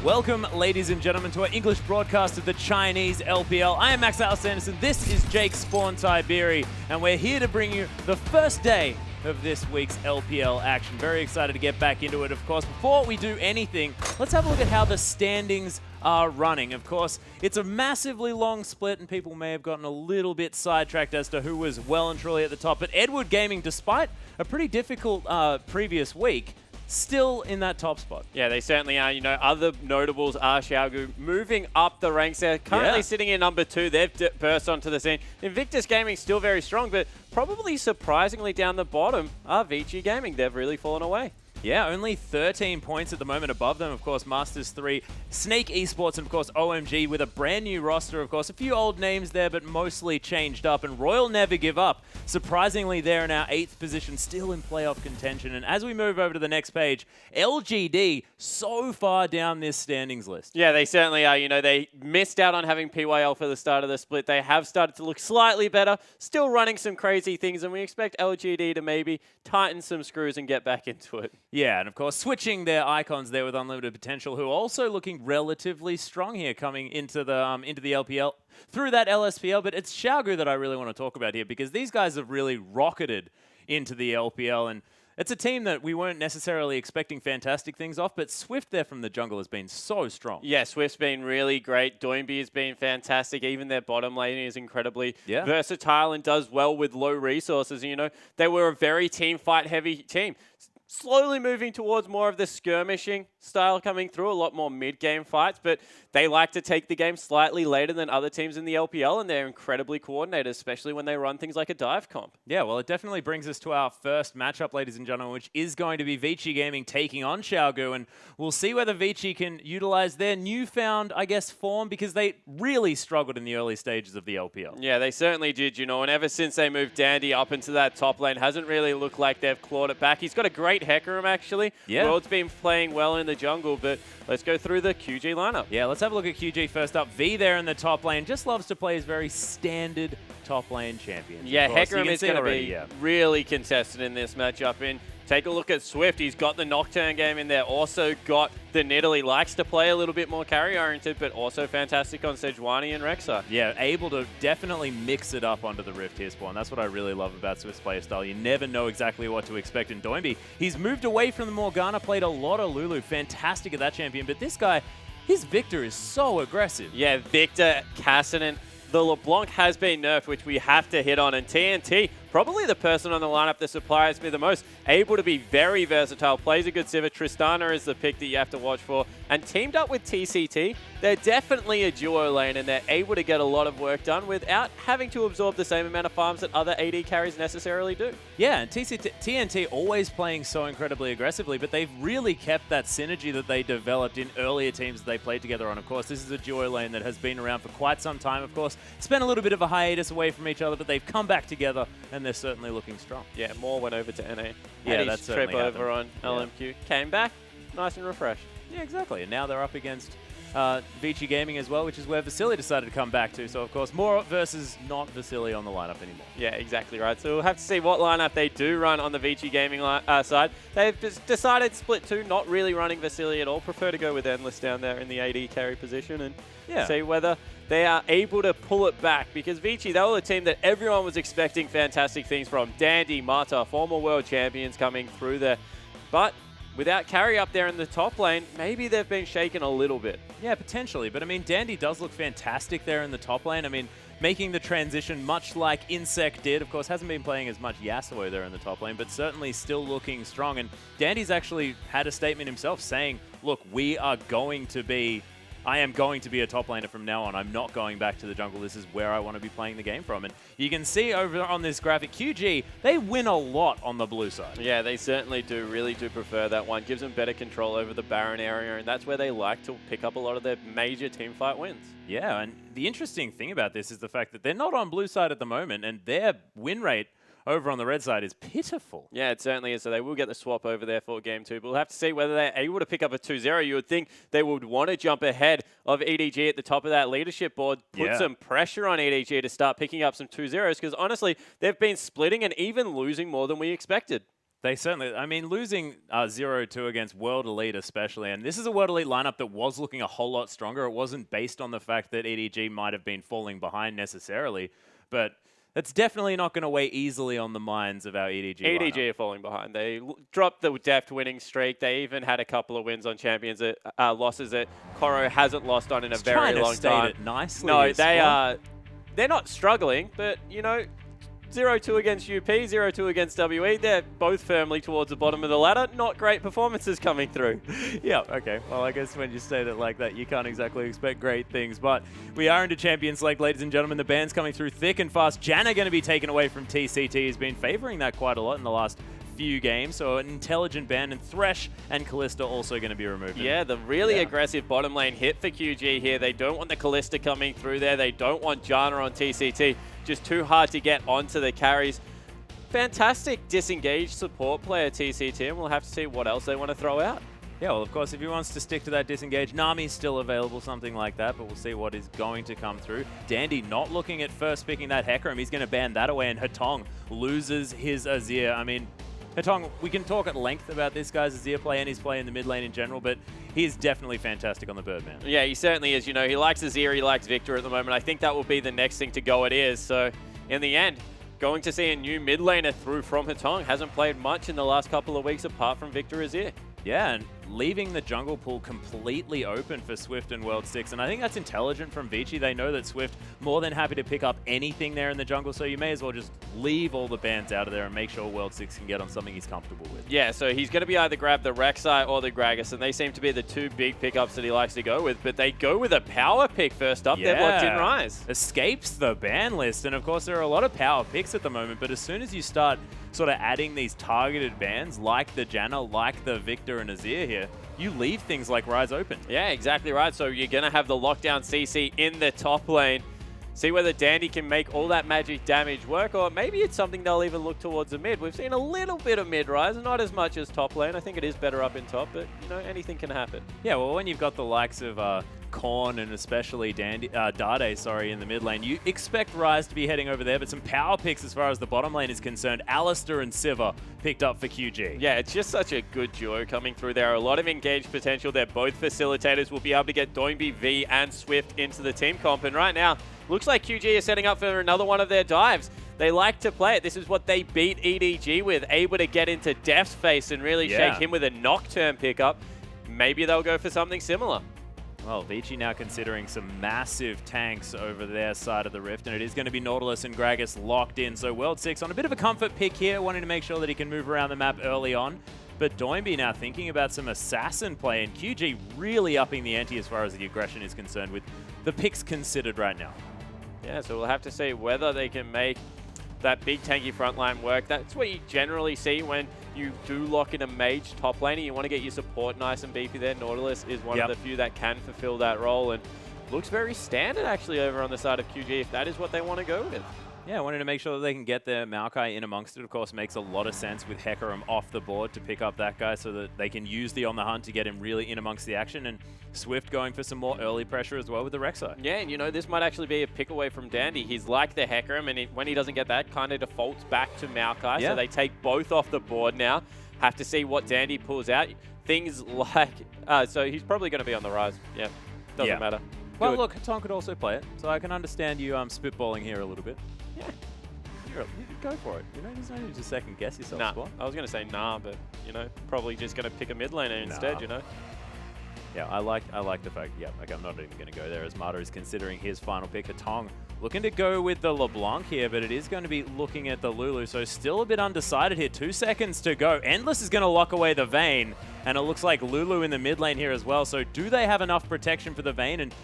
Welcome, ladies and gentlemen, to our English broadcast of the Chinese LPL. I am Max Sanderson, this is Jake Spawn Tiberi, and we're here to bring you the first day of this week's LPL action. Very excited to get back into it, of course. Before we do anything, let's have a look at how the standings are running. Of course, it's a massively long split, and people may have gotten a little bit sidetracked as to who was well and truly at the top. But Edward Gaming, despite a pretty difficult previous week, still in that top spot. Yeah, they certainly are. You know, other notables are Xiaogu moving up the ranks. They're currently sitting in number 2. They've burst onto the scene. Invictus Gaming still very strong, but probably surprisingly down the bottom are Vici Gaming. They've really fallen away. Yeah, only 13 points at the moment above them. Of course, Masters 3, Snake Esports, and of course, OMG with a brand new roster. Of course, a few old names there, but mostly changed up. And Royal Never Give Up, surprisingly, they're in our 8th position, still in playoff contention. And as we move over to the next page, LGD so far down this standings list. Yeah, they certainly are. You know, they missed out on having PYL for the start of the split. They have started to look slightly better, still running some crazy things, and we expect LGD to maybe tighten some screws and get back into it. Yeah, and of course, switching their icons there with Unlimited Potential, who are also looking relatively strong here coming into the LPL through that LSPL. But it's Xiaogu that I really want to talk about here, because these guys have really rocketed into the LPL, and it's a team that we weren't necessarily expecting fantastic things off, but Swift there from the jungle has been so strong. Yeah, Swift's been really great. Doinby has been fantastic. Even their bottom lane is incredibly versatile and does well with low resources. You know, they were a very team fight heavy team. Slowly moving towards more of the skirmishing style coming through, a lot more mid-game fights, but they like to take the game slightly later than other teams in the LPL, and they're incredibly coordinated, especially when they run things like a dive comp. Yeah, well, it definitely brings us to our first matchup, ladies and gentlemen, which is going to be Vici Gaming taking on Xiaogu, and we'll see whether Vici can utilize their newfound, I guess, form, because they really struggled in the early stages of the LPL. Yeah, they certainly did, you know, and ever since they moved Dandy up into that top lane, hasn't really looked like they've clawed it back. He's got a great Hecarim, actually. Yeah. World's been playing well in the jungle, but let's go through the QG lineup. Yeah, let's have a look at QG first up. V there in the top lane just loves to play his very standard top lane champions. Yeah, Hecarim is going to be really contested in this matchup. And take a look at Swift. He's got the Nocturne game in there. Also got the Nidalee. Likes to play a little bit more carry-oriented, but also fantastic on Sejuani and Rek'Sai. Yeah, able to definitely mix it up onto the Rift here, Spawn. That's what I really love about Swift's play style. You never know exactly what to expect in Doinby. He's moved away from the Morgana, played a lot of Lulu. Fantastic at that champion, but this guy, his Victor is so aggressive. Yeah, Victor, Cassinan. The LeBlanc has been nerfed, which we have to hit on, and TNT, probably the person on the lineup that surprised me the most, able to be very versatile, plays a good Sivir. Tristana is the pick that you have to watch for, and teamed up with TCT, they're definitely a duo lane, and they're able to get a lot of work done without having to absorb the same amount of farms that other AD carries necessarily do. Yeah, and TNT always playing so incredibly aggressively, but they've really kept that synergy that they developed in earlier teams that they played together on. Of course, this is a duo lane that has been around for quite some time, of course. Spent a little bit of a hiatus away from each other, but they've come back together, and they're certainly looking strong. Yeah, Moore went over to NA. Yeah, that's trip over on LMQ. Came back, nice and refreshed. Yeah, exactly. And now they're up against Vici Gaming as well, which is where Vasily decided to come back to. So, of course, more versus not Vasily on the lineup anymore. Yeah, exactly right. So we'll have to see what lineup they do run on the Vici Gaming side. They've just decided split 2, not really running Vasily at all. Prefer to go with Endless down there in the AD carry position and see whether they are able to pull it back, because Vici, they were the team that everyone was expecting fantastic things from. Dandy, Mata, former world champions coming through there. But without carry up there in the top lane, maybe they've been shaken a little bit. Yeah, potentially. But, I mean, Dandy does look fantastic there in the top lane. I mean, making the transition much like Insect did. Of course, hasn't been playing as much Yasuo there in the top lane, but certainly still looking strong. And Dandy's actually had a statement himself saying, look, I am going to be a top laner from now on. I'm not going back to the jungle. This is where I want to be playing the game from. And you can see over on this graphic, QG, they win a lot on the blue side. Yeah, they certainly do. Really do prefer that one. Gives them better control over the Baron area, and that's where they like to pick up a lot of their major teamfight wins. Yeah, and the interesting thing about this is the fact that they're not on blue side at the moment, and their win rate over on the red side is pitiful. Yeah, it certainly is. So they will get the swap over there for game 2. But we'll have to see whether they're able to pick up a 2-0. You would think they would want to jump ahead of EDG at the top of that leadership board, put some pressure on EDG to start picking up some 2-0s, because honestly, they've been splitting and even losing more than we expected. They certainly, I mean, losing 0-2 against World Elite especially, and this is a World Elite lineup that was looking a whole lot stronger. It wasn't based on the fact that EDG might have been falling behind necessarily, but that's definitely not going to weigh easily on the minds of our EDG EDG lineup. are falling behind. They dropped the deft winning streak. They even had a couple of wins on champions, losses that Koro hasn't lost on in a very long time. It nicely. No, they're not struggling, but, you know, 0-2 against UP, 0-2 against WE. They're both firmly towards the bottom of the ladder. Not great performances coming through. Yeah, okay. Well, I guess when you state it like that, you can't exactly expect great things. But we are into Champions League, ladies and gentlemen. The band's coming through thick and fast. Janna going to be taken away from TCT. Has been favoring that quite a lot in the last few games. So an intelligent ban, and Thresh and Kalista also going to be removed. Yeah, the really aggressive bottom lane hit for QG here. They don't want the Kalista coming through there. They don't want Janna on TCT. Just too hard to get onto the carries. Fantastic disengaged support player TCT, and we'll have to see what else they want to throw out. Yeah, well, of course, if he wants to stick to that disengage, Nami's still available, something like that, but we'll see what is going to come through. Dandy not looking at first picking that Hecarim. He's going to ban that away, and Hatong loses his Azir. I mean, Hatong, we can talk at length about this guy's Azir play and his play in the mid lane in general, but he is definitely fantastic on the Birdman. Yeah, he certainly is. You know, he likes Azir, he likes Victor at the moment. I think that will be the next thing to go. It is. So, in the end, going to see a new mid laner through from Hatong. Hasn't played much in the last couple of weeks apart from Victor Azir. Yeah, and leaving the jungle pool completely open for Swift and World 6. And I think that's intelligent from Vici. They know that Swift more than happy to pick up anything there in the jungle, so you may as well just leave all the bans out of there and make sure World 6 can get on something he's comfortable with. Yeah, so he's going to be either grab the Rek'Sai or the Gragas, and they seem to be the two big pickups that he likes to go with. But they go with a power pick first up. They've locked in Ryze. Escapes the ban list, and of course there are a lot of power picks at the moment, but as soon as you start sort of adding these targeted bans like the Janna, like the Victor and Azir here, you leave things like Ryze open. Yeah, exactly right. So you're going to have the lockdown CC in the top lane. See whether Dandy can make all that magic damage work, or maybe it's something they'll even look towards the mid. We've seen a little bit of mid Ryze, not as much as top lane. I think it is better up in top, but, you know, anything can happen. Yeah, well, when you've got the likes of Korn and especially Dade, in the mid lane, you expect Ryze to be heading over there, but some power picks as far as the bottom lane is concerned. Alistair and Sivir picked up for QG. Yeah, it's just such a good duo coming through there. A lot of engaged potential. They're both facilitators. We'll be able to get Doinby, V, and Swift into the team comp, and right now, looks like QG is setting up for another one of their dives. They like to play it. This is what they beat EDG with, able to get into Def's face and really shake him with a Nocturne pickup. Maybe they'll go for something similar. Well, Vici now considering some massive tanks over their side of the rift, and it is going to be Nautilus and Gragas locked in. So World 6 on a bit of a comfort pick here, wanting to make sure that he can move around the map early on. But Doinby now thinking about some assassin play, and QG really upping the ante as far as the aggression is concerned with the picks considered right now. Yeah, so we'll have to see whether they can make that big tanky front line work. That's what you generally see when you do lock in a mage top laner. You want to get your support nice and beefy there. Nautilus is one of the few that can fulfill that role, and looks very standard actually over on the side of QG if that is what they want to go with. Yeah, wanting to make sure that they can get their Maokai in amongst it, of course, makes a lot of sense with Hecarim off the board to pick up that guy so that they can use the On The Hunt to get him really in amongst the action, and Swift going for some more early pressure as well with the Rek'Sai. Yeah, and you know, this might actually be a pick away from Dandy. He's like the Hecarim, and when he doesn't get that, kind of defaults back to Maokai, so they take both off the board now. Have to see what Dandy pulls out. Things like, so he's probably going to be on the Ryze. Yeah, doesn't matter. Well, look, Tom could also play it, so I can understand you spitballing here a little bit. Yeah. You go for it. You know, there's no need to second guess yourself. Nah, Spot. I was going to say nah, but, you know, probably just going to pick a mid laner instead, you know. Yeah, I like the fact, okay, I'm not even going to go there as Marta is considering his final pick. Hatong looking to go with the LeBlanc here, but it is going to be looking at the Lulu, so still a bit undecided here. 2 seconds to go. Endless is going to lock away the Vayne, and it looks like Lulu in the mid lane here as well, so do they have enough protection for the Vayne, and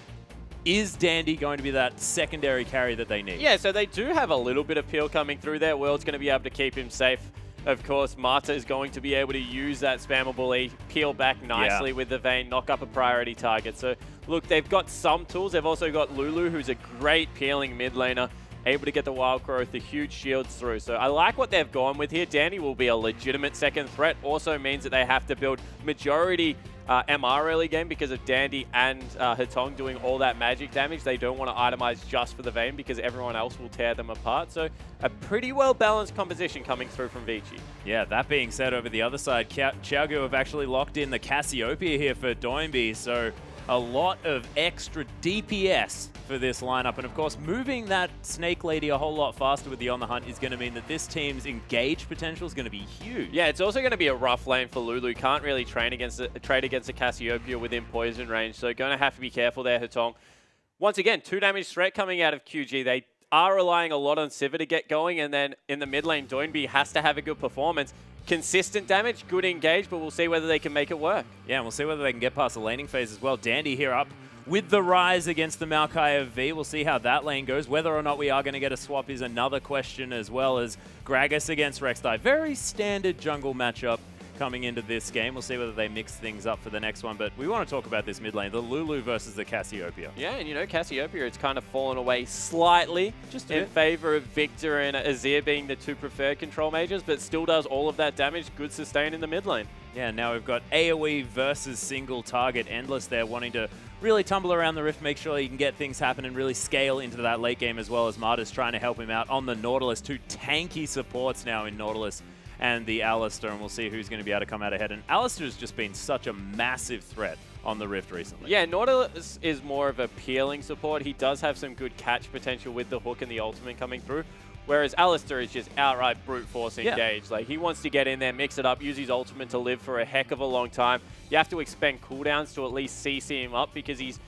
is Dandy going to be that secondary carry that they need? Yeah, so they do have a little bit of peel coming through there. World's going to be able to keep him safe. Of course, Marta is going to be able to use that spammable E, peel back nicely with the Vayne, knock up a priority target. So, look, they've got some tools. They've also got Lulu, who's a great peeling mid laner, able to get the wild growth, the huge shields through. So I like what they've gone with here. Danny will be a legitimate second threat. Also means that they have to build majority MR early game because of Dandy and Hetong doing all that magic damage. They don't want to itemize just for the Vayne because everyone else will tear them apart. So a pretty well-balanced composition coming through from Vici. Yeah, that being said, over the other side, Xiaogu have actually locked in the Cassiopeia here for Doinby, so a lot of extra DPS for this lineup. And of course, moving that Snake Lady a whole lot faster with the On The Hunt is going to mean that this team's engage potential is going to be huge. Yeah, it's also going to be a rough lane for Lulu. Can't really trade against the Cassiopeia within poison range, so going to have to be careful there, Hetong. Once again, 2 damage threat coming out of QG. They are relying a lot on Sivir to get going, and then in the mid lane, Doinby has to have a good performance. Consistent damage, good engage, but we'll see whether they can make it work. Yeah, and we'll see whether they can get past the laning phase as well. Dandy here up with the Rise against the Maokai of V. We'll see how that lane goes. Whether or not we are going to get a swap is another question, as well as Gragas against Rek'Sai. Very standard jungle matchup coming into this game. We'll see whether they mix things up for the next one, but we want to talk about this mid lane, the Lulu versus the Cassiopeia. Yeah, and you know, Cassiopeia, it's kind of fallen away slightly just in favor of Victor and Azir being the 2 preferred control mages, but still does all of that damage, good sustain in the mid lane. Yeah, now we've got AoE versus single target Endless there, wanting to really tumble around the Rift, make sure he can get things happen and really scale into that late game, as well as Marta's trying to help him out on the Nautilus. 2 tanky supports now in Nautilus and the Alistar, and we'll see who's going to be able to come out ahead. And Alistar has just been such a massive threat on the Rift recently. Yeah, Nautilus is more of a peeling support. He does have some good catch potential with the hook and the ultimate coming through, whereas Alistar is just outright brute force engage. Like, he wants to get in there, mix it up, use his ultimate to live for a heck of a long time. You have to expend cooldowns to at least CC him up because he's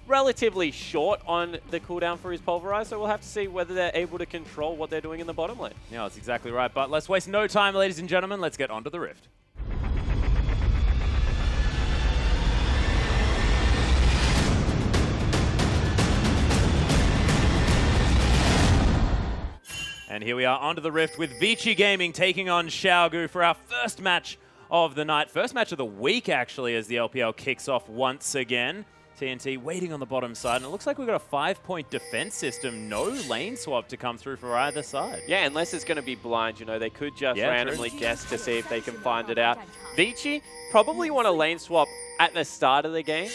relatively short on the cooldown for his Pulverize, so we'll have to see whether they're able to control what they're doing in the bottom lane. Yeah, that's exactly right, but let's waste no time, ladies and gentlemen. Let's get onto the Rift. And here we are onto the Rift with Vici Gaming taking on Xiaogu for our first match of the night. First match of the week, actually, as the LPL kicks off once again. TNT waiting on the bottom side, and it looks like we've got a 5-point defense system. No lane swap to come through for either side. Yeah, unless it's going to be blind, you know, they could just randomly guess to see if they can find it out. Vici probably want a lane swap at the start of the game,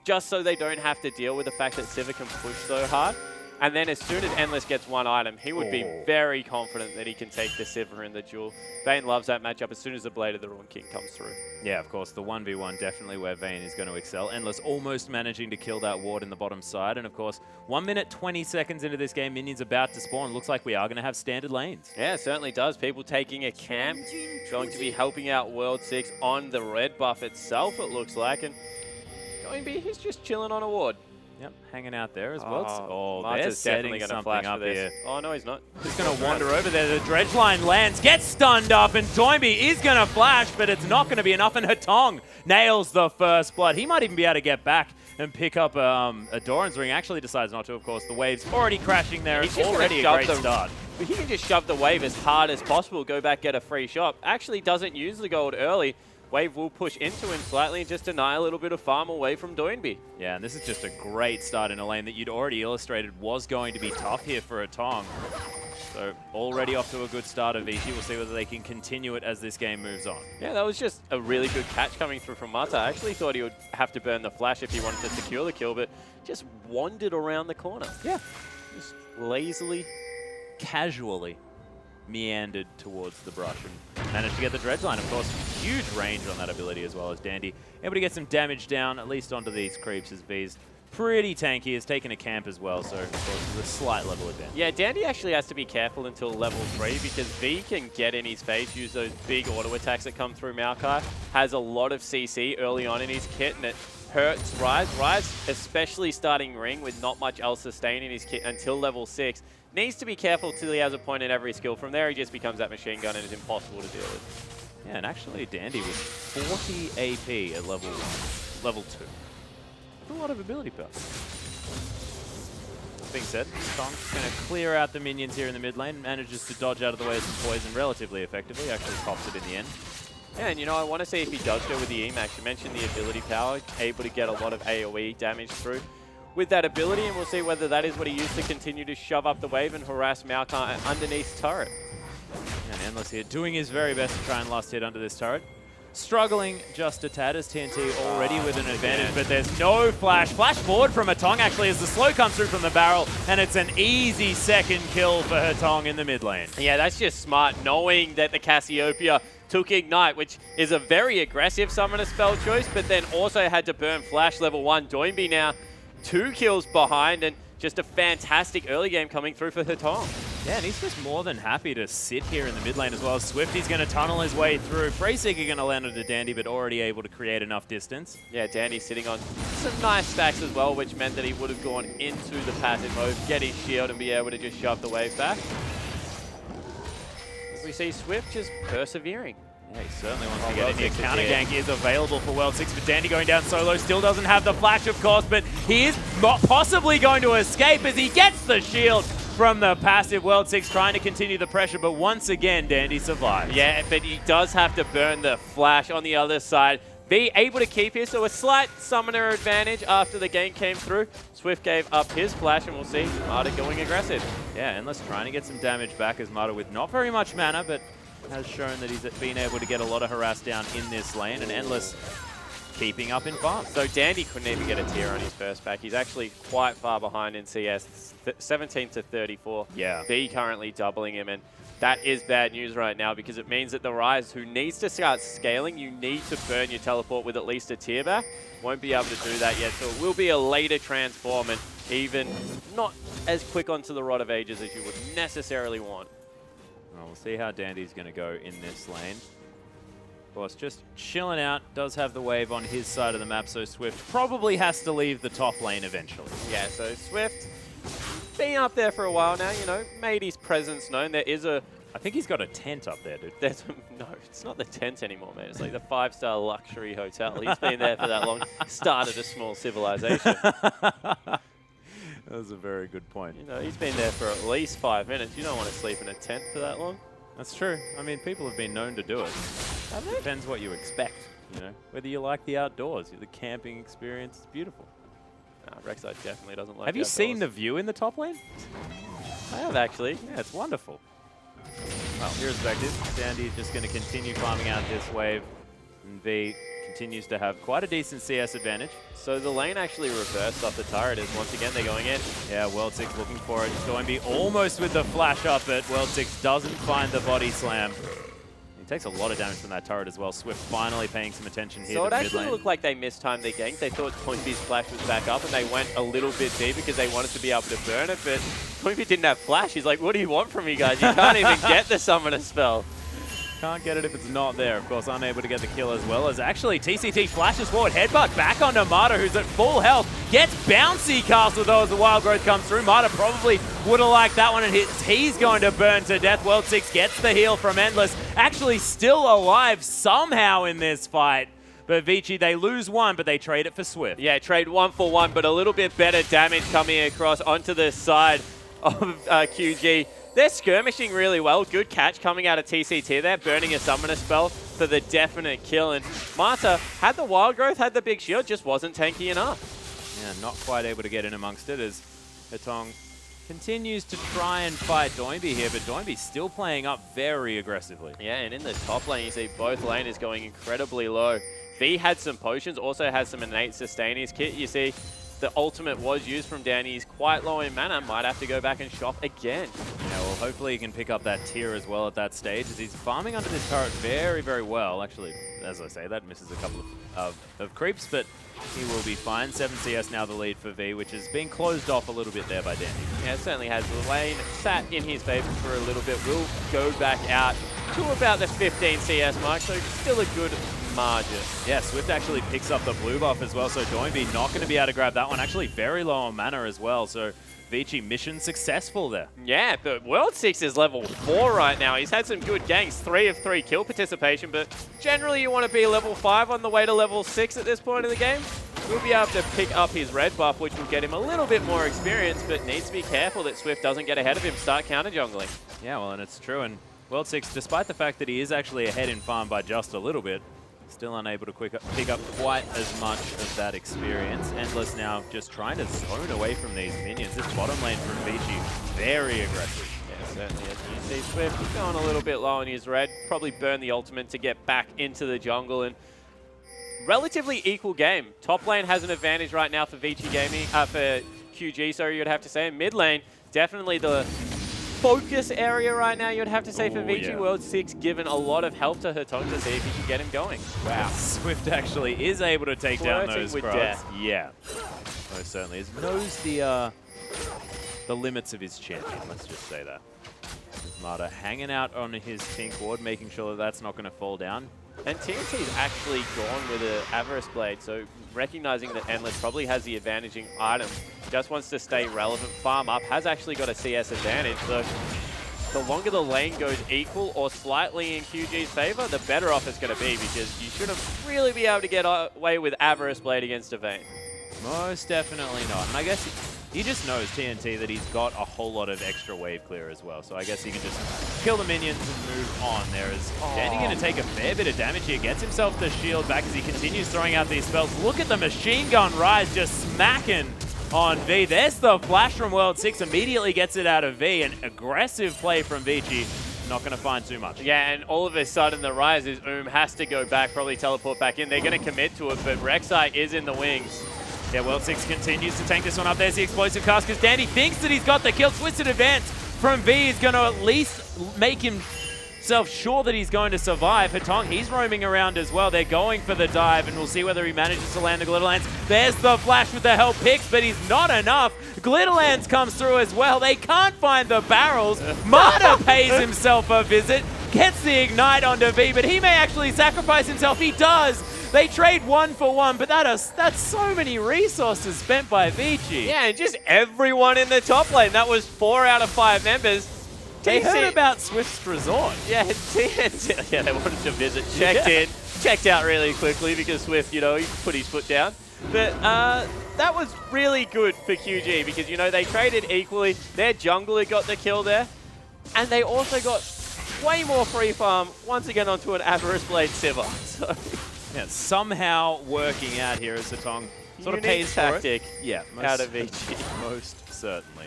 just so they don't have to deal with the fact that Sivir can push so hard. And then as soon as Endless gets 1 item, he would be very confident that he can take the Sivir in the duel. Vayne loves that matchup as soon as the Blade of the Ruined King comes through. Yeah, of course, the 1v1 definitely where Vayne is going to excel. Endless almost managing to kill that ward in the bottom side. And of course, 1 minute 20 seconds into this game, minions about to spawn. Looks like we are going to have standard lanes. Yeah, it certainly does. People taking a camp, going to be helping out World 6 on the red buff itself, it looks like. And Doinby, he's just chilling on a ward. Yep, hanging out there as well. They're setting something up here. Oh, no, he's not. Just going to wander over there. The dredge line lands, gets stunned up, and Doinby is going to flash, but it's not going to be enough. And Hetong nails the first blood. He might even be able to get back and pick up a Doran's ring. Actually decides not to, of course. The wave's already crashing there. It's already a great start. But he can just shove the wave as hard as possible, go back, get a free shot. Actually doesn't use the gold early. Wave will push into him slightly and just deny a little bit of farm away from Doinby. Yeah, and this is just a great start in a lane that you'd already illustrated was going to be tough here for Hetong. So already off to a good start of Vici. We'll see whether they can continue it as this game moves on. Yeah, that was just a really good catch coming through from Marta. I actually thought he would have to burn the flash if he wanted to secure the kill, but just wandered around the corner. Yeah. Just lazily, casually meandered towards the brush and managed to get the dredge line. Of course, huge range on that ability as well as Dandy. Able to get some damage down, at least onto these creeps as V's pretty tanky. Has taken a camp as well, so of course there's a slight level advantage. Yeah, Dandy actually has to be careful until level 3 because V can get in his face, use those big auto attacks that come through Maokai. Has a lot of CC early on in his kit and it hurts Rise. Rise, especially starting Ring with not much else sustain in his kit until level 6. Needs to be careful till he has a point in every skill. From there, he just becomes that machine gun and is impossible to deal with. Yeah, and actually Dandy with 40 AP at level 2. A lot of ability perks. That being said, Tong's going to clear out the minions here in the mid lane, manages to dodge out of the way of some poison relatively effectively, actually pops it in the end. Yeah, and you know, I want to see if he does go with the Emax. You mentioned the ability power, able to get a lot of AoE damage through with that ability, and we'll see whether that is what he used to continue to shove up the wave and harass Maokai underneath turret. And Endless here doing his very best to try and last hit under this turret. struggling just a tad as TNT already with an advantage, but there's no flash. Flash forward from Hatong actually as the slow comes through from the barrel, and it's an easy second kill for Hatong in the mid lane. Yeah, that's just smart, knowing that the Cassiopeia took Ignite, which is a very aggressive summoner spell choice, but then also had to burn Flash level 1. Doinby now 2 kills behind, and just a fantastic early game coming through for Hatong. Yeah, and he's just more than happy to sit here in the mid lane as well. Swifty's going to tunnel his way through. Freeseeker going to land onto Dandy, but already able to create enough distance. Yeah, Dandy sitting on some nice stacks as well, which meant that he would have gone into the passive mode, get his shield, and be able to just shove the wave back. As we see Swift just persevering. Yeah, he certainly wants to get in here. Counter gank is available for World 6, but Dandy going down solo still doesn't have the flash, of course, but he is possibly going to escape as he gets the shield from the passive. World 6 trying to continue the pressure, but once again, Dandy survives. Yeah, but he does have to burn the flash on the other side. Be able to keep here, so a slight summoner advantage after the gank came through. Swift gave up his flash, and we'll see Mata going aggressive. Yeah, Endless trying to get some damage back as Mata with not very much mana, but has shown that he's been able to get a lot of harass down in this lane, and Endless keeping up in farm. So Dandy couldn't even get a tier on his first pack. He's actually quite far behind in CS, 17 to 34. Yeah. B currently doubling him, and that is bad news right now because it means that the Rise, who needs to start scaling, you need to burn your teleport with at least a tier back. Won't be able to do that yet, so it will be a later transform, and even not as quick onto the Rod of Ages as you would necessarily want. Well, we'll see how Dandy's going to go in this lane. Of course, just chilling out, does have the wave on his side of the map, so Swift probably has to leave the top lane eventually. Yeah, so Swift, been up there for a while now, you know, made his presence known. There is a... I think he's got a tent up there, dude. No, it's not the tent anymore, man. It's like the 5-star luxury hotel. He's been there for that long. Started a small civilization. That was a very good point. You know, he's been there for at least 5 minutes. You don't want to sleep in a tent for that long. That's true. I mean, people have been known to do it. Have they? Depends what you expect, you know. Whether you like the outdoors, the camping experience, it's beautiful. Nah, Rek'Sai definitely doesn't like Have you seen the view in the top lane? I have, actually. Yeah, it's wonderful. Well, irrespective, Dandy just going to continue farming out this wave, and V continues to have quite a decent CS advantage. So the lane actually reversed off the turret as once again they're going in. Yeah, World 6 looking for it. Doinby almost with the flash up, but World 6 doesn't find the body slam. He takes a lot of damage from that turret as well. Swift finally paying some attention here so to it the mid actually lane. looked like they mistimed their gank. They thought Doinby's flash was back up and they went a little bit deep because they wanted to be able to burn it, but Doinby didn't have flash. He's like, what do you want from me guys? You can't even get the summoner spell. Can't get it if it's not there. Of course, unable to get the kill as well as actually TCT flashes forward. Headbutt back onto Mata, who's at full health. Gets bouncy castle though as the wild growth comes through. Mata probably would have liked that one, and he's going to burn to death. World 6 gets the heal from Endless. Actually still alive somehow in this fight. But Vici, they lose one, but they trade it for Swift. Yeah, trade 1 for 1, but a little bit better damage coming across onto the side of QG. They're skirmishing really well. Good catch coming out of TCT there, burning a summoner spell for the definite kill. And Mata had the wild growth, had the big shield, just wasn't tanky enough. Yeah, not quite able to get in amongst it as Hatong continues to try and fight Doinby here, but Doinby's still playing up very aggressively. Yeah, and in the top lane, you see both laners going incredibly low. V had some potions, also has some innate sustain in his kit. You see the ultimate was used from Danny. He's quite low in mana. Might have to go back and shop again. Yeah, well, hopefully he can pick up that tier as well at that stage, as he's farming under this turret very, very well. Actually, as I say, that misses a couple of creeps, but he will be fine. 7 CS now the lead for V, which is being closed off a little bit there by Danny. Yeah, it certainly has. The lane sat in his favor for a little bit. Will go back out to about the 15 CS mark, so still a good margin. Yeah, Swift actually picks up the blue buff as well, so Doinby not going to be able to grab that one. Actually very low on mana as well, so Vici mission successful there. Yeah, but World 6 is level 4 right now. He's had some good ganks, 3 of 3 kill participation, but generally you want to be level 5 on the way to level 6 at this point in the game. We'll be able to pick up his red buff, which will get him a little bit more experience, but needs to be careful that Swift doesn't get ahead of him, start counter jungling. Yeah, well, and it's true, and World 6, despite the fact that he is actually ahead in farm by just a little bit, still unable to pick up quite as much of that experience. Endless now just trying to zone away from these minions. This bottom lane from Vici, very aggressive. Yeah, Certainly is. You see Swift going a little bit low on his red. Probably burn the ultimate to get back into the jungle. And relatively equal game. Top lane has an advantage right now for VG Gaming, for QG, sorry, you'd have to say. And mid lane, definitely the focus area right now, you'd have to say, for VG. Yeah. World 6 given a lot of help to Hetong to see if he can get him going. Wow. Swift actually is able to take down those with crowds. death. Yeah. Most certainly is. Knows the limits of his champion, let's just say that. Mata hanging out on his pink ward, making sure that that's not going to fall down. And TNT's actually gone with an Avarice Blade, so recognizing that Endless probably has the advantaging item, just wants to stay relevant, farm up, has actually got a CS advantage, so the longer the lane goes equal or slightly in QG's favor, the better off it's going to be, because you shouldn't really be able to get away with Avarice Blade against a Vayne. Most definitely not. And I guess he just knows, TNT, that he's got a whole lot of extra wave clear as well. So I guess he can just kill the minions and move on. There is Dandy going to take a fair bit of damage here. Gets himself the shield back as he continues throwing out these spells. Look at the machine gun rise just smacking on V. There's the flash from World 6. Immediately gets it out of V. An aggressive play from Vici. Not going to find too much. Yeah, and all of a sudden the rise is has to go back, probably teleport back in. They're going to commit to it, but Rek'Sai is in the wings. Yeah, World 6 continues to tank this one up. There's the explosive cast because Dandy thinks that he's got the kill. Twisted advance from V is going to at least make himself sure that he's going to survive. Hetong, he's roaming around as well. They're going for the dive, and we'll see whether he manages to land the Glitterlance. There's the flash with the help picks, but he's not enough. Glitterlance comes through as well. They can't find the barrels. Mata pays himself a visit, gets the ignite onto V, but he may actually sacrifice himself. He does. They trade 1 for 1, but that's so many resources spent by Vici. Yeah, and just everyone in the top lane. That was 4 out of 5 members. They heard about Swift's resort. Yeah, TNT, yeah, they wanted to visit. Checked out really quickly because Swift, you know, he put his foot down. But that was really good for QG because, you know, they traded equally. Their jungler got the kill there. And they also got way more free farm, once again, onto an Avarice Blade Sivir. So yeah, somehow working out here as Hetong sort of pays tactic for it. Yeah, out of VG. Most certainly.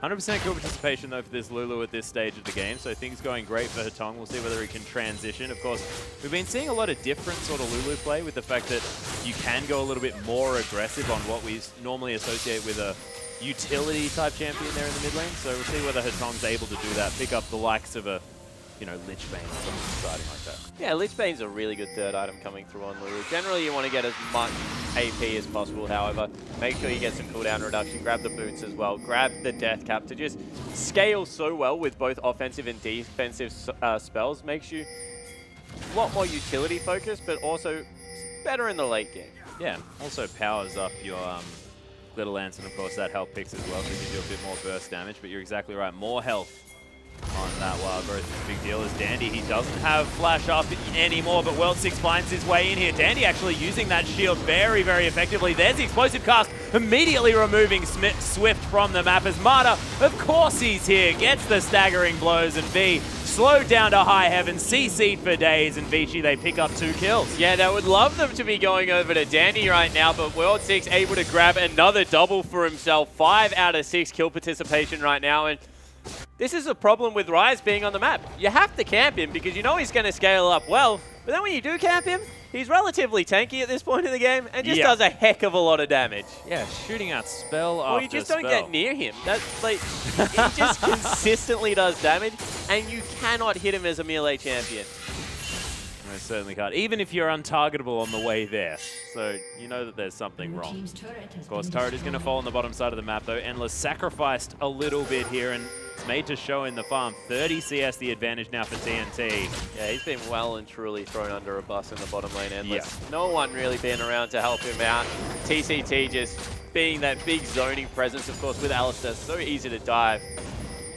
100% kill participation though for this Lulu at this stage of the game, so things going great for Hetong. We'll see whether he can transition. Of course, we've been seeing a lot of different sort of Lulu play with the fact that you can go a little bit more aggressive on what we normally associate with a utility type champion there in the mid lane. So we'll see whether Hetong's able to do that, pick up the likes of a, you know, Lich Bane or something exciting like that. Yeah, Lich Bane's a really good third item coming through on Lulu. Generally, you want to get as much AP as possible, however. Make sure you get some cooldown reduction, grab the boots as well, grab the death cap to just scale so well with both offensive and defensive spells. Makes you a lot more utility focused, but also better in the late game. Yeah, also powers up your Glitterlance, and of course that health picks as well, so you do a bit more burst damage, but you're exactly right, more health on that wild growth is a big deal. As Dandy, he doesn't have flash up anymore, but World 6 finds his way in here. Dandy actually using that shield very, very effectively. There's the explosive cast, immediately removing Swift from the map as Mata, of course he's here, gets the staggering blows, and V slowed down to high heaven, CC'd for days, and Vici, they pick up 2 kills. Yeah, they would love them to be going over to Dandy right now, but World 6 able to grab another double for himself. 5 out of 6 kill participation right now, and this is a problem with Ryze being on the map. You have to camp him because you know he's going to scale up well, but then when you do camp him, he's relatively tanky at this point in the game and just does a heck of a lot of damage. Yeah, shooting out spell after Well, you just spell. don't get near him. That's like, he just consistently does damage, and you cannot hit him as a melee champion. I certainly can't, even if you're untargetable on the way there. So you know that there's something wrong. Of course, turret is going to fall on the bottom side of the map, though. Endless sacrificed a little bit here, and it's made to show in the farm. 30 CS the advantage now for TNT. Yeah, he's been well and truly thrown under a bus in the bottom lane, Endless. Yeah. No one really being around to help him out. TCT just being that big zoning presence, of course, with Alistar. So easy to dive,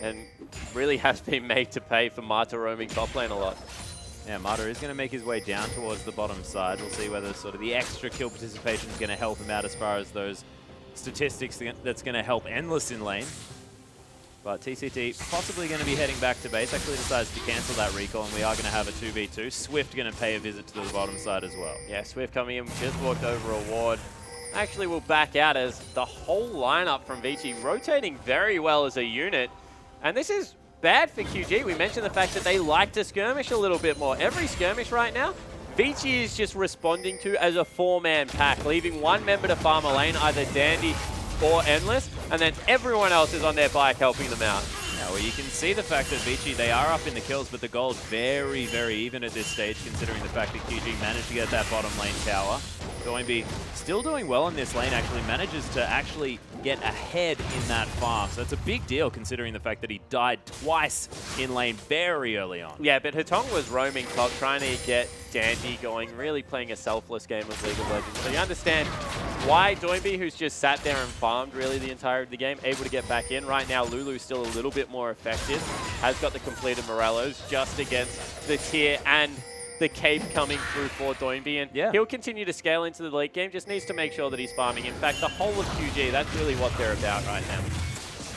and really has been made to pay for Mata roaming top lane a lot. Yeah, Mata is going to make his way down towards the bottom side. We'll see whether sort of the extra kill participation is going to help him out as far as those statistics that's going to help Endless in lane. But TCT possibly going to be heading back to base. Actually decides to cancel that recall, and we are going to have a 2v2. Swift going to pay a visit to the bottom side as well. Yeah, Swift coming in, just walked over a ward. Actually will back out as the whole lineup from Vici rotating very well as a unit. And this is bad for QG. We mentioned the fact that they like to skirmish a little bit more. Every skirmish right now, Vici is just responding to as a 4-man pack, leaving one member to farm a lane, either Dandy or Endless, and then everyone else is on their bike helping them out. Yeah, well, you can see the fact that Vici, they are up in the kills, but the goal's very, very even at this stage, considering the fact that QG managed to get that bottom lane tower. Doinby still doing well in this lane, actually manages to actually get ahead in that farm. So it's a big deal considering the fact that he died twice in lane very early on. Yeah, but Hetong was roaming top, trying to get Dandy going, really playing a selfless game of League of Legends. So you understand why Doinby, who's just sat there and farmed really the entirety of the game, able to get back in. Right now, Lulu's still a little bit more effective, has got the completed Morellos just against the tier and the cape coming through for Doinby, and he'll continue to scale into the late game, just needs to make sure that he's farming. In fact, the whole of QG, that's really what they're about right now.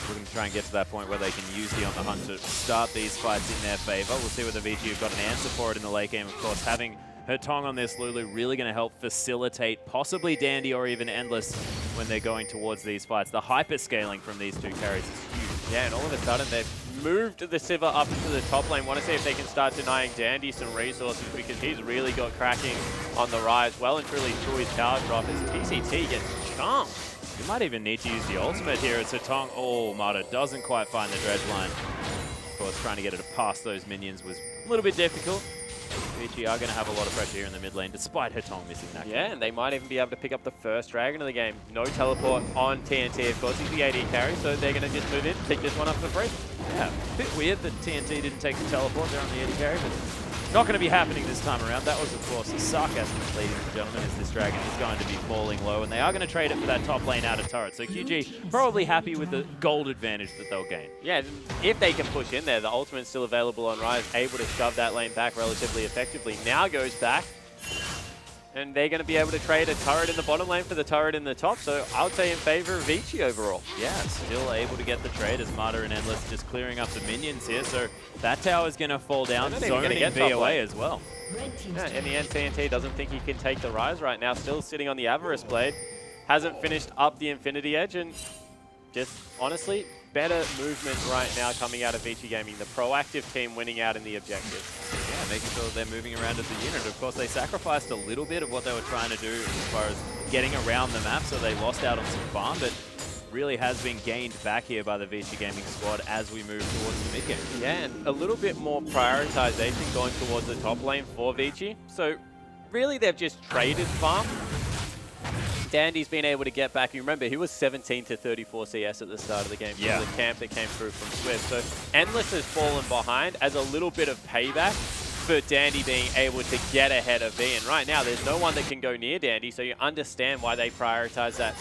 Looking to try and get to that point where they can use the On the Hunt to start these fights in their favor. We'll see whether Vici have got an answer for it in the late game. Of course, having Hetong on this Lulu really going to help facilitate possibly Dandy or even Endless when they're going towards these fights. The hyper scaling from these two carries is huge. Yeah, and all of a sudden they've moved the Sivir up into the top lane. Want to see if they can start denying Dandy some resources, because he's really got cracking on the rise. Well and truly through his tower drop as TCT gets chumped. You might even need to use the ultimate here. It's Hetong. Oh, Mata doesn't quite find the dredge line. Of course, trying to get it past those minions was a little bit difficult. Vici are going to have a lot of pressure here in the mid lane, despite Hetong missing that. Yeah, and they might even be able to pick up the first dragon of the game. No teleport on TNT, of course. He's the AD carry, so they're going to just move in, pick this one up for free. Yeah, a bit weird that TNT didn't take the teleport there on the AD carry, but not going to be happening this time around. That was, of course, a sarcasm, ladies and gentlemen, as this dragon is going to be falling low, and they are going to trade it for that top lane out of turret. So QG probably happy with the gold advantage that they'll gain. Yeah, if they can push in there, the ultimate's still available on Rise, able to shove that lane back relatively effectively. Now goes back, and they're going to be able to trade a turret in the bottom lane for the turret in the top. So I would say in favor of Vici overall. Yeah, still able to get the trade as Mata and Endless just clearing up the minions here. So that tower is going to fall down, zoning VOA as well. Yeah, in the end, TNT doesn't think he can take the Rise right now. Still sitting on the Avarice Blade. Hasn't finished up the Infinity Edge, and just honestly, better movement right now coming out of Vici Gaming. The proactive team winning out in the objective. Yeah, making sure that they're moving around as a unit. Of course, they sacrificed a little bit of what they were trying to do as far as getting around the map, so they lost out on some farm, but really has been gained back here by the Vici Gaming squad as we move towards the mid game. Yeah, and a little bit more prioritization going towards the top lane for Vici. So really, they've just traded farm. Dandy's been able to get back. You remember, he was 17 to 34 CS at the start of the game from the camp that came through from Swift. So Endless has fallen behind as a little bit of payback for Dandy being able to get ahead of V. And right now, there's no one that can go near Dandy, so you understand why they prioritize that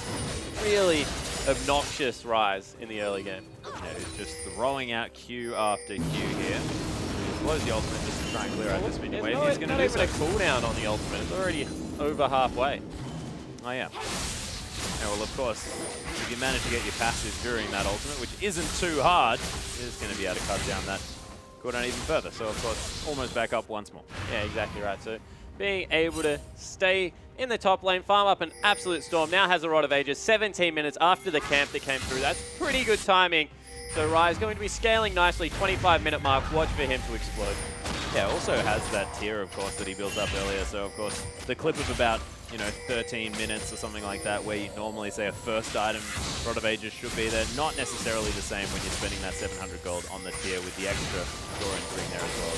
really obnoxious Rise in the early game. Yeah, it's just throwing out Q after Q here. Slows the ultimate just to try and clear out this minion wave. He's going to do even a cooldown on the ultimate. It's already over halfway. Oh, yeah. Yeah, well, of course, if you manage to get your passive during that ultimate, which isn't too hard, it's going to be able to cut down that cooldown even further. So, of course, almost back up once more. Yeah, exactly right. So, being able to stay in the top lane, farm up an absolute storm. Now has a Rod of Ages, 17 minutes after the camp that came through. That's pretty good timing. So, Rise going to be scaling nicely, 25-minute mark. Watch for him to explode. Yeah, also has that tier, of course, that he built up earlier. So, of course, the clip of about 13 minutes or something like that, where you normally say a first item Rod of Ages should be there. Not necessarily the same when you're spending that 700 gold on the tier with the extra door and ring there as well.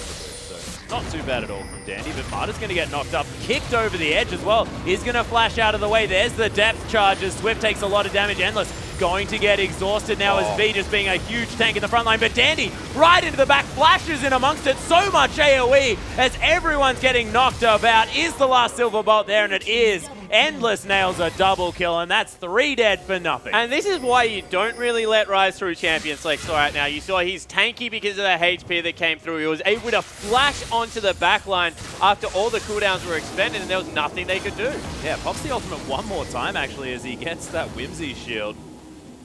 So not too bad at all from Dandy, but Mata's going to get knocked up, kicked over the edge as well. He's going to flash out of the way. There's the depth charges. Swift takes a lot of damage. Endless going to get exhausted now as V just being a huge tank in the front line. But Dandy right into the back, flashes in amongst it. So much AoE as everyone's getting knocked about. Is the last silver bolt there? And it is. Endless nails a double kill, and that's 3 dead for nothing. And this is why you don't really let Rise through Champions Select right now. You saw he's tanky because of the HP that came through. He was able to flash onto the back line after all the cooldowns were expended, and there was nothing they could do. Yeah, pops the ultimate one more time, actually, as he gets that Whimsy shield.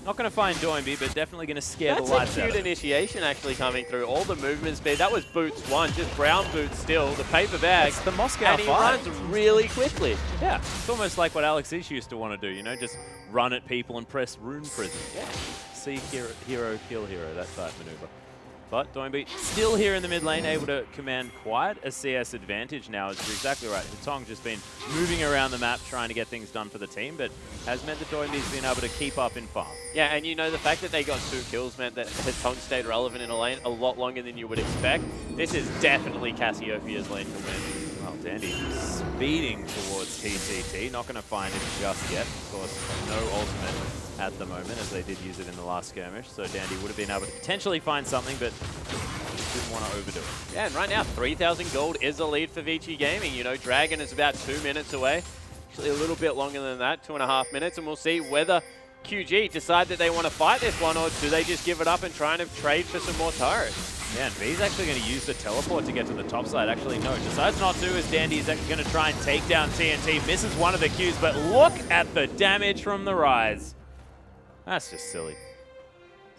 Not going to find Doinby, but definitely going to scare the lights out. That's a cute initiation actually coming through. All the movement speed. That was Boots 1, just brown boots still. The paper bag. It's the Moscow and he runs really quickly. Yeah, it's almost like what Alex Ish used to want to do, just run at people and press Rune Prison. Yeah. See hero, kill hero, that type maneuver. But Doinby still here in the mid lane, able to command quite a CS advantage now. As you're exactly right. Hatong just been moving around the map trying to get things done for the team, but has meant that Doinby's been able to keep up in farm. Yeah, and you know, the fact that they got 2 kills meant that Hatong stayed relevant in a lane a lot longer than you would expect. This is definitely Cassiopeia's lane to win. Well, Dandy speeding towards TTT. Not going to find him just yet. Of course, no ultimate at the moment, as they did use it in the last skirmish. So Dandy would have been able to potentially find something, but just didn't want to overdo it. Yeah, and right now, 3,000 gold is the lead for Vici Gaming. You know, Dragon is about 2 minutes away. Actually, a little bit longer than that, 2.5 minutes, and we'll see whether QG decide that they want to fight this one, or do they just give it up and try and trade for some more turrets? Yeah, and V's actually going to use the teleport to get to the top side. Actually, no, decides not to, as Dandy is going to try and take down TNT. Misses one of the Qs, but look at the damage from the Rise. That's just silly.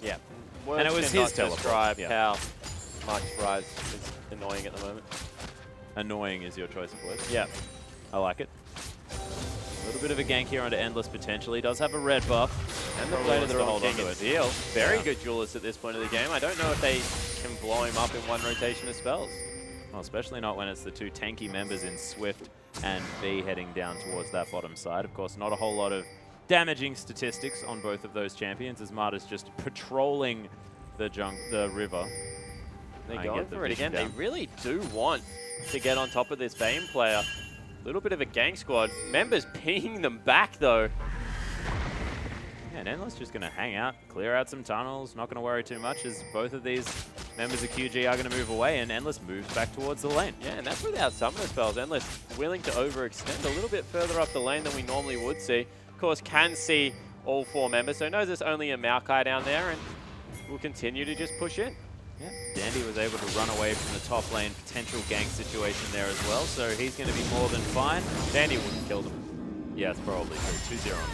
Yeah. And it was his teleport. Describe how much Rise is annoying at the moment. Annoying is your choice of words. Yeah. I like it. A little bit of a gank here onto Endless potentially. Does have a red buff. And the Blade of the Realm King and Zeal. Very good duelist at this point of the game. I don't know if they can blow him up in one rotation of spells. Well, especially not when it's the 2 tanky members in Swift and V heading down towards that bottom side. Of course, not a whole lot of damaging statistics on both of those champions, as Marta's just patrolling the river. They're going for it again. They really do want to get on top of this Bane player. A little bit of a gang squad. Members pinging them back, though. Yeah, and Endless just going to hang out, clear out some tunnels, not going to worry too much, as both of these members of QG are going to move away, and Endless moves back towards the lane. Yeah, and that's without summoner spells. Endless willing to overextend a little bit further up the lane than we normally would see. Of course, can see all 4 members, so knows there's only a Maokai down there, and will continue to just push in. Yeah, Dandy was able to run away from the top lane potential gank situation there as well, so he's going to be more than fine. Dandy wouldn't kill them. Yeah, it's probably true. 2-0 on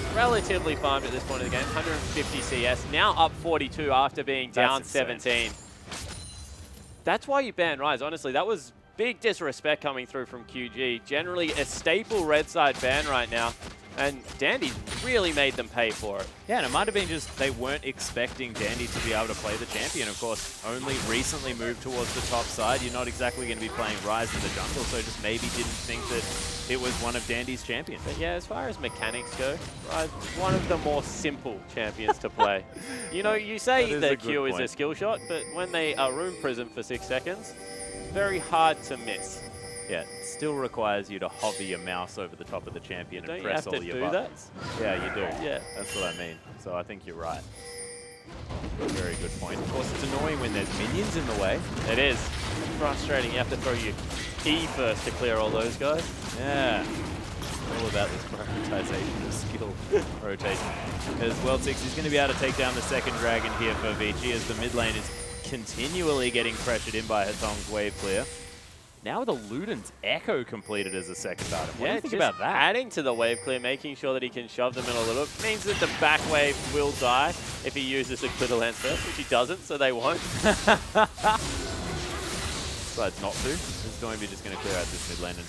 5. Relatively farmed at this point of the game, 150 CS, now up 42 after being down 17. That's why you ban Rise, honestly. That was big disrespect coming through from QG. Generally a staple red side ban right now. And Dandy really made them pay for it. Yeah, and it might have been just they weren't expecting Dandy to be able to play the champion. Of course, only recently moved towards the top side. You're not exactly going to be playing Rise in the jungle, so just maybe didn't think that it was one of Dandy's champions. But yeah, as far as mechanics go, Rise is one of the more simple champions to play. You know, you say the Q is a skill shot, but when they are room prison for 6 seconds, very hard to miss. Yeah, it still requires you to hover your mouse over the top of the champion and press all your buttons. That? Yeah, you do. Yeah. That's what I mean. So I think you're right. Very good point. Of course, it's annoying when there's minions in the way. It is. Frustrating. You have to throw your E first to clear all those guys. Yeah. All about this prioritization of skill rotation. As World 6 is going to be able to take down the second dragon here for Vici, as the mid lane is continually getting pressured in by Hatong's wave clear. Now with a Luden's Echo completed as a second item. What do you think about that? Adding to the wave clear, making sure that he can shove them in a little, means that the back wave will die if he uses a Glitter Lance first, which he doesn't, so they won't. Decides not to. Is Doinby just going to clear out this mid lane? And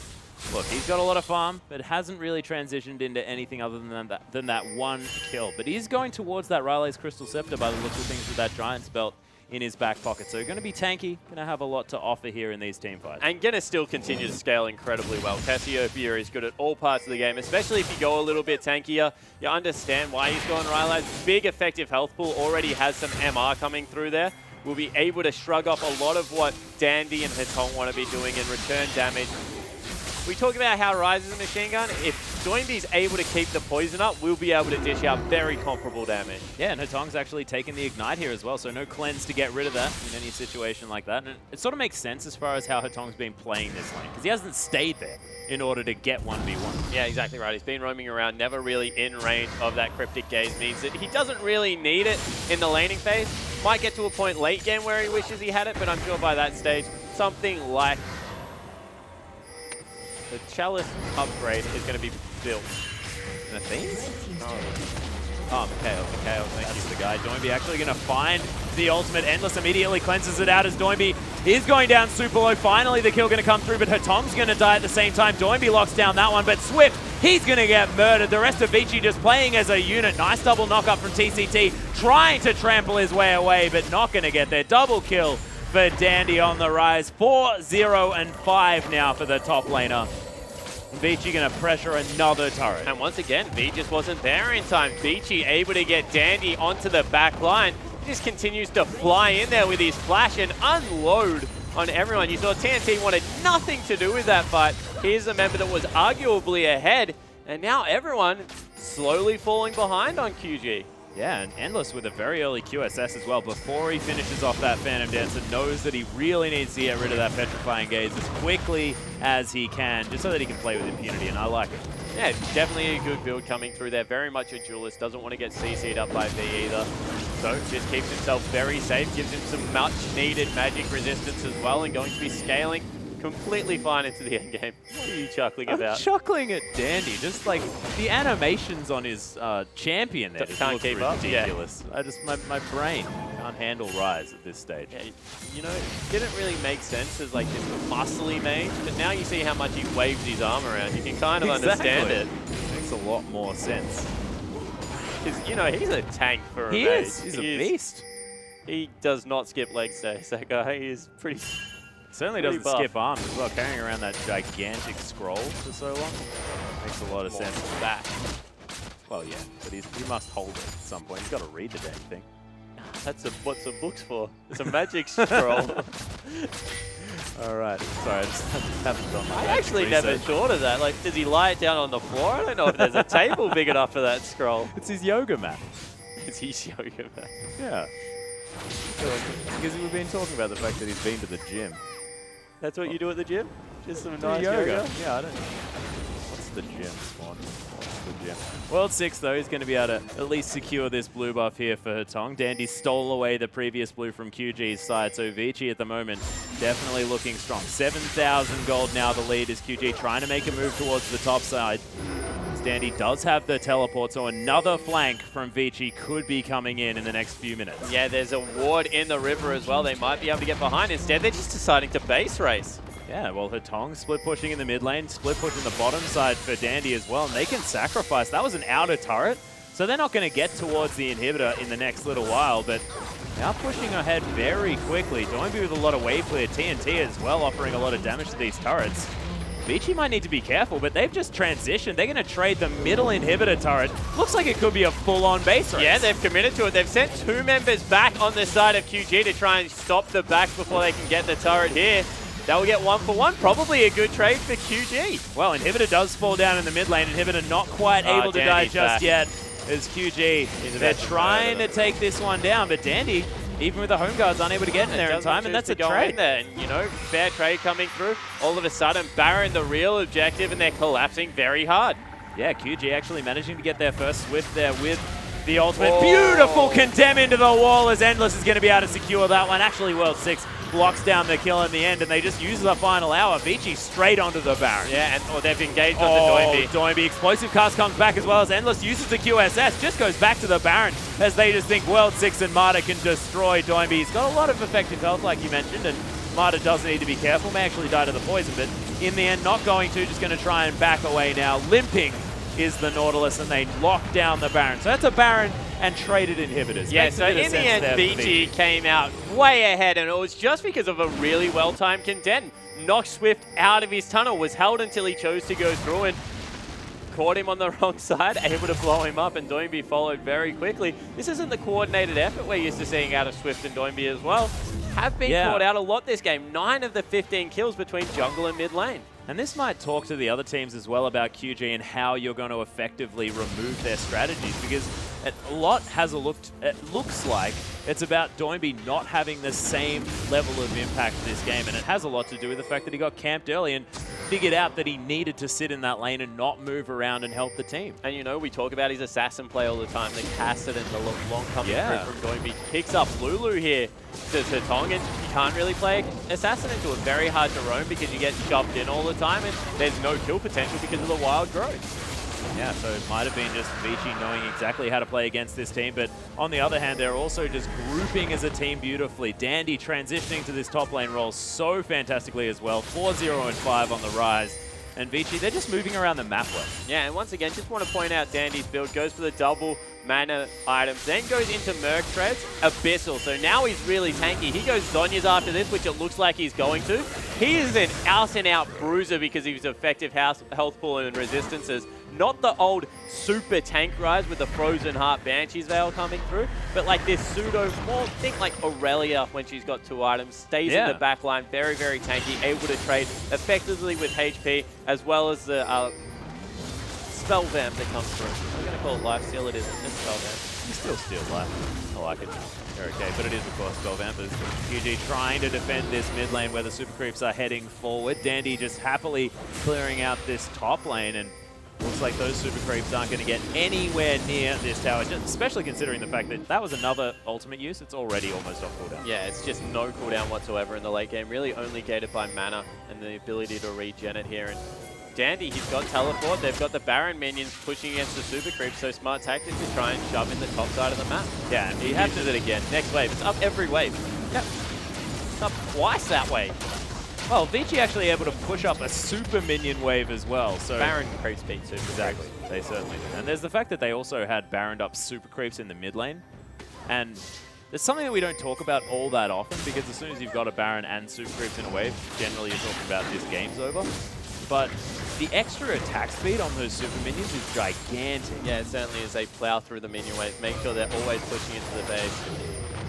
look, he's got a lot of farm, but hasn't really transitioned into anything other than that one kill. But he's going towards that Riley's Crystal Scepter by the looks of things with that Giant's Belt in his back pocket. So going to be tanky, going to have a lot to offer here in these team fights. And going to still continue to scale incredibly well. Cassiopeia is good at all parts of the game, especially if you go a little bit tankier. You understand why he's going Riley's. Big effective health pool, already has some MR coming through there. Will be able to shrug off a lot of what Dandy and Hatong want to be doing and return damage. We talk about how Rise is a machine gun. If Doinby's able to keep the poison up, we'll be able to dish out very comparable damage. Yeah, and Hatong's actually taken the Ignite here as well, so no cleanse to get rid of that in any situation like that. And it sort of makes sense as far as how Hatong's been playing this lane, because he hasn't stayed there in order to get 1v1. Yeah, exactly right. He's been roaming around, never really in range of that Cryptic Gaze, means that he doesn't really need it in the laning phase. Might get to a point late game where he wishes he had it, but I'm sure by that stage, something like the Chalice upgrade is going to be built. And a Fiend? Oh, Mikhail, thank you. That's the guy. Doinby actually going to find the ultimate. Endless immediately cleanses it out as Doinby is going down super low. Finally, the kill going to come through, but Hatong's going to die at the same time. Doinby locks down that one, but Swift He's going to get murdered. The rest of Vici just playing as a unit. Nice double knock up from TCT, trying to trample his way away, but not going to get there. Double kill for Dandy on the rise. 4-0-5 now for the top laner. Vici going to pressure another turret. And once again, V just wasn't there in time. Vici able to get Dandy onto the back line. He just continues to fly in there with his flash and unload on everyone. You saw TNT wanted nothing to do with that fight. Here's a member that was arguably ahead, and now everyone slowly falling behind on QG. Yeah, and Endless with a very early QSS as well. Before he finishes off that Phantom Dancer, knows that he really needs to get rid of that Petrifying Gaze as quickly as he can, just so that he can play with impunity, and I like it. Yeah, definitely a good build coming through there. Very much a duelist. Doesn't want to get CC'd up by V either. So just keeps himself very safe. Gives him some much needed magic resistance as well, and going to be scaling completely fine into the end game. What are you chuckling about? I'm chuckling at Dandy. Just like the animations on his champion there Can't keep up. Ridiculous. Yeah. My brain can't handle Rise at this stage. Yeah, you know, it didn't really make sense as like this muscly mage, but now you see how much he waves his arm around. You can kind of understand it. Makes a lot more sense. Because, you know, he's a tank for a mage. He is. He's a beast. He does not skip leg stays. That guy is pretty... Certainly doesn't skip arms as well, carrying around that gigantic scroll for so long. Makes a lot of sense. Back. Well, yeah, but he must hold it at some point. He's got to read the damn thing. That's what's the book's for. It's a magic scroll. All right. Sorry, I just haven't done my I actually never thought of that. Like, does he lie it down on the floor? I don't know if there's a table big enough for that scroll. It's his yoga mat. It's his yoga mat. Yeah. Because we've been talking about the fact that he's been to the gym. That's what you do at the gym? Just some nice yoga? Yeah, I don't know. What's the gym, Spawn? What's the gym? World 6, though, he's going to be able to at least secure this blue buff here for Hetong. Dandy stole away the previous blue from QG's side, so Vici at the moment definitely looking strong. 7,000 gold now, the lead is QG trying to make a move towards the top side. Dandy does have the teleport, so another flank from Vici could be coming in the next few minutes. Yeah, there's a ward in the river as well. They might be able to get behind. Instead, they're just deciding to base race. Yeah, well, Hetong split pushing in the mid lane, split pushing the bottom side for Dandy as well, and they can sacrifice. That was an outer turret, so they're not going to get towards the inhibitor in the next little while, but now pushing ahead very quickly. Doinby with a lot of wave clear, TNT as well, offering a lot of damage to these turrets. Vici might need to be careful, but they've just transitioned. They're going to trade the middle inhibitor turret. Looks like it could be a full-on base race. Yeah, they've committed to it. They've sent 2 members back on the side of QG to try and stop the backs before they can get the turret here. That will get 1 for 1. Probably a good trade for QG. Well, inhibitor does fall down in the mid lane. Inhibitor not quite able to die just yet as QG. They're trying to take this one down, but Dandy, even with the home guards, unable to get in there in time, and that's a trade. And, you know, fair trade coming through. All of a sudden, Baron the real objective, and they're collapsing very hard. Yeah, QG actually managing to get their first Swift there with the ultimate. Beautiful condemn into the wall as Endless is going to be able to secure that one. Actually, World 6 blocks down the kill in the end, and they just use the final hour. Vici straight onto the Baron. Yeah, and they've engaged onto Doinby. Doinby. Explosive cast comes back as well as Endless uses the QSS. Just goes back to the Baron as they just think World 6 and Marta can destroy Doinby. He's got a lot of effective health, like you mentioned, and Marta does need to be careful. May actually die to the poison, but in the end, not going to. Just going to try and back away now. Limping is the Nautilus, and they lock down the Baron. So that's a Baron and traded inhibitors. Yeah, so in the end, Vici came out way ahead, and it was just because of a really well-timed contend. Knocked Swift out of his tunnel, was held until he chose to go through and caught him on the wrong side, able to blow him up, and Doinby followed very quickly. This isn't the coordinated effort we're used to seeing out of Swift and Doinby as well. Have been caught out a lot this game. 9 of the 15 kills between jungle and mid lane. And this might talk to the other teams as well about QG and how you're going to effectively remove their strategies, because a lot it looks like it's about Doinby not having the same level of impact this game, and it has a lot to do with the fact that he got camped early and figured out that he needed to sit in that lane and not move around and help the team. And you know, we talk about his assassin play all the time, the Cassid and the long coming through from Doinby. Picks up Lulu here to Hetong, and you can't really play assassin into it. Very hard to roam because you get shoved in all the time, and there's no kill potential because of the wild growth. Yeah, so it might have been just Vici knowing exactly how to play against this team, but on the other hand, they're also just grouping as a team beautifully. Dandy transitioning to this top lane role so fantastically as well. 4-0-5 on the rise. and Vici, they're just moving around the map well. Yeah, and once again, just want to point out Dandy's build goes for the double mana items, then goes into Merc Treads, Abyssal. So now he's really tanky. He goes Zhonya's after this, which it looks like he's going to. He is an out-and-out bruiser because of his effective health pool and resistances. Not the old super tank rise with the Frozen Heart Banshee's Veil coming through, but like this pseudo, more think like Aurelia when she's got 2 items, stays in the back line, very, very tanky, able to trade effectively with HP, as well as the Spell Vamp that comes through. I'm going to call it Life Steal, it isn't. It's Spell Vamp. You still steal life. I like it. They're okay, but it is, of course, Spell Vamp. QG trying to defend this mid lane where the Super Creeps are heading forward. Dandy just happily clearing out this top lane, and looks like those Super Creeps aren't going to get anywhere near this tower, just especially considering the fact that that was another ultimate use. It's already almost off cooldown. Yeah, it's just no cooldown whatsoever in the late game. Really only gated by mana and the ability to regen it here. And Dandy, he's got teleport. They've got the Baron minions pushing against the Super Creeps, so smart tactic to try and shove in the top side of the map. Yeah, and he uses it again. Next wave. It's up every wave. Yep. It's up twice that way. Well, Vici actually able to push up a super minion wave as well. So Baron creeps beat super. Exactly. They certainly do. And there's the fact that they also had Baroned up super creeps in the mid lane. And there's something that we don't talk about all that often, because as soon as you've got a Baron and super creeps in a wave, generally you're talking about this game's over. But the extra attack speed on those super minions is gigantic. Yeah, it certainly is. They plow through the minion wave, make sure they're always pushing into the base.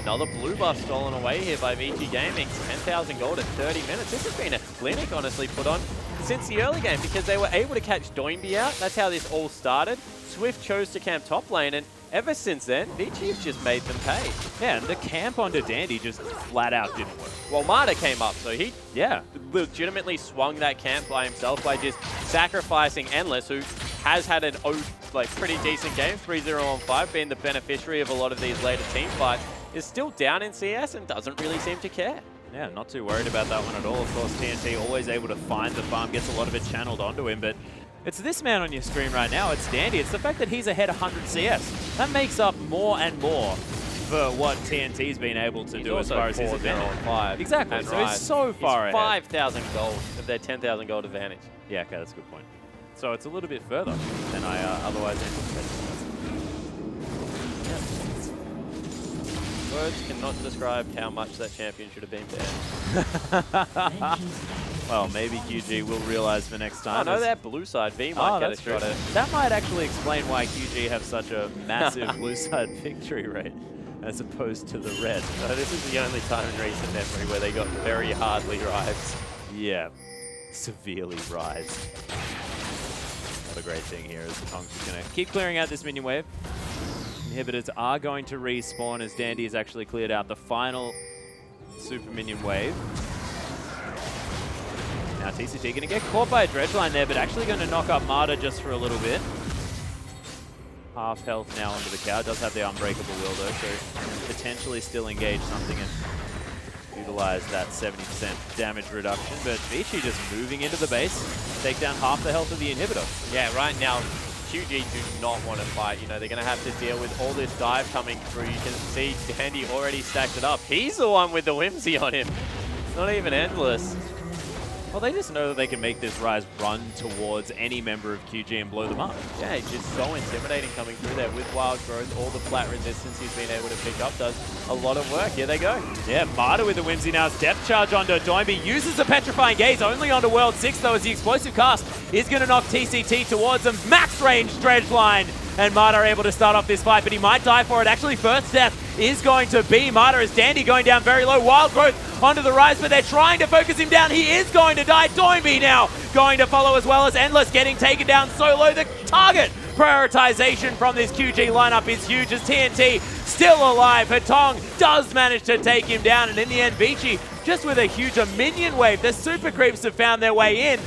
Another blue buff stolen away here by VG Gaming. 10,000 gold at 30 minutes. This has been a clinic, honestly, put on since the early game, because they were able to catch Doinby out. That's how this all started. Swift chose to camp top lane, and ever since then, VG's just made them pay. Yeah, and the camp onto Dandy just flat out didn't work. Well, Marta came up, so he legitimately swung that camp by himself by just sacrificing Endless, who has had an pretty decent game, 3-0 on 5, being the beneficiary of a lot of these later team fights. Is still down in CS and doesn't really seem to care. Yeah, not too worried about that one at all. Of course, TNT always able to find the farm, gets a lot of it channeled onto him, but it's this man on your screen right now, it's Dandy. It's the fact that he's ahead 100 CS. That makes up more and more for what TNT's been able to do as far as his advantage. 5. Exactly, so he's so far ahead. 5,000 gold of their 10,000 gold advantage. Yeah, okay, that's a good point. So it's a little bit further than I otherwise anticipated. Words cannot describe how much that champion should have been banned. Well, maybe QG will realize for next time. Oh, no, that blue side V might get a shot at it. That might actually explain why QG have such a massive blue side victory rate as opposed to the red. So this is the only time in recent memory where they got very hardly rise. Yeah, severely rise. Not a great thing here as the Tongs is going to keep clearing out this minion wave. Inhibitors are going to respawn as Dandy has actually cleared out the final super minion wave. Now TCT going to get caught by a dredge line there, but actually going to knock up Marta just for a little bit. Half health now onto the cow. Does have the unbreakable will though, so potentially still engage something and utilize that 70% damage reduction. But Vici just moving into the base, take down half the health of the inhibitor. Yeah, right now QG do not want to fight. You know, they're going to have to deal with all this dive coming through. You can see Dandy already stacked it up. He's the one with the whimsy on him. It's not even Endless. Well, they just know that they can make this Rise run towards any member of QG and blow them up. Yeah, it's just so intimidating coming through there with Wild Growth. All the flat resistance he's been able to pick up does a lot of work. Here they go. Yeah, Marta with the whimsy now. Depth charge onto Doinby. Uses the Petrifying Gaze only onto World 6 though, as the explosive cast is going to knock TCT towards him. Max range dredge line. And Marta are able to start off this fight, but he might die for it. Actually, first death is going to be Marta as Dandy going down very low. Wild Growth onto the rise, but they're trying to focus him down. He is going to die. Doinby now going to follow as well as Endless getting taken down so low. The target prioritization from this QG lineup is huge as TNT still alive. Hatong does manage to take him down, and in the end, Vici just with a huge minion wave. The super creeps have found their way in.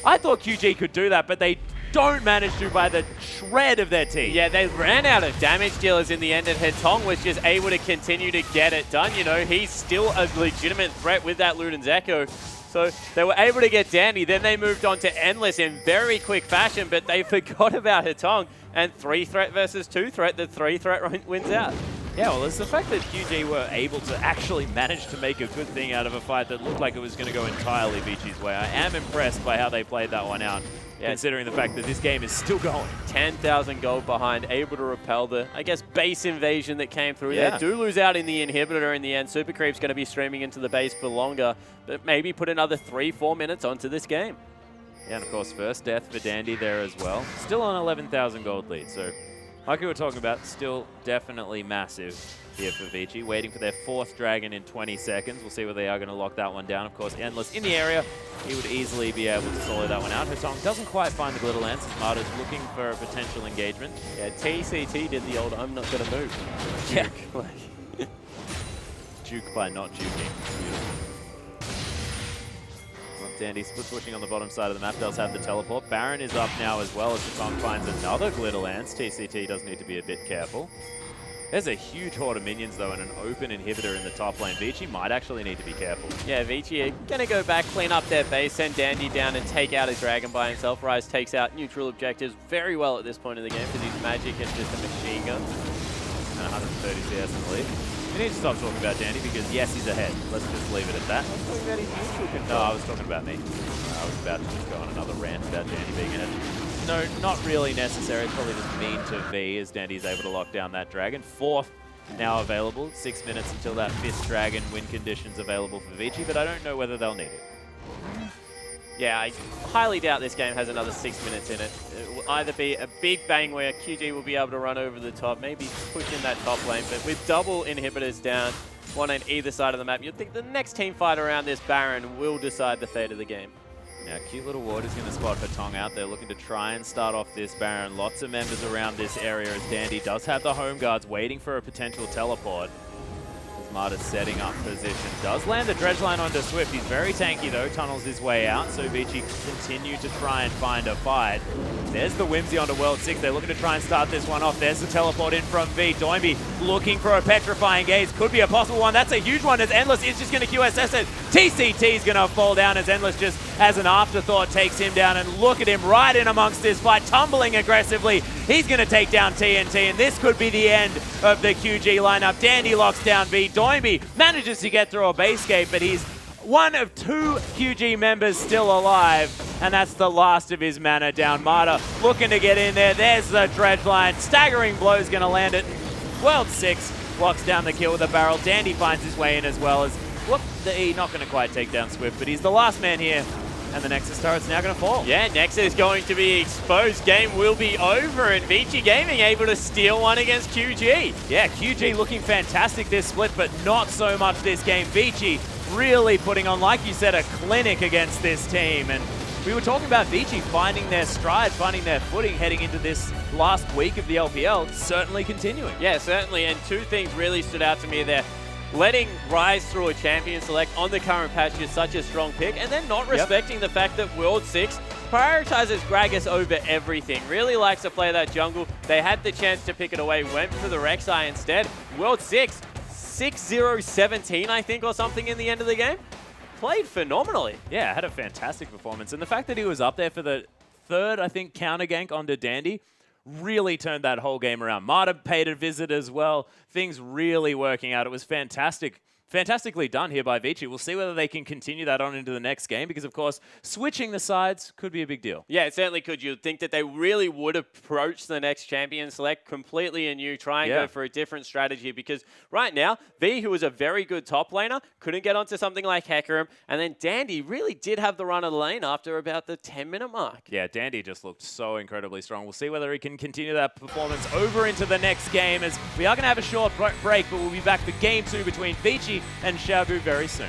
I thought QG could do that, but they don't manage to by the shred of their team. Yeah, they ran out of damage dealers in the end, and Hetong was just able to continue to get it done. You know, he's still a legitimate threat with that Luden's Echo. So they were able to get Dandy, then they moved on to Endless in very quick fashion, but they forgot about Hetong. And 3 threat versus 2 threat, the 3 threat wins out. Yeah, well, it's the fact that QG were able to actually manage to make a good thing out of a fight that looked like it was going to go entirely Vinci's way. I am impressed by how they played that one out, considering the fact that this game is still going. 10,000 gold behind, able to repel the, I guess, base invasion that came through there. Do lose out in the inhibitor in the end. Super Creep's going to be streaming into the base for longer, but maybe put another 3-4 minutes onto this game. Yeah, and of course, first death for Dandy there as well. Still on 11,000 gold lead, so like we were talking about, still definitely massive here for Vici. Waiting for their 4th dragon in 20 seconds. We'll see whether they are going to lock that one down. Of course, Endless in the area. He would easily be able to solo that one out. Hotong doesn't quite find the Glitter Lance. Marta's looking for a potential engagement. Yeah, TCT did the old I'm not going to move. Yeah. Juke by not juking. Beautiful. Dandy split pushing on the bottom side of the map, does have the teleport. Baron is up now as well as Hotong finds another Glitter Lance. TCT does need to be a bit careful. There's a huge horde of minions though and an open inhibitor in the top lane. Vici might actually need to be careful. Yeah, Vici are going to go back, clean up their base, send Dandy down and take out a dragon by himself. Rise takes out neutral objectives very well at this point in the game because he's magic and just a machine gun. And 130 CS in the lead. We need to stop talking about Dandy because, yes, he's ahead. Let's just leave it at that. I was talking about his neutral control. No, I was talking about me. I was about to just go on another rant about Dandy being ahead. No, not really necessary. It's probably just mean to V as Dandy's able to lock down that dragon. 4th now available. 6 minutes until that 5th dragon. Win conditions available for Vici, but I don't know whether they'll need it. Yeah, I highly doubt this game has another 6 minutes in it. It will either be a big bang where QG will be able to run over the top, maybe push in that top lane, but with double inhibitors down, one on either side of the map, you'd think the next team fight around this Baron will decide the fate of the game. Now, cute little ward is going to spot Hotong out there, looking to try and start off this Baron. Lots of members around this area as Dandy does have the home guards waiting for a potential teleport. Marta's setting up position. Does land the dredge line onto Swift. He's very tanky though, tunnels his way out, so Vici continue to try and find a fight. There's the Whimsy onto World 6. They're looking to try and start this one off. There's the teleport in from V. Doimby looking for a petrifying gaze. Could be a possible one. That's a huge one as Endless is just going to QSS it. TCT is going to fall down as Endless just as an afterthought takes him down, and look at him right in amongst this fight, tumbling aggressively. He's going to take down TNT, and this could be the end of the QG lineup. Dandy locks down V. Doimby manages to get through a base gate, but he's one of 2 QG members still alive, and that's the last of his mana down. Marta looking to get in there. There's the dredge line. Staggering blow is going to land it. World 6 locks down the kill with a barrel. Dandy finds his way in as well as, whoop, the E not going to quite take down Swift, but he's the last man here. And the Nexus turret's now going to fall. Yeah, Nexus is going to be exposed. Game will be over, and Vici Gaming able to steal one against QG. Yeah, QG looking fantastic this split, but not so much this game. Vici really putting on, like you said, a clinic against this team. And we were talking about Vici finding their stride, finding their footing heading into this last week of the LPL, certainly continuing. Yeah, certainly, and 2 things really stood out to me there. Letting Rise through a champion select on the current patch is such a strong pick, and then not respecting the fact that World 6 prioritizes Gragas over everything. Really likes to play that jungle. They had the chance to pick it away, went for the Rek'Sai instead. World 6, 6-0-17, I think, or something in the end of the game. Played phenomenally. Yeah, had a fantastic performance. And the fact that he was up there for the 3rd, I think, counter gank onto Dandy really turned that whole game around. Marta paid a visit as well. Things really working out. It was fantastic. Fantastically done here by Vici. We'll see whether they can continue that on into the next game because, of course, switching the sides could be a big deal. Yeah, it certainly could. You'd think that they really would approach the next champion select completely anew, try and go for a different strategy because right now, V, who was a very good top laner, couldn't get onto something like FLICKR, and then Dandy really did have the run of the lane after about the 10-minute mark. Yeah, Dandy just looked so incredibly strong. We'll see whether he can continue that performance over into the next game as we are going to have a short break, but we'll be back for Game 2 between Vici and Xiaobu very soon.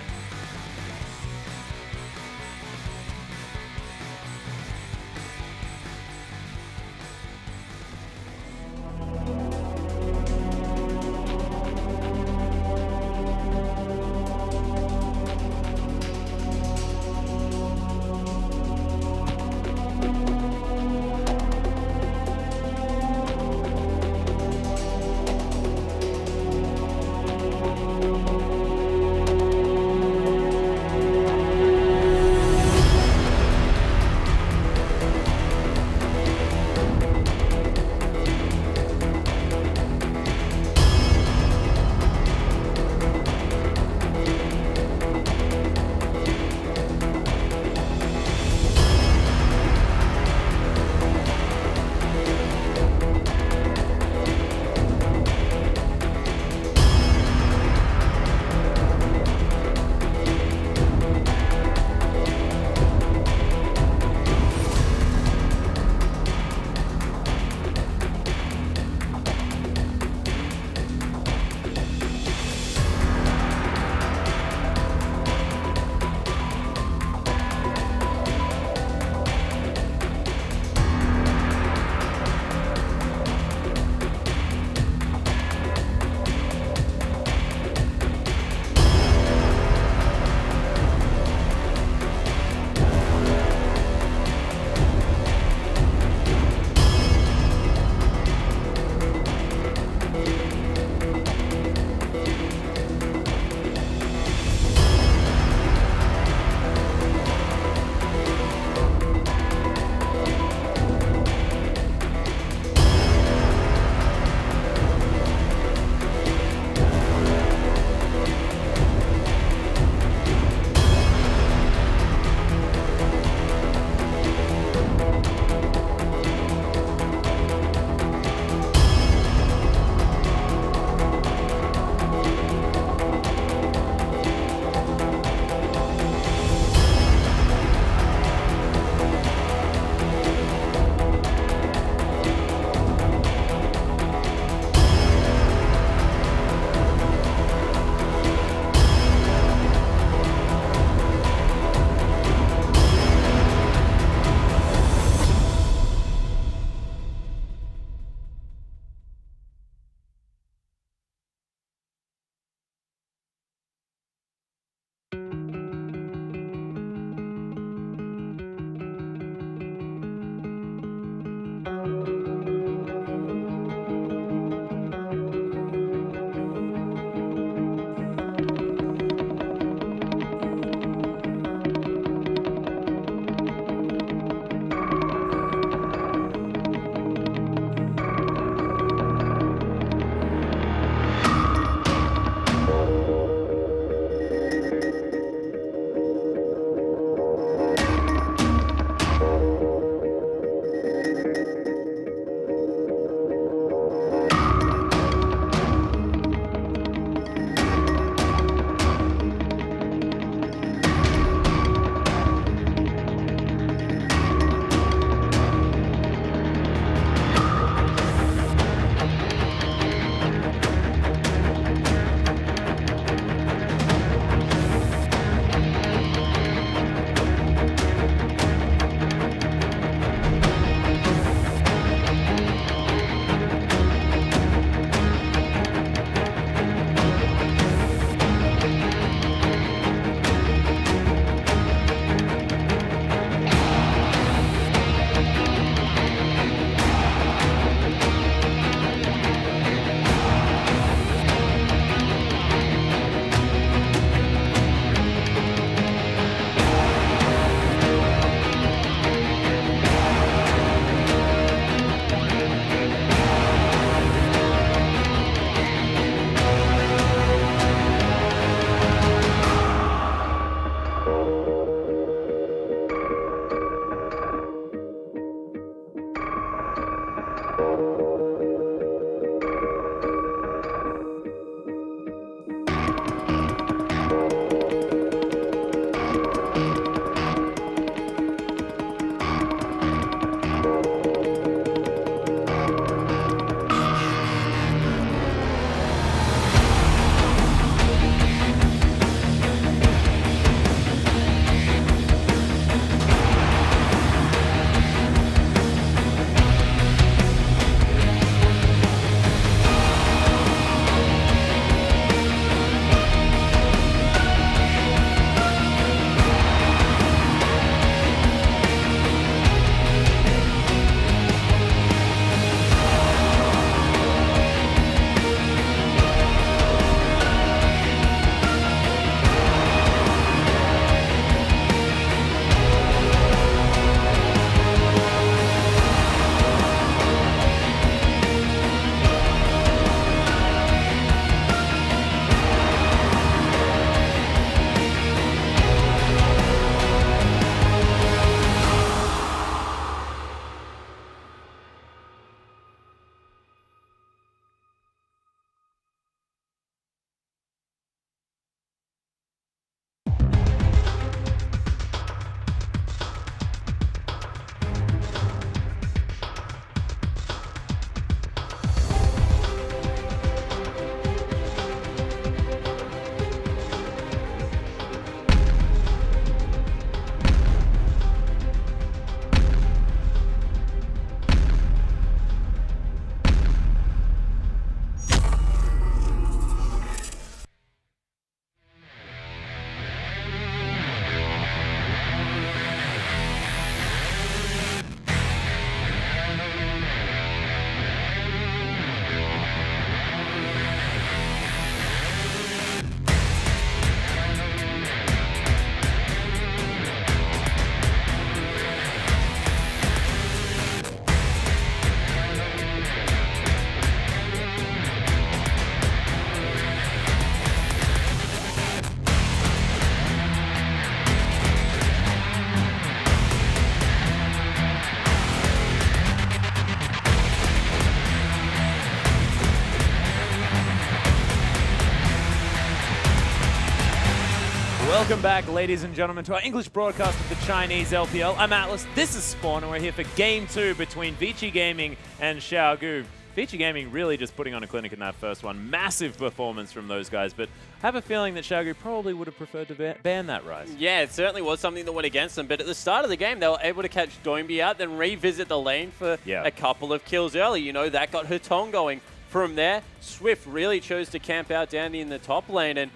Welcome back, ladies and gentlemen, to our English broadcast of the Chinese LPL. I'm Atlas, this is Spawn, and we're here for Game 2 between Vici Gaming and Xiaogu. Vici Gaming really just putting on a clinic in that first one. Massive performance from those guys, but I have a feeling that Xiaogu probably would have preferred to ban that Rise. Yeah, it certainly was something that went against them, but at the start of the game, they were able to catch Doinby out, then revisit the lane for a couple of kills early. You know, that got Hutong going. From there, Swift really chose to camp out Dandy in the top lane, and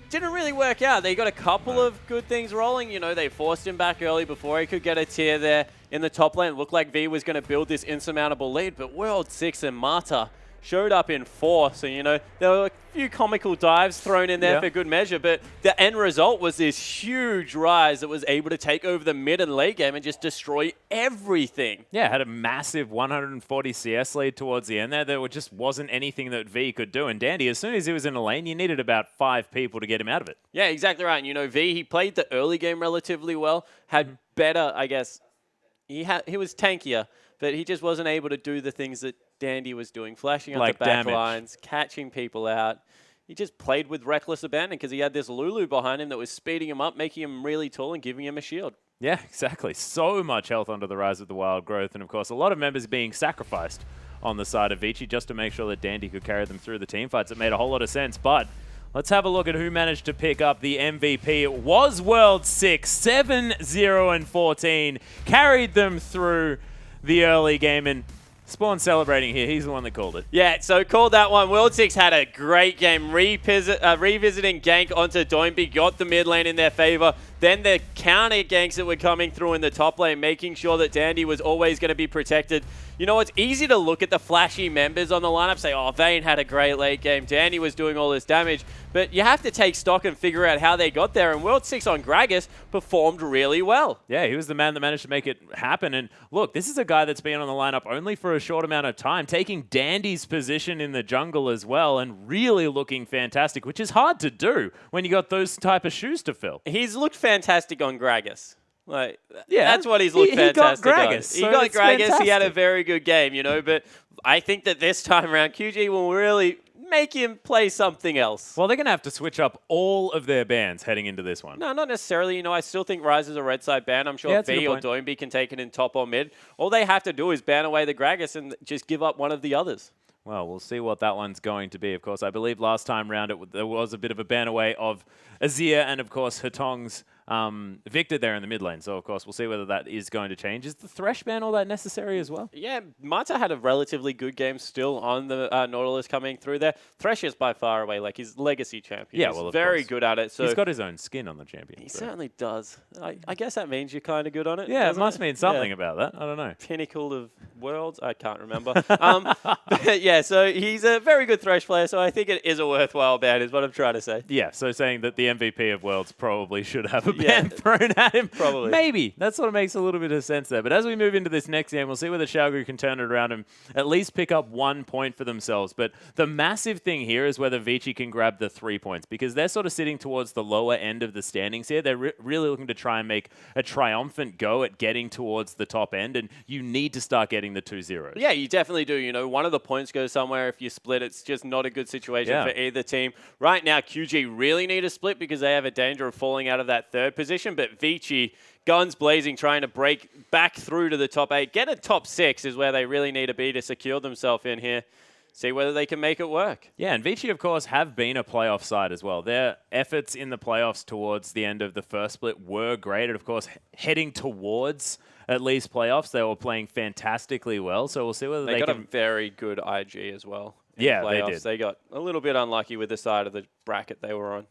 didn't really work out. They got a couple of good things rolling. You know, they forced him back early before he could get a tier there in the top lane. It looked like V was going to build this insurmountable lead, but World 6 and Mata showed up in 4. So, you know, there were a few comical dives thrown in there for good measure, but the end result was this huge Rise that was able to take over the mid and late game and just destroy everything. Yeah, had a massive 140 CS lead towards the end there. There just wasn't anything that V could do. And Dandy, as soon as he was in a lane, you needed about 5 people to get him out of it. Yeah, exactly right. And, you know, V, he played the early game relatively well, had better, I guess, he was tankier, but he just wasn't able to do the things that Dandy was doing, flashing up the back lines, catching people out. He just played with reckless abandon because he had this Lulu behind him that was speeding him up, making him really tall and giving him a shield. Yeah, exactly. So much health under the Rise of the Wild Growth. And, of course, a lot of members being sacrificed on the side of Vici just to make sure that Dandy could carry them through the team fights. It made a whole lot of sense. But let's have a look at who managed to pick up the MVP. It was World 6, 7-0-14. Carried them through the early game. And Spawn celebrating here. He's the one that called it. Yeah, so called that one. World 6 had a great game, revisiting gank onto Doinby, got the mid lane in their favor. Then the counter ganks that were coming through in the top lane, making sure that Dandy was always going to be protected. You know, it's easy to look at the flashy members on the lineup, say, oh, Vayne had a great late game, Dandy was doing all this damage, but you have to take stock and figure out how they got there, and World 6 on Gragas performed really well. Yeah, he was the man that managed to make it happen, and look, this is a guy that's been on the lineup only for a short amount of time, taking Dandy's position in the jungle as well, and really looking fantastic, which is hard to do when you got those type of shoes to fill. He's looked fantastic on Gragas. Like, yeah, that's what he's looked fantastic He got Gragas. He got Gragas. Fantastic. He had a very good game, you know, but I think that this time around, QG will really make him play something else. Well, they're going to have to switch up all of their bans heading into this one. No, not necessarily. You know, I still think Rise is a red side ban. I'm sure V or Doinby can take it in top or mid. All they have to do is ban away the Gragas and just give up one of the others. Well, we'll see what that one's going to be. Of course, I believe last time round there was a bit of a ban away of Azir and, of course, Hutong's Victor there in the mid lane. So, of course, we'll see whether that is going to change. Is the Thresh ban all that necessary as well? Yeah, Mata had a relatively good game still on the Nautilus coming through there. Thresh is by far away, like, his legacy champion. Yeah, well, he's very good at it. So he's got his own skin on the champion. He certainly does. I guess that means you're kind of good on it. Yeah, it must mean something about that. I don't know. Pinnacle of worlds? I can't remember. But yeah, so he's a very good Thresh player, so I think it is a worthwhile ban is what I'm trying to say. Yeah, so saying that the MVP of Worlds probably should have a ban thrown at him. Probably. Maybe. That sort of makes a little bit of sense there. But as we move into this next game, we'll see whether Xiaogu can turn it around and at least pick up 1 point for themselves. But the massive thing here is whether Vici can grab the 3 points because they're sort of sitting towards the lower end of the standings here. They're really looking to try and make a triumphant go at getting towards the top end, and you need to start getting the 2-0s. Yeah, you definitely do. You know, one of the points goes somewhere. If you split, it's just not a good situation for either team. Right now, QG really need a split because they have a danger of falling out of that third position, but Vici, guns blazing, trying to break back through to the top 8. Get a top 6 is where they really need to be to secure themselves in here. See whether they can make it work. Yeah, and Vici, of course, have been a playoff side as well. Their efforts in the playoffs towards the end of the first split were great. And, of course, heading towards at least playoffs, they were playing fantastically well. So we'll see whether they got can... a very good IG as well. Yeah, playoffs. they did. They got a little bit unlucky with the side of the bracket they were on.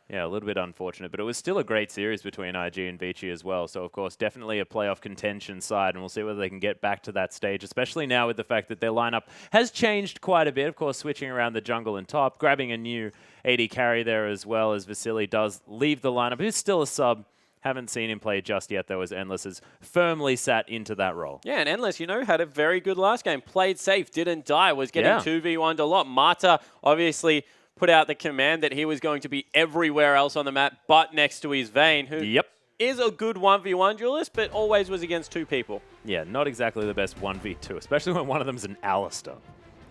Yeah, a little bit unfortunate, but it was still a great series between IG and Vici as well. So, of course, definitely a playoff contention side, and we'll see whether they can get back to that stage, especially now with the fact that their lineup has changed quite a bit. Of course, switching around the jungle and top, grabbing a new AD carry there as well as Vasily does leave the lineup. He's still a sub. Haven't seen him play just yet, though, as Endless has firmly sat into that role. Yeah, and Endless, you know, had a very good last game. Played safe, didn't die, was getting 2v1'd a lot. Mata, obviously, put out the command that he was going to be everywhere else on the map but next to his Vayne, who is a good 1v1 duelist, but always was against 2 people. Yeah, not exactly the best 1v2, especially when one of them's an Alistair.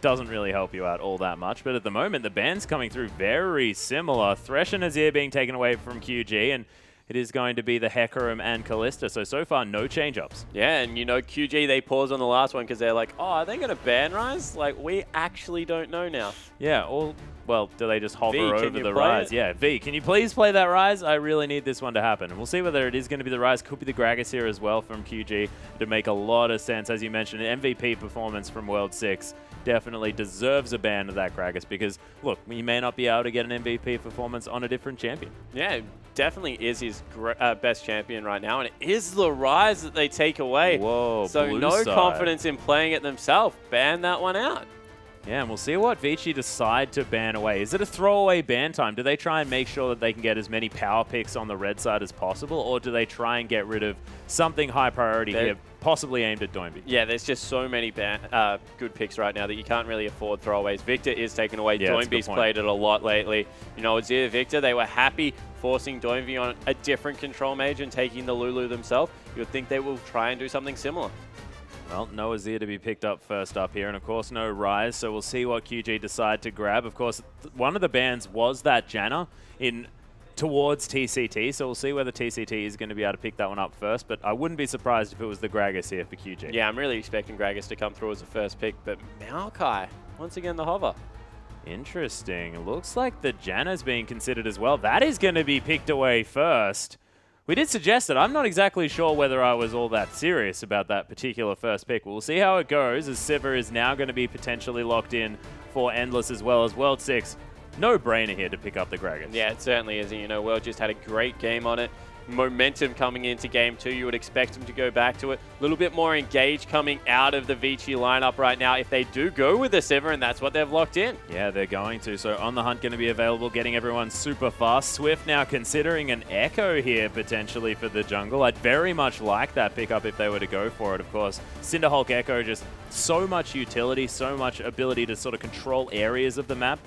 doesn't really help you out all that much. But at the moment, the bans coming through very similar. Thresh and Azir being taken away from QG, and it is going to be the Hecarim and Kalista. So far, no change-ups. Yeah, and you know, QG, they paused on the last one because they're like, oh, are they going to ban Ryze? Like, we actually don't know now. Yeah, well, do they just hover over the Ryze? Ryze? Yeah, V, can you please play that Ryze? I really need this one to happen. And we'll see whether it is going to be the Ryze. Could be the Gragas here as well from QG to make a lot of sense. As you mentioned, an MVP performance from World 6 definitely deserves a ban of that Gragas because, look, you may not be able to get an MVP performance on a different champion. Yeah, it definitely is his best champion right now, and it is the Ryze that they take away. Whoa, so no confidence in playing it themselves. Ban that one out. Yeah, and we'll see what Vici decide to ban away. Is it a throwaway ban time? Do they try and make sure that they can get as many power picks on the red side as possible, or do they try and get rid of something high priority here, possibly aimed at Doinby? Yeah, there's just so many good picks right now that you can't really afford throwaways. Victor is taken away. Yeah, Doinby's played it a lot lately. You know, Azir, Victor, they were happy forcing Doinby on a different control mage and taking the Lulu themselves. You would think they will try and do something similar. Well, no Azir to be picked up first up here, and of course no Ryze, so we'll see what QG decide to grab. Of course, one of the bans was that Janna towards TCT, so we'll see whether TCT is going to be able to pick that one up first, but I wouldn't be surprised if it was the Gragas here for QG. Yeah, I'm really expecting Gragas to come through as the first pick, but Maokai, once again the hover. Interesting. It looks like the Janna's being considered as well. That is going to be picked away first. We did suggest it. I'm not exactly sure whether I was all that serious about that particular first pick. We'll see how it goes, as Sivir is now going to be potentially locked in for Endless as well as World 6. No-brainer here to pick up the Gragas. Yeah, it certainly is. You know, World just had a great game on it. Momentum coming into Game 2. You would expect them to go back to it. A little bit more engaged coming out of the Vici lineup right now if they do go with the Sivir, and that's what they've locked in. Yeah, they're going to. So On the Hunt going to be available, getting everyone super fast. Swift now considering an Echo here potentially for the jungle. I'd very much like that pickup if they were to go for it, of course. Cinderhulk Echo, just so much utility, so much ability to sort of control areas of the map.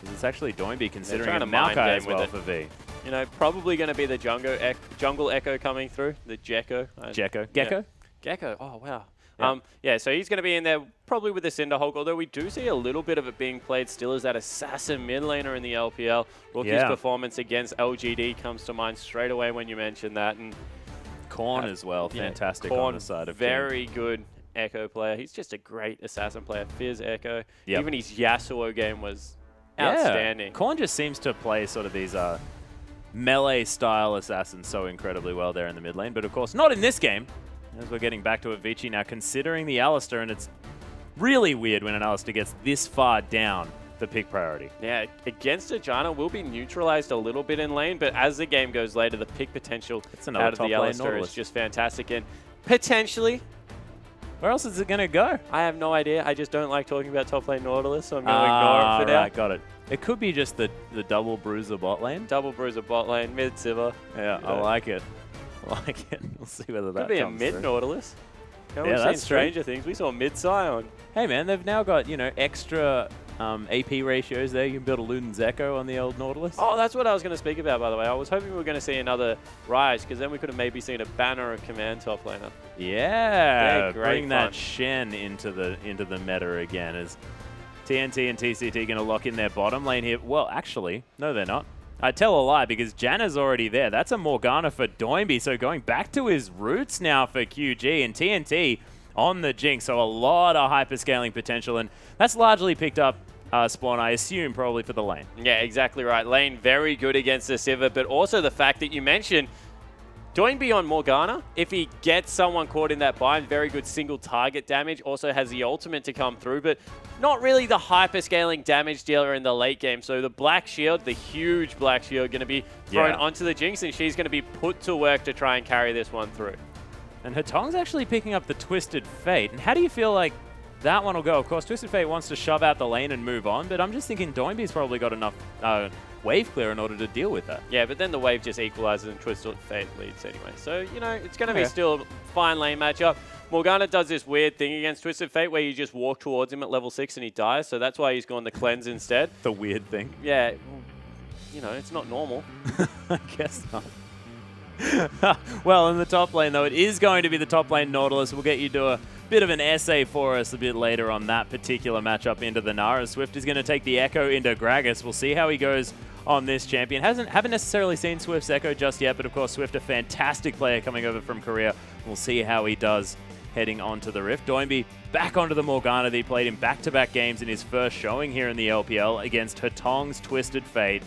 It's actually Doinby considering a Maokai as well for V. You know, probably going to be the jungle Echo coming through, the Gecko. Gecko? Yeah. Gecko, oh wow. Yeah. Yeah, so he's going to be in there probably with the Cinderhulk, although we do see a little bit of it being played still as that assassin mid laner in the LPL. Rookie's performance against LGD comes to mind straight away when you mention that. And Korn as well, fantastic Korn, on the side of very good Echo player. He's just a great assassin player. Fizz Echo. Yep. Even his Yasuo game was outstanding. Korn just seems to play sort of these melee-style assassins so incredibly well there in the mid lane, but of course not in this game, as we're getting back to it. Vici now considering the Alistar, and it's really weird when an Alistar gets this far down the pick priority. Yeah, against a Janna will be neutralized a little bit in lane, but as the game goes later, the pick potential out of the Alistar is just fantastic, and potentially... Where else is it going to go? I have no idea. I just don't like talking about top lane Nautilus, so I'm going to ignore it for now. Right, got it. It could be just the double bruiser bot lane. Double bruiser bot lane, mid Sivir. Yeah, I like it. I like it. We'll see whether that comes through. Could be a mid Nautilus. We've seen Stranger Things. We saw mid Scion. Hey man, they've now got, you know, extra AP ratios there. You can build a Luden's Echo on the old Nautilus. Oh, that's what I was going to speak about, by the way. I was hoping we were going to see another Ryze, because then we could have maybe seen a banner of command top laner. Yeah, bring that Shen into the meta again. As TNT and TCT going to lock in their bottom lane here. Well, actually, no, they're not. I tell a lie because Janna's already there. That's a Morgana for Doinby. So going back to his roots now for QG, and TNT on the Jinx. So a lot of hyperscaling potential, and that's largely picked up Spawn, I assume, probably for the lane. Yeah, exactly right. Lane very good against the Sivir, but also the fact that you mentioned Doinby on Morgana, if he gets someone caught in that bind, very good single target damage, also has the ultimate to come through, but not really the hyperscaling damage dealer in the late game. So the Black Shield, the huge Black Shield, going to be thrown onto the Jinx, and she's going to be put to work to try and carry this one through. And Hatong's actually picking up the Twisted Fate. And how do you feel like that one will go? Of course, Twisted Fate wants to shove out the lane and move on, but I'm just thinking Doinby's probably got enough wave clear in order to deal with that. Yeah, but then the wave just equalizes and Twisted Fate leads anyway. So, you know, it's going to be still a fine lane matchup. Morgana does this weird thing against Twisted Fate where you just walk towards him at level 6 and he dies, so that's why he's gone the cleanse instead. The weird thing. Yeah, you know, it's not normal. I guess not. Well, in the top lane, though, it is going to be the top lane Nautilus. We'll get you to a bit of an essay for us a bit later on that particular matchup into the Nara. Swift is going to take the Echo into Gragas. We'll see how he goes on this champion. Haven't necessarily seen Swift's Echo just yet, but of course Swift, a fantastic player coming over from Korea. We'll see how he does heading onto the Rift. Doinby back onto the Morgana that he played in back-to-back games in his first showing here in the LPL against Hatong's Twisted Fate.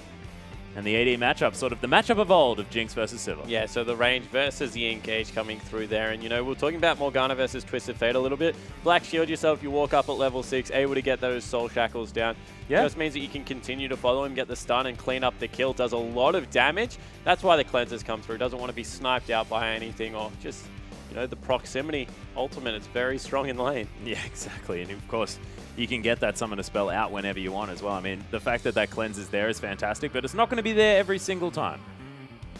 And the AD matchup, sort of the matchup of old of Jinx versus Sivir. Yeah, so the range versus the engage coming through there. And, you know, we're talking about Morgana versus Twisted Fate a little bit. Black shield yourself, you walk up at level 6, able to get those soul shackles down. Yeah. Just means that you can continue to follow him, get the stun, and clean up the kill. Does a lot of damage. That's why the cleansers come through. Doesn't want to be sniped out by anything or just, you know, the proximity ultimate. It's very strong in lane. Yeah, exactly. And of course, you can get that summoner spell out whenever you want as well. I mean, the fact that that cleanse is there is fantastic, but it's not going to be there every single time.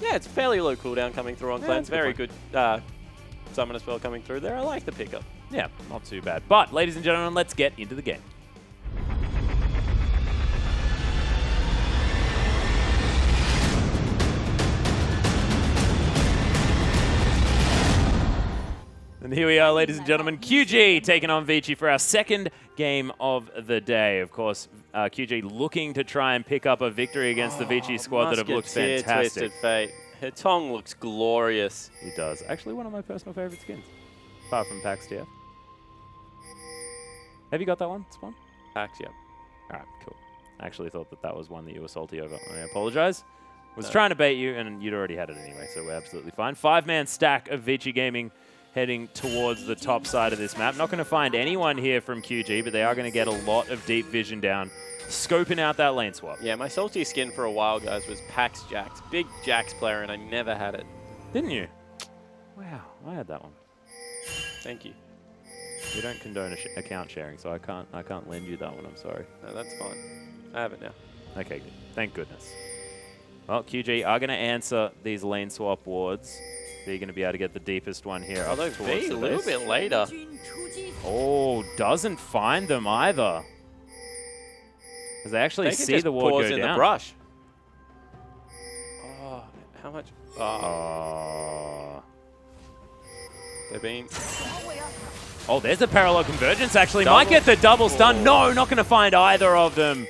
Yeah, it's fairly low cooldown coming through on cleanse. Very good summoner spell coming through there. I like the pickup. Yeah, not too bad. But, ladies and gentlemen, let's get into the game. And here we are, ladies and gentlemen, QG taking on Vici for our second game of the day. Of course, QG looking to try and pick up a victory against the Vici squad that have looked fantastic. Twisted Fate. Hatong looks glorious. He does. Actually, one of my personal favorite skins, apart from Pax TF. Have you got that one, Spawn? Pax, yeah. All right, cool. I actually thought that that was one that you were salty over. I apologize. Was trying to bait you, and you'd already had it anyway, so we're absolutely fine. 5-man stack of Vici Gaming heading towards the top side of this map. Not going to find anyone here from QG, but they are going to get a lot of deep vision down, scoping out that lane swap. Yeah, my salty skin for a while, guys, was Pax Jax. Big Jax player, and I never had it. Didn't you? Wow, I had that one. Thank you. We don't condone account sharing, so I can't lend you that one. I'm sorry. No, that's fine. I have it now. Okay, good. Thank goodness. Well, QG are going to answer these lane swap wards. They're going to be able to get the deepest one here. Although V, a little bit later. Oh, doesn't find them either. Because they actually see the ward go down. In the brush. Oh, how much? Oh. They're being... Oh, there's a parallel convergence, actually. Might get the double stun. No, not going to find either of them,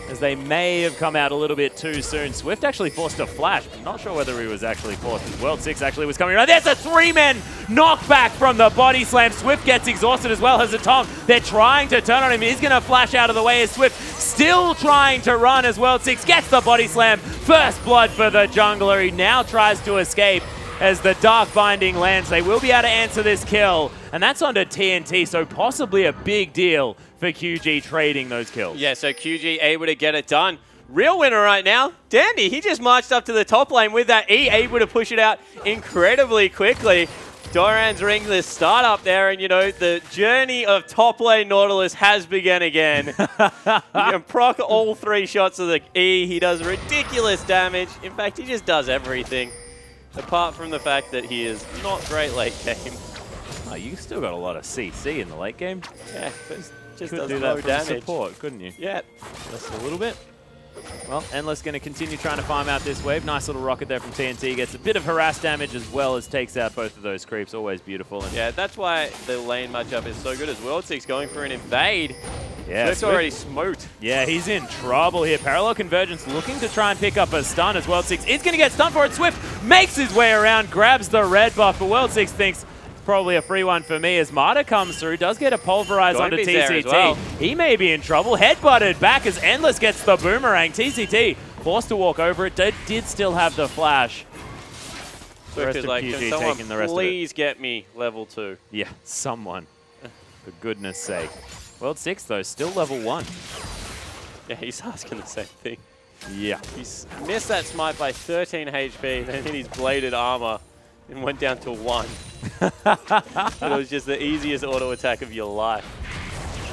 as they may have come out a little bit too soon. Swift actually forced a flash. I'm not sure whether he was actually forced, as World 6 actually was coming around. There's a 3-man knockback from the body slam. Swift gets exhausted as well as Hatong. They're trying to turn on him. He's going to flash out of the way as Swift still trying to run as World 6 gets the body slam. First blood for the jungler. He now tries to escape as the Dark Binding lands. They will be able to answer this kill, and that's onto TNT, so possibly a big deal for QG trading those kills. Yeah, so QG able to get it done. Real winner right now, Dandy. He just marched up to the top lane with that E, able to push it out incredibly quickly. Doran's ring the start up there, and you know, the journey of top lane Nautilus has begun again. You can proc all 3 shots of the E. He does ridiculous damage. In fact, he just does everything. Apart from the fact that he is not great late game. Oh, you still got a lot of CC in the late game. Yeah, but just could does do low that damage. from support, couldn't you? Yeah. Just a little bit. Well, Endless going to continue trying to farm out this wave. Nice little rocket there from TNT. Gets a bit of harass damage as well as takes out both of those creeps. Always beautiful. And yeah, that's why the lane matchup is so good as World 6 going for an invade. Yeah, Swift's already smoked. Yeah, he's in trouble here. Parallel Convergence looking to try and pick up a stun as World 6 is going to get stunned for it. Swift makes his way around, grabs the red buff, but World 6 thinks it's probably a free one for me as Marta comes through, does get a pulverize onto TCT. Well. He may be in trouble. Headbutted back as Endless gets the boomerang. TCT forced to walk over it, did still have the flash. The rest of like, QG can taking the rest of it. Please get me level 2. Yeah, someone. For goodness sake. World 6, though, still level 1. Yeah, he's asking the same thing. Yeah. He's missed that smite by 13 HP, then hit his bladed armor and went down to 1. It was just the easiest auto attack of your life.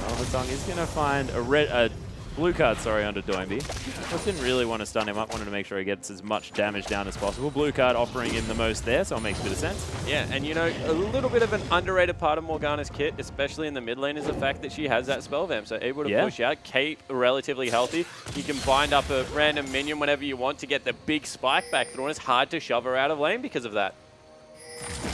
Well, Hatong is going to find a blue card, onto Doinby. Just didn't really want to stun him up, wanted to make sure he gets as much damage down as possible. Blue card offering him the most there, so it makes a bit of sense. Yeah, and you know, a little bit of an underrated part of Morgana's kit, especially in the mid lane, is the fact that she has that spell vamp, so able to push out, keep relatively healthy. You can bind up a random minion whenever you want to get the big spike back through, and it's hard to shove her out of lane because of that.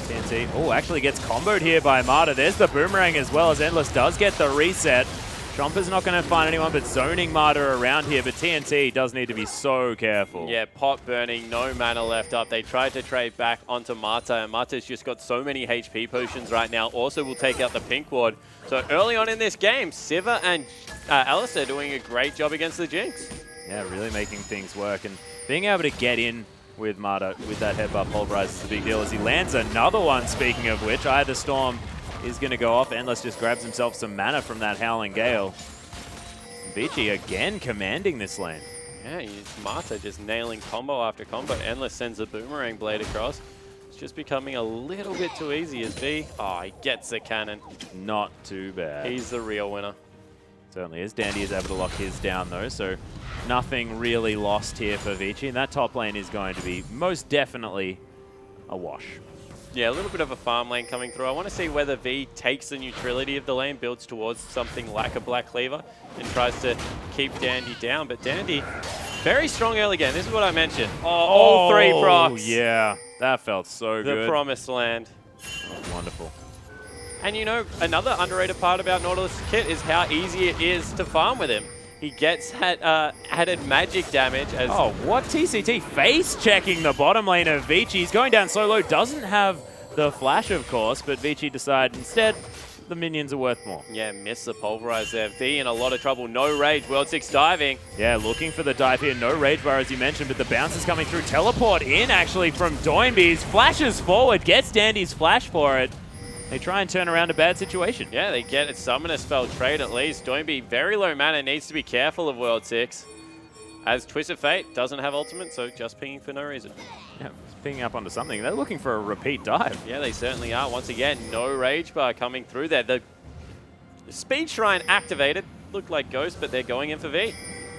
TNT TNT. Oh, actually gets comboed here by Marta. There's the boomerang as well, as Endless does get the reset. Chompa's not going to find anyone but zoning Marta around here, but TNT does need to be so careful. Yeah, pot burning, no mana left up. They tried to trade back onto Marta, and Marta's just got so many HP potions right now. Also will take out the pink ward. So early on in this game, Siva and Alistair doing a great job against the Jinx. Yeah, really making things work, and being able to get in with Marta with that headbutt pulverize is a big deal as he lands another one, speaking of which. Eye of the Storm is going to go off. Endless just grabs himself some mana from that Howling Gale. Vici again commanding this lane. Yeah, Marta just nailing combo after combo. Endless sends a boomerang blade across. It's just becoming a little bit too easy as V. Oh, he gets the cannon. Not too bad. He's the real winner. Certainly is. Dandy is able to lock his down though, so nothing really lost here for Vici. And that top lane is going to be most definitely a wash. Yeah, a little bit of a farm lane coming through. I want to see whether V takes the neutrality of the lane, builds towards something like a Black Cleaver, and tries to keep Dandy down. But Dandy, very strong early game. This is what I mentioned. Oh, all three procs. Yeah, that felt so good. The promised land. Oh, wonderful. And you know, another underrated part about Nautilus' kit is how easy it is to farm with him. He gets added magic damage as... Oh, what TCT? Face checking the bottom lane of Vici. He's going down so low. Doesn't have the flash, of course, but Vici decided instead the minions are worth more. Yeah, missed the pulverize there. V in a lot of trouble. No rage. World 6 diving. Yeah, looking for the dive here. No rage bar, as you mentioned, but the bounce is coming through. Teleport in, actually, from Doinby's. Flashes forward, gets Dandy's flash for it. They try and turn around a bad situation. Yeah, they get a Summoner Spell trade at least. Doinby, very low mana, needs to be careful of World 6. As Twisted Fate doesn't have ultimate, so just pinging for no reason. Yeah, pinging up onto something. They're looking for a repeat dive. Yeah, they certainly are. Once again, no Rage Bar coming through there. The Speed Shrine activated. Looked like Ghost, but they're going in for V.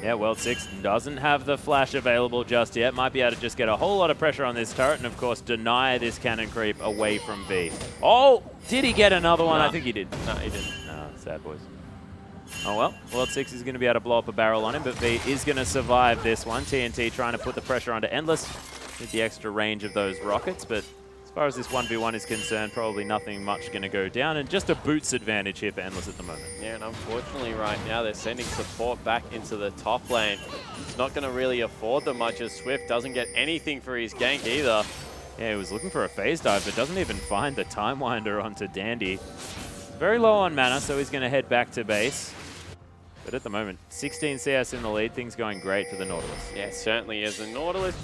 Yeah, World 6 doesn't have the flash available just yet. Might be able to just get a whole lot of pressure on this turret and, of course, deny this cannon creep away from V. Oh, did he get another one? No. I think he did. No, he didn't. No, sad boys. Oh, well, World 6 is going to be able to blow up a barrel on him, but V is going to survive this one. TNT trying to put the pressure onto Endless with the extra range of those rockets, but as far as this 1v1 is concerned, probably nothing much going to go down, and just a boots advantage here for Endless at the moment. Yeah, and unfortunately right now they're sending support back into the top lane. It's not going to really afford them much as Swift doesn't get anything for his gank either. Yeah, he was looking for a phase dive, but doesn't even find the Time Winder onto Dandy. Very low on mana, so he's going to head back to base. But at the moment, 16 CS in the lead, things going great for the Nautilus. Yeah, certainly is. The Nautilus,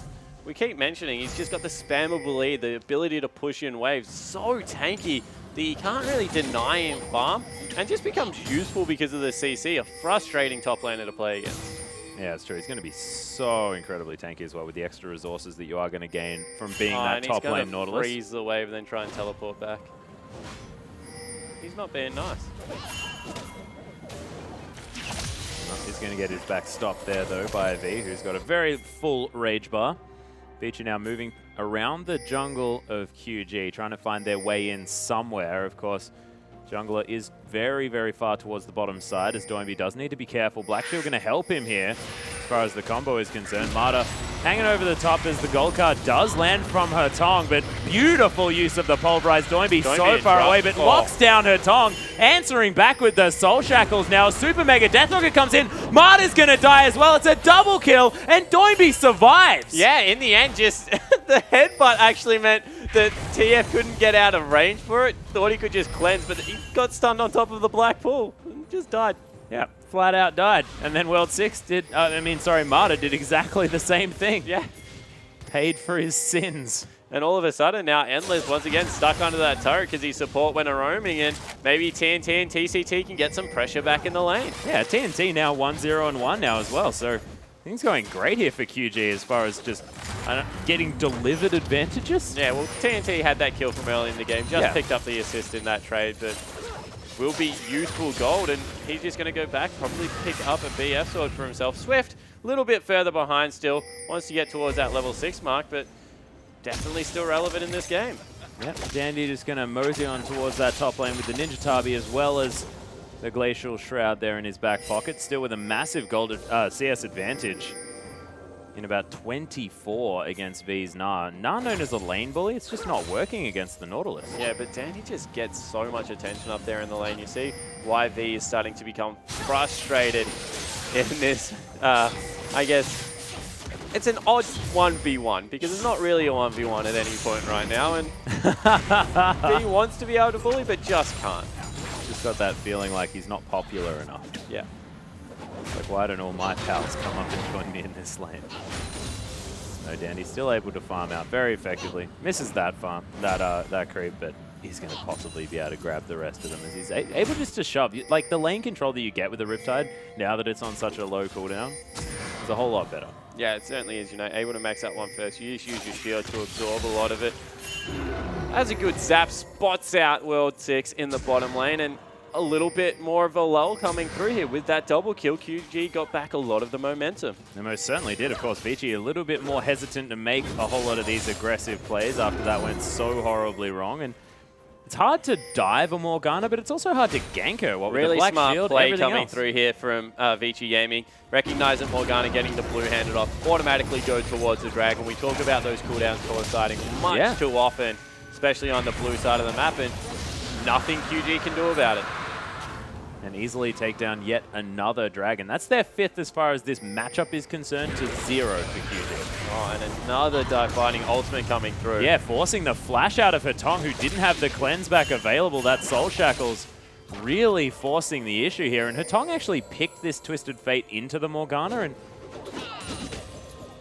we keep mentioning, he's just got the spammable lead, the ability to push in waves. So tanky that you can't really deny him farm, and just becomes useful because of the CC, a frustrating top laner to play against. Yeah, it's true. He's going to be so incredibly tanky as well with the extra resources that you are going to gain from being that top lane Nautilus. Freeze the wave and then try and teleport back. He's not being nice. He's going to get his back stopped there, though, by V, who's got a very full rage bar. Vici now moving around the jungle of QG, trying to find their way in somewhere. Of course, Jungler is very, very far towards the bottom side, as Doinby does need to be careful. Blackshield going to help him here, as far as the combo is concerned. Marta hanging over the top as the gold card does land from her Tong, but beautiful use of the pulverized Doinby so far away, but locks down her Tong, answering back with the Soul Shackles now. Super Mega Death Rocket comes in. Marta's going to die as well. It's a double kill, and Doinby survives. Yeah, in the end, just the headbutt actually meant that TF couldn't get out of range for it. Thought he could just cleanse, but he got stunned on top of the black pool and just died. Yeah, flat out died. And then World 6 did, Marta did exactly the same thing. Yeah. Paid for his sins. And all of a sudden now Endless once again stuck under that turret because his support went a roaming, and maybe TNT and TCT can get some pressure back in the lane. Yeah, TNT now 1-0-1 now as well, so things going great here for QG as far as just getting delivered advantages. Yeah, well, TNT had that kill from early in the game, just picked up the assist in that trade, but will be useful gold, and he's just going to go back, probably pick up a BF sword for himself. Swift, a little bit further behind still, wants to get towards that level 6 mark, but definitely still relevant in this game. Yep, Dandy just going to mosey on towards that top lane with the Ninja Tabi as well as the Glacial Shroud there in his back pocket, still with a massive gold CS advantage. in about 24 against V's Nah. Nah known as a lane bully, it's just not working against the Nautilus. Yeah, but Danny just gets so much attention up there in the lane. You see why V is starting to become frustrated in this, I guess, it's an odd 1v1 because it's not really a 1v1 at any point right now, and V wants to be able to bully but just can't. Just got that feeling like he's not popular enough. Yeah. Like, why don't all my pals come up and join me in this lane? No, Dandy's still able to farm out very effectively. Misses that farm, that creep, but he's going to possibly be able to grab the rest of them as he's able just to shove. Like, the lane control that you get with the Riptide, now that it's on such a low cooldown, is a whole lot better. Yeah, it certainly is, you know, able to max out one first. You just use your shield to absorb a lot of it. Has a good zap, spots out World 6 in the bottom lane, and a little bit more of a lull coming through here. With that double kill, QG got back a lot of the momentum. They most certainly did. Of course, Vici a little bit more hesitant to make a whole lot of these aggressive plays after that went so horribly wrong. And it's hard to dive a Morgana, but it's also hard to gank her. What really with the black smart shield, play coming else. through here from Vici Gaming. Recognize that Morgana getting the blue handed off, automatically go towards the dragon. We talk about those cooldowns coinciding much too often, especially on the blue side of the map, and nothing QG can do about it. And easily take down yet another dragon. That's their 5th as far as this matchup is concerned, to 0 for QG. Oh, and another dive fighting ultimate coming through. Yeah, forcing the flash out of Hatong, who didn't have the cleanse back available. That Soul Shackles really forcing the issue here. And Hatong actually picked this Twisted Fate into the Morgana and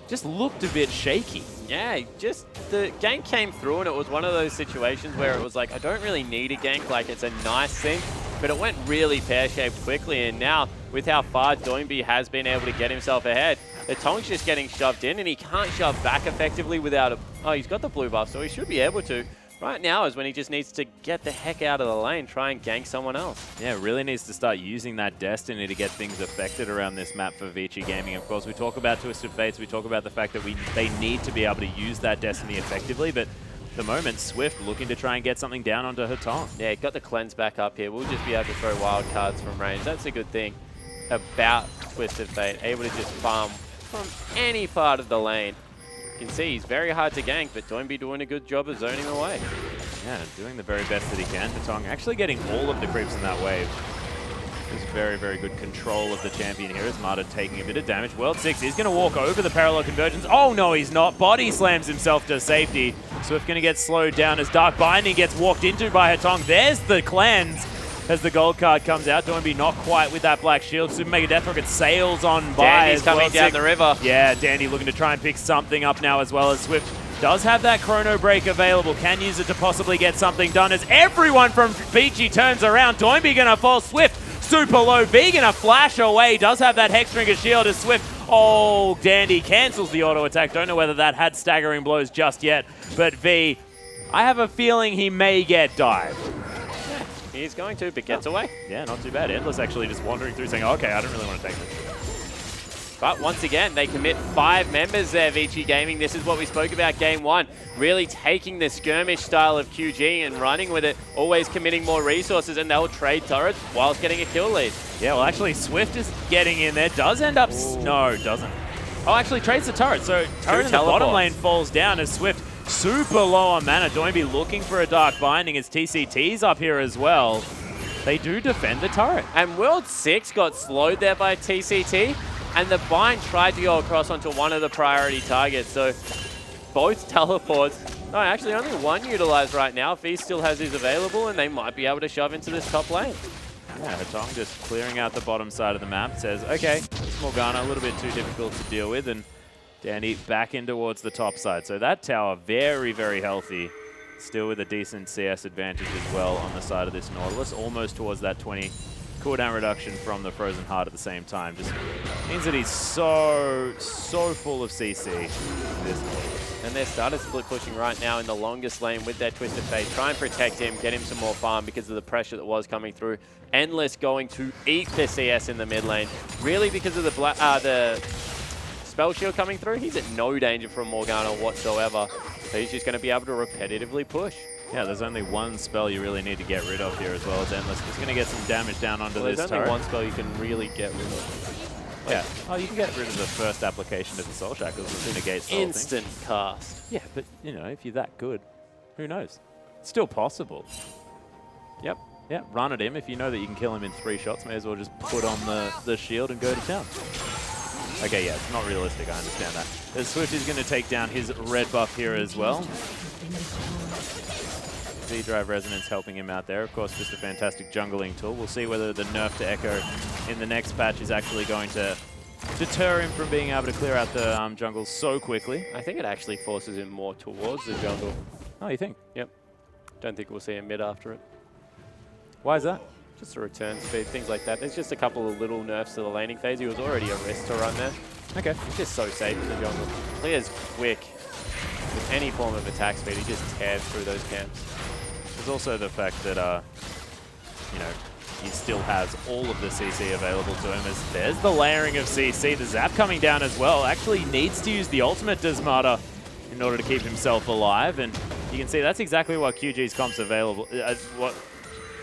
just looked a bit shaky. Yeah, just the gank came through, and it was one of those situations where it was like, I don't really need a gank, like it's a nice thing, but it went really pear-shaped quickly, and now with how far Doinby has been able to get himself ahead, the Tong's just getting shoved in, and he can't shove back effectively without a... Oh, he's got the blue buff, so he should be able to. Right now is when he just needs to get the heck out of the lane, try and gank someone else. Yeah, really needs to start using that Destiny to get things affected around this map for Vici Gaming. Of course, we talk about Twisted Fates, we talk about the fact that they need to be able to use that Destiny effectively, but at the moment, Swift looking to try and get something down onto Hatong. Yeah, got the cleanse back up here. We'll just be able to throw wild cards from range. That's a good thing about Twisted Fate, able to just farm from any part of the lane. You can see he's very hard to gank, but Doinby doing a good job of zoning away. Yeah, doing the very best that he can. Hatong actually getting all of the creeps in that wave. There's very, very good control of the champion here as Marta taking a bit of damage. World 6 is going to walk over the parallel convergence. Oh, no, he's not. Body slams himself to safety. Swift going to get slowed down as Dark Binding gets walked into by Hatong. There's the cleanse as the gold card comes out. Doinby not quite with that black shield. Super Mega Death Rocket sails on by. Dandy's coming down the river. Yeah, Dandy looking to try and pick something up now, as well as Swift does have that Chrono Break available. Can use it to possibly get something done as everyone from Vici turns around. Doinby going to fall. Swift super low. V going to flash away. Does have that Hexdrinker shield as Swift. Oh, Dandy cancels the auto attack. Don't know whether that had staggering blows just yet. But V, I have a feeling he may get dived. He's going to, but gets away. Yeah, not too bad. Endless actually just wandering through saying, okay, I don't really want to take this. But once again, they commit 5 members there, Vici Gaming. This is what we spoke about game 1. Really taking the skirmish style of QG and running with it, always committing more resources, and they'll trade turrets whilst getting a kill lead. Yeah, well, actually, Swift is getting in there. Does end up... No, doesn't. Oh, actually, trades the turret. So, turret in the bottom lane falls down as Swift super low on mana. Doinby looking for a Dark Binding as TCT's up here as well. They do defend the turret. And World 6 got slowed there by TCT, and the bind tried to go across onto one of the priority targets. So both teleports, no, actually only one utilized right now. V still has his available, and they might be able to shove into this top lane. Yeah, Hatong just clearing out the bottom side of the map. Says, okay, this Morgana a little bit too difficult to deal with, and Dandy back in towards the top side. So that tower very, very healthy. Still with a decent CS advantage as well on the side of this Nautilus. Almost towards that 20 cooldown reduction from the Frozen Heart at the same time. Just means that he's so full of CC. This Nautilus. And they're started split pushing right now in the longest lane with their Twisted Fate. Try and protect him, get him some more farm because of the pressure that was coming through. Endless going to eat the CS in the mid lane. Really because of the spell shield coming through, he's at no danger from Morgana whatsoever. So he's just going to be able to repetitively push. Yeah, there's only one spell you really need to get rid of here as well as Endless. He's going to get some damage down onto this turret. There's only one spell you can really get rid of. Yeah. Oh, you can get rid of the first application of the Soul Shackles as soon as negates the whole thing. Instant cast. Yeah, but, you know, if you're that good, who knows? It's still possible. Yep. Yeah, run at him. If you know that you can kill him in 3 shots, may as well just put on the shield and go to town. Okay, yeah, it's not realistic, I understand that. As Swift is going to take down his red buff here as well. V-Drive Resonance helping him out there. Of course, just a fantastic jungling tool. We'll see whether the nerf to Echo in the next patch is actually going to deter him from being able to clear out the jungle so quickly. I think it actually forces him more towards the jungle. Oh, you think? Yep. Don't think we'll see him mid after it. Why is that? Just the return speed, things like that. There's just a couple of little nerfs to the laning phase. He was already a risk to run there. Okay. He's just so safe in the jungle. Clear's quick. With any form of attack speed, he just tears through those camps. There's also the fact that, you know, he still has all of the CC available to him. As there's the layering of CC. The zap coming down as well. Actually needs to use the ultimate Desmata in order to keep himself alive. And you can see that's exactly what QG's comp's available, what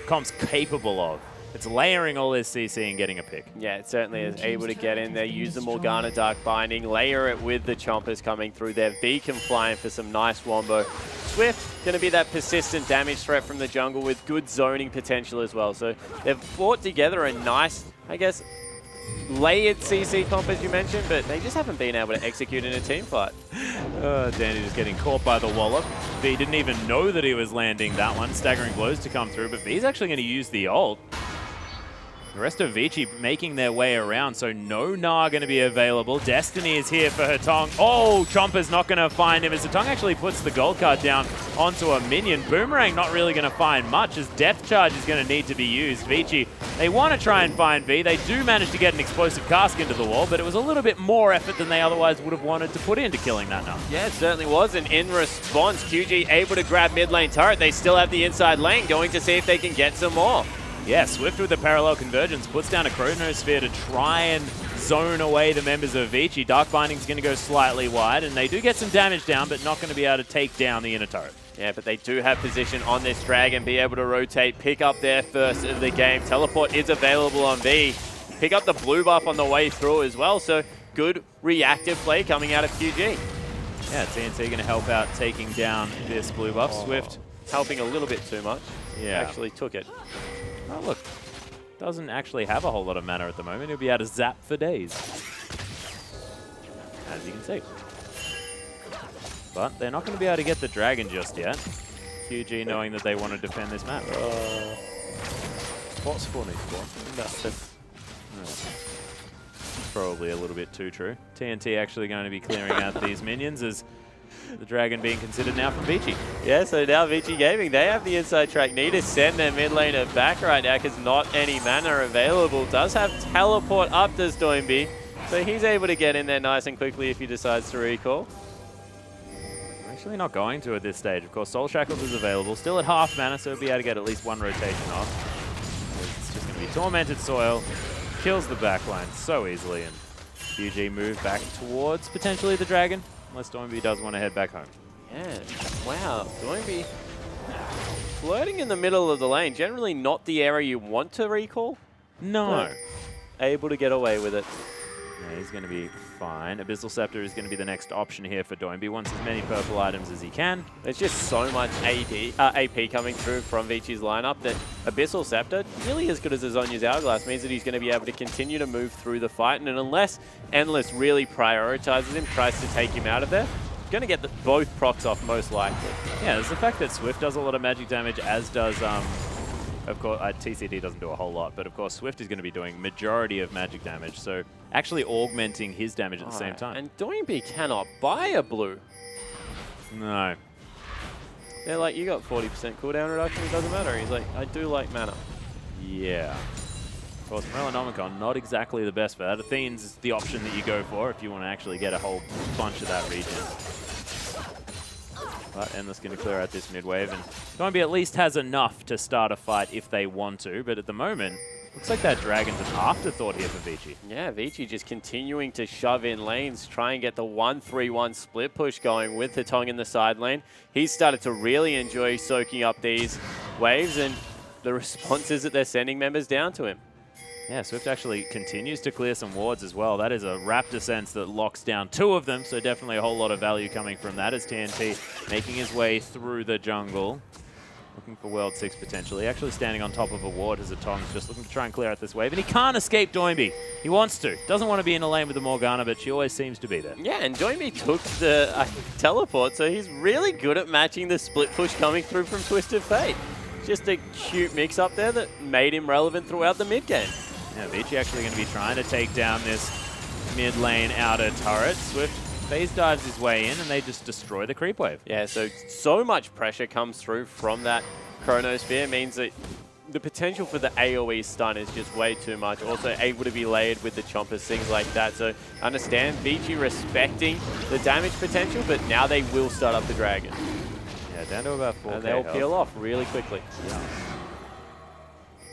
comp's capable of. It's layering all his CC and getting a pick. Yeah, it certainly is able to get in there, use the Morgana Dark Binding, layer it with the Chompers coming through there. V can fly in for some nice wombo. Swift going to be that persistent damage threat from the jungle with good zoning potential as well. So they've brought together a nice, I guess, layered CC comp as you mentioned, but they just haven't been able to execute in a team fight. Danny just getting caught by the wallop. V didn't even know that he was landing that one. Staggering blows to come through, but V's actually going to use the ult. The rest of Vici making their way around, so no Gnar going to be available. Destiny is here for Hatong. Oh, Chomper's not going to find him as Hatong actually puts the gold card down onto a minion. Boomerang not really going to find much as Death Charge is going to need to be used. Vici, they want to try and find V. They do manage to get an explosive cask into the wall, but it was a little bit more effort than they otherwise would have wanted to put into killing that Gnar. Yeah, it certainly was. And in response, QG able to grab mid lane turret. They still have the inside lane, going to see if they can get some more. Yeah, Swift with the parallel convergence puts down a Chronosphere to try and zone away the members of Vici. Dark Binding's going to go slightly wide, and they do get some damage down, but not going to be able to take down the inner turret. Yeah, but they do have position on this dragon, be able to rotate, pick up their first of the game. Teleport is available on V. Pick up the blue buff on the way through as well, so good reactive play coming out of QG. Yeah, TNT going to help out taking down this blue buff. Swift helping a little bit too much. Yeah. Actually took it. Oh, look. Doesn't actually have a whole lot of mana at the moment. He'll be able to zap for days. As you can see. But they're not going to be able to get the dragon just yet. QG knowing that they want to defend this map. What's funny? Nothing. Probably a little bit too true. TNT actually going to be clearing out these minions as the dragon being considered now from Vici. Yeah, so now Vici Gaming, they have the inside track. Need to send their mid laner back right now because not any mana available. Does have teleport up, does Doinby. So he's able to get in there nice and quickly if he decides to recall. Actually not going to at this stage. Of course, Soul Shackles is available. Still at half mana, so he'll be able to get at least one rotation off. It's just going to be Tormented Soil. Kills the backline so easily, and QG move back towards potentially the dragon. Unless Doinby does want to head back home. Yeah, wow. Doinby flirting in the middle of the lane. Generally not the area you want to recall. No. Able to get away with it. Yeah, he's going to be fine. Abyssal Scepter is going to be the next option here for Doinby. Wants as many purple items as he can. There's just so much AP coming through from Vici's lineup that Abyssal Scepter, really as good as Azonya's Hourglass, means that he's going to be able to continue to move through the fight. And unless Endless really prioritizes him, tries to take him out of there, he's going to get both procs off most likely. Yeah, there's the fact that Swift does a lot of magic damage, as does of course, TCD doesn't do a whole lot, but of course Swift is going to be doing majority of magic damage, so actually augmenting his damage at the same time. And Doinby cannot buy a blue. No. They're like, you got 40% cooldown reduction, it doesn't matter. He's like, I do like mana. Yeah. Of course, Morellonomicon, not exactly the best for that. Athene's is the option that you go for if you want to actually get a whole bunch of that region. But Endless going to clear out this mid wave, and Doinby at least has enough to start a fight if they want to, but at the moment, looks like that dragon's an afterthought here for Vici. Yeah, Vici just continuing to shove in lanes, try and get the 1-3-1 split push going with Hatong in the side lane. He's started to really enjoy soaking up these waves, and the response is that they're sending members down to him. Yeah, Swift actually continues to clear some wards as well. That is a Raptor sense that locks down 2 of them, so definitely a whole lot of value coming from that as TNT making his way through the jungle. Looking for World 6 potentially. Actually standing on top of a ward as Tong's just looking to try and clear out this wave. And he can't escape Doinby. He wants to. Doesn't want to be in a lane with the Morgana, but she always seems to be there. Yeah, and Doinby took the teleport, so he's really good at matching the split push coming through from Twisted Fate. Just a cute mix-up there that made him relevant throughout the mid-game. Yeah, Vici actually going to be trying to take down this mid lane outer turret. Swift phase dives his way in and they just destroy the creep wave. Yeah, so much pressure comes through from that Chronosphere means that the potential for the AoE stun is just way too much. Also able to be layered with the chompers, things like that. So understand Vici respecting the damage potential, but now they will start up the dragon. Yeah, down to about 4K and they'll health. peel off really quickly. Yeah.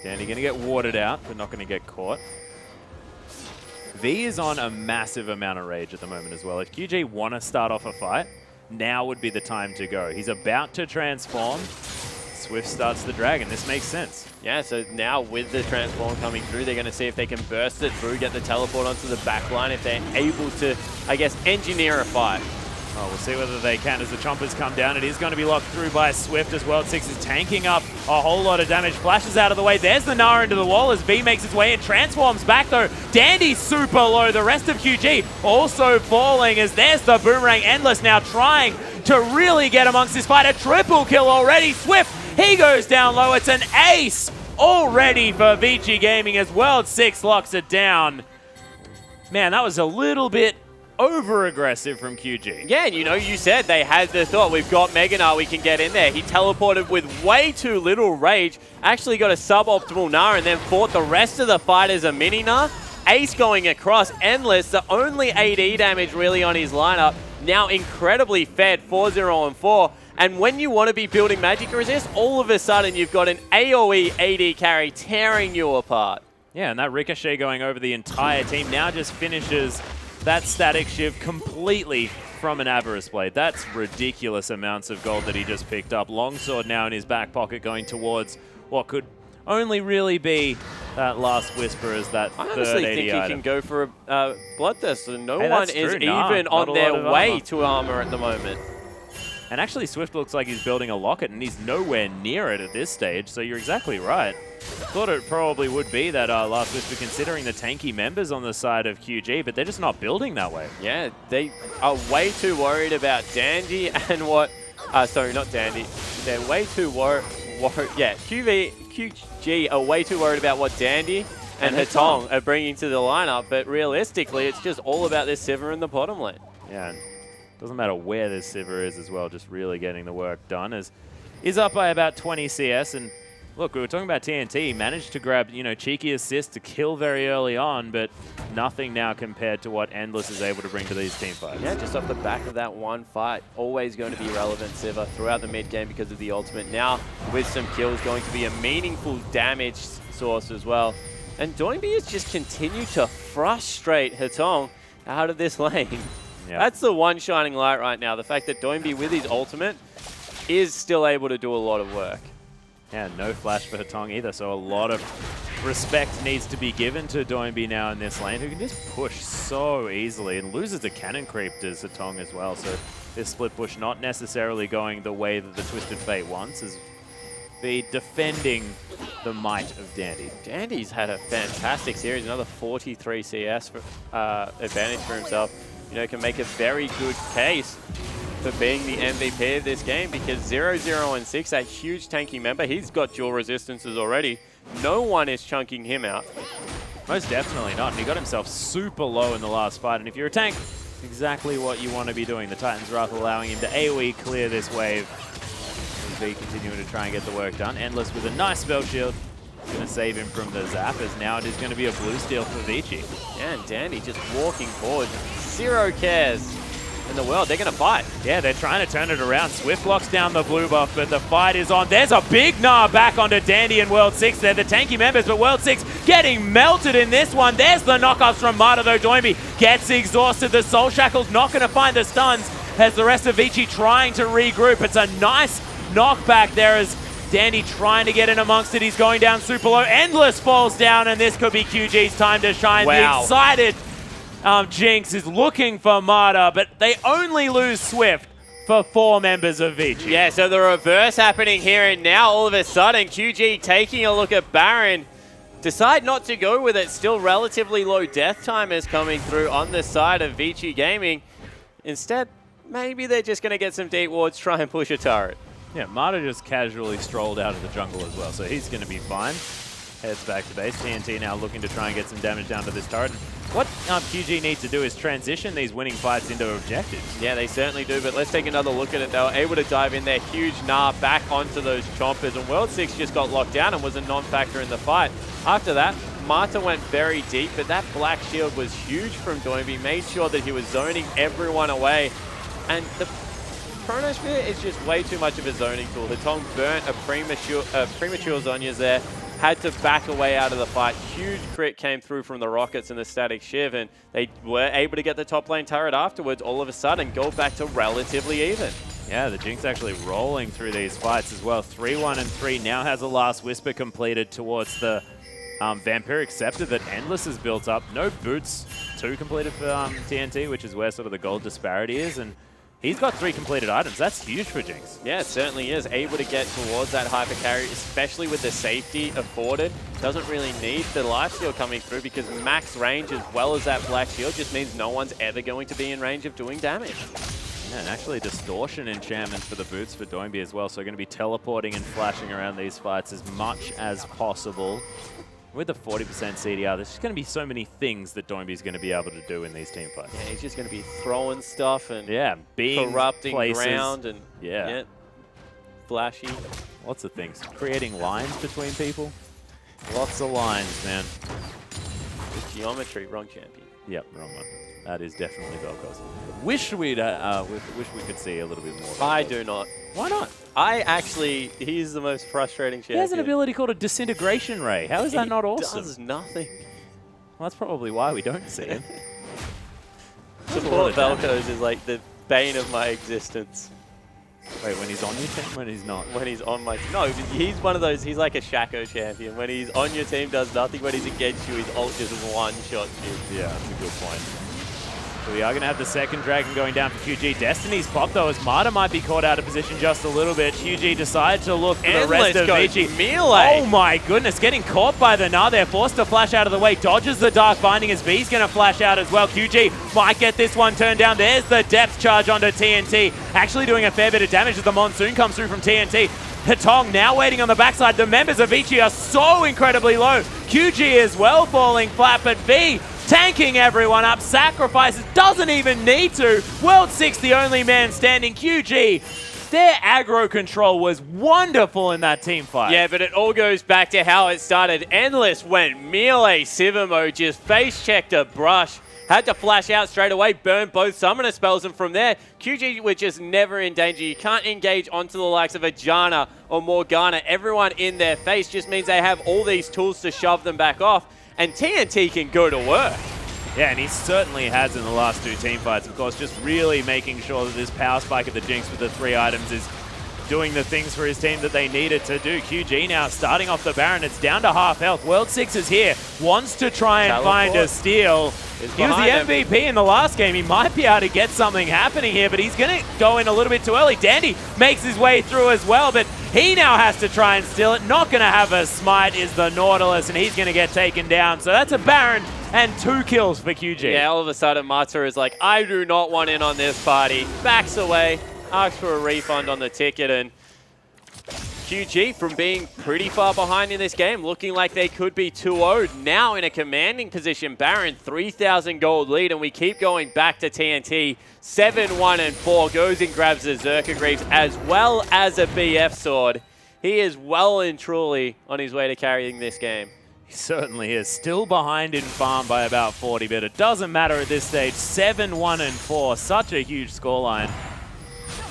Dandy going to get warded out, but not going to get caught. V is on a massive amount of rage at the moment as well. If QG want to start off a fight, now would be the time to go. He's about to transform. Swift starts the dragon. This makes sense. Yeah, so now with the transform coming through, they're going to see if they can burst it through, get the teleport onto the back line, if they're able to, I guess, engineer a fight. Oh, we'll see whether they can as the chompers come down. It is going to be locked through by Swift as World 6 is tanking up a whole lot of damage. Flashes out of the way. There's the Nara into the wall as V makes its way and transforms back though. Dandy's super low. The rest of QG also falling as there's the Boomerang. Endless now trying to really get amongst this fight. A triple kill already. Swift, he goes down low. It's an ace already for Vici Gaming as World 6 locks it down. Man, that was a little bit over-aggressive from QG. Yeah, and you said they had the thought, we've got Meganar, we can get in there. He teleported with way too little rage, actually got a suboptimal Gnar, and then fought the rest of the fight as a mini Gnar. Ace going across, Endless, the only AD damage really on his lineup, now incredibly fed, 4-0-4. And when you want to be building magic resist, all of a sudden you've got an AoE AD carry tearing you apart. Yeah, and that Ricochet going over the entire team now just finishes that static shift completely from an Avarice Blade. That's ridiculous amounts of gold that he just picked up. Longsword now in his back pocket going towards what could only really be that last Whisper as that I third honestly 80 think he item. can go for a Bloodthirst, and no Hey, one that's is true. even Not on a their lot of way armor. to armor at the moment. And actually Swift looks like he's building a locket and he's nowhere near it at this stage, so you're exactly right. Thought it probably would be that last Whisper considering the tanky members on the side of QG, but they're just not building that way. Yeah, they are way too worried about Dandy and what... sorry, not Dandy. They're way too worried... Yeah, QG are way too worried about what Dandy and Hetong are bringing to the lineup, but realistically, it's just all about this Sivir in the bottom lane. Yeah, and doesn't matter where this Sivir is as well, just really getting the work done. As is up by about 20 CS, and look, we were talking about TNT. He managed to grab, cheeky assist to kill very early on, but nothing now compared to what Endless is able to bring to these team fights. Yeah, just off the back of that one fight, always going to be relevant, Sivir, throughout the mid-game because of the ultimate. Now, with some kills, going to be a meaningful damage source as well. And Doinby has just continued to frustrate Hetong out of this lane. Yeah. That's the one shining light right now, the fact that Doinby, with his ultimate, is still able to do a lot of work. Yeah, no flash for Hetong either, so a lot of respect needs to be given to Doinby now in this lane, who can just push so easily and loses the cannon creep to Hetong as well. So this split push not necessarily going the way that the Twisted Fate wants, as be defending the might of Dandy. Dandy's had a fantastic series, another 43 CS for, advantage for himself. Can make a very good case for being the MVP of this game because 0-0 and 6, that huge tanky member, he's got dual resistances already. No one is chunking him out. Most definitely not, and he got himself super low in the last fight, and if you're a tank, exactly what you want to be doing. The Titan's Wrath allowing him to AoE clear this wave. V continuing to try and get the work done. Endless with a nice spell shield. Going to save him from the zap, as now it is going to be a blue steal for Vici. Yeah, and Dandy just walking forward. Zero cares in the world. They're going to fight. Yeah, they're trying to turn it around. Swift locks down the blue buff, but the fight is on. There's a big Gnar back onto Dandy and World 6. They're the tanky members, but World 6 getting melted in this one. There's the knockoffs from Marta, though. Doinby gets exhausted. The Soul Shackle's not going to find the stuns as the rest of Vici trying to regroup. It's a nice knockback there as Dandy trying to get in amongst it. He's going down super low. Endless falls down, and this could be QG's time to shine. Wow. The excited Jinx is looking for Marta, but they only lose Swift for 4 members of Vici. Yeah, so the reverse happening here and now. All of a sudden, QG taking a look at Baron. Decide not to go with it. Still relatively low death timers coming through on the side of Vici Gaming. Instead, maybe they're just going to get some deep wards, try and push a turret. Yeah, Marta just casually strolled out of the jungle as well, so he's going to be fine. Heads back to base. TNT now looking to try and get some damage down to this turret. What QG needs to do is transition these winning fights into objectives. Yeah, they certainly do, but let's take another look at it. They were able to dive in there, huge Gnar back onto those chompers, and World 6 just got locked down and was a non-factor in the fight. After that, Marta went very deep, but that black shield was huge from Doinby, made sure that he was zoning everyone away. And the Chronosphere is just way too much of a zoning tool. Hetong burnt a premature Zhonya's there, had to back away out of the fight. Huge crit came through from the Rockets and the Static Shiv, and they were able to get the top lane turret afterwards, all of a sudden go back to relatively even. Yeah, the Jinx actually rolling through these fights as well. 3-1 and 3 now has a last whisper completed towards the Vampiric Scepter that Endless has built up. No boots, 2 completed for TNT, which is where sort of the gold disparity is, and he's got 3 completed items. That's huge for Jinx. Yeah, it certainly is. Able to get towards that hyper carry, especially with the safety afforded. Doesn't really need the lifesteal coming through because max range as well as that black shield just means no one's ever going to be in range of doing damage. Yeah, and actually distortion enchantment for the boots for Doinby as well. So going to be teleporting and flashing around these fights as much as possible. With the 40% CDR, there's just going to be so many things that Doinby's going to be able to do in these team fights. Yeah, he's just going to be throwing stuff and being corrupting places. ground and flashy. Lots of things. Creating lines between people. Lots of lines, man. With geometry, wrong champion. Yep, wrong one. That is definitely Vel'Koz. Wish we could see a little bit more. I do not. Why not? He's the most frustrating champion. He has an ability called a Disintegration Ray. How is that not awesome? He does nothing. Well, that's probably why we don't see him. Support Vel'Koz is like the bane of my existence. Wait, when he's on your team, when he's not? When he's on my team. No, he's one of those, he's like a Shaco champion. When he's on your team, does nothing. When he's against you, his ult just one-shot you. Yeah, that's a good point. So we are going to have the second dragon going down for QG. Destiny's pop, though, as Marta might be caught out of position just a little bit. QG decided to look for the rest of Vici. Melee. Oh my goodness, getting caught by the Gnar. They're forced to flash out of the way. Dodges the Dark Binding as V's going to flash out as well. QG might get this one turned down. There's the depth charge onto TNT. Actually doing a fair bit of damage as the Monsoon comes through from TNT. Hetong now waiting on the backside. The members of Vici are so incredibly low. QG as well falling flat, but V tanking everyone up. Sacrifices, doesn't even need to. World 6 the only man standing. QG, their aggro control was wonderful in that team fight. Yeah, but it all goes back to how it started. Endless went melee Sivamo, just face-checked a brush. Had to flash out straight away, burn both summoner spells, and from there, QG were just never in danger. You can't engage onto the likes of a Janna or Morgana. Everyone in their face just means they have all these tools to shove them back off, and TNT can go to work. Yeah, and he certainly has in the last 2 team fights. Of course, just really making sure that this power spike of the Jinx with the 3 items is doing the things for his team that they needed to do. QG now starting off the Baron. It's down to half health. World 6 is here. Wants to try and find a steal. He was the MVP in the last game. He might be able to get something happening here, but he's going to go in a little bit too early. Dandy makes his way through as well, but he now has to try and steal it. Not going to have a smite is the Nautilus, and he's going to get taken down. So that's a Baron and 2 kills for QG. Yeah, all of a sudden, Marta is like, I do not want in on this party. Backs away, asks for a refund on the ticket, and QG, from being pretty far behind in this game, looking like they could be 2-0'd, now in a commanding position. Baron, 3,000 gold lead, and we keep going back to TNT. 7-1 and 4, goes and grabs the Zerka Greaves as well as a BF sword. He is well and truly on his way to carrying this game. He certainly is. Still behind in farm by about 40, but it doesn't matter at this stage. 7-1 and 4, such a huge scoreline.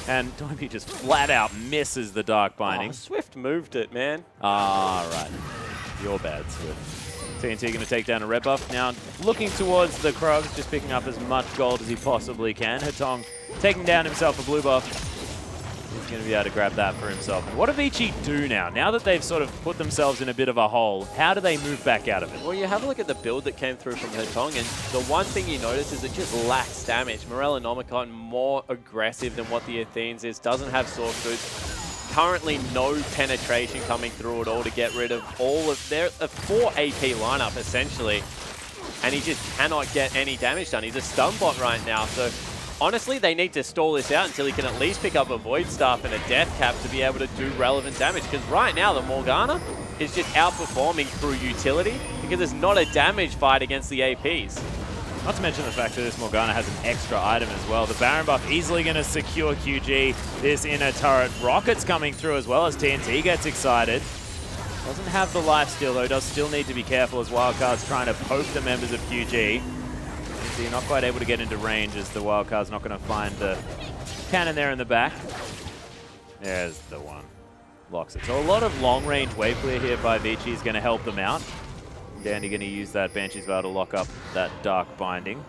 And Doinby just flat out misses the Dark Binding. Oh, Swift moved it, man. Ah, right. You're bad, Swift. TNT going to take down a red buff. Now looking towards the Krugs, just picking up as much gold as he possibly can. Hetong taking down himself a blue buff. He's going to be able to grab that for himself. And what do Vici do now? Now that they've sort of put themselves in a bit of a hole, how do they move back out of it? Well, you have a look at the build that came through from Hetong, and the one thing you notice is it just lacks damage. Morella Nomicon more aggressive than what the Athenes is, doesn't have source boots. Currently no penetration coming through at all to get rid of all of their 4 AP lineup, essentially. And he just cannot get any damage done. He's a stun bot right now, so honestly, they need to stall this out until he can at least pick up a Void Staff and a Death Cap to be able to do relevant damage. Because right now, the Morgana is just outperforming through utility because there's not a damage fight against the APs. Not to mention the fact that this Morgana has an extra item as well. The Baron buff easily going to secure QG. This inner turret. Rockets coming through as well as TNT gets excited. Doesn't have the lifesteal though. Does still need to be careful as Wildcard's trying to poke the members of QG. So you're not quite able to get into range as the Wildcard's not going to find the cannon there in the back. There's the one. Locks it. So a lot of long-range wave clear here by Vici is going to help them out. Dandy going to use that Banshee's Vow to lock up that Dark Binding.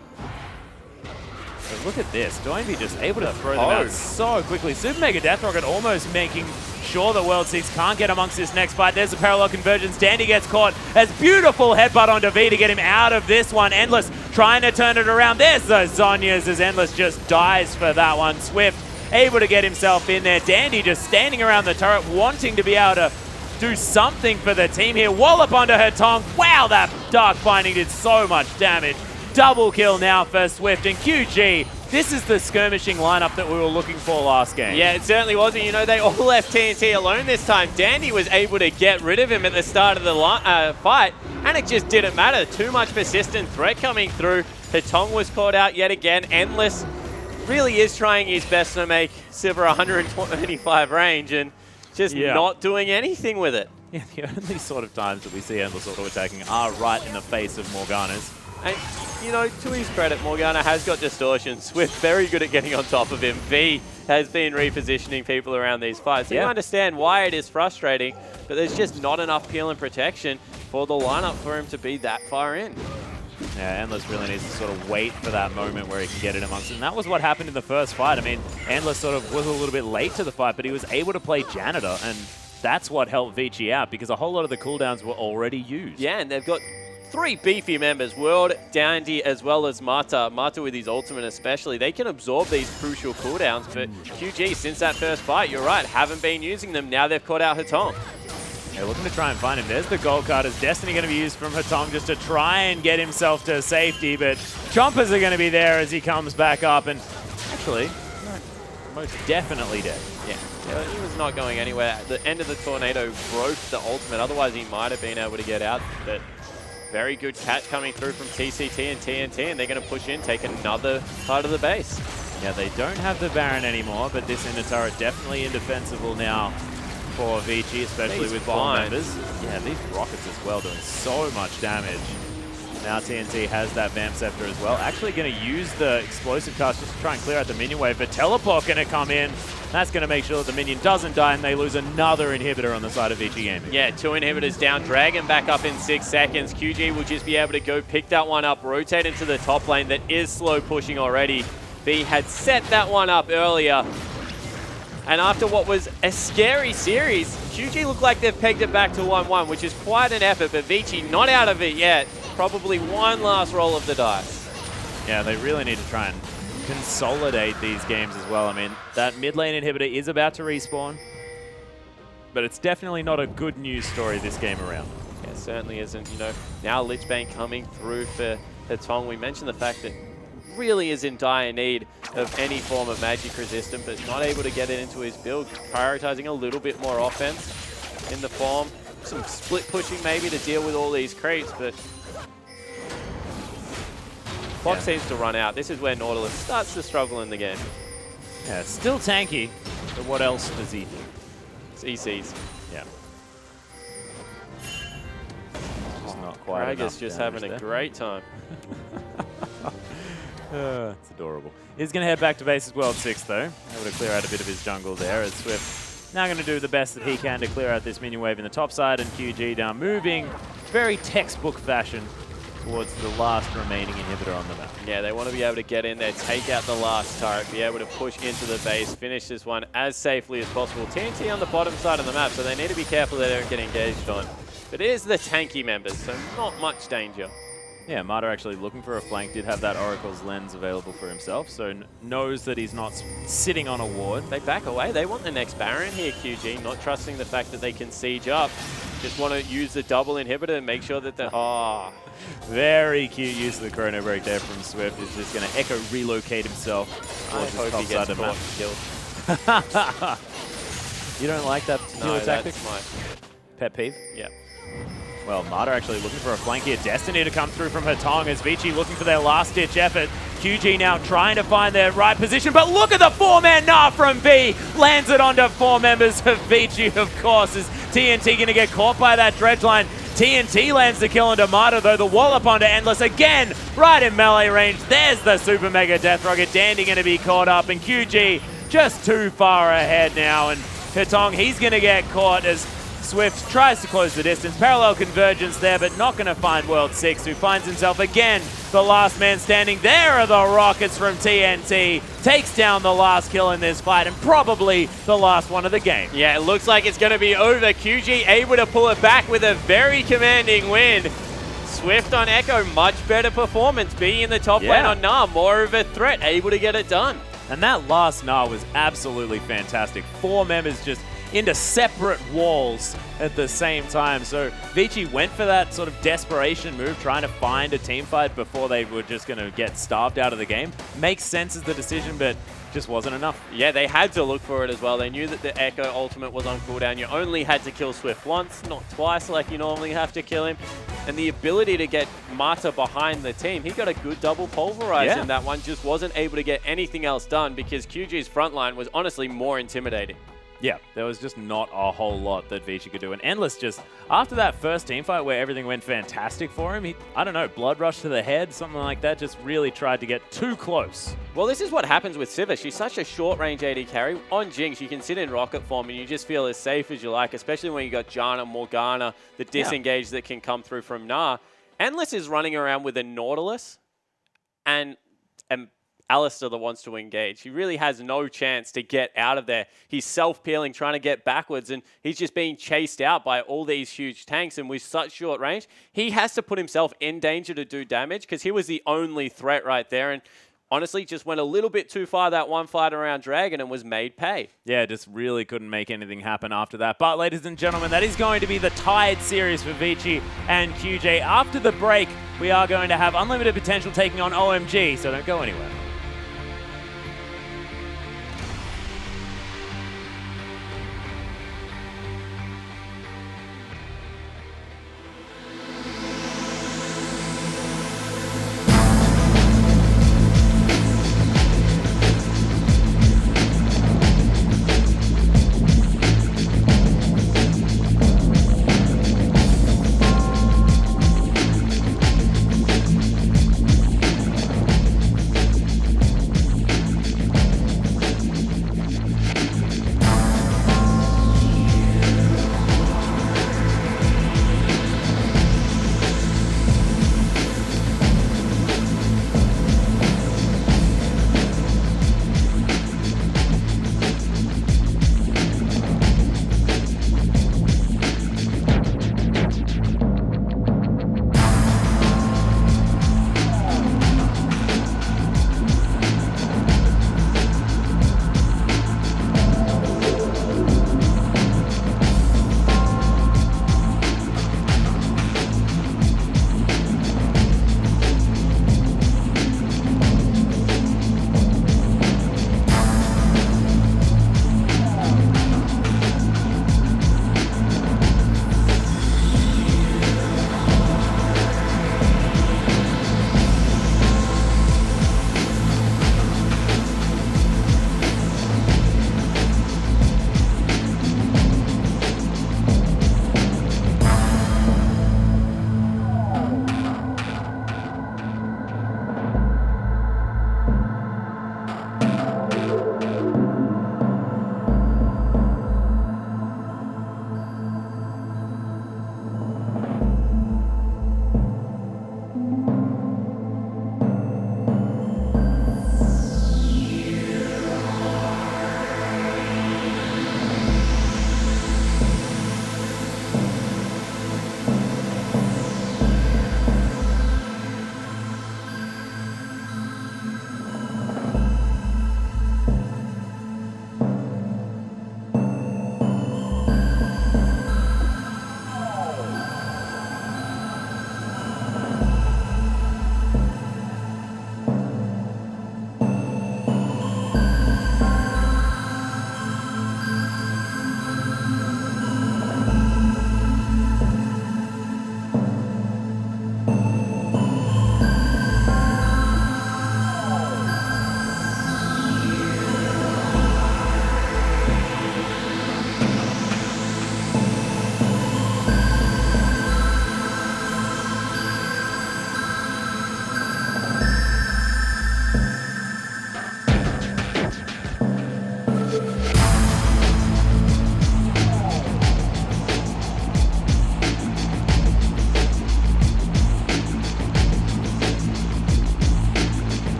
So look at this. Doinby just able to throw them out so quickly. Super Mega Death Rocket almost making sure that World 6 can't get amongst this next fight. There's the parallel convergence. Dandy gets caught as beautiful headbutt onto V to get him out of this one. Endless trying to turn it around. There's those Zonyas as Endless just dies for that one. Swift able to get himself in there. Dandy just standing around the turret wanting to be able to do something for the team here. Wallop onto her tongue. Wow, that Dark Binding did so much damage. Double kill now for Swift and QG. This is the skirmishing lineup that we were looking for last game. Yeah, it certainly was. And, you know, they all left TNT alone this time. Dandy was able to get rid of him at the start of the fight, and it just didn't matter. Too much persistent threat coming through. Hetong was caught out yet again. Endless really is trying his best to make Sivir 125 range and just not doing anything with it. Yeah, the only sort of times that we see Endless auto-attacking are right in the face of Morganas. And, you know, to his credit, Morgana has got distortion. Swift very good at getting on top of him. V has been repositioning people around these fights. So you understand why it is frustrating, but there's just not enough peel and protection for the lineup for him to be that far in. Yeah, Endless really needs to sort of wait for that moment where he can get it amongst them. And that was what happened in the first fight. I mean, Endless sort of was a little bit late to the fight, but he was able to play Janitor, and that's what helped Vici out because a whole lot of the cooldowns were already used. Yeah, and they've got 3 beefy members, World, Dandy, as well as Mata. Mata with his ultimate especially. They can absorb these crucial cooldowns, but QG, since that first fight, you're right, haven't been using them. Now they've caught out Hetong. Yeah, looking to try and find him. There's the gold card. Is Destiny going to be used from Hetong just to try and get himself to safety, but Chompers are going to be there as he comes back up, and actually, most definitely dead. Yeah, he was not going anywhere. At the end of the tornado broke the ultimate, otherwise he might have been able to get out, but very good catch coming through from TCT and TNT, and they're going to push in, take another part of the base. Yeah, they don't have the Baron anymore, but this inner turret definitely indefensible now for Vici, especially with 4 members. Yeah, these rockets as well doing so much damage. Now TNT has that Vamp Scepter as well. Actually going to use the explosive cast just to try and clear out the minion wave, but Teleport going to come in. That's going to make sure that the minion doesn't die, and they lose another inhibitor on the side of Vici Gaming. Yeah, 2 inhibitors down. Dragon back up in 6 seconds. QG will just be able to go pick that one up, rotate into the top lane that is slow pushing already. V had set that one up earlier. And after what was a scary series, QG look like they've pegged it back to 1-1, which is quite an effort, but Vici not out of it yet. Probably one last roll of the dice. Yeah, they really need to try and consolidate these games as well. I mean, that mid lane inhibitor is about to respawn, but it's definitely not a good news story this game around. Yeah, it certainly isn't. You know, now Lichbane coming through for Hetong. We mentioned the fact that really is in dire need of any form of magic resistant, but not able to get it into his build, prioritizing a little bit more offense in the form. Some split pushing maybe to deal with all these creeps, but clock seems to run out. This is where Nautilus starts to struggle in the game. Yeah, still tanky, but what else does he do? It's ECs. Yeah. Just not quite enough. Krager's just having a great time. It's adorable. He's going to head back to base as well at 6, though. Able to clear out a bit of his jungle there as Swift now going to do the best that he can to clear out this minion wave in the top side, and QG down moving very textbook fashion towards the last remaining inhibitor on the map. Yeah, they want to be able to get in there, take out the last turret, be able to push into the base, finish this one as safely as possible. TNT on the bottom side of the map, so they need to be careful they don't get engaged on. But it is the tanky members, so not much danger. Yeah, Mata actually looking for a flank, did have that Oracle's Lens available for himself, so knows that he's not sitting on a ward. They back away. They want the next Baron here, QG, not trusting the fact that they can siege up. Just want to use the double inhibitor and make sure that they're... Oh. Very cute use of the Chrono Break there from Swift. He's just going to Echo relocate himself. I hope he gets caught and killed. You don't like that particular tactic? That's my pet peeve? Yeah. Well, Mata actually looking for a flank here. Destiny to come through from Hatong as Vici looking for their last-ditch effort. QG now trying to find their right position, but look at the four-man Nah from B. Lands it onto four members of Vici, of course, is TNT going to get caught by that dredge line. TNT lands the kill onto Mata, though. The wallop onto Endless again, right in melee range. There's the Super Mega Death Rocket. Dandy going to be caught up, and QG just too far ahead now. And Hatong, he's going to get caught as Swift tries to close the distance. Parallel convergence there, but not going to find World 6, who finds himself again the last man standing. There are the rockets from TNT. Takes down the last kill in this fight, and probably the last one of the game. Yeah, it looks like it's going to be over. QG able to pull it back with a very commanding win. Swift on Echo, much better performance. Being in the top lane on Nah, more of a threat, able to get it done. And that last Nah was absolutely fantastic. Four members just into separate walls at the same time. So Vici went for that sort of desperation move, trying to find a team fight before they were just going to get starved out of the game. Makes sense as the decision, but just wasn't enough. Yeah, they had to look for it as well. They knew that the Echo ultimate was on cooldown. You only had to kill Swift once, not twice like you normally have to kill him. And the ability to get Mata behind the team, he got a good double pulverize in that one, just wasn't able to get anything else done because QG's front line was honestly more intimidating. Yeah, there was just not a whole lot that Vici could do. And Endless just, after that first team fight where everything went fantastic for him, he, I don't know, blood rush to the head, something like that, just really tried to get too close. Well, this is what happens with Sivir. She's such a short-range AD carry. On Jinx, you can sit in rocket form and you just feel as safe as you like, especially when you got Janna, Morgana, the disengage that can come through from Nah. Endless is running around with a Nautilus and Alistair that wants to engage. He really has no chance to get out of there. He's self-peeling, trying to get backwards, and he's just being chased out by all these huge tanks, and with such short range, he has to put himself in danger to do damage because he was the only threat right there, and honestly just went a little bit too far that one fight around Dragon and was made pay. Yeah, just really couldn't make anything happen after that. But ladies and gentlemen, that is going to be the tied series for Vici and QJ. After the break, we are going to have Unlimited Potential taking on OMG, so don't go anywhere.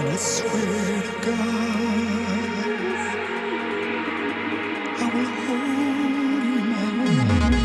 And I swear to God, I will hold you in my arms.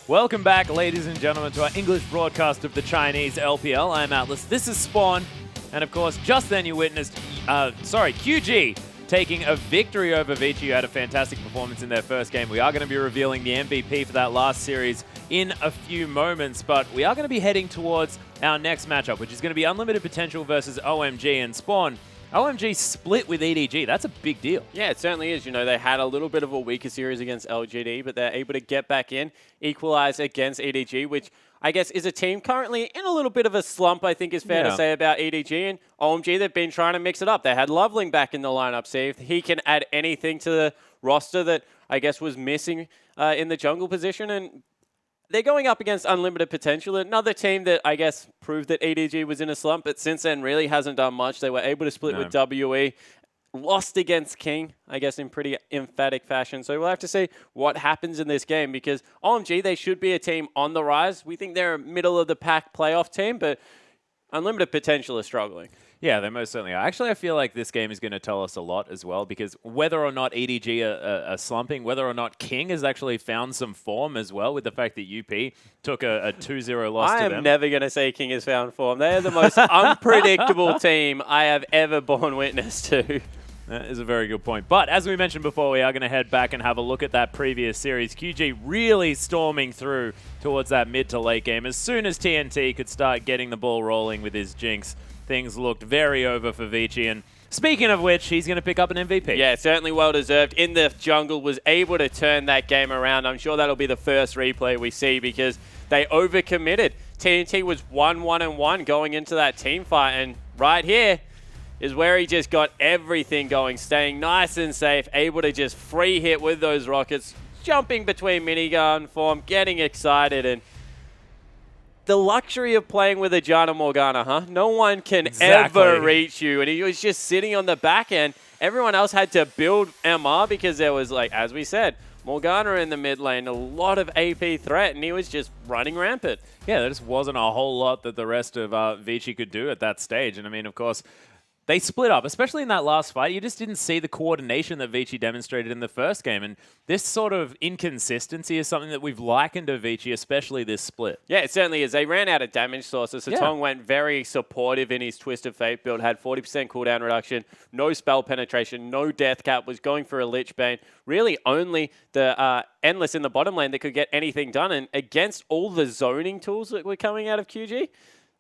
Welcome back, ladies and gentlemen, to our English broadcast of the Chinese LPL. I'm Atlas. This is Spawn. And of course, just then you witnessed, QG taking a victory over Vici, who had a fantastic performance in their first game. We are going to be revealing the MVP for that last series in a few moments, but we are going to be heading towards our next matchup, which is going to be Unlimited Potential versus OMG and Spawn. OMG split with EDG. That's a big deal. Yeah, it certainly is. You know, they had a little bit of a weaker series against LGD, but they're able to get back in, equalize against EDG, which I guess is a team currently in a little bit of a slump, I think is fair to say about EDG. And OMG, they've been trying to mix it up. They had Loveling back in the lineup. See if he can add anything to the roster that I guess was missing in the jungle position. And they're going up against Unlimited Potential, another team that I guess proved that EDG was in a slump, but since then really hasn't done much. They were able to split with WE, lost against King, I guess in pretty emphatic fashion. So we'll have to see what happens in this game, because OMG, they should be a team on the rise. We think they're a middle-of-the-pack playoff team, but Unlimited Potential is struggling. Yeah, they most certainly are. Actually, I feel like this game is going to tell us a lot as well, because whether or not EDG are slumping, whether or not King has actually found some form as well, with the fact that UP took a 2-0 loss to them. I am never going to say King has found form. They are the most unpredictable team I have ever borne witness to. That is a very good point. But as we mentioned before, we are going to head back and have a look at that previous series. QG really storming through towards that mid to late game. As soon as TNT could start getting the ball rolling with his Jinx, things looked very over for Vici. And speaking of which, he's going to pick up an MVP. Yeah, certainly well-deserved. In the jungle, was able to turn that game around. I'm sure that'll be the first replay we see, because they overcommitted. TNT was 1-1-1 going into that team fight. And right here is where he just got everything going, staying nice and safe, able to just free hit with those rockets, jumping between minigun form, getting excited, and the luxury of playing with a Janna Morgana, huh? No one can ever reach you, and he was just sitting on the back end. Everyone else had to build MR because there was, like, as we said, Morgana in the mid lane, a lot of AP threat, and he was just running rampant. Yeah, there just wasn't a whole lot that the rest of Vici could do at that stage. And I mean, of course, they split up, especially in that last fight. You just didn't see the coordination that Vici demonstrated in the first game. And this sort of inconsistency is something that we've likened to Vici, especially this split. Yeah, it certainly is. They ran out of damage sources. Satong went very supportive in his Twisted Fate build, had 40% cooldown reduction, no spell penetration, no death cap, was going for a Lich Bane. Really only the Endless in the bottom lane that could get anything done. And against all the zoning tools that were coming out of QG,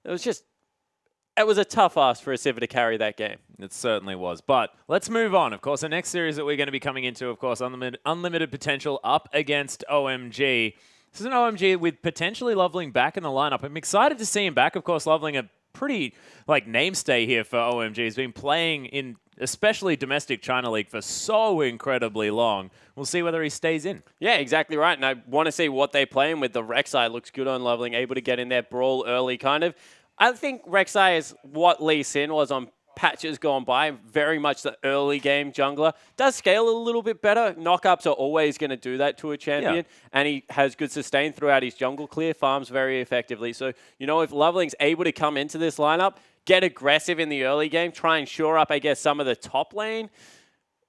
it was a tough ask for a Sivir to carry that game. It certainly was. But let's move on. Of course, the next series that we're going to be coming into, of course, Unlimited Potential up against OMG. This is an OMG with potentially Loveling back in the lineup. I'm excited to see him back. Of course, Loveling, a pretty namestay here for OMG. He's been playing in especially domestic China League for so incredibly long. We'll see whether he stays in. Yeah, exactly right. And I want to see what they play him with. The Rek'Sai looks good on Loveling, able to get in there, brawl early kind of. I think Rek'Sai is what Lee Sin was on patches gone by, very much the early game jungler. Does scale a little bit better. Knockups are always going to do that to a champion, and he has good sustain throughout his jungle clear, farms very effectively. So, you know, if Loveling's able to come into this lineup, get aggressive in the early game, try and shore up, I guess, some of the top lane,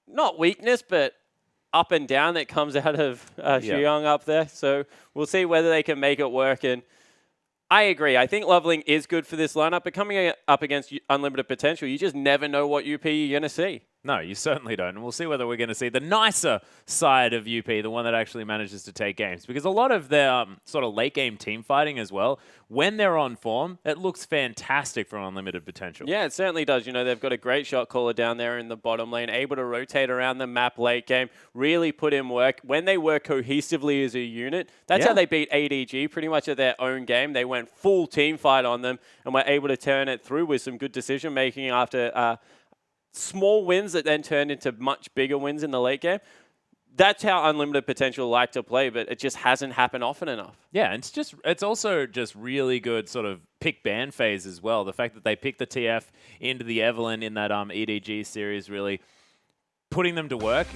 not weakness, but up and down that comes out of Xiong up there. So we'll see whether they can make it work. And I agree. I think Loveling is good for this lineup, but coming up against Unlimited Potential, you just never know what UP you're going to see. No, you certainly don't. And we'll see whether we're going to see the nicer side of UP, the one that actually manages to take games. Because a lot of their sort of late game team fighting as well, when they're on form, it looks fantastic for Unlimited Potential. Yeah, it certainly does. You know, they've got a great shot caller down there in the bottom lane, able to rotate around the map late game, really put in work. When they work cohesively as a unit, that's how they beat ADG pretty much at their own game. They went full team fight on them and were able to turn it through with some good decision making after small wins that then turned into much bigger wins in the late game. That's how Unlimited Potential like to play, but it just hasn't happened often enough. Yeah, and it's also just really good sort of pick ban phase as well. The fact that they picked the TF into the Evelynn in that EDG series, really putting them to work.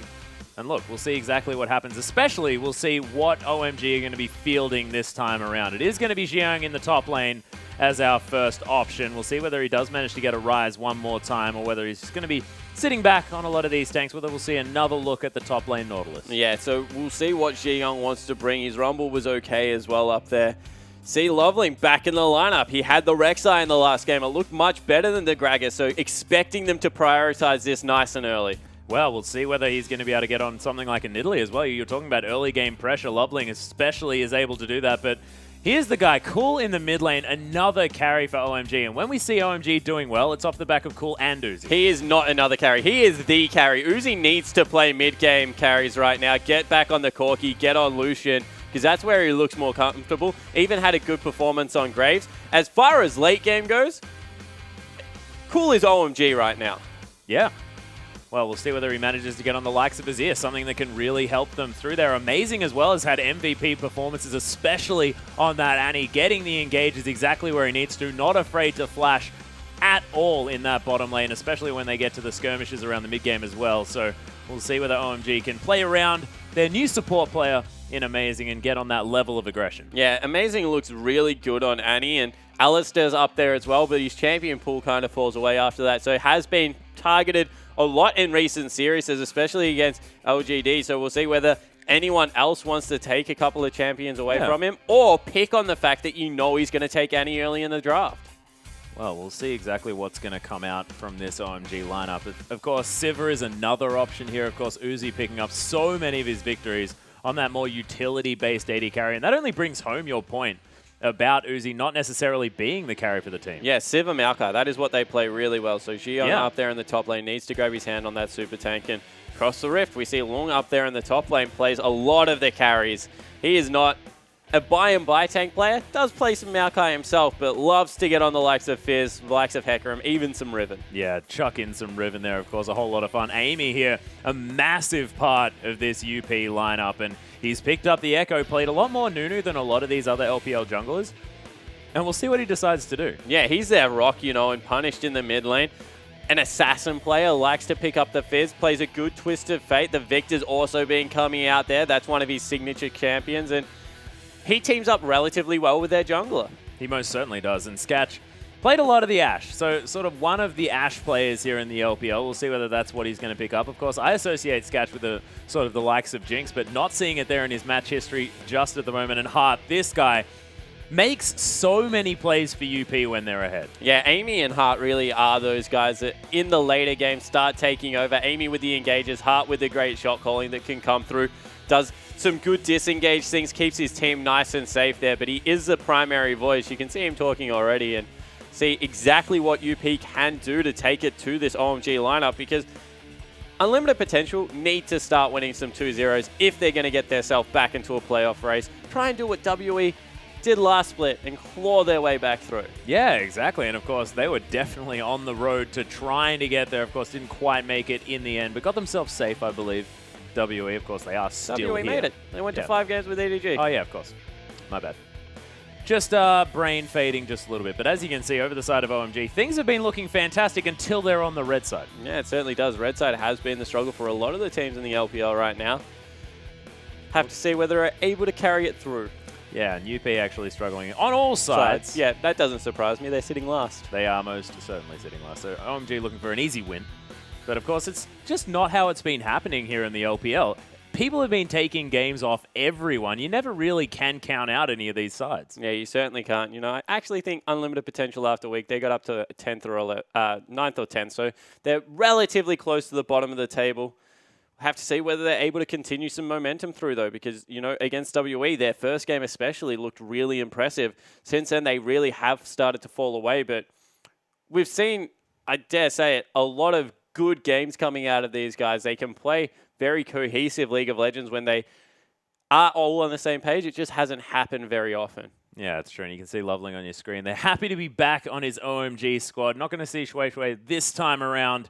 And look, we'll see exactly what happens. Especially, we'll see what OMG are going to be fielding this time around. It is going to be Xiong in the top lane as our first option. We'll see whether he does manage to get a rise one more time or whether he's just going to be sitting back on a lot of these tanks, whether we'll see another look at the top lane Nautilus. Yeah, so we'll see what Xiong wants to bring. His Rumble was okay as well up there. See Loveling back in the lineup. He had the Rek'Sai in the last game. It looked much better than the Gragas, so expecting them to prioritize this nice and early. Well, we'll see whether he's going to be able to get on something like a Nidalee as well. You're talking about early game pressure. Loveling especially is able to do that, but here's the guy, Cool in the mid lane, another carry for OMG. And when we see OMG doing well, it's off the back of Cool and Uzi. He is not another carry. He is the carry. Uzi needs to play mid-game carries right now. Get back on the Corki, get on Lucian, because that's where he looks more comfortable. Even had a good performance on Graves. As far as late game goes, Cool is OMG right now. Yeah. Well, we'll see whether he manages to get on the likes of Azir, something that can really help them through. They're amazing as well, has had MVP performances, especially on that Annie. Getting the engage is exactly where he needs to. Not afraid to flash at all in that bottom lane, especially when they get to the skirmishes around the mid-game as well. So we'll see whether OMG can play around their new support player in Amazing and get on that level of aggression. Yeah, Amazing looks really good on Annie, and Alistair's up there as well, but his champion pool kind of falls away after that. So it has been targeted a lot in recent series, especially against LGD. So we'll see whether anyone else wants to take a couple of champions away from him or pick on the fact that you know he's going to take Annie early in the draft. Well, we'll see exactly what's going to come out from this OMG lineup. Of course, Sivir is another option here. Of course, Uzi picking up so many of his victories on that more utility-based AD carry. And that only brings home your point about Uzi not necessarily being the carry for the team. Yeah, Sivir Maokai, that is what they play really well. So Xiong up there in the top lane needs to grab his hand on that super tank. And across the rift, we see Lung up there in the top lane plays a lot of the carries. He is not a buy-and-buy tank player, does play some Maokai himself, but loves to get on the likes of Fizz, the likes of Hecarim, even some Riven. Yeah, chuck in some Riven there, of course, a whole lot of fun. Amy here, a massive part of this UP lineup, and he's picked up the Echo, played a lot more Nunu than a lot of these other LPL junglers, and we'll see what he decides to do. Yeah, he's their rock, you know, and punished in the mid lane. An assassin player, likes to pick up the Fizz, plays a good Twisted Fate. The Victor's also been coming out there. That's one of his signature champions, and he teams up relatively well with their jungler. He most certainly does. And Sketch, Played a lot of the Ashe, so sort of one of the Ashe players here in the LPL. We'll see whether that's what he's going to pick up. Of course, I associate Sketch with the sort of the likes of Jinx, but not seeing it there in his match history just at the moment. And Hart, this guy, makes so many plays for UP when they're ahead. Yeah, Amy and Hart really are those guys that in the later game start taking over. Amy with the engages, Hart with the great shot calling that can come through. Does some good disengage things, keeps his team nice and safe there, but he is the primary voice. You can see him talking already and see exactly what UP can do to take it to this OMG lineup, because Unlimited Potential need to start winning some 2-0s if they're going to get themselves back into a playoff race. Try and do what WE did last split and claw their way back through. Yeah, exactly. And of course, they were definitely on the road to trying to get there. Of course, didn't quite make it in the end, but got themselves safe, I believe. WE, of course, they are still here. WE made it. They went to 5 games with EDG. Oh, yeah, of course. My bad. Just brain fading just a little bit. But as you can see, over the side of OMG, things have been looking fantastic until they're on the red side. Yeah, it certainly does. Red side has been the struggle for a lot of the teams in the LPL right now. Have to see whether they're able to carry it through. Yeah, and UP actually struggling on all sides. Yeah, that doesn't surprise me. They're sitting last. They are most certainly sitting last. So OMG looking for an easy win. But of course, it's just not how it's been happening here in the LPL. People have been taking games off everyone. You never really can count out any of these sides. Yeah, you certainly can't. You know, I actually think Unlimited Potential after week, they got up to 10th or 9th or 10th. So they're relatively close to the bottom of the table. Have to see whether they're able to continue some momentum through, though, because, you know, against WE, their first game especially looked really impressive. Since then, they really have started to fall away. But we've seen, I dare say it, a lot of good games coming out of these guys. They can play very cohesive League of Legends when they are all on the same page. It just hasn't happened very often. Yeah, that's true. And you can see Loveling on your screen. They're happy to be back on his OMG squad. Not going to see Shui Shui this time around.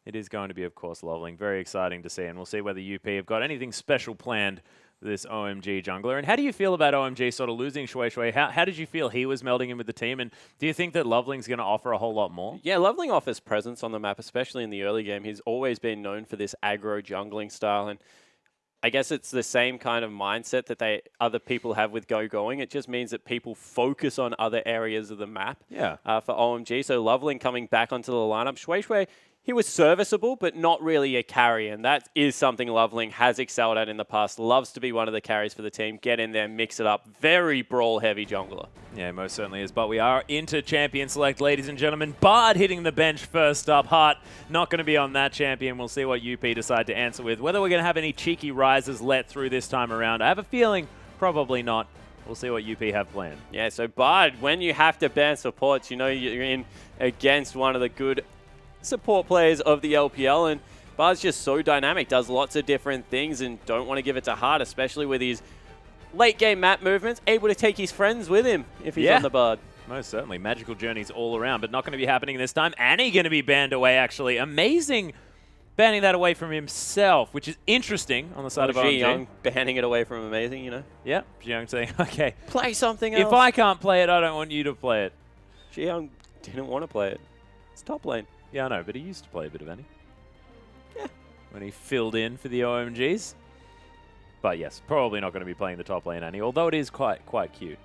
It is going to be, of course, Loveling. Very exciting to see. And we'll see whether UP have got anything special planned for this OMG jungler. And how do you feel about OMG sort of losing Shui Shui? How did you feel he was melding in with the team? And do you think that Loveling's going to offer a whole lot more? Yeah, Loveling offers presence on the map, especially in the early game. He's always been known for this aggro jungling style. And I guess it's the same kind of mindset that other people have with going. It just means that people focus on other areas of the map for OMG. So Loveling coming back onto the lineup. Shui Shui, he was serviceable, but not really a carry, and that is something Loveling has excelled at in the past. Loves to be one of the carries for the team. Get in there, mix it up. Very brawl-heavy jungler. Yeah, most certainly is. But we are into Champion Select, ladies and gentlemen. Bard hitting the bench first up. Hart not going to be on that champion. We'll see what UP decide to answer with. Whether we're going to have any cheeky rises let through this time around, I have a feeling probably not. We'll see what UP have planned. Yeah, so Bard, when you have to ban supports, you know you're in against one of the good support players of the LPL, and Bard's just so dynamic, does lots of different things, and don't want to give it to Hart, especially with his late game map movements, able to take his friends with him if he's on the Bard. Most certainly. Magical journeys all around, but not going to be happening this time. Annie going to be banned away, actually. Amazing banning that away from himself, which is interesting on the side of OMG. Young banning it away from Amazing, you know? Yeah, Young saying, okay. Play something else. If I can't play it, I don't want you to play it. Young didn't want to play it. It's top lane. Yeah, I know, but he used to play a bit of Annie. Yeah. When he filled in for the OMGs. But yes, probably not going to be playing the top lane Annie, although it is quite cute.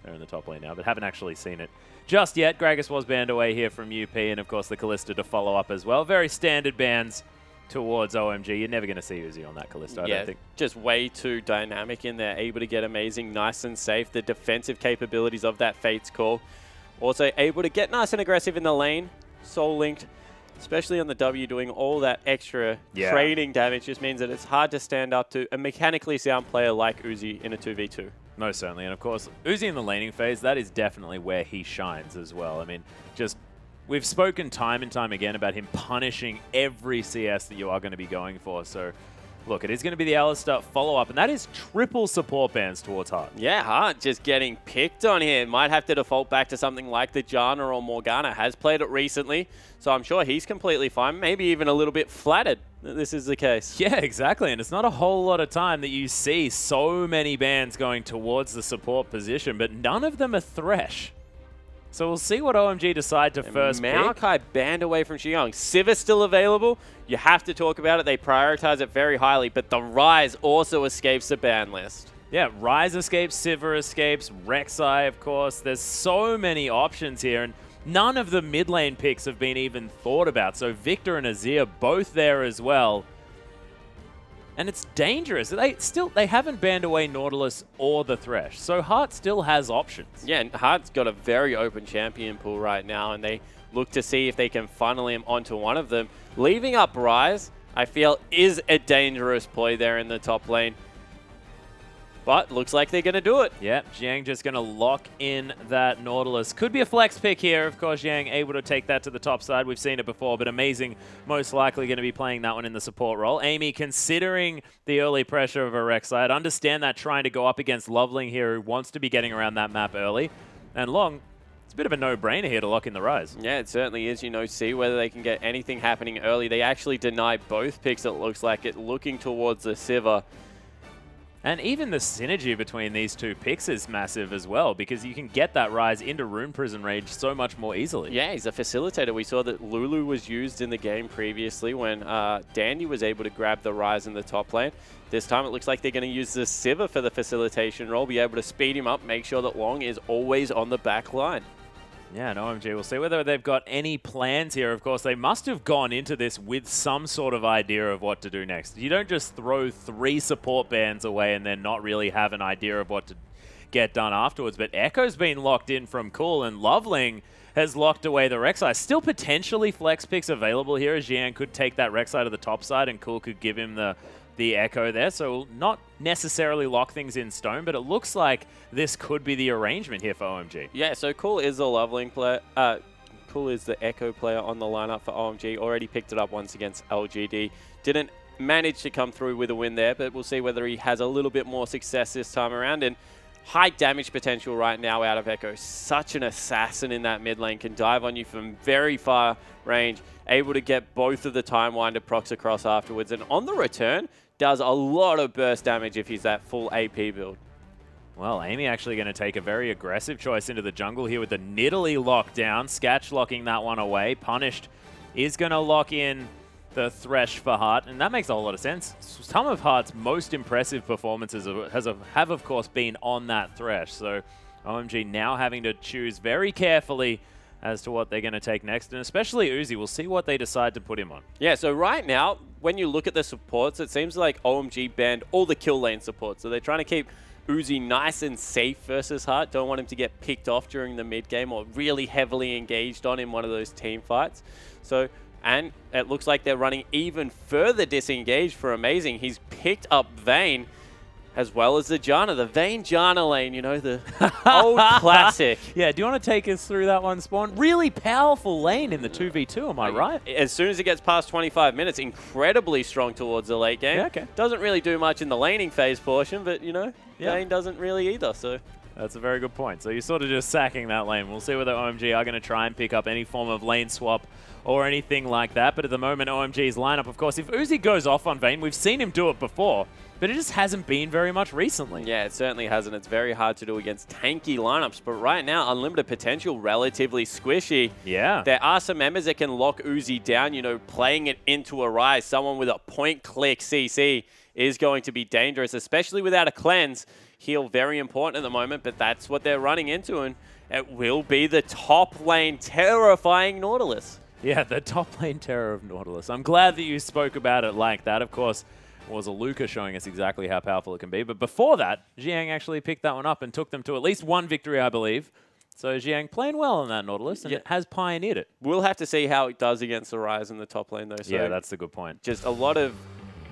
They're in the top lane now, but haven't actually seen it just yet. Gragas was banned away here from UP, and of course the Kalista to follow up as well. Very standard bans towards OMG. You're never going to see Uzi on that Kalista, I don't think. Just way too dynamic in there, able to get Amazing nice and safe. The defensive capabilities of that Fate's Call. Also able to get nice and aggressive in the lane. Soul linked, especially on the W, doing all that extra trading damage just means that it's hard to stand up to a mechanically sound player like Uzi in a 2v2. Most certainly. And of course, Uzi in the laning phase, that is definitely where he shines as well. I mean, we've spoken time and time again about him punishing every CS that you are going to be going for. So, look, it is going to be the Alistar follow-up, and that is triple support bans towards Hart. Yeah, Hart just getting picked on here. Might have to default back to something like the Janna or Morgana. Has played it recently, so I'm sure he's completely fine. Maybe even a little bit flattered that this is the case. Yeah, exactly, and it's not a whole lot of time that you see so many bans going towards the support position, but none of them are Thresh. So we'll see what OMG decide to first pick. Maokai banned away from Xiong. Sivir still available. You have to talk about it. They prioritize it very highly, but the Ryze also escapes the ban list. Yeah, Ryze escapes, Sivir escapes, Rek'Sai, of course. There's so many options here, and None of the mid lane picks have been even thought about. So Victor and Azir both there as well. And it's dangerous. They haven't banned away Nautilus or the Thresh. So Heart still has options. Yeah, and Heart's got a very open champion pool right now, and they look to see if they can funnel him onto one of them. Leaving up Ryze, I feel, is a dangerous play there in the top lane. But looks like they're going to do it. Yeah, Jiang just going to lock in that Nautilus. Could be a flex pick here. Of course, Jiang able to take that to the top side. We've seen it before, but Amazing most likely going to be playing that one in the support role. Amy, considering the early pressure of a Rek'Sai, understand that trying to go up against Loveling here, who wants to be getting around that map early. And Long, it's a bit of a no-brainer here to lock in the Ryze. Yeah, it certainly is. You know, see whether they can get anything happening early. They actually deny both picks, it looks like it, looking towards the Sivir. And even the synergy between these two picks is massive as well, because you can get that Ryze into Rune Prison range so much more easily. Yeah, he's a facilitator. We saw that Lulu was used in the game previously when Dandy was able to grab the Ryze in the top lane. This time it looks like they're going to use the Sivir for the facilitation role, be able to speed him up, make sure that Long is always on the back line. Yeah, and OMG, we'll see whether they've got any plans here. Of course, they must have gone into this with some sort of idea of what to do next. You don't just throw 3 support bans away and then not really have an idea of what to get done afterwards. But Echo's been locked in from Cool, and Loveling has locked away the Rek'Sai. Still potentially flex picks available here, as Jiang could take that Rek'Sai to the top side and Cool could give him the Echo there. So not necessarily lock things in stone, but it looks like this could be the arrangement here for OMG. Yeah, so Cool is the Loveling player. Cool is the Echo player on the lineup for OMG. Already picked it up once against LGD. Didn't manage to come through with a win there, but we'll see whether he has a little bit more success this time around. And high damage potential right now out of Echo. Such an assassin in that mid lane. Can dive on you from very far range. Able to get both of the Time Winder procs across afterwards. And on the return, does a lot of burst damage if he's that full AP build. Well, Amy actually going to take a very aggressive choice into the jungle here with the Nidalee lockdown. Sketch locking that one away. Punished is going to lock in the Thresh for Heart, and that makes a whole lot of sense. Some of Heart's most impressive performances have, of course, been on that Thresh. So OMG now having to choose very carefully as to what they're going to take next, and especially Uzi. We'll see what they decide to put him on. Yeah, so right now, when you look at the supports, it seems like OMG banned all the kill lane supports. So they're trying to keep Uzi nice and safe versus Heart. Don't want him to get picked off during the mid game or really heavily engaged on in one of those team fights. So, and it looks like they're running even further disengaged for Amazing. He's picked up Vayne, as well as the Janna, the Vayne Janna lane, you know, the old classic. Yeah, do you want to take us through that one, Spawn? Really powerful lane in the 2v2, am I right? As soon as it gets past 25 minutes, incredibly strong towards the late game. Yeah, okay. Doesn't really do much in the laning phase portion, but, you know, Vayne doesn't really either, so... That's a very good point. So you're sort of just sacking that lane. We'll see whether OMG are going to try and pick up any form of lane swap or anything like that. But at the moment, OMG's lineup, of course, if Uzi goes off on Vayne, we've seen him do it before, but it just hasn't been very much recently. Yeah, it certainly hasn't. It's very hard to do against tanky lineups. But right now, unlimited potential, relatively squishy. Yeah. There are some members that can lock Uzi down, you know, playing it into a Ryze. Someone with a point-click CC is going to be dangerous, especially without a cleanse. Heal very important at the moment, but that's what they're running into, and it will be the top lane terrifying Nautilus. Yeah, the top lane terror of Nautilus. I'm glad that you spoke about it like that. Of course, it was a Luca showing us exactly how powerful it can be. But before that, Jiang actually picked that one up and took them to at least one victory, I believe. So Jiang playing well on that Nautilus, and it has pioneered it. We'll have to see how it does against the Ryze in the top lane, though. So yeah, that's a good point. Just a lot of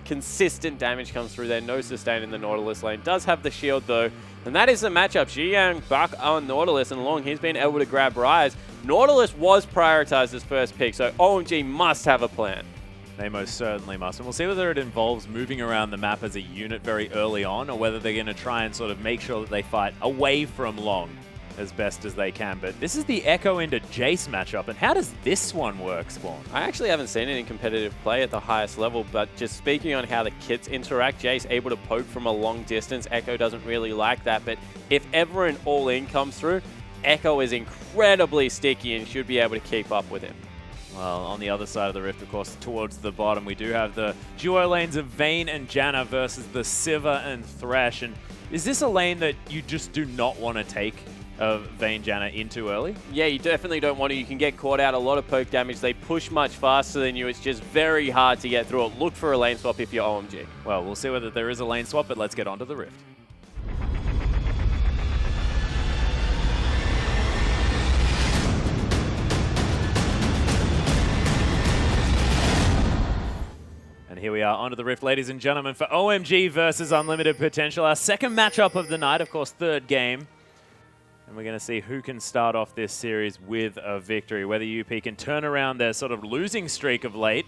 consistent damage comes through there. No sustain in the Nautilus lane. Does have the shield, though. And that is the matchup. Jiang back on Nautilus, and Long, he's been able to grab Ryze. Nautilus was prioritized as first pick, so OMG must have a plan. They most certainly must. And we'll see whether it involves moving around the map as a unit very early on, or whether they're going to try and sort of make sure that they fight away from Long as best as they can. But this is the Echo into Jace matchup, and how does this one work, Spawn? I actually haven't seen it in competitive play at the highest level, but just speaking on how the kits interact, Jace able to poke from a long distance. Echo doesn't really like that, but if ever an all-in comes through, Echo is incredibly sticky and should be able to keep up with him. Well, on the other side of the rift, of course, towards the bottom, we do have the duo lanes of Vayne and Janna versus the Sivir and Thresh. And is this a lane that you just do not want to take of Vayne Janna in too early. Yeah, you definitely don't want to. You can get caught out. A lot of poke damage. They push much faster than you. It's just very hard to get through it. Look for a lane swap if you're OMG. Well, we'll see whether there is a lane swap, but let's get on to the Rift. And here we are onto the Rift, ladies and gentlemen, for OMG versus Unlimited Potential. Our second matchup of the night, of course, third game. And we're going to see who can start off this series with a victory. Whether UP can turn around their sort of losing streak of late,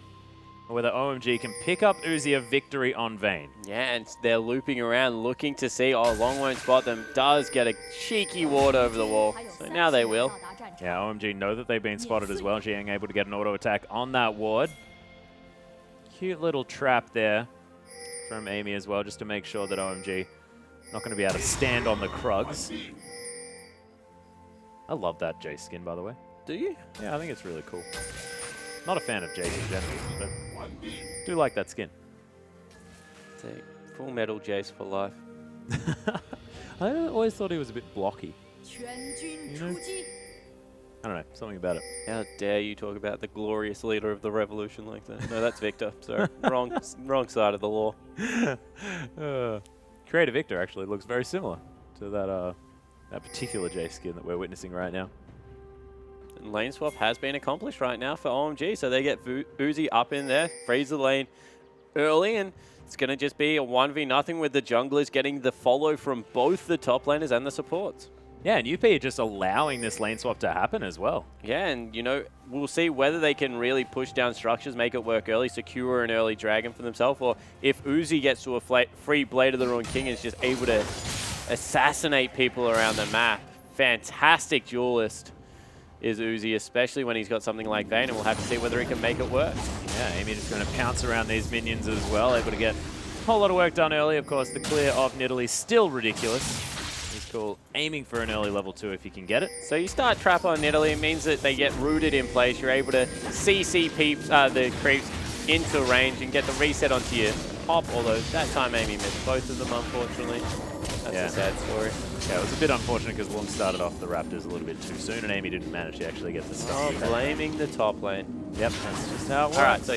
or whether OMG can pick up Uzi a victory on Vayne. Yeah, and they're looping around looking to see. Oh, Long won't spot them. Does get a cheeky ward over the wall. So now they will. Yeah, OMG know that they've been spotted as well. She ain't able to get an auto attack on that ward. Cute little trap there from Amy as well, just to make sure that OMG not going to be able to stand on the Krugs. I love that Jace skin, by the way. Do you? Yeah, I think it's really cool. Not a fan of Jace in general, but do like that skin. It's a full metal Jace for life. I always thought he was a bit blocky. You know? I don't know, something about it. How dare you talk about the glorious leader of the revolution like that? No, that's Victor. Sorry, wrong side of the law. Creator Victor actually looks very similar to that that particular J skin that we're witnessing right now. And lane swap has been accomplished right now for OMG, so they get Uzi up in there, freeze the lane early, and it's going to just be a 1v0 with the junglers getting the follow from both the top laners and the supports. Yeah, and UP are just allowing this lane swap to happen as well. Yeah, and, you know, we'll see whether they can really push down structures, make it work early, secure an early dragon for themselves, or if Uzi gets to a free Blade of the Ruined King and is just able to assassinate people around the map. Fantastic duelist is Uzi, especially when he's got something like Vayne, and we'll have to see whether he can make it work. Yeah, Amy just going to pounce around these minions as well, able to get a whole lot of work done early. Of course, the clear of Nidalee is still ridiculous. It's cool. Aiming for an early level 2 if you can get it. So you start trap on Nidalee, it means that they get rooted in place. You're able to CC peeps, the creeps into range and get the reset onto your pop, although that time Amy missed both of them, unfortunately. That's a sad story. Yeah, it was a bit unfortunate because Lung started off the Raptors a little bit too soon and Amy didn't manage to actually get the stuff. Oh, blaming the top lane. Yep, that's just how it works. All right, so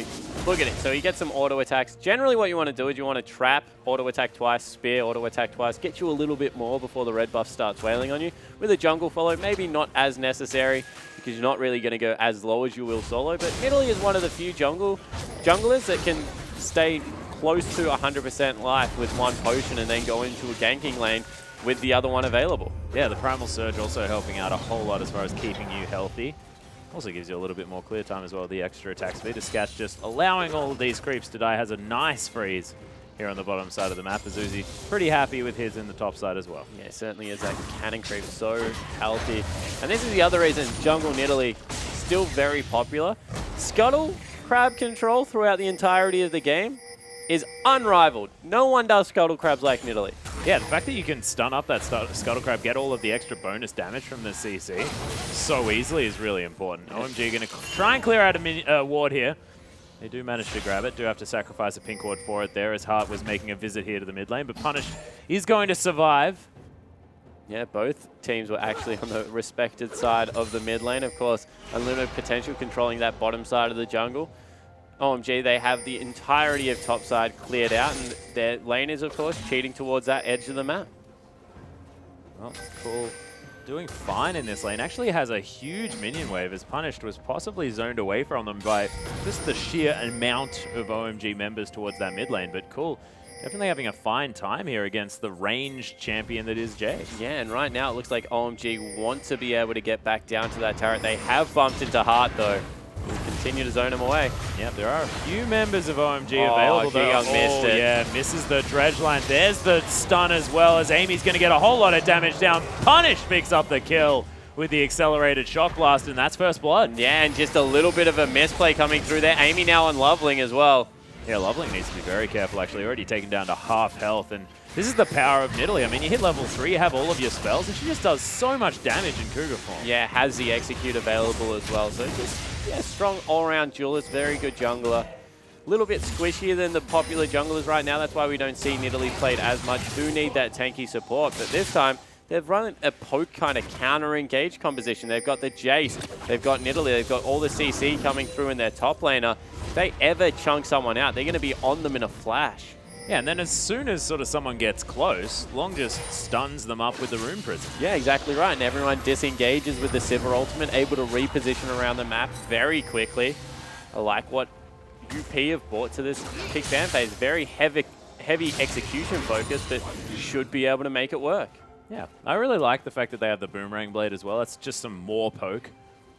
look at it. So you get some auto attacks. Generally what you want to do is you want to trap, auto attack twice, spear, auto attack twice, get you a little bit more before the red buff starts wailing on you. With a jungle follow, maybe not as necessary because you're not really going to go as low as you will solo, but Nidalee is one of the few junglers that can stay close to 100% life with one potion and then go into a ganking lane with the other one available. Yeah, the Primal Surge also helping out a whole lot as far as keeping you healthy. Also gives you a little bit more clear time as well, the extra attack speed. Sketch just allowing all of these creeps to die. Has a nice freeze here on the bottom side of the map. Azuzi pretty happy with his in the top side as well. Yeah, certainly is. That cannon creep so healthy. And this is the other reason Jungle Nidalee still very popular. Scuttle crab control throughout the entirety of the game is unrivaled. No one does Scuttle Crabs like Nidalee. Yeah, the fact that you can stun up that Scuttle Crab, get all of the extra bonus damage from the CC so easily is really important. OMG going to try and clear out a ward here. They do manage to grab it, do have to sacrifice a pink ward for it there as Hart was making a visit here to the mid lane, but Punish is going to survive. Yeah, both teams were actually on the respected side of the mid lane. Of course, Unlimited Potential controlling that bottom side of the jungle. OMG, they have the entirety of top side cleared out, and their lane is, of course, cheating towards that edge of the map. Well, cool. Doing fine in this lane. Actually has a huge minion wave as Punished was possibly zoned away from them by just the sheer amount of OMG members towards that mid lane. But cool. Definitely having a fine time here against the ranged champion that is Jay. Yeah, and right now it looks like OMG want to be able to get back down to that turret. They have bumped into Hart, though. We'll continue to zone him away. Yep, there are a few members of OMG available. Gigung missed it. Yeah, misses the dredge line. There's the stun as well as Amy's going to get a whole lot of damage down. Punish picks up the kill with the accelerated shock blast, and that's first blood. Yeah, and just a little bit of a misplay coming through there. Amy now on Loveling as well. Yeah, Loveling needs to be very careful, actually. Already taken down to half health, and this is the power of Nidalee. I mean, you hit level 3, you have all of your spells, and she just does so much damage in Cougar form. Yeah, has the execute available as well. So just, yeah, strong all-around duelist, very good jungler. A little bit squishier than the popular junglers right now. That's why we don't see Nidalee played as much. Do need that tanky support, but this time they've run a poke kind of counter-engage composition. They've got the Jace, they've got Nidalee, they've got all the CC coming through in their top laner. If they ever chunk someone out, they're going to be on them in a flash. Yeah, and then as soon as sort of someone gets close, Long just stuns them up with the Rune Prison. Yeah, exactly right. And everyone disengages with the Sivir ultimate, able to reposition around the map very quickly. I like what UP have brought to this Kick fan phase. Very heavy execution focus, but should be able to make it work. Yeah, I really like the fact that they have the Boomerang Blade as well. It's just some more poke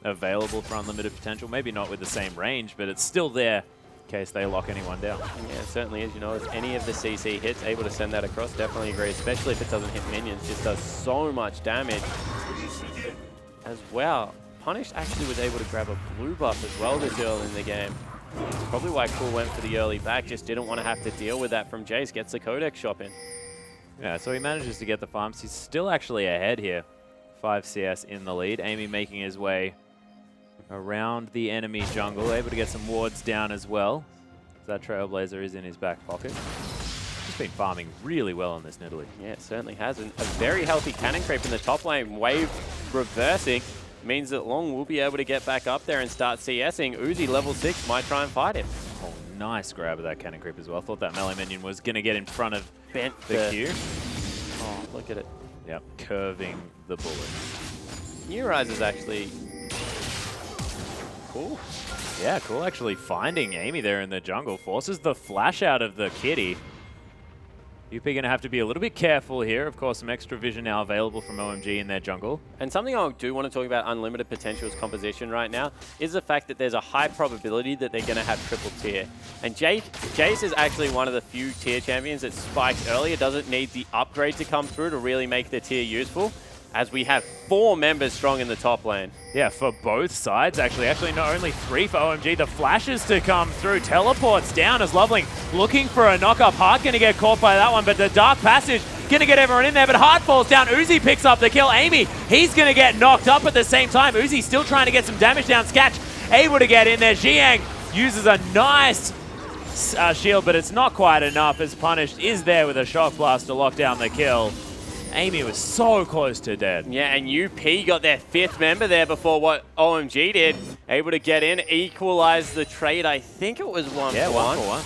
available for unlimited potential. Maybe not with the same range, but it's still there in case they lock anyone down. Yeah, it certainly is. You know, if any of the CC hits, able to send that across, definitely agree, especially if it doesn't hit minions. Just does so much damage as well. Punish actually was able to grab a blue buff as well this early in the game. Probably why Cool went for the early back, just didn't want to have to deal with that from Jace. Gets the Codex shop in. Yeah, so he manages to get the farms. He's still actually ahead here. 5 CS in the lead. Amy making his way around the enemy jungle, able to get some wards down as well. That Trailblazer is in his back pocket. He's been farming really well on this Nidalee. Yeah, it certainly has. And a very healthy cannon creep in the top lane. Wave reversing means that Long will be able to get back up there and start CSing. Uzi level 6 might try and fight him. Oh, nice grab of that cannon creep as well. Thought that melee minion was going to get in front of Bent the Q. Oh, look at it. Yep, curving the bullet. New Rise is actually cool. Yeah, cool. Actually finding Amy there in the jungle. Forces the flash out of the kitty. UP going to have to be a little bit careful here. Of course, some extra vision now available from OMG in their jungle. And something I do want to talk about Unlimited Potential's composition right now is the fact that there's a high probability that they're going to have triple tier. And Jace is actually one of the few tier champions that spikes early. It doesn't need the upgrade to come through to really make the tier useful, as we have 4 members strong in the top lane. Yeah, for both sides, actually. Actually, not only 3 for OMG. The flashes to come through. Teleports down as Loveling looking for a knock-up. Heart going to get caught by that one, but the Dark Passage going to get everyone in there, but Heart falls down. Uzi picks up the kill. Amy, he's going to get knocked up at the same time. Uzi still trying to get some damage down. Sketch able to get in there. Jiang uses a nice shield, but it's not quite enough, as Punished is there with a Shock Blast to lock down the kill. Amy was so close to dead. Yeah, and UP got their 5th member there before what OMG did. Able to get in, equalize the trade. I think it was 1 yeah, for 1 for 1.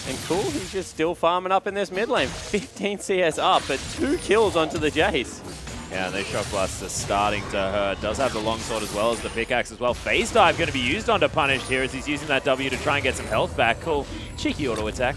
And Cool, he's just still farming up in this mid lane. 15 CS up, but 2 kills onto the Jace. Yeah, and these Shock Blasts are starting to hurt. Does have the longsword as well as the pickaxe as well. Phase Dive going to be used onto Punished here as he's using that W to try and get some health back. Cool. Cheeky auto attack.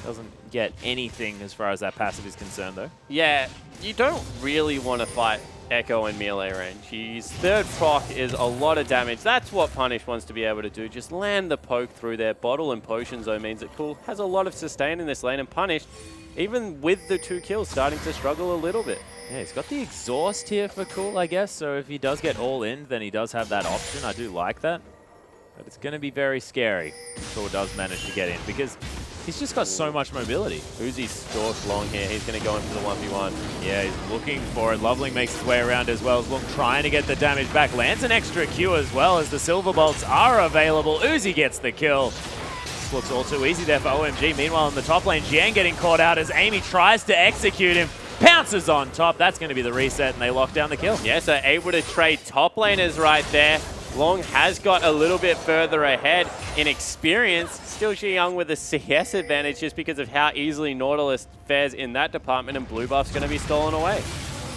Doesn't get anything as far as that passive is concerned, though. Yeah, you don't really want to fight Echo in melee range. His 3rd proc is a lot of damage. That's what Punish wants to be able to do. Just land the poke through there. Bottle and potions, though, means that Cool has a lot of sustain in this lane, and Punish, even with the 2 kills, starting to struggle a little bit. Yeah, he's got the exhaust here for Cool, I guess, so if he does get all in, then he does have that option. I do like that. But it's going to be very scary if Cool does manage to get in, because he's just got so much mobility. Uzi's stalked Long here. He's going to go in for the 1v1. Yeah, he's looking for it. Loveling makes his way around as well. Long trying to get the damage back. Lands an extra Q as well as the Silver Bolts are available. Uzi gets the kill. This looks all too easy there for OMG. Meanwhile, in the top lane, Jiang getting caught out as Amy tries to execute him. Pounces on top. That's going to be the reset, and they lock down the kill. Yeah, so able to trade top laners right there. Long has got a little bit further ahead in experience. Still Young with a CS advantage just because of how easily Nautilus fares in that department, and blue buff's going to be stolen away.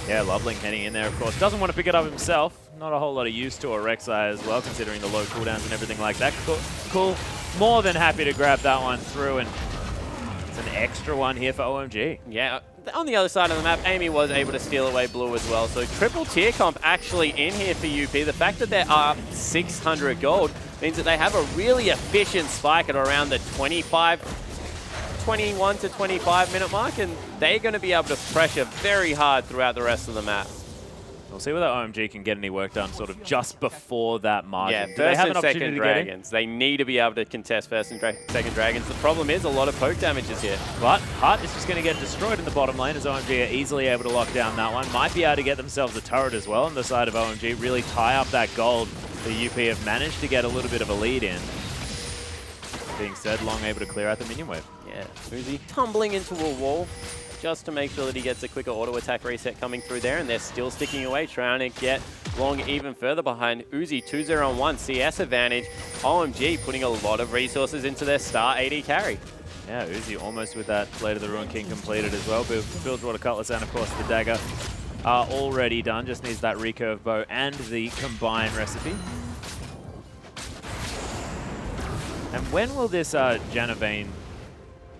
Yeah, Loveling heading in there, of course. Doesn't want to pick it up himself. Not a whole lot of use to a Rek'Sai as well, considering the low cooldowns and everything like that. Cool. More than happy to grab that one through, and it's an extra one here for OMG. Yeah. On the other side of the map, Amy was able to steal away blue as well. So triple tier comp actually in here for UP. The fact that there are 600 gold means that they have a really efficient spike at around the 21 to 25 minute mark, and they're going to be able to pressure very hard throughout the rest of the map. We'll see whether OMG can get any work done sort of just before that margin. Yeah, Do first they have and an second dragons. They need to be able to contest first and second dragons. The problem is a lot of poke damages here. But Heart is just going to get destroyed in the bottom lane as OMG are easily able to lock down that one. Might be able to get themselves a turret as well on the side of OMG. Really tie up that gold. The UP have managed to get a little bit of a lead in. Being said, Long able to clear out the minion wave. Yeah, Uzi tumbling into a wall. just to make sure that he gets a quicker auto attack reset coming through there, and they're still sticking away, trying to get Long even further behind. Uzi 2-0 on 1, CS advantage. OMG putting a lot of resources into their star AD carry. Yeah, Uzi almost with that Blade of the Ruined King completed as well. Builds Water Cutlass and, of course, the dagger are already done. Just needs that recurve bow and the combine recipe. And when will this Janavane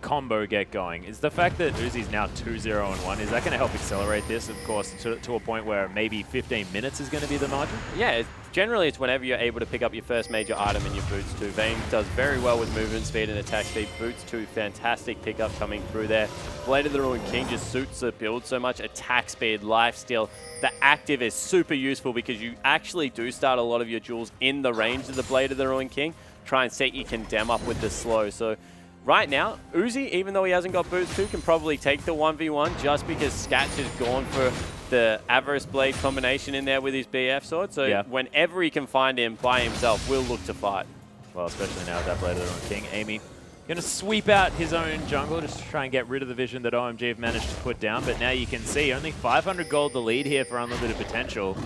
combo get going? Is the fact that Uzi's now 2-0 on 1, is that going to help accelerate this, of course, to a point where maybe 15 minutes is going to be the margin? Yeah, generally it's whenever you're able to pick up your first major item in your boots too. Vayne does very well with movement speed and attack speed. Boots too, fantastic pickup coming through there. Blade of the Ruined King just suits the build so much. Attack speed, lifesteal. The active is super useful because you actually do start a lot of your duels in the range of the Blade of the Ruined King. Try and set your condemn up with the slow. So right now, Uzi, even though he hasn't got boots too, can probably take the 1v1 just because Skatch has gone for the Avarice Blade combination in there with his BF sword. So yeah, whenever he can find him by himself, will look to fight. Well, especially now with that Blade of the Ruined King. Amy going to sweep out his own jungle just to try and get rid of the vision that OMG have managed to put down. But now you can see only 500 gold the lead here for Unlimited Potential.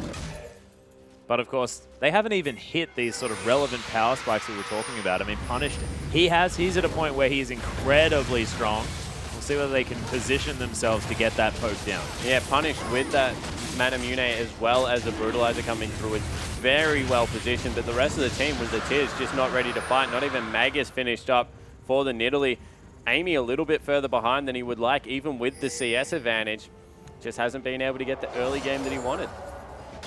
But of course, they haven't even hit these sort of relevant power spikes we were talking about. I mean, Punished, he's at a point where he's incredibly strong. We'll see whether they can position themselves to get that poke down. Yeah, Punished with that Manamune as well as the Brutalizer coming through is very well positioned, but the rest of the team with the Tiers just not ready to fight. Not even Magus finished up for the Nidalee. Amy a little bit further behind than he would like, even with the CS advantage. Just hasn't been able to get the early game that he wanted.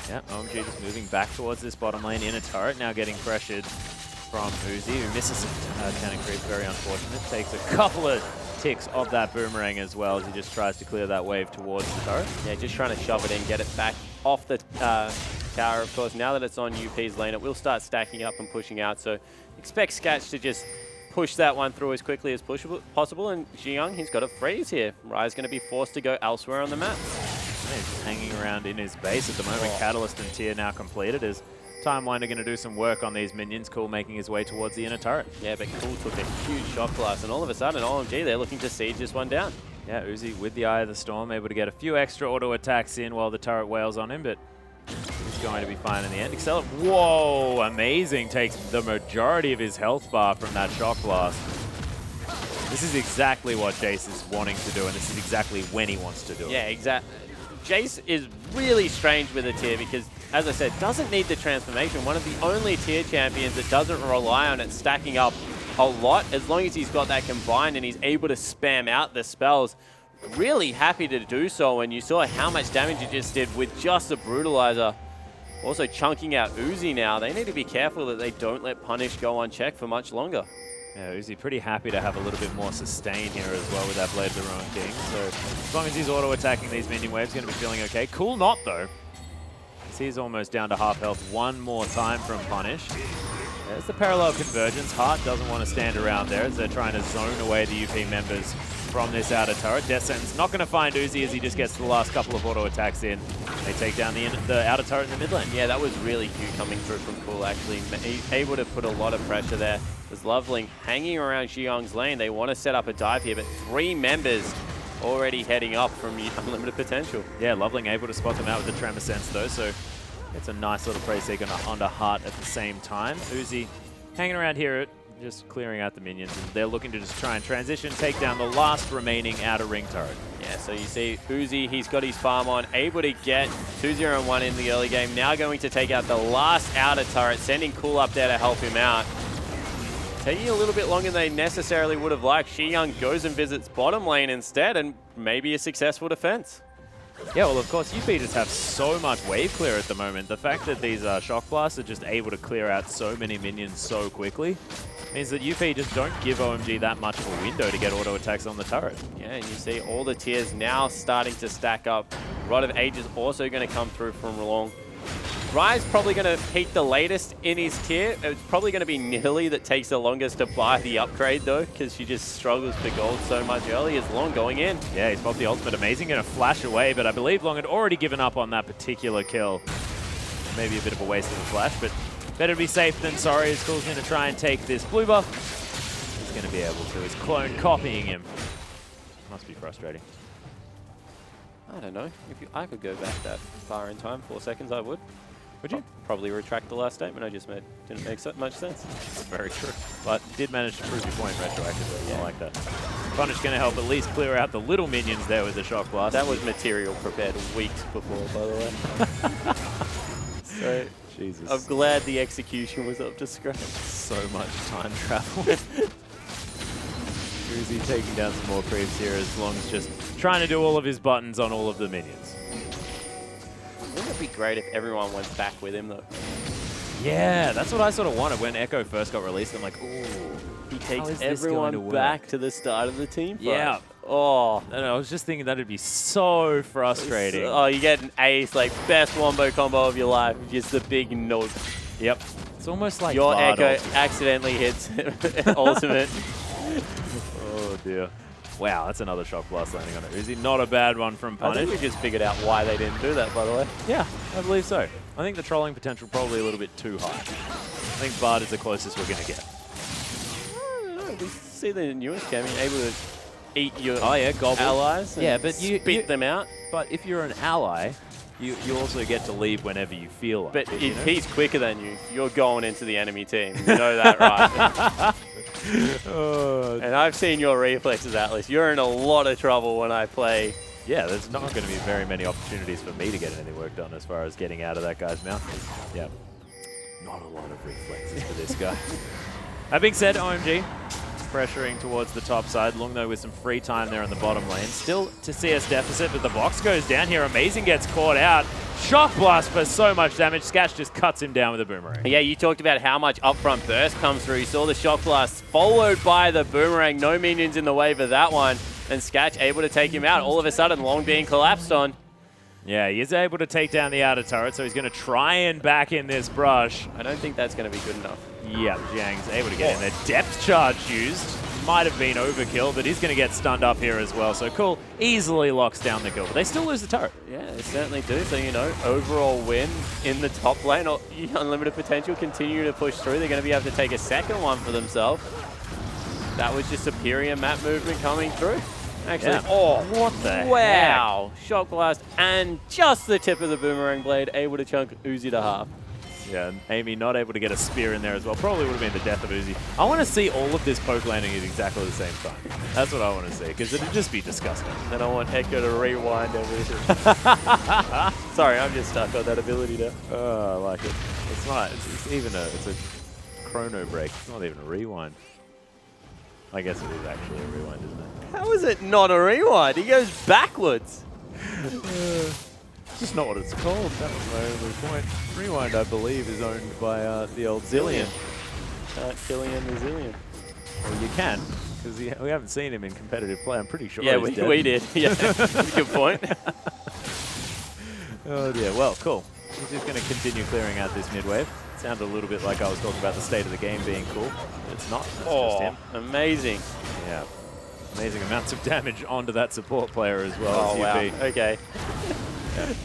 Yeah, OMG just moving back towards this bottom lane in a turret, now getting pressured from Uzi, who misses some cannon creep, very unfortunate. Takes a couple of ticks of that boomerang as well as he just tries to clear that wave towards the turret. Yeah, just trying to shove it in, get it back off the tower. Of course, now that it's on UP's lane, it will start stacking up and pushing out. So expect Skatch to just push that one through as quickly as possible. And Xiang, he's got a freeze here. Rai's going to be forced to go elsewhere on the map. He's hanging around in his base at the moment. Catalyst and Tier now completed as Timewinder going to do some work on these minions. Cool making his way towards the inner turret. Yeah, but Cool took a huge shock blast, and all of a sudden, OMG, they're looking to siege this one down. Yeah, Uzi with the Eye of the Storm, able to get a few extra auto attacks in while the turret wails on him, but he's going to be fine in the end. Excel, whoa, amazing. Takes the majority of his health bar from that shock blast. This is exactly what Jace is wanting to do, and this is exactly when he wants to do it. Yeah, exactly. Jace is really strange with a Tier because, as I said, doesn't need the transformation. One of the only Tier champions that doesn't rely on it stacking up a lot. As long as he's got that combined and he's able to spam out the spells, really happy to do so. And you saw how much damage he just did with just the Brutalizer. Also chunking out Uzi now. They need to be careful that they don't let Punish go unchecked for much longer. Yeah, Uzi pretty happy to have a little bit more sustain here as well with that Blade of the Ruined King. So as long as he's auto-attacking these minion waves, he's going to be feeling okay. Cool not, though. He's almost down to half health one more time from Punish. There's the parallel convergence. Heart doesn't want to stand around there as they're trying to zone away the UP members from this outer turret. Death Sentence not going to find Uzi as he just gets the last couple of auto attacks in. They take down the outer turret in the mid lane. Yeah, that was really cute coming through from Cool, actually. Able to put a lot of pressure there. There's Loveling hanging around Xiang's lane. They want to set up a dive here, but 3 members already heading up from Unlimited Potential. Yeah, Loveling able to spot them out with the Tremor Sense, though, so it's a nice little praise seek onto Heart at the same time. Uzi hanging around here, just clearing out the minions, and they're looking to just try and transition, take down the last remaining outer ring turret. Yeah, so you see Uzi, he's got his farm on, able to get 2-0-1 in the early game, now going to take out the last outer turret, sending Cool up there to help him out. Taking a little bit longer than they necessarily would have liked. Xiang goes and visits bottom lane instead, and maybe a successful defense. Yeah, well, of course, UP just have so much wave clear at the moment. The fact that these Shock Blasts are just able to clear out so many minions so quickly means that UP just don't give OMG that much of a window to get auto attacks on the turret. Yeah, and you see all the Tiers now starting to stack up. Rod of Ages also going to come through from Rolong. Rai's probably going to peak the latest in his Tier. It's probably going to be Nidalee that takes the longest to buy the upgrade, though, because she just struggles for gold so much early. Is Long going in? Yeah, he's popped the ultimate. Amazing, going to flash away, but I believe Long had already given up on that particular kill. Maybe a bit of a waste of a flash, but better be safe than sorry. As Cool's going to try and take this blue buff. He's going to be able to. His clone copying him. Must be frustrating. I don't know. If I could go back that far in time, 4 seconds, I would. Would you? Probably retract the last statement I just made. Didn't make so much sense. Very true. But did manage to prove your point retroactively. Yeah. I like that. Punish going to help at least clear out the little minions there with the shock blast. That was material prepared weeks before, by the way. So, Jesus. I'm glad the execution was up to scratch. So much time travel. Uzi taking down some more creeps here as long as just trying to do all of his buttons on all of the minions. Wouldn't it be great if everyone went back with him, though? Yeah, that's what I sort of wanted when Echo first got released. I'm like, ooh, he takes everyone back to the start of the team fight. Yeah. Oh. And I was just thinking that'd be so frustrating. Oh, you get an ace, like best wombo combo of your life, just the big note. Yep. It's almost like your Bard Echo ultimate. accidentally hits ultimate. Oh dear. Wow, that's another shock blast landing on it. Uzi, not a bad one from Punish. I think we just figured out why they didn't do that, by the way. Yeah, I believe so. I think the trolling potential probably a little bit too high. I think Bard is the closest we're going to get. I don't know. We see the newest game, you're able to eat your gobble allies and but spit them out. But if you're an ally, you also get to leave whenever you feel like but it. If he's quicker than you, you're going into the enemy team. You know that, right? And I've seen your reflexes, Atlas. You're in a lot of trouble when I play. Yeah, there's not going to be very many opportunities for me to get any work done as far as getting out of that guy's mouth. Yeah, not a lot of reflexes for this guy. That being said, OMG pressuring towards the top side. Lung, though, with some free time there in the bottom lane. Still to CS deficit, but the box goes down here. Amazing gets caught out. Shock blast for so much damage. Sketch just cuts him down with a boomerang. Yeah, you talked about how much upfront burst comes through. You saw the shock blast followed by the boomerang. No minions in the way for that one. And Sketch able to take him out. All of a sudden, Long being collapsed on. Yeah, he is able to take down the outer turret, so he's going to try and back in this brush. I don't think that's going to be good enough. Yeah, Jiang's able to get in there. Depth charge used. Might have been overkill, but he's going to get stunned up here as well. So Cool easily locks down the kill, but they still lose the turret. Yeah, they certainly do. So, you know, overall win in the top lane. Unlimited potential, continue to push through. They're going to be able to take a second one for themselves. That was just superior map movement coming through. Actually, oh, what the wow. Shock blast and just the tip of the boomerang blade, able to chunk Uzi to half. Yeah, and Amy not able to get a spear in there as well. Probably would have been the death of Uzi. I want to see all of this poke landing at exactly the same time. That's what I want to see, because it would just be disgusting. Then I want Echo to rewind everything. Sorry, I'm just stuck on that ability now. Oh, I like it. It's not. It's even a. It's a chrono break. It's not even a rewind. I guess it is actually a rewind, isn't it? How is it not a rewind? He goes backwards. Just not what it's called. That was my only point. Rewind, I believe, is owned by the old Zillion. Killian the Zillion. Well, you can, because we haven't seen him in competitive play. I'm pretty sure. Yeah, he's dead. we did. Yeah, that's a good point. Oh dear. Well, cool. He's just going to continue clearing out this mid wave. Sounded a little bit like I was talking about the state of the game being cool. But it's not. That's just him. Amazing. Yeah. Amazing amounts of damage onto that support player as well. Oh, wow. Okay.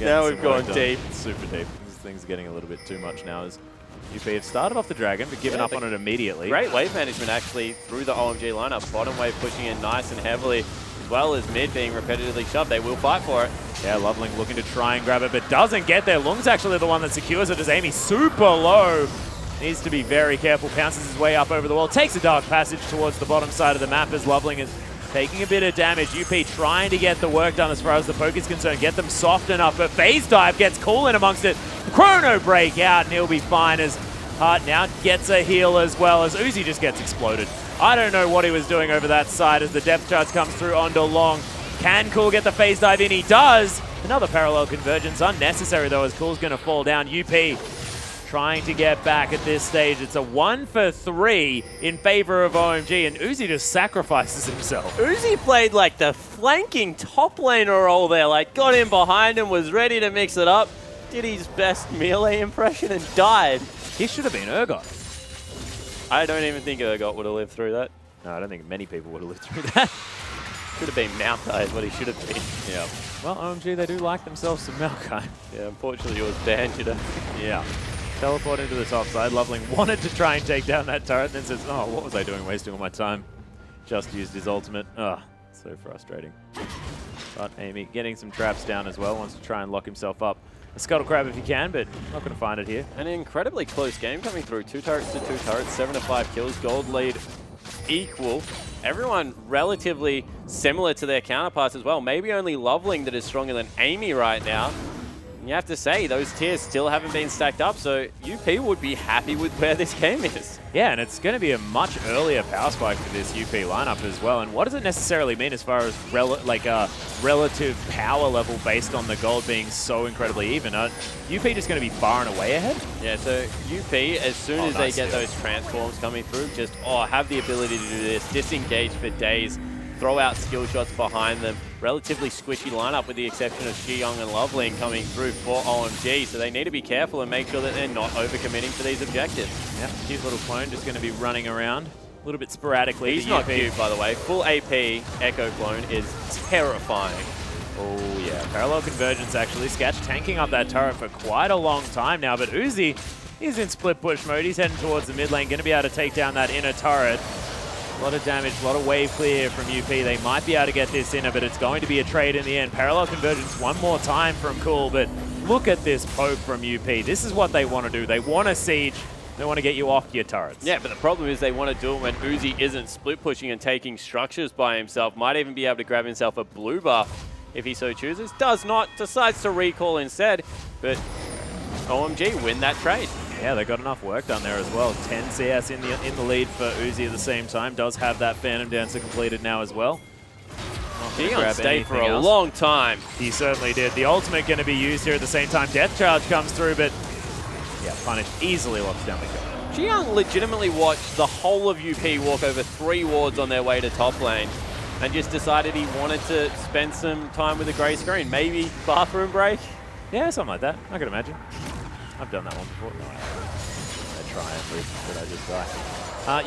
Yeah, now we've gone deep. Super deep. Things are getting a little bit too much now as UP have started off the Dragon, but given up on it immediately. Great wave management actually through the OMG lineup. Bottom wave pushing in nice and heavily, as well as mid being repetitively shoved. They will fight for it. Yeah, Loveling looking to try and grab it, but doesn't get there. Lung's actually the one that secures it as Amy super low. Needs to be very careful. Pounces his way up over the wall. Takes a dark passage towards the bottom side of the map as Loveling is taking a bit of damage. UP trying to get the work done as far as the poke is concerned. Get them soft enough, but phase dive gets Cool in amongst it. Chrono break out, and he'll be fine as Hart now gets a heal as well as Uzi just gets exploded. I don't know what he was doing over that side as the depth charge comes through onto Long. Can Cool get the phase dive in? He does. Another parallel convergence. Unnecessary though as Cool's going to fall down. UP trying to get back at this stage. It's a 1 for 3 in favor of OMG, and Uzi just sacrifices himself. Uzi played like the flanking top laner role there, like got in behind him, was ready to mix it up, did his best melee impression and died. He should have been Urgot. I don't even think Urgot would have lived through that. No, I don't think many people would have lived through that. Should have been Maokai is what he should have been. Yeah. Well, OMG, they do like themselves some Maokai. Yeah, unfortunately it was banned today. Yeah. Teleport into the top side. Loveling wanted to try and take down that turret, and then says, oh, what was I doing wasting all my time? Just used his ultimate. Oh, so frustrating. But Amy getting some traps down as well, wants to try and lock himself up. A Scuttle Crab if he can, but not going to find it here. An incredibly close game coming through. 2 turrets to 2 turrets, 7 to 5 kills, gold lead equal. Everyone relatively similar to their counterparts as well. Maybe only Loveling that is stronger than Amy right now. And you have to say, those tiers still haven't been stacked up, so UP would be happy with where this game is. Yeah, and it's going to be a much earlier power spike for this UP lineup as well. And what does it necessarily mean as far as relative power level based on the gold being so incredibly even? UP just going to be far and away ahead? Yeah, so UP, as soon as they get those transforms coming through, just have the ability to do this, disengage for days, throw out skill shots behind them. Relatively squishy lineup with the exception of Xiong and Loveling coming through for OMG, so they need to be careful and make sure that they're not overcommitting to these objectives. Yep, cute little clone just going to be running around a little bit sporadically. He's not cute, by the way. Full AP Echo clone is terrifying. Oh yeah, parallel convergence actually. Sketch tanking up that turret for quite a long time now, but Uzi is in split push mode. He's heading towards the mid lane, going to be able to take down that inner turret. A lot of damage, a lot of wave clear from UP. They might be able to get this inner, but it's going to be a trade in the end. Parallel convergence one more time from Cool, but look at this poke from UP. This is what they want to do. They want to siege. They want to get you off your turrets. Yeah, but the problem is they want to do it when Uzi isn't split pushing and taking structures by himself. Might even be able to grab himself a blue buff if he so chooses. Does not, decides to recall instead, but OMG win that trade. Yeah, they got enough work done there as well. 10 CS in the lead for Uzi at the same time. Does have that Phantom Dancer completed now as well. Xiong stayed for a long time. He certainly did. The ultimate going to be used here at the same time. Death Charge comes through, but yeah, Punish easily locks down the kill. Xiong legitimately watched the whole of UP walk over 3 wards on their way to top lane and just decided he wanted to spend some time with a grey screen. Maybe bathroom break? Yeah, something like that. I could imagine. I've done that one before. No, I try at least, but I just die.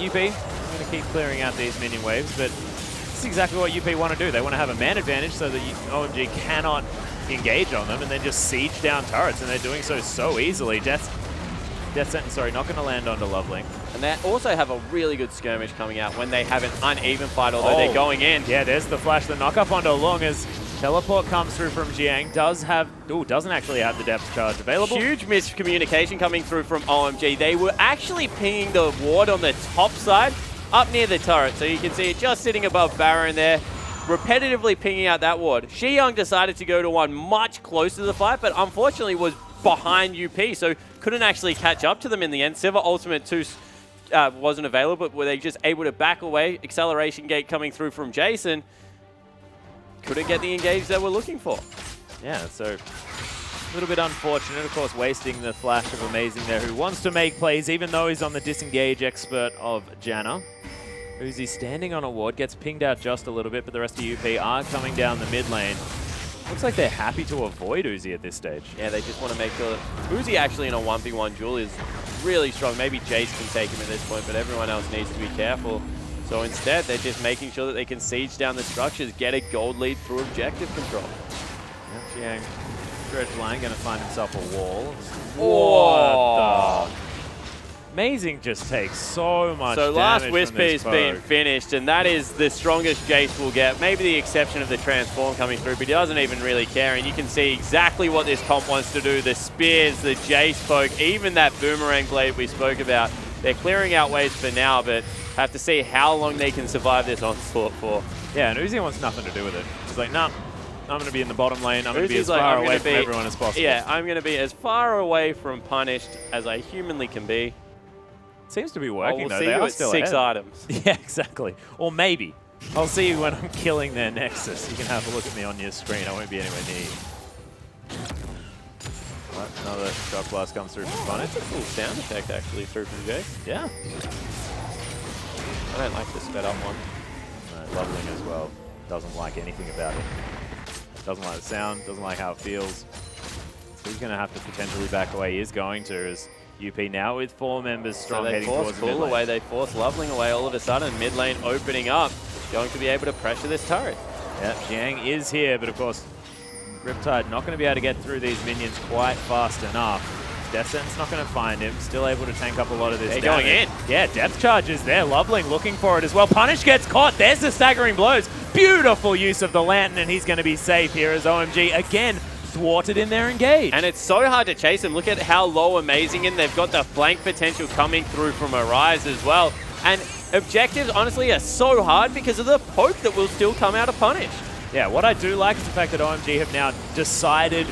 UP, I'm going to keep clearing out these minion waves, but this is exactly what UP want to do. They want to have a man advantage so that OMG cannot engage on them and then just siege down turrets, and they're doing so easily. Death Sentence, sorry, not going to land onto Loveling. And they also have a really good skirmish coming out when they have an uneven fight, although they're going in. Yeah, there's the flash, the knock up onto Long as teleport comes through from Jiang. Doesn't actually have the depth charge available. Huge miscommunication coming through from OMG. They were actually pinging the ward on the top side up near the turret. So you can see it just sitting above Baron there, repetitively pinging out that ward. Xiong decided to go to one much closer to the fight, but unfortunately was behind UP, so couldn't actually catch up to them in the end. Sivir Ultimate 2 wasn't available, but were they just able to back away? Acceleration gate coming through from Jason. Couldn't get the engage they were looking for. Yeah, so a little bit unfortunate, of course, wasting the flash of Amazing there, who wants to make plays, even though he's on the disengage expert of Janna. Uzi standing on a ward, gets pinged out just a little bit, but the rest of UP are coming down the mid lane. Looks like they're happy to avoid Uzi at this stage. Yeah, they just want to make sure that Uzi actually in a 1v1 duel is really strong. Maybe Jace can take him at this point, but everyone else needs to be careful. So instead, they're just making sure that they can siege down the structures, get a gold lead through objective control. Yep, Jiang, Dredge Line, going to find himself a wall. What the? Amazing just takes so much damage. So last Whisper has been finished, and that is the strongest Jace will get. Maybe the exception of the transform coming through, but he doesn't even really care. And you can see exactly what this comp wants to do. The spears, the Jace poke, even that boomerang blade we spoke about. They're clearing out waves for now, but have to see how long they can survive this onslaught for. Yeah, and Uzi wants nothing to do with it. He's like, nah, I'm going to be in the bottom lane. I'm going to be as far away from everyone as possible. Yeah, I'm going to be as far away from Punished as I humanly can be. Seems to be working, though. We'll see you at 6 items. Yeah, exactly. Or maybe. I'll see you when I'm killing their Nexus. You can have a look at me on your screen. I won't be anywhere near you. Right, another shock blast comes through from Punish. That's a cool sound effect, actually, through from Jay. Yeah. I don't like the sped up one. No, Loveling as well. Doesn't like anything about it. Doesn't like the sound, doesn't like how it feels. So he's going to have to potentially back away. He is going to, as UP now with 4 members strong heading towards the mid lane. Away, they force Loveling away all of a sudden. Mid lane opening up. Going to be able to pressure this turret. Yeah, Jiang is here, but of course, Riptide not going to be able to get through these minions quite fast enough. Death Sentence not going to find him. Still able to tank up a lot of this damage. Going in. Yeah, Depth Charge is there. Loveling looking for it as well. Punish gets caught. There's the staggering blows. Beautiful use of the lantern, and he's going to be safe here as OMG again thwarted in their engage. And it's so hard to chase them. Look at how low Amazing in. They've got the flank potential coming through from Arise as well. And objectives, honestly, are so hard because of the poke that will still come out of Punish. Yeah, what I do like is the fact that OMG have now decided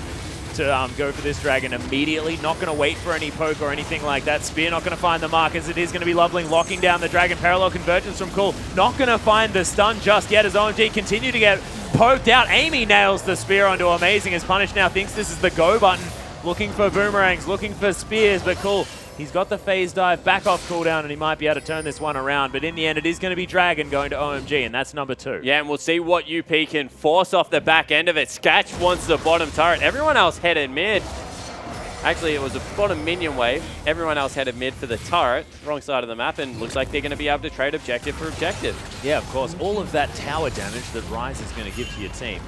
to go for this dragon immediately. Not going to wait for any poke or anything like that. Spear not going to find the mark as it is going to be Loveling locking down the dragon. Parallel convergence from Cool. Not going to find the stun just yet as OMG continue to get poked out. Amy nails the spear onto Amazing as Punish now thinks this is the go button. Looking for boomerangs, looking for spears, but Cool. He's got the phase dive back off cooldown and he might be able to turn this one around. But in the end, it is going to be Dragon going to OMG, and that's number 2. Yeah, and we'll see what UP can force off the back end of it. Sketch wants the bottom turret. Everyone else headed mid. Actually, it was a bottom minion wave. Everyone else headed mid for the turret, wrong side of the map, and looks like they're going to be able to trade objective for objective. Yeah, of course. All of that tower damage that Rise is going to give to your team.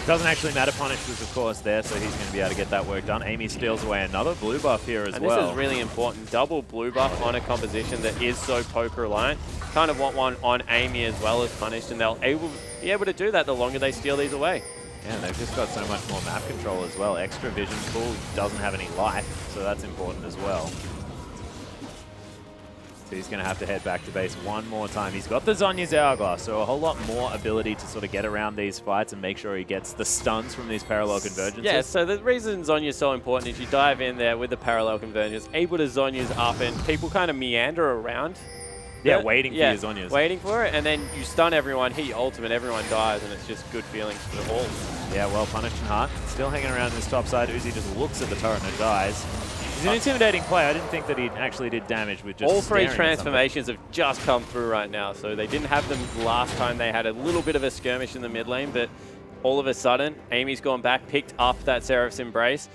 Doesn't actually matter. Punish was, of course, there, so he's going to be able to get that work done. Amy steals away another blue buff here as well. And this is really important. Double blue buff on a composition that is so poke reliant. Kind of want one on Amy as well as Punish, and they'll be able to do that the longer they steal these away. Yeah, and they've just got so much more map control as well. Extra vision. Cool doesn't have any life, so that's important as well. So he's going to have to head back to base one more time. He's got the Zhonya's Hourglass, so a whole lot more ability to sort of get around these fights and make sure he gets the stuns from these parallel convergences. Yeah, so the reason Zhonya's so important is you dive in there with the parallel convergence, able to Zhonya's up, and people kind of meander around. Yeah, waiting for your Zhonya's. Waiting for it, and then you stun everyone, hit your ultimate, everyone dies, and it's just good feelings for all. Yeah, well punished and Heart. Still hanging around this top side. Uzi just looks at the turret and it dies. He's an intimidating player. I didn't think that he actually did damage with just all 3 staring transformations have just come through right now, so they didn't have them last time. They had a little bit of a skirmish in the mid lane, but all of a sudden, Amy's gone back, picked up that Seraph's Embrace.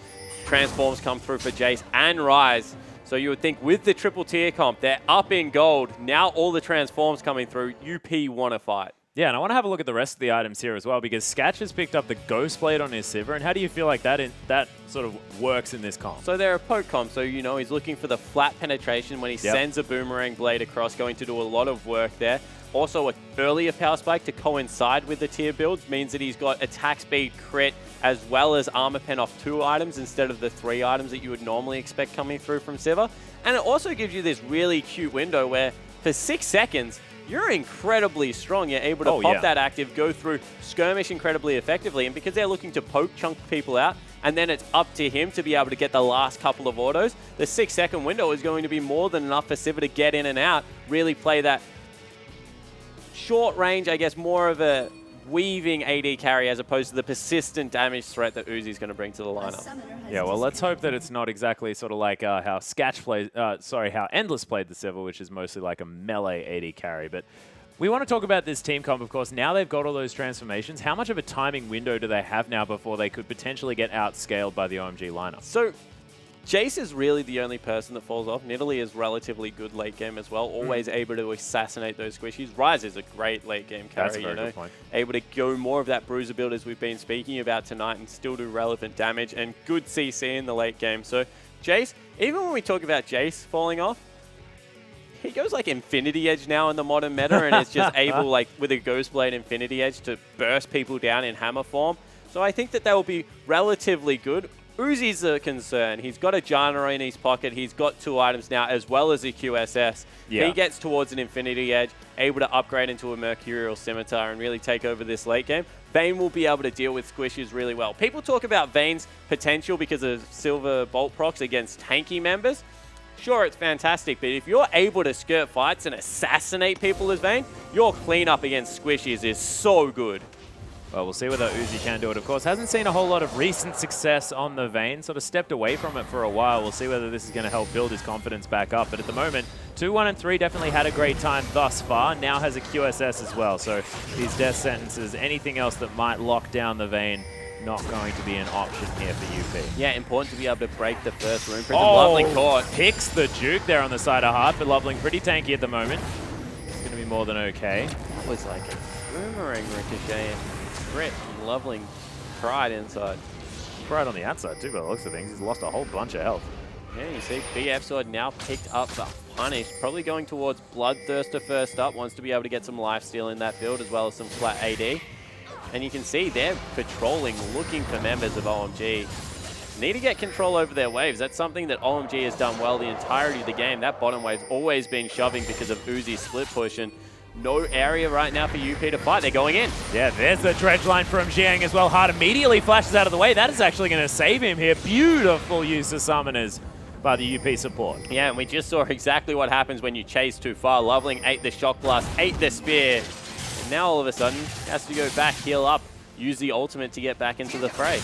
Transforms come through for Jace and Rise. So you would think with the triple tier comp, they're up in gold. Now all the transforms coming through, UP want to fight. Yeah, and I want to have a look at the rest of the items here as well, because Sketch has picked up the Ghost Blade on his Sivir, and how do you feel like that sort of works in this comp? So they're a poke comp, so you know he's looking for the flat penetration when he sends a Boomerang Blade across, going to do a lot of work there. Also, an earlier power spike to coincide with the tier builds means that he's got attack speed, crit, as well as armor pen off 2 items instead of the 3 items that you would normally expect coming through from Sivir. And it also gives you this really cute window where for 6 seconds, you're incredibly strong. You're able to pop that active, go through, skirmish incredibly effectively. And because they're looking to poke chunk people out, and then it's up to him to be able to get the last couple of autos, the 6-second window is going to be more than enough for Sivir to get in and out, really play that short range, I guess, more of a weaving AD carry as opposed to the persistent damage threat that Uzi's going to bring to the lineup. Yeah, well, let's hope that it's not exactly sort of like how how Endless played the Sivir, which is mostly like a melee AD carry. But we want to talk about this team comp, of course. Now they've got all those transformations. How much of a timing window do they have now before they could potentially get outscaled by the OMG lineup? So Jace is really the only person that falls off. Nidalee is relatively good late game as well, always able to assassinate those squishies. Rise is a great late game carry, That's a very good point. Able to go more of that bruiser build as we've been speaking about tonight and still do relevant damage and good CC in the late game. So Jace, even when we talk about Jace falling off, he goes like Infinity Edge now in the modern meta and is just able, like with a Ghost Blade Infinity Edge, to burst people down in hammer form. So I think that they will be relatively good. Uzi's a concern. He's got a Janna in his pocket. He's got 2 items now, as well as a QSS. Yeah. He gets towards an Infinity Edge, able to upgrade into a Mercurial Scimitar and really take over this late game. Vayne will be able to deal with squishes really well. People talk about Vayne's potential because of Silver Bolt procs against tanky members. Sure, it's fantastic, but if you're able to skirt fights and assassinate people as Vayne, your cleanup against squishes is so good. Well, we'll see whether Uzi can do it, of course. Hasn't seen a whole lot of recent success on the Vayne. Sort of stepped away from it for a while. We'll see whether this is going to help build his confidence back up. But at the moment, 2, 1, and 3 definitely had a great time thus far. Now has a QSS as well. So these death sentences, anything else that might lock down the Vayne, not going to be an option here for UP. Yeah, important to be able to break the first room. Lovely caught. Picks the juke there on the side of Heart, but Loveling pretty tanky at the moment. It's going to be more than okay. That was like a boomerang ricochet. Crit and Loveling cried inside. Cried on the outside too, by the looks of things. He's lost a whole bunch of health. Yeah, you see BF Sword now picked up the punished. Probably going towards Bloodthirster first up. Wants to be able to get some lifesteal in that build as well as some flat AD. And you can see they're patrolling, looking for members of OMG. Need to get control over their waves. That's something that OMG has done well the entirety of the game. That bottom wave's always been shoving because of Uzi's split push, and no area right now for UP to fight. They're going in. Yeah, there's the dredge line from Jiang as well. Hard immediately flashes out of the way. That is actually going to save him here. Beautiful use of summoners by the UP support. Yeah, and we just saw exactly what happens when you chase too far. Loveling ate the shock blast, ate the spear. And now all of a sudden, has to go back, heal up, use the ultimate to get back into the fray.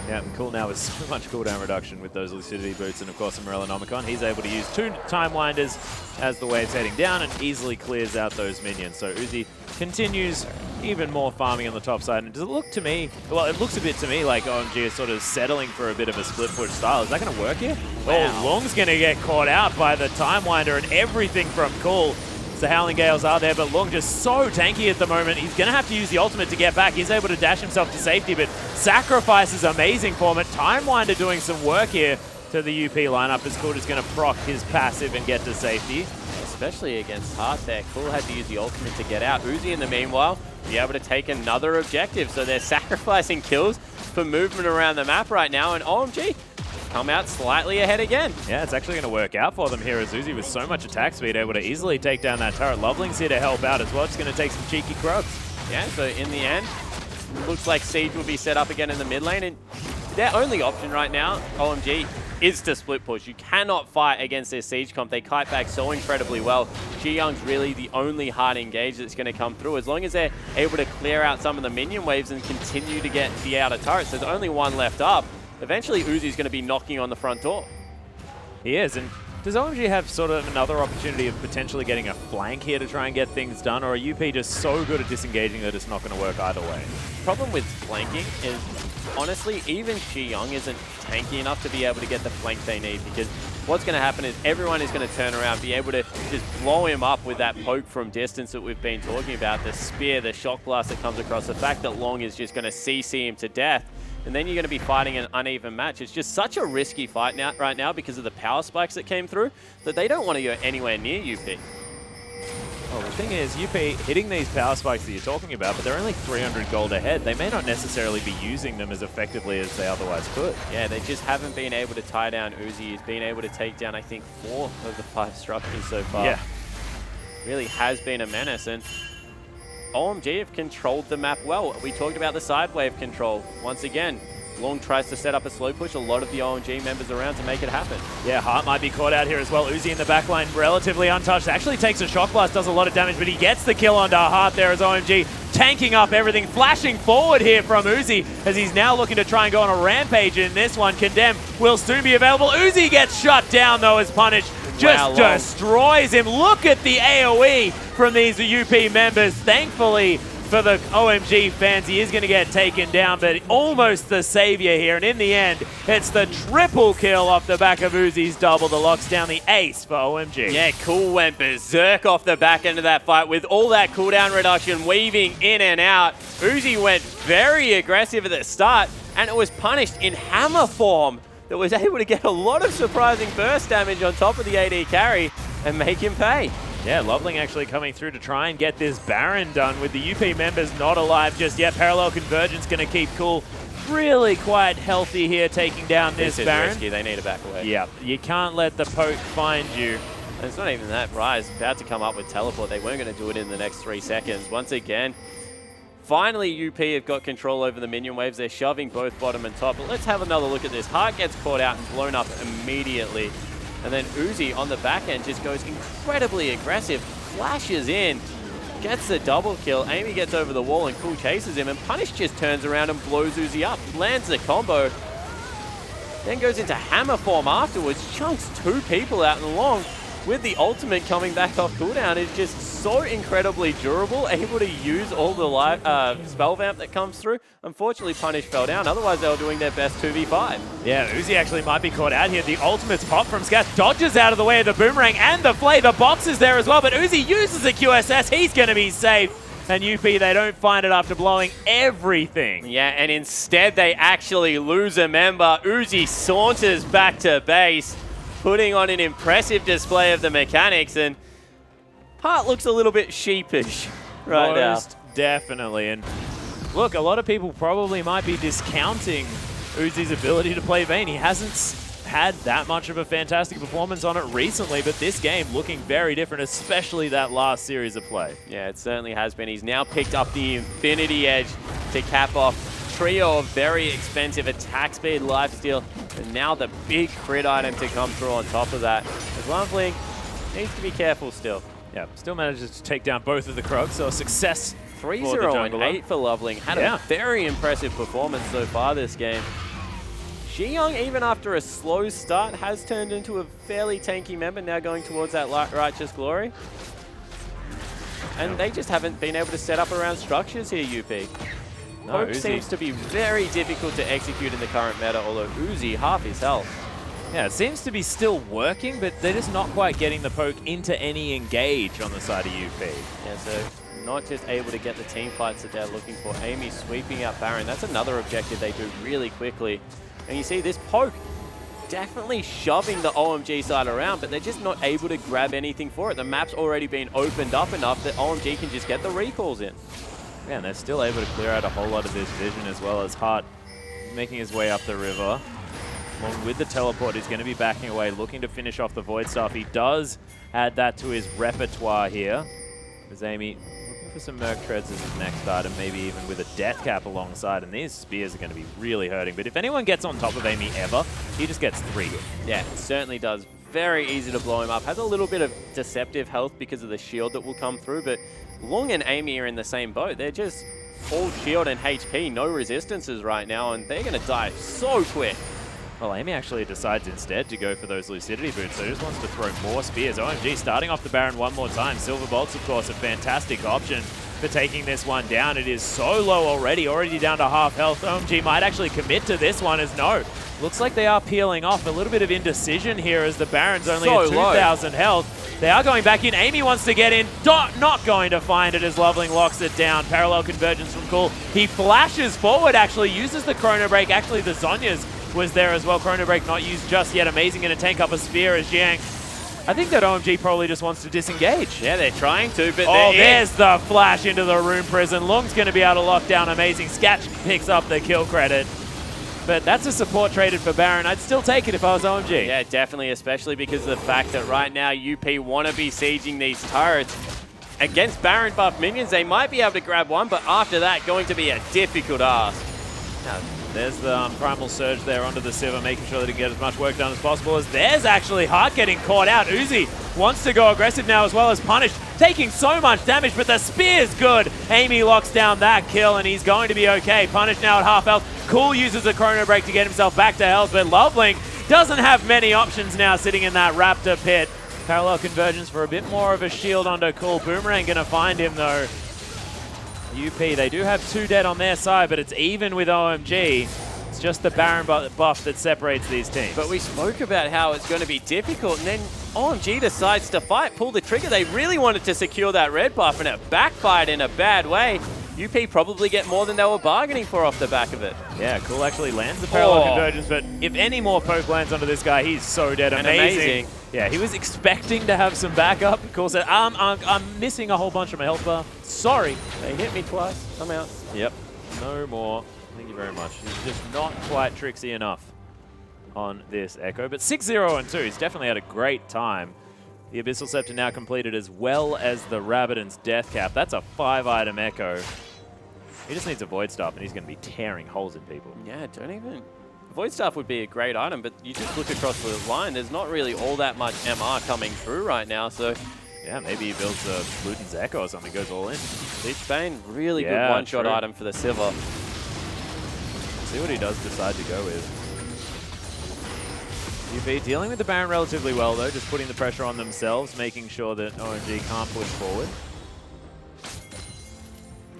Yeah, and cool now with so much cooldown reduction with those Lucidity boots and of course a Morellonomicon. He's able to use 2 Time Winders as the wave's heading down and easily clears out those minions. So Uzi continues even more farming on the top side. And does it look to me, well, it looks a bit to me like OMG is sort of settling for a bit of a split push style. Is that going to work here? Wow. Oh, Long's going to get caught out by the Time Winder and everything from Cool. The Howling Gales are there, but Long just so tanky at the moment. He's going to have to use the ultimate to get back. He's able to dash himself to safety, but Sacrifice is amazing for him. Time Winder doing some work here to the UP lineup as Cool is going to proc his passive and get to safety. Especially against Heart there. Cool had to use the ultimate to get out. Uzi in the meanwhile, be able to take another objective. So they're sacrificing kills for movement around the map right now, and OMG come out slightly ahead again. Yeah, it's actually going to work out for them here as Uzi with so much attack speed able to easily take down that turret. Loveling's here to help out as well. Just going to take some cheeky crocs. Yeah, so in the end, looks like Siege will be set up again in the mid lane, and their only option right now, OMG, is to split push. You cannot fight against their Siege comp. They kite back so incredibly well. Ji-Young's really the only hard engage that's going to come through. As long as they're able to clear out some of the minion waves and continue to get the outer turrets, there's only one left up. Eventually, Uzi's going to be knocking on the front door. He is, and does OMG have sort of another opportunity of potentially getting a flank here to try and get things done, or are UP just so good at disengaging that it's not going to work either way? The problem with flanking is, honestly, even Ji-Young isn't tanky enough to be able to get the flank they need, because what's going to happen is everyone is going to turn around, be able to just blow him up with that poke from distance that we've been talking about, the spear, the shock blast that comes across, the fact that Long is just going to CC him to death. And then you're going to be fighting an uneven match. It's just such a risky fight right now because of the power spikes that came through that they don't want to go anywhere near UP. Well, the thing is, UP hitting these power spikes that you're talking about, but they're only 300 gold ahead. They may not necessarily be using them as effectively as they otherwise could. Yeah, they just haven't been able to tie down Uzi. He's been able to take down, I think, 4 of the 5 structures so far. Yeah. Really has been a menace. And OMG have controlled the map well. We talked about the side wave control. Once again, Long tries to set up a slow push. A lot of the OMG members around to make it happen. Yeah, Heart might be caught out here as well. Uzi in the back line, relatively untouched. Actually takes a shock blast, does a lot of damage, but he gets the kill onto Heart there as OMG tanking up everything. Flashing forward here from Uzi as he's now looking to try and go on a rampage in this one. Condemn will soon be available. Uzi gets shut down though as Punish just destroys him. Look at the AoE from these UP members. Thankfully for the OMG fans, he is going to get taken down, but almost the savior here. And in the end, it's the triple kill off the back of Uzi's double that locks down the ace for OMG. Yeah, Cool went berserk off the back end of that fight with all that cooldown reduction weaving in and out. Uzi went very aggressive at the start, and it was punished in hammer form that was able to get a lot of surprising burst damage on top of the AD carry and make him pay. Yeah, Loveling actually coming through to try and get this Baron done with the UP members not alive just yet. Parallel Convergence going to keep Cool really quite healthy here, taking down this Baron. Risky. They need to back away. Yeah, you can't let the poke find you. And it's not even that. Rise about to come up with teleport. They weren't going to do it in the next 3 seconds. Once again, finally UP have got control over the minion waves. They're shoving both bottom and top. But let's have another look at this. Heart gets caught out and blown up immediately. And then Uzi on the back end just goes incredibly aggressive, flashes in, gets the double kill. Amy gets over the wall and Cool chases him, and Punish just turns around and blows Uzi up, lands the combo, then goes into hammer form afterwards, chunks 2 people out in the long. With the ultimate coming back off cooldown, is just so incredibly durable, able to use all the spell vamp that comes through. Unfortunately, Punish fell down, otherwise they were doing their best 2v5. Yeah, Uzi actually might be caught out here. The ultimate's pop from Scat, dodges out of the way of the boomerang and the flay. The box is there as well, but Uzi uses the QSS. He's going to be safe. And UP, they don't find it after blowing everything. Yeah, and instead they actually lose a member. Uzi saunters back to base. putting on an impressive display of the mechanics, and Hart looks a little bit sheepish right now. Most definitely. And look, a lot of people probably might be discounting Uzi's ability to play Vayne. He hasn't had that much of a fantastic performance on it recently, but this game looking very different, especially that last series of play. Yeah, it certainly has been. He's now picked up the Infinity Edge to cap off trio of very expensive attack speed, lifesteal, and now the big crit item to come through on top of that. As Lovely needs to be careful still. Yeah, still manages to take down both of the Crocs, so a success. 3-0 and 8 for Loveling. Had a very impressive performance so far this game. Ji-Young, even after a slow start, has turned into a fairly tanky member, now going towards that Righteous Glory. And they just haven't been able to set up around structures here, UP. No, Poke seems to be very difficult to execute in the current meta, although Uzi, half his health. Yeah, it seems to be still working, but they're just not quite getting the poke into any engage on the side of UP. Yeah, so not just able to get the team fights that they're looking for. Amy sweeping out Baron. That's another objective they do really quickly. And you see this poke definitely shoving the OMG side around, but they're just not able to grab anything for it. The map's already been opened up enough that OMG can just get the recalls in. Yeah, and they're still able to clear out a whole lot of this vision, as well as Hart making his way up the river. Along with the teleport, he's going to be backing away, looking to finish off the Void Staff. He does add that to his repertoire here. As Amy looking for some Merc Treads as his next item, maybe even with a Death Cap alongside, and these spears are going to be really hurting. But if anyone gets on top of Amy ever, he just gets 3. Yeah, it certainly does. Very easy to blow him up. Has a little bit of deceptive health because of the shield that will come through, but Lung and Amy are in the same boat. They're just all shield and HP, no resistances right now, and they're going to die so quick. Well, Amy actually decides instead to go for those Lucidity Boots, so just wants to throw more spears. OMG starting off the Baron one more time. Silver Bolt's, of course, a fantastic option for taking this one down. It is so low already down to half health. OMG might actually commit to this one as no. Looks like they are peeling off. A little bit of indecision here as the Baron's only at 2,000 health. They are going back in. Amy wants to get in. Not going to find it as Loveling locks it down. Parallel convergence from Cool. He flashes forward, actually, uses the Chrono Break. Actually, the Zhonya's was there as well. Chrono Break not used just yet. Amazing going to tank up a spear as Jiang. I think that OMG probably just wants to disengage. Yeah, they're trying to, but there's the flash into the Rune Prison. Lung's going to be able to lock down Amazing. Sketch picks up the kill credit. But that's a support traded for Baron. I'd still take it if I was OMG. Yeah, definitely, especially because of the fact that right now UP want to be sieging these turrets. Against Baron buff minions, they might be able to grab one, but after that, going to be a difficult ask. Now, there's the Primal Surge there onto the Sivir, making sure that he can get as much work done as possible. As there's actually Hart getting caught out. Uzi wants to go aggressive now as well as Punished, taking so much damage, but the spear's good. Amy locks down that kill, and he's going to be okay. Punished now at half health. Cool uses a Chrono Break to get himself back to health, but Loveling doesn't have many options now sitting in that Raptor pit. Parallel convergence for a bit more of a shield onto Cool. Boomerang going to find him though. UP, they do have 2 dead on their side, but it's even with OMG. It's just the Baron buff that separates these teams. But we spoke about how it's going to be difficult, and then OMG decides to fight, pull the trigger. They really wanted to secure that red buff, and it backfired in a bad way. UP probably get more than they were bargaining for off the back of it. Yeah, Cool actually lands the parallel convergence, but if any more poke lands onto this guy, he's so dead. Amazing. Yeah, he was expecting to have some backup. Cool said, I'm missing a whole bunch of my health bar. Sorry. They hit me twice. I'm out. Yep. No more. Thank you very much. He's just not quite tricksy enough on this Echo. But 6-0 and 2. He's definitely had a great time. The Abyssal Scepter now completed, as well as the Rabbidan's Death Cap. That's a 5-item Echo. He just needs a Void Staff, and he's going to be tearing holes in people. Yeah, don't even... Void Staff would be a great item, but you just look across the line, there's not really all that much MR coming through right now, so... Yeah, maybe he builds a Luden's Echo or something, goes all in. Lich Bane, really good one-shot item for the Sivir. See what he does decide to go with. UP dealing with the Baron relatively well, though, just putting the pressure on themselves, making sure that OMG can't push forward.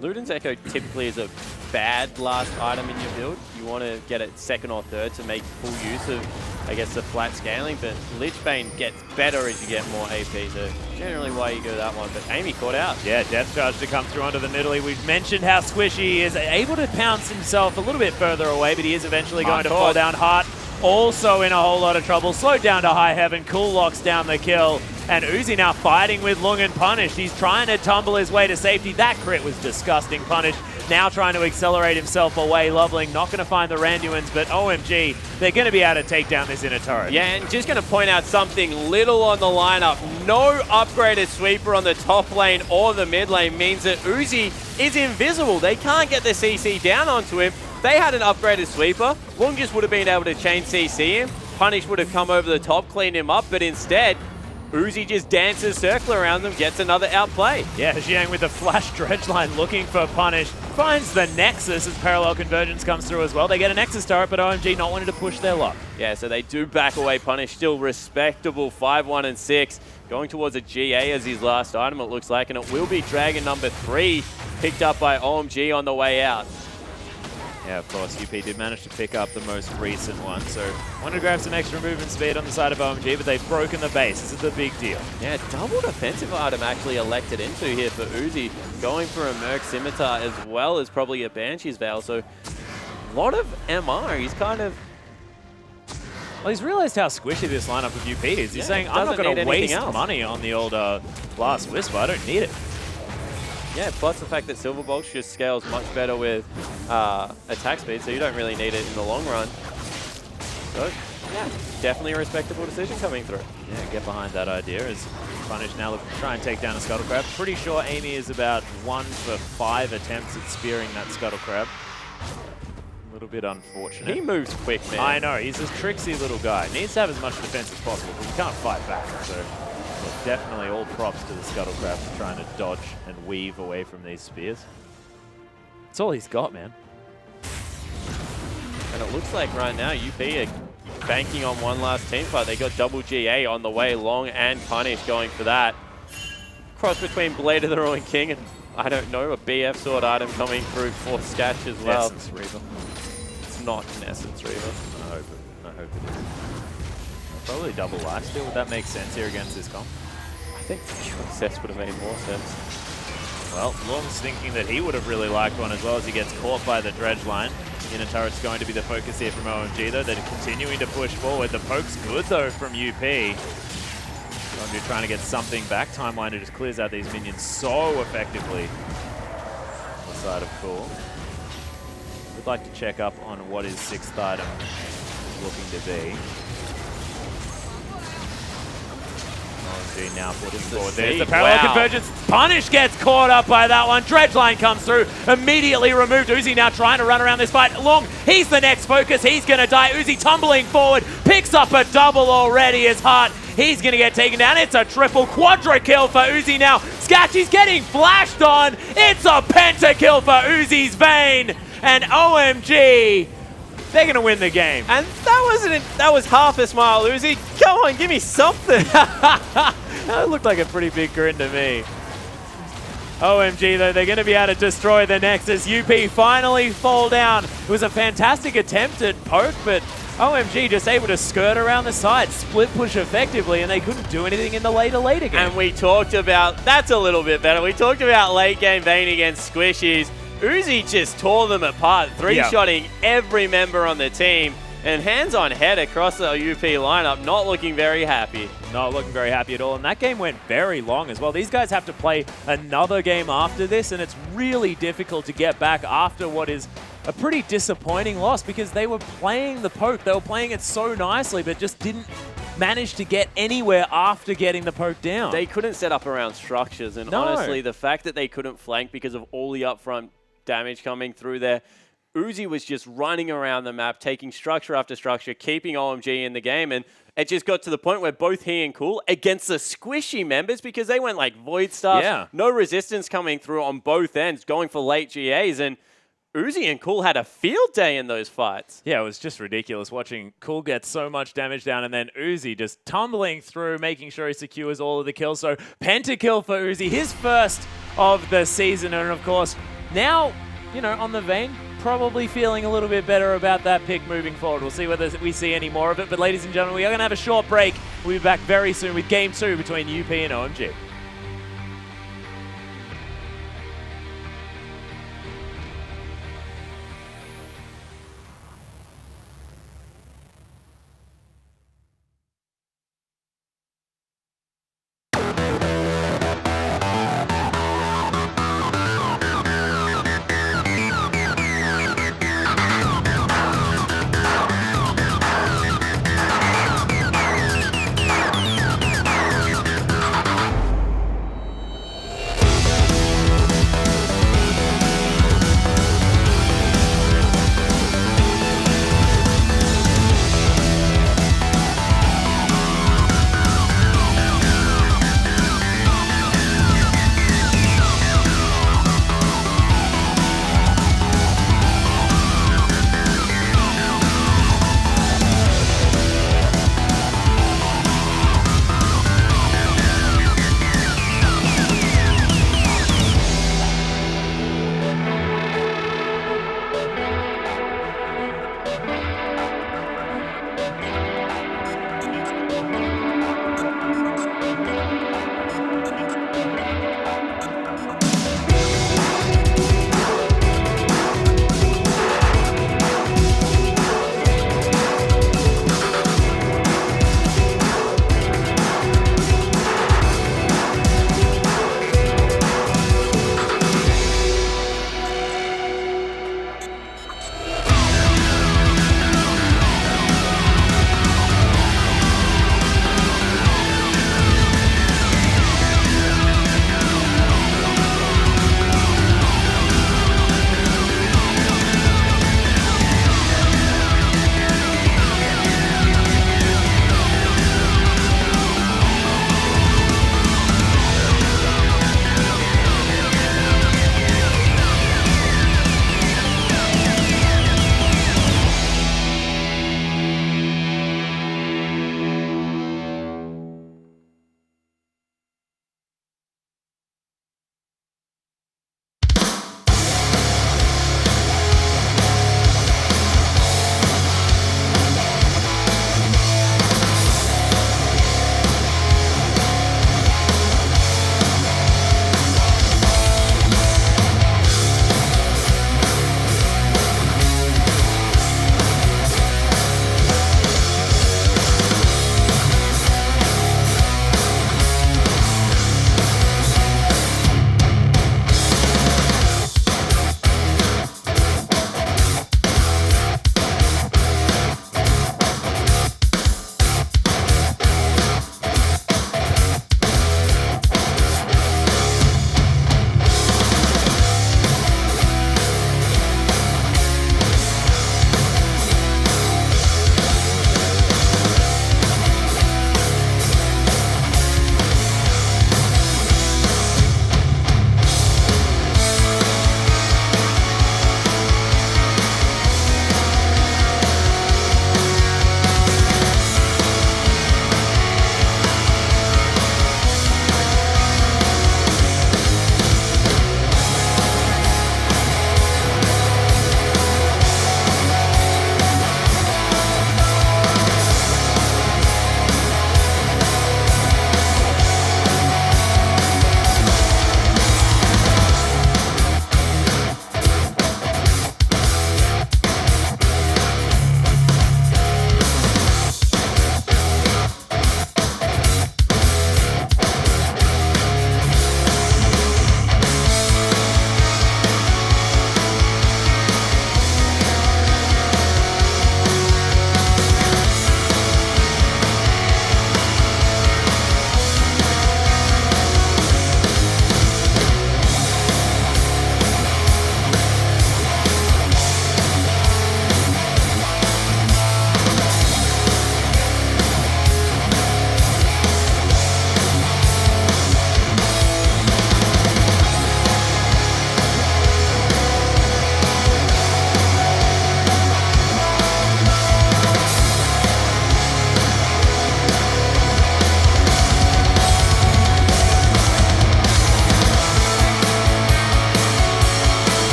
Luden's Echo typically is a bad last item in your build. You want to get it second or third to make full use of, I guess, the flat scaling, but Lich Bane gets better as you get more AP, so generally why you go that one, but Amy caught out. Yeah, Death Charge to come through onto the Nidalee. We've mentioned how squishy he is, able to pounce himself a little bit further away, but he is eventually going to fall down. Hart also in a whole lot of trouble. Slowed down to high heaven. Cool locks down the kill. And Uzi now fighting with Lung and Punish. He's trying to tumble his way to safety. That crit was disgusting. Punish now trying to accelerate himself away. Loveling not going to find the Randuins, but OMG, they're going to be able to take down this inner turret. Yeah, and just going to point out something little on the lineup. No upgraded sweeper on the top lane or the mid lane means that Uzi is invisible. They can't get the CC down onto him. They had an upgraded sweeper. Lung just would have been able to chain CC him. Punish would have come over the top, cleaned him up, but instead, Uzi just dances circle around them, gets another outplay. Yeah, Xiang with the flash dredge line looking for Punish. Finds the Nexus as parallel convergence comes through as well. They get a Nexus turret, but OMG not wanting to push their luck. Yeah, so they do back away. Punish still respectable, 5-1 and 6. Going towards a GA as his last item, it looks like, and it will be Dragon number 3, picked up by OMG on the way out. Yeah, of course, UP did manage to pick up the most recent one, so wanted to grab some extra movement speed on the side of OMG, but they've broken the base. This is the big deal. Yeah, double defensive item actually elected into here for Uzi, going for a Merc Scimitar as well as probably a Banshee's Veil, so a lot of MR. He's kind of... Well, he's realized how squishy this lineup of UP is. He's saying, I'm not going to waste money on the old Blast Whisper. I don't need it. Yeah, plus the fact that Silver Bolts just scales much better with attack speed, so you don't really need it in the long run. So, yeah, definitely a respectable decision coming through. Yeah, get behind that idea as Punish now looking to try and take down a Scuttle Crab. Pretty sure Amy is about 1 for 5 attempts at spearing that Scuttle Crab. A little bit unfortunate. He moves quick, man. I know, he's a tricksy little guy. Needs to have as much defense as possible, but he can't fight back, so... Definitely all props to the Scuttle Crab for trying to dodge and weave away from these spears. That's all he's got, man. And it looks like right now UP are banking on one last team fight. They got double GA on the way, Long and Punish going for that. Cross between Blade of the Ruined King and, I don't know, a BF sword item coming through for Sketch as well. Essence Reaver. It's not an Essence Reaver. I hope it is. Probably double lifesteal. Would that make sense here against this comp? I think Success would have made more sense. Well, Long's thinking that he would have really liked one as well as he gets caught by the dredge line. Inner turret's going to be the focus here from OMG though. They're continuing to push forward. The poke's good though from UP. OMG trying to get something back. Timeline just clears out these minions so effectively. On the side of Cool. We'd like to check up on what his 6th item is looking to be. OMG now putting forward. There's the parallel convergence. Punish gets caught up by that one. Dredge line comes through. Immediately removed. Uzi now trying to run around this fight. Long, he's the next focus. He's going to die. Uzi tumbling forward. Picks up a double already. His heart. He's going to get taken down. It's a triple quadra kill for Uzi now. Sketchy's getting flashed on. It's a pentakill for Uzi's Vayne. And OMG, they're going to win the game. And that was half a smile, Uzi. Come on, give me something. That looked like a pretty big grin to me. OMG, though, they're going to be able to destroy the Nexus. UP finally fall down. It was a fantastic attempt at poke, but OMG just able to skirt around the side, split push effectively, and they couldn't do anything in the later game. And we talked about, that's a little bit better. We talked about late game Vayne against Squishies. Uzi just tore them apart, three-shotting every member on the team. And hands on head across the UP lineup, not looking very happy. Not looking very happy at all. And that game went very long as well. These guys have to play another game after this, and it's really difficult to get back after what is a pretty disappointing loss because they were playing the poke. They were playing it so nicely, but just didn't manage to get anywhere after getting the poke down. They couldn't set up around structures, and honestly, the fact that they couldn't flank because of all the upfront damage coming through there, Uzi was just running around the map, taking structure after structure, keeping OMG in the game, and it just got to the point where both he and Cool against the Squishy members, because they went like Void stuff, no resistance coming through on both ends, going for late GAs, and Uzi and Cool had a field day in those fights. Yeah, it was just ridiculous watching Cool get so much damage down and then Uzi just tumbling through, making sure he secures all of the kills. So pentakill for Uzi, his first of the season, and of course, now, you know, on the Vayne, probably feeling a little bit better about that pick moving forward. We'll see whether we see any more of it. But ladies and gentlemen, we are going to have a short break. We'll be back very soon with Game 2 between UP and OMG.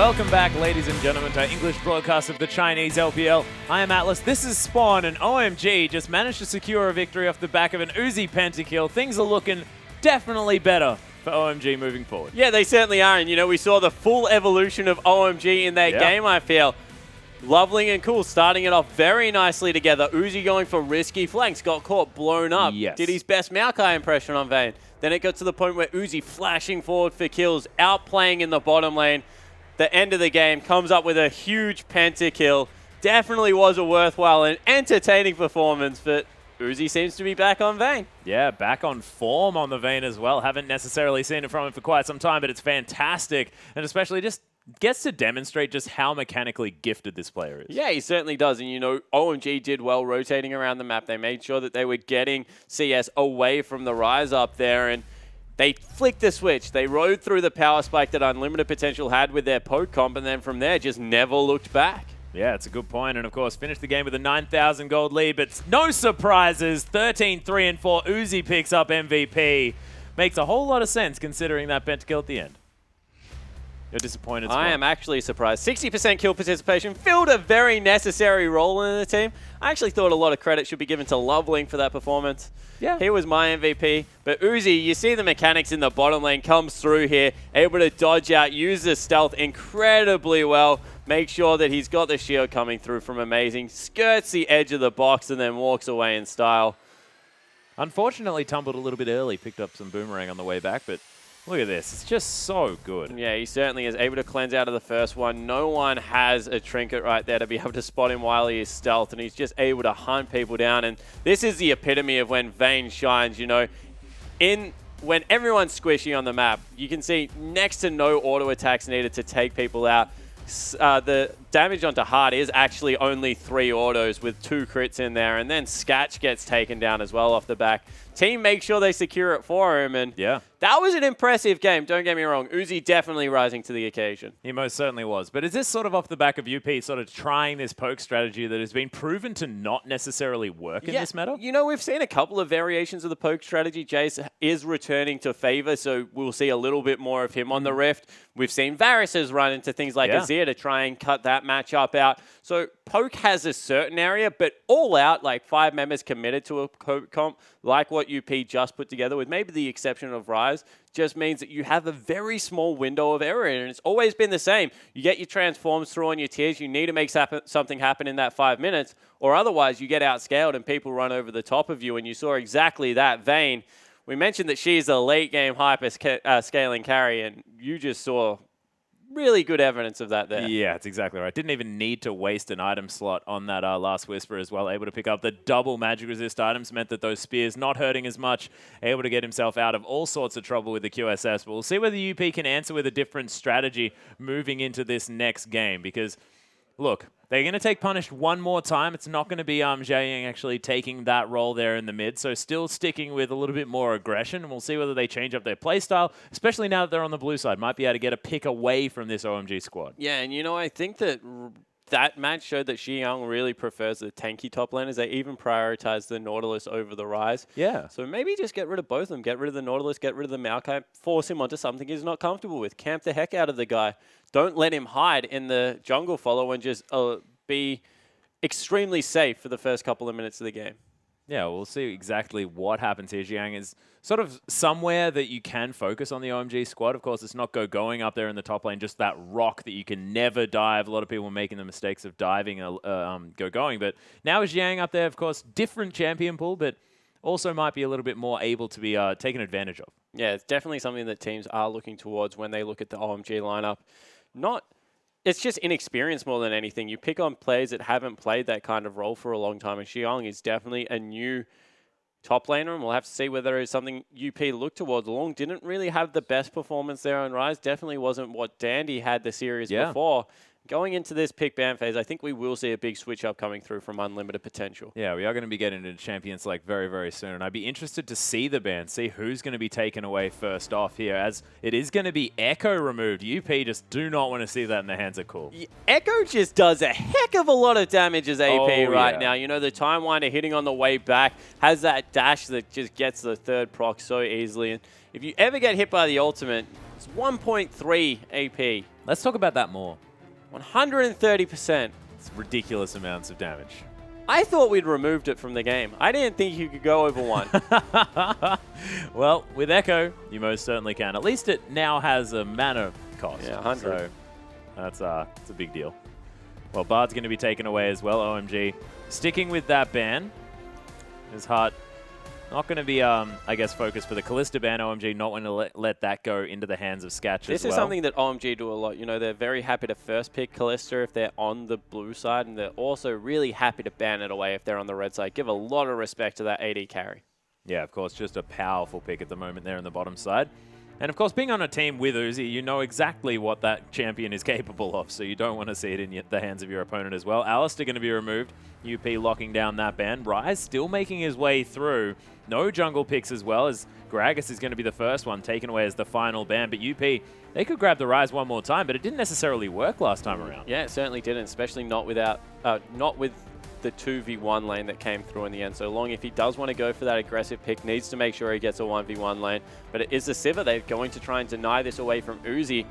Welcome back, ladies and gentlemen, to our English broadcast of the Chinese LPL. I am Atlas, this is Spawn, and OMG just managed to secure a victory off the back of an Uzi pentakill. Things are looking definitely better for OMG moving forward. Yeah, they certainly are, and you know, we saw the full evolution of OMG in that game, I feel. Lovely and Cool starting it off very nicely together. Uzi going for risky flanks, got caught, blown up, did his best Maokai impression on Vayne. Then it got to the point where Uzi flashing forward for kills, outplaying in the bottom lane. The end of the game comes up with a huge pentakill. Definitely was a worthwhile and entertaining performance, but Uzi seems to be back on Vayne. Yeah, back on form on the Vayne as well. Haven't necessarily seen it from him for quite some time, but it's fantastic. And especially just gets to demonstrate just how mechanically gifted this player is. Yeah, he certainly does. And, you know, OMG did well rotating around the map. They made sure that they were getting CS away from the Rise up there, and they flicked the switch. They rode through the power spike that Unlimited Potential had with their poke comp, and then from there just never looked back. Yeah, it's a good point. And, of course, finished the game with a 9,000 gold lead, but no surprises. 13-3-4. Uzi picks up MVP. Makes a whole lot of sense considering that pentakill at the end. You're disappointed. I am actually surprised. 60% kill participation filled a very necessary role in the team. I actually thought a lot of credit should be given to Loveling for that performance. Yeah. He was my MVP. But Uzi, you see the mechanics in the bottom lane comes through here, able to dodge out, use the stealth incredibly well, make sure that he's got the shield coming through from Amazing, skirts the edge of the box, and then walks away in style. Unfortunately, tumbled a little bit early, picked up some boomerang on the way back, but look at this. It's just so good. Yeah, he certainly is able to cleanse out of the first one. No one has a trinket right there to be able to spot him while he is stealth, and he's just able to hunt people down. And this is the epitome of when Vayne shines, you know. When everyone's squishy on the map, you can see next to no auto attacks needed to take people out. The damage onto Hard is actually only 3 autos with 2 crits in there, and then Scatch gets taken down as well off the back. Team makes sure they secure it for him, and that was an impressive game, don't get me wrong. Uzi definitely rising to the occasion. He most certainly was. But is this sort of off the back of UP sort of trying this poke strategy that has been proven to not necessarily work in this meta? You know, we've seen a couple of variations of the poke strategy. Jace is returning to favor, so we'll see a little bit more of him on the Rift. We've seen Varus has run into things like Azir to try and cut that matchup out. So poke has a certain area, but all out, like 5 members committed to a poke comp, like what UP just put together, with maybe the exception of Rise, just means that you have a very small window of error, and it's always been the same. You get your transforms through on your tiers, you need to make something happen in that 5 minutes, or otherwise you get outscaled and people run over the top of you, and you saw exactly that. Vayne, we mentioned that she's a late game hyper scaling carry, and you just saw really good evidence of that there. Yeah, that's exactly right. Didn't even need to waste an item slot on that last Whisper as well. Able to pick up the double magic resist items meant that those spears not hurting as much. Able to get himself out of all sorts of trouble with the QSS. But we'll see whether UP can answer with a different strategy moving into this next game. Because, look, they're going to take Punished one more time. It's not going to be Jiaying actually taking that role there in the mid. So still sticking with a little bit more aggression. And we'll see whether they change up their playstyle, especially now that they're on the blue side. Might be able to get a pick away from this OMG squad. Yeah, and you know, I think that match showed that Xiang really prefers the tanky top laners. They even prioritize the Nautilus over the Rise. Yeah. So maybe just get rid of both of them. Get rid of the Nautilus, get rid of the Maokai, force him onto something he's not comfortable with. Camp the heck out of the guy. Don't let him hide in the jungle follow and just be extremely safe for the first couple of minutes of the game. Yeah, we'll see exactly what happens here. Xiang is sort of somewhere that you can focus on the OMG squad. Of course, it's not going up there in the top lane, just that rock that you can never dive. A lot of people making the mistakes of diving going. But now is Xiang up there, of course, different champion pool, but also might be a little bit more able to be taken advantage of. Yeah, it's definitely something that teams are looking towards when they look at the OMG lineup. It's just inexperience more than anything. You pick on players that haven't played that kind of role for a long time, and Xiang is definitely a new top laner, and we'll have to see whether it's something UP looked towards. Long didn't really have the best performance there on Rise. Definitely wasn't what Dandy had the series before. Going into this pick ban phase, I think we will see a big switch up coming through from Unlimited Potential. Yeah, we are going to be getting into Champion Select very, very soon. And I'd be interested to see the ban, see who's going to be taken away first off here, as it is going to be Echo removed. UP just do not want to see that in the hands of Cool. Yeah, Echo just does a heck of a lot of damage as AP right now. You know, the Time Winder hitting on the way back, has that dash that just gets the third proc so easily. And if you ever get hit by the ultimate, it's 1.3 AP. Let's talk about that more. 130%. It's ridiculous amounts of damage. I thought we'd removed it from the game. I didn't think you could go over 1. Well, with Echo, you most certainly can. At least it now has a mana cost. Yeah, 100. So that's it's a big deal. Well, Bard's going to be taken away as well. OMG sticking with that ban. His heart not going to be, I guess, focused for the Kalista ban. OMG not want to let that go into the hands of Sketch as well. This is something that OMG do a lot. You know, they're very happy to first pick Kalista if they're on the blue side, and they're also really happy to ban it away if they're on the red side. Give a lot of respect to that AD carry. Yeah, of course, just a powerful pick at the moment there on the bottom side. And of course, being on a team with Uzi, you know exactly what that champion is capable of, so you don't want to see it in the hands of your opponent as well. Alistair going to be removed. UP locking down that ban. Ryze still making his way through. No jungle picks as well, as Gragas is going to be the first one taken away as the final ban. But UP, they could grab the Ryze one more time, but it didn't necessarily work last time around. Yeah, it certainly didn't, especially not with the 2v1 lane that came through in the end. So long, if he does want to go for that aggressive pick, needs to make sure he gets a 1v1 lane. But it is the Sivir. They're going to try and deny this away from Uzi.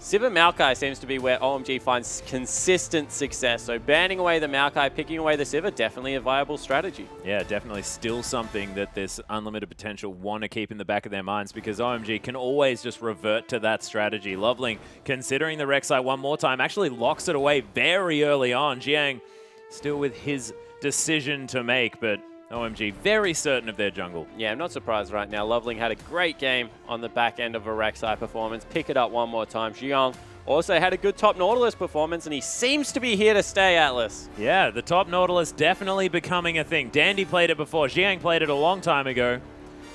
Sivir Maokai seems to be where OMG finds consistent success. So banning away the Maokai, picking away the Sivir, definitely a viable strategy. Yeah, definitely still something that this unlimited potential want to keep in the back of their minds, because OMG can always just revert to that strategy. Loveling, considering the Rek'Sai one more time, actually locks it away very early on. Jiang still with his decision to make, but OMG very certain of their jungle. Yeah, I'm not surprised right now. Loveling had a great game on the back end of a Rek'Sai performance. Pick it up one more time. Xiong also had a good top Nautilus performance, and he seems to be here to stay, Atlas. Yeah, the top Nautilus definitely becoming a thing. Dandy played it before. Xiang played it a long time ago.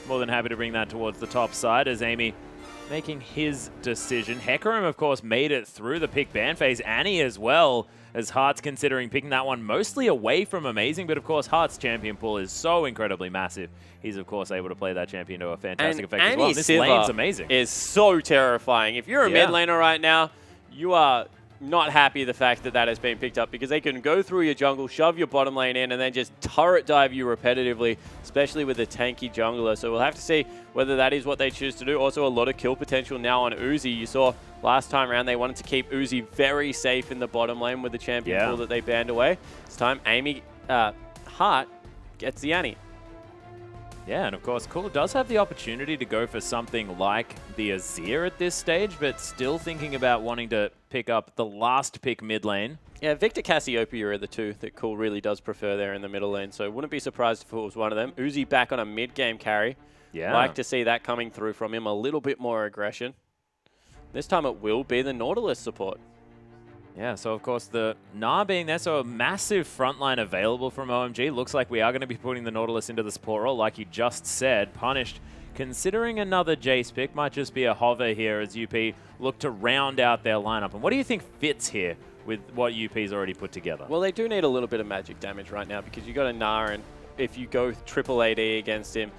More than happy to bring that towards the top side as Amy making his decision. Hecarim, of course, made it through the pick ban phase. Annie as well, as Heart's considering picking that one mostly away from Amazing, but of course Heart's champion pool is so incredibly massive. He's of course able to play that champion to a fantastic effect as well. This lane's amazing. Is so terrifying. If you're a mid laner right now, you are not happy the fact that that has been picked up, because they can go through your jungle, shove your bottom lane in, and then just turret dive you repetitively, especially with a tanky jungler. So we'll have to see whether that is what they choose to do. Also, a lot of kill potential now on Uzi. You saw last time around they wanted to keep Uzi very safe in the bottom lane with the champion pool that they banned away. This time, Amy Hart gets the Annie. Yeah, and of course, Cool does have the opportunity to go for something like the Azir at this stage, but still thinking about wanting to pick up the last pick mid lane. Yeah, Victor, Cassiopeia are the two that Cool really does prefer there in the middle lane, so wouldn't be surprised if it was one of them. Uzi back on a mid-game carry. Yeah. Like to see that coming through from him, a little bit more aggression. This time it will be the Nautilus support. Yeah, so of course the Gnar being there, so a massive frontline available from OMG. Looks like we are going to be putting the Nautilus into the support role, like you just said. Punished, considering another Jace pick, might just be a hover here as UP look to round out their lineup. And what do you think fits here with what UP's already put together? Well, they do need a little bit of magic damage right now, because you got a Gnar, and if you go triple AD against him,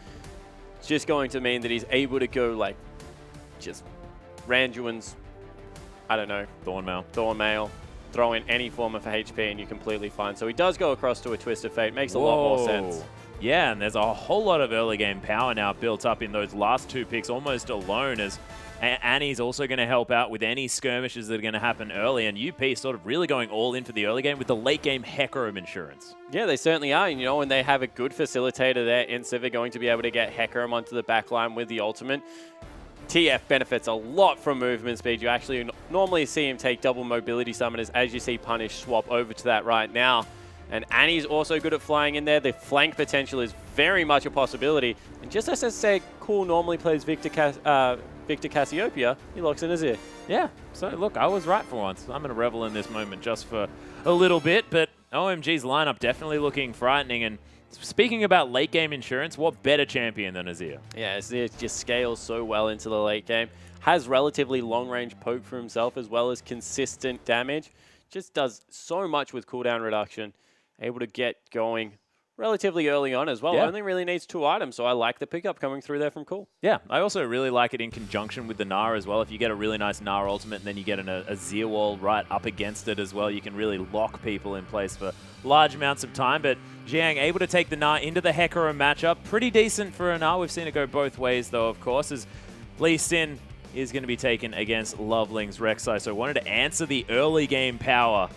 it's just going to mean that he's able to go like just Randuin's, I don't know, Thornmail, throw in any form of HP and you're completely fine. So he does go across to a Twisted Fate. Makes a lot more sense. Yeah, and there's a whole lot of early game power now built up in those last two picks almost alone, as Annie's also going to help out with any skirmishes that are going to happen early, and UP sort of really going all in for the early game with the late game Hecarim insurance. Yeah, they certainly are. And, you know, when they have a good facilitator there in Sivir, going to be able to get Hecarim onto the back line with the ultimate. TF benefits a lot from movement speed. You actually normally see him take double mobility summoners, as you see Punish swap over to that right now. And Annie's also good at flying in there. The flank potential is very much a possibility. And just as I said, Cool normally plays Victor Cassiopeia, he locks in Azir. Yeah, so look, I was right for once. I'm going to revel in this moment just for a little bit, but OMG's lineup definitely looking frightening. And speaking about late game insurance, what better champion than Azir? Yeah, Azir just scales so well into the late game. Has relatively long range poke for himself, as well as consistent damage. Just does so much with cooldown reduction. Able to get going relatively early on as well. Yeah. Only really needs 2 items, so I like the pickup coming through there from Cool. Yeah, I also really like it in conjunction with the Gnar as well. If you get a really nice Gnar ultimate and then you get an Azir wall right up against it as well, you can really lock people in place for large amounts of time. But Jiang able to take the Gnar into the Hecarim matchup. Pretty decent for a Gnar. We've seen it go both ways though, of course, as Lee Sin is going to be taken against Loveling's Rek'Sai. So wanted to answer the early game power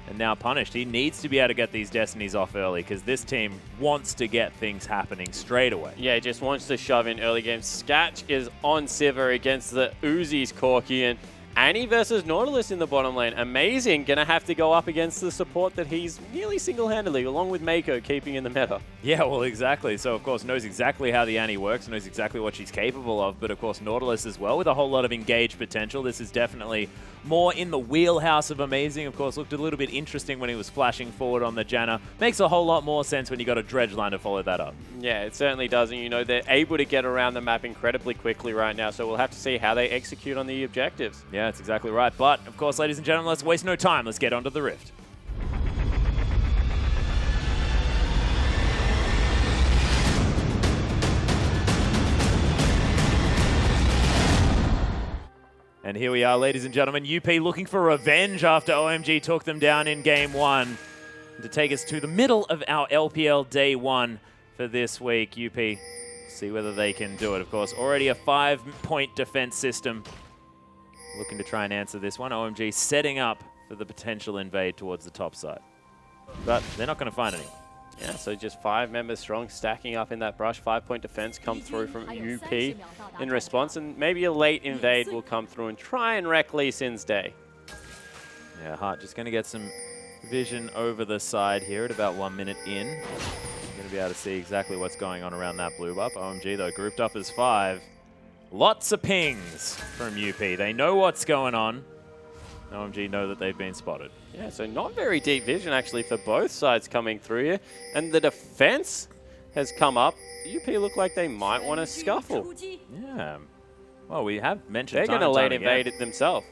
and now punished. He needs to be able to get these Destinies off early because this team wants to get things happening straight away. Yeah, he just wants to shove in early game. Sketch is on Sivir against the Uzi's Corki, and Annie versus Nautilus in the bottom lane. Amazing. Going to have to go up against the support that he's nearly single-handedly, along with Mako, keeping in the meta. Yeah, well, exactly. So, of course, knows exactly how the Annie works, knows exactly what she's capable of. But, of course, Nautilus as well with a whole lot of engaged potential. This is definitely more in the wheelhouse of Amazing. Of course, looked a little bit interesting when he was flashing forward on the Janna. Makes a whole lot more sense when you got a Dredge line to follow that up. Yeah, it certainly does. And, you know, they're able to get around the map incredibly quickly right now. So we'll have to see how they execute on the objectives. Yeah, that's exactly right. But, of course, ladies and gentlemen, let's waste no time. Let's get onto the Rift. And here we are, ladies and gentlemen. UP looking for revenge after OMG took them down in Game 1. To take us to the middle of our LPL Day 1 for this week. UP, see whether they can do it. Of course, already a 5-point defense system. Looking to try and answer this one. OMG setting up for the potential invade towards the top side. But they're not going to find any. Yeah, so just 5 members strong, stacking up in that brush. 5-point defense come through from UP in response, and maybe a late invade will come through and try and wreck Lee Sin's day. Yeah, Hart just going to get some vision over the side here at about 1 minute in. Going to be able to see exactly what's going on around that blue buff. OMG, though, grouped up as 5. Lots of pings from UP. They know what's going on. OMG know that they've been spotted. Yeah, so not very deep vision actually for both sides coming through here. And the defense has come up. UP look like they might want to scuffle. Yeah. Well, we have mentioned they're going to late invade it themselves.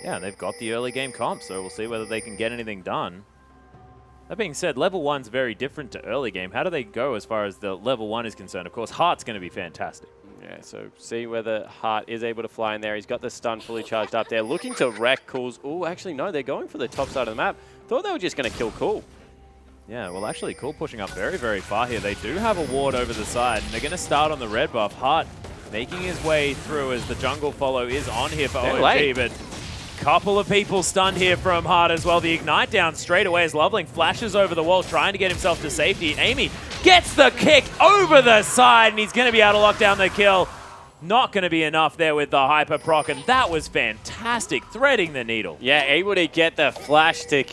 Yeah, and they've got the early game comp, so we'll see whether they can get anything done. That being said, level 1's very different to early game. How do they go as far as the level 1 is concerned? Of course, Heart's going to be fantastic. Yeah, so see whether Hart is able to fly in there. He's got the stun fully charged up there. Looking to wreck Cool's. Oh, actually, no, they're going for the top side of the map. Thought they were just going to kill Cool. Yeah, well, actually, Cool pushing up very, very far here. They do have a ward over the side, and they're going to start on the red buff. Hart making his way through as the jungle follow is on here for OMG, but couple of people stunned here from Hart as well. The ignite down straight away as Loveling flashes over the wall, trying to get himself to safety. Amy gets the kick over the side, and he's going to be able to lock down the kill. Not going to be enough there with the hyper proc, and that was fantastic, threading the needle. Yeah, able to get the flash to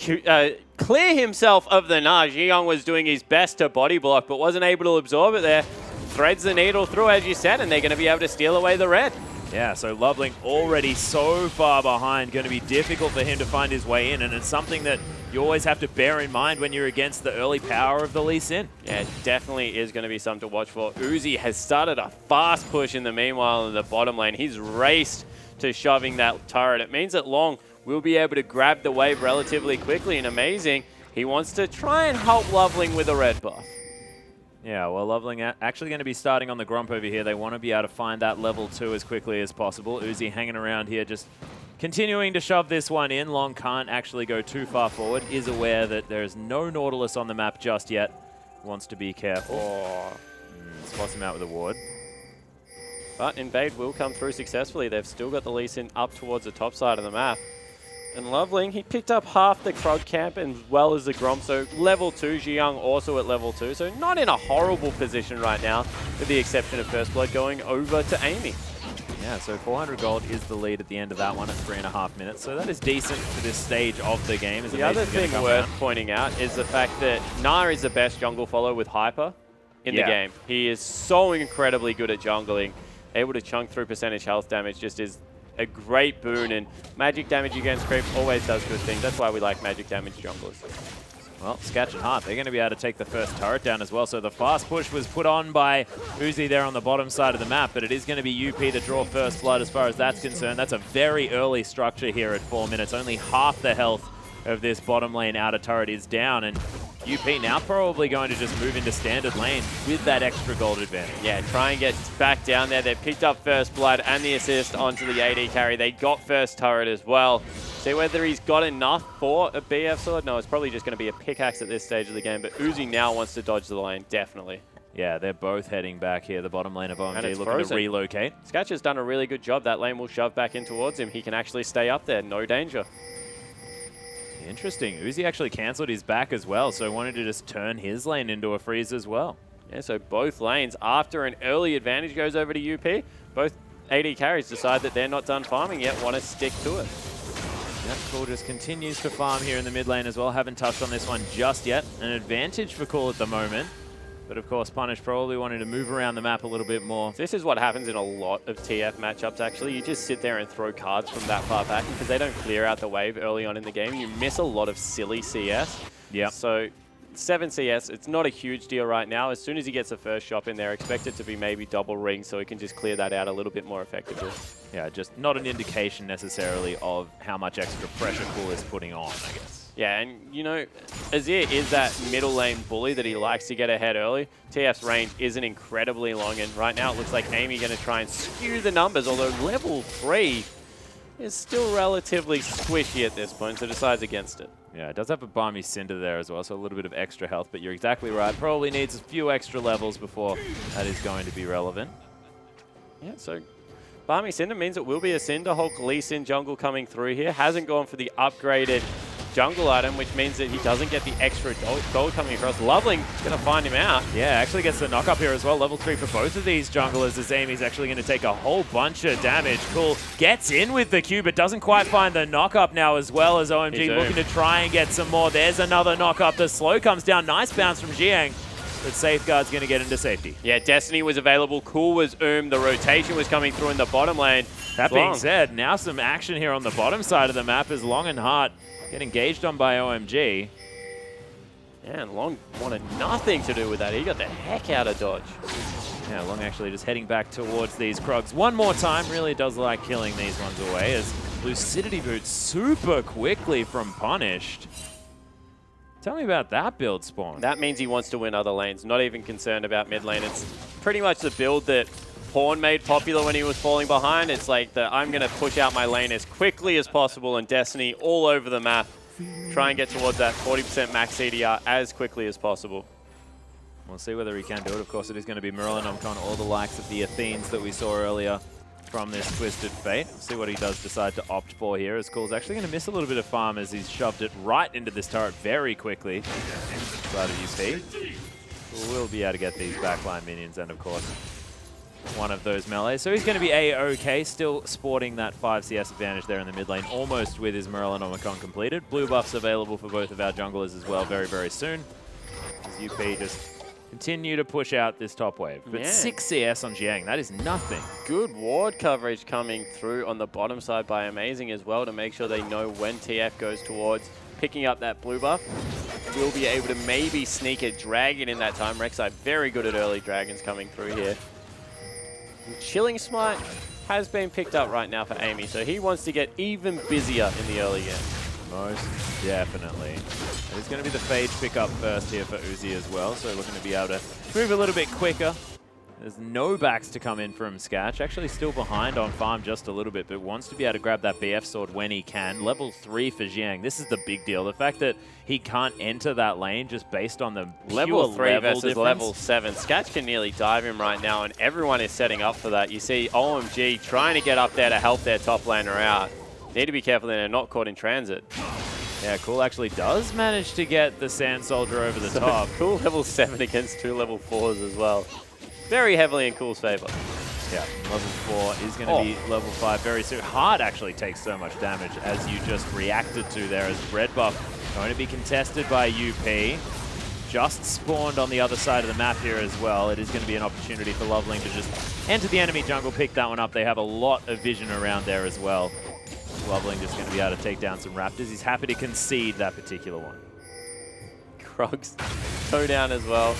clear himself of the Naj. Yeong was doing his best to body block, but wasn't able to absorb it there. Threads the needle through, as you said, and they're going to be able to steal away the red. Yeah, so Loveling already so far behind, going to be difficult for him to find his way in, and it's something that you always have to bear in mind when you're against the early power of the Lee Sin. Yeah, it definitely is going to be something to watch for. Uzi has started a fast push in the meanwhile in the bottom lane. He's raced to shoving that turret. It means that Long will be able to grab the wave relatively quickly, and Amazing, he wants to try and help Loveling with a red buff. Yeah, well, Loveling actually going to be starting on the Grump over here. They want to be able to find that level 2 as quickly as possible. Uzi hanging around here, just continuing to shove this one in. Long can't actually go too far forward. Is aware that there is no Nautilus on the map just yet. Wants to be careful. Spots him out with a ward. But invade will come through successfully. They've still got the Lee Sin up towards the top side of the map. And Loveling, he picked up half the Krog camp as well as the Grom, so level 2, Jiyoung also at level 2, so not in a horrible position right now, with the exception of First Blood going over to Amy. Yeah, so 400 gold is the lead at the end of that one at 3.5 minutes, so that is decent for this stage of the game. The other thing worth pointing out is the fact that Nar is the best jungle follow with Hyper in the game. He is so incredibly good at jungling, able to chunk through percentage health damage, just is a great boon, and magic damage against creep always does good things. That's why we like magic damage junglers. Well, Sketch and Hart, they're going to be able to take the first turret down as well. So the fast push was put on by Uzi there on the bottom side of the map, but it is going to be UP to draw first blood as far as that's concerned. That's a very early structure here at 4 minutes. Only half the health of this bottom lane outer turret is down, and UP now probably going to just move into standard lane with that extra gold advantage. Yeah, try and get back down there. They picked up first blood and the assist onto the AD carry. They got first turret as well. See whether he's got enough for a BF sword. No, it's probably just going to be a pickaxe at this stage of the game, but Uzi now wants to dodge the lane, definitely. Yeah, they're both heading back here. The bottom lane of OMG looking frozen. to relocate. Sketch has done a really good job. That lane will shove back in towards him. He can actually stay up there. No danger. Interesting. Uzi actually cancelled his back as well, so wanted to just turn his lane into a freeze as well. Yeah, so both lanes, after an early advantage goes over to UP, both AD carries decide that they're not done farming yet, want to stick to it. Yep, Cool just continues to farm here in the mid lane as well. Haven't touched on this one just yet. An advantage for Cool at the moment. But of course, Punish probably wanting to move around the map a little bit more. This is what happens in a lot of TF matchups, actually. You just sit there and throw cards from that far back because they don't clear out the wave early on in the game. You miss a lot of silly CS. Yeah. So 7 CS, it's not a huge deal right now. As soon as he gets the first shot in there, expect it to be maybe double ring so he can just clear that out a little bit more effectively. Yeah, just not an indication necessarily of how much extra pressure Cool is putting on, I guess. Yeah, and you know, Azir is that middle lane bully that he likes to get ahead early. TF's range isn't incredibly long, and right now it looks like Amy going to try and skew the numbers, although level 3 is still relatively squishy at this point, so decides against it. Yeah, it does have a Balmy Cinder there as well, so a little bit of extra health, but you're exactly right. Probably needs a few extra levels before that is going to be relevant. Yeah, so Balmy Cinder means it will be a Cinderhulk Lee Sin jungle coming through here. Hasn't gone for the upgraded jungle item, which means that he doesn't get the extra gold coming across. Loveling going to find him out. Yeah, actually gets the knock up here as well. Level 3 for both of these junglers as Amy's actually going to take a whole bunch of damage. Cool gets in with the Q, but doesn't quite find the knock up now as well as OMG looking to try and get some more. There's another knock up. The slow comes down. Nice bounce from Jiang, but Safeguard's going to get into safety. Yeah, Destiny was available. Cool was The rotation was coming through in the bottom lane. That being said, now some action here on the bottom side of the map as Long and Hart get engaged on by OMG. Yeah, and Long wanted nothing to do with that. He got the heck out of dodge. Yeah, Long actually just heading back towards these Krogs one more time. Really does like killing these ones away as Lucidity Boot super quickly from Punished. Tell me about that build, Spawn. That means he wants to win other lanes, not even concerned about mid lane. It's pretty much the build that Pawn made popular when he was falling behind. It's like I'm going to push out my lane as quickly as possible, and Destiny all over the map. Try and get towards that 40% max CDR as quickly as possible. We'll see whether he can do it. Of course, it is going to be Merlinomcon, all the likes of the Athenes that we saw earlier from this Twisted Fate. We'll see what he does decide to opt for here, as Cool's actually going to miss a little bit of farm as he's shoved it right into this turret very quickly. Side of UP. We'll be able to get these backline minions and, of course, one of those melees. So he's going to be A-OK, still sporting that 5 CS advantage there in the mid lane, almost with his Merlinomcon completed. Blue buffs available for both of our junglers as well very, very soon. As UP just continue to push out this top wave. But 6 CS on Jiang, that is nothing. Good ward coverage coming through on the bottom side by Amazing as well to make sure they know when TF goes towards picking up that blue buff. We'll be able to maybe sneak a dragon in that time. Rek'Sai very good at early dragons coming through here. Chilling Smite has been picked up right now for Amy, so he wants to get even busier in the early game. Most definitely. It's going to be the Phage pick up first here for Uzi as well, so looking to be able to move a little bit quicker. There's no backs to come in from Sketch. Actually still behind on farm just a little bit, but wants to be able to grab that BF sword when he can. Level 3 for Jiang. This is the big deal. The fact that he can't enter that lane just based on the level 3 versus difference. level 7. Sketch can nearly dive him right now, and everyone is setting up for that. You see OMG trying to get up there to help their top laner out. Need to be careful that they're not caught in transit. Yeah, Cool actually does manage to get the Sand Soldier over the top. Cool level 7 against 2 level 4s as well. Very heavily in Cool's favor. Yeah, level 4 is going to be level 5 very soon. Hard actually takes so much damage as you just reacted to there, as red buff going to be contested by UP. Just spawned on the other side of the map here as well. It is going to be an opportunity for Loveling to just enter the enemy jungle, pick that one up. They have a lot of vision around there as well. Loveling just going to be able to take down some Raptors. He's happy to concede that particular one. Krogs toe down as well.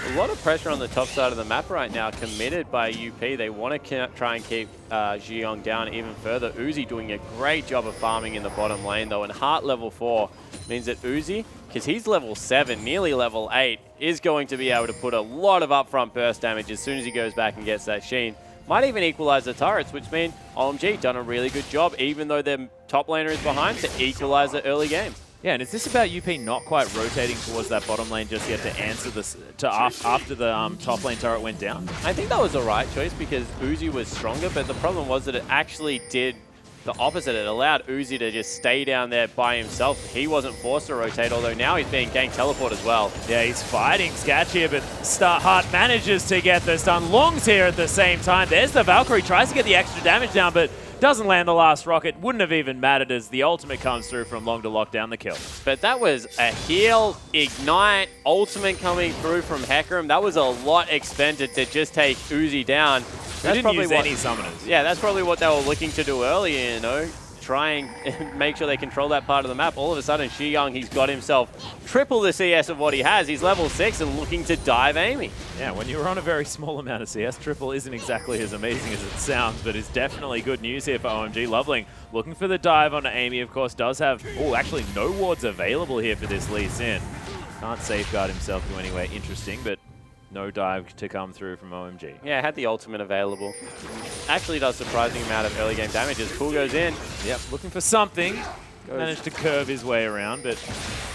A lot of pressure on the top side of the map right now, committed by UP. They want to try and keep Jiang down even further. Uzi doing a great job of farming in the bottom lane, though, and Heart level 4 means that Uzi, because he's level 7, nearly level 8, is going to be able to put a lot of upfront burst damage as soon as he goes back and gets that Sheen. Might even equalize the turrets, which means OMG done a really good job, even though their top laner is behind, to equalize the early game. Yeah, and is this about UP not quite rotating towards that bottom lane just yet to answer this after the top lane turret went down? I think that was the right choice because Uzi was stronger, but the problem was that it actually did the opposite. It allowed Uzi to just stay down there by himself. He wasn't forced to rotate, although now he's being gang teleport as well. Yeah, he's fighting Sketch here, but Starheart manages to get the stun. Long's here at the same time. There's the Valkyrie, tries to get the extra damage down, but doesn't land the last rocket. Wouldn't have even mattered as the ultimate comes through from Long to lock down the kill. But that was a heal, ignite, ultimate coming through from Hecarim. That was a lot expended to just take Uzi down. They didn't use any summoners. Yeah, that's probably what they were looking to do earlier, you know, try and make sure they control that part of the map. All of a sudden, Xiyang, he's got himself triple the CS of what he has. He's level 6 and looking to dive Amy. Yeah, when you're on a very small amount of CS, triple isn't exactly as amazing as it sounds, but it's definitely good news here for OMG. Loveling looking for the dive onto Amy, of course, does have, oh, actually no wards available here for this Lee Sin. Can't safeguard himself to anywhere interesting, but no dive to come through from OMG. Yeah, had the ultimate available. Actually does surprising amount of early game damage as Pool goes in. Yep, looking for something. Managed to curve his way around, but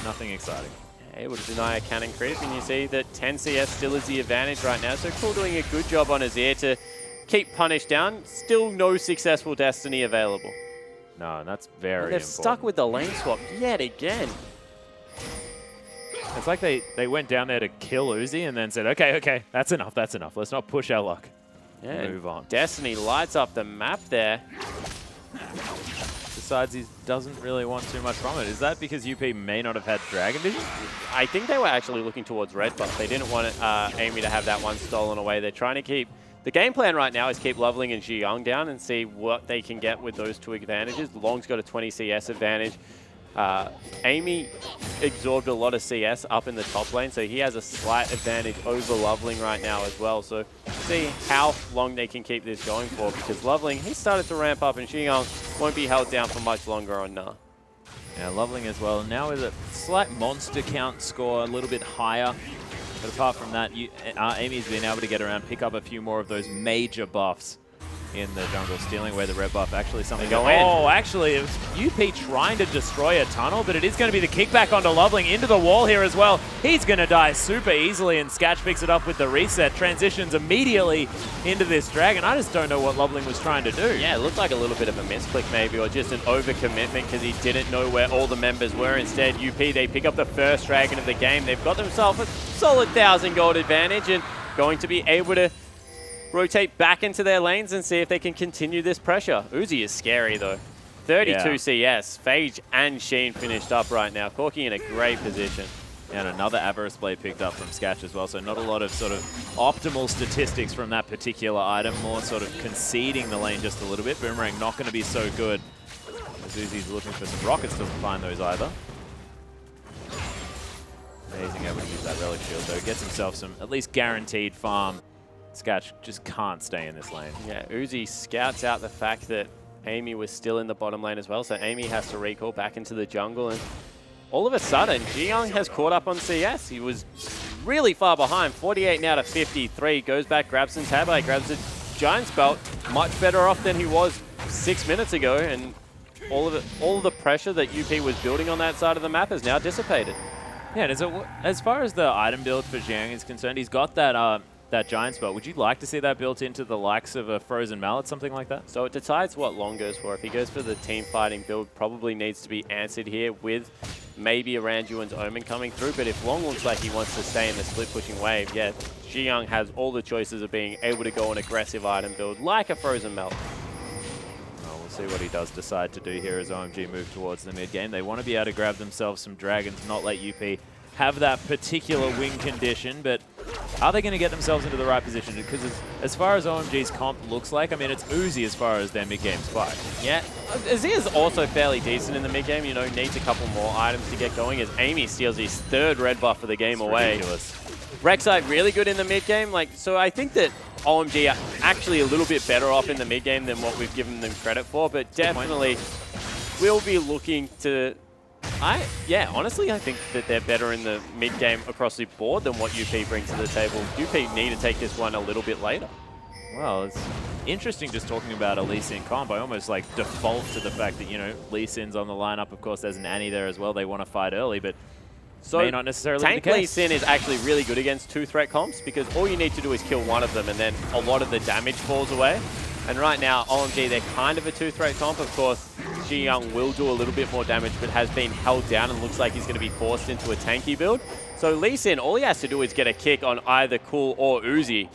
nothing exciting. Able to deny a cannon creep, and you see that 10 CS still is the advantage right now. So Pool doing a good job on his ear to keep Punish down. Still no successful Destiny available. No, that's very important. They've stuck with the lane swap yet again. It's like they went down there to kill Uzi and then said, okay, that's enough. Let's not push our luck. Yeah, move on. Destiny lights up the map there. Decides he doesn't really want too much from it. Is that because UP may not have had Dragon Vision? I think they were actually looking towards red buff. They didn't want Amy to have that one stolen away. They're trying to keep... The game plan right now is keep Loveling and Xiyang down and see what they can get with those two advantages. Long's got a 20 CS advantage. Amy absorbed a lot of CS up in the top lane, so he has a slight advantage over Loveling right now as well. So see how long they can keep this going for, because Loveling, he started to ramp up and Xiyang won't be held down for much longer on Nah. Yeah, Loveling as well. Now with a slight monster count score, a little bit higher. But apart from that, Amy's been able to get around, pick up a few more of those major buffs in the jungle, stealing away the red buff. Actually, something go in. Oh, actually, it was UP trying to destroy a tunnel, but it is going to be the kickback onto Loveling into the wall here as well. He's going to die super easily, and Sketch picks it up with the reset, transitions immediately into this dragon. I just don't know what Loveling was trying to do. Yeah, it looked like a little bit of a misclick maybe, or just an overcommitment because he didn't know where all the members were. Instead, UP, they pick up the first dragon of the game. They've got themselves a solid 1,000 gold advantage and going to be able to rotate back into their lanes and see if they can continue this pressure. Uzi is scary though. 32 CS. Phage and Sheen finished up right now. Corky in a great position. And another Avarice Blade picked up from Sketch as well, so not a lot of sort of optimal statistics from that particular item, more sort of conceding the lane just a little bit. Boomerang not going to be so good, as Uzi's looking for some rockets, doesn't find those either. Amazing able to use that Relic Shield though, gets himself some at least guaranteed farm. Sketch just can't stay in this lane. Yeah, Uzi scouts out the fact that Amy was still in the bottom lane as well, so Amy has to recall back into the jungle, and all of a sudden, Xiyang has caught up on CS. He was really far behind, 48 now to 53, goes back, grabs some Tabi, grabs a Giant's Belt, much better off than he was 6 minutes ago, and all of the pressure that UP was building on that side of the map has now dissipated. Yeah, and as far as the item build for Xiyang is concerned, he's got that that Giant's Belt. Would you like to see that built into the likes of a Frozen Mallet, something like that? So it decides what Long goes for. If he goes for the team fighting build, probably needs to be answered here with maybe Aranjuan's Omen coming through. But if Long looks like he wants to stay in the split pushing wave, yeah, Xiyang has all the choices of being able to go an aggressive item build like a Frozen Melt. Well, we'll see what he does decide to do here as OMG move towards the mid game. They want to be able to grab themselves some dragons, not let UP have that particular win condition, but are they going to get themselves into the right position? Because as far as OMG's comp looks like, I mean, it's Uzi as far as their mid-game spike. Yeah, Azia's also fairly decent in the mid-game, you know, needs a couple more items to get going as Amy steals his third red buff of the game away. Ridiculous. Rek'Sai really good in the mid-game, so I think that OMG are actually a little bit better off in the mid-game than what we've given them credit for, but definitely will be looking to... Yeah, honestly, I think that they're better in the mid-game across the board than what UP brings to the table. UP need to take this one a little bit later. Well, interesting just talking about a Lee Sin comp. I almost like default to the fact that, you know, Lee Sin's on the lineup. Of course, there's an Annie there as well. They want to fight early, but so may not necessarily Tank be the case. Lee Sin is actually really good against 2-threat comps because all you need to do is kill one of them and then a lot of the damage falls away. And right now, OMG, they're kind of a 2-threat comp. Of course, Ji Young will do a little bit more damage, but has been held down and looks like he's going to be forced into a tanky build. So Lee Sin, all he has to do is get a kick on either Cool or Uzi.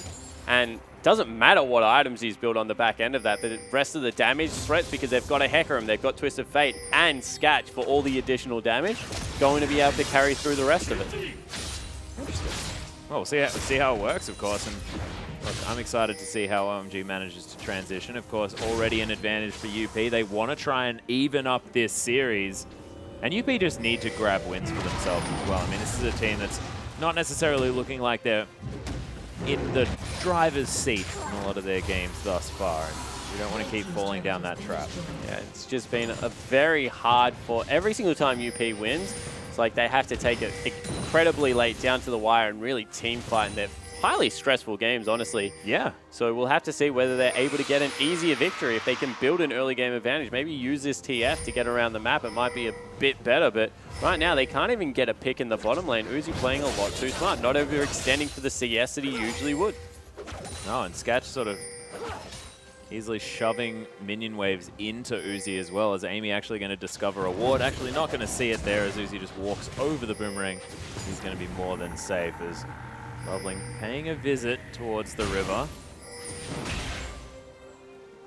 And doesn't matter what items he's built on the back end of that. The rest of the damage threats, because they've got a Hecarim, they've got Twisted Fate, and Scatch for all the additional damage, going to be able to carry through the rest of it. Interesting. Well, we'll see how it works, of course. And look, I'm excited to see how OMG manages to transition. Of course, already an advantage for UP. They want to try and even up this series. And UP just need to grab wins for themselves as well. I mean, this is a team that's not necessarily looking like they're in the driver's seat in a lot of their games thus far. And we don't want to keep falling down that trap. Yeah, it's just been a very hard for every single time UP wins. It's like they have to take it incredibly late down to the wire and really team fight, and they're highly stressful games, honestly. Yeah. So we'll have to see whether they're able to get an easier victory. If they can build an early game advantage, maybe use this TF to get around the map, it might be a bit better. But right now, they can't even get a pick in the bottom lane. Uzi playing a lot too smart, not overextending for the CS that he usually would. No, and Scatch sort of easily shoving minion waves into Uzi as well, as Amy actually going to discover a ward. Actually not going to see it there as Uzi just walks over the boomerang. He's going to be more than safe as Bubbling paying a visit towards the river.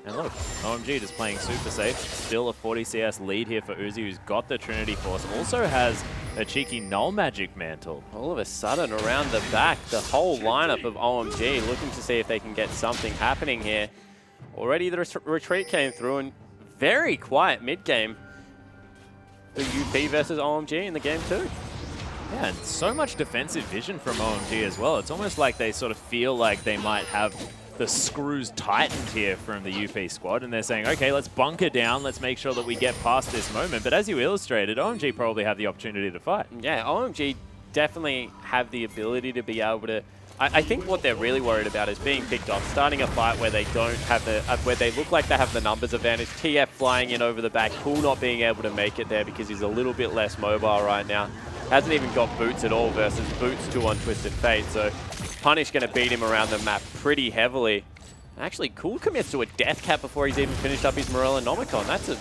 And look, OMG just playing super safe. Still a 40 CS lead here for Uzi, who's got the Trinity Force. Also has a cheeky Null Magic Mantle. All of a sudden, around the back, the whole lineup of OMG looking to see if they can get something happening here. Already the retreat came through, and very quiet mid-game. The UP versus OMG in the game too. Yeah, and so much defensive vision from OMG as well. It's almost like they sort of feel like they might have the screws tightened here from the UP squad, and they're saying, okay, let's bunker down, let's make sure that we get past this moment. But as you illustrated, OMG probably have the opportunity to fight. Yeah, OMG definitely have the ability to be able to... I think what they're really worried about is being picked off, starting a fight where they don't have the... where they look like they have the numbers advantage, TF flying in over the back, Cool not being able to make it there because he's a little bit less mobile right now. Hasn't even got Boots at all versus Boots 2 on Twisted Fate, so Punish going to beat him around the map pretty heavily. Actually, Cool commits to a death cap before he's even finished up his Morella Nomicon. That's a...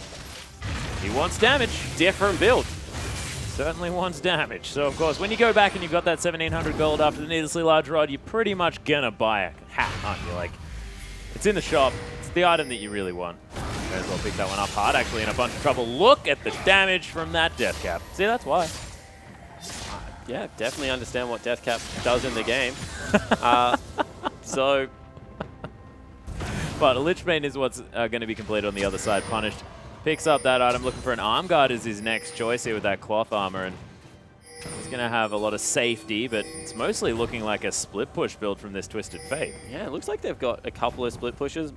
He wants damage. Different build. Certainly wants damage. So, of course, when you go back and you've got that 1,700 gold after the needlessly large rod, you're pretty much going to buy a hat, aren't you? Like, it's in the shop. It's the item that you really want. May as well pick that one up hard, actually, in a bunch of trouble. Look at the damage from that death cap. See, that's why. Yeah, definitely understand what Death Cap does in the game. So... But a Lich Bane is what's going to be completed on the other side. Punished picks up that item, looking for an Arm Guard as his next choice here with that cloth armor. And he's going to have a lot of safety, but it's mostly looking like a split push build from this Twisted Fate. Yeah, it looks like they've got a couple of split pushes.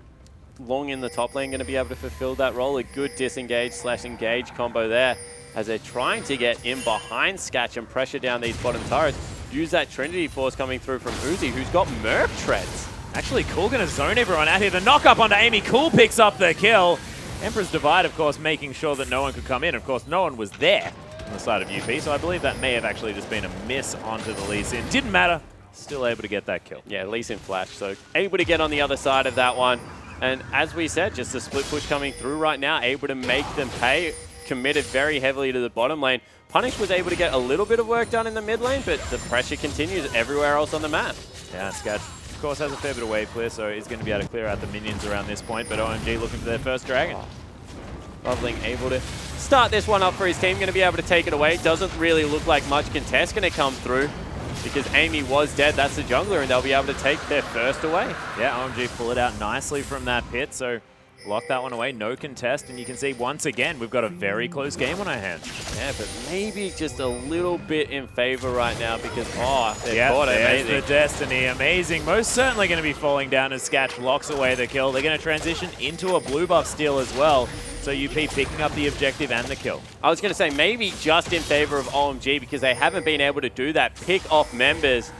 Long in the top lane, going to be able to fulfill that role. A good disengage/engage combo there, as they're trying to get in behind Scatch and pressure down these bottom turrets. Use that Trinity Force coming through from Uzi, who's got Merc Treads. Actually, Cool going to zone everyone out here. The knock up onto Amy. Cool picks up the kill. Emperor's Divide, of course, making sure that no one could come in. Of course, no one was there on the side of UP, so I believe that may have actually just been a miss onto the Lee Sin. Didn't matter. Still able to get that kill. Yeah, Lee Sin flash, so able to get on the other side of that one. And as we said, just a split push coming through right now, able to make them pay. Committed very heavily to the bottom lane. Punish was able to get a little bit of work done in the mid lane, but the pressure continues everywhere else on the map. Yeah, Scatch, of course, has a fair bit of wave clear, so he's going to be able to clear out the minions around this point, but OMG looking for their first dragon. Bubbling able to start this one up for his team, going to be able to take it away. Doesn't really look like much contest going to come through because Amy was dead. That's the jungler, and they'll be able to take their first away. Yeah, OMG pull it out nicely from that pit, so lock that one away, no contest, and you can see once again we've got a very close game on our hands. Yeah, but maybe just a little bit in favor right now because, they've yeah, got there's amazing. the Destiny, amazing. Most certainly going to be falling down as Scatch locks away the kill. They're going to transition into a blue buff steal as well, so UP picking up the objective and the kill. I was going to say maybe just in favor of OMG because they haven't been able to do that, pick off members.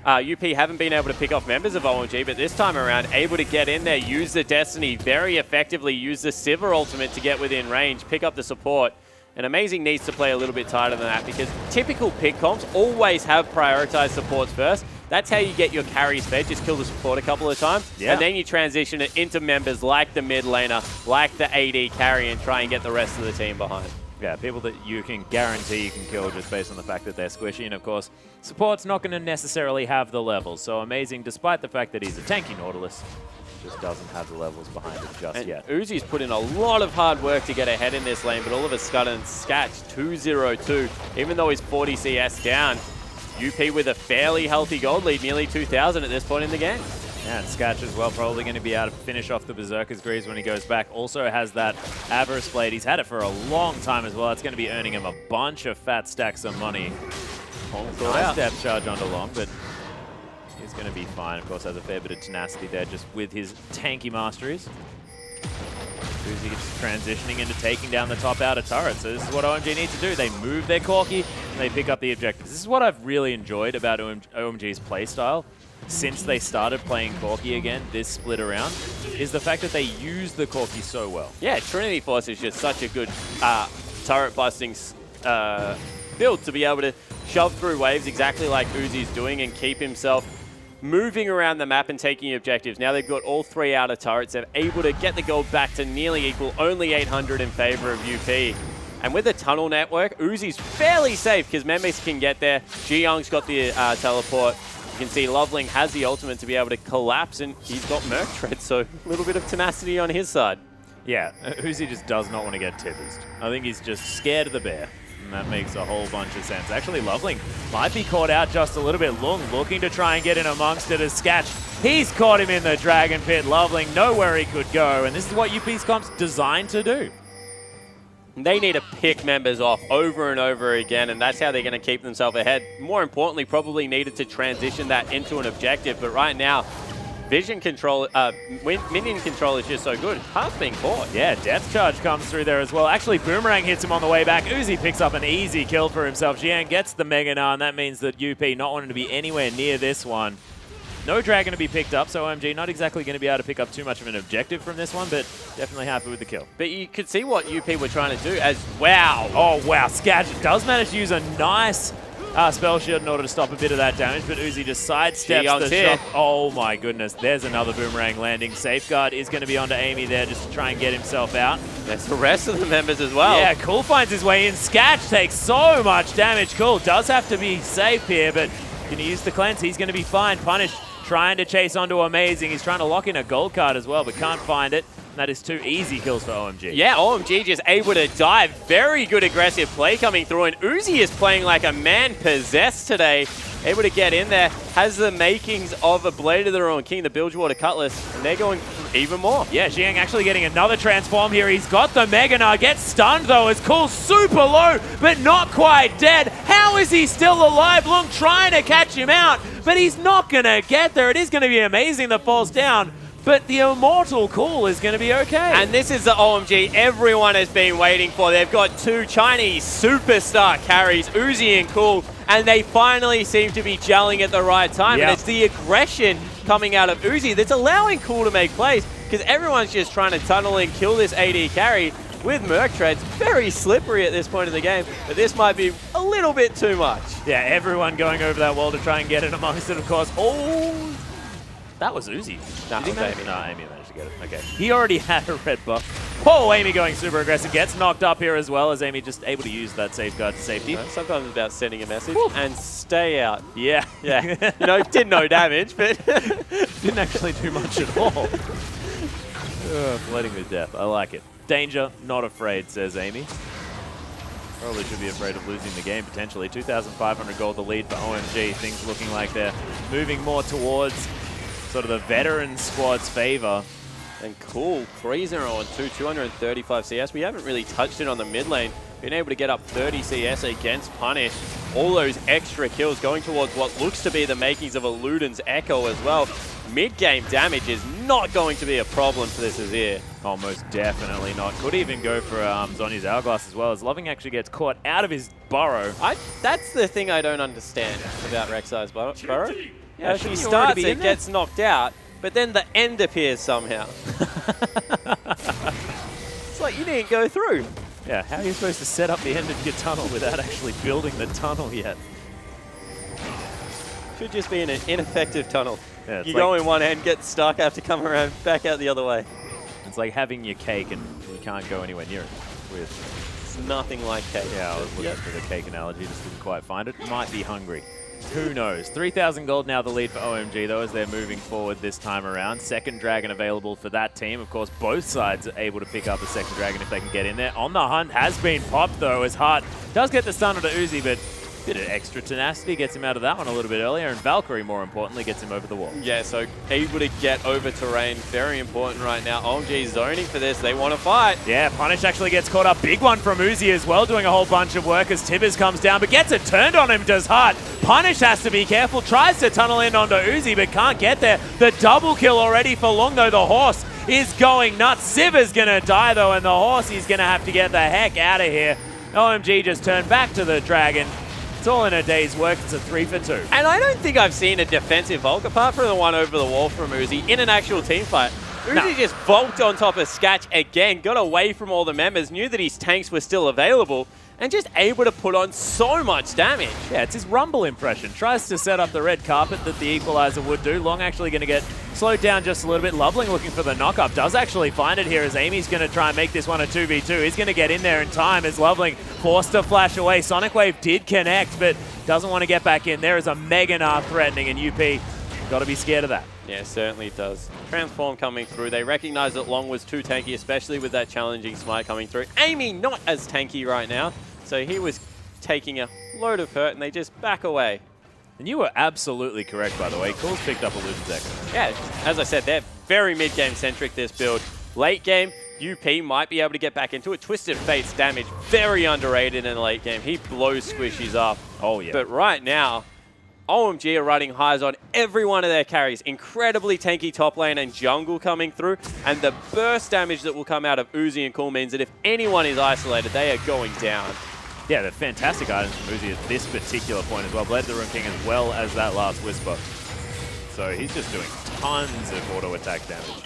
UP haven't been able to pick off members of OMG, but this time around, able to get in there, use the Destiny very effectively, use the Sivir ultimate to get within range, pick up the support. And Amazing needs to play a little bit tighter than that because typical pick comps always have prioritized supports first. That's how you get your carries fed, just kill the support a couple of times. Yeah. And then you transition it into members like the mid laner, like the AD carry, and try and get the rest of the team behind. Yeah, people that you can guarantee you can kill just based on the fact that they're squishy. And of course, support's not going to necessarily have the levels. So Amazing, despite the fact that he's a tanky Nautilus, just doesn't have the levels behind it just yet. Uzi's put in a lot of hard work to get ahead in this lane, but all of a sudden, Sketch 2-0-2, even though he's 40 CS down, UP with a fairly healthy gold lead, nearly 2,000 at this point in the game. Yeah, and Sketch as well, probably going to be able to finish off the Berserker's Greaves when he goes back. Also has that Avarice Blade. He's had it for a long time as well. It's going to be earning him a bunch of fat stacks of money. Nice depth charge onto Long, but he's going to be fine. Of course, has a fair bit of tenacity there just with his tanky masteries. Uzi just transitioning into taking down the top outer turret. So this is what OMG needs to do. They move their Corki and they pick up the objectives. This is what I've really enjoyed about OMG's playstyle since they started playing Corki again this split around, is the fact that they use the Corki so well. Yeah, Trinity Force is just such a good turret busting build to be able to shove through waves exactly like Uzi's doing and keep himself moving around the map and taking objectives. Now they've got all 3 outer turrets. They're able to get the gold back to nearly equal, only 800 in favor of UP. And with the tunnel network, Uzi's fairly safe because members can get there. Ji-Young's got the teleport. You can see Loveling has the ultimate to be able to collapse, and he's got Merc Tread, so a little bit of tenacity on his side. Yeah, Uzi just does not want to get tipped. I think he's just scared of the bear. And that makes a whole bunch of sense. Actually, Loveling might be caught out just a little bit. Lung looking to try and get in amongst it as Sketch. He's caught him in the Dragon Pit. Loveling nowhere he could go. And this is what UP's comp's designed to do. They need to pick members off over and over again, and that's how they're going to keep themselves ahead. More importantly, probably needed to transition that into an objective. But right now, vision control, minion control is just so good. Half being caught. Yeah, Depth Charge comes through there as well. Actually, Boomerang hits him on the way back. Uzi picks up an easy kill for himself. Jiang gets the Mega Gnar, and that means that UP not wanting to be anywhere near this one. No Dragon to be picked up, so OMG not exactly going to be able to pick up too much of an objective from this one, but definitely happy with the kill. But you could see what UP were trying to do as, wow. Oh, wow. Sketch does manage to use a nice spell shield in order to stop a bit of that damage, but Uzi just sidesteps the shot. Oh my goodness, there's another Boomerang landing. Safeguard is going to be onto Amy there just to try and get himself out. That's the rest of the members as well. Yeah, Cool finds his way in. Sketch takes so much damage. Cool does have to be safe here, but can he use the cleanse? He's going to be fine. Punish trying to chase onto Amazing. He's trying to lock in a gold card as well, but can't find it. And that is 2 easy kills for OMG. Yeah, OMG just able to dive. Very good aggressive play coming through, and Uzi is playing like a man possessed today. Able to get in there, has the makings of a Blade of the Ruined King, the Bilgewater Cutlass, and they're going even more. Yeah, Jiang actually getting another transform here. He's got the Mega Gnar, gets stunned though. It's Cool super low, but not quite dead. How is he still alive? Lung trying to catch him out, but he's not going to get there. It is going to be Amazing that falls down, but the immortal Cool is going to be okay. And this is the OMG everyone has been waiting for. They've got 2 Chinese superstar carries, Uzi and Cool, and they finally seem to be gelling at the right time. Yep. And it's the aggression coming out of Uzi that's allowing Cool to make plays, because everyone's just trying to tunnel and kill this AD carry with Merc Treads. Very slippery at this point in the game, but this might be a little bit too much. Yeah, everyone going over that wall to try and get it amongst it, of course. Oh, that was Uzi. No, Amy managed to get it. Okay. He already had a red buff. Oh, Amy going super aggressive. Gets knocked up here as well, as Amy just able to use that safeguard to safety. Sometimes it's about sending a message and stay out. Yeah. Yeah. You know, did no damage, but didn't actually do much at all. Floating with death. I like it. Danger, not afraid, says Amy. Probably should be afraid of losing the game, potentially. 2,500 gold, the lead for OMG. Things looking like they're moving more towards sort of the veteran squad's favor. And Cool, 3-0-2, 235 CS. We haven't really touched it on the mid lane. Been able to get up 30 CS against Punish. All those extra kills going towards what looks to be the makings of a Luden's Echo as well. Mid-game damage is not going to be a problem for this Azir. Oh, most definitely not. Could even go for Zhonya's Hourglass as well, as Loving actually gets caught out of his burrow. That's the thing I don't understand about Rek'Sai's burrow. Yeah, she starts it, gets knocked out, but then the end appears somehow. It's like you didn't go through. Yeah, how are you supposed to set up the end of your tunnel without actually building the tunnel yet? Should just be an ineffective tunnel. Yeah, you go in one end, get stuck, have to come around, back out the other way. It's like having your cake and you can't go anywhere near it. Weird. It's nothing like cake. Yeah, I was looking for the cake analogy, just didn't quite find it. Might be hungry. Who knows? 3,000 gold now the lead for OMG, though, as they're moving forward this time around. Second Dragon available for that team. Of course, both sides are able to pick up a second Dragon if they can get in there. On the hunt has been popped, though, as Hart does get the stun onto Uzi, but a bit of extra tenacity gets him out of that one a little bit earlier, and Valkyrie, more importantly, gets him over the wall. Yeah, so able to get over terrain, very important right now. OMG zoning for this, they want to fight. Yeah, Punish actually gets caught up. Big one from Uzi as well, doing a whole bunch of work as Tibbers comes down, but gets it turned on him, does Hart. Punish has to be careful, tries to tunnel in onto Uzi, but can't get there. The double kill already for Long, though. The horse is going nuts. Ziva's going to die, though, and the horse is going to have to get the heck out of here. OMG just turned back to the Dragon. It's all in a day's work. It's a 3 for 2. And I don't think I've seen a defensive Volk, apart from the one over the wall from Uzi, in an actual team fight. Uzi just volked on top of Sketch again, got away from all the members, knew that his tanks were still available, and just able to put on so much damage. Yeah, it's his Rumble impression. Tries to set up the red carpet that the Equalizer would do. Long actually going to get slowed down just a little bit. Loveling looking for the knock-up. Does actually find it here as Amy's going to try and make this one a 2v2. He's going to get in there in time as Loveling forced to flash away. Sonic Wave did connect, but doesn't want to get back in. There is a Mega Gnar threatening, and UP got to be scared of that. Yeah, certainly does. Transform coming through. They recognize that Long was too tanky, especially with that challenging smite coming through. Amy not as tanky right now, so he was taking a load of hurt, and they just back away. And you were absolutely correct, by the way. Cool's picked up a loot deck. Yeah, as I said, they're very mid-game centric, this build. Late game, UP might be able to get back into it. Twisted Fate's damage, very underrated in the late game. He blows squishies up. Oh, yeah. But right now, OMG are running highs on every one of their carries. Incredibly tanky top lane and jungle coming through. And the burst damage that will come out of Uzi and Cool means that if anyone is isolated, they are going down. Yeah, they're fantastic items from Uzi at this particular point as well. Bled the Rune King as well as that last Whisper. So he's just doing tons of auto attack damage.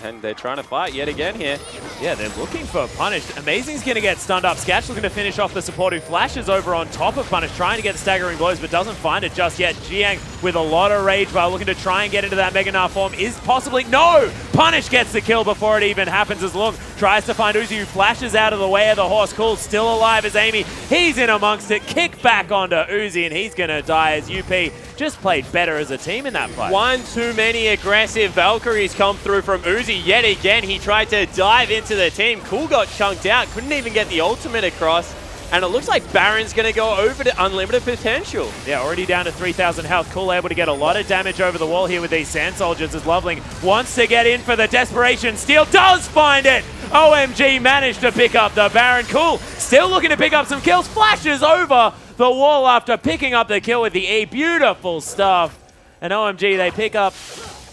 And they're trying to fight yet again here. Yeah, they're looking for Punish. Amazing's going to get stunned up. Sketch looking to finish off the support who flashes over on top of Punish, trying to get staggering blows, but doesn't find it just yet. Jiang with a lot of rage while looking to try and get into that Mega Gnar form is possibly... No! Punish gets the kill before it even happens as Long tries to find Uzi, who flashes out of the way of the horse. Cool still alive as Amy. He's in amongst it. Kick back onto Uzi, and he's going to die as UP just played better as a team in that fight. One too many aggressive Valkyries come through from Uzi yet again. He tried to dive into the team. Cool got chunked out. Couldn't even get the ultimate across. And it looks like Baron's going to go over to unlimited potential. Yeah, already down to 3,000 health. Cool able to get a lot of damage over the wall here with these Sand Soldiers as Loveling wants to get in for the desperation steal. Does find it! OMG managed to pick up the Baron. Cool still looking to pick up some kills. Flashes over the wall after picking up the kill with the E. Beautiful stuff. And OMG, they pick up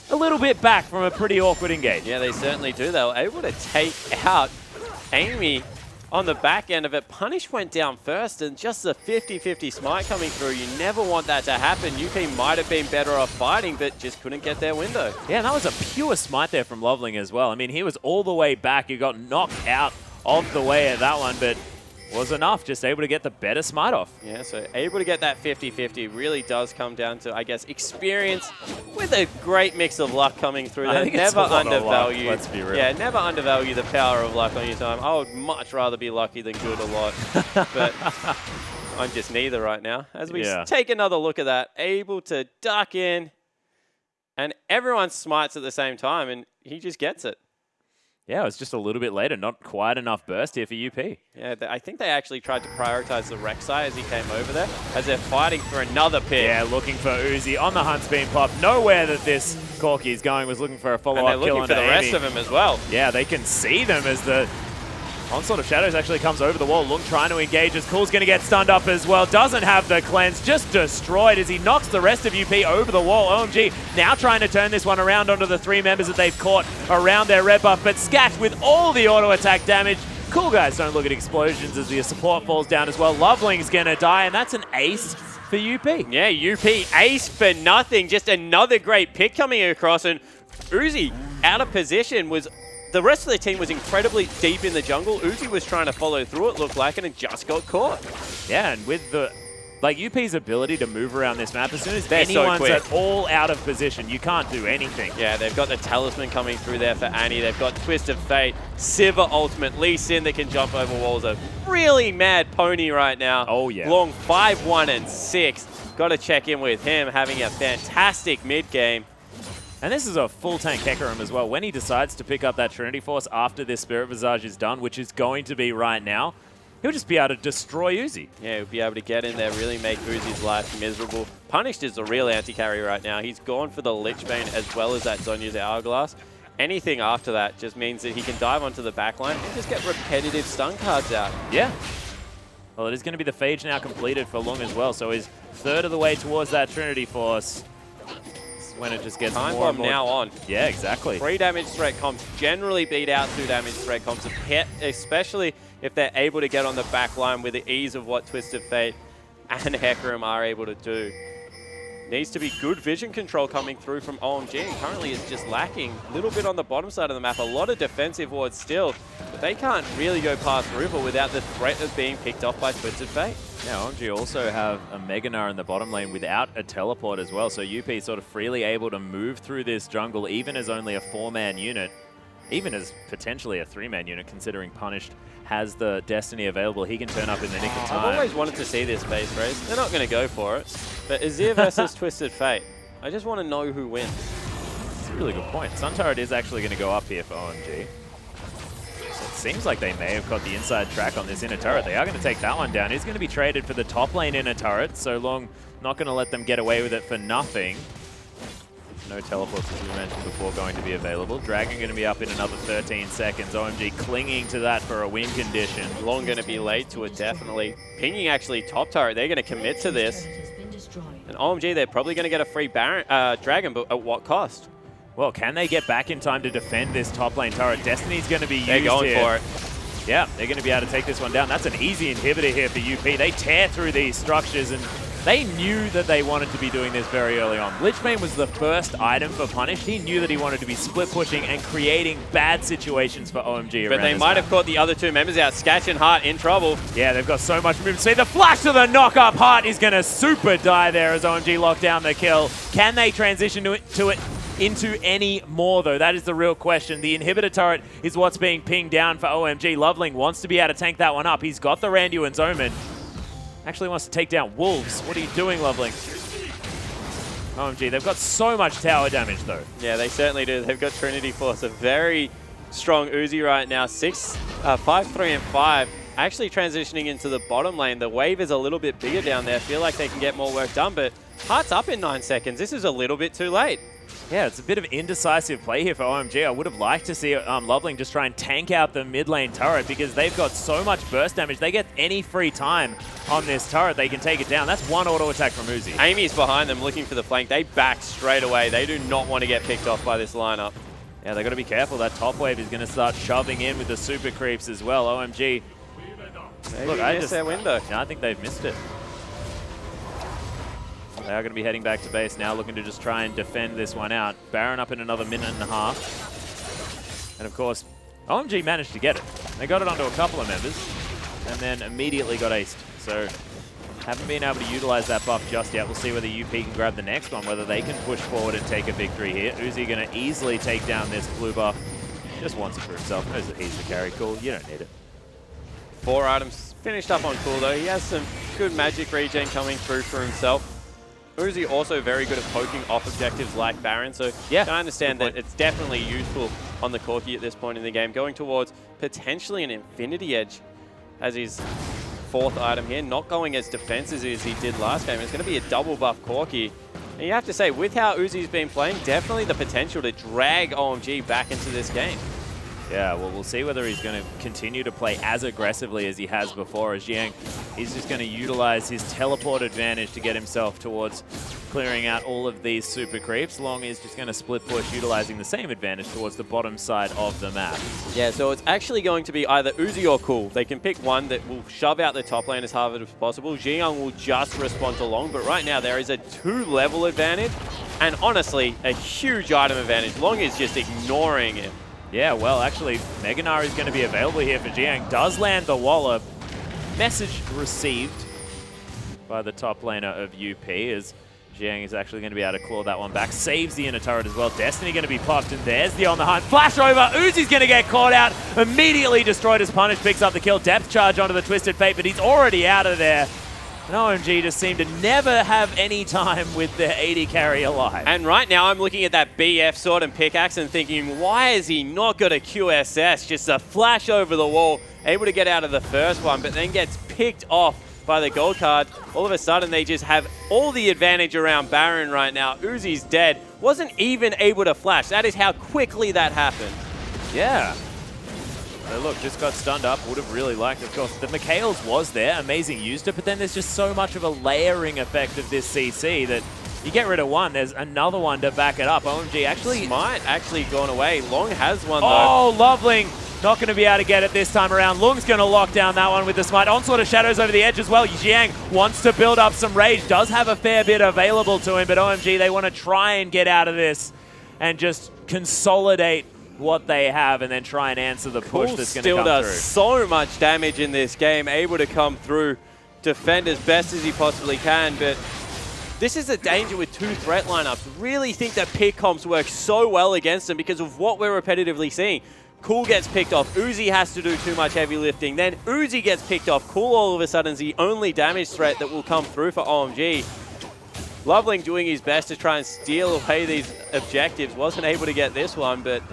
a little bit back from a pretty awkward engage. Yeah, they certainly do. They were able to take out Amy on the back end of it. Punish went down first, and just the 50-50 smite coming through. You never want that to happen. UP might have been better off fighting, but just couldn't get their window. Yeah, and that was a pure smite there from Loveling as well. I mean, he was all the way back. He got knocked out of the way of that one, but was enough, just able to get the better smite off. Yeah, so able to get that 50-50 really does come down to, I guess, experience with a great mix of luck coming through there. Never undervalue. Let's be real. Yeah, never undervalue the power of luck on your time. I would much rather be lucky than good a lot, but I'm just neither right now. As we take another look at that, able to duck in, and everyone smites at the same time, and he just gets it. Yeah, it was just a little bit later. Not quite enough burst here for UP. Yeah, I think they actually tried to prioritize the Rek'Sai as he came over there, as they're fighting for another pick. Yeah, looking for Uzi on the hunt's being popped. Nowhere that this Corky is going was looking for a follow-up kill. And they're looking for the rest of them as well. Yeah, they can see them as the Onslaught of Shadows actually comes over the wall. Lung trying to engage as Cool's going to get stunned up as well. Doesn't have the cleanse, just destroyed as he knocks the rest of UP over the wall. OMG now trying to turn this one around onto the 3 members that they've caught around their red buff. But Scat with all the auto attack damage. Cool guys don't look at explosions as the support falls down as well. Loveling's going to die, and that's an ace for UP. Yeah, UP ace for nothing. Just another great pick coming across, and Uzi out of position was... The rest of the team was incredibly deep in the jungle. Uzi was trying to follow through, it looked like, and it just got caught. Yeah, and with the... Like, UP's ability to move around this map, as soon as They're so anyone's quick. at all out of position, you can't do anything. Yeah, they've got the Talisman coming through there for Annie. They've got Twist of Fate, Sivir Ultimate, Lee Sin that can jump over walls. A really mad pony right now. Oh, yeah. Long 5-1 and 6. Got to check in with him, having a fantastic mid-game. And this is a full tank Hecarim as well. When he decides to pick up that Trinity Force after this Spirit Visage is done, which is going to be right now, he'll just be able to destroy Uzi. Yeah, he'll be able to get in there, really make Uzi's life miserable. Punished is the real anti-carry right now. He's gone for the Lich Bane as well as that Zhonya's Hourglass. Anything after that just means that he can dive onto the backline and just get repetitive stun cards out. Yeah. Well, it is going to be the Phage now completed for Lung as well, so he's third of the way towards that Trinity Force. When it just gets Time more and bomb more. now on. Yeah, exactly. 3 damage threat comps generally beat out 2 damage threat comps, especially if they're able to get on the back line with the ease of what Twisted Fate and Hecarim are able to do. Needs to be good vision control coming through from OMG, and currently it's just lacking a little bit on the bottom side of the map. A lot of defensive wards still, but they can't really go past River without the threat of being picked off by Twisted Fate. Yeah, OMG also have a Mega Gnar in the bottom lane without a teleport as well, so UP sort of freely able to move through this jungle even as only a 4-man unit, even as potentially a 3-man unit considering Punished has the Destiny available. He can turn up in the nick of time. I've always wanted to see this base race. They're not going to go for it, but Azir versus Twisted Fate. I just want to know who wins. That's a really good point. Sun Turret is actually going to go up here for OMG. It seems like they may have got the inside track on this inner turret. They are going to take that one down. He's going to be traded for the top lane inner turret, so Long not going to let them get away with it for nothing. No teleports, as we mentioned before, going to be available. Dragon going to be up in another 13 seconds. OMG clinging to that for a win condition. Long going to be late to it, definitely. Pinging actually top turret. They're going to commit to this. And OMG, they're probably going to get a free Dragon, but at what cost? Well, can they get back in time to defend this top lane turret? Destiny's going to be used They're going here. for it. Yeah, they're going to be able to take this one down. That's an easy inhibitor here for UP. They tear through these structures, and they knew that they wanted to be doing this very early on. Lich Bane was the first item for Punish. He knew that he wanted to be split pushing and creating bad situations for OMG. But they might have caught the other 2 members out. Sketch and Hart in trouble. Yeah, they've got so much movement speed. The flash to the knock-up. Hart is going to super die there as OMG lock down the kill. Can they transition into any more, though? That is the real question. The inhibitor turret is what's being pinged down for OMG. Loveling wants to be able to tank that one up. He's got the Randuin's Omen. Actually wants to take down Wolves. What are you doing, Loveling? OMG, they've got so much tower damage, though. Yeah, they certainly do. They've got Trinity Force, a very strong Uzi right now. 5, 3, and 5. Actually transitioning into the bottom lane. The wave is a little bit bigger down there. Feel like they can get more work done, but Heart's up in 9 seconds. This is a little bit too late. Yeah, it's a bit of indecisive play here for OMG. I would have liked to see Loveling just try and tank out the mid lane turret because they've got so much burst damage. They get any free time on this turret, they can take it down. That's one auto attack from Uzi. Amy's behind them looking for the flank. They back straight away. They do not want to get picked off by this lineup. Yeah, they got to be careful. That top wave is going to start shoving in with the super creeps as well. OMG. Maybe Look, missed their window. Yeah, I think they've missed it. They are going to be heading back to base now, looking to just try and defend this one out. Baron up in another minute and a half. And of course, OMG managed to get it. They got it onto a couple of members, and then immediately got aced. So, haven't been able to utilize that buff just yet. We'll see whether UP can grab the next one, whether they can push forward and take a victory here. Uzi going to easily take down this blue buff. Just wants it for himself. Knows that he's the carry. Cool. You don't need it. 4 items finished up on cool, though. He has some good magic regen coming through for himself. Uzi also very good at poking off objectives like Baron, so yeah, I understand that it's definitely useful on the Corki at this point in the game. Going towards potentially an Infinity Edge as his 4th item here, not going as defensive as he did last game. It's going to be a double buff Corki. And you have to say, with how Uzi's been playing, definitely the potential to drag OMG back into this game. Yeah, well, we'll see whether he's going to continue to play as aggressively as he has before. As Jiang, he's just going to utilize his teleport advantage to get himself towards clearing out all of these super creeps. Long is just going to split push, utilizing the same advantage towards the bottom side of the map. Yeah, so it's actually going to be either Uzi or Cool. They can pick one that will shove out the top lane as hard as possible. Jiyoung will just respond to Long, but right now there is a 2-level advantage, and honestly, a huge item advantage. Long is just ignoring it. Yeah, well, actually, Mega Nari is going to be available here for Jiyoung. Does land the wallop. Message received by the top laner of UP as Jiyoung is actually going to be able to claw that one back. Saves the inner turret as well. Destiny going to be popped, and there's the on the hunt. Flash over. Uzi's going to get caught out. Immediately destroyed as Punish picks up the kill. Depth charge onto the Twisted Fate, but he's already out of there. And OMG just seem to never have any time with their AD carry alive. And right now I'm looking at that BF sword and pickaxe and thinking, why has he not got a QSS? Just a flash over the wall, able to get out of the first one, but then gets picked off by the gold card. All of a sudden they just have all the advantage around Baron right now. Uzi's dead. Wasn't even able to flash. That is how quickly that happened. Yeah. So look, just got stunned up. Would have really liked, of course. The Mikhail's was there. Amazing used it, but then there's just so much of a layering effect of this CC that you get rid of one, there's another one to back it up. OMG actually... Smite actually gone away. Long has one though. Oh, Loveling not going to be able to get it this time around. Lung's going to lock down that one with the Smite. Onslaught of Shadows over the edge as well. Jiang wants to build up some rage. Does have a fair bit available to him, but OMG, they want to try and get out of this and just consolidate what they have and then try and answer the push that's going to come through. Still does so much damage in this game, able to come through, defend as best as he possibly can, but this is a danger with 2 threat lineups. Really think that pick comps work so well against them because of what we're repetitively seeing. Cool gets picked off, Uzi has to do too much heavy lifting, then Uzi gets picked off, Cool all of a sudden is the only damage threat that will come through for OMG. Loveling doing his best to try and steal away these objectives, wasn't able to get this one, but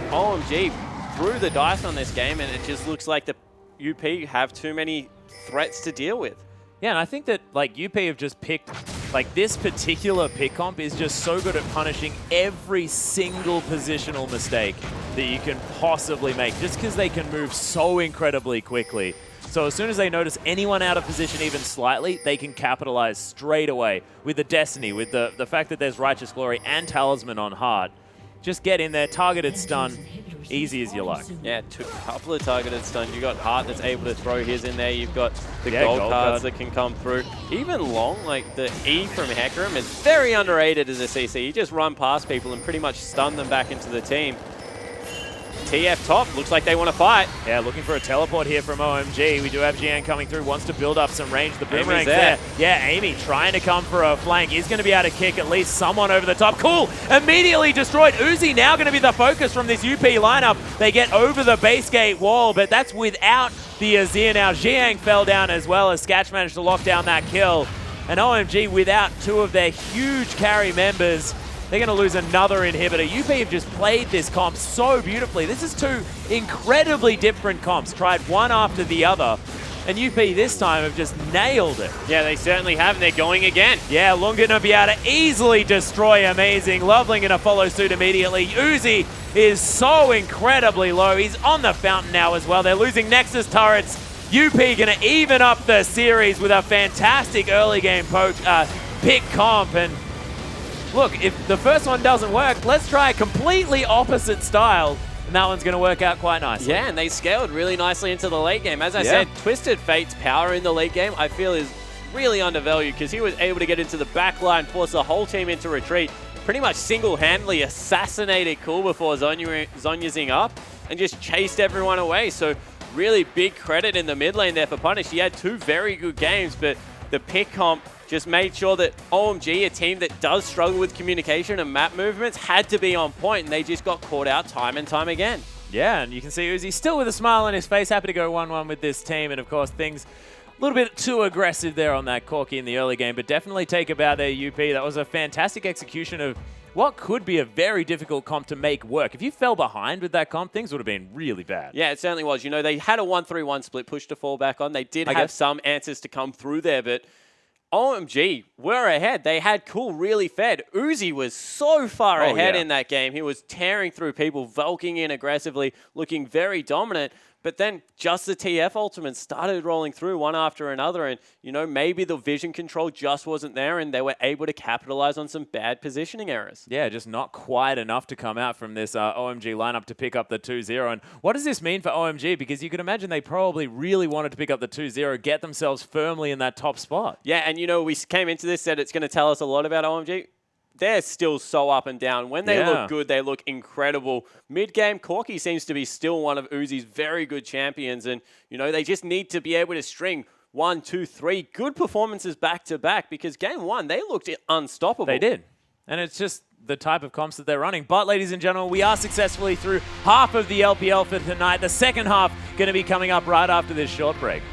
OMG threw the dice on this game and it just looks like the UP have too many threats to deal with. Yeah, and I think that like UP have just picked, like this particular pick comp is just so good at punishing every single positional mistake that you can possibly make just because they can move so incredibly quickly. So as soon as they notice anyone out of position even slightly, they can capitalize straight away with the Destiny, with the fact that there's Righteous Glory and Talisman on Heart. Just get in there, targeted stun, easy as you like. Yeah, a couple of targeted stuns. You've got Heart that's able to throw his in there. You've got the gold cards that can come through. Even Long, like the E from Hecarim, is very underrated as a CC. You just run past people and pretty much stun them back into the team. TF top, looks like they want to fight. Yeah, looking for a teleport here from OMG. We do have Jiang coming through, wants to build up some range. The boomerang's there. Yeah, Amy trying to come for a flank. Is going to be able to kick at least someone over the top. Cool, immediately destroyed. Uzi now going to be the focus from this UP lineup. They get over the base gate wall, but that's without the Azir now. Jiang fell down as well as Sketch managed to lock down that kill. And OMG, without 2 of their huge carry members, they're going to lose another inhibitor. UP have just played this comp so beautifully. This is 2 incredibly different comps, tried one after the other. And UP this time have just nailed it. Yeah, they certainly have, and they're going again. Yeah, Lung going to be able to easily destroy Amazing. Loveling going to follow suit immediately. Uzi is so incredibly low. He's on the fountain now as well. They're losing Nexus turrets. UP going to even up the series with a fantastic early game pick comp. And look, if the first one doesn't work, let's try a completely opposite style, and that one's going to work out quite nicely. Yeah, and they scaled really nicely into the late game. As I said, Twisted Fate's power in the late game, I feel, is really undervalued because he was able to get into the back line, force the whole team into retreat, pretty much single-handedly assassinated Cool before Zhonyazing up, and just chased everyone away. So really big credit in the mid lane there for Punish. He had 2 very good games, but the pick comp just made sure that OMG, a team that does struggle with communication and map movements, had to be on point, and they just got caught out time and time again. Yeah, and you can see Uzi still with a smile on his face, happy to go 1-1 with this team, and of course things a little bit too aggressive there on that Corki in the early game, but definitely take about their UP. That was a fantastic execution of what could be a very difficult comp to make work. If you fell behind with that comp, things would have been really bad. Yeah, it certainly was. You know, they had a 1-3-1 split push to fall back on. They did have some answers to come through there, but OMG were ahead. They had Cool really fed. Uzi was so far ahead in that game. He was tearing through people, Vulking in aggressively, looking very dominant. But then just the TF ultimates started rolling through one after another. And, you know, maybe the vision control just wasn't there and they were able to capitalize on some bad positioning errors. Yeah, just not quite enough to come out from this OMG lineup to pick up the 2-0. And what does this mean for OMG? Because you can imagine they probably really wanted to pick up the 2-0, get themselves firmly in that top spot. Yeah, and, you know, we came into this, said it's going to tell us a lot about OMG. They're still so up and down. When they look good, they look incredible. Mid-game, Corki seems to be still one of Uzi's very good champions. And, you know, they just need to be able to string 1, 2, 3 good performances back-to-back because game one, they looked unstoppable. They did. And it's just the type of comps that they're running. But, ladies and gentlemen, we are successfully through half of the LPL for tonight. The second half going to be coming up right after this short break.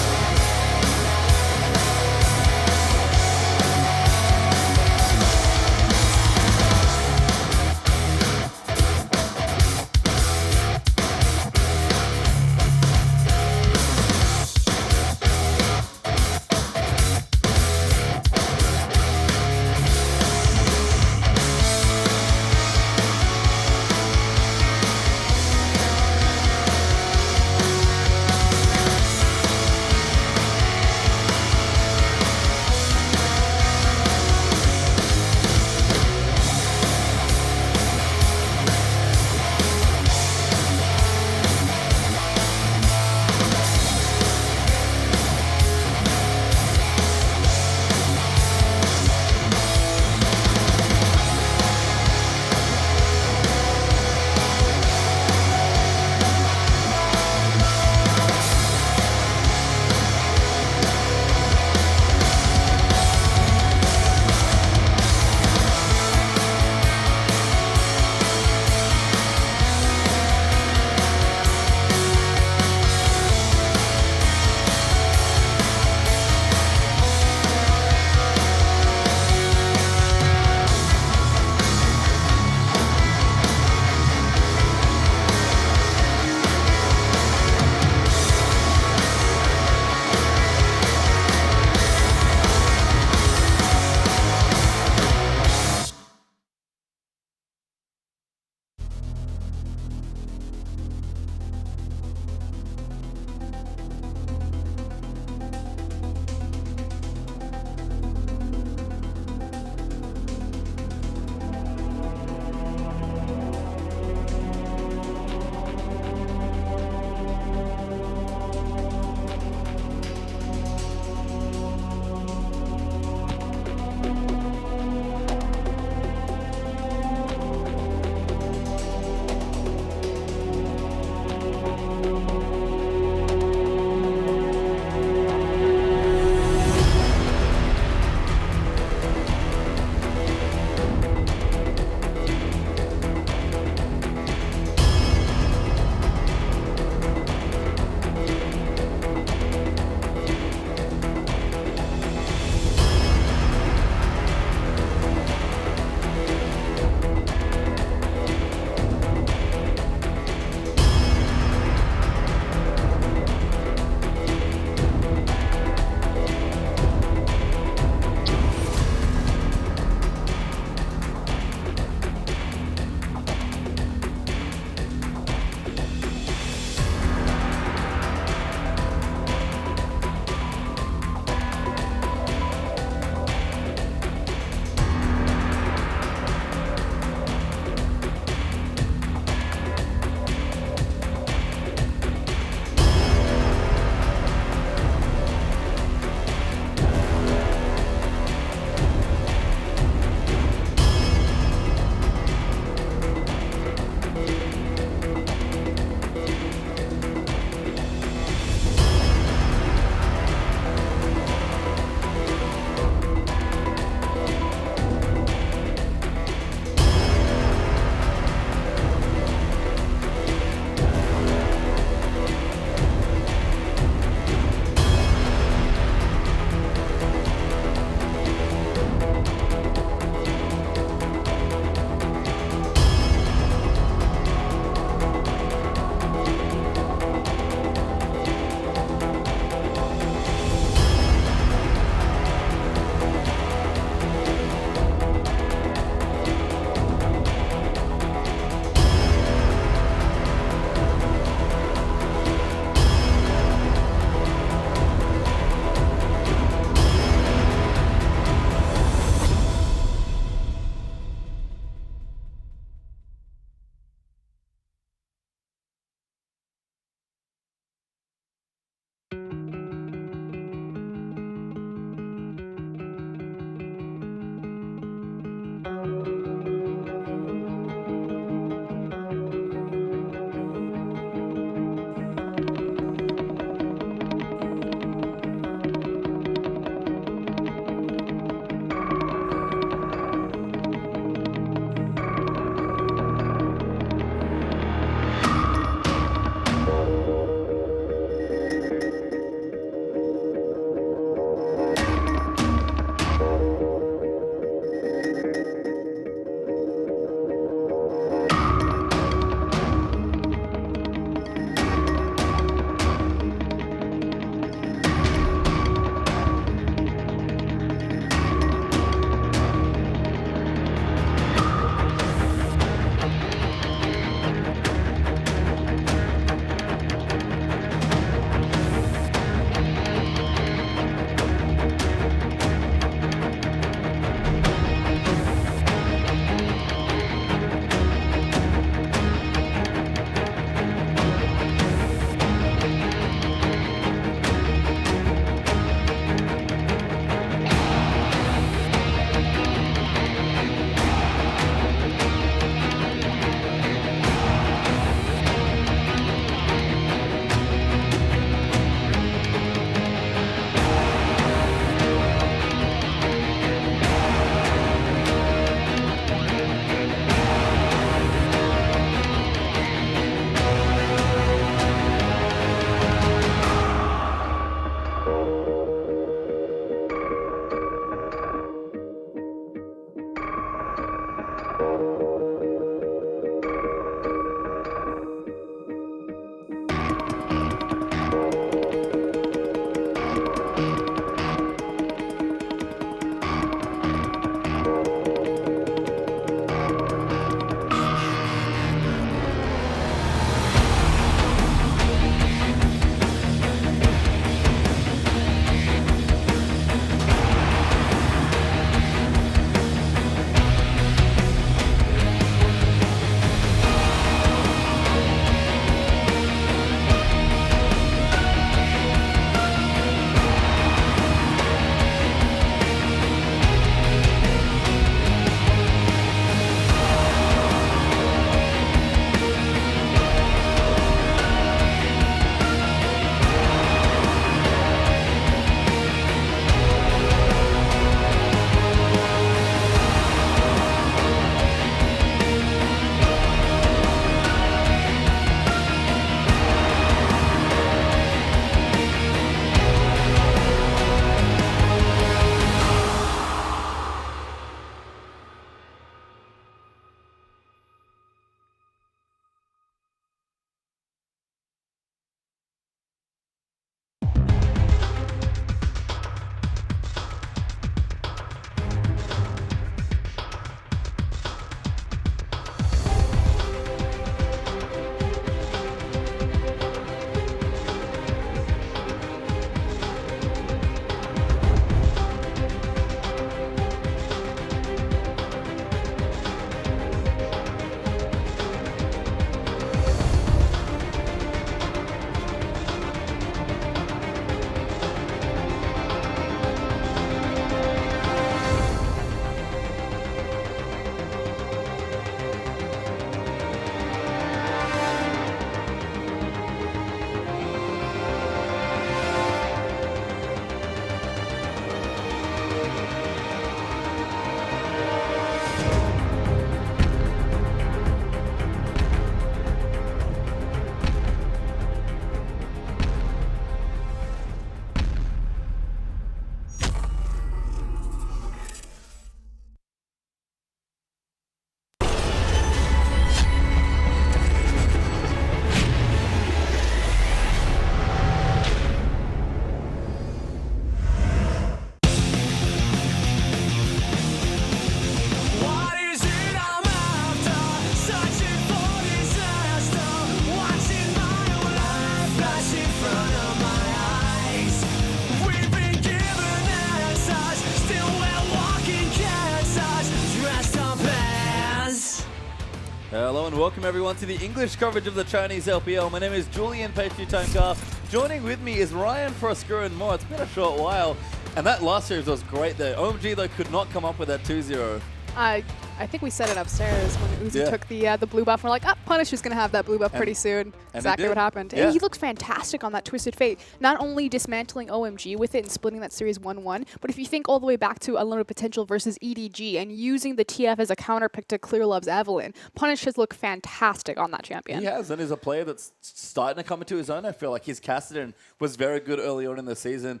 welcome everyone to the English coverage of the Chinese LPL. My name is Julian Paetutainkar. Joining with me is Ryan FLICKR and more. It's been a short while, and that last series was great there. OMG, though, could not come up with that 2-0. I think we said it upstairs when Uzi took the blue buff. We're like, Punish is going to have that blue buff pretty soon. Exactly what happened. Yeah. And he looked fantastic on that Twisted Fate. Not only dismantling OMG with it and splitting that series 1-1, but if you think all the way back to Unlimited Potential versus EDG and using the TF as a counter pick to Clear Love's Evelynn, Punish has looked fantastic on that champion. He has, and he's a player that's starting to come into his own. I feel like his Cassidy was very good early on in the season.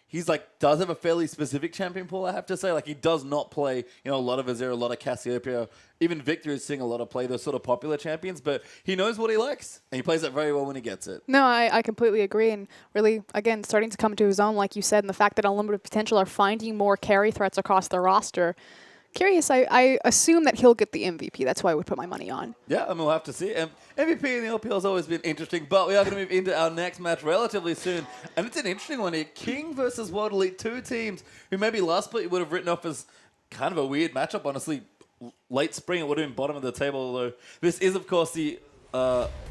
He's does have a fairly specific champion pool, I have to say. Like, he does not play, a lot of Azir, a lot of Cassiopeia. Even Victor is seeing a lot of play those sort of popular champions, but he knows what he likes, and he plays it very well when he gets it. No, I completely agree, and really, again, starting to come to his own, like you said, and the fact that Unlimited Potential are finding more carry threats across their roster. Curious, I assume that he'll get the MVP. That's why I would put my money on. Yeah, we'll have to see. MVP in the LPL has always been interesting, but we are going to move into our next match relatively soon. And it's an interesting one here. King versus World Elite, two teams who maybe last split you would have written off as kind of a weird matchup, honestly. Late spring, it would have been bottom of the table, although this is, of course, the...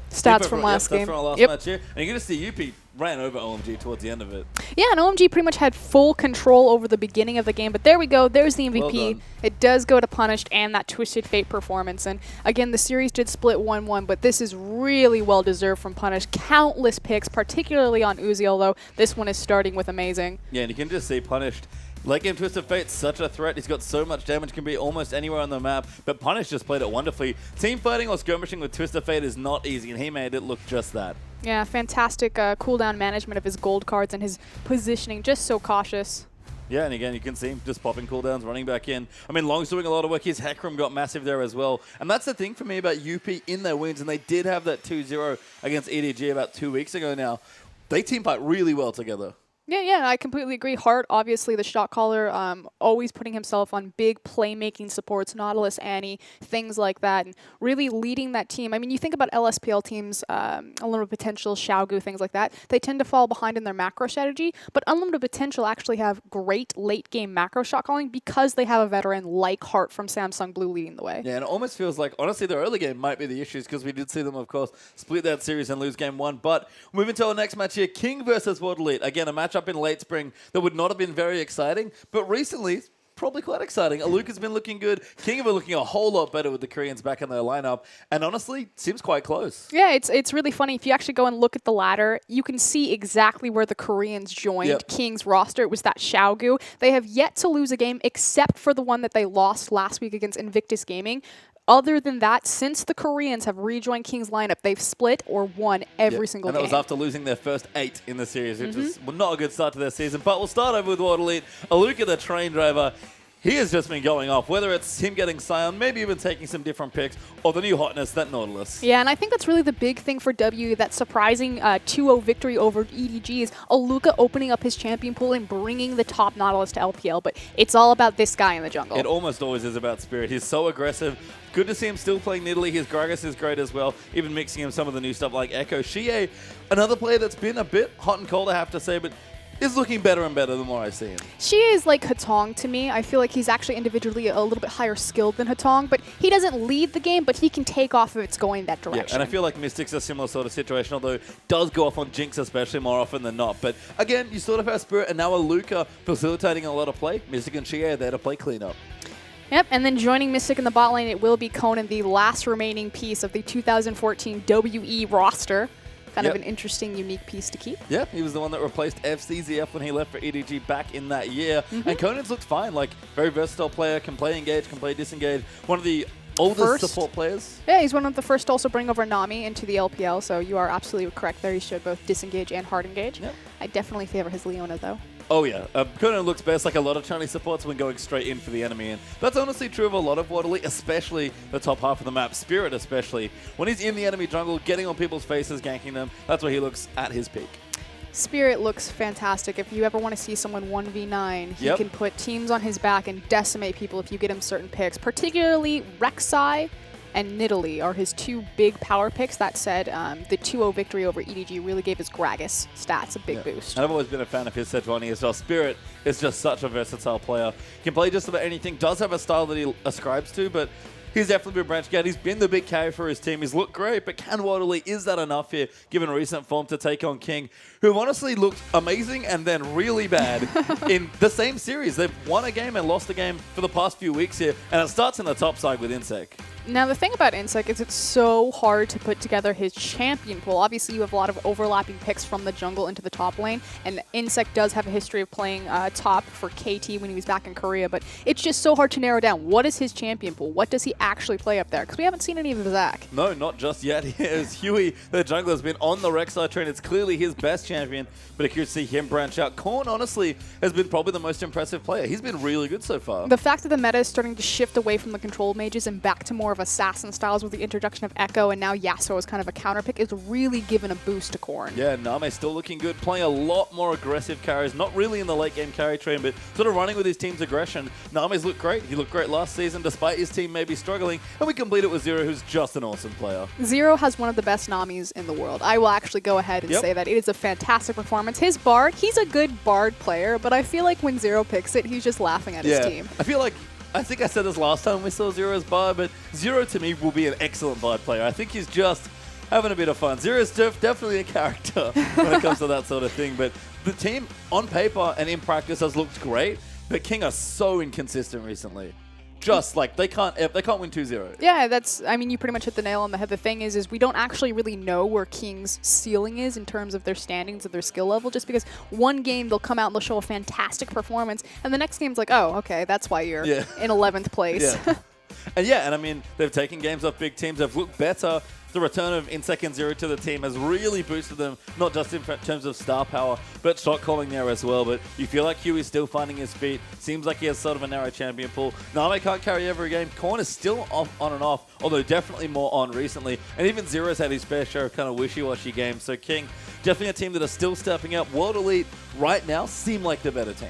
stats from last game. Stats from our last match here. And you're going to see UP ran over OMG towards the end of it. Yeah, and OMG pretty much had full control over the beginning of the game. But there we go. There's the MVP. Well, it does go to Punished and that Twisted Fate performance. And again, the series did split 1-1, but this is really well-deserved from Punished. Countless picks, particularly on Uzi, although this one is starting with amazing. Yeah, and you can just see Punished. Late game Twisted Fate's such a threat. He's got so much damage, can be almost anywhere on the map. But Punish just played it wonderfully. Team fighting or skirmishing with Twisted Fate is not easy, and he made it look just that. Yeah, fantastic cooldown management of his gold cards and his positioning, just so cautious. Yeah, and again, you can see him just popping cooldowns, running back in. I mean, Long's doing a lot of work. His Hecarim got massive there as well. And that's the thing for me about UP in their wins, and they did have that 2-0 against EDG about 2 weeks ago now. They team fight really well together. Yeah, I completely agree. Hart, obviously the shot caller, always putting himself on big playmaking supports, Nautilus, Annie, things like that, and really leading that team. I mean, you think about LSPL teams, Unlimited Potential, Xiaogu, things like that. They tend to fall behind in their macro strategy, but Unlimited Potential actually have great late-game macro shot calling because they have a veteran like Hart from Samsung Blue leading the way. Yeah, and it almost feels like, honestly, their early game might be the issues because we did see them, of course, split that series and lose game 1. But moving to our next match here, King versus World Elite. Again, a matchup in late spring that would not have been very exciting, but recently, probably quite exciting. Aluka's been looking good. King have been looking a whole lot better with the Koreans back in their lineup, and honestly, seems quite close. Yeah, it's really funny. If you actually go and look at the ladder, you can see exactly where the Koreans joined King's roster. It was that Xiaogu. They have yet to lose a game except for the one that they lost last week against Invictus Gaming. Other than that, since the Koreans have rejoined King's lineup, they've split or won every single game. And that was after losing their first 8 in the series, which was not a good start to their season. But we'll start over with World Elite. Aluka, the train driver, he has just been going off, whether it's him getting Scion, maybe even taking some different picks, or the new hotness, that Nautilus. Yeah, and I think that's really the big thing for W, that surprising 2-0 victory over EDG is Aluka opening up his champion pool and bringing the top Nautilus to LPL, but it's all about this guy in the jungle. It almost always is about Spirit. He's so aggressive. Good to see him still playing Nidalee. His Gragas is great as well, even mixing him some of the new stuff like Echo. Xie, another player that's been a bit hot and cold, I have to say, but is looking better and better the more I see him. Xie is like Hatong to me. I feel like he's actually individually a little bit higher skilled than Hatong, but he doesn't lead the game, but he can take off if it's going that direction. Yeah, and I feel like Mystic's a similar sort of situation, although does go off on Jinx especially more often than not. But again, you sort of have Spirit and now Aluka facilitating a lot of play. Mystic and Xie are there to play cleanup. Yep, and then joining Mystic in the bot lane, it will be Conan, the last remaining piece of the 2014 WE roster. Kind of an interesting, unique piece to keep. Yeah, he was the one that replaced FCZF when he left for EDG back in that year. And Conan's looked fine, like very versatile player, can play engage, can play disengage. One of the oldest support players. Yeah, he's one of the first to also bring over Nami into the LPL, so you are absolutely correct there. He showed both disengage and hard engage. Yep. I definitely favor his Leona, though. Oh yeah, Conan looks best like a lot of Chinese supports when going straight in for the enemy, and that's honestly true of a lot of World Elite, especially the top half of the map. Spirit especially. When he's in the enemy jungle, getting on people's faces, ganking them, that's where he looks at his peak. Spirit looks fantastic. If you ever want to see someone 1v9, he can put teams on his back and decimate people if you get him certain picks, particularly Rek'Sai and Nidalee are his two big power picks. That said, the 2-0 victory over EDG really gave his Gragas stats a big boost. And I've always been a fan of his Sejuani as well. Spirit is just such a versatile player. Can play just about anything. Does have a style that he ascribes to, but he's definitely been branching out. He's been the big carry for his team. He's looked great, but can Waterley, is that enough here, given recent form, to take on King, who honestly looked amazing and then really bad in the same series? They've won a game and lost a game for the past few weeks here, and it starts in the top side with Insec. Now, the thing about Insec is it's so hard to put together his champion pool. Obviously, you have a lot of overlapping picks from the jungle into the top lane, and Insec does have a history of playing top for KT when he was back in Korea, but it's just so hard to narrow down. What is his champion pool? What does he actually play up there? Because we haven't seen any of Zach. No, not just yet. Here's Huey, the jungler, has been on the Rek'Sai train. It's clearly his best champion, but if you see him branch out, Korn, honestly, has been probably the most impressive player. He's been really good so far. The fact that the meta is starting to shift away from the control mages and back to more of assassin styles with the introduction of Echo and now Yasuo as kind of a counter pick is really giving a boost to Korn. Yeah, Name's still looking good, playing a lot more aggressive carries, not really in the late game carry train, but sort of running with his team's aggression. Name's looked great. He looked great last season despite his team maybe struggling, and we complete it with Zero, who's just an awesome player. Zero has one of the best Namis in the world. I will actually go ahead and say that it is a fantastic performance. His Bard, he's a good Bard player, but I feel like when Zero picks it, he's just laughing at his team. I feel like, I think I said this last time we saw Zero's Bard, but Zero to me will be an excellent Bard player. I think he's just having a bit of fun. Zero's definitely a character when it comes to that sort of thing, but the team on paper and in practice has looked great, but King are so inconsistent recently. Just like they can't win 2-0. Yeah, that's, I mean, you pretty much hit the nail on the head. The thing is we don't actually really know where King's ceiling is in terms of their standings, of their skill level, just because one game they'll come out and they'll show a fantastic performance, and the next game's like, oh, okay, that's why you're in 11th place. Yeah. And I mean, they've taken games off big teams. They've looked better. The return of Insec and Zero to the team has really boosted them, not just in terms of star power, but shot calling there as well. But you feel like Huey's still finding his feet. Seems like he has sort of a narrow champion pool. Name can't carry every game. Korn is still on and off, although definitely more on recently. And even Zero's had his fair share of kind of wishy-washy games. So King, definitely a team that are still stepping up. World Elite right now seem like the better team.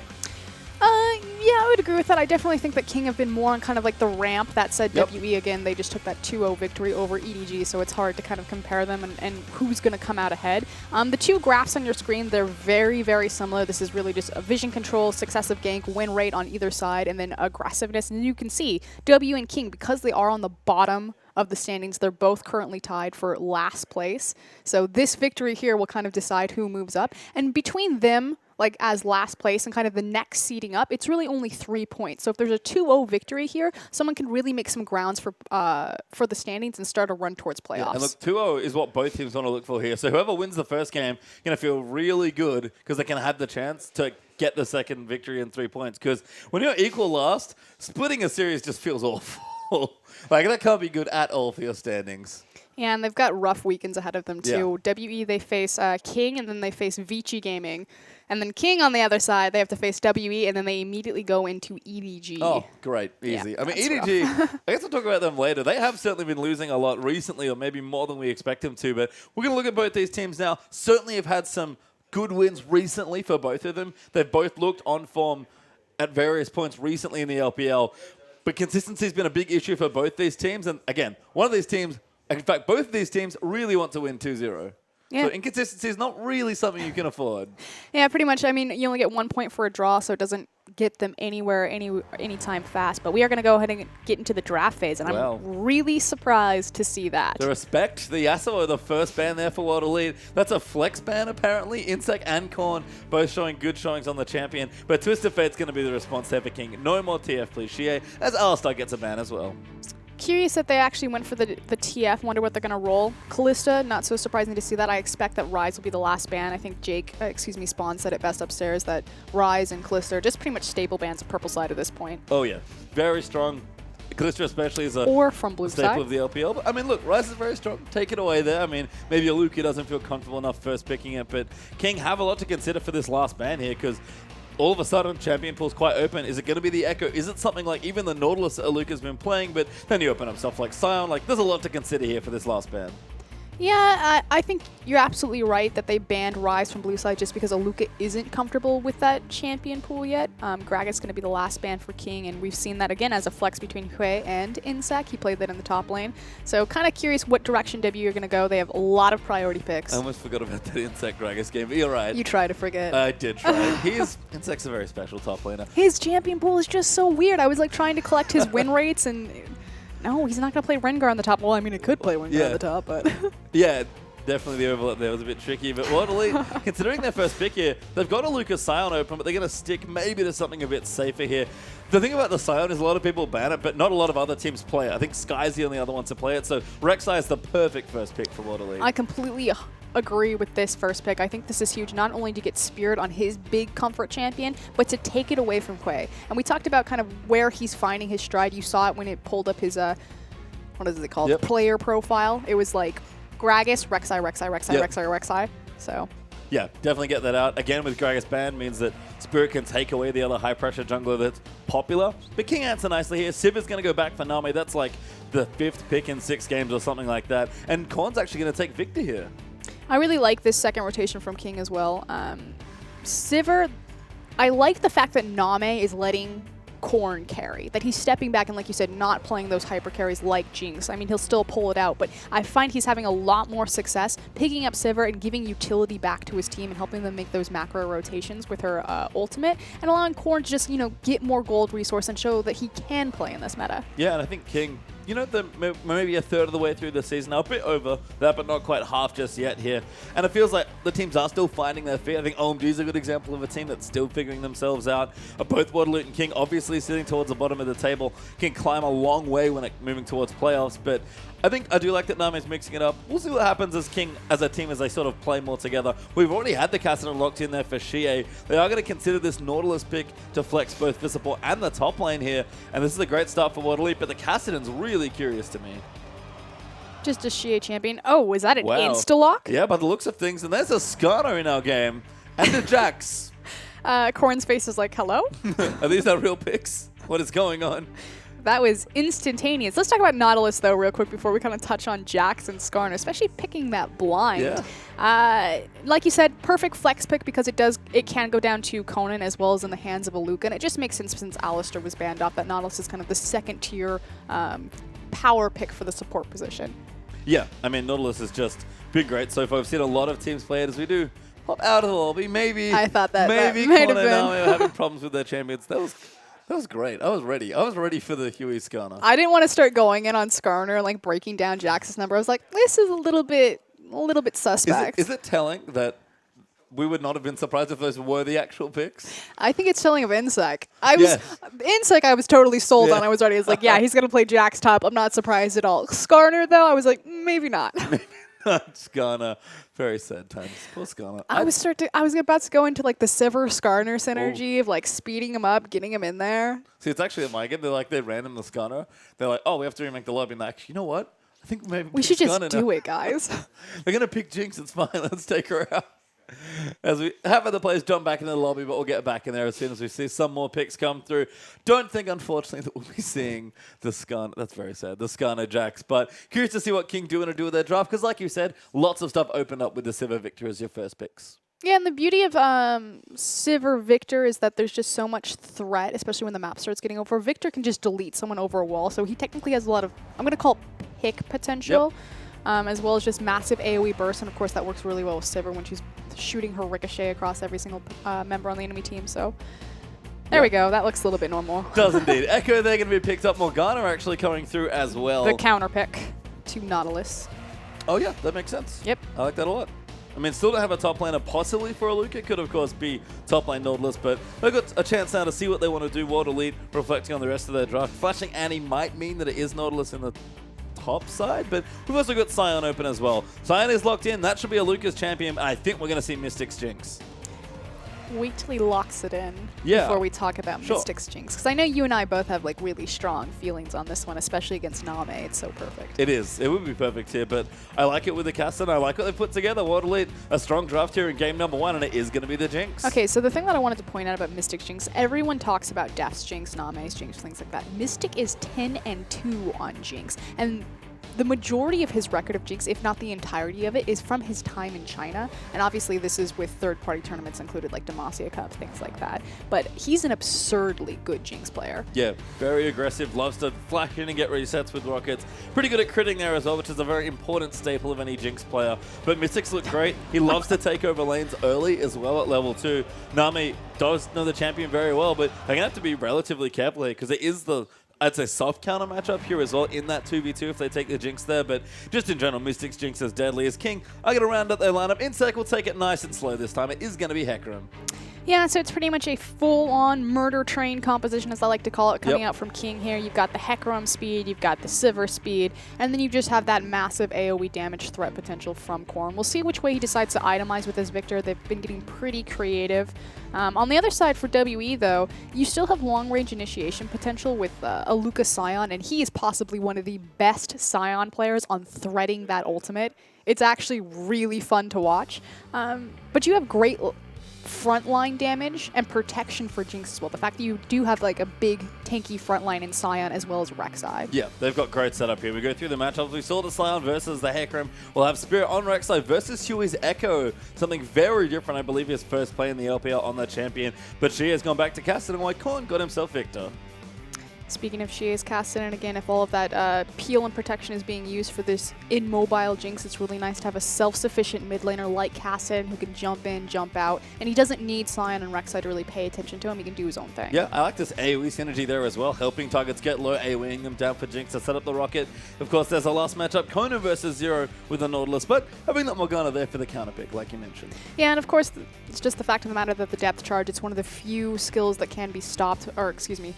Yeah, I would agree with that. I definitely think that King have been more on kind of like the ramp. That said, WE, again, they just took that 2-0 victory over EDG, so it's hard to kind of compare them and who's going to come out ahead. The two graphs on your screen, they're very, very similar. This is really just a vision control, successive gank, win rate on either side, and then aggressiveness. And you can see W and King, because they are on the bottom of the standings, they're both currently tied for last place. So this victory here will kind of decide who moves up. And between them, like as last place and kind of the next seeding up, it's really only 3 points. So if there's a 2-0 victory here, someone can really make some grounds for the standings and start a run towards playoffs. Yeah, and look, 2-0 is what both teams want to look for here. So whoever wins the first game, going to feel really good because they can have the chance to get the second victory in 3 points. Because when you're equal last, splitting a series just feels awful. Like, that can't be good at all for your standings. Yeah, and they've got rough weekends ahead of them, too. Yeah. WE, they face King, and then they face Vici Gaming. And then King on the other side, they have to face WE, and then they immediately go into EDG. Oh, great. Easy. Yeah, I mean, EDG, I guess we'll talk about them later. They have certainly been losing a lot recently, or maybe more than we expect them to. But we're going to look at both these teams now. Certainly have had some good wins recently for both of them. They've both looked on form at various points recently in the LPL. But consistency has been a big issue for both these teams. And again, one of these teams, in fact, both of these teams really want to win 2-0. Yeah. So inconsistency is not really something you can afford. Yeah, pretty much. I mean, you only get 1 point for a draw, so it doesn't get them anywhere, anytime fast. But we are going to go ahead and get into the draft phase, and I'm really surprised to see that. The respect, the Yasuo, the first ban there for World Elite. That's a flex ban, apparently. Insec and Korn both showing good showings on the champion. But Twisted Fate's going to be the response there for King. No more TF, please. Shie, as Alistar gets a ban as well. Curious that they actually went for the TF. Wonder what they're going to roll. Kalista, not so surprising to see that. I expect that Ryze will be the last ban. I think Spawn said it best upstairs that Ryze and Kalista are just pretty much staple bans of purple side at this point. Oh, yeah. Very strong. Kalista especially is a or from blue staple side of the LPL. But, I mean, look, Ryze is very strong. Take it away there. I mean, maybe Aluka doesn't feel comfortable enough first picking it, but King have a lot to consider for this last ban here because all of a sudden, champion pool's quite open. Is it going to be the Echo? Is it something like even the Nautilus that Aluka's been playing? But then you open up stuff like Sion. Like, there's a lot to consider here for this last ban. Yeah, I think you're absolutely right that they banned Ryze from blue side just because Aluka isn't comfortable with that champion pool yet. Gragas going to be the last ban for King, and we've seen that again as a flex between Hui and Insec. He played that in the top lane. So kind of curious what direction W are going to go. They have a lot of priority picks. I almost forgot about that Insec Gragas game, but you're right. You try to forget. I did try. Insec's a very special top laner. His champion pool is just so weird. I was like trying to collect his win rates and No, he's not going to play Rengar on the top. Well, I mean, it could play Rengar on the top, but... Yeah, definitely the overlap there was a bit tricky. But World Elite, considering their first pick here, they've got a Lucas Scion open, but they're going to stick maybe to something a bit safer here. The thing about the Scion is a lot of people ban it, but not a lot of other teams play it. I think Sky's the only other one to play it, so Rek'Sai is the perfect first pick for World Elite. I completely agree with this first pick. I think this is huge, not only to get Spirit on his big comfort champion, but to take it away from Quay. And we talked about kind of where he's finding his stride. You saw it when it pulled up his, what is it called? Player profile. It was like Gragas, Rek'Sai, Rek'Sai, Rek'Sai, Rek'Sai, Rek'Sai. So... yeah, definitely get that out. Again, with Gragas banned means that Spirit can take away the other high-pressure jungler that's popular. But King answer nicely here. Civ is going to go back for Nami. That's like the 5th pick in 6 games or something like that. And Korn's actually going to take Victor here. I really like this second rotation from King as well. Sivir, I like the fact that Name is letting Korn carry, that he's stepping back and, like you said, not playing those hyper carries like Jinx. I mean, he'll still pull it out, but I find he's having a lot more success picking up Sivir and giving utility back to his team and helping them make those macro rotations with her ultimate and allowing Korn to just, you know, get more gold resource and show that he can play in this meta. Yeah, and I think King, you know, maybe a third of the way through the season, a bit over that, but not quite half just yet here. And it feels like the teams are still finding their feet. I think OMG is a good example of a team that's still figuring themselves out. Both World Elite and King obviously sitting towards the bottom of the table, can climb a long way when moving towards playoffs, but I think I do like that Name's mixing it up. We'll see what happens as King, as a team, as they sort of play more together. We've already had the Kassadin locked in there for Xie. They are going to consider this Nautilus pick to flex both for support and the top lane here, and this is a great start for World Elite, but the Kassadin's really curious to me. Just a Xie champion. Oh, is that an insta-lock? Yeah, by the looks of things, and there's a Skarner in our game, and a Jax. Korn's face is like, hello? Are these our real picks? What is going on? That was instantaneous. Let's talk about Nautilus, though, real quick before we kind of touch on Jax and Skarner, especially picking that blind. Yeah. Like you said, perfect flex pick because it can go down to Conan as well as in the hands of a Luca. And it just makes sense since Alistar was banned off that Nautilus is kind of the second-tier power pick for the support position. Yeah, I mean, Nautilus has just been great so far. We've seen a lot of teams play it as we do. Pop out of the lobby, maybe. I thought that maybe might have Conan and been. Nami are having problems with their champions. That was great. I was ready. I was ready for the Huey Skarner. I didn't want to start going in on Skarner and like breaking down Jax's number. I was like, this is a little bit suspect. Is it telling that we would not have been surprised if those were the actual picks? I think it's telling of Insec. Insec I was totally sold on. I was already like, yeah, he's going to play Jax top. I'm not surprised at all. Skarner, though, I was like, maybe not. Skarner. Very sad times. Poor Skarner. I was about to go into like the Sivir Skarner synergy of like speeding him up, getting him in there. See, it's actually at my game. They random the Skarner. They're like, oh, we have to remake the lobby. And like, you know what? I think maybe we should just do it, guys. They're going to pick Jinx. It's fine. Let's take her out. As we have other players jump back into the lobby, but we'll get back in there as soon as we see some more picks come through. Don't think, unfortunately, that we'll be seeing the Skarner. That's very sad. The Skarner Jax. But curious to see what King do with their draft, because like you said, lots of stuff opened up with the Sivir Victor as your first picks. Yeah, and the beauty of Sivir Victor is that there's just so much threat, especially when the map starts getting over. Victor can just delete someone over a wall, so he technically has a lot of, I'm going to call it pick potential. Yep. As well as just massive AoE burst, and of course that works really well with Sivir when she's shooting her ricochet across every single member on the enemy team. So there we go. That looks a little bit normal. Does indeed. Echo, they're going to be picked up. Morgana actually coming through as well. The counter pick to Nautilus. Oh yeah, that makes sense. Yep. I like that a lot. I mean, still don't have a top laner possibly for a Luca. It could, of course, be top lane Nautilus, but they've got a chance now to see what they want to do. World Elite reflecting on the rest of their draft. Flashing Annie might mean that it is Nautilus in the top side, but we've also got Scion open as well. Scion is locked in. That should be a Lucas champion. I think we're going to see Mystic's Jinx. Wait till he locks it in before we talk about Mystic's Jinx. Because I know you and I both have like really strong feelings on this one, especially against Name. It's so perfect. It is. It would be perfect here, but I like it with the Kassadin. I like what they put together. World Elite, a strong draft here in game number 1, and it is going to be the Jinx. Okay, so the thing that I wanted to point out about Mystic's Jinx, everyone talks about Death's Jinx, Name's Jinx, things like that. Mystic is 10-2 on Jinx, and the majority of his record of Jinx, if not the entirety of it, is from his time in China. And obviously this is with third-party tournaments included, like Demacia Cup, things like that. But he's an absurdly good Jinx player. Yeah, very aggressive, loves to flash in and get resets with rockets. Pretty good at critting there as well, which is a very important staple of any Jinx player. But Mystics look great. He loves to take over lanes early as well at level 2. Nami does know the champion very well, but they're going to have to be relatively careful here because it is the I'd say soft counter matchup here as well in that 2v2 if they take the Jinx there, but just in general, Mystic's Jinx is deadly. As King, I got to round up their lineup. Insec will take it nice and slow this time. It is going to be Hecarim. Yeah, so it's pretty much a full-on murder train composition, as I like to call it, coming out from King here. You've got the Hecarim speed, you've got the Sivir speed, and then you just have that massive AoE damage threat potential from Corrin. We'll see which way he decides to itemize with his Victor. They've been getting pretty creative. On the other side for WE, though, you still have long-range initiation potential with a Luca Scion, and he is possibly one of the best Scion players on threading that ultimate. It's actually really fun to watch. But you have great frontline damage and protection for Jinx as well. The fact that you do have like a big tanky frontline in Scion as well as Rek'Sai. Yeah, they've got great setup here. We go through the matchups. We saw the Scion versus the Hecarim. We'll have Spirit on Rek'Sai versus Huey's Echo. Something very different. I believe his first play in the LPL on that champion. But she has gone back to Castle and Corrin got himself Victor. Speaking of Shie's Caston, and again, if all of that peel and protection is being used for this immobile Jinx, it's really nice to have a self-sufficient mid laner like Caston who can jump in, jump out, and he doesn't need Scion and Rek'Sai to really pay attention to him. He can do his own thing. Yeah, I like this AoE synergy there as well, helping targets get low, AoEing them down for Jinx to set up the rocket. Of course, there's a last matchup, Kona versus Zero with the Nautilus, but having that Morgana there for the counter pick, like you mentioned. Yeah, and of course, it's just the fact of the matter that the depth charge, it's one of the few skills that can be stopped, or excuse me,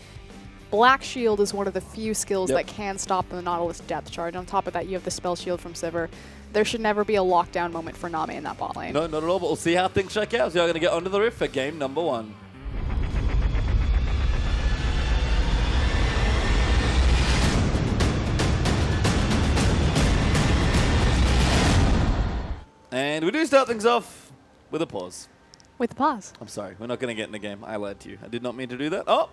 Black Shield is one of the few skills that can stop the Nautilus depth charge. On top of that, you have the Spell Shield from Sivir. There should never be a lockdown moment for Name in that bot lane. No, not at all, but we'll see how things check out. So you're going to get onto the Rift for game number 1. And we do start things off with a pause. With the pause. I'm sorry, we're not going to get in the game. I lied to you. I did not mean to do that. Oh!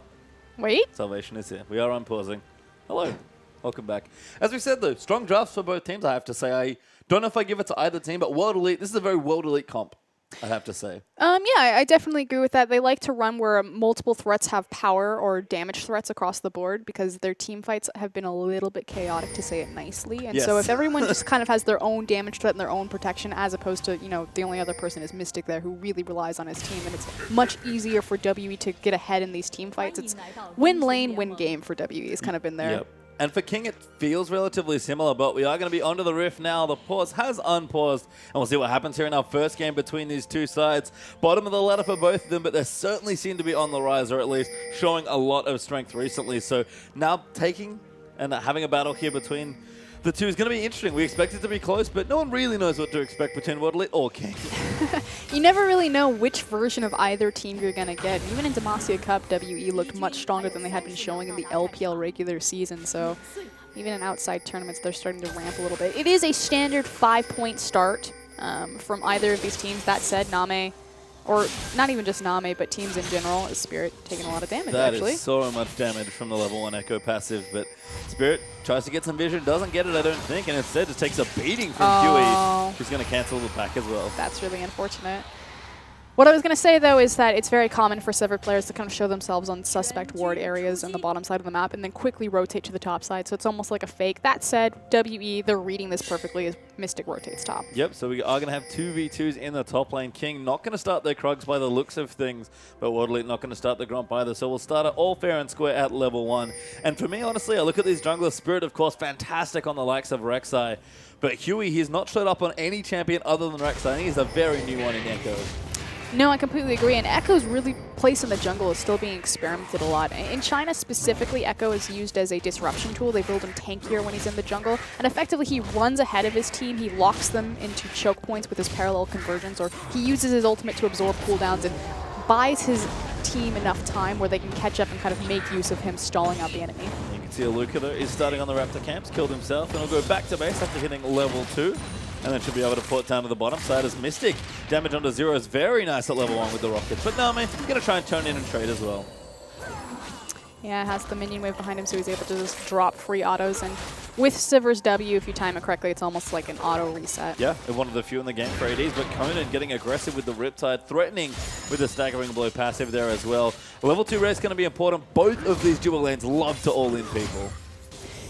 Wait. Salvation is here. We are unpausing. Hello. Welcome back. As we said, though, strong drafts for both teams, I have to say. I don't know if I give it to either team, but World Elite, this is a very World Elite comp, I have to say. Yeah, I definitely agree with that. They like to run where multiple threats have power or damage threats across the board because their team fights have been a little bit chaotic, to say it nicely. And so if everyone just kind of has their own damage threat and their own protection, as opposed to, you know, the only other person is Mystic there who really relies on his team, and it's much easier for WE to get ahead in these team fights. It's win lane, win game for WE. It's kind of been there. Yep. And for King, it feels relatively similar, but we are going to be onto the Rift now. The pause has unpaused, and we'll see what happens here in our first game between these two sides. Bottom of the ladder for both of them, but they certainly seem to be on the rise, or at least showing a lot of strength recently. So now taking and having a battle here between the two is going to be interesting. We expect it to be close, but no one really knows what to expect between World Elite or King. You never really know which version of either team you're going to get. Even in Demacia Cup, WE looked much stronger than they had been showing in the LPL regular season, so even in outside tournaments, they're starting to ramp a little bit. It is a standard 5-point start from either of these teams. That said, Name, or not even just Name, but teams in general, is Spirit taking a lot of damage, actually. That is so much damage from the level 1 Echo passive, but Spirit tries to get some vision, doesn't get it, I don't think, and instead just takes a beating from Huey, who's going to cancel the pack as well. That's really unfortunate. What I was going to say, though, is that it's very common for Sivir players to kind of show themselves on suspect ward areas on the bottom side of the map and then quickly rotate to the top side, so it's almost like a fake. That said, WE, they're reading this perfectly as Mystic rotates top. Yep, so we are going to have 2v2s in the top lane. King not going to start their Krugs by the looks of things, but World Elite not going to start the Gromp either, so we'll start it all fair and square at level 1. And for me, honestly, I look at these junglers. Spirit, of course, fantastic on the likes of Rek'Sai, but Huey, he's not showed up on any champion other than Rek'Sai, and he's a very new one in Echo. No, I completely agree, and Echo's really place in the jungle is still being experimented a lot. In China specifically, Echo is used as a disruption tool. They build him tankier when he's in the jungle, and effectively he runs ahead of his team, he locks them into choke points with his parallel conversions, or he uses his ultimate to absorb cooldowns and buys his team enough time where they can catch up and kind of make use of him stalling out the enemy. You can see Luca, though, is starting on the Raptor camps, killed himself, and he'll go back to base after hitting level 2. And then should be able to port down to the bottom side as Mystic. Damage onto Zero is very nice at level 1 with the rockets. But Name going to try and turn in and trade as well. Yeah, has the minion wave behind him, so he's able to just drop free autos. And with Sivir's W, if you time it correctly, it's almost like an auto reset. Yeah, one of the few in the game for ADs. But Conan getting aggressive with the Riptide, threatening with the Staggering Blow passive there as well. Level 2 race going to be important. Both of these dual lanes love to all-in people.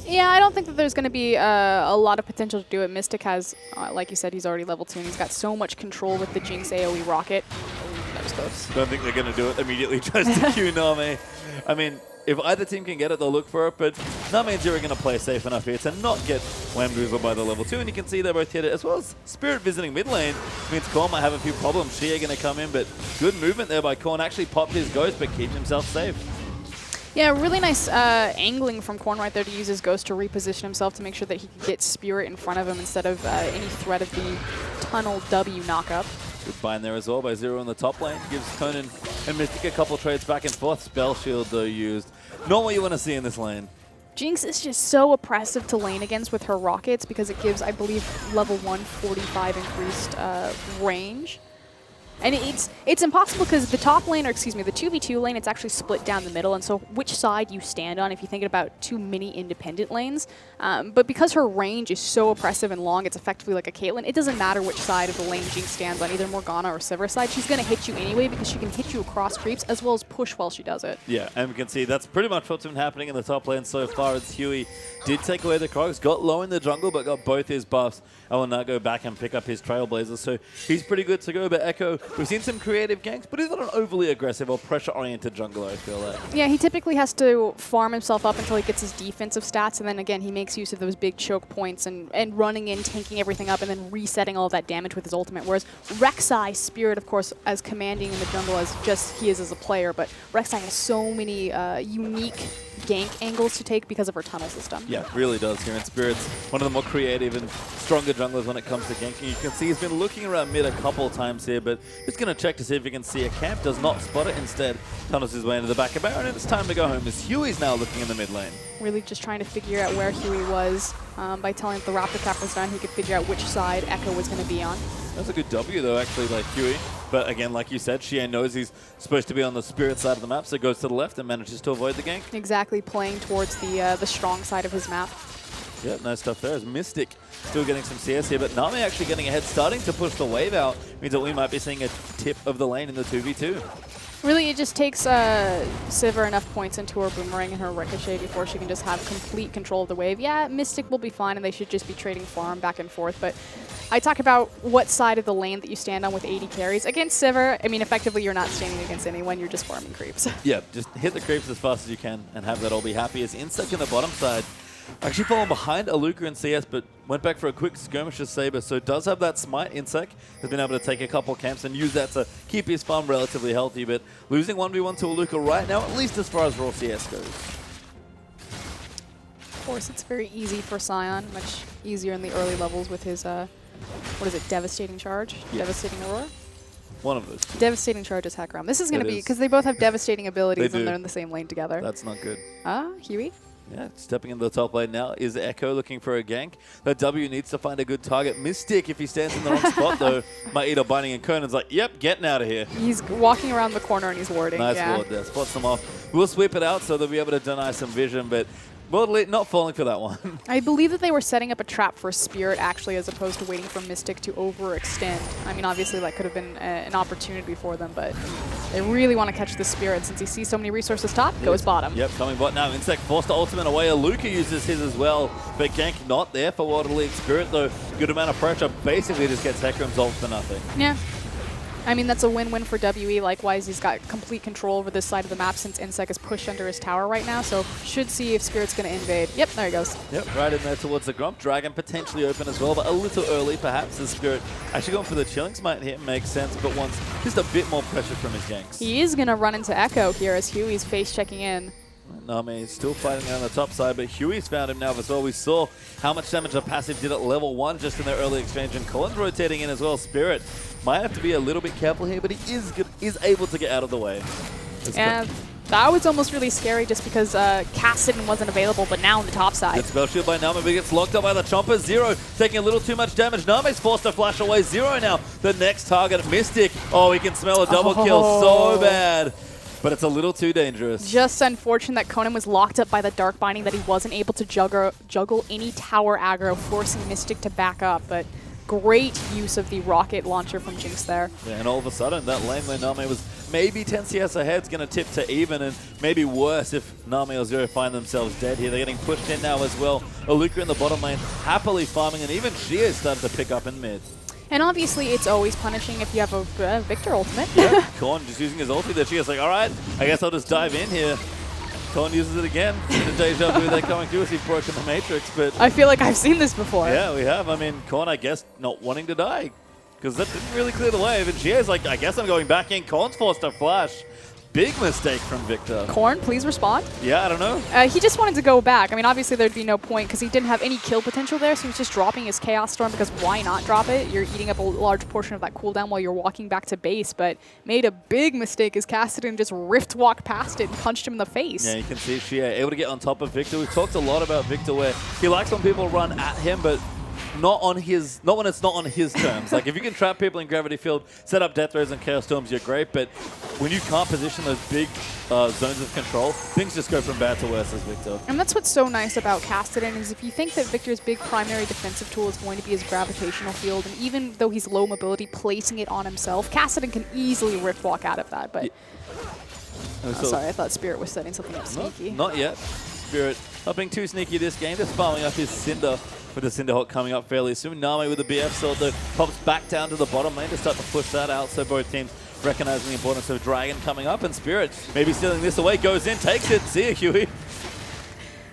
Yeah, I don't think that there's going to be a lot of potential to do it. Mystic has, like you said, he's already level 2, and he's got so much control with the Jinx AoE rocket. Oh, that was close. Don't think they're going to do it immediately, tries to Q Name. I mean, if either team can get it, they'll look for it, but that means you're going to play safe enough here to not get whamboozled by the level 2, and you can see they both hit it, as well as Spirit visiting mid lane. Means Korn might have a few problems. Shea going to come in, but good movement there by Korn. Actually popped his Ghost, but keeps himself safe. Yeah, really nice angling from Korn right there to use his Ghost to reposition himself to make sure that he can get Spirit in front of him instead of any threat of the Tunnel W knockup. Good bind there as well by Zero in the top lane. Gives Conan and Mystic a couple trades back and forth. Spell Shield, though, used. Not what you want to see in this lane. Jinx is just so oppressive to lane against with her rockets because it gives, I believe, level 1 45 increased range. And it's impossible because the top lane, or excuse me, the 2v2 lane, it's actually split down the middle, and so which side you stand on if you think about two mini independent lanes. But because her range is so oppressive and long, it's effectively like a Caitlyn, it doesn't matter which side of the lane Jinx stands on, either Morgana or Sivir's side, she's going to hit you anyway because she can hit you across creeps as well as push while she does it. Yeah, and we can see that's pretty much what's been happening in the top lane so far. As Huey did take away the Crocs, got low in the jungle, but got both his buffs. I will now go back and pick up his Trailblazers, so he's pretty good to go. But Echo, we've seen some creative ganks, but he's not an overly aggressive or pressure-oriented jungler, I feel like. Yeah, he typically has to farm himself up until he gets his defensive stats, and then again, he makes use of those big choke points and running in, tanking everything up, and then resetting all of that damage with his ultimate. Whereas Rek'Sai, Spirit, of course, as commanding in the jungle as just he is as a player, but Rek'Sai has so many unique gank angles to take because of her tunnel system. Yeah, really does here. And Spirit's one of the more creative and stronger junglers when it comes to ganking. You can see he's been looking around mid a couple times here, but just going to check to see if he can see a camp. Does not spot it. Instead, tunnels his way into the back of Baron, and it's time to go home as Huey's now looking in the mid lane. Really just trying to figure out where Huey was. By telling if the Raptor cap was done, he could figure out which side Echo was going to be on. That's a good W, though, actually, by Huey. But again, like you said, Shea knows he's supposed to be on the Spirit side of the map, so goes to the left and manages to avoid the gank. Exactly, playing towards the strong side of his map. Yeah, nice stuff there. As Mystic still getting some CS here, but Nami actually getting ahead, starting to push the wave out. Means that we might be seeing a tip of the lane in the 2v2. Really, it just takes Sivir enough points into her Boomerang and her Ricochet before she can just have complete control of the wave. Yeah, Mystic will be fine, and they should just be trading farm back and forth, but I talk about what side of the lane that you stand on with 80 carries. Against Sivir, I mean, effectively, you're not standing against anyone. You're just farming creeps. Yeah, just hit the creeps as fast as you can and have that all be happy. As Insect in the bottom side, actually falling behind Aluka in CS, but went back for a quick skirmish of Saber, so does have that smite. Insect has been able to take a couple camps and use that to keep his farm relatively healthy, but losing 1v1 to Aluka right now, at least as far as raw CS goes. Of course, it's very easy for Sion, much easier in the early levels with his, what is it, Devastating Charge? Yeah. Devastating Aurora? One of those. Devastating Charge is Hack Realm. This is going to be, because they both have devastating abilities and they're in the same lane together. That's not good. Huey? Yeah, stepping into the top lane now is Echo looking for a gank. That W needs to find a good target. Mystic, if he stands in the wrong spot, though, might eat a binding, and Conan's like, yep, getting out of here. He's walking around the corner and he's warding. Nice ward there. Spots them off. We'll sweep it out so they'll be able to deny some vision, but World Elite not falling for that one. I believe that they were setting up a trap for Spirit, actually, as opposed to waiting for Mystic to overextend. I mean, obviously, that could have been an opportunity for them, but they really want to catch the Spirit. Since he sees so many resources top, goes bottom. Yep, coming bot now. Insect forced to ultimate away. Aluka uses his as well, but gank not there for World Elite. Spirit, though, good amount of pressure. Basically just gets Hecarim's ult for nothing. Yeah. I mean, that's a win-win for WE. Likewise, he's got complete control over this side of the map since Insect is pushed under his tower right now, so should see if Spirit's going to invade. Yep, there he goes. Yep, right in there towards the Grump. Dragon potentially open as well, but a little early perhaps as Spirit actually going for the Chilling Smite here. Makes sense, but wants just a bit more pressure from his ganks. He is going to run into Echo here as Huey's face-checking in. Nami is still fighting on the top side, but Huey's found him now as well. We saw how much damage the passive did at level 1 just in their early exchange, and Colin's rotating in as well. Spirit might have to be a little bit careful here, but he is able to get out of the way. And that was almost really scary just because Cassidy wasn't available, but now on the top side. Good spell shield by Nami, but he gets locked up by the Chomper. Zero taking a little too much damage. Nami's forced to flash away. Zero now. The next target, Mystic. Oh, he can smell a double kill so bad. But it's a little too dangerous. Just unfortunate that Conan was locked up by the Dark Binding, that he wasn't able to juggle any tower aggro, forcing Mystic to back up. But great use of the rocket launcher from Jinx there. Yeah, and all of a sudden, that lane where Nami was maybe 10 CS ahead is going to tip to even, and maybe worse if Nami or Zero find themselves dead here. They're getting pushed in now as well. Aluka in the bottom lane, happily farming, and even Shea started to pick up in mid. And obviously, it's always punishing if you have a Victor ultimate. Yeah, Korn just using his ulti there. Shea's like, all right, I guess I'll just dive in here. Korn uses it again. The deja vu they're coming through as he's broken the Matrix, but... I feel like I've seen this before. Yeah, we have. I mean, Korn, I guess, not wanting to die. Because that didn't really clear the way. And Gio's like, I guess I'm going back in. Korn's forced to flash. Big mistake from Victor. Korn, please respond. Yeah, I don't know. He just wanted to go back. I mean, obviously there'd be no point because he didn't have any kill potential there, so he's just dropping his Chaos Storm because why not drop it? You're eating up a large portion of that cooldown while you're walking back to base, but made a big mistake as Cassidy just rift walked past it and punched him in the face. Yeah, you can see Shea able to get on top of Victor. We've talked a lot about Victor where he likes when people run at him, but not when it's not on his terms. Like, if you can trap people in Gravity Field, set up Death Rays and Chaos Storms, you're great, but when you can't position those big zones of control, things just go from bad to worse as Victor. And that's what's so nice about Cassidy is if you think that Victor's big primary defensive tool is going to be his gravitational field, and even though he's low mobility, placing it on himself, Cassidy can easily rift walk out of that, but... sorry, I thought Spirit was setting something up sneaky. Not yet. Spirit not being too sneaky this game, just farming up his Cinder with the Cinderhawk coming up fairly soon. Nami with the BF sword though pops back down to the bottom lane to start to push that out, so both teams recognizing the importance of Dragon coming up, and Spirit maybe stealing this away, goes in, takes it. See ya, Huey.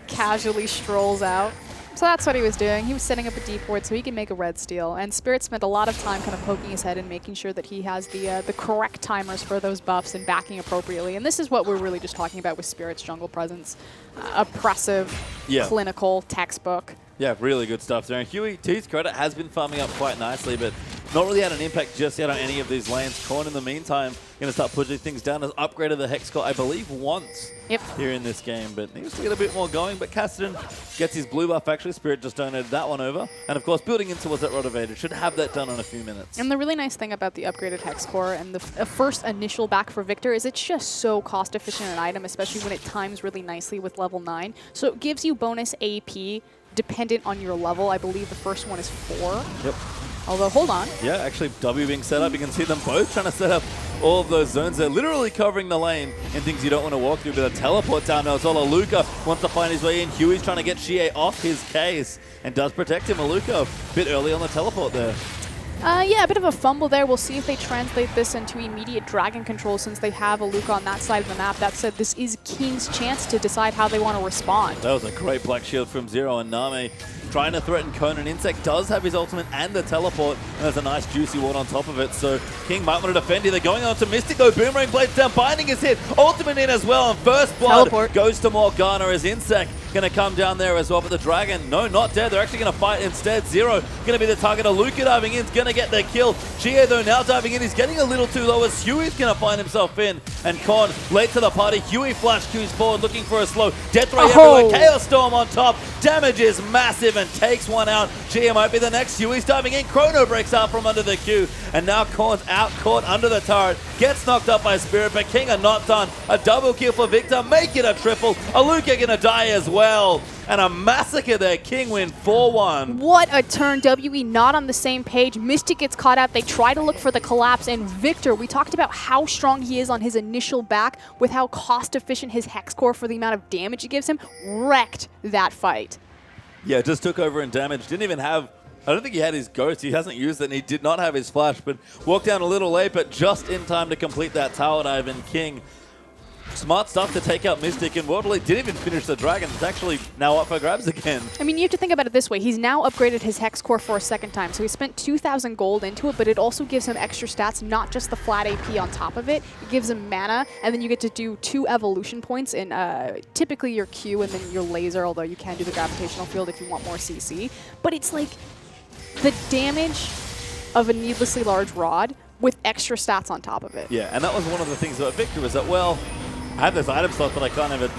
Casually strolls out. So that's what he was doing. He was setting up a deep ward so he can make a red steal. And Spirit spent a lot of time kind of poking his head and making sure that he has the correct timers for those buffs and backing appropriately. And this is what we're really just talking about with Spirit's jungle presence. Oppressive, clinical, textbook. Yeah, really good stuff there. And Huey, to his credit, has been farming up quite nicely, but not really had an impact just yet on any of these lanes. Korn, in the meantime, going to start pushing things down. Has upgraded the Hex core, I believe, once here in this game, but needs to get a bit more going. But Cassidy gets his blue buff, actually. Spirit just donated that one over. And, of course, building into what's that Rotivator. Should have that done in a few minutes. And the really nice thing about the upgraded Hex core and the first initial back for Victor is it's just so cost-efficient an item, especially when it times really nicely with level 9. So it gives you bonus AP dependent on your level. I believe the first one is 4. Yep. Although, hold on. Yeah, actually, W being set up. You can see them both trying to set up all of those zones. They're literally covering the lane in things you don't want to walk through, but a teleport down now as well. Aluka wants to find his way in. Huey's trying to get Shea off his case and does protect him. Aluka a bit early on the teleport there. Yeah, a bit of a fumble there. We'll see if they translate this into immediate dragon control since they have Aluka on that side of the map. That said, this is King's chance to decide how they want to respond. That was a great Black Shield from Zero, and Nami trying to threaten Conan. Insect does have his ultimate and the teleport, and there's a nice juicy ward on top of it, so King might want to defend here. They're going on to Mystic though. Boomerang blades down, binding his hit, ultimate in as well, and first blood goes to Morgana as Insect going to come down there as well, but the Dragon, no, not dead. They're actually going to fight instead. Zero going to be the target. Aluka diving in is going to get the kill. Chie though now diving in. He's getting a little too low as Huey's going to find himself in, and Korn late to the party. Huey flash Q's forward looking for a slow. Death Ray everywhere. Chaos Storm on top. Damage is massive and takes one out. Chia might be the next. Huey's diving in. Chrono breaks out from under the Q, and now Korn's out caught under the turret. Gets knocked up by Spirit, but King are not done. A double kill for Victor. Make it a triple. Aluka going to die as well. And a massacre there. King win 4-1. What a turn. WE not on the same page. Mystic gets caught out. They try to look for the collapse. And Victor, we talked about how strong he is on his initial back with how cost efficient his Hex core for the amount of damage it gives him. Wrecked that fight. Yeah, just took over in damage. Didn't even have... I don't think he had his ghost. He hasn't used it, and he did not have his flash, but walked down a little late, but just in time to complete that tower dive. And King, smart stuff to take out Mystic, and World Elite didn't even finish the Dragon. It's actually now up for grabs again. I mean, you have to think about it this way. He's now upgraded his Hex core for a second time, so he spent 2,000 gold into it, but it also gives him extra stats, not just the flat AP on top of it. It gives him mana, and then you get to do 2 evolution points in typically your Q and then your laser, although you can do the gravitational field if you want more CC. But it's like the damage of a needlessly large rod with extra stats on top of it. Yeah, and that was one of the things about Victor was that, well, I have this item slot that I can't ever,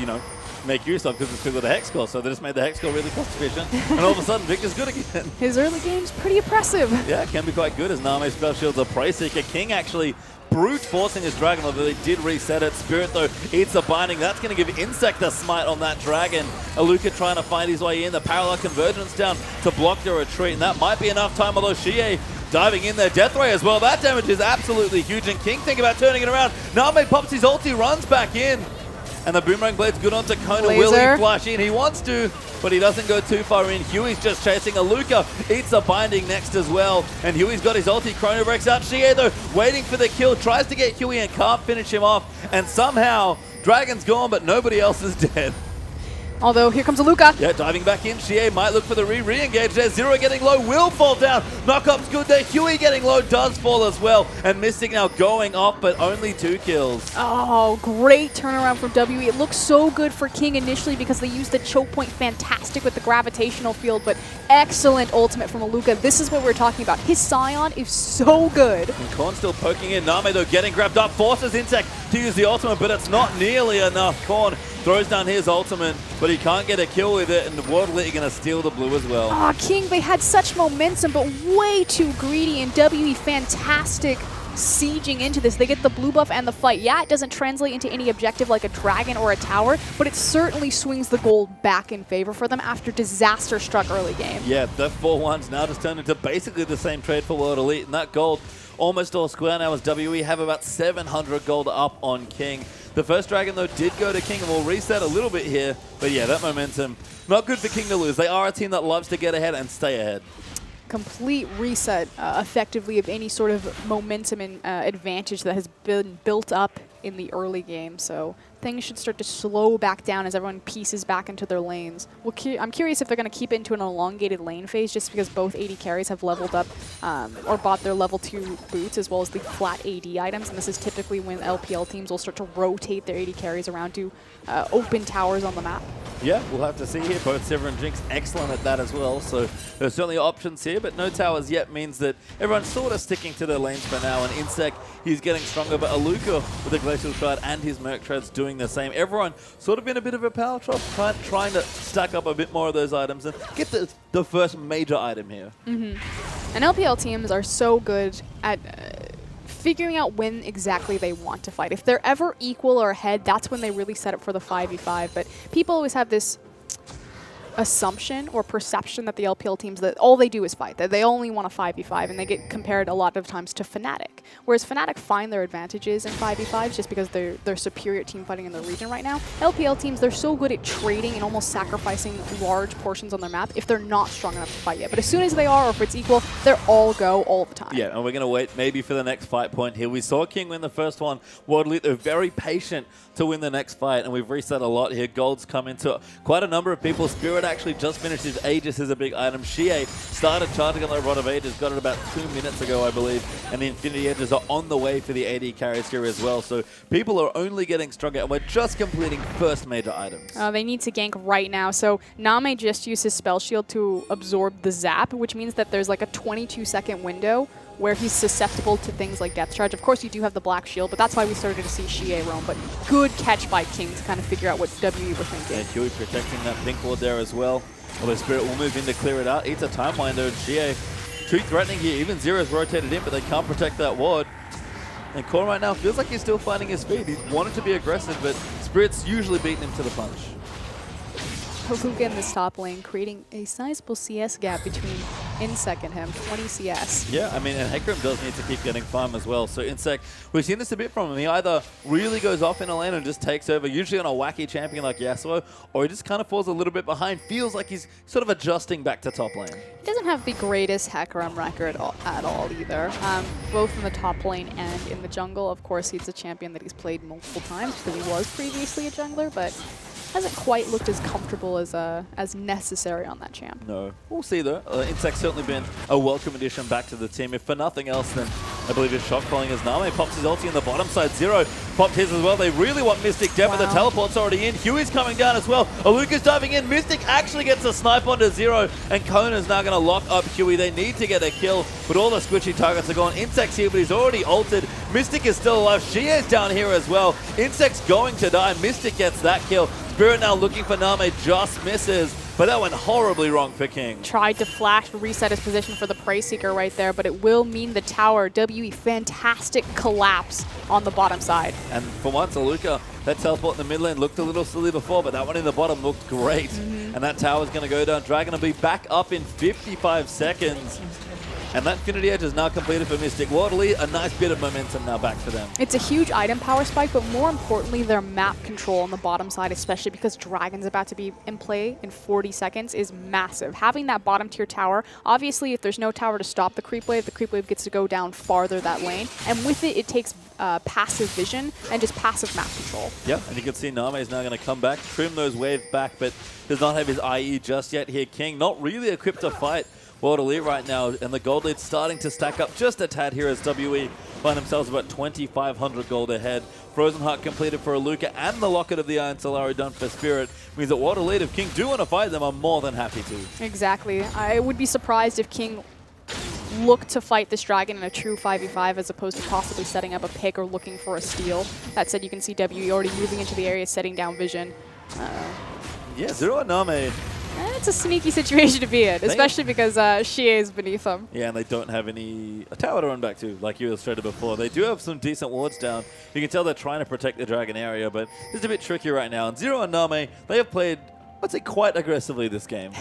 make use of because it's because of the Hex core, so they just made the Hex core really cost efficient, and all of a sudden Victor's good again. His early game's pretty oppressive. Yeah, it can be quite good as Name's spell shield's a prey seeker. King actually brute forcing his Dragon, although they did reset it. Spirit though eats a binding. That's going to give Insect a smite on that Dragon. Aluka trying to find his way in. The parallel convergence down to block the retreat, and that might be enough time, although Shie diving in there. Death Ray as well. That damage is absolutely huge, and King think about turning it around. Name pops his ulti, runs back in. And the Boomerang Blade's good onto Kona. Will he flash in? He wants to, but he doesn't go too far in. Huey's just chasing. Aluka eats a binding next as well. And Huey's got his ulti. Chrono breaks out. Shie though waiting for the kill. Tries to get Huey and can't finish him off. And somehow Dragon's gone, but nobody else is dead. Although, here comes Aluka. Yeah, diving back in. Xie might look for the re-engage there. Zero getting low, will fall down. Knock-up's good there. Huey getting low, does fall as well. And Mystic now going off, but only 2 kills. Oh, great turnaround from WE. It looks so good for King initially because they used the choke point fantastic with the gravitational field, but excellent ultimate from Aluka. This is what we're talking about. His Scion is so good. And Korn still poking in. Name, though, getting grabbed up. Forces Insect to use the ultimate, but it's not nearly enough. Korn throws down his ultimate, but he can't get a kill with it, and the World Elite are going to steal the blue as well. Ah, King, they had such momentum, but way too greedy, and WE fantastic sieging into this. They get the blue buff and the fight. Yeah, it doesn't translate into any objective like a dragon or a tower, but it certainly swings the gold back in favor for them after disaster struck early game. Yeah, the 4-1's now just turned into basically the same trade for World Elite, and that gold almost all square now as WE have about 700 gold up on King. The first Dragon, though, did go to King, and we'll reset a little bit here. But yeah, that momentum, not good for King to lose. They are a team that loves to get ahead and stay ahead. Complete reset, effectively, of any sort of momentum and advantage that has been built up in the early game. So things should start to slow back down as everyone pieces back into their lanes. I'm curious if they're going to keep it into an elongated lane phase just because both AD carries have leveled up or bought their level 2 boots as well as the flat AD items. And this is typically when LPL teams will start to rotate their AD carries around to open towers on the map. Yeah, we'll have to see here. Both Sever and Jinx excellent at that as well. So there's certainly options here, but no towers yet means that everyone's sort of sticking to their lanes for now. And Insect, he's getting stronger, but Aluka with the Glacial Shard and his Merc Treads doing the same. Everyone sort of in a bit of a power trap, trying to stack up a bit more of those items and get the first major item here. And LPL teams are so good at figuring out when exactly they want to fight. If they're ever equal or ahead, that's when they really set up for the 5v5. But people always have this assumption or perception that the LPL teams, that all they do is fight, that they only want a 5v5, and they get compared a lot of times to Fnatic. Whereas Fnatic find their advantages in 5v5s just because they're superior team fighting in the region right now. LPL teams, they're so good at trading and almost sacrificing large portions on their map if they're not strong enough to fight yet. But as soon as they are, or if it's equal, they're all go all the time. Yeah, and we're going to wait maybe for the next fight point here. We saw King win the first one. World Elite, they're very patient to win the next fight, and we've reset a lot here. Gold's come into quite a number of people. Spirit actually just finished his Aegis as a big item. Xie started charging on the Rod of Aegis, got it about 2 minutes ago, I believe, and the Infinity Edges are on the way for the AD carries here as well. So people are only getting stronger, and we're just completing first major items. They need to gank right now. So Name just used his Spell Shield to absorb the zap, which means that there's like a 22-second window where he's susceptible to things like Death Charge. Of course, you do have the Black Shield, but that's why we started to see Xie roam. But good catch by King to kind of figure out what WE were thinking. Yeah, Huey protecting that pink ward there as well. Although Spirit will move in to clear it out. Eats a time winder, and Xie too threatening here. Even Zero's rotated in, but they can't protect that ward. And Korn right now feels like he's still finding his speed. He's wanted to be aggressive, but Spirit's usually beating him to the punch. Aluka in this top lane, creating a sizable CS gap between Insect and him, 20 CS. Yeah, I mean, and Hecarim does need to keep getting farm as well. So Insect, we've seen this a bit from him. He either really goes off in a lane and just takes over, usually on a wacky champion like Yasuo, or he just kind of falls a little bit behind. Feels like he's sort of adjusting back to top lane. He doesn't have the greatest Hecarim record at all either, both in the top lane and in the jungle. Of course, he's a champion that he's played multiple times because he was previously a jungler, but hasn't quite looked as comfortable as necessary on that champ. No. We'll see, though. Insect's certainly been a welcome addition back to the team. If for nothing else, then I believe his shot calling is Name. Pops his ulti on the bottom side. Zero popped his as well. They really want Mystic dead, but the teleport's already in. Huey's coming down as well. Aluka's diving in. Mystic actually gets a snipe onto Zero, and Kona's now going to lock up Huey. They need to get a kill, but all the squishy targets are gone. Insect's here, but he's already ulted. Mystic is still alive. Xie's down here as well. Insect's going to die. Mystic gets that kill. Spirit now looking for Name, just misses, but that went horribly wrong for King. Tried to flash reset his position for the Prey Seeker right there, but it will mean the tower. WE, fantastic collapse on the bottom side. And for once, Aluka, that teleport in the mid lane looked a little silly before, but that one in the bottom looked great. And that tower's going to go down. Dragon will be back up in 55 seconds. And that Infinity Edge is now completed for Mystic. Water Elite, a nice bit of momentum now back for them. It's a huge item power spike, but more importantly, their map control on the bottom side, especially because Dragon's about to be in play in 40 seconds, is massive. Having that bottom tier tower, obviously if there's no tower to stop the creep wave gets to go down farther that lane. And with it, it takes passive vision and just passive map control. Yeah, and you can see Name is now going to come back, trim those waves back, but does not have his IE just yet here. King not really equipped to fight World Elite right now, and the gold lead's starting to stack up just a tad here as WE find themselves about 2,500 gold ahead. Frozen Heart completed for Aluka, and the Locket of the Iron Solari done for Spirit means that World Elite, if King do want to fight them, are more than happy to. Exactly. I would be surprised if King look to fight this Dragon in a true 5v5 as opposed to possibly setting up a pick or looking for a steal. That said, you can see WE already moving into the area, setting down vision. Yeah, Zero and Name. It's a sneaky situation to be in, especially because Xie is beneath them. Yeah, and they don't have a tower to run back to, like you illustrated before. They do have some decent wards down. You can tell they're trying to protect the Dragon area, but it's a bit tricky right now. And Zero and Name, they have played, I'd say, quite aggressively this game.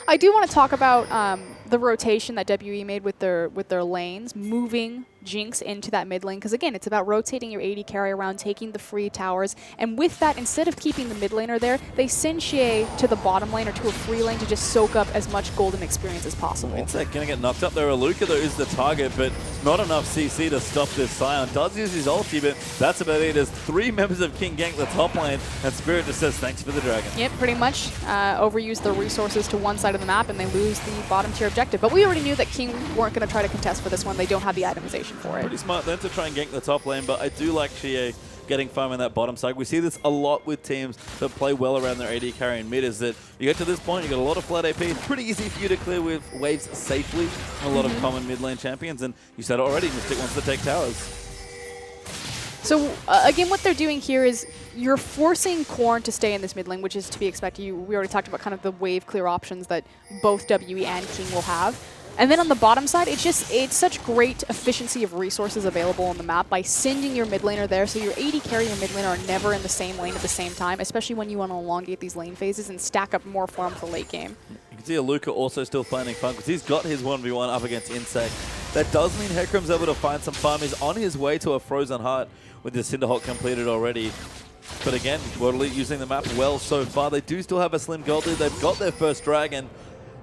I do want to talk about the rotation that WE made with their lanes, moving Jinx into that mid lane, because again, it's about rotating your AD carry around, taking the free towers, and with that, instead of keeping the mid laner there, they send Xie to the bottom lane or to a free lane to just soak up as much golden experience as possible. Insect gonna get knocked up there. Aluka though is the target, but not enough CC to stop this Scion. Does use his ulti, but that's about it. As 3 members of King gank the top lane, and Spirit just says thanks for the Dragon. Yep, pretty much overuse the resources to one side of the map, and they lose the bottom tier objective. But we already knew that King weren't going to try to contest for this one. They don't have the itemization for it. Pretty smart then to try and gank the top lane, but I do like Xie getting farm in that bottom side. We see this a lot with teams that play well around their AD carry and mid, is that you get to this point, you got a lot of flat AP. It's pretty easy for you to clear with waves safely from a lot of common mid lane champions, and you said it already, Mystic wants to take towers. So again, what they're doing here is you're forcing Corn to stay in this mid lane, which is to be expected. We already talked about kind of the wave clear options that both WE and King will have. And then on the bottom side, it's such great efficiency of resources available on the map by sending your mid laner there, so your AD carry and your mid laner are never in the same lane at the same time, especially when you want to elongate these lane phases and stack up more farm for late game. You can see Aluka also still finding fun because he's got his 1v1 up against Insect. That does mean Hecarim's able to find some farm. He's on his way to a Frozen Heart with the Cinderhawk completed already. But again, World Elite using the map well so far. They do still have a slim gold lead. They've got their first Dragon.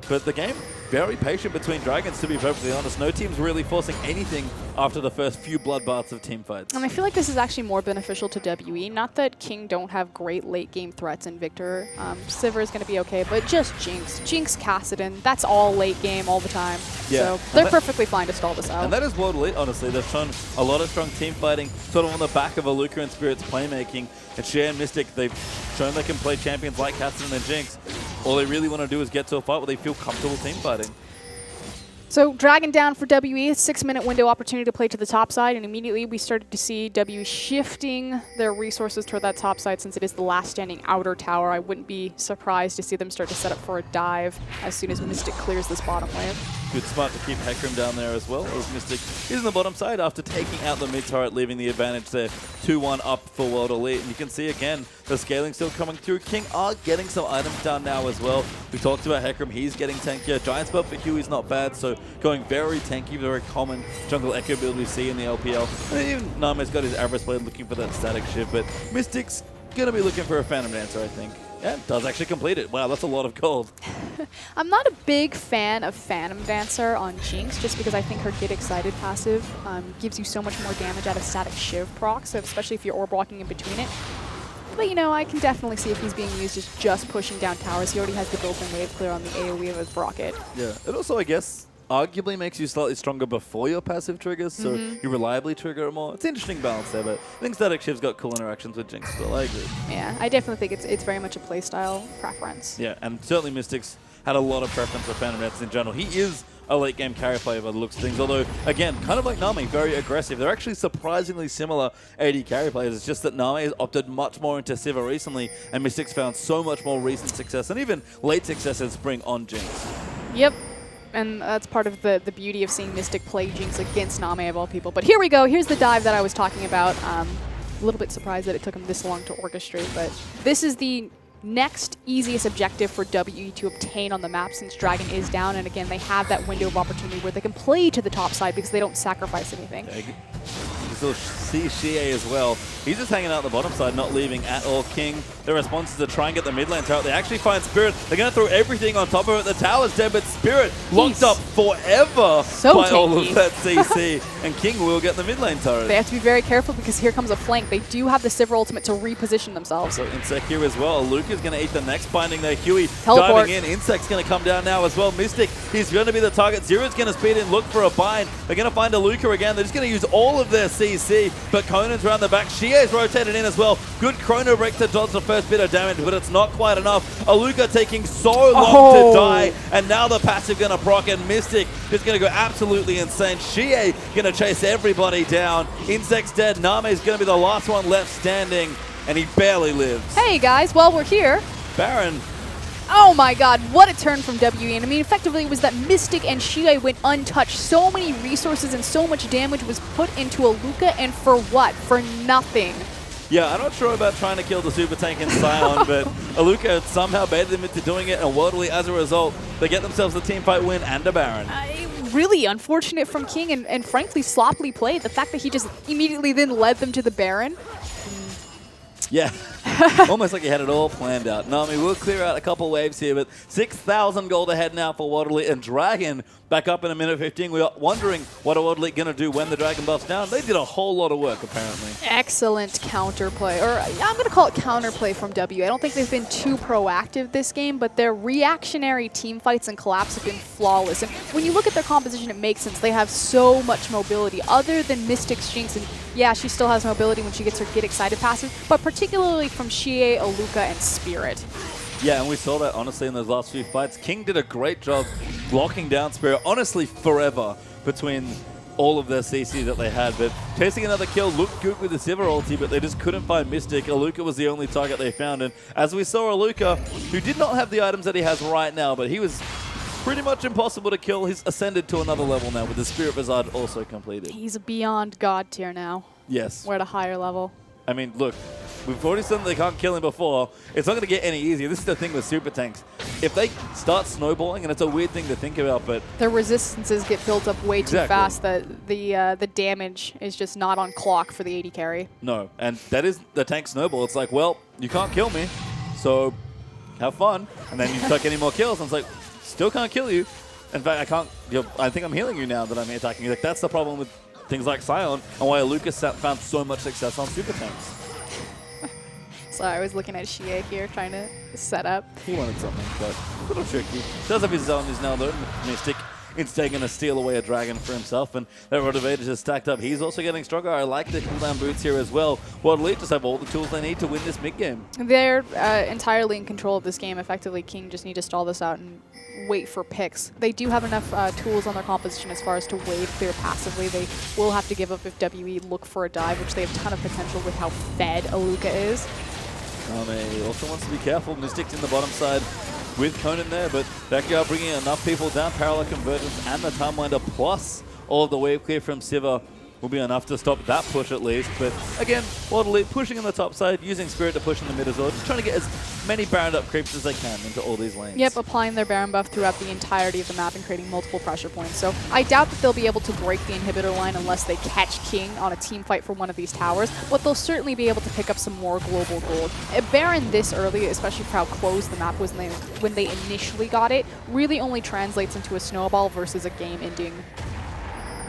But the game, very patient between Dragons, to be perfectly honest. No team's really forcing anything after the first few bloodbaths of team fights. And I feel like this is actually more beneficial to WE. Not that King don't have great late game threats in Victor. Sivir is going to be okay, but just Jinx. Jinx, Kassadin, that's all late game all the time. Yeah. So they're perfectly fine to stall this out. And that is World Elite, honestly. They've shown a lot of strong team fighting, sort of on the back of Aluka and Spirit's playmaking. And Xie and Mystic, they've shown they can play champions like Kassadin and Jinx. All they really want to do is get to a fight where they feel comfortable team fighting. So Dragon down for WE, 6-minute window opportunity to play to the top side, and immediately we started to see WE shifting their resources toward that top side since it is the last standing outer tower. I wouldn't be surprised to see them start to set up for a dive as soon as Mystic clears this bottom wave. Good spot to keep Hecarim down there as well, as Mystic is on the bottom side after taking out the mid turret, leaving the advantage there. 2-1 up for World Elite. And you can see again, the scaling still coming through. King are getting some items down now as well. We talked about Hecarim, he's getting tankier. Giant spell for Huey's not bad, so going very tanky, very common jungle echo build we see in the LPL. And even Name's got his Avarice Blade looking for that static shift, but Mystic's gonna be looking for a Phantom Dancer, I think. Yeah, does actually complete it. Wow, that's a lot of gold. I'm not a big fan of Phantom Dancer on Jinx just because I think her Get Excited passive gives you so much more damage out of static Shiv proc, so especially if you're orb walking in between it. But you know, I can definitely see if he's being used as just pushing down towers. He already has the built-in wave clear on the AoE of his rocket. Yeah, it also, I guess, arguably makes you slightly stronger before your passive triggers, so you reliably trigger it more. It's an interesting balance there, but I think Static Shiv's got cool interactions with Jinx still, I agree. Yeah, I definitely think it's very much a playstyle preference. Yeah, and certainly Mystics had a lot of preference for Phantom Dancer in general. He is a late game carry player by the looks of things, although, again, kind of like Nami, very aggressive. They're actually surprisingly similar AD carry players. It's just that Nami has opted much more into Sivir recently, and Mystics found so much more recent success, and even late success in Spring on Jinx. Yep. And that's part of the beauty of seeing Mystic play Jinx against Name of all people. But here we go. Here's the dive that I was talking about. A little bit surprised that it took him this long to orchestrate, but this is the next easiest objective for WE to obtain on the map since Dragon is down. And again, they have that window of opportunity where they can play to the top side because they don't sacrifice anything. You can still see Xie as well. He's just hanging out the bottom side, not leaving at all. King, their response is to try and get the mid lane turret. They actually find Spirit. They're going to throw everything on top of it. The tower's dead, but Spirit locked up forever by all of that CC. And King will get the mid lane turret. They have to be very careful because here comes a flank. They do have the Sivir ultimate to reposition themselves. So Insect here as well. Luca's going to eat the next binding there. Huey Teleport. diving in. Insect's going to come down now as well. Mystic, he's going to be the target. Zero's going to speed in, look for a bind. They're going to find a Luca again. They're just going to use all of their CC, but Conan's around the back. Xie's rotated in as well. Good Chrono Break to dodge the first bit of damage, but it's not quite enough. Aluka taking so long to die, and now the passive going to proc, and Mystic is going to go absolutely insane. Xie going to chase everybody down. Insect's dead. Name's going to be the last one left standing, and he barely lives. Hey guys, well we're here. Baron. Oh my god, what a turn from WE. And I mean, effectively it was that Mystic and Xie went untouched. So many resources and so much damage was put into Aluka, and for what? For nothing. Yeah, I'm not sure about trying to kill the Super Tank in Sion, but Aluka somehow baited them into doing it, and Worldly, as a result, they get themselves a team fight win and a Baron. Really unfortunate from King, and frankly sloppily played. The fact that he just immediately then led them to the Baron. Yeah, almost like he had it all planned out. Nami will clear out a couple waves here, but 6,000 gold ahead now for Waterly, and Dragon back up in a minute 15. We are wondering what are Waterly going to do when the Dragon buff's down. They did a whole lot of work, apparently. Excellent counterplay, or I'm going to call it counterplay from W. I don't think they've been too proactive this game, but their reactionary team fights and collapse have been flawless. And when you look at their composition, it makes sense. They have so much mobility, other than Mystic's Jinx, and yeah, she still has mobility when she gets her Get Excited passive, but particularly from Xie, Aluka, and Spirit. Yeah, and we saw that, honestly, in those last few fights. King did a great job blocking down Spirit, honestly, forever between all of their CC that they had. But chasing another kill looked good with the Sivir ulti, but they just couldn't find Mystic. Aluka was the only target they found. And as we saw, Aluka, who did not have the items that he has right now, but he was pretty much impossible to kill. He's ascended to another level now with the Spirit Visage also completed. He's beyond God tier now. Yes. We're at a higher level. I mean, look, we've already said they can't kill him before. It's not going to get any easier. This is the thing with Super Tanks. If they start snowballing, and it's a weird thing to think about, but their resistances get built up way too fast that the damage is just not on clock for the AD carry. No, and that is the tank snowball. It's like, well, you can't kill me, so have fun. And then you start getting more kills, and it's like, still can't kill you. In fact, I can't. I think I'm healing you now that I'm attacking you. Like, that's the problem with things like Sion, and why Lucas found so much success on Super Tanks. So I was looking at Xie here, trying to set up. He wanted something, but a little tricky. Does have his zombies now, though. Mystic instead going to steal away a dragon for himself, and that Rotovator is stacked up. He's also getting stronger. I like the cooldown boots here as well. Waterly just have all the tools they need to win this mid-game. They're entirely in control of this game. Effectively, King just need to stall this out and wait for picks. They do have enough tools on their composition as far as to wave clear passively. They will have to give up if WE look for a dive, which they have a ton of potential with how fed Aluka is. He also wants to be careful. Mystic's in the bottom side with Conan there, but Backyard bringing enough people down. Parallel Convergence and the Timewinder plus all of the wave clear from Sivir will be enough to stop that push at least. But again, Waterly pushing on the top side, using Spirit to push in the mid as well, just trying to get as many Baron up creeps as they can into all these lanes. Yep, applying their Baron buff throughout the entirety of the map and creating multiple pressure points. So I doubt that they'll be able to break the inhibitor line unless they catch King on a team fight for one of these towers, but they'll certainly be able to pick up some more global gold. A Baron this early, especially for how close the map was when they initially got it, really only translates into a snowball versus a game-ending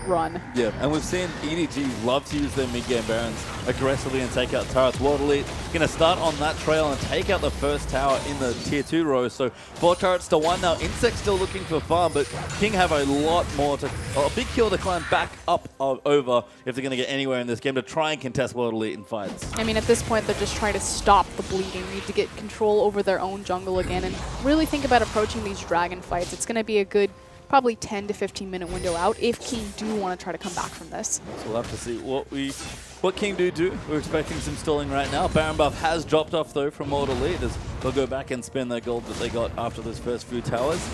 run. Yeah, and we've seen EDG love to use their mid-game Barons aggressively and take out turrets. Waterly going to start on that trail and take out the first tower in the tier 2 row. So 4 turrets to 1 now. Insect still looking for farm, but King have a lot more to, a big kill to climb back up over if they're going to get anywhere in this game to try and contest Waterly in fights. I mean, at this point, they're just trying to stop the bleeding. They need to get control over their own jungle again and really think about approaching these dragon fights. It's going to be a good probably 10 to 15 minute window out if King do want to try to come back from this. So we'll have to see what King do. We're expecting some stalling right now. Baron buff has dropped off though from Waterly as they'll go back and spend their gold that they got after those first few towers.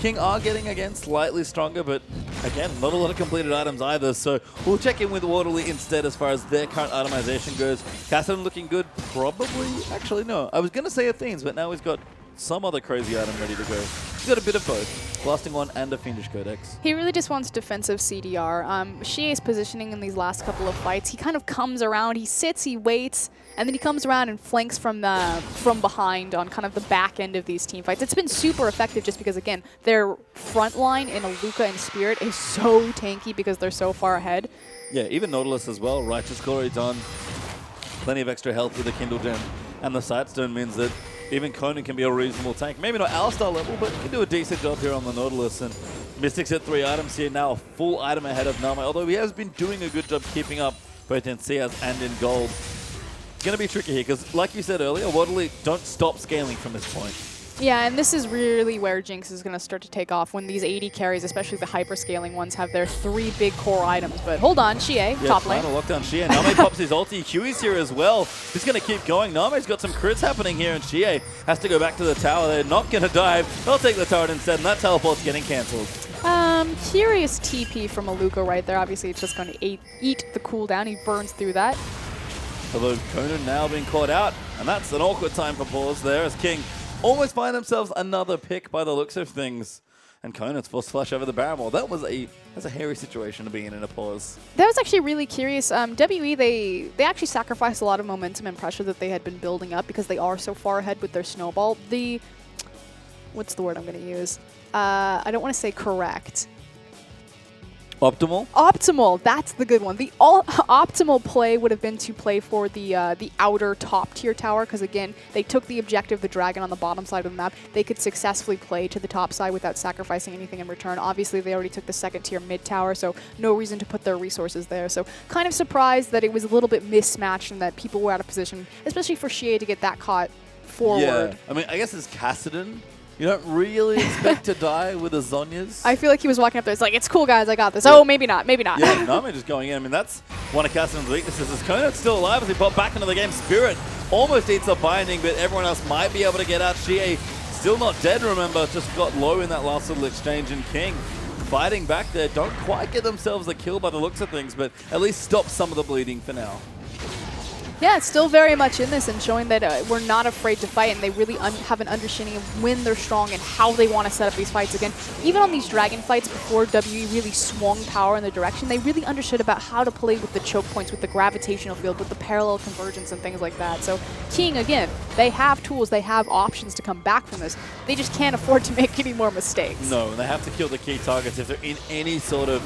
King are getting, again, slightly stronger, but again, not a lot of completed items either. So we'll check in with Waterley instead as far as their current itemization goes. Cassidy looking good, probably. Actually, no. I was going to say Athenes, but now he's got some other crazy item ready to go. He's got a bit of both. Blasting one and a Fiendish Codex. He really just wants defensive CDR. Xie's positioning in these last couple of fights, he kind of comes around, he sits, he waits, and then he comes around and flanks from behind on kind of the back end of these team fights. It's been super effective just because, again, their front line in Aluka and Spirit is so tanky because they're so far ahead. Yeah, even Nautilus as well. Righteous Glory done. Plenty of extra health with the Kindle Gem. And the Sightstone means that even Conan can be a reasonable tank. Maybe not Alistar level, but can do a decent job here on the Nautilus. And Mystic's at 3 items here now, a full item ahead of Nami, although he has been doing a good job keeping up both in CS and in gold. It's going to be tricky here, because like you said earlier, Waterley don't stop scaling from this point. Yeah, and this is really where Jinx is going to start to take off when these 80 carries, especially the hyper-scaling ones, have their 3 big core items. But hold on, Xie, top lane. Trying to lock down Xie. Name pops his ulti. Huey's here as well. He's going to keep going. Name's got some crits happening here, and Xie has to go back to the tower. They're not going to dive. They'll take the turret instead, and that teleport's getting cancelled. Curious TP from Aluka right there. Obviously, it's just going to eat the cooldown. He burns through that. Although Conan now being caught out, and that's an awkward time for pause there as King almost find themselves another pick by the looks of things. And Conan's forced to flush over the barrel. That's a hairy situation to be in a pause. That was actually really curious. WE, they actually sacrificed a lot of momentum and pressure that they had been building up because they are so far ahead with their snowball. What's the word I'm going to use? I don't want to say correct. Optimal? Optimal, that's the good one. The optimal play would have been to play for the outer top tier tower because, again, they took the objective, the dragon, on the bottom side of the map. They could successfully play to the top side without sacrificing anything in return. Obviously, they already took the second tier mid tower, so no reason to put their resources there. So kind of surprised that it was a little bit mismatched and that people were out of position, especially for Xie to get that caught forward. Yeah, I mean, I guess it's Kassadin. You don't really expect to die with a Zhonya's. I feel like he was walking up there. It's like, it's cool, guys. I got this. Yeah. Oh, maybe not. Maybe not. Yeah, Nami just going in. I mean, that's one of Kassadin's weaknesses. Is Conan's still alive as he popped back into the game. Spirit almost eats a binding, but everyone else might be able to get out. Xie still not dead, remember. Just got low in that last little exchange. And King fighting back there. Don't quite get themselves a kill by the looks of things, but at least stop some of the bleeding for now. Yeah, it's still very much in this and showing that we're not afraid to fight, and they really have an understanding of when they're strong and how they want to set up these fights. Again, even on these dragon fights before WE really swung power in the direction, they really understood about how to play with the choke points, with the gravitational field, with the parallel convergence and things like that. So King, again, they have tools, they have options to come back from this. They just can't afford to make any more mistakes. No, they have to kill the key targets if they're in any sort of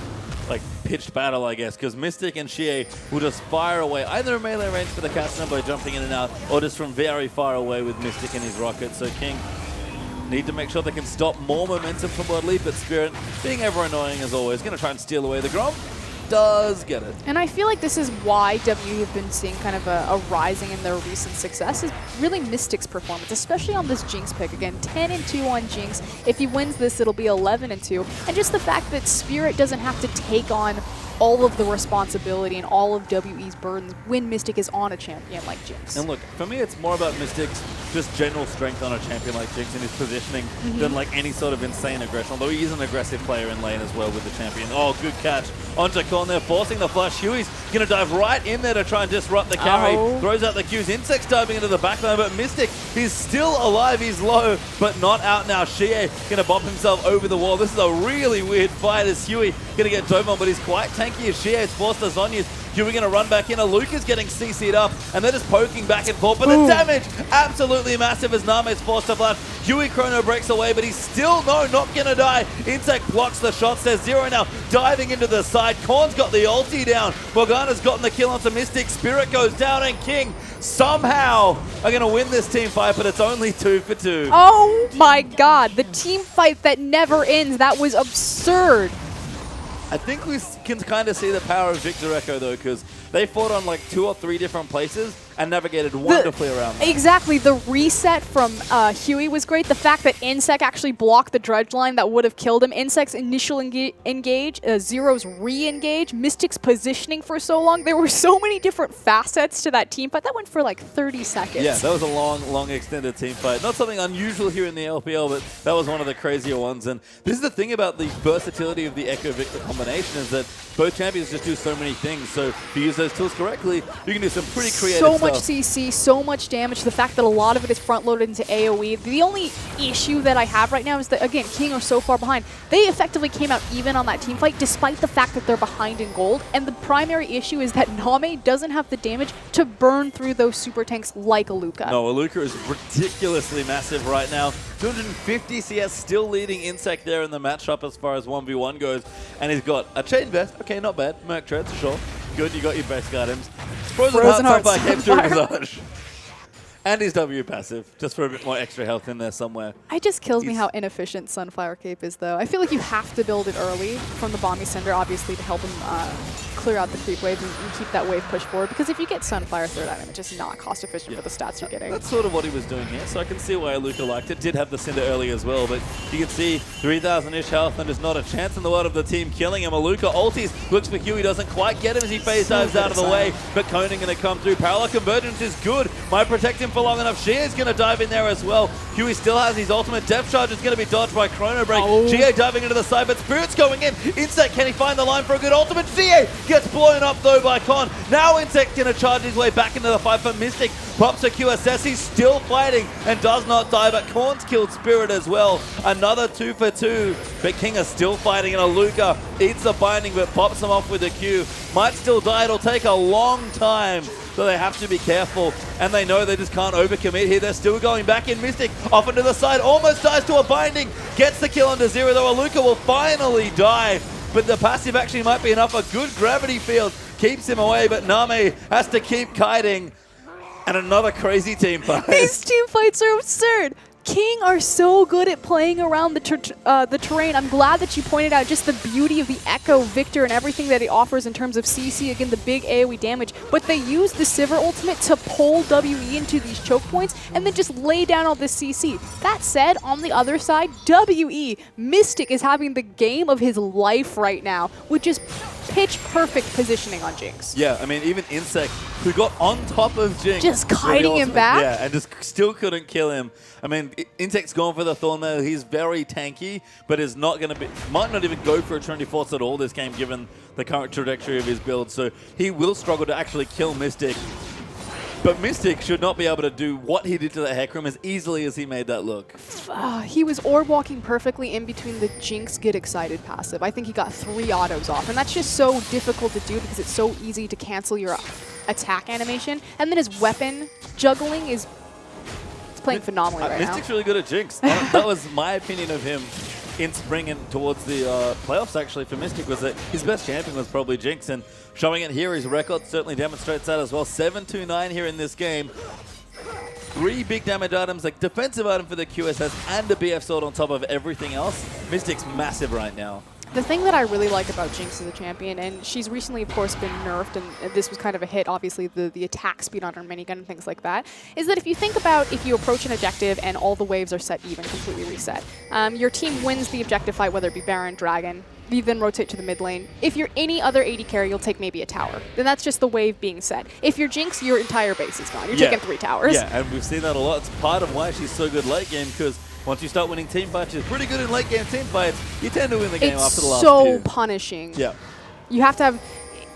like pitched battle, I guess, because Mystic and Xie will just fire away either a melee range for the Kassadin by jumping in and out, or just from very far away with Mystic and his rocket. So King need to make sure they can stop more momentum from Waterley, but Spirit, being ever annoying as always, going to try and steal away the Grom. Does get it. And I feel like this is why WE have been seeing kind of a rising in their recent success is really Mystic's performance, especially on this Jinx pick. Again, 10-2 on Jinx. If he wins this, it'll be 11-2. And just the fact that Spirit doesn't have to take on all of the responsibility and all of WE's burdens when Mystic is on a champion like Jinx. And look, for me, it's more about Mystic's just general strength on a champion like Jinx and his positioning than like any sort of insane aggression, although he is an aggressive player in lane as well with the champion. Oh, good catch. Onto Korn there, forcing the flash. Huey's going to dive right in there to try and disrupt the carry. Throws out the Qs. Insect's diving into the backline, but Mystic, he's still alive. He's low, but not out now. Xie going to bump himself over the wall. This is a really weird fight as Huey going to get dove on, but he's quite tanky as Xie is forced to Zhonya's. Huey going to run back in. Luke is getting CC'd up, and they're just poking back and forth. But the damage, absolutely massive as Name is forced to flash. Huey Chrono breaks away, but he's still, not going to die. Insect blocks the shots. There's Zero now diving into the side. Korn's got the ulti down. Morgana's gotten the kill onto Mystic. Spirit goes down, and King somehow are going to win this team fight, but it's only 2-2. Oh my god, the team fight that never ends. That was absurd. I think we can kind of see the power of Victor Echo, though, because they fought on like 2 or 3 different places, and navigated wonderfully around that. Exactly. The reset from Huey was great. The fact that Insec actually blocked the dredge line that would have killed him. Insec's initial engage, Zero's re-engage, Mystic's positioning for so long. There were so many different facets to that team fight. That went for like 30 seconds. Yeah, that was a long extended team fight. Not something unusual here in the LPL, but that was one of the crazier ones. And this is the thing about the versatility of the Echo Victor combination, is that both champions just do so many things. So if you use those tools correctly, you can do some pretty creative stuff. So much CC, so much damage. The fact that a lot of it is front-loaded into AoE. The only issue that I have right now is that, again, King are so far behind. They effectively came out even on that team fight, despite the fact that they're behind in gold. And the primary issue is that Name doesn't have the damage to burn through those super tanks like Aluka. No, Aluka is ridiculously massive right now. 250 CS, still leading Insec there in the matchup as far as 1v1 goes. And he's got a chain vest. Okay, not bad. Merc treads, sure. Good, you got your best items. Frozen Heart Sunfire came through Visage. And his W passive, just for a bit more extra health in there somewhere. It just kills me how inefficient Sunfire Cape is, though. I feel like you have to build it early from the Bomby Cinder, obviously, to help him clear out the creep wave and keep that wave push forward. Because if you get Sunfire third item, it's just not cost efficient for the stats you're getting. That's sort of what he was doing here, so I can see why Aluka liked it. Did have the Cinder early as well, but you can see 3,000-ish health and there's not a chance in the world of the team killing him. Aluka ulties, looks for Huey, doesn't quite get him as he phase dives out of the way, but Conan going to come through. Parallel Convergence is good. Might protect him for long enough. Shia is going to dive in there as well. Huey still has his ultimate. Depth Charge is going to be dodged by Chrono Break. Shia diving into the side, but Spirit's going in. Insect, can he find the line for a good ultimate? Shia gets blown up though by Con. Now Insect going to charge his way back into the fight for Mystic. Pops a QSS. He's still fighting and does not die, but Korn's killed Spirit as well. Another 2 for 2, but King is still fighting, and Aluka eats the binding but pops him off with a Q. Might still die. It'll take a long time, so they have to be careful, and they know they just can't overcommit here. They're still going back in. Mystic off into the side, almost dies to a binding, gets the kill onto Zero, though Aluka will finally die, but the passive actually might be enough. A good gravity field keeps him away, but Name has to keep kiting, and another crazy team fight. These team fights are absurd. King are so good at playing around the terrain. I'm glad that you pointed out just the beauty of the Echo Victor and everything that he offers in terms of CC, again, the big AoE damage. But they use the Sivir ultimate to pull WE into these choke points and then just lay down all this CC. That said, on the other side, WE, Mystic is having the game of his life right now with just pitch perfect positioning on Jinx. Yeah, I mean, even Insect, who got on top of Jinx. Just kiting him back? Yeah, and just still couldn't kill him. I mean, Insect's gone for the Thornmail. He's very tanky, but is not going to be, might not even go for a Trinity Force at all this game, given the current trajectory of his build. So he will struggle to actually kill Mystic. But Mystic should not be able to do what he did to the Hecarim as easily as he made that look. He was orb walking perfectly in between the Jinx Get Excited passive. I think he got 3 autos off, and that's just so difficult to do because it's so easy to cancel your attack animation. And then his weapon juggling is playing phenomenally right now. Mystic's really good at Jinx. That was my opinion of him in spring and towards the playoffs, actually, for Mystic, was that his best champion was probably Jinx, and showing it here, his record certainly demonstrates that as well. 7-2-9 here in this game. 3 big damage items, like defensive item for the QSS and the BF sword on top of everything else. Mystic's massive right now. The thing that I really like about Jinx as a champion, and she's recently, of course, been nerfed, and this was kind of a hit, obviously, the attack speed on her minigun and things like that, is that if you think about if you approach an objective and all the waves are set even, completely reset, your team wins the objective fight, whether it be Baron, Dragon, you then rotate to the mid lane. If you're any other AD carry, you'll take maybe a tower. Then that's just the wave being set. If you're Jinx, your entire base is gone. You're taking 3 towers. Yeah, and we've seen that a lot. It's part of why she's so good late game, because once you start winning team fights, she's pretty good in late game team fights. You tend to win the game after the last few. few. It's so punishing. Yeah. You have to have...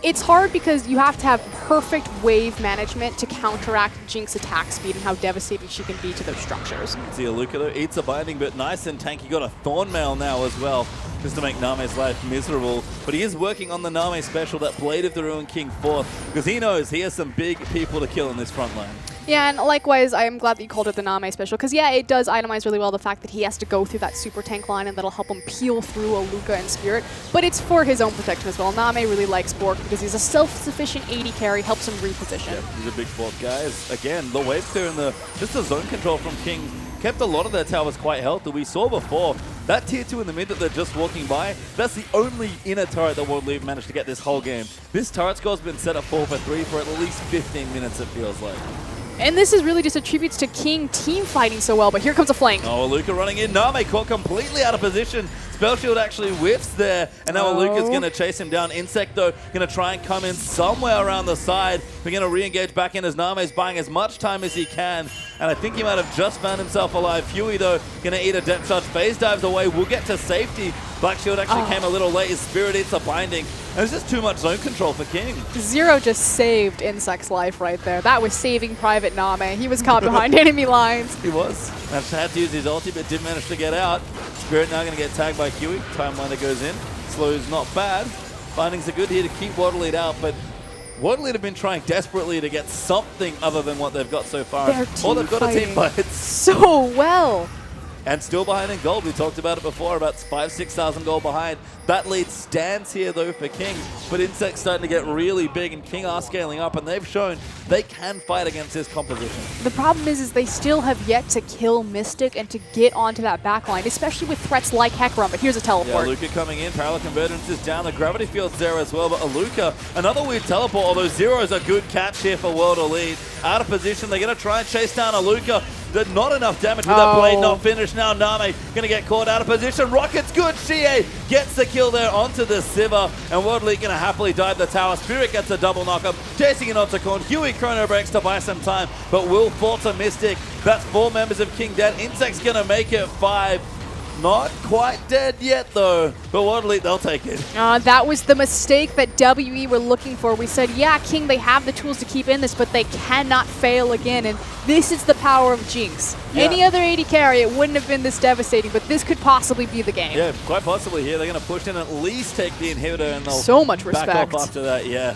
It's hard because you have to have perfect wave management to counteract Jinx attack speed and how devastating she can be to those structures. See, Aluka though eats a binding, but nice and tanky. Got a Thornmail now as well, just to make Name's life miserable. But he is working on the Name special, that Blade of the Ruined King 4th, because he knows he has some big people to kill in this front line. Yeah, and likewise, I am glad that you called it the Name special, because yeah, it does itemize really well the fact that he has to go through that super tank line and that'll help him peel through Aluka and Spirit, but it's for his own protection as well. Name really likes Bork because he's a self-sufficient AD carry, helps him reposition. Yeah, he's a big Bork guy. Again, the wave clear and just the zone control from King kept a lot of their towers quite healthy. We saw before That tier 2 in the mid that they're just walking by, that's the only inner turret that World League managed to get this whole game. This turret score's been set at 4 for 3 for at least 15 minutes, it feels like. And this is really just attributes to King team fighting so well, but here comes a flank. Oh, Luca running in. Name caught completely out of position. Spell Shield actually whiffs there, and now Luca's going to chase him down. Insect, though, going to try and come in somewhere around the side. We're going to re-engage back in as Name's buying as much time as he can, and I think he might have just found himself alive. Huey, though, going to eat a depth shot. Phase dives away. We'll get to safety. Black Shield actually came a little late. His Spirit eats a binding. And there's just too much zone control for King. Zero just saved Insect's life right there. That was saving Private Name. He was caught behind enemy lines. He was. Had to use his ulti, but did manage to get out. Spirit now going to get tagged by Huey. Timeline goes in. Slow's not bad. Bindings are good here to keep Waterlead out, but Waterlead have been trying desperately to get something other than what they've got so far. All they've got a team fight. So well. And still behind in gold. We talked about it before, about 5,000-6,000 gold behind. That lead stands here, though, for King. But Insect's starting to get really big, and King are scaling up, and they've shown they can fight against this composition. The problem is they still have yet to kill Mystic and to get onto that backline, especially with threats like Hecarim. But here's a teleport. Yeah, Luca coming in. Parallel Convergence is down. The gravity field's there as well. But Aluka, another weird teleport, although Zero is a good catch here for World Elite. Out of position. They're going to try and chase down Aluka. Not enough damage with that blade not finished. Now Name going to get caught out of position. Rocket's good. Shie gets the kill there onto the Sivir. And World Elite going to happily dive the tower. Spirit gets a double knock-up. Chasing it onto Korn. Huey chrono breaks to buy some time, but will fall to Mystic. That's 4 members of King dead. Insect's going to make it 5. Not quite dead yet, though. But World Elite, they'll take it. That was the mistake that WE were looking for. We said, yeah, King, they have the tools to keep in this, but they cannot fail again. And this is the power of Jinx. Yeah. Any other AD carry, it wouldn't have been this devastating, but this could possibly be the game. Yeah, quite possibly here. They're going to push in, at least take the inhibitor, and they'll so much respect. Back off after that, yeah.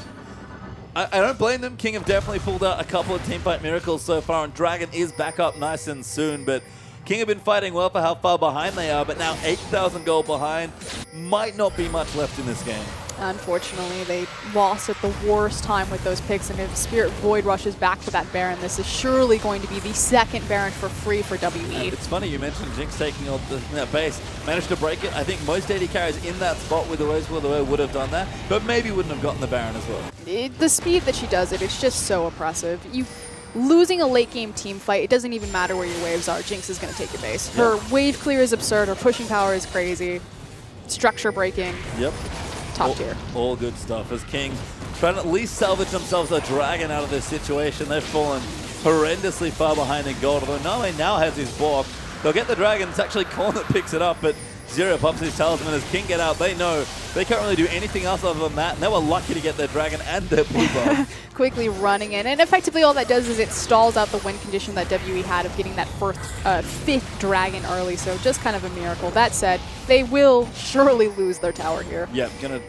I don't blame them. King have definitely pulled out a couple of teamfight miracles so far, and Dragon is back up nice and soon, but King have been fighting well for how far behind they are, but now 8,000 gold behind. Might not be much left in this game. Unfortunately, they lost at the worst time with those picks, and if Spirit Void rushes back to that Baron, this is surely going to be the second Baron for free for WE. It's funny you mentioned Jinx taking on that base. Managed to break it. I think most AD carries in that spot with the Waves Will the Way would have done that, but maybe wouldn't have gotten the Baron as well. The speed that she does it, it's just so oppressive. Losing a late game team fight, it doesn't even matter where your waves are. Jinx is going to take your base. Her wave clear is absurd. Her pushing power is crazy. Structure breaking. Yep. Top tier. All good stuff. As King trying to at least salvage themselves a Dragon out of this situation. They've fallen horrendously far behind in gold. Although Name now has his block. They'll get the Dragon. It's actually Korn that picks it up, but Zero pops his talisman as King get out. They know they can't really do anything else other than that, and they were lucky to get their Dragon and their blue buff. Quickly running in, and effectively all that does is it stalls out the win condition that WE had of getting that fifth Dragon early, so just kind of a miracle. That said, they will surely lose their tower here. Yeah, gonna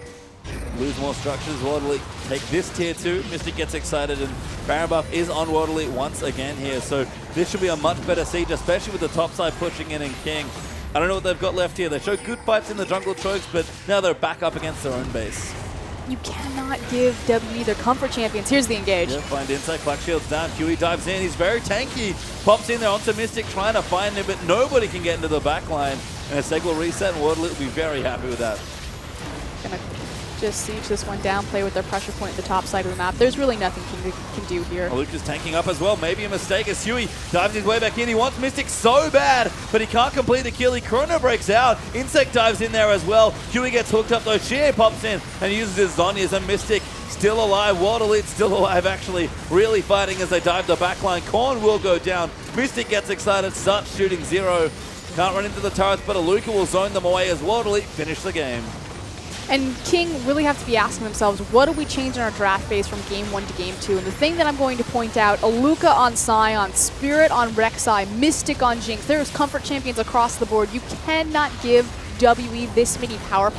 lose more structures. World Elite take this tier 2. Mystic gets excited, and Baron buff is on World Elite once again here, so this should be a much better siege, especially with the top side pushing in and King. I don't know what they've got left here. They showed good fights in the jungle chokes, but now they're back up against their own base. You cannot give WE their comfort champions. Here's the engage. Yeah, find Insect. Black Shield's down. Huey dives in. He's very tanky. Pops in there onto Mystic, trying to find him, but nobody can get into the back line. And a Seg will reset, and World Elite will be very happy with that. Gonna just siege this one down, play with their pressure point at the top side of the map. There's really nothing King can do here. Luke is tanking up as well. Maybe a mistake as Huey dives his way back in. He wants Mystic so bad, but he can't complete the kill. He chrono breaks out. Insect dives in there as well. Huey gets hooked up though. Shie pops in and uses his Zhonya's, and Mystic still alive. World Elite still alive, actually. Really fighting as they dive the backline. Korn will go down. Mystic gets excited, starts shooting Zero. Can't run into the turrets, but Aluka will zone them away as World Elite finish the game. And King really have to be asking themselves, what do we change in our draft phase from game 1 to game 2? And the thing that I'm going to point out, Aluka on Sion, Spirit on Rek'Sai, Mystic on Jinx. There's comfort champions across the board. You cannot give WE this many power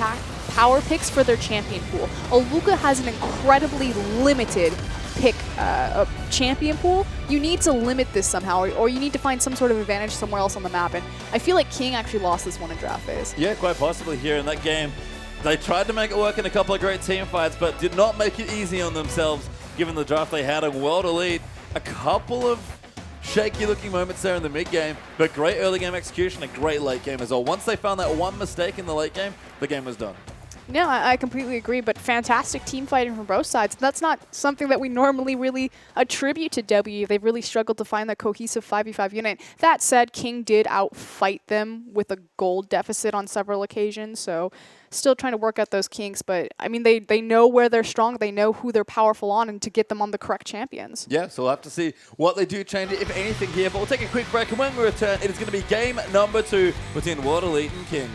picks for their champion pool. Aluka has an incredibly limited pick champion pool. You need to limit this somehow, or you need to find some sort of advantage somewhere else on the map. And I feel like King actually lost this one in draft phase. Yeah, quite possibly here in that game. They tried to make it work in a couple of great team fights, but did not make it easy on themselves, given the draft they had in World Elite. A couple of shaky looking moments there in the mid game, but great early game execution and great late game as well. Once they found that one mistake in the late game, the game was done. No, I completely agree, but fantastic team fighting from both sides. That's not something that we normally really attribute to W. They've really struggled to find that cohesive 5v5 unit. That said, King did outfight them with a gold deficit on several occasions, so still trying to work out those kinks, but I mean, they know where they're strong, they know who they're powerful on, and to get them on the correct champions. Yeah, so we'll have to see what they do change, if anything, here, but we'll take a quick break, and when we return, it is going to be game number 2 between World Elite and King.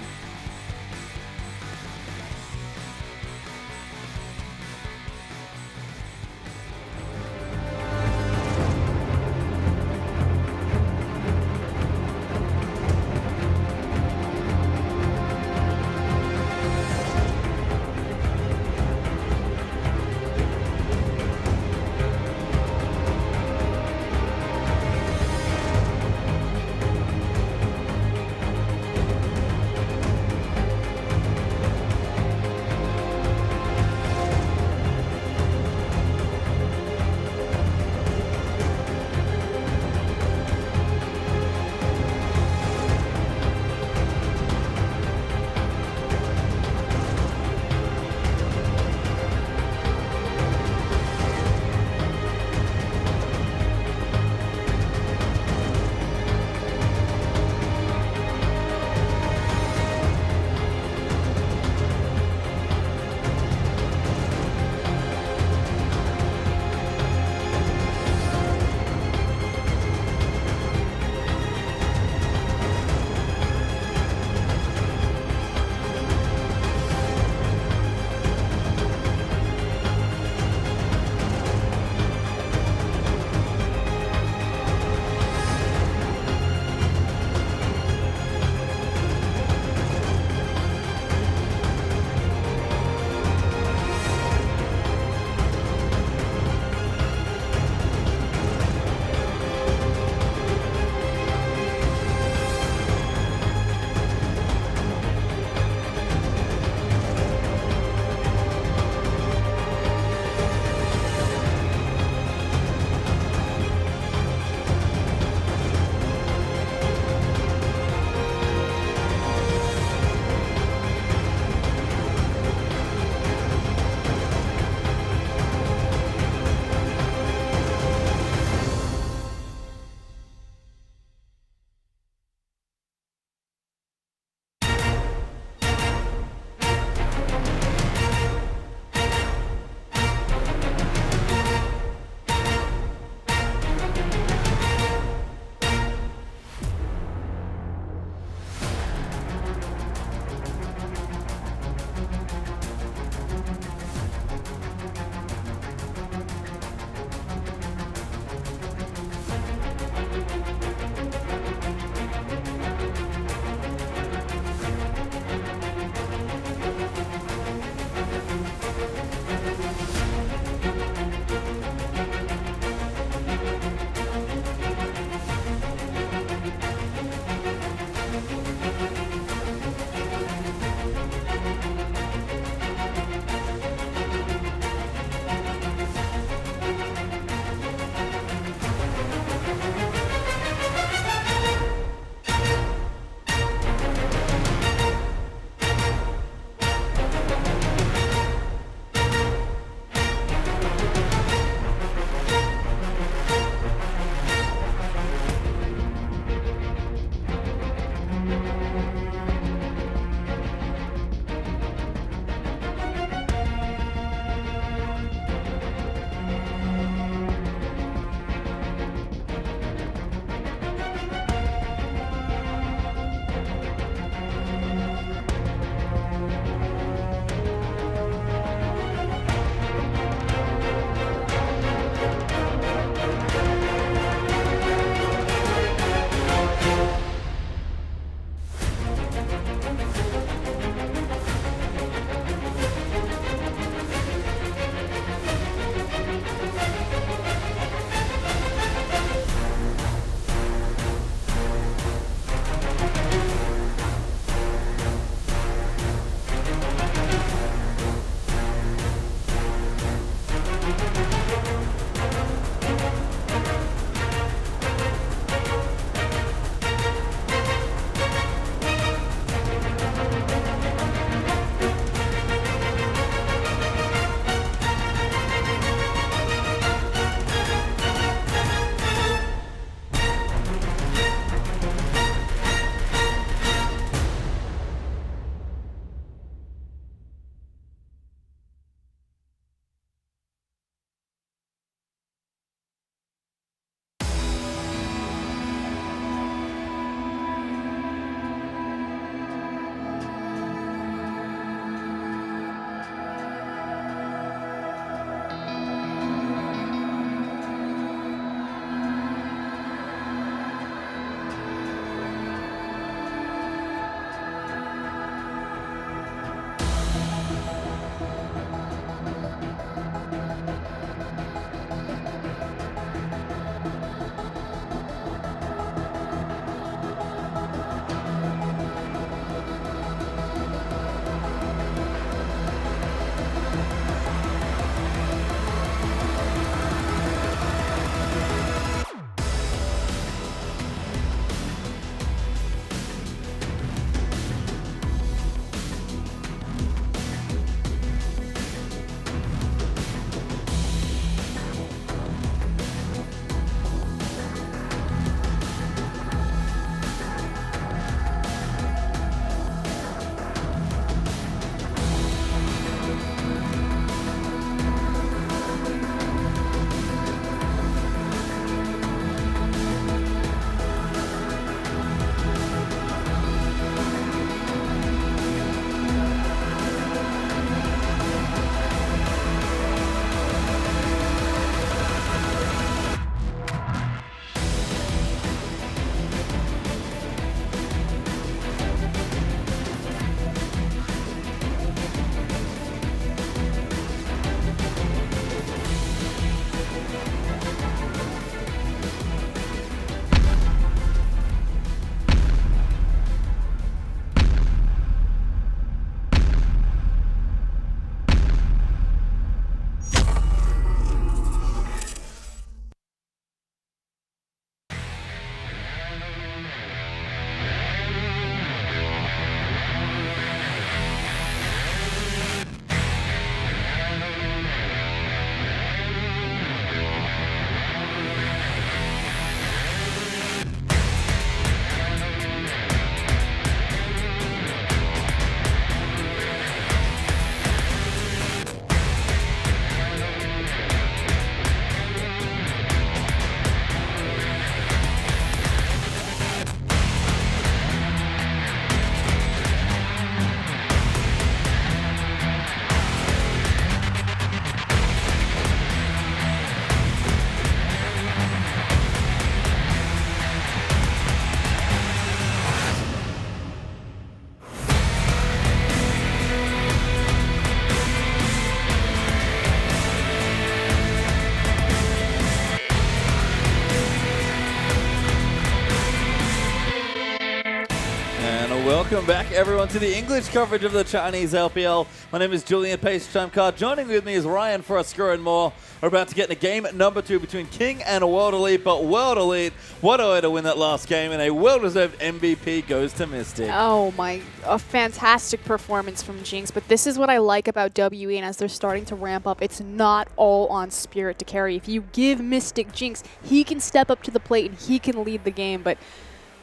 Welcome back, everyone, to the English coverage of the Chinese LPL. My name is Julian Pace-Chamkar. Joining with me is Ryan for a score and more. We're about to get into game number 2 between King and World Elite, but World Elite, what a way to win that last game, and a well-deserved MVP goes to Mystic. Oh my, a fantastic performance from Jinx, but this is what I like about WE, and as they're starting to ramp up, it's not all on Spirit to carry. If you give Mystic Jinx, he can step up to the plate and he can lead the game, but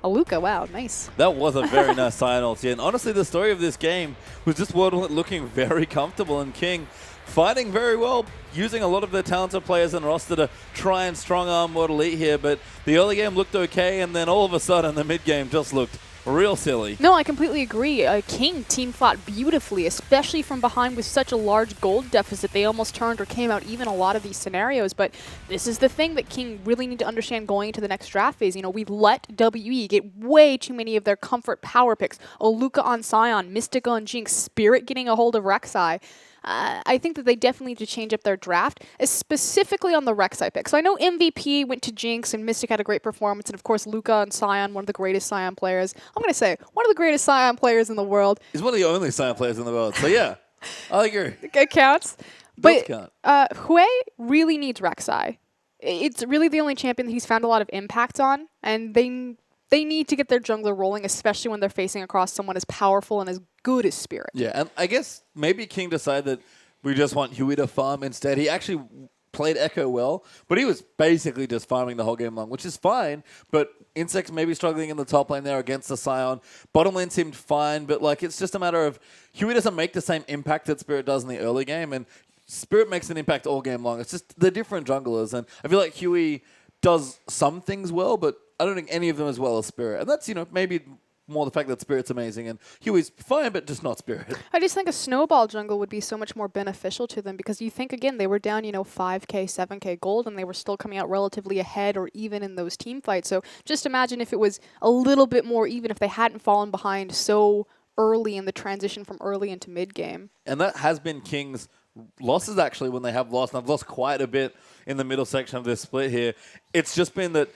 Aluka, wow, nice. That was a very nice sign ulti, and honestly, the story of this game was just World Elite looking very comfortable, and King fighting very well, using a lot of their talented players in the roster to try and strong-arm World Elite here, but the early game looked okay, and then all of a sudden the mid-game just looked real silly. No, I completely agree. King team fought beautifully, especially from behind with such a large gold deficit. They almost turned or came out even a lot of these scenarios, but this is the thing that King really need to understand going into the next draft phase. You know, we let WE get way too many of their comfort power picks. Aluka on Sion, Mystic on Jinx, Spirit getting a hold of Rek'Sai. I think that they definitely need to change up their draft, specifically on the Rek'Sai pick. So I know MVP went to Jinx and Mystic had a great performance, and of course Luka and Sion, one of the greatest Sion players. I'm going to say, one of the greatest Sion players in the world. He's one of the only Sion players in the world, so yeah, I agree. It counts. But count. Hui really needs Rek'Sai. It's really the only champion that he's found a lot of impact on, and they need to get their jungler rolling, especially when they're facing across someone as powerful and as good as Spirit. Yeah, and I guess maybe King decided that we just want Huey to farm instead. He actually played Echo well, but he was basically just farming the whole game long, which is fine, but Insect's maybe struggling in the top lane there against the Sion. Bottom lane seemed fine, but like it's just a matter of Huey doesn't make the same impact that Spirit does in the early game, and Spirit makes an impact all game long. It's just the different junglers, and I feel like Huey does some things well, but I don't think any of them as well as Spirit. And that's, you know, maybe more the fact that Spirit's amazing and Huey's fine, but just not Spirit. I just think a snowball jungle would be so much more beneficial to them because you think, again, they were down, you know, 5K, 7K gold, and they were still coming out relatively ahead or even in those team fights. So just imagine if it was a little bit more even, if they hadn't fallen behind so early in the transition from early into mid-game. And that has been King's losses, actually, when they have lost. And I've lost quite a bit in the middle section of this split here. It's just been that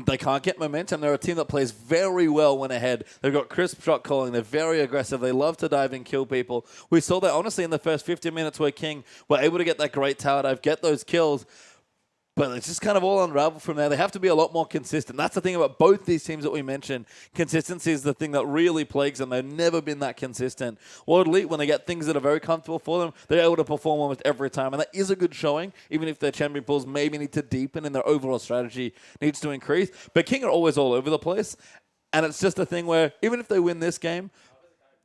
they can't get momentum. They're a team that plays very well when ahead. They've got crisp shot calling. They're very aggressive. They love to dive and kill people. We saw that, honestly, in the first 50 minutes where King were able to get that great tower dive, get those kills. But it's just kind of all unraveled from there. They have to be a lot more consistent. That's the thing about both these teams that we mentioned. Consistency is the thing that really plagues them. They've never been that consistent. World Elite, when they get things that are very comfortable for them, they're able to perform almost every time. And that is a good showing, even if their champion pools maybe need to deepen and their overall strategy needs to increase. But King are always all over the place. And it's just a thing where even if they win this game,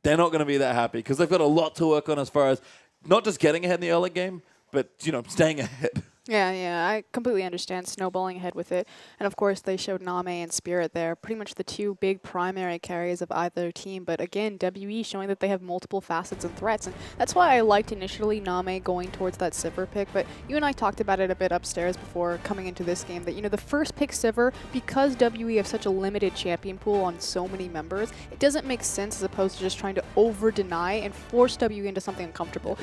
they're not going to be that happy because they've got a lot to work on as far as not just getting ahead in the early game, but, you know, staying ahead. Yeah, I completely understand snowballing ahead with it. And of course, they showed Name and Spirit there, pretty much the two big primary carries of either team. But again, WE showing that they have multiple facets and threats. And that's why I liked initially Name going towards that Sivir pick. But you and I talked about it a bit upstairs before coming into this game, that, you know, the first pick Sivir, because WE have such a limited champion pool on so many members, it doesn't make sense as opposed to just trying to over-deny and force WE into something uncomfortable.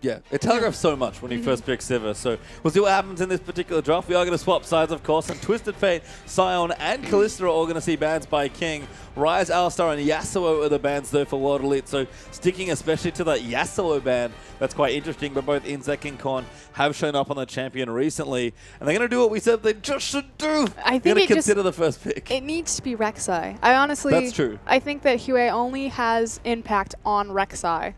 Yeah, it telegraphs so much when you first pick Sivir, so we'll see what happens in this particular draft. We are going to swap sides, of course, and Twisted Fate, Sion, and Kalista are all going to see bans by King. Ryze, Alistar, and Yasuo are the bans, though, for World Elite, so sticking especially to that Yasuo ban, that's quite interesting, but both Insect and Korn have shown up on the champion recently, and they're going to do what we said they just should do. I think they're going to consider the first pick. It needs to be Rek'Sai. I honestly... That's true. I think that Huey only has impact on Rek'Sai.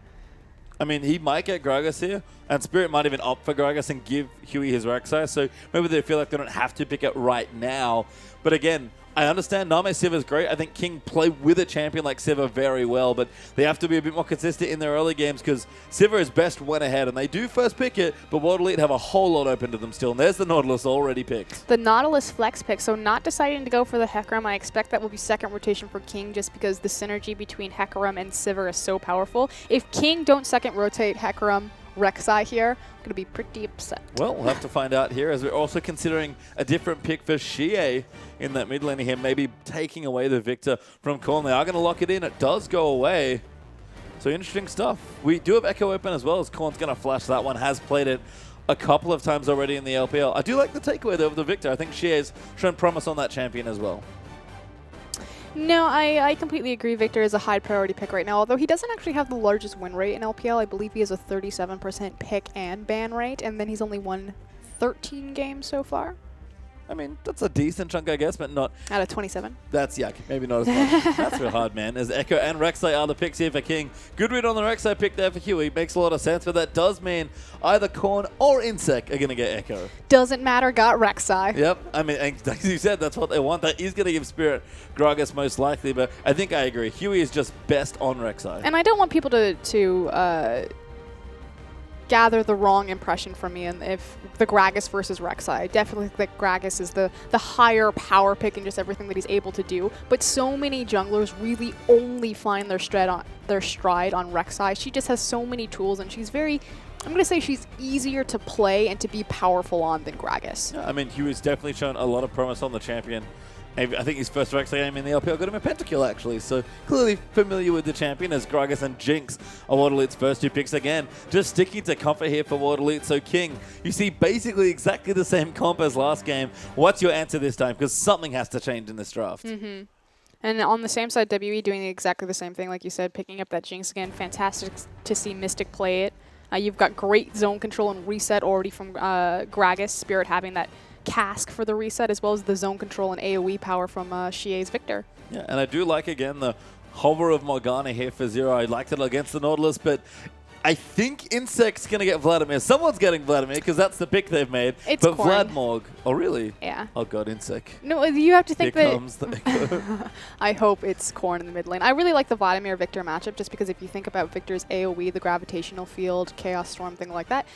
I mean, he might get Gragas here, and Spirit might even opt for Gragas and give Huey his Rek'Sai, so maybe they feel like they don't have to pick it right now. But again, I understand Name Sivir is great. I think King play with a champion like Sivir very well, but they have to be a bit more consistent in their early games because Sivir is best when ahead, and they do first pick it, but World Elite have a whole lot open to them still, and there's the Nautilus already picked. The Nautilus flex pick, so not deciding to go for the Hecarim. I expect that will be second rotation for King just because the synergy between Hecarim and Sivir is so powerful. If King don't second rotate Hecarim, Rek'Sai here, I'm going to be pretty upset. Well, we'll have to find out here as we're also considering a different pick for Xie in that mid lane here, maybe taking away the Victor from Korn. They are going to lock it in. It does go away. So interesting stuff. We do have Echo open as well as Korn's going to flash. That one has played it a couple of times already in the LPL. I do like the takeaway though of the Victor. I think Xie's shown promise on that champion as well. No, I completely agree. Victor is a high priority pick right now, although he doesn't actually have the largest win rate in LPL. I believe he has a 37% pick and ban rate, and then he's only won 13 games so far. I mean, that's a decent chunk, I guess, but not... Out of 27. That's yuck. Maybe not as much. That's real hard, man. As Echo and Rek'Sai are the picks here for King. Good read on the Rek'Sai pick there for Huey. Makes a lot of sense, but that does mean either Korn or Insec are going to get Echo. Doesn't matter, got Rek'Sai. Yep. I mean, and like you said, that's what they want. That is going to give Spirit Gragas most likely, but I think I agree. Huey is just best on Rek'Sai. And I don't want people to gather the wrong impression from me, and if the Gragas versus Rek'Sai. I definitely think that Gragas is the higher power pick and just everything that he's able to do, but so many junglers really only find their stride on Rek'Sai. She just has so many tools, and she's very... I'm going to say she's easier to play and to be powerful on than Gragas. Yeah, I mean, Huey's definitely shown a lot of promise on the champion. I think his first Rek'Sai game in the LPL got him a pentakill, actually. So clearly familiar with the champion, as Gragas and Jinx are World Elite's first two picks again. Just sticking to comfort here for World Elite. So King, you see basically exactly the same comp as last game. What's your answer this time? Because something has to change in this draft. Mm-hmm. And on the same side, WE doing exactly the same thing, like you said, picking up that Jinx again. Fantastic to see Mystic play it. You've got great zone control and reset already from Gragas. Spirit having that cask for the reset, as well as the zone control and AoE power from Xie's Victor. Yeah, and I do like, again, the hover of Morgana here for Zero. I liked it against the Nautilus, but I think Insect's going to get Vladimir. Someone's getting Vladimir, because that's the pick they've made. It's but Korn. Vladmorg. Oh, really? Yeah. Oh, God, Insect. No, you have to think Here that... comes the Echo. I hope it's Korn in the mid lane. I really like the Vladimir-Victor matchup, just because if you think about Victor's AoE, the gravitational field, Chaos Storm, thing like that,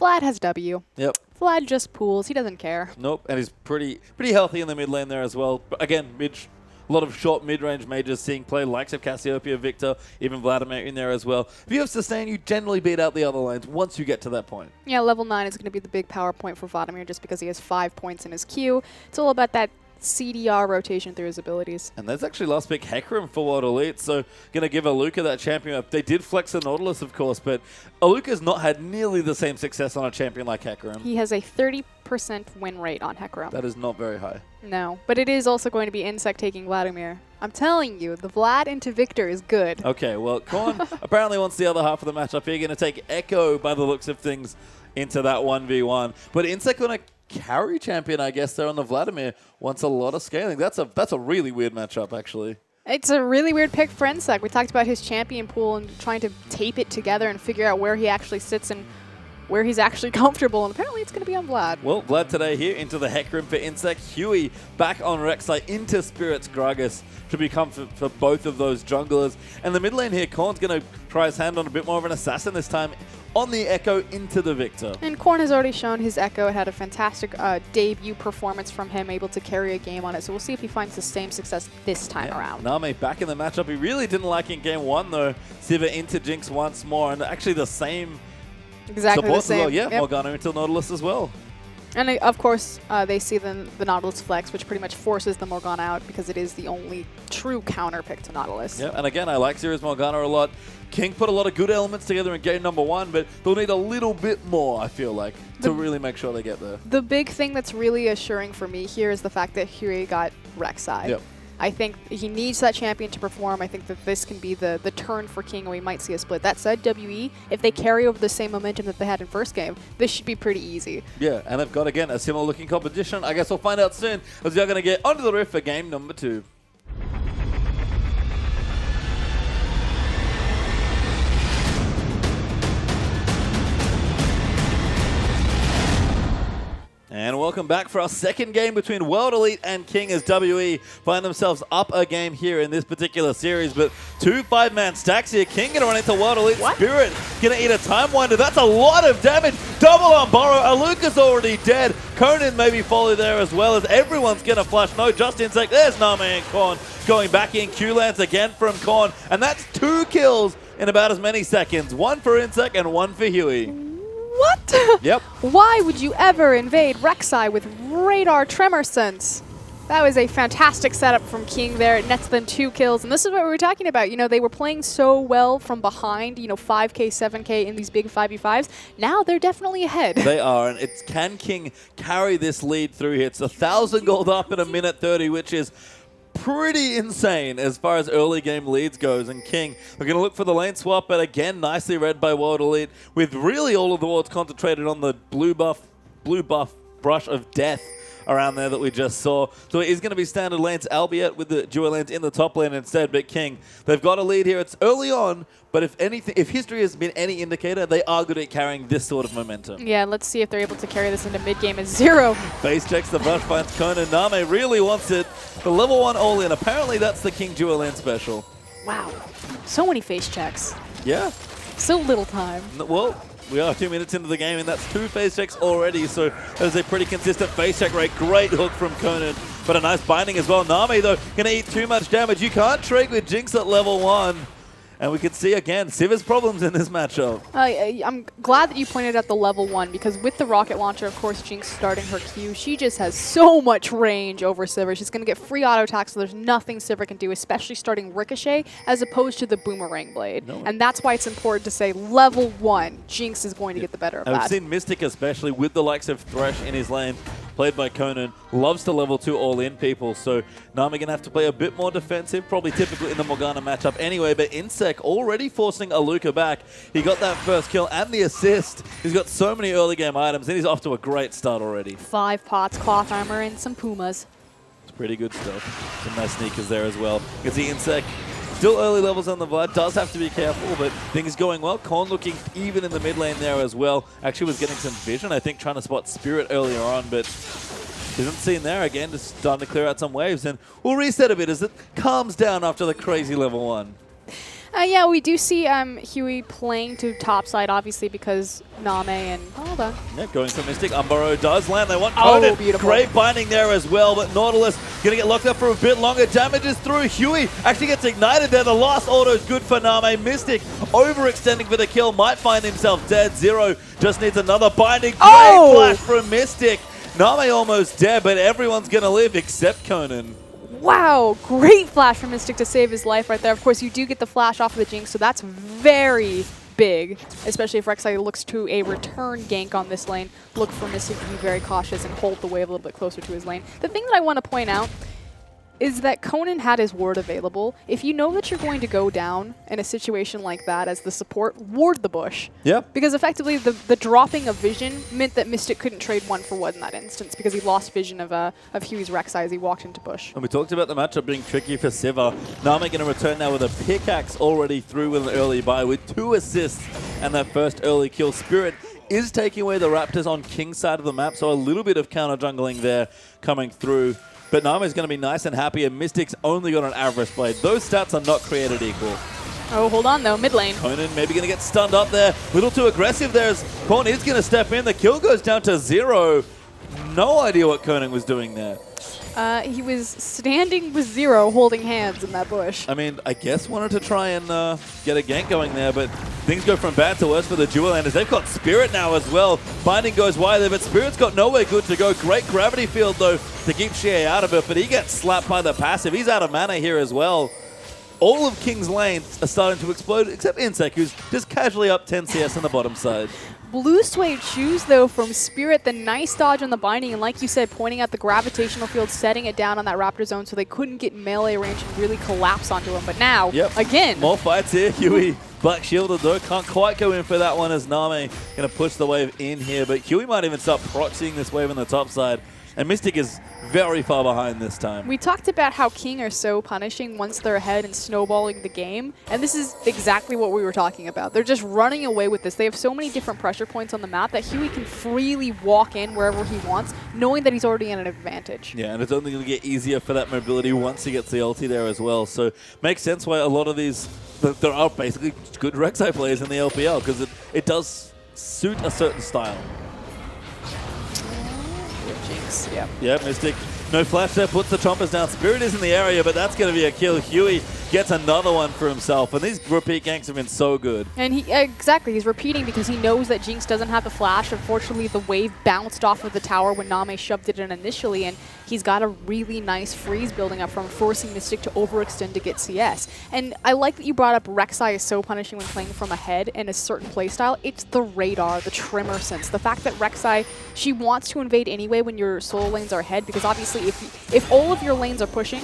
Vlad has W. Yep. Vlad just pools. He doesn't care. Nope, and he's pretty healthy in the mid lane there as well. But again, a lot of short mid-range mages seeing play, likes of Cassiopeia, Victor, even Vladimir in there as well. If you have sustain, you generally beat out the other lanes once you get to that point. Yeah, level 9 is going to be the big power point for Vladimir, just because he has 5 points in his queue. It's all about that CDR rotation through his abilities. And that's actually last pick Hecarim for World Elite, so going to give Aluka that champion up. They did flex the Nautilus, of course, but Aluka's not had nearly the same success on a champion like Hecarim. He has a 30% win rate on Hecarim. That is not very high. No, but it is also going to be Insect taking Vladimir. I'm telling you, the Vlad into Victor is good. Okay, well, Korn apparently wants the other half of the matchup here. Going to take Echo, by the looks of things, into that 1v1. But Insect going to carry champion, I guess, there on the Vladimir. Wants a lot of scaling. That's a really weird matchup, actually. It's a really weird pick for Insect. We talked about his champion pool and trying to tape it together and figure out where he actually sits and where he's actually comfortable, and apparently it's going to be on Vlad. Well, Vlad today here into the Hecarim for Insect. Huey back on Rek'Sai into Spirit's Gragas to become for both of those junglers. And the mid lane here, Korn's going to try his hand on a bit more of an assassin this time on the Echo into the Victor. And Korn has already shown his Echo. It had a fantastic debut performance from him, able to carry a game on it. So we'll see if he finds the same success this time around. Nami back in the matchup. He really didn't like in game 1, though. Sivir into Jinx once more, and actually the same exactly the supports same. as well. Yeah, Yep. Morgana into Nautilus as well. And of course, they see the Nautilus flex, which pretty much forces the Morgana out because it is the only true counter pick to Nautilus. Yeah, and again, I like Sirius Morgana a lot. King put a lot of good elements together in game number 1, but they'll need a little bit more, I feel like, to really make sure they get there. The big thing that's really assuring for me here is the fact that Huey got Rek'Sai. Yep. I think he needs that champion to perform. I think that this can be the turn for King, and we might see a split. That said, WE, if they carry over the same momentum that they had in first game, this should be pretty easy. Yeah, and they've got, again, a similar looking competition. I guess we'll find out soon as we are going to get onto the rift for game number 2. And welcome back for our second game between World Elite and King, as WE find themselves up a game here in this particular series. But 2 5-man stacks here. King going to run into World Elite. What? Spirit going to eat a Time Winder. That's a lot of damage. Double on Borrow. Aluka's already dead. Conan maybe follow there as well, as everyone's going to flash. No, just Insect. There's Nami and Korn going back in. Q-Lance again from Korn. And that's 2 kills in about as many seconds. 1 for Insect and 1 for Huey. What? Yep. Why would you ever invade Rek'Sai with Radar Tremor Sense? That was a fantastic setup from King there. It nets them 2 kills. And this is what we were talking about. You know, they were playing so well from behind, 5K, 7K in these big 5v5s. Now they're definitely ahead. They are, and it's can King carry this lead through here? It's 1,000 gold up in a minute 30, which is pretty insane as far as early game leads goes. And King, we're going to look for the lane swap, but again, nicely read by World Elite, with really all of the wards concentrated on the blue buff brush of death around there that we just saw. So it is going to be standard lanes, albeit with the duo lanes in the top lane instead. But King, they've got a lead here. It's early on, but if anything, if history has been any indicator, they are good at carrying this sort of momentum. Yeah, let's see if they're able to carry this into mid-game as 0. Face checks the brush, finds Conan. Name really wants it. The level 1 all-in. Apparently that's the King duo lane special. Wow. So many face checks. Yeah. So little time. Well, we are 2 minutes into the game, and that's 2 face checks already, so there's a pretty consistent face check rate. Great hook from Conan, but a nice binding as well. Name, though, going to eat too much damage. You can't trade with Jinx at level 1. And we can see, again, Sivir's problems in this matchup. I'm glad that you pointed out the level 1, because with the rocket launcher, of course, Jinx starting her Q, she just has so much range over Sivir. She's going to get free auto attack, so there's nothing Sivir can do, especially starting Ricochet, as opposed to the Boomerang Blade. No. And that's why it's important to say level 1, Jinx is going to get the better of that. I've seen Mystic, especially with the likes of Thresh in his lane, played by Conan, loves to level 2 all-in people, so Nami going to have to play a bit more defensive, probably typically in the Morgana matchup anyway, but Insec already forcing Aluka back. He got that first kill and the assist. He's got so many early game items, and he's off to a great start already. 5 pots, cloth armor, and some Pumas. It's pretty good stuff. Some nice sneakers there as well. You can see Insec still early levels on the Vlad, does have to be careful, but things going well. Korn looking even in the mid lane there as well. Actually was getting some vision, I think, trying to spot Spirit earlier on, but isn't seen there again, just starting to clear out some waves. And we'll reset a bit as it calms down after the crazy level 1. Yeah, we do see Huey playing to topside, obviously, because Name and... hold on. Yeah, going for Mystic. Umbaro does land. They want Conan. Oh, beautiful. Great binding there as well, but Nautilus going to get locked up for a bit longer. Damages through. Huey actually gets ignited there. The last auto is good for Name. Mystic overextending for the kill. Might find himself dead. Zero just needs another binding. Great flash from Mystic. Name almost dead, but everyone's going to live except Conan. Wow, great flash from Mystic to save his life right there. Of course, you do get the flash off of the Jinx, so that's very big, especially if Rek'Sai looks to a return gank on this lane. Look for Mystic to be very cautious and hold the wave a little bit closer to his lane. The thing that I want to point out is that Conan had his ward available. If you know that you're going to go down in a situation like that as the support, ward the bush. Yeah. Because effectively the dropping of vision meant that Mystic couldn't trade 1-for-1 in that instance because he lost vision of Huey's Rek'Sai as he walked into bush. And we talked about the matchup being tricky for Sivir. Name going to return now with a pickaxe already through with an early buy with 2 assists and that first early kill. Spirit is taking away the Raptors on King's side of the map, so a little bit of counter jungling there coming through. But Nami's going to be nice and happy, and Mystic's only got an Avarice Blade. Those stats are not created equal. Oh, hold on, though. Mid lane. Conan maybe going to get stunned up there. A little too aggressive there as Korn is going to step in. The kill goes down to 0. No idea what Conan was doing there. He was standing with 0, holding hands in that bush. I mean, I guess wanted to try and get a gank going there, but things go from bad to worse for the dual landers. They've got Spirit now as well. Binding goes wide there, but Spirit's got nowhere good to go. Great gravity field, though, to keep Shea out of it, but he gets slapped by the passive. He's out of mana here as well. All of King's lanes are starting to explode, except Insec, who's just casually up 10 CS on the bottom side. Blue Suede shoes, though, from Spirit. The nice dodge on the binding, and like you said, pointing out the gravitational field, setting it down on that Raptor zone so they couldn't get melee range and really collapse onto him. But now, again. More fights here. Huey, Black Shielded, though, can't quite go in for that one as Name going to push the wave in here. But Huey might even start proxying this wave on the top side. And Mystic is very far behind this time. We talked about how King are so punishing once they're ahead and snowballing the game, and this is exactly what we were talking about. They're just running away with this. They have so many different pressure points on the map that Huey can freely walk in wherever he wants, knowing that he's already in an advantage. Yeah, and it's only going to get easier for that mobility once he gets the ulti there as well. So makes sense why a lot of these, there are basically good Rek'Sai players in the LPL, because it does suit a certain style. Jinx, yeah. Yeah, Mystic. No flash there, puts the chompers down. Spirit is in the area, but that's going to be a kill. Huey gets another one for himself, and these repeat ganks have been so good. And exactly, he's repeating because he knows that Jinx doesn't have a flash. Unfortunately, the wave bounced off of the tower when Name shoved it in initially, and he's got a really nice freeze building up from forcing Mystic to overextend to get CS. And I like that you brought up Rek'Sai is so punishing when playing from ahead in a certain playstyle. It's the radar, the trimmer sense. The fact that Rek'Sai, she wants to invade anyway when your solo lanes are ahead, because obviously if all of your lanes are pushing,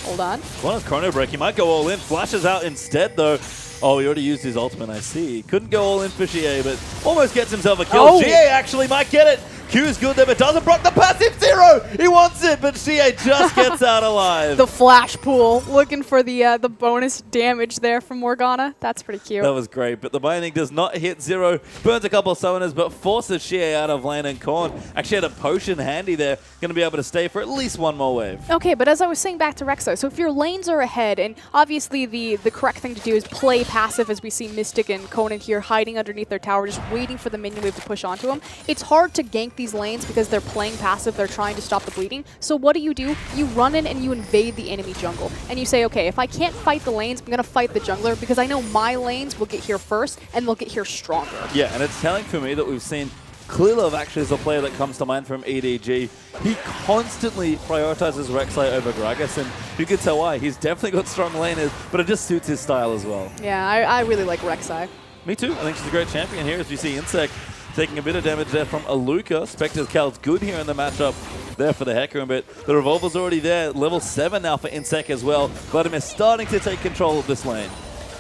Hold on. One is Chrono Break. He might go all in. Flashes out instead, though. Oh, he already used his ultimate, I see. Couldn't go all in for Xie, but almost gets himself a kill. Oh. Xie actually might get it. Q's good there, but doesn't proc the passive 0. He wants it, but Xie just gets out alive. The flash pool, looking for the bonus damage there from Morgana. That's pretty cute. That was great, but the binding does not hit 0. Burns a couple of summoners, but forces Xie out of lane, and Korn actually had a potion handy there. Going to be able to stay for at least one more wave. Okay, but as I was saying back to Rek'Sai, so if your lanes are ahead, and obviously the correct thing to do is play passive, as we see Mystic and Conan here hiding underneath their tower, just waiting for the minion wave to push onto them. It's hard to gank these lanes because they're playing passive, they're trying to stop the bleeding. So what do? You run in and you invade the enemy jungle. And you say, okay, if I can't fight the lanes, I'm going to fight the jungler because I know my lanes will get here first and they'll get here stronger. Yeah, and it's telling for me that we've seen Klilov actually is a player that comes to mind from EDG. He constantly prioritizes Rek'Sai over Gragas, and you can tell why. He's definitely got strong laners, but it just suits his style as well. Yeah, I really like Rek'Sai. Me too. I think she's a great champion here, as you see Insect taking a bit of damage there from Aluka. Spectre's Cal's good here in the matchup there for the Hecarim, but the Revolver's already there. Level 7 now for Insect as well. Vladimir's starting to take control of this lane.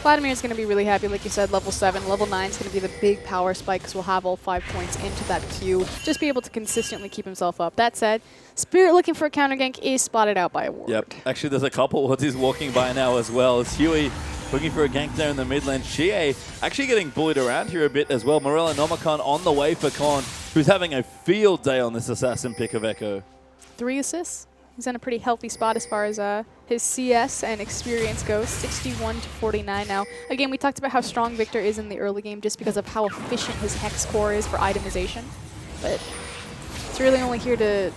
Vladimir's going to be really happy, like you said, level 7. Level 9 is going to be the big power spike because we'll have all 5 points into that queue. Just be able to consistently keep himself up. That said, Spirit looking for a counter gank is spotted out by a ward. Yep. Actually, there's a couple wards he's walking by now as well. It's Huey looking for a gank there in the mid lane. Xie actually getting bullied around here a bit as well. Morella Nomicon on the way for Korn, who's having a field day on this assassin pick of Echo. 3 assists. He's in a pretty healthy spot as far as his CS and experience goes. 61 to 49 now. Again, we talked about how strong Victor is in the early game just because of how efficient his Hex core is for itemization. But it's really only here to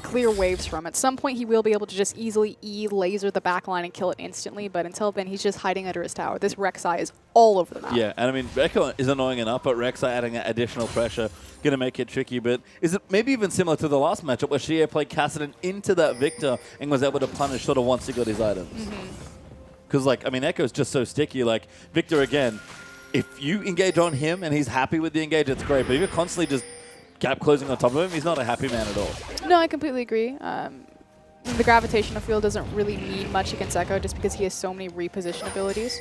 clear waves from. At some point, he will be able to just easily laser the backline and kill it instantly, but until then, he's just hiding under his tower. This Rek'Sai is all over the map. Yeah, and I mean, Echo is annoying enough, but Rek'Sai adding that additional pressure going to make it tricky. But is it maybe even similar to the last matchup where Xie played Kassadin into that Victor and was able to punish sort of once he got his items? Because, like, I mean, Echo's just so sticky. Like, Victor, again, if you engage on him and he's happy with the engage, it's great. But if you're constantly just gap closing on top of him, he's not a happy man at all. No, I completely agree. The gravitational field doesn't really mean much against Echo just because he has so many reposition abilities.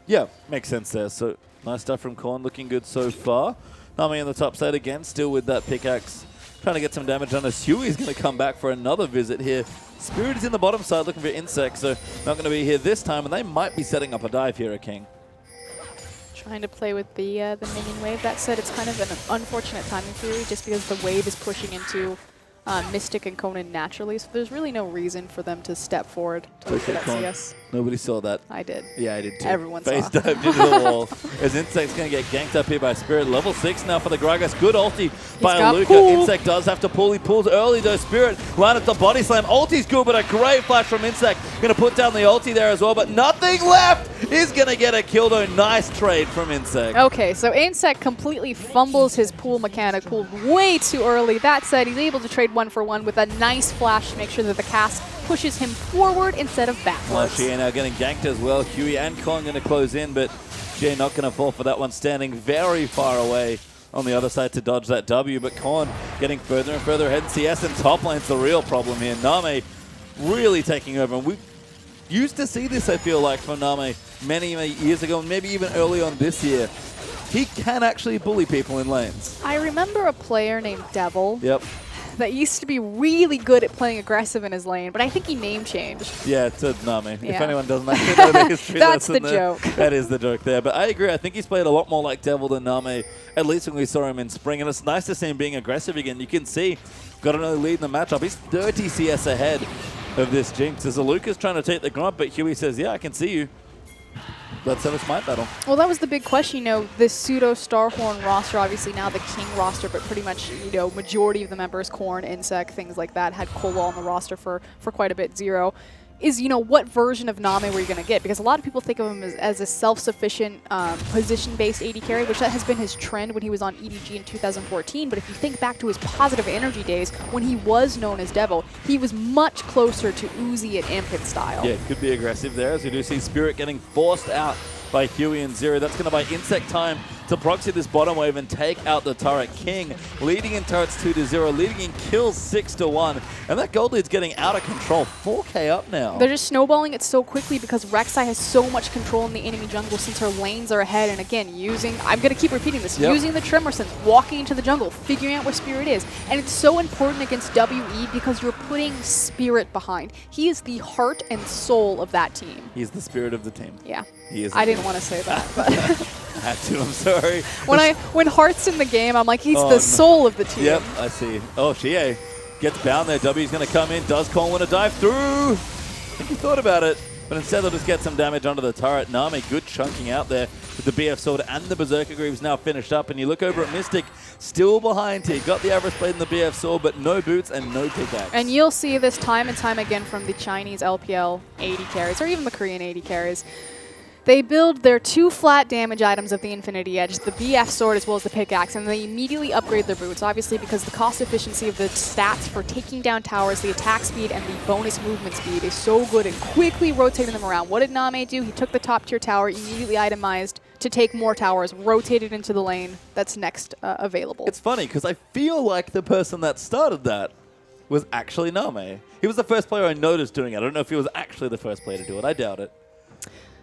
Yeah, makes sense there. So nice stuff from Korn, looking good so far. Nami on the top side again, still with that pickaxe, trying to get some damage on us. Huey's going to come back for another visit here. Spirit is in the bottom side looking for insects, so not going to be here this time, and they might be setting up a dive here at King. Trying to play with the minion wave. That said, it's kind of an unfortunate timing theory just because the wave is pushing into Mystic and Conan naturally, so there's really no reason for them to step forward to look for that CS. Nobody saw that. I did. Yeah, I did too. Everyone Face saw. dived into the wall. As Insect's going to get ganked up here by Spirit. Level 6 now for the Gragas. Good ulti by Luca. Insect does have to pull. He pulls early though. Spirit landed the body slam. Ulti's good, but a great flash from Insect. Going to put down the ulti there as well, but nothing left. Is going to get a kill though. Nice trade from Insect. Okay, so Insect completely fumbles his pool mechanic. Pulled way too early. That said, he's able to trade 1-for-1 with a nice flash to make sure that the cast pushes him forward instead of backwards. Xie now getting ganked as well. Huey and Kong going to close in, but Xie not going to fall for that one, standing very far away on the other side to dodge that W, but Korn getting further and further ahead. CS and top lane's the real problem here. Name really taking over, and we used to see this, I feel like, from Name many years ago, and maybe even early on this year. He can actually bully people in lanes. I remember a player named Devil. Yep. That used to be really good at playing aggressive in his lane, but I think he name changed. Yeah, it's a Nami. Yeah. If anyone doesn't actually know the history, That's the there. joke. That is the joke there. But I agree. I think he's played a lot more like Devil than Nami, at least when we saw him in spring. And it's nice to see him being aggressive again. You can see, got an early lead in the matchup. He's 30 CS ahead of this Jinx. As Luca's trying to take the grunt, but Huey says, yeah, I can see you. Let's have a smite battle. Well, that was the big question, you know, this pseudo Starhorn roster, obviously now the King roster, but pretty much, you know, majority of the members, Korn, Insect, things like that, had Kola on the roster for quite a bit. Zero is, you know, what version of Name were you going to get? Because a lot of people think of him as a self-sufficient position-based AD carry, which that has been his trend when he was on EDG in 2014. But if you think back to his positive energy days when he was known as Devil, he was much closer to Uzi and Impet style. Yeah, could be aggressive there, as we do see Spirit getting forced out by Huey and Zero. That's going to buy Insect time to proxy this bottom wave and take out the turret. King leading in turrets 2-0, leading in kills 6-1. And that gold lead's getting out of control. 4K up now. They're just snowballing it so quickly because Rek'Sai has so much control in the enemy jungle since her lanes are ahead. And again, I'm going to keep repeating this, using the Tremor Sense, walking into the jungle, figuring out where Spirit is. And it's so important against WE because you're putting Spirit behind. He is the heart and soul of that team. He's the spirit of the team. Yeah. He is. I didn't want to say that, but I had to, I'm sorry. when Heart's in the game, I'm like, he's the soul of the team. Yep, I see. Oh, Xie gets bound there. W's going to come in. Does Colin want to dive through? I think he thought about it, but instead they'll just get some damage onto the turret. Nami, good chunking out there with the BF Sword and the Berserker Greaves now finished up. And you look over at Mystic, still behind here. Got the Avarice Blade and the BF Sword, but no boots and no pickaxe. And you'll see this time and time again from the Chinese LPL 80 carries, or even the Korean 80 carries. They build their 2 flat damage items of the Infinity Edge, the BF Sword as well as the Pickaxe, and they immediately upgrade their boots, obviously because the cost efficiency of the stats for taking down towers, the attack speed, and the bonus movement speed is so good at quickly rotating them around. What did Name do? He took the top tier tower, immediately itemized to take more towers, rotated into the lane that's next available. It's funny because I feel like the person that started that was actually Name. He was the first player I noticed doing it. I don't know if he was actually the first player to do it. I doubt it.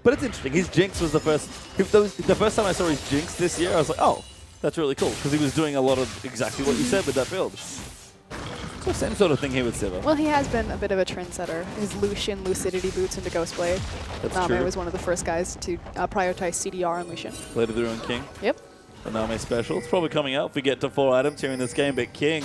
But it's interesting. His Jinx was the first. The first time I saw his Jinx this year, I was like, oh, that's really cool. Because he was doing a lot of exactly what you said with that build. So same sort of thing here with Sivir. Well, he has been a bit of a trendsetter. His Lucian Lucidity boots into Ghostblade. Name was one of the first guys to prioritize CDR on Lucian. Blade of the Ruined King. Yep. The Name special. It's probably coming out if we get to 4 items here in this game. But King,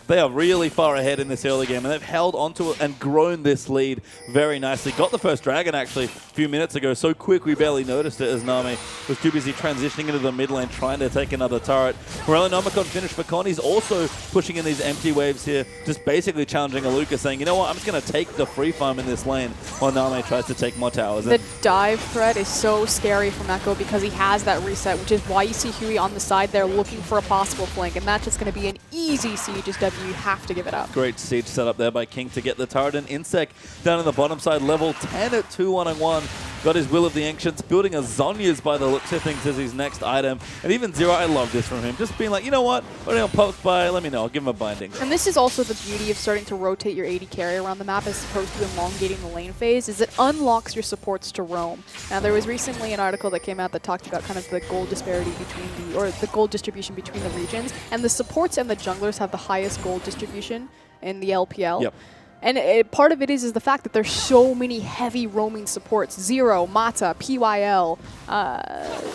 they are really far ahead in this early game, and they've held onto it and grown this lead very nicely. Got the first dragon, actually, a few minutes ago. So quick, we barely noticed it as Nami was too busy transitioning into the mid lane, trying to take another turret. Morellonomicon finished for Con. He's also pushing in these empty waves here, just basically challenging Aluka, saying, you know what, I'm just going to take the free farm in this lane while Nami tries to take more towers. The dive threat is so scary from Echo because he has that reset, which is why you see Huey on the side there looking for a possible flank, and that's just going to be an easy siege as W. You have to give it up. Great siege set up there by King to get the turret, and Insect down on the bottom side, level 10 at 2-1-1. Got his Will of the Ancients, building a Zhonya's by the looks of things as his next item. And even Zero, I love this from him. Just being like, you know what? When he'll poke by, let me know. I'll give him a binding. And this is also the beauty of starting to rotate your AD carry around the map as opposed to elongating the lane phase, is it unlocks your supports to roam. Now, there was recently an article that came out that talked about kind of the gold disparity between the gold distribution between the regions. And the supports and the junglers have the highest gold distribution in the LPL. Yep. And part of it is the fact that there's so many heavy roaming supports. Zero, Mata, PYL,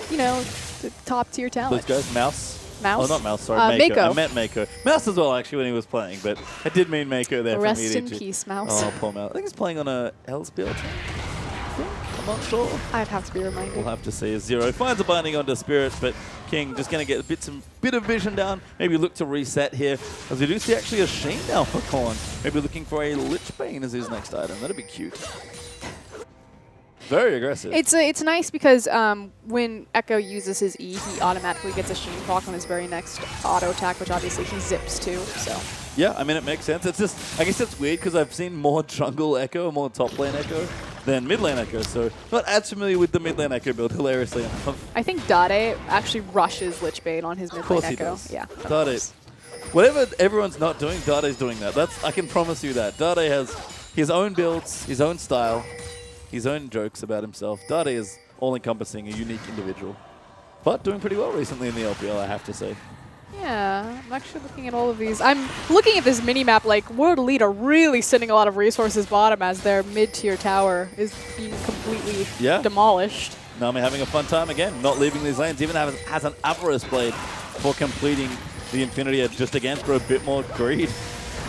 you know, the top tier talent. Those guys, Mouse. Mouse? Oh, not Mouse, sorry, Mako. Mako. I meant Mako. Mouse as well, actually, when he was playing, but I did mean Mako there. Rest in peace, Mouse. Oh, poor Mouse. I think he's playing on a LPL team. I'm not sure. I'd have to be reminded. We'll have to see. As Zero finds a binding onto Spirit, but King just going to get a bit of vision down. Maybe look to reset here. As we do see actually a Sheen now for Corn. Maybe looking for a Lich Bane as his next item. That'd be cute. Very aggressive. It's nice because when Echo uses his E, he automatically gets a Sheen Proc on his very next auto attack, which obviously he zips too. So. Yeah, I mean, it makes sense. It's just, I guess it's weird because I've seen more jungle Echo, more top lane Echo than mid lane Echo, so not as familiar with the mid lane Echo build, hilariously enough. I think Dade actually rushes Lichbane on his mid lane Echo. Does. Yeah. Dade. Whatever everyone's not doing, Dade's doing that. I can promise you that. Dade has his own builds, his own style, his own jokes about himself. Dade is all-encompassing, a unique individual. But doing pretty well recently in the LPL, I have to say. Yeah, I'm actually looking at all of these. I'm looking at this mini-map like World Elite are really sending a lot of resources bottom as their mid-tier tower is being completely demolished. Nami having a fun time again, not leaving these lanes. Even has an Avarice Blade for completing the Infinity Edge just again for a bit more greed.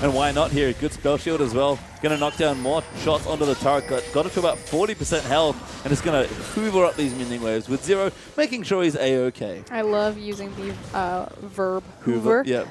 And why not here? Good spell shield as well. Going to knock down more shots onto the turret. Got it to about 40% health. And it's going to hoover up these minion waves with Zero, making sure he's A-OK. I love using the verb hoover. Yeah.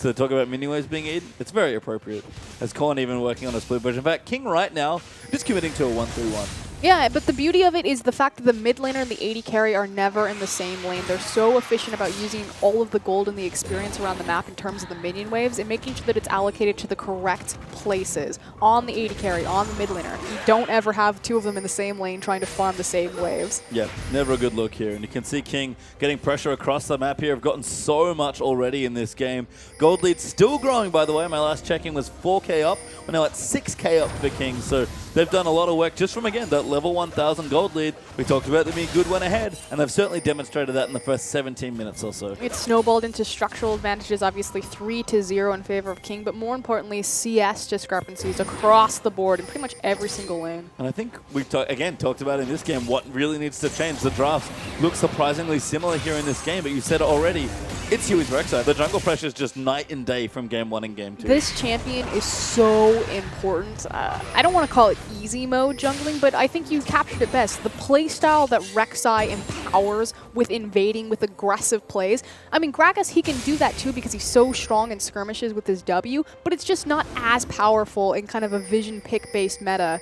To talk about minion waves being eaten, it's very appropriate. As Corn even working on a split version. In fact, King right now just committing to a 1-3-1. Yeah, but the beauty of it is the fact that the mid laner and the AD carry are never in the same lane. They're so efficient about using all of the gold and the experience around the map in terms of the minion waves and making sure that it's allocated to the correct places on the AD carry, on the mid laner. You don't ever have two of them in the same lane trying to farm the same waves. Yeah, never a good look here. And you can see King getting pressure across the map here. Have gotten so much already in this game. Gold lead still growing, by the way. My last checking was 4K up. We're now at 6K up for King. So they've done a lot of work just from, again, that level 1000 gold lead. We talked about them being good one ahead, and they've certainly demonstrated that in the first 17 minutes or so. It snowballed into structural advantages, obviously 3-0 in favor of King, but more importantly, CS discrepancies across the board in pretty much every single lane. And I think we've, again, talked about in this game what really needs to change. The drafts look surprisingly similar here in this game, but you said it already. It's Huey's Rek'Sai. The jungle pressure is just night and day from game 1 and game 2. This champion is so important. I don't want to call it easy mode jungling, but I think you captured it best. The playstyle that Rek'Sai empowers with invading, with aggressive plays. I mean, Gragas, he can do that too because he's so strong in skirmishes with his W, but it's just not as powerful in kind of a vision pick-based meta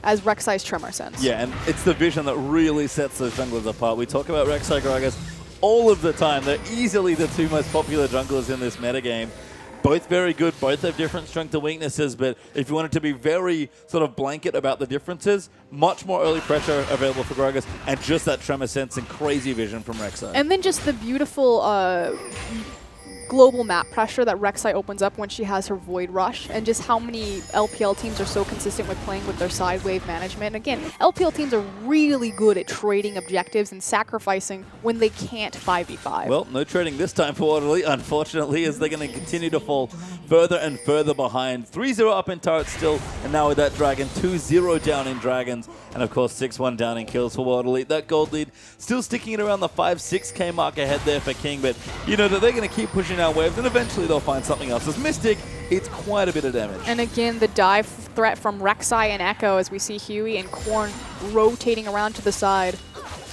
as Rek'Sai's Tremor Sense. Yeah, and it's the vision that really sets those junglers apart. We talk about Rek'Sai, Gragas all of the time. They're easily the two most popular junglers in this metagame. Both very good, both have different strengths and weaknesses, but if you wanted to be very sort of blanket about the differences, much more early pressure available for Gragas, and just that Tremor Sense and crazy vision from Rek'Sai. And then just the beautiful global map pressure that Rek'Sai opens up when she has her Void Rush, and just how many LPL teams are so consistent with playing with their side wave management. And again, LPL teams are really good at trading objectives and sacrificing when they can't 5v5. Well, no trading this time for Waterley, unfortunately, as they're going to continue to fall further and further behind. 3-0 up in turrets still, and now with that Dragon, 2-0 down in Dragons, and of course 6-1 down in kills for Waterley. That gold lead still sticking at around the 5-6K mark ahead there for King, but you know that they're going to keep pushing out waves, and eventually they'll find something else. As Mystic, it's quite a bit of damage. And again, the dive threat from Rek'Sai and Echo as we see Huey and Korn rotating around to the side.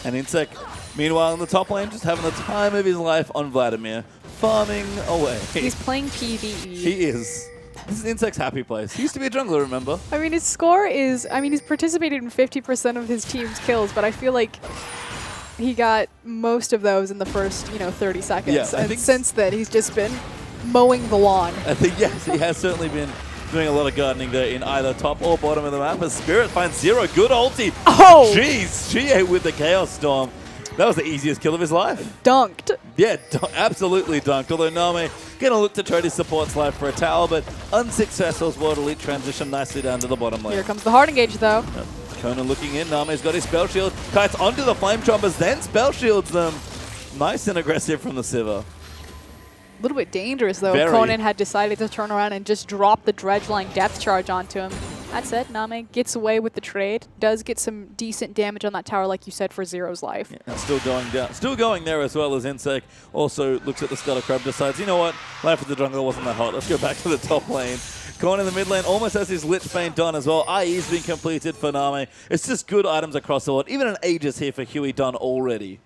And Insec, meanwhile, in the top lane, just having the time of his life on Vladimir, farming away. He's playing PvE. He is. This is Insect's happy place. He used to be a jungler, remember? I mean, his score is, I mean, he's participated in 50% of his team's kills, but I feel like he got most of those in the first, 30 seconds. Yeah, and since then, he's just been mowing the lawn. I think, yes, he has certainly been doing a lot of gardening there in either top or bottom of the map. But Spirit finds Zero. Good ulti. Oh! Jeez, GA with the Chaos Storm. That was the easiest kill of his life. Dunked. Yeah, absolutely dunked. Although Name going to look to trade his support slide for a tower, but unsuccessful as World Elite transition nicely down to the bottom lane. Here comes the hard engage, though. Yep. Conan looking in. Name's got his spell shield. Kites onto the flame chompers, then spell shields them. Nice and aggressive from the Sivir. A little bit dangerous, though. Very. Conan had decided to turn around and just drop the Dredge Line depth charge onto him. That said, Name gets away with the trade. Does get some decent damage on that tower, like you said, for Zero's life. Yeah, and still going down. Still going there as well as Insec also looks at the Scuttle Crab, decides, you know what? Life of the jungle wasn't that hot. Let's go back to the top lane. Korn in the mid lane almost has his Lich Bane done as well. IE's been completed for Name. It's just good items across the board. Even an Aegis here for Huey done already.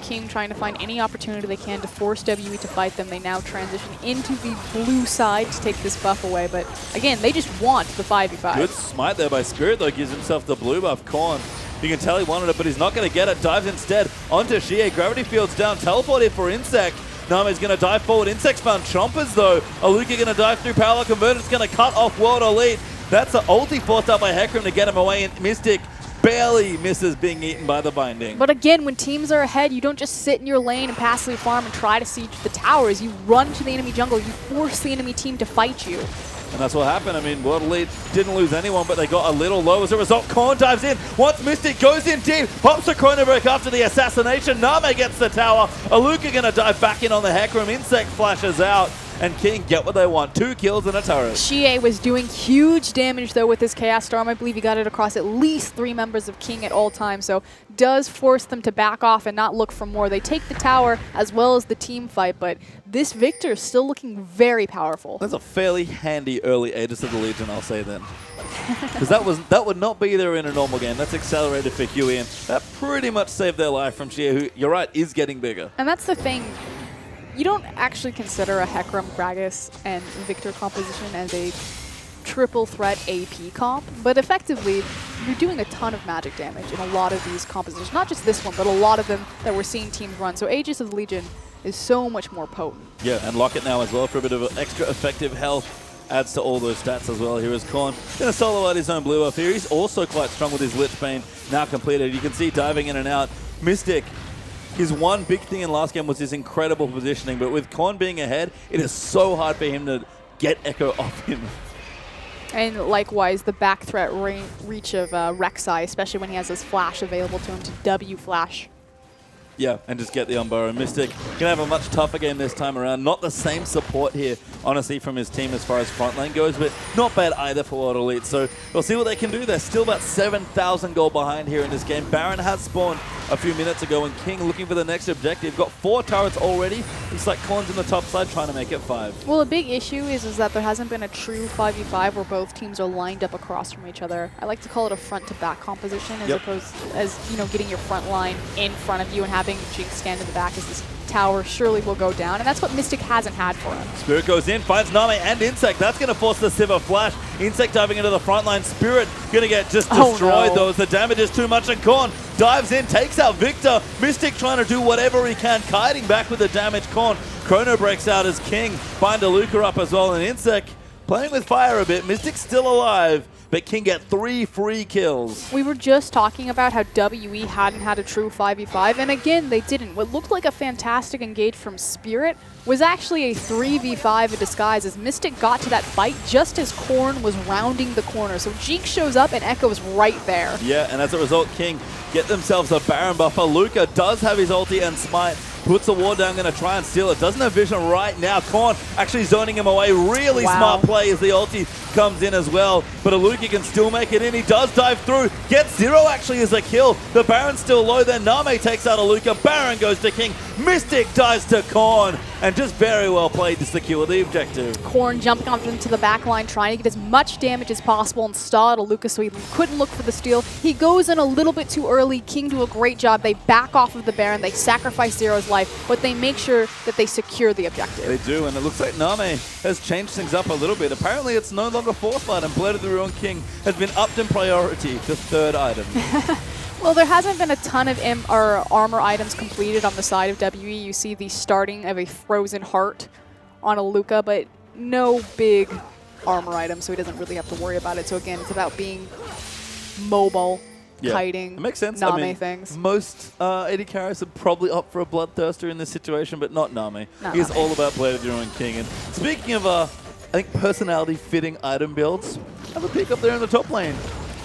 King trying to find any opportunity they can to force WE to fight them. They now transition into the blue side to take this buff away. But again, they just want the 5v5. Good smite there by Spirit, though. Gives himself the blue buff. Korn, you can tell he wanted it, but he's not going to get it. Dives instead onto Xie. Gravity field's down. Teleport here for Insect. Name's going to dive forward. Insect's found Chompers, though. Aluka going to dive through Power Converter. It's going to cut off World Elite. That's an ulti forced out by Hecarim to get him away. And Mystic barely misses being eaten by the binding. But again, when teams are ahead, you don't just sit in your lane and passively farm and try to siege the towers. You run to the enemy jungle. You force the enemy team to fight you. And that's what happened. I mean, World Elite didn't lose anyone, but they got a little low as a result. Korn dives in. Once Mystic goes in deep, pops a Chronobreak after the assassination. Name gets the tower. Aluka going to dive back in on the Hecarim. Insect flashes out. And King get what they want. 2 kills and a turret. Xie was doing huge damage, though, with his Chaos Storm. I believe he got it across at least 3 members of King at all times, so does force them to back off and not look for more. They take the tower as well as the team fight, but this Victor is still looking very powerful. That's a fairly handy early Aegis of the Legion, I'll say then. Because that would not be there in a normal game. That's accelerated for Huey, and that pretty much saved their life from Xie, who, you're right, is getting bigger. And that's the thing. You don't actually consider a Hecarim, Gragas, and Victor composition as a triple threat AP comp, but effectively, you're doing a ton of magic damage in a lot of these compositions. Not just this one, but a lot of them that we're seeing teams run. So Aegis of the Legion is so much more potent. Yeah, and lock it now as well for a bit of extra effective health. Adds to all those stats as well. Here is Korn. Going to solo out his own blue buff here. He's also quite strong with his Lich Bane now completed. You can see diving in and out. Mystic, his one big thing in last game was his incredible positioning, but with Korn being ahead, it is so hard for him to get Echo off him. And likewise, the back threat reach of Rek'Sai, especially when he has his flash available to him to W flash. Yeah, and just get the unburrow. Mystic going to have a much tougher game this time around. Not the same support here, honestly, from his team as far as front lane goes, but not bad either for World Elite. So we'll see what they can do. They're still about 7,000 gold behind here in this game. Baron has spawned a few minutes ago, and King looking for the next objective. Got 4 turrets already. Looks like Korn's in the top side trying to make it 5. Well, a big issue is that there hasn't been a true 5v5 where both teams are lined up across from each other. I like to call it a front-to-back composition as opposed as, you know, getting your front line in front of you and having Jinx stand in the back as this tower surely will go down, and that's what Mystic hasn't had for him. Spirit goes in, finds Name and Insect. That's going to force the Sivir flash. Insect diving into the front line. Spirit going to get just destroyed though, as the damage is too much, and Korn dives in, takes out Victor. Mystic trying to do whatever he can, kiting back with the damage. Korn, Chrono breaks out as King. Find a Luca up as well, and Insect playing with fire a bit. Mystic's still alive, but King get 3 free kills. We were just talking about how WE hadn't had a true 5v5, and again, they didn't. What looked like a fantastic engage from Spirit was actually a 3v5 in disguise as Mystic got to that fight just as Korn was rounding the corner. So Jinx shows up and Echo's right there. Yeah, and as a result, King get themselves a Baron buffer. Luca does have his ulti and smite. Puts the ward down, going to try and steal it. Doesn't have vision right now. Korn actually zoning him away. Really smart play as the ulti comes in as well. But Aluka can still make it in. He does dive through. Gets 0 actually as a kill. The Baron's still low. Then Name takes out Aluka. Baron goes to King. Mystic dives to Korn. And just very well played to secure the objective. Korn jumping off into the back line, trying to get as much damage as possible and stall at Aluka so he couldn't look for the steal. He goes in a little bit too early. King do a great job. They back off of the Baron. They sacrifice Zero's life, but they make sure that they secure the objective. They do, and it looks like Name has changed things up a little bit. Apparently it's no longer 4th item. Blade of the Ruined King has been upped in priority to 3rd item. Well, there hasn't been a ton of armor items completed on the side of WE. You see the starting of a Frozen Heart on Aluka, but no big armor items, so he doesn't really have to worry about it. So again, it's about being mobile, kiting, it makes sense. Name things. Most AD carries would probably opt for a Bloodthirster in this situation, but not Name. He's all about Blade of the Ruined King. And speaking of, I think, personality-fitting item builds, have a peek up there in the top lane.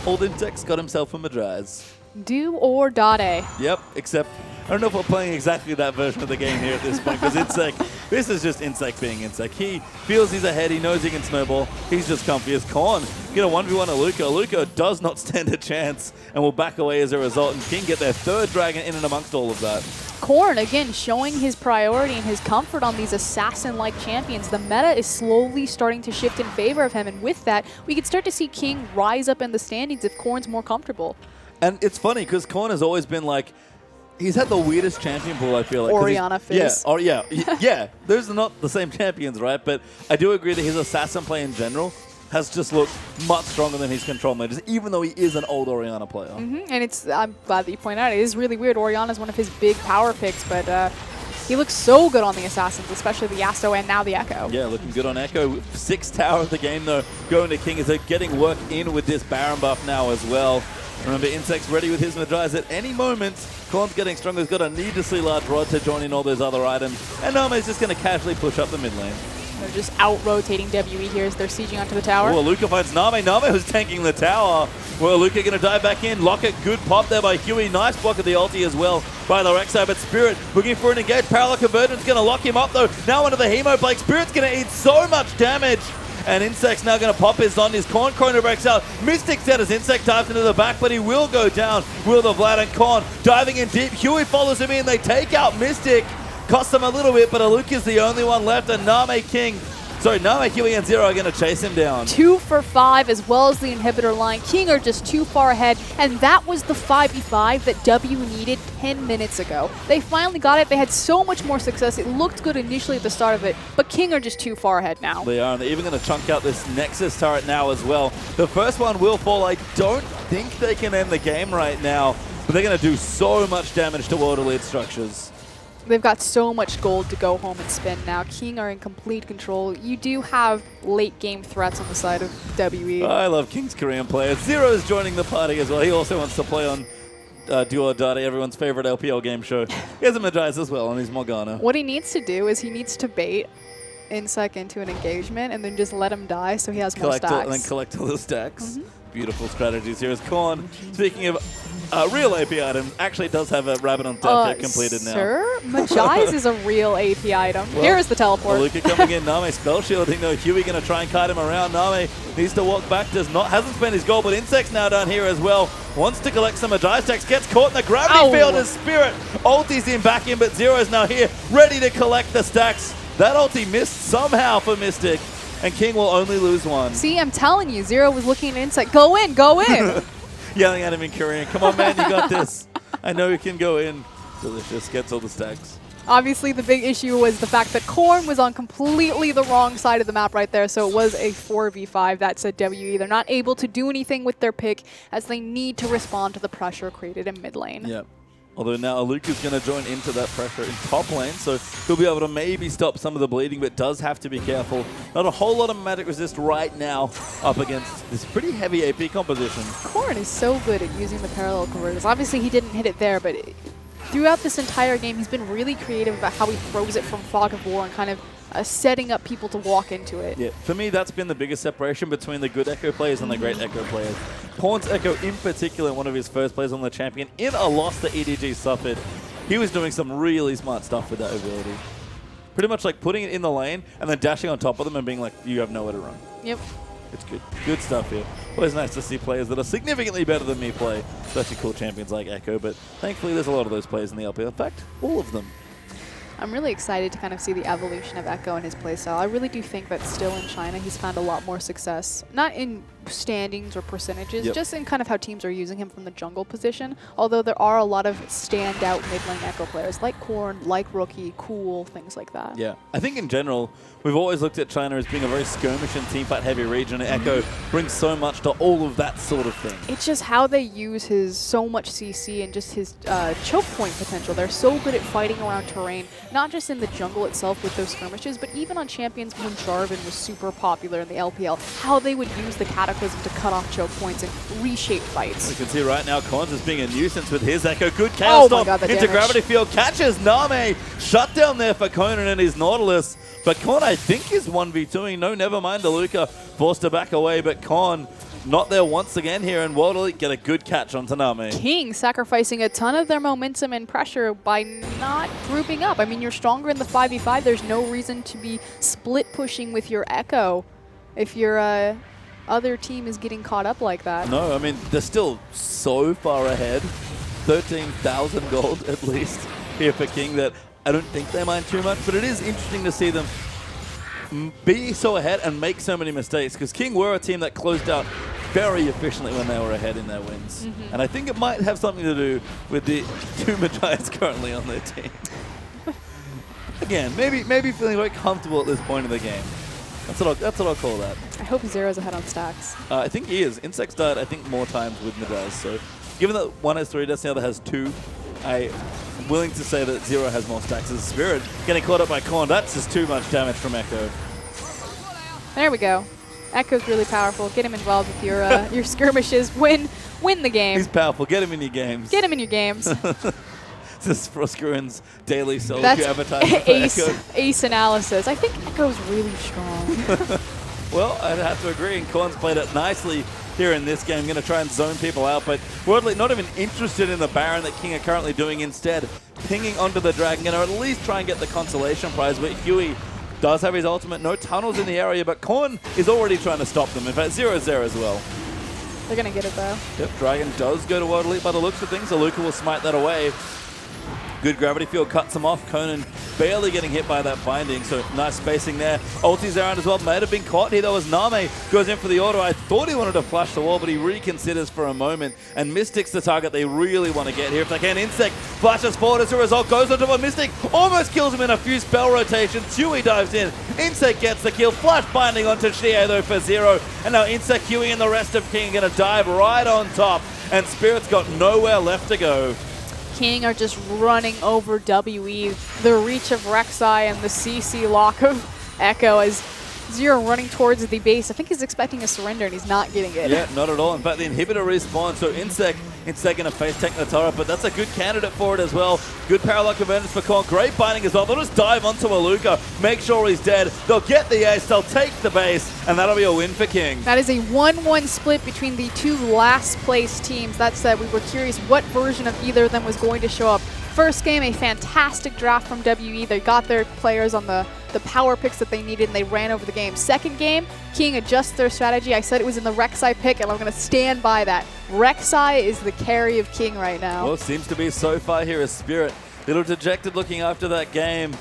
Old Insect's got himself a Madraz. Do or Dade. Yep, except I don't know if we're playing exactly that version of the game here at this point, because Insect, this is just Insect being Insect. He feels he's ahead, he knows he can snowball, he's just comfy as Korn. Get a 1v1 Aluka. Aluka does not stand a chance and will back away as a result, and King get their 3rd dragon in and amongst all of that. Korn, again, showing his priority and his comfort on these assassin-like champions. The meta is slowly starting to shift in favor of him, and with that, we could start to see King rise up in the standings if Korn's more comfortable. And it's funny, because Korn has always been like, he's had the weirdest champion pool, I feel like. Orianna Fizz. Yeah, those are not the same champions, right? But I do agree that his assassin play in general has just looked much stronger than his control mages, even though he is an old Orianna player. And I'm glad that you point out, it is really weird. Orianna's one of his big power picks, but he looks so good on the assassins, especially the Yasuo and now the Echo. Yeah, looking good on Echo. 6th tower of the game, though, going to King as they're getting work in with this Baron buff now as well. Remember, Insect's ready with his Madraz at any moment. Korn's getting stronger. He's got a needlessly large rod to join in all those other items. And Name's just going to casually push up the mid lane. They're just out-rotating WE here as they're sieging onto the tower. Oh, Luca finds Name. Name was tanking the tower. Well, Luca going to dive back in. Locket, good pop there by Huey. Nice block of the ulti as well by the Rek'Sai. But Spirit looking for an engage. Parallel Convergence going to lock him up, though. Now under the Hemo Blake. Spirit's going to eat so much damage. And Insect's now going to pop his on his Korn. Chrono breaks out. Mystic set as Insect dives into the back, but he will go down. Will the Vlad and Korn diving in deep. Huey follows him in. They take out Mystic. Cost them a little bit, but Aluka's the only one left. And Name King Sorry, Name, Huey, and Zero are going to chase him down. 2 for 5 as well as the inhibitor line. King are just too far ahead, and that was the 5v5 that W needed 10 minutes ago. They finally got it. They had so much more success. It looked good initially at the start of it, but King are just too far ahead now. They are, and they're even going to chunk out this Nexus turret now as well. The first one will fall. I don't think they can end the game right now, but they're going to do so much damage to World Elite structures. They've got so much gold to go home and spend now. King are in complete control. You do have late game threats on the side of WE. I love King's Korean players. Zero is joining the party as well. He also wants to play on Duo or Dada, everyone's favorite LPL game show. He has a Magize as well, and he's Morgana. What he needs to do is he needs to bait Insec into an engagement and then just let him die so he has more stacks. And then collect all the stacks. Beautiful strategies here as Korn, speaking of real AP items, actually does have a Rabbit on Death Hit completed now. Sir, Magize is a real AP item. Well, here is the teleport. Luca coming in, Name spell shielding though. Huey going to try and kite him around. Name needs to walk back, hasn't spent his gold, but Insect's now down here as well. Wants to collect some Magize stacks, gets caught in the gravity field as Spirit ultis him back in, but Zero's now here, ready to collect the stacks. That ulti missed somehow for Mystic, and King will only lose one. See, I'm telling you, Zero was looking at Insect. Go in, go in. Yelling at him in Korean. Come on, man, you got this. I know you can go in. Delicious. Gets all the stacks. Obviously, the big issue was the fact that Korn was on completely the wrong side of the map right there, so it was a 4v5. That said WE. They're not able to do anything with their pick as they need to respond to the pressure created in mid lane. Yep. Although now Aluka's going to join into that pressure in top lane, so he'll be able to maybe stop some of the bleeding, but does have to be careful. Not a whole lot of magic resist right now up against this pretty heavy AP composition. Korn is so good at using the parallel converters. Obviously, he didn't hit it there, but throughout this entire game, he's been really creative about how he throws it from Fog of War and kind of setting up people to walk into it. Yeah, for me, that's been the biggest separation between the good Echo players and the great Echo players. Porn's Echo, in particular, one of his first plays on the champion, in a loss that EDG suffered, he was doing some really smart stuff with that ability. Pretty much like putting it in the lane and then dashing on top of them and being like, you have nowhere to run. Yep. It's good. Good stuff here. Always nice to see players that are significantly better than me play, especially cool champions like Echo, but thankfully there's a lot of those players in the LPL. In fact, all of them. I'm really excited to kind of see the evolution of Echo and his playstyle. I really do think that still in China, he's found a lot more success. Not in standings or percentages, just in kind of how teams are using him from the jungle position. Although there are a lot of standout mid-lane Echo players like Korn, like Rookie, Cool, things like that. Yeah. I think in general, we've always looked at China as being a very skirmish and teamfight heavy region, and Echo brings so much to all of that sort of thing. It's just how they use his so much CC and just his choke point potential. They're so good at fighting around terrain, not just in the jungle itself with those skirmishes, but even on champions when Jarvan was super popular in the LPL, how they would use the Cataclysm to cut off choke points and reshape fights. You can see right now Cons is being a nuisance with his Echo. Good chaos stomp into damage. gravity field. Catches Name. Shut down there for Conan and his Nautilus. But Con, I think, is 1v2ing. No, never mind. Aluka forced to back away, but Con not there once again here, and World Elite get a good catch on Name. King sacrificing a ton of their momentum and pressure by not grouping up. I mean, you're stronger in the 5v5. There's no reason to be split pushing with your Echo if your other team is getting caught up like that. No, I mean, they're still so far ahead. 13,000 gold at least here for King that I don't think they mind too much, but it is interesting to see them be so ahead and make so many mistakes, because King were a team that closed out very efficiently when they were ahead in their wins. And I think it might have something to do with the two Magi's currently on their team. Again, maybe feeling very comfortable at this point in the game. That's what I'll call that. I hope Zero's ahead on stacks. I think he is. Insect's died, I think, more times with Magi's. So given that one has 3 deaths, the other has 2, I'm willing to say that Zero has more stacks as Spirit. Getting caught up by Korn, that's just too much damage from Echo. There we go. Echo's really powerful. Get him involved with your your skirmishes. Win the game. He's powerful. Get him in your games. Get him in your games. This is Froskurin's daily solo queue advertisement for Echo. Ace analysis. I think Echo's really strong. Well, I'd have to agree, and Korn's played it nicely here in this game. Going to try and zone people out, but World Elite not even interested in the Baron that King are currently doing. Instead, pinging onto the Dragon. Going to at least try and get the consolation prize, but Huey does have his ultimate. No tunnels in the area, but Korn is already trying to stop them. In fact, Zero's there as well. They're going to get it, though. Yep, Dragon does go to World Elite by the looks of things. Aluka will smite that away. Good gravity field cuts him off. Conan barely getting hit by that binding, so nice spacing there. Ulti's around as well. Might have been caught here, though, as Name goes in for the auto. I thought he wanted to flash the wall, but he reconsiders for a moment, and Mystic's the target they really want to get here. If they can, Insect flashes forward as a result, goes onto a Mystic, almost kills him in a few spell rotations. Chewie dives in. Insect gets the kill. Flash binding onto Xie, though, for 0. And now Insect, Huey, and the rest of King are going to dive right on top, and Spirit's got nowhere left to go. King are just running over WE. The reach of Rek'Sai and the CC lock of Echo as Zero running towards the base. I think he's expecting a surrender and he's not getting it. Yeah, not at all. In fact, the inhibitor respawns, so Insect going to face tank the turret, but that's a good candidate for it as well. Good paralock convergence for Korn. Great binding as well. They'll just dive onto Aluka, make sure he's dead. They'll get the ace, they'll take the base, and that'll be a win for King. That is a 1-1 split between the two last place teams. That said, we were curious what version of either of them was going to show up. First game, a fantastic draft from WE. They got their players on the power picks that they needed, and they ran over the game. Second game, King adjusts their strategy. I said it was in the Rek'Sai pick, and I'm going to stand by that. Rek'Sai is the carry of King right now. Well, it seems to be so far here as Spirit. Little dejected looking after that game.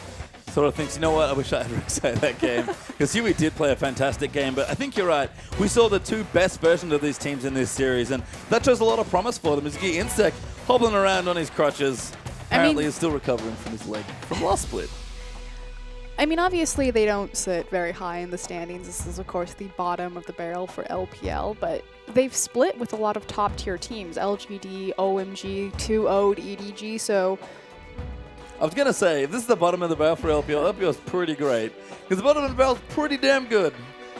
Sort of thinks, you know what, I wish I had Rek'Sai that game. Because Huey did play a fantastic game, but I think you're right. We saw the two best versions of these teams in this series, and that shows a lot of promise for them. As you get Insect hobbling around on his crutches. Apparently, he's still recovering from his leg from last split. I mean, obviously, they don't sit very high in the standings. This is, of course, the bottom of the barrel for LPL, but they've split with a lot of top-tier teams. LGD, OMG, 2-0'd EDG, so... I was going to say, if this is the bottom of the barrel for LPL, LPL is pretty great. Because the bottom of the barrel is pretty damn good.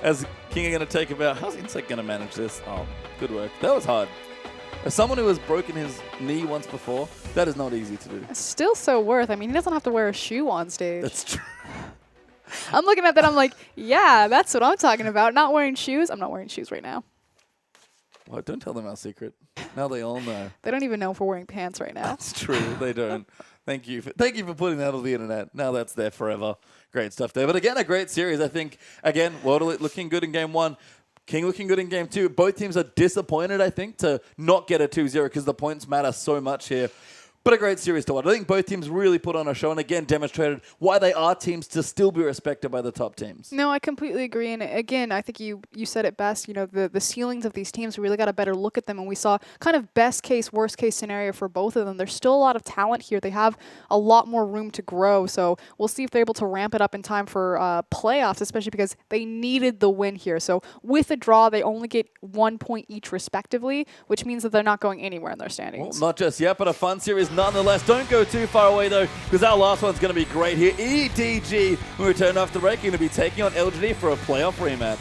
As King are going to take about... How's Insect going to manage this? Oh, good work. That was hard. As someone who has broken his knee once before, that is not easy to do. Still so worth. I mean, he doesn't have to wear a shoe on stage. That's true. I'm looking at that, I'm like, yeah, that's what I'm talking about. Not wearing shoes. I'm not wearing shoes right now. Well, don't tell them our secret. Now they all know. They don't even know if we're wearing pants right now. That's true. They don't. Thank you for putting that on the internet. Now that's there forever. Great stuff there. But again, a great series. I think, again, World Elite looking good in game 1. King looking good in game 2. Both teams are disappointed, I think, to not get a 2-0 because the points matter so much here. But a great series to watch. I think both teams really put on a show and again demonstrated why they are teams to still be respected by the top teams. No, I completely agree. And again, I think you said it best. You know, the ceilings of these teams, we really got a better look at them. And we saw kind of best case, worst case scenario for both of them. There's still a lot of talent here. They have a lot more room to grow. So we'll see if they're able to ramp it up in time for playoffs, especially because they needed the win here. So with a draw, they only get 1 point each respectively, which means that they're not going anywhere in their standings. Well, not just yet, but a fun series nonetheless. Don't go too far away, though, because our last one's going to be great here. EDG, when we return after the break, going to be taking on LGD for a playoff rematch.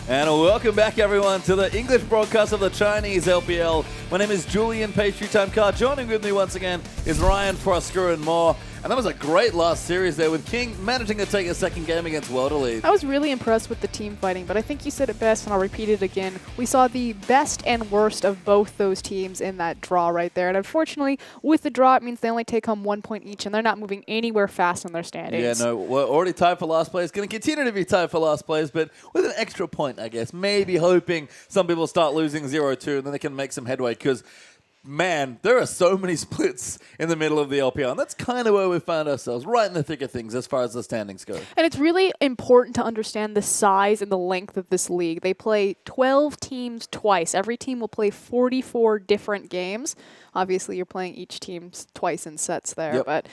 And welcome back, everyone, to the English broadcast of the Chinese LPL. My name is Julian Pastry Time Car. Joining with me once again is Ryan Prosker and more. And that was a great last series there with King managing to take a second game against World Elite. I was really impressed with the team fighting, but I think you said it best, and I'll repeat it again. We saw the best and worst of both those teams in that draw right there. And unfortunately, with the draw, it means they only take home 1 point each, and they're not moving anywhere fast in their standings. Yeah, no, we're already tied for last place. Going to continue to be tied for last place, but with an extra point, I guess. Maybe hoping some people start losing 0-2, and then they can make some headway, because man, there are so many splits in the middle of the LPL, and that's kind of where we found ourselves, right in the thick of things as far as the standings go. And it's really important to understand the size and the length of this league. They play 12 teams twice. Every team will play 44 different games. Obviously, you're playing each team twice in sets there, Yep. but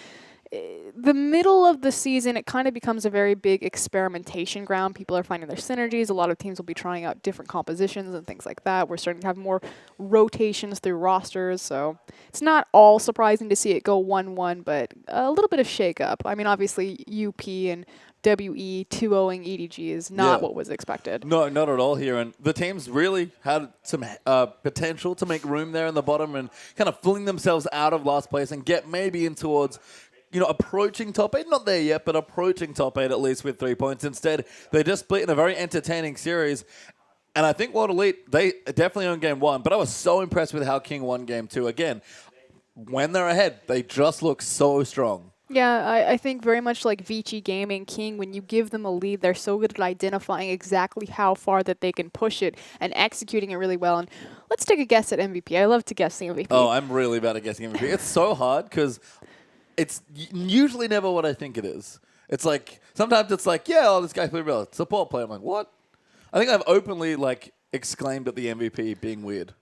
the middle of the season, it kind of becomes a very big experimentation ground. People are finding their synergies. A lot of teams will be trying out different compositions and things like that. We're starting to have more rotations through rosters, so it's not all surprising to see it go 1-1, but a little bit of shake-up. I mean, obviously, UP and WE 2-0ing EDG is not what was expected. No, not at all here. And the teams really had some potential to make room there in the bottom and kind of fling themselves out of last place and get maybe in towards, you know, approaching top 8. Not there yet, but approaching top 8 at least with 3 points. Instead, they just split in a very entertaining series. And I think World Elite, they definitely own game 1, but I was so impressed with how King won game 2. Again, when they're ahead, they just look so strong. Yeah, I think very much like Vici Gaming, King, when you give them a lead, they're so good at identifying exactly how far that they can push it and executing it really well. And let's take a guess at MVP. I love to guess the MVP. Oh, I'm really bad at guessing MVP. It's so hard because it's usually never what I think it is. It's like, sometimes it's like, yeah, oh, this guy's pretty real. Support player. I'm like, what? I think I've openly, like, exclaimed at the MVP being weird.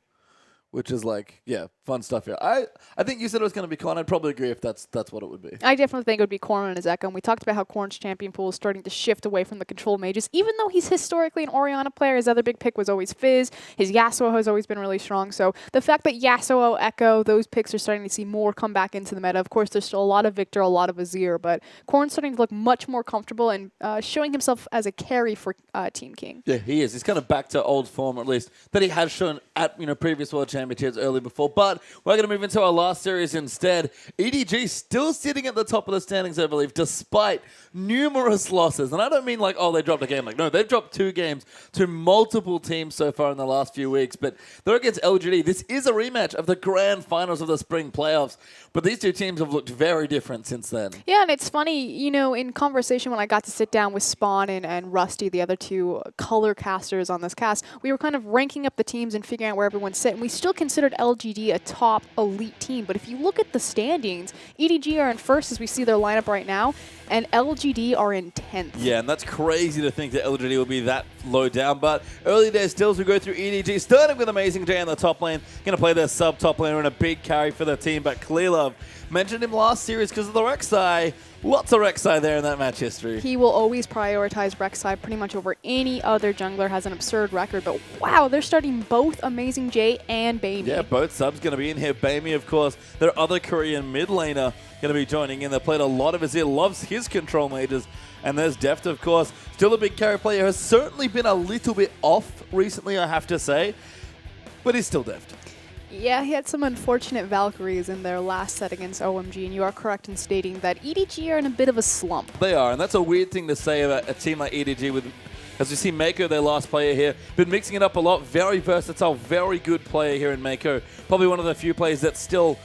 Which is like, yeah, fun stuff here. I think you said it was going to be Korn. I'd probably agree if that's what it would be. I definitely think it would be Korn and Azeka. And we talked about how Korn's champion pool is starting to shift away from the control mages. Even though he's historically an Orianna player, his other big pick was always Fizz. His Yasuo has always been really strong. So the fact that Yasuo, Echo, those picks are starting to see more come back into the meta. Of course, there's still a lot of Victor, a lot of Azir, but Korn's starting to look much more comfortable and showing himself as a carry for Team King. Yeah, he is. He's kind of back to old form, at least, that he has shown at previous World Championships early before. But we're going to move into our last series instead. EDG still sitting at the top of the standings, I believe, despite numerous losses. And I don't mean like, oh, they dropped a game. Like, no, they've dropped 2 games to multiple teams so far in the last few weeks. But they're against LGD. This is a rematch of the grand finals of the spring playoffs. But these 2 teams have looked very different since then. Yeah, and it's funny, in conversation when I got to sit down with Spawn and Rusty, the other 2 color casters on this cast, we were kind of ranking up the teams and figuring out where everyone sit. And we still considered LGD a top elite team. But if you look at the standings, EDG are in first as we see their lineup right now, and LGD are in 10th. Yeah, and that's crazy to think that LGD will be that low down. But early days still, we go through EDG, starting with Amazing J in the top lane. Going to play their sub-top laner and a big carry for the team. But Clearlove, mentioned him last series because of the Rek'Sai. Lots of Rek'Sai there in that match history. He will always prioritize Rek'Sai pretty much over any other jungler, has an absurd record. But wow, they're starting both Amazing J and Baimi. Yeah, both subs going to be in here. Baimi, of course, their other Korean mid laner, going to be joining in. They played a lot of Azir, loves his control mages. And there's Deft, of course, still a big carry player, has certainly been a little bit off recently, I have to say. But he's still Deft. Yeah, he had some unfortunate Valkyries in their last set against OMG, and you are correct in stating that EDG are in a bit of a slump. They are, and that's a weird thing to say about a team like EDG with, as we see Mako, their last player here, been mixing it up a lot. Very versatile, very good player here in Mako. Probably one of the few players that's still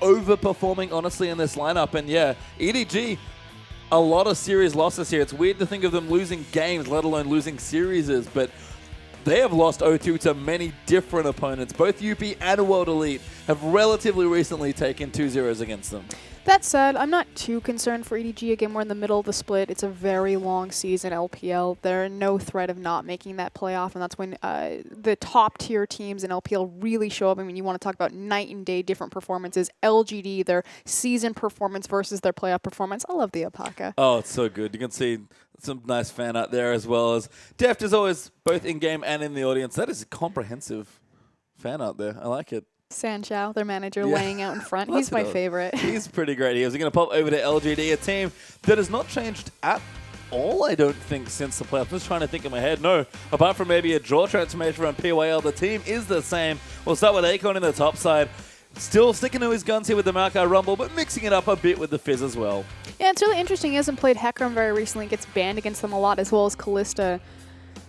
overperforming, honestly, in this lineup. And yeah, EDG, a lot of serious losses here. It's weird to think of them losing games, let alone losing series, but they have lost 0-2 to many different opponents. Both UP and World Elite have relatively recently taken 2-0s against them. That said, I'm not too concerned for EDG. Again, we're in the middle of the split. It's a very long season LPL. They're no threat of not making that playoff, and that's when the top-tier teams in LPL really show up. I mean, you want to talk about night and day different performances. LGD, their season performance versus their playoff performance. I love the Alpaca. Oh, it's so good. You can see some nice fan art there, as well as Deft is always both in-game and in the audience. That is comprehensive fan art there. I like it. Sanchow, their manager, laying out in front. He's my favorite. He's pretty great. He's going to pop over to LGD, a team that has not changed at all, I don't think, since the playoffs. I'm just trying to think in my head. No, apart from maybe a draw transformation from PYL, the team is the same. We'll start with Acorn in the top side. Still sticking to his guns here with the Maokai Rumble, but mixing it up a bit with the Fizz as well. Yeah, it's really interesting. He hasn't played Hecarim very recently. Gets banned against them a lot, as well as Callista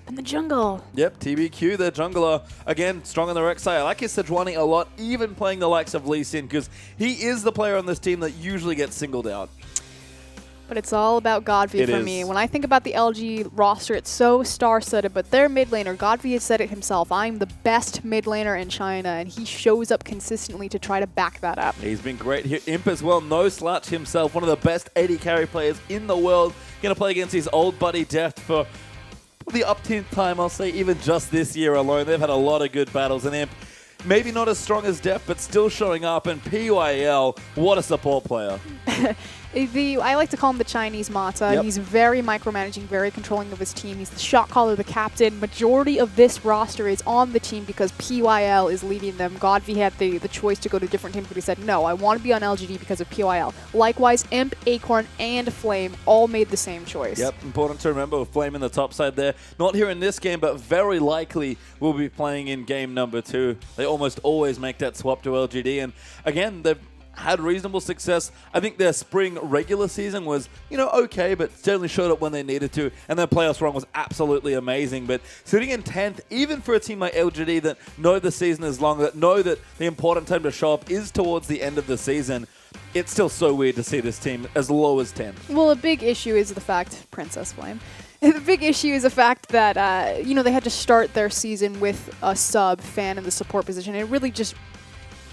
in the jungle. Yep, TBQ, their jungler, again, strong on the Rek'Sai. I like his Sejuani a lot, even playing the likes of Lee Sin, because he is the player on this team that usually gets singled out. But it's all about Godfrey for me. When I think about the LG roster, it's so star-studded, but their mid laner, Godfrey has said it himself, I'm the best mid laner in China, and he shows up consistently to try to back that up. He's been great here. Imp as well, no slouch himself, one of the best AD carry players in the world. Going to play against his old buddy Deft for the up-10th time, I'll say, even just this year alone. They've had a lot of good battles, and Imp, maybe not as strong as Deft, but still showing up, and PYL, what a support player. I like to call him the Chinese Mata. Yep. He's very micromanaging, very controlling of his team. He's the shot caller, the captain. Majority of this roster is on the team because PYL is leading them. Godfrey had the choice to go to different teams, but he said, no, I want to be on LGD because of PYL. Likewise, Imp, Acorn, and Flame all made the same choice. Yep, important to remember with Flame in the top side there. Not here in this game, but very likely will be playing in game number 2. They almost always make that swap to LGD. And again, they've had reasonable success. I think their spring regular season was, okay, but certainly showed up when they needed to. And their playoffs run was absolutely amazing. But sitting in 10th, even for a team like LGD that know the season is long, that know that the important time to show up is towards the end of the season, it's still so weird to see this team as low as 10th. Well, a big issue is the fact, Princess Flame, the big issue is the fact that, they had to start their season with a sub fan in the support position. It really just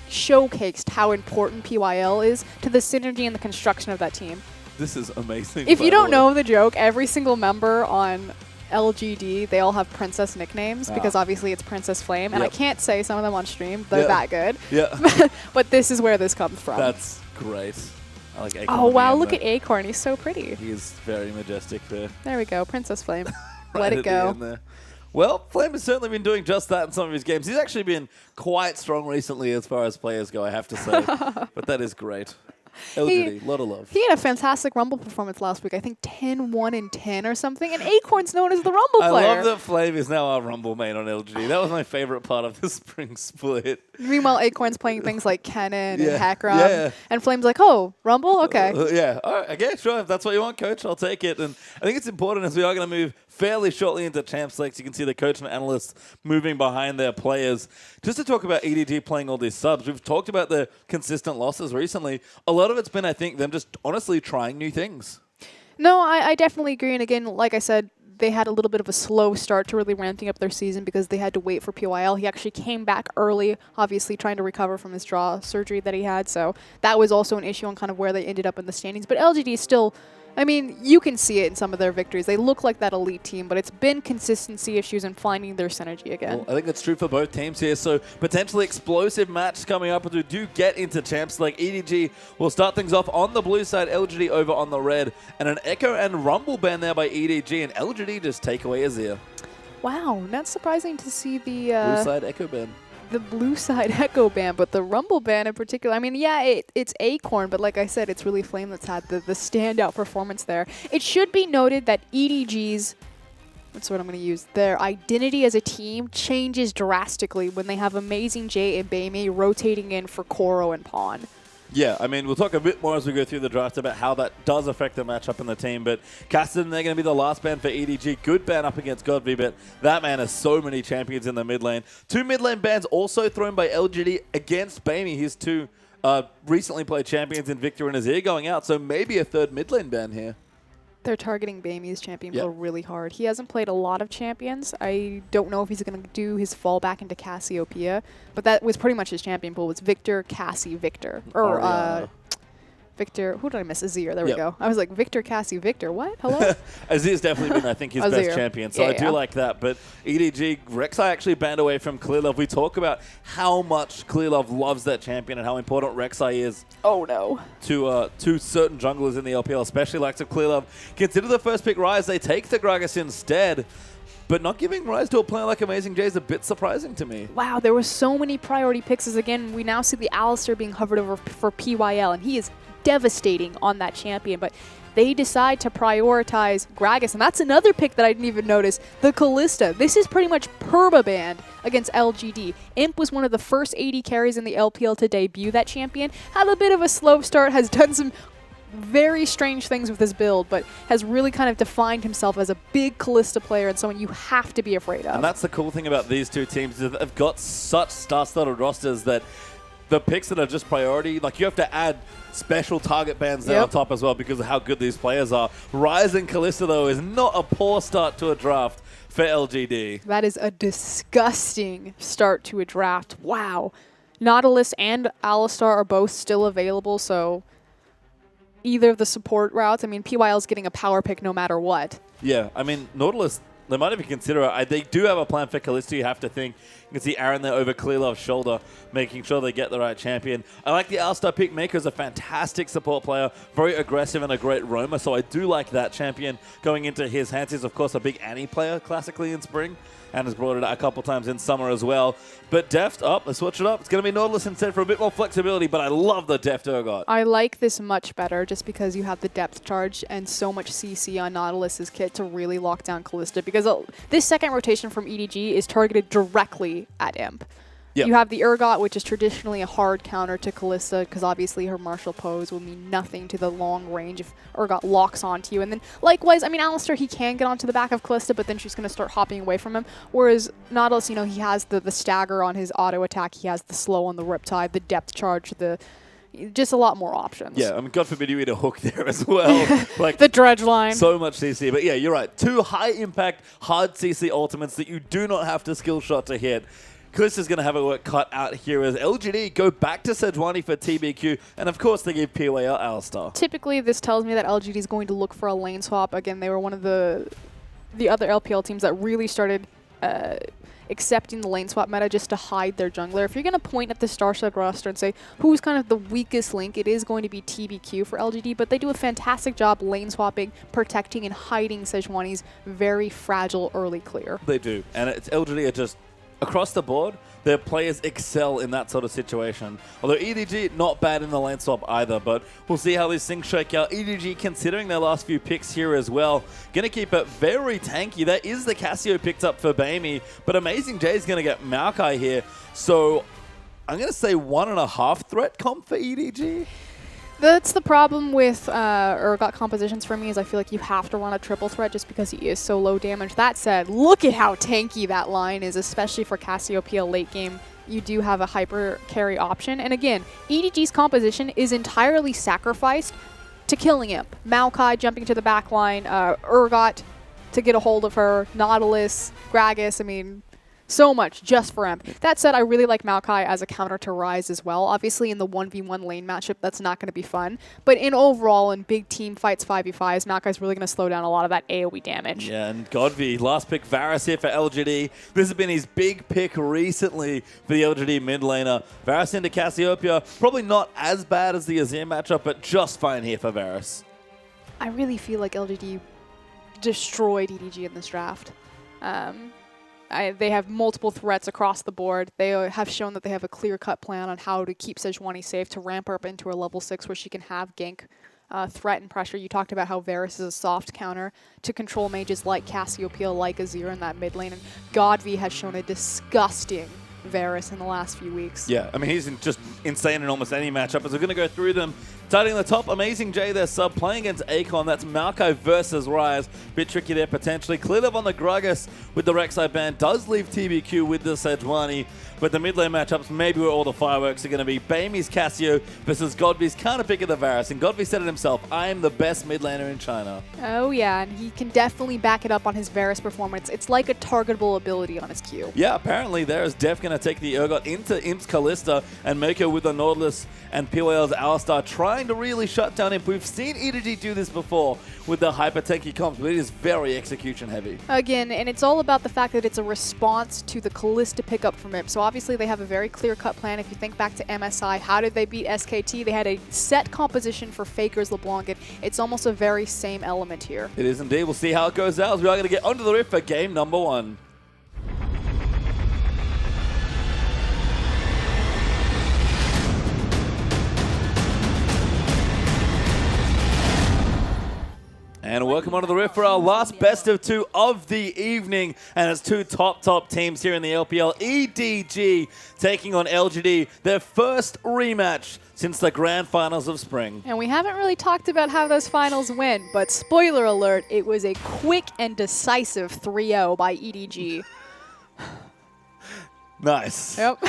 showcased how important PYL is to the synergy and the construction of that team. This is amazing. If you don't know the joke, every single member on LGD, they all have princess nicknames because obviously it's Princess Flame, and I can't say some of them on stream. They're that good. Yeah. But this is where this comes from. That's great. I like Acorn. Oh, wow, look at Acorn. He's so pretty. He is very majestic there. There we go, Princess Flame. Right Let it at the go. end there. Well, Flame has certainly been doing just that in some of his games. He's actually been quite strong recently as far as players go, I have to say. But that is great. LGD, lot of love. He had a fantastic Rumble performance last week. I think 10-1-10 or something. And Acorn's known as the Rumble player. I love that Flame is now our Rumble main on LGD. That was my favorite part of the spring split. Meanwhile, Acorn's playing things like Kennen and Hecarim. Yeah. And Flame's like, oh, Rumble? Okay. Yeah. All right, okay, sure. If that's what you want, Coach, I'll take it. And I think it's important as we are going to move fairly shortly into Champ Selects. You can see the coach and analysts moving behind their players. Just to talk about EDG playing all these subs, we've talked about the consistent losses recently. A lot of it's been, I think, them just honestly trying new things. No, I definitely agree. And again, like I said, they had a little bit of a slow start to really ramping up their season because they had to wait for PYL. He actually came back early, obviously trying to recover from his jaw surgery that he had. So that was also an issue on kind of where they ended up in the standings. But LGD is still, I mean, you can see it in some of their victories. They look like that elite team, but it's been consistency issues and finding their synergy again. Well, I think that's true for both teams here. So potentially explosive match coming up as we do get into champs. Like EDG will start things off on the blue side, LGD over on the red, and an Echo and Rumble ban there by EDG, and LGD just take away Azir. Wow, not surprising to see the Blue side Echo ban. The blue side Echo ban, but the Rumble ban in particular, I mean, yeah, it's Acorn, but like I said, it's really Flame that's had the standout performance there. It should be noted that EDG's, that's what I'm going to use, their identity as a team changes drastically when they have Amazing J and Baimei rotating in for Koro and Pawn. Yeah, I mean, we'll talk a bit more as we go through the draft about how that does affect the matchup in the team. But Cassidy, they're going to be the last ban for EDG. Good ban up against Godby, but that man has so many champions in the mid lane. 2 mid lane bans also thrown by LGD against Baimei. His 2 recently played champions in Victor and Azir going out, so maybe a 3rd mid lane ban here. They're targeting Baimei's champion pool really hard. He hasn't played a lot of champions. I don't know if he's going to do his fall back into Cassiopeia, but that was pretty much his champion pool. Was Victor, Cassie, Victor. Or Victor, who did I miss? Azir, there we go. I was like, Victor, Cassie, Victor, what? Hello? Azir's definitely been, I think, his best champion, so I do like that. But EDG, Rek'Sai actually banned away from Clearlove. We talk about how much Clearlove loves that champion and how important Rek'Sai is. Oh, no. To certain junglers in the LPL, especially likes of Clearlove. Consider the first pick Ryze. They take the Gragas instead. But not giving Ryze to a player like Amazing J is a bit surprising to me. Wow, there were so many priority picks. As again, we now see the Alistar being hovered over for PYL, and he is devastating on that champion. But they decide to prioritize Gragas, and that's another pick that I didn't even notice, the Kalista. This is pretty much perma-banned against LGD. Imp was one of the first AD carries in the LPL to debut that champion, had a bit of a slow start, has done some very strange things with his build, but has really kind of defined himself as a big Kalista player and someone you have to be afraid of. And that's the cool thing about these two teams, is they've got such star-studded rosters that the picks that are just priority, like you have to add special target bans there on top as well because of how good these players are. Ryzen Kalista, though, is not a poor start to a draft for LGD. That is a disgusting start to a draft. Wow. Nautilus and Alistar are both still available, so either of the support routes, I mean, PYL is getting a power pick no matter what. Yeah, I mean, Nautilus, they might even consider it. They do have a plan for Kalista, you have to think. You can see Aaron there over Clearlove's shoulder, making sure they get the right champion. I like the Alistar pick. Maker's a fantastic support player, very aggressive and a great roamer, so I do like that champion going into his hands. He's, of course, a big Annie player classically in spring, and has brought it out a couple times in summer as well. But Deft, let's switch it up. It's going to be Nautilus instead for a bit more flexibility, but I love the Deft Urgot. I like this much better just because you have the depth charge and so much CC on Nautilus's kit to really lock down Kalista, because this second rotation from EDG is targeted directly at Imp. Yep. You have the Urgot, which is traditionally a hard counter to Kalista, because obviously her martial pose will mean nothing to the long range if Urgot locks onto you. And then likewise, I mean, Alistar, he can get onto the back of Kalista, but then she's going to start hopping away from him. Whereas Nautilus, you know, he has the stagger on his auto attack, he has the slow on the Riptide, the depth charge, just a lot more options. Yeah, I mean, God forbid you eat a hook there as well. Like the dredge line. So much CC. But yeah, you're right. Two high-impact, hard CC ultimates that you do not have to skill shot to hit. Kalista's going to have a work cut out here as LGD go back to Sejuani for TBQ, and of course they give PYL Alistar. Typically, this tells me that LGD is going to look for a lane swap. Again, they were one of the other LPL teams that really started accepting the lane swap meta just to hide their jungler. If you're going to point at the star-studded roster and say who's kind of the weakest link, it is going to be TBQ for LGD, but they do a fantastic job lane swapping, protecting, and hiding Sejuani's very fragile early clear. They do, and it's LGD are just across the board, their players excel in that sort of situation. Although EDG, not bad in the lane swap either, but we'll see how these things shake out. EDG, considering their last few picks here as well, going to keep it very tanky. That is the Cassio picked up for Bamey, but Amazing J is going to get Maokai here. So I'm going to say 1.5 threat comp for EDG. That's the problem with Urgot compositions for me, is I feel like you have to run a triple threat just because he is so low damage. That said, look at how tanky that line is, especially for Cassiopeia late game. You do have a hyper carry option. And again, EDG's composition is entirely sacrificed to killing Imp. Maokai jumping to the back line, Urgot to get a hold of her, Nautilus, Gragas, I mean, so much just for Imp. That said, I really like Maokai as a counter to Ryze as well. Obviously, in the 1v1 lane matchup, that's not going to be fun. But in overall, in big team fights, 5v5s, Maokai's really going to slow down a lot of that AoE damage. Yeah, and Godvi, last pick, Varus here for LGD. This has been his big pick recently for the LGD mid laner. Varus into Cassiopeia. Probably not as bad as the Azir matchup, but just fine here for Varus. I really feel like LGD destroyed EDG in this draft. They have multiple threats across the board. They have shown that they have a clear-cut plan on how to keep Sejuani safe, to ramp her up into a level 6 where she can have gank, threat, and pressure. You talked about how Varus is a soft counter to control mages like Cassiopeia, like Azir in that mid lane, and Godvi has shown a disgusting Varus in the last few weeks. Yeah, I mean, he's just insane in almost any matchup. As we're going to go through them, starting at the top, Amazing J, their sub, playing against Akon. That's Maokai versus Ryze. Bit tricky there, potentially. Cleared up on the Gragas with the Rek'Sai ban. Does leave TBQ with the Sejuani. But the mid lane matchups, maybe where all the fireworks are going to be. Bamey's Cassio versus Godvi's counter pick of the Varus. And Godvi said it himself, I am the best mid laner in China. Oh, yeah, and he can definitely back it up on his Varus performance. It's like a targetable ability on his Q. Yeah, apparently there is Def going to take the Urgot into Imp's Kalista and make her with the Nautilus and PYL's Alistar, trying to really shut down Imp. We've seen EDG do this before with the hyper tanky comps, but it is very execution heavy. Again, and it's all about the fact that it's a response to the Kalista pickup from Imp. So obviously they have a very clear-cut plan. If you think back to MSI, how did they beat SKT? They had a set composition for Faker's LeBlanc, and it's almost a very same element here. It is indeed. We'll see how it goes out as we are going to get onto the rift for game number 1. And welcome onto the rift for our last best of 2 of the evening. And it's 2 top teams here in the LPL. EDG taking on LGD, their first rematch since the grand finals of spring. And we haven't really talked about how those finals went, but spoiler alert, it was a quick and decisive 3-0 by EDG. Nice. Yep.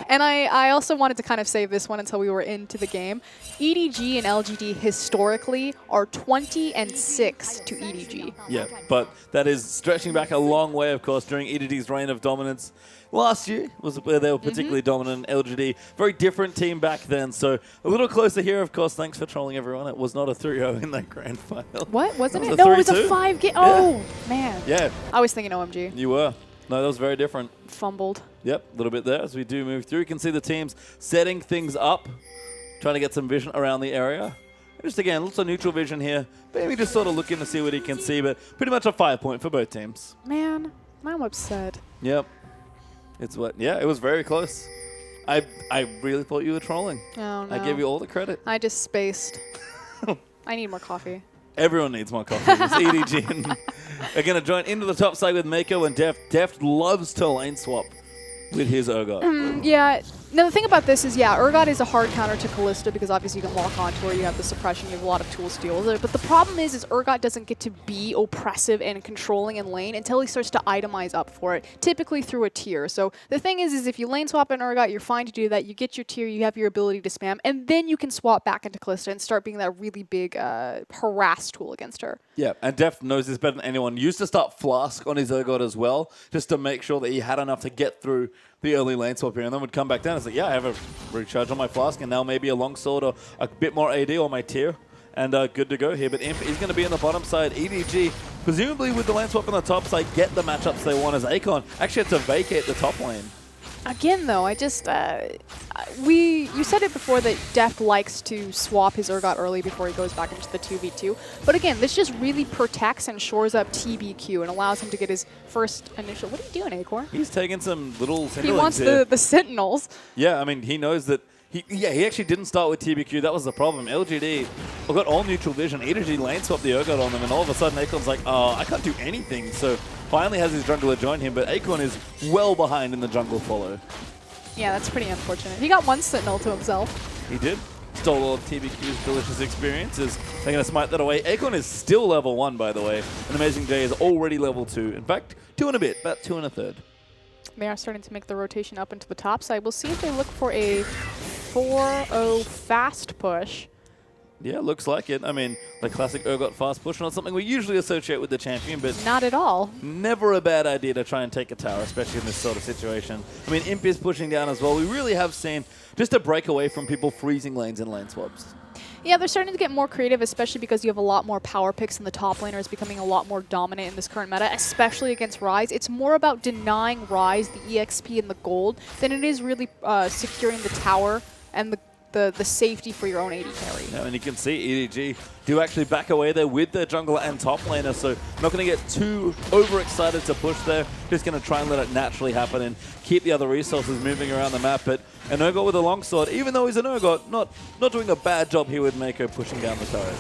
And I also wanted to kind of save this one until we were into the game. EDG and LGD historically are 20-6 to EDG. Yeah, but that is stretching back a long way, of course, during EDG's reign of dominance. Last year was where they were particularly dominant. LGD, very different team back then, so a little closer here, of course. Thanks for trolling everyone. It was not a 3-0 in that grand final. What? Wasn't it? Was No, it was a 3-2. 5-game. Oh, man. Yeah, I was thinking OMG. you were. No, that was very different. Fumbled. Yep, a little bit there as we do move through. You can see the teams setting things up, trying to get some vision around the area. And just again, lots of neutral vision here. Maybe just sort of looking to see what he can see, but pretty much a 5-point for both teams. Man, I'm upset. Yep. It's what? Yeah, it was very close. I really thought you were trolling. Oh, no. I gave you all the credit. I just spaced. I need more coffee. Everyone needs more coffee. It's EDG and are going to join into the top side with Mako and Deft. Deft loves to lane swap with his Urgot. Yeah. Now, the thing about this is, yeah, Urgot is a hard counter to Kalista because obviously you can lock onto her, you have the suppression, you have a lot of tools to deal with it. But the problem is Urgot doesn't get to be oppressive and controlling in lane until he starts to itemize up for it, typically through a tier. So the thing is if you lane swap in Urgot, you're fine to do that. You get your tier, you have your ability to spam, and then you can swap back into Kalista and start being that really big harass tool against her. Yeah, and Deft knows this better than anyone. Used to start Flask on his Urgot as well, just to make sure that he had enough to get through the early lane swap here, and then would come back down and say, yeah, I have a recharge on my Flask, and now maybe a longsword or a bit more AD on my tier, and good to go here. But Imp is going to be on the bottom side. EDG, presumably with the lane swap on the top side, get the matchups they want as Akon actually had to vacate the top lane. Again, though, I just, you said it before that Deft likes to swap his Urgot early before he goes back into the 2v2. But again, this just really protects and shores up TBQ and allows him to get his first initial. What are you doing, Acorn? He's taking some little He wants here. the Sentinels. Yeah, I mean, he knows that. He actually didn't start with TBQ. That was the problem. LGD got all neutral vision. EDG lane swapped the Urgot on them, and all of a sudden Acorn's like, oh, I can't do anything. So finally has his jungler join him, but Acorn is well behind in the jungle follow. Yeah, that's pretty unfortunate. He got one Sentinel to himself. He did. Stole all of TBQ's delicious experiences. They're going to smite that away. Acorn is still level 1, by the way. And Amazing J is already level 2. In fact, 2 and a bit, about 2 1/3. They are starting to make the rotation up into the top side. We'll see if they look for a 4-0 fast push. Yeah, looks like it. I mean, the classic Urgot fast push, not something we usually associate with the champion, but Not at all. never a bad idea to try and take a tower, especially in this sort of situation. I mean, Imp is pushing down as well. We really have seen just a break away from people freezing lanes and lane swaps. Yeah, they're starting to get more creative, especially because you have a lot more power picks and the top laner is becoming a lot more dominant in this current meta, especially against Ryze. It's more about denying Ryze the EXP and the gold than it is really securing the tower and the safety for your own AD carry. Yeah, and you can see EDG do actually back away there with their jungler and top laner, so not going to get too overexcited to push there. Just going to try and let it naturally happen and keep the other resources moving around the map. But an Urgot with a longsword, even though he's an Urgot, not doing a bad job here with Mako pushing down the turret.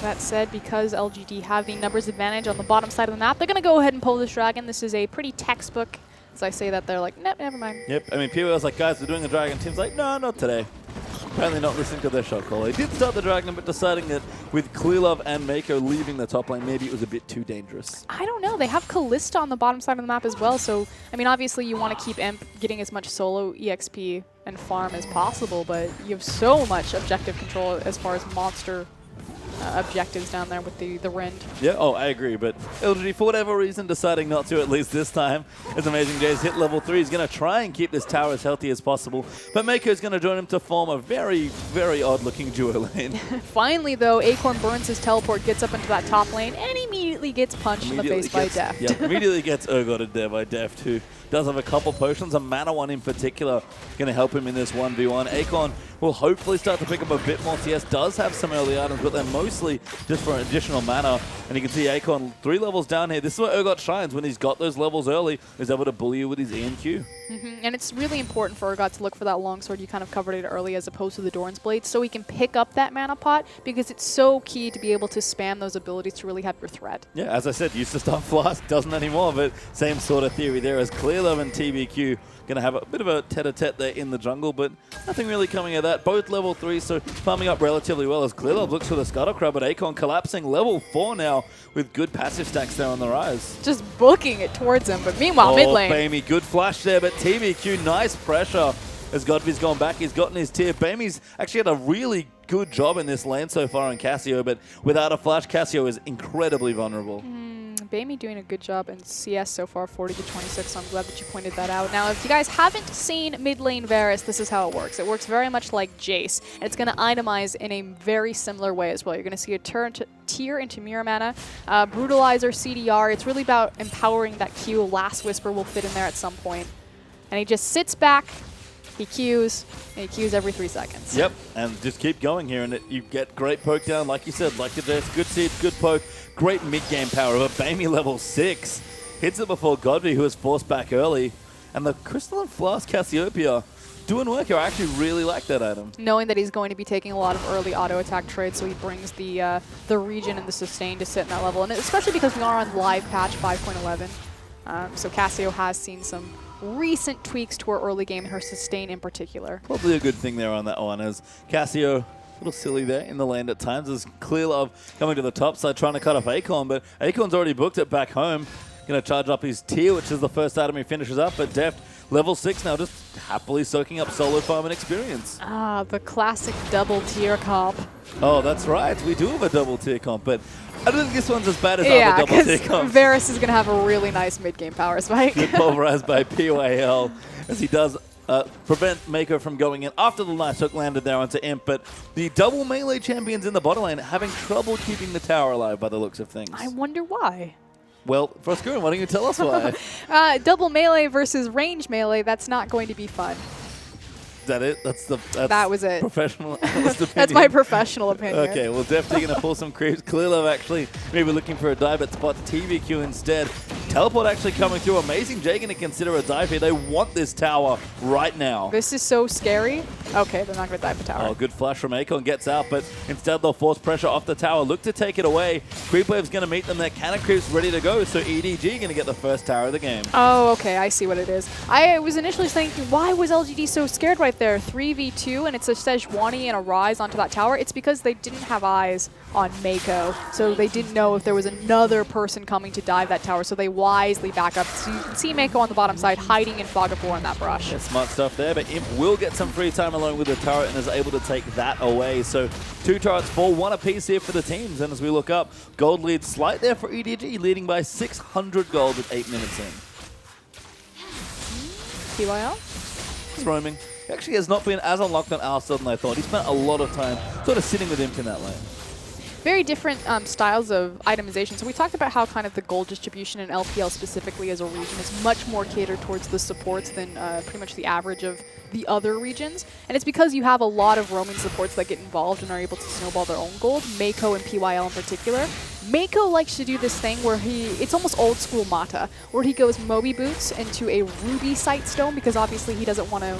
That said, because LGD have the numbers advantage on the bottom side of the map, they're going to go ahead and pull this dragon. This is a pretty textbook. As I say that, they're like, nope, never mind. Yep, I mean, POL's like, guys, we're doing the dragon. Team's like, no, not today. Apparently not listening to their shot call. They did start the dragon, but deciding that with Clearlove and Mako leaving the top lane, maybe it was a bit too dangerous. I don't know. They have Kalista on the bottom side of the map as well. So, I mean, obviously you want to keep Imp getting as much solo EXP and farm as possible, but you have so much objective control as far as monster objectives down there with the Rend. Yeah, oh, I agree, but LGD, for whatever reason, deciding not to, at least this time, as Amazing J's hit level 3. He's going to try and keep this tower as healthy as possible, but Mako's going to join him to form a very, very odd-looking duo lane. Finally, though, Acorn burns his teleport, gets up into that top lane, and immediately gets punched in the face by Deft. Yeah, immediately gets Urgoted there by Deft, who does have a couple potions. A mana one in particular going to help him in this 1v1. Acorn will hopefully start to pick up a bit more. CS does have some early items, but they're mostly just for additional mana. And you can see Akon 3 levels down here. This is where Urgot shines. When he's got those levels early, he's able to bully you with his E and Q. And it's really important for Urgot to look for that longsword. You kind of covered it early as opposed to the Doran's Blade, so he can pick up that mana pot because it's so key to be able to spam those abilities to really have your threat. Yeah, as I said, used to start Flask, doesn't anymore, but same sort of theory there as ClearLove and TBQ going to have a bit of a tete-a-tete there in the jungle, but nothing really coming of that. Both level 3, so farming up relatively well as ClearLove looks for the Scuttle Crab, but Akon collapsing level 4 now with good passive stacks there on the rise. Just booking it towards him, but meanwhile, mid lane. Bamey, good flash there, but TBQ, nice pressure as Godfrey's gone back. He's gotten his tier. Bamey's actually had a really good job in this lane so far on Cassio, but without a flash, Cassio is incredibly vulnerable. Bamey doing a good job in CS so far, 40 to 26, so I'm glad that you pointed that out. Now, if you guys haven't seen mid lane Varus, this is how it works. It works very much like Jace, and it's going to itemize in a very similar way as well. You're going to see a tier into Mirror Mana, Brutalizer, CDR. It's really about empowering that Q. Last Whisper will fit in there at some point. And he just sits back, he Qs, and he Qs every 3 seconds. Yep, and just keep going here, and you get great poke down, like you said, like the Jace, good seed, good poke. Great mid-game power of a Bamey level 6. Hits it before Godby, who was forced back early. And the Crystalline Flask Cassiopeia doing work here. I actually really like that item. Knowing that he's going to be taking a lot of early auto-attack trades, so he brings the regen and the sustain to sit in that level. And especially because we are on live patch 5.11. So Cassio has seen some recent tweaks to her early game and her sustain in particular. Probably a good thing there on that one, as Cassio a little silly there in the land at times. There's ClearLove coming to the top side trying to cut off Akon, but Akon's already booked it back home. Going to charge up his tier, which is the first item he finishes up, but Deft, level 6 now, just happily soaking up solo farm and experience. Ah, the classic double tier comp. Oh, that's right. We do have a double tier comp, but I don't think this one's as bad as other double tier comps. Varus is going to have a really nice mid-game power spike. Good pulverized by PYL as he does prevent Mako from going in after the Night Hook landed there onto Imp, but the double melee champions in the bottom lane having trouble keeping the tower alive by the looks of things. I wonder why. Well, Froskurin, why don't you tell us why? Double melee versus range melee, that's not going to be fun. Is that it? That was it. Professional analyst opinion. That's my professional opinion. Okay, well, definitely going to pull some creeps. ClearLove actually maybe looking for a dive, but spots TVQ instead. Teleport actually coming through. Amazing J going to consider a dive here. They want this tower right now. This is so scary. Okay, they're not going to dive the tower. Oh, good flash from Akon. Gets out, but instead they'll force pressure off the tower. Look to take it away. Creep Wave's going to meet them there. Cannon Creep's ready to go, so EDG going to get the first tower of the game. Oh, okay. I see what it is. I was initially thinking, why was LGD so scared right there? 3v2, and it's a Sejuani and a Ryze onto that tower. It's because they didn't have eyes on Mako, so they didn't know if there was another person coming to dive that tower, so they wisely back up. So you can see Mako on the bottom side hiding in Fog of War in that brush. Yeah, smart stuff there, but Imp will get some free time along with the turret and is able to take that away. So 2 turrets fall, 1 apiece here for the teams, and as we look up, gold lead slight there for EDG, leading by 600 gold with 8 minutes in. PYL? He's roaming. He actually has not been as unlocked on Alistar than I thought. He spent a lot of time sort of sitting with Imp in that lane. Very different styles of itemization. So we talked about how kind of the gold distribution in LPL specifically as a region is much more catered towards the supports than pretty much the average of the other regions. And it's because you have a lot of roaming supports that get involved and are able to snowball their own gold, Mako and PYL in particular. Mako likes to do this thing where it's almost old school Mata, where he goes Moby Boots into a Ruby Sightstone because obviously he doesn't want to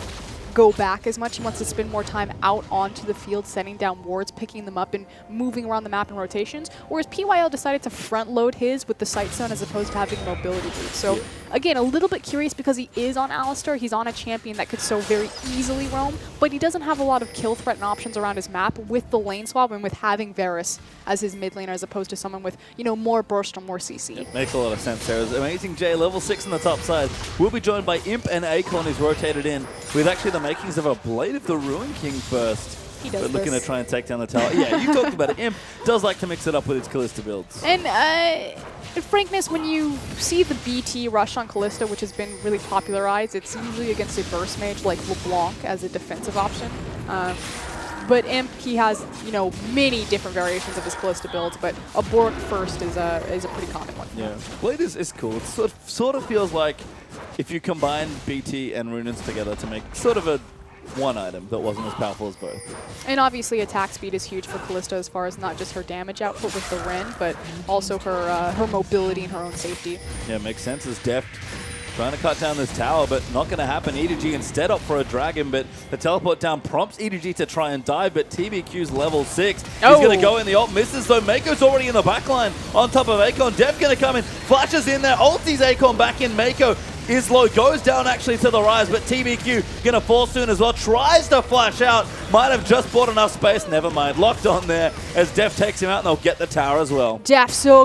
go back as much. He wants to spend more time out onto the field, setting down wards, picking them up, and moving around the map in rotations. Whereas PYL decided to front load his with the Sightstone as opposed to having mobility boots. So again, a little bit curious because he is on Alistar. He's on a champion that could so very easily roam, but he doesn't have a lot of kill threat and options around his map with the lane swap and with having Varus as his mid laner as opposed to someone with, you know, more burst or more CC. Yep, makes a lot of sense there. Amazing J, level 6 on the top side. We'll be joined by Imp and Akon, who's rotated in with actually the makings of a Blade of the Ruin King first. He does but looking to try and take down the tower. Yeah, you talked about it. Imp does like to mix it up with his Kalista builds. And in frankness, when you see the BT rush on Kalista, which has been really popularized, it's usually against a burst mage like LeBlanc as a defensive option. But Imp, he has, you know, many different variations of his Kalista builds, but a Bork first is a pretty common one. Yeah, Blade is cool. It sort of feels like if you combine BT and Runins together to make sort of a one item that wasn't as powerful as both. And obviously attack speed is huge for Kalista as far as not just her damage output with the Ren, but also her mobility and her own safety. Yeah, makes sense as Deft trying to cut down this tower, but not going to happen. EDG instead up for a dragon, but the teleport down prompts EDG to try and dive, but TBQ's level 6. He's going to go in the ult, misses though. Mako's already in the backline on top of Akon. Dev going to come in, flashes in there, ulties Akon back in. Mako is low, goes down actually to the rise, but TBQ going to fall soon as well. Tries to flash out, might have just bought enough space. Never mind, locked on there as Def takes him out, and they'll get the tower as well. Def so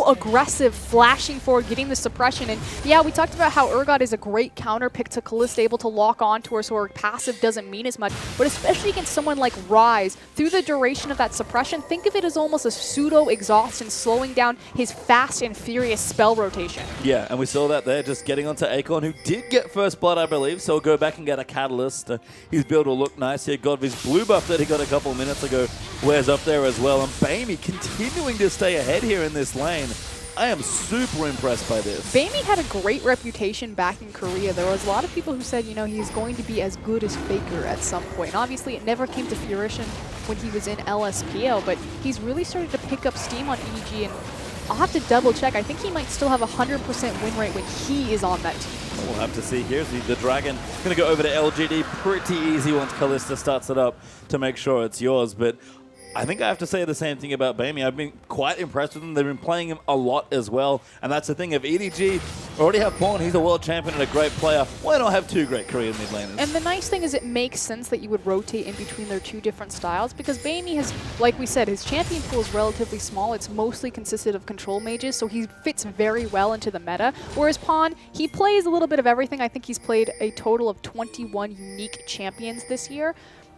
aggressive, flashing forward, getting the suppression. And yeah, we talked about how Urgot is a great counter pick to Kalista, able to lock onto her, so her passive doesn't mean as much. But especially against someone like Ryze, through the duration of that suppression, think of it as almost a pseudo-exhaust and slowing down his fast and furious spell rotation. Yeah, and we saw that there, just getting onto Akon, who did get first blood, I believe, so we'll go back and get a catalyst. His build will look nice here. Godvy's blue buff that he got a couple of minutes ago wears up there as well. And Bamey continuing to stay ahead here in this lane. I am super impressed by this. Bamey had a great reputation back in Korea. There was a lot of people who said, you know, he's going to be as good as FLICKR at some point. And obviously, it never came to fruition when he was in LSPL, but he's really started to pick up steam on EDG, and I'll have to double check. I think he might still have a 100% win rate when he is on that team. We'll have to see. Here's the Dragon. Going to go over to LGD. Pretty easy once Kalista starts it up to make sure it's yours. But I think I have to say the same thing about Bamey. I've been quite impressed with him. They've been playing him a lot as well. And that's the thing. If EDG already have Pawn, he's a world champion and a great player, why not have two great Korean mid laners? And the nice thing is it makes sense that you would rotate in between their two different styles, because Bamey has, like we said, his champion pool is relatively small. It's mostly consisted of control mages, so he fits very well into the meta. Whereas Pawn, he plays a little bit of everything. I think he's played a total of 21 unique champions this year.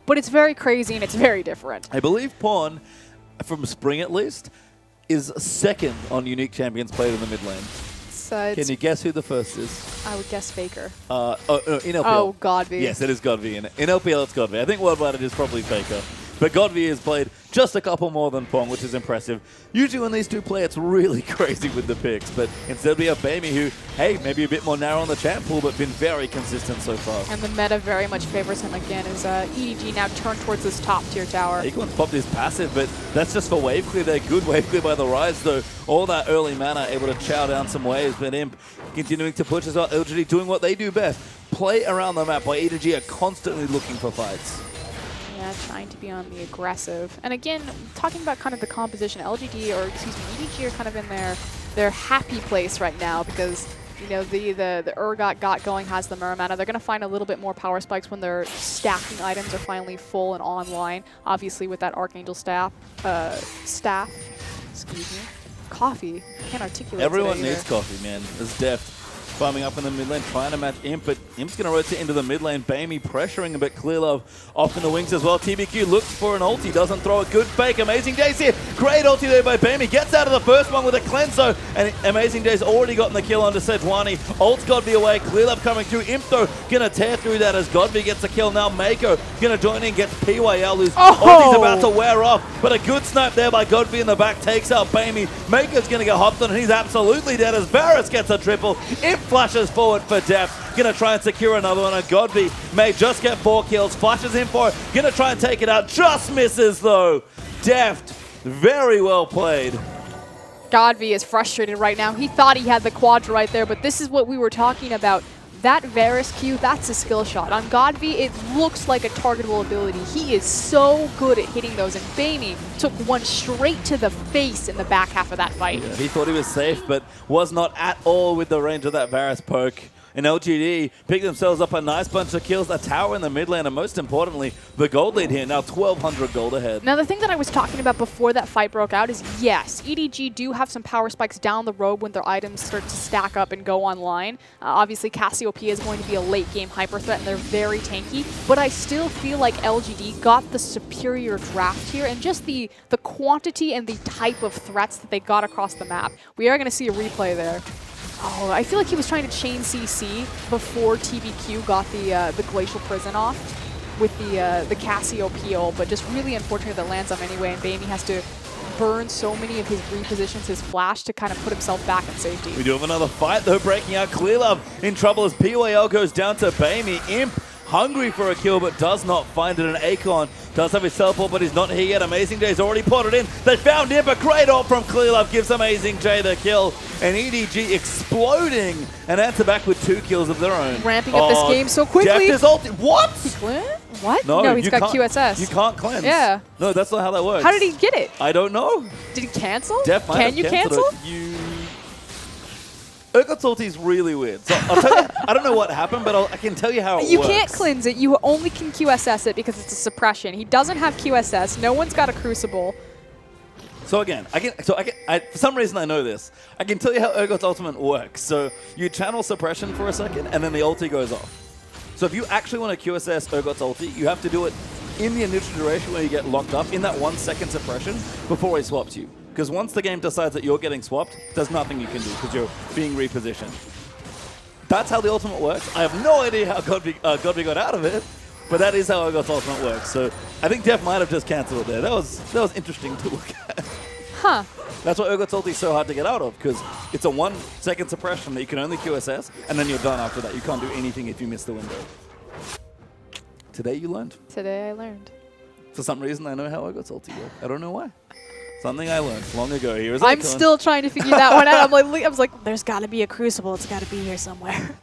But it's very crazy and it's very different. I believe Pawn, from Spring at least, is second on unique champions played in the mid lane. Can you guess who the first is? I would guess FLICKR. In LPL. Oh, Godvy. Yes, it is Godvy. In LPL, it's Godvy. I think worldwide it is probably FLICKR. But Godvy has played just a couple more than Pong, which is impressive. Usually when these two play, it's really crazy with the picks. But instead we have Bamey, who, hey, maybe a bit more narrow on the champ pool, but been very consistent so far. And the meta very much favors him again as EDG now turned towards this top tier tower. Akon's popped his passive, but that's just for wave clear. They're good wave clear by the Ryze, though. All that early mana able to chow down some waves, but Imp continuing to push as well. LGD doing what they do best. Play around the map, while EDG are constantly looking for fights. Yeah, trying to be on the aggressive. And again, talking about kind of the composition, LGD, or excuse me, EDG are kind of in their happy place right now, because, you know, the Urgot got going, has the Muramana. They're going to find a little bit more power spikes when their stacking items are finally full and online. Obviously with that Archangel staff, excuse me, coffee. I can't articulate. Everyone needs coffee, man. It's Deft. Farming up in the mid lane, trying to match Imp, but Imp's going to rotate into the mid lane. Bamey pressuring a bit. Clearlove off in the wings as well. TBQ looks for an ulti, doesn't throw a good fake. Amazing Days here. Great ulti there by Bamey. Gets out of the first one with a cleanso, and Amazing Days already gotten the kill onto Sejuani. Ult's Godby away. Clearlove coming through. Imp though going to tear through that as Godby gets a kill. Now Mako going to join in, gets PYL, whose ulti's about to wear off, but a good snipe there by Godby in the back takes out Bamey. Mako's going to get hopped on, and he's absolutely dead as Varus gets a triple. Imp flashes forward for Deft. Gonna try and secure another one, and Godby may just get 4 kills. Flashes in for it. Gonna try and take it out. Just misses though. Deft, very well played. Godby is frustrated right now. He thought he had the quadra right there, but this is what we were talking about. That Varus Q, that's a skill shot. On Godby, it looks like a targetable ability. He is so good at hitting those, and Bamey took one straight to the face in the back half of that fight. Yeah, he thought he was safe, but was not at all with the range of that Varus poke. And LGD pick themselves up a nice bunch of kills, a tower in the mid lane, and most importantly, the gold lead here, now 1,200 gold ahead. Now, the thing that I was talking about before that fight broke out is, yes, EDG do have some power spikes down the road when their items start to stack up and go online. Obviously, Cassiopeia is going to be a late-game hyper threat, and they're very tanky, but I still feel like LGD got the superior draft here, and just the quantity and the type of threats that they got across the map. We are going to see a replay there. Oh, I feel like he was trying to chain CC before TBQ got the Glacial Prison off with the Cassiopeia, but just really unfortunate that lands on anyway, and Bamey has to burn so many of his repositions, his flash, to kind of put himself back in safety. We do have another fight though breaking out. Clearlove in trouble as PYL goes down to Bamey. Imp hungry for a kill, but does not find it. And Acorn does have his teleport, but he's not here yet. Amazing J's already potted in. They found him, but great ult from Clearlove gives Amazing J the kill. And EDG exploding and answer back with 2 kills of their own. Ramping up this game so quickly. Deft is ult. What? What? No, he's you got can't- QSS. You can't cleanse. Yeah. No, that's not how that works. How did he get it? I don't know. Did he cancel? Def might Can have you cancelled cancel? it. Urgot's ulti is really weird. So I'll tell you, I don't know what happened, but I can tell you how it You works. can't cleanse it. You only can QSS it because it's a suppression. He doesn't have QSS. No one's got a Crucible. So again, for some reason I know this. I can tell you how Urgot's ultimate works. So you channel suppression for a second, and then the ulti goes off. So if you actually want to QSS Urgot's ulti, you have to do it in the initial duration where you get locked up, in that 1 second suppression, before he swaps you. Because once the game decides that you're getting swapped, there's nothing you can do because you're being repositioned. That's how the ultimate works. I have no idea how Godby got out of it, but that is how Urgot's ultimate works. So I think Def might have just cancelled it there. That was interesting to look at. Huh. That's why Urgot's ulti is so hard to get out of, because it's a 1 second suppression that you can only QSS, and then you're done after that. You can't do anything if you miss the window. Today you learned. Today I learned. For some reason, I know how Urgot's ulti works. I don't know why. Something I learned long ago. Here is I'm Icon. still trying to figure that one out. I was like, there's got to be a Crucible. It's got to be here somewhere.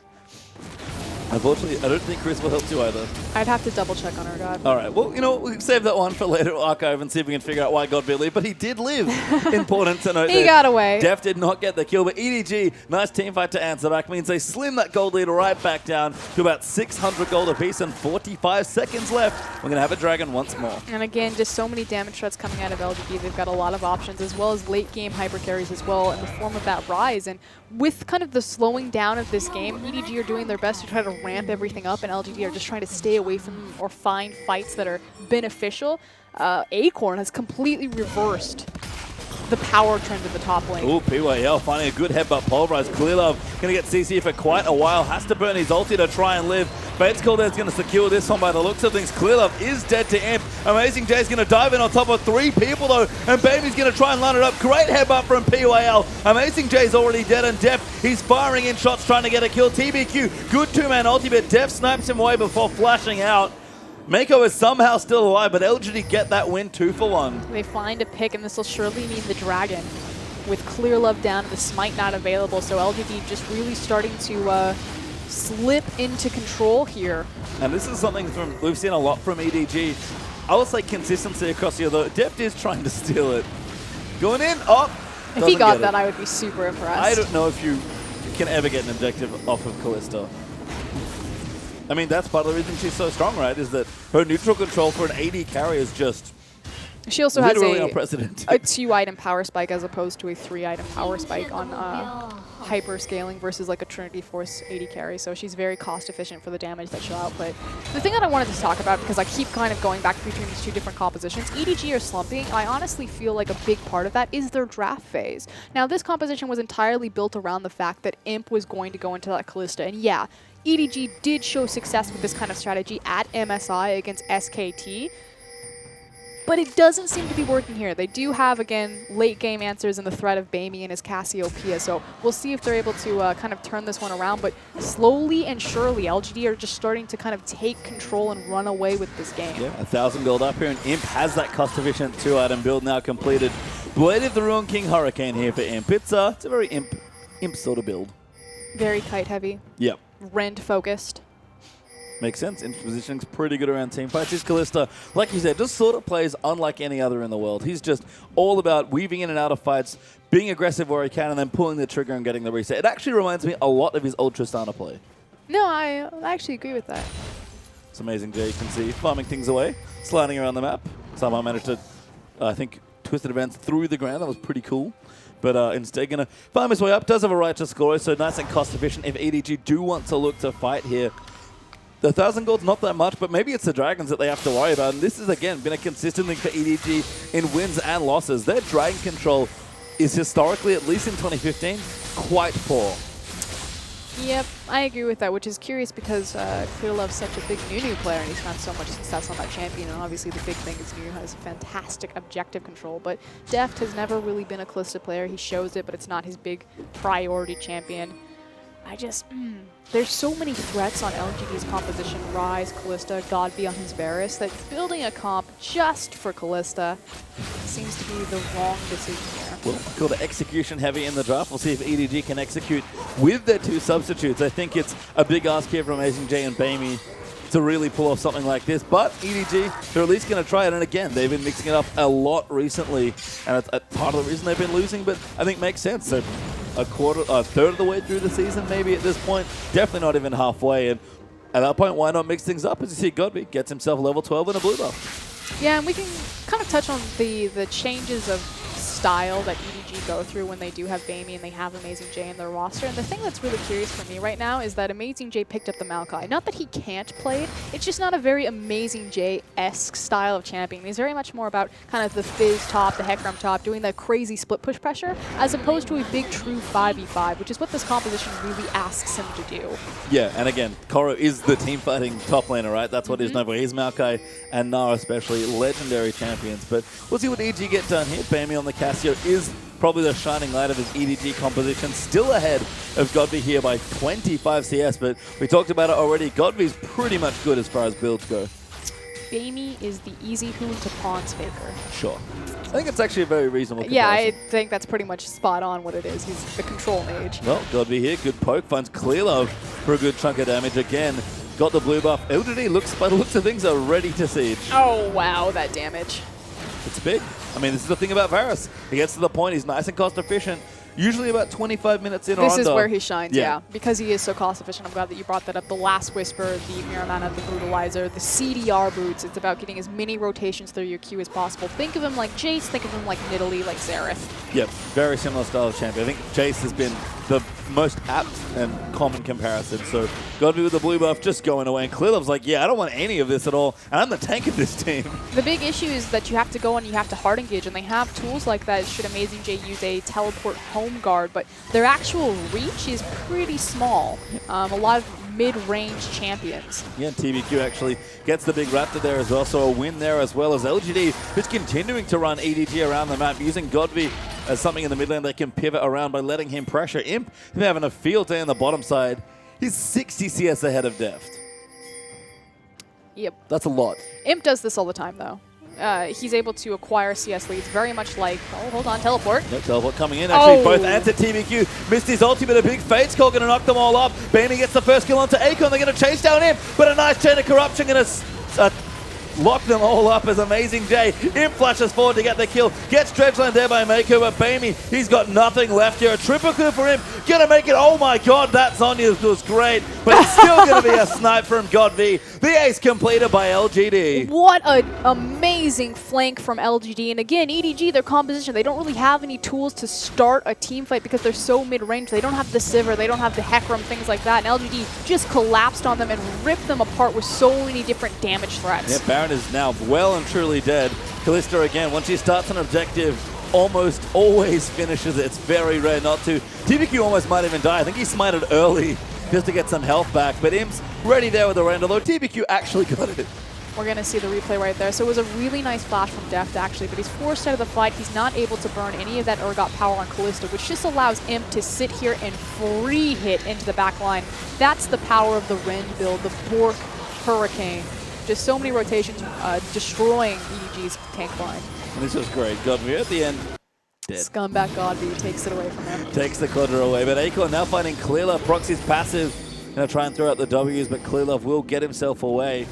Unfortunately, I don't think Crucible helps you either. I'd have to double check on Urgot. All right, well, you know what? We can save that one for later archive and see if we can figure out why Godby lived. But he did live. Important to note. He got away. Def did not get the kill, but EDG, nice team fight to answer back, means they slim that gold lead right back down to about 600 gold apiece and 45 seconds left. We're going to have a dragon once more. And again, just so many damage threats coming out of LGD. They've got a lot of options, as well as late game hyper carries as well in the form of that Rise. And with kind of the slowing down of this game, EDG are doing their best to try to ramp everything up, and LGD are just trying to stay away from or find fights that are beneficial. Acorn has completely reversed the power trend of the top lane. Ooh, PYL finding a good headbutt pulverize. Clearlove going to get CC for quite a while. Has to burn his ulti to try and live. Bates Call there's going to secure this one by the looks of things. Clearlove is dead to Imp. Amazing J's going to dive in on top of 3 people though, and Baby's going to try and line it up. Great headbutt from PYL. Amazing J's already dead, and Def, he's firing in shots trying to get a kill. TBQ, good 2-man ulti, but Def snipes him away before flashing out. Mako is somehow still alive, but LGD get that win 2 for 1. They find a pick, and this will surely mean the dragon. With Clearlove down and the smite not available, so LGD just really starting to slip into control here. And this is something we've seen a lot from EDG. I would say consistency across here, though. Deft is trying to steal it. Going in, If he got that, I would be super impressed. I don't know if you can ever get an objective off of Kalista. I mean, that's part of the reason she's so strong, right? Is that her neutral control for an AD carry is just She also has literally a unprecedented. 2-item power spike as opposed to a 3-item power spike on hyper scaling versus like a Trinity Force 80 carry. So she's very cost efficient for the damage that she'll output. The thing that I wanted to talk about, because I keep kind of going back between these 2 different compositions, EDG are slumping. I honestly feel like a big part of that is their draft phase. Now, this composition was entirely built around the fact that Imp was going to go into that Kalista. And yeah, EDG did show success with this kind of strategy at MSI against SKT. But it doesn't seem to be working here. They do have, again, late game answers in the threat of Bamey and his Cassiopeia, so we'll see if they're able to kind of turn this one around. But slowly and surely, LGD are just starting to kind of take control and run away with this game. Yeah, 1,000 gold up here, and Imp has that cost-efficient 2-item build now completed. Blade of the Ruin King Hurricane here for Imp. It's a very Imp sort of build. Very kite heavy. Yep. Rend focused. Makes sense. Imp's positioning's pretty good around team fights. His Kalista, like you said, just sort of plays unlike any other in the world. He's just all about weaving in and out of fights, being aggressive where he can, and then pulling the trigger and getting the reset. It actually reminds me a lot of his Ultra Stunner play. No, I actually agree with that. It's amazing, Jay. You can see farming things away, sliding around the map. Somehow managed to, I think, twisted advance through the ground. That was pretty cool. But instead going to farm his way up. Does have a right to score, so nice and cost efficient if EDG do want to look to fight here. The 1,000 gold's not that much, but maybe it's the Dragons that they have to worry about. And this has, again, been a consistent thing for EDG in wins and losses. Their Dragon control is historically, at least in 2015, quite poor. Yep, I agree with that, which is curious because Clearlove's such a big Nunu player and he's found so much success on that champion, and obviously the big thing is Nunu has fantastic objective control, but Deft has never really been a Kalista player. He shows it, but it's not his big priority champion. There's so many threats on LGD's composition. Ryze, Kalista, Godby on his Varus, that building a comp just for Kalista seems to be the wrong decision here. Well, called it execution heavy in the draft. We'll see if EDG can execute with their 2 substitutes. I think it's a big ask here from Amazing J and Bamey to really pull off something like this. But EDG, they're at least going to try it. And again, they've been mixing it up a lot recently. And it's part of the reason they've been losing, but I think makes sense. So a third of the way through the season, maybe at this point. Definitely not even halfway. And at that point, why not mix things up? As you see, Godby gets himself level 12 and a blue buff. Yeah, and we can kind of touch on the changes of style that EDG go through when they do have Bamey and they have Amazing J in their roster. And the thing that's really curious for me right now is that Amazing J picked up the Maokai. Not that he can't play it, it's just not a very Amazing J-esque style of champion. He's very much more about kind of the Fizz top, the Hecarim top, doing that crazy split push pressure, as opposed to a big true 5v5, which is what this composition really asks him to do. Yeah, and again, Koro is the team fighting top laner, right? That's what he's known for. He's Maokai and Nara especially, legendary champions. But we'll see what EDG get done here. Bamey on the Cassio is probably the shining light of his EDG composition. Still ahead of Godby here by 25 CS, but we talked about it already. Godby's pretty much good as far as builds go. Bamey is the easy Hoon to Pawns Faker. Sure. I think it's actually a very reasonable comparison. Yeah, I think that's pretty much spot on what it is. He's the control mage. Well, Godby here, good poke, finds Clearlove for a good chunk of damage again. Got the blue buff. LGD looks, by the looks of things, are ready to siege. Oh, wow, that damage. It's big. I mean, this is the thing about Varus. He gets to the point, he's nice and cost efficient. Usually about 25 minutes in or under. This is where he shines, yeah. Because he is so cost efficient. I'm glad that you brought that up. The Last Whisper, the Mirror Mana, the Brutalizer, the CDR boots. It's about getting as many rotations through your queue as possible. Think of him like Jace, think of him like Nidalee, like Xerath. Yep, very similar style of champion. I think Jace has been the most apt and common comparison. So Godby with the blue buff just going away. And Clearlove's like, yeah, I don't want any of this at all. And I'm the tank of this team. The big issue is that you have to go and you have to hard engage. And they have tools like that should Amazing J use a teleport home guard. But their actual reach is pretty small. A lot of mid-range champions. Yeah, TBQ actually gets the big raptor there as well. So a win there as well as LGD, who's continuing to run EDG around the map, using Godby as something in the mid lane they can pivot around by letting him pressure. Imp, him having a field day on the bottom side. He's 60 CS ahead of Deft. Yep. That's a lot. Imp does this all the time, though. He's able to acquire CS leads very much like, oh, hold on, teleport. Yep, teleport coming in. Actually, both answer TBQ. Missed his ulti, but a big Fate's Call going to knock them all up. Bamey gets the first kill onto Akon. They're going to chase down Imp, but a nice chain of corruption going to lock them all up as Amazing J. Imp flashes forward to get the kill. Gets dredgeland there by Mako, but Bamey, he's got nothing left here. A triple kill for him. Gonna make it. Oh my god, that Zhonya's was great. But it's still gonna be a snipe from Godby. The ace completed by LGD. What an amazing flank from LGD. And again, EDG, their composition, they don't really have any tools to start a team fight because they're so mid-range. They don't have the Sivir, they don't have the Hecarim, things like that. And LGD just collapsed on them and ripped them apart with so many different damage threats. Yeah, Baron is now well and truly dead. Kalista again, once she starts an objective, almost always finishes it. It's very rare not to. TBQ almost might even die. I think he smited early just to get some health back, but Imp's ready there with the rend, although TBQ actually got it. We're going to see the replay right there. So it was a really nice flash from Deft, actually, but he's forced out of the fight. He's not able to burn any of that Urgot power on Kalista, which just allows Imp to sit here and free hit into the back line. That's the power of the Rend build, the Bork Hurricane. Just so many rotations destroying EDG's tank line. And this was great. Godby at the end, dead. Scumbag Godby takes it away from him. Takes the Quadra away, but Akon now finding Clearlove. Proxy's passive. Gonna try and throw out the W's, but Clearlove will get himself away.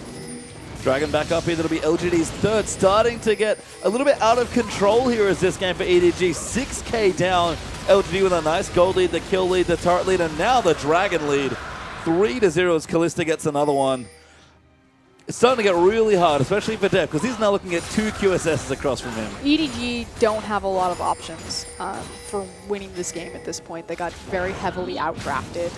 Dragon back up here. That'll be LGD's third. Starting to get a little bit out of control here as this game for EDG. 6k down. LGD with a nice gold lead, the kill lead, the turret lead, and now the Dragon lead. 3-0 as Kalista gets another one. It's starting to get really hard, especially for Def, because he's now looking at 2 QSSs across from him. EDG don't have a lot of options for winning this game at this point. They got very heavily outdrafted.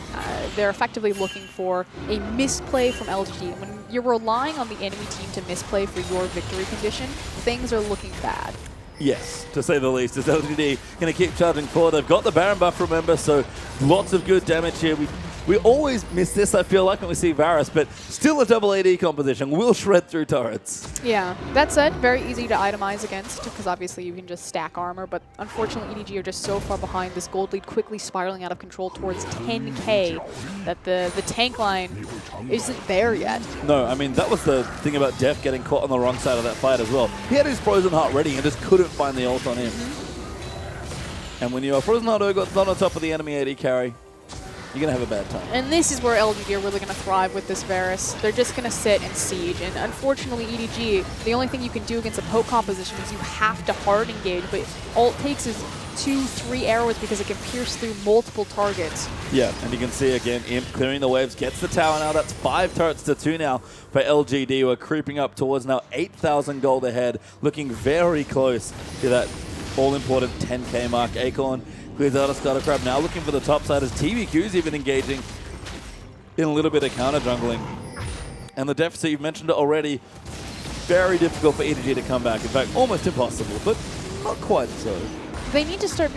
They're effectively looking for a misplay from LGD. When you're relying on the enemy team to misplay for your victory condition, things are looking bad. Yes, to say the least, as LGD going to keep charging forward. They've got the Baron buff, remember, so lots of good damage here. We We always miss this, I feel like, when we see Varus, but still a double AD composition. Will shred through turrets. Yeah, that said, very easy to itemize against because obviously you can just stack armor, but unfortunately EDG are just so far behind, this gold lead quickly spiraling out of control towards 10k that the tank line isn't there yet. No, I mean, that was the thing about Def getting caught on the wrong side of that fight as well. He had his Frozen Heart ready and just couldn't find the ult on him. And when your Frozen Heart got not on top of the enemy AD carry, you're going to have a bad time. And this is where LGD are really going to thrive with this Varus. They're just going to sit and siege. And unfortunately, EDG, the only thing you can do against a poke composition is you have to hard engage. But all it takes is 2-3 arrows because it can pierce through multiple targets. Yeah, and you can see again, Imp clearing the waves, gets the tower now. That's 5 turrets to 2 now for LGD. We're creeping up towards now 8,000 gold ahead, looking very close to that all-important 10k mark. Acorn clears out a Scutter Crab, now looking for the top side as TVQ's even engaging in a little bit of counter jungling. And the deficit, you've mentioned it already, very difficult for EDG to come back. In fact, almost impossible, but not quite so. They need to start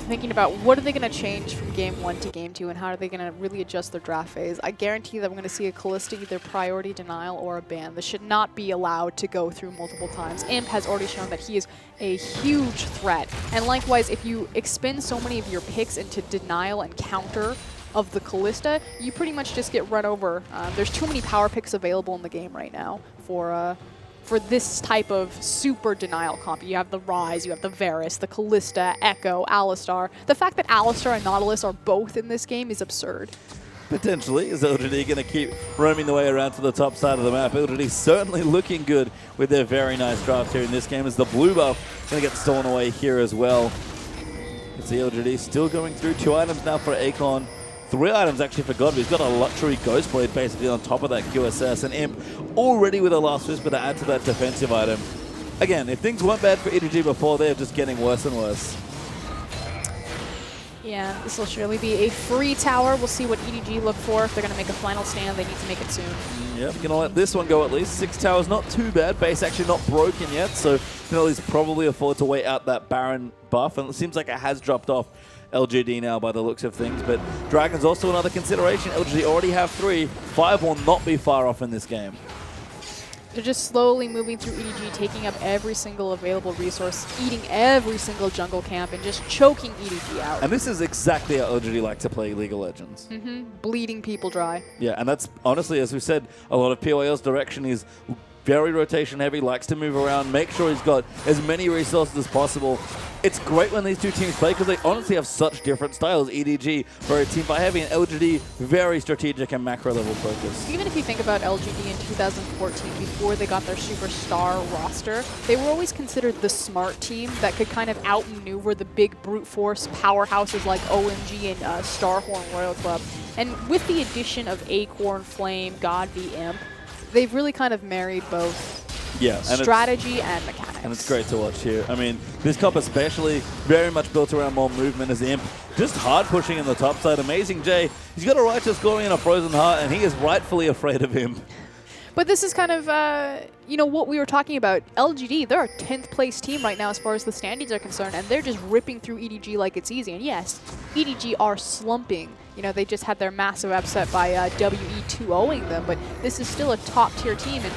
thinking about what are they going to change from game 1 to game 2 and how are they going to really adjust their draft phase. I guarantee that we're going to see a Callista either priority denial or a ban. This should not be allowed to go through multiple times. Imp has already shown that he is a huge threat. And likewise, if you expend so many of your picks into denial and counter of the Callista, you pretty much just get run over. There's too many power picks available in the game right now for this type of super denial comp. You have the Ryze, you have the Varus, the Callista, Echo, Alistar. The fact that Alistar and Nautilus are both in this game is absurd. Potentially, is LGD going to keep roaming the way around to the top side of the map? LGD certainly looking good with their very nice draft here in this game as the blue buff going to get stolen away here as well. It's the LGD still going through 2 items now for Akon. 3 items actually for God. He's got a luxury Ghost Blade basically on top of that QSS. And Imp already with a Last Whisper to add to that defensive item. Again, if things weren't bad for EDG before, they're just getting worse and worse. Yeah, this will surely be a free tower. We'll see what EDG look for. If they're going to make a final stand, they need to make it soon. Yep, going to let this one go at least. 6 towers, not too bad. Base actually not broken yet, so can at least probably afford to wait out that Baron buff. And it seems like it has dropped off LGD now by the looks of things, but Dragon's also another consideration. LGD already have 3. 5 will not be far off in this game. They're just slowly moving through EDG, taking up every single available resource, eating every single jungle camp, and just choking EDG out. And this is exactly how LGD like to play League of Legends. Bleeding people dry. Yeah, and that's honestly, as we said, a lot of POL's direction is very rotation heavy, likes to move around, make sure he's got as many resources as possible. It's great when these two teams play because they honestly have such different styles. EDG very team fight heavy and LGD very strategic and macro level focused. Even if you think about LGD in 2014, before they got their superstar roster, they were always considered the smart team that could kind of outmaneuver the big brute force powerhouses like OMG and Starhorn Royal Club. And with the addition of Acorn, Flame, God v Imp, they've really kind of married both strategy and mechanics. And it's great to watch here. I mean, this comp especially very much built around more movement as Imp just hard pushing in the top side. Amazing Jay, he's got a Righteous Glory and a Frozen Heart, and he is rightfully afraid of him. But this is kind of, you know, what we were talking about. LGD, they're a 10th place team right now as far as the standings are concerned, and they're just ripping through EDG like it's easy. And yes, EDG are slumping. You know, they just had their massive upset by WE 2-0ing them, but this is still a top-tier team. And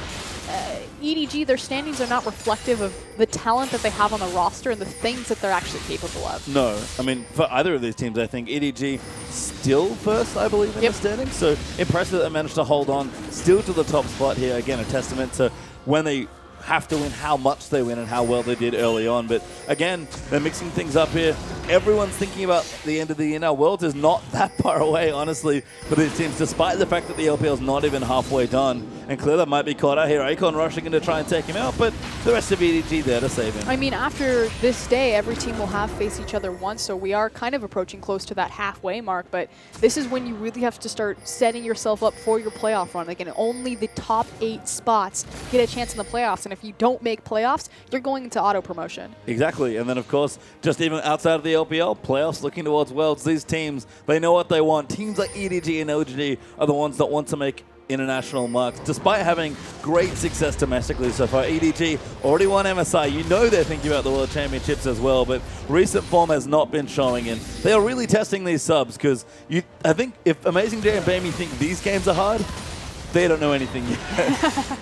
EDG, their standings are not reflective of the talent that they have on the roster and the things that they're actually capable of. No, I mean, for either of these teams, I think EDG still first, I believe, in the standings. So impressive that they managed to hold on still to the top spot here. Again, a testament to when they have to win, how much they win and how well they did early on. But again, they're mixing things up here. Everyone's thinking about the end of the year now. Worlds is not that far away, honestly, for these teams, despite the fact that the LPL is not even halfway done. And clearly that might be caught out here. Akon rushing in to try and take him out, but the rest of EDG there to save him. I mean, after this day, every team will have faced each other once, so we are kind of approaching close to that halfway mark, but this is when you really have to start setting yourself up for your playoff run. Again, only the top 8 spots get a chance in the playoffs, and if you don't make playoffs, you're going into auto-promotion. Exactly, and then of course, just even outside of the LPL, playoffs looking towards Worlds, these teams, they know what they want. Teams like EDG and LGD are the ones that want to make international marks, despite having great success domestically so far. EDG already won MSI. You know they're thinking about the World Championships as well, but recent form has not been showing, and they are really testing these subs because I think if Amazing J and Bamey think these games are hard, they don't know anything yet.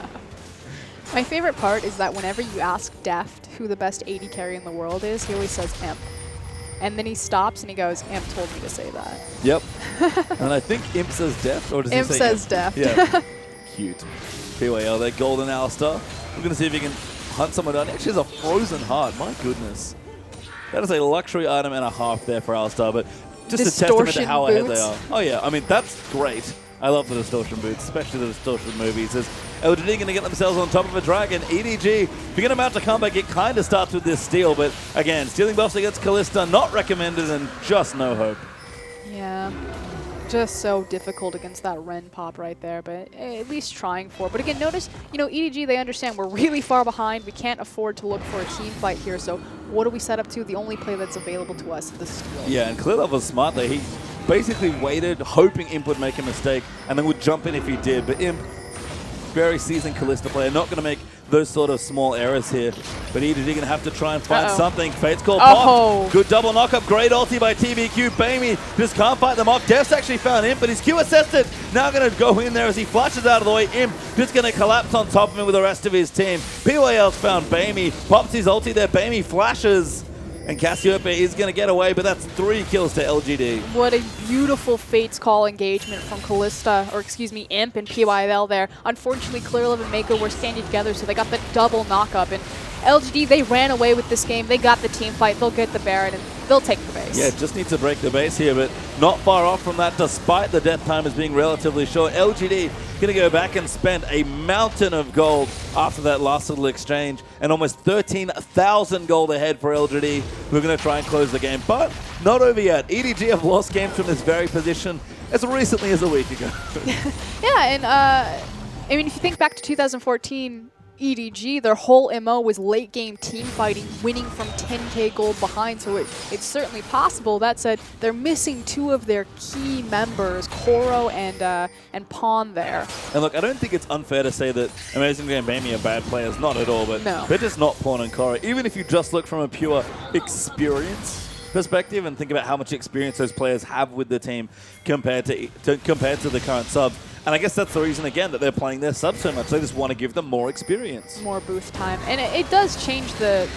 My favorite part is that whenever you ask Deft who the best AD carry in the world is, he always says Imp. And then he stops and he goes, Imp told me to say that. Yep. And I think Imp says Deft, or does Imp he say says Imp? Deft. Yeah. Cute. PYL, they're golden Alistar. We're going to see if he can hunt someone down. He actually has a frozen heart. My goodness. That is a luxury item and a half there for Alistar, but just a testament to how ahead they are. Oh yeah, I mean, that's great. I love the distortion boots, especially the distortion movies. As LGD going to get themselves on top of a dragon. EDG, begin about to come back. It kind of starts with this steal, but again, stealing buffs against Kalista, not recommended and just no hope. Yeah, just so difficult against that Ren pop right there, but at least trying for. But again, notice, you know, EDG, they understand we're really far behind. We can't afford to look for a team fight here, so what do we set up to? The only play that's available to us is the steal. Yeah, and Clearlove was smart there. He basically waited, hoping Imp would make a mistake, and then would jump in if he did. But Imp, very seasoned Kalista player, not going to make those sort of small errors here. But EDG going to have to try and find something. Fate's Call popped. Good double knock-up. Great ulti by TBQ. Bamey just can't fight them off. Def's actually found Imp, but he's Q assessed it. Now going to go in there as he flashes out of the way. Imp just going to collapse on top of him with the rest of his team. PYL's found Bamey. Pops his ulti there. Bamey flashes. And Cassiopeia is going to get away, but that's 3 kills to LGD. What a beautiful Fate's Call engagement from Kalista, or excuse me, Imp and PYL there. Unfortunately, Clearlove and Mako were standing together, so they got the double knock-up. And LGD, they ran away with this game. They got the team fight. They'll get the Baron, and they'll take the base. Yeah, just need to break the base here, but not far off from that, despite the death time as being relatively short. LGD going to go back and spend a mountain of gold after that last little exchange, and almost 13,000 gold ahead for LGD, who are going to try and close the game. But not over yet. EDG have lost games from this very position as recently as a week ago. Yeah, and I mean, if you think back to 2014, EDG, their whole MO was late game team fighting, winning from 10k gold behind, so it's certainly possible. That said, they're missing 2 of their key members, Koro and Pawn there. And look, I don't think it's unfair to say that Amazing J and Bamey are bad players, not at all, but they're just not Pawn and Koro. Even if you just look from a pure experience perspective and think about how much experience those players have with the team compared to the current subs. And I guess that's the reason, again, that they're playing their subs so much. They just want to give them more experience. More boost time. And it does change the...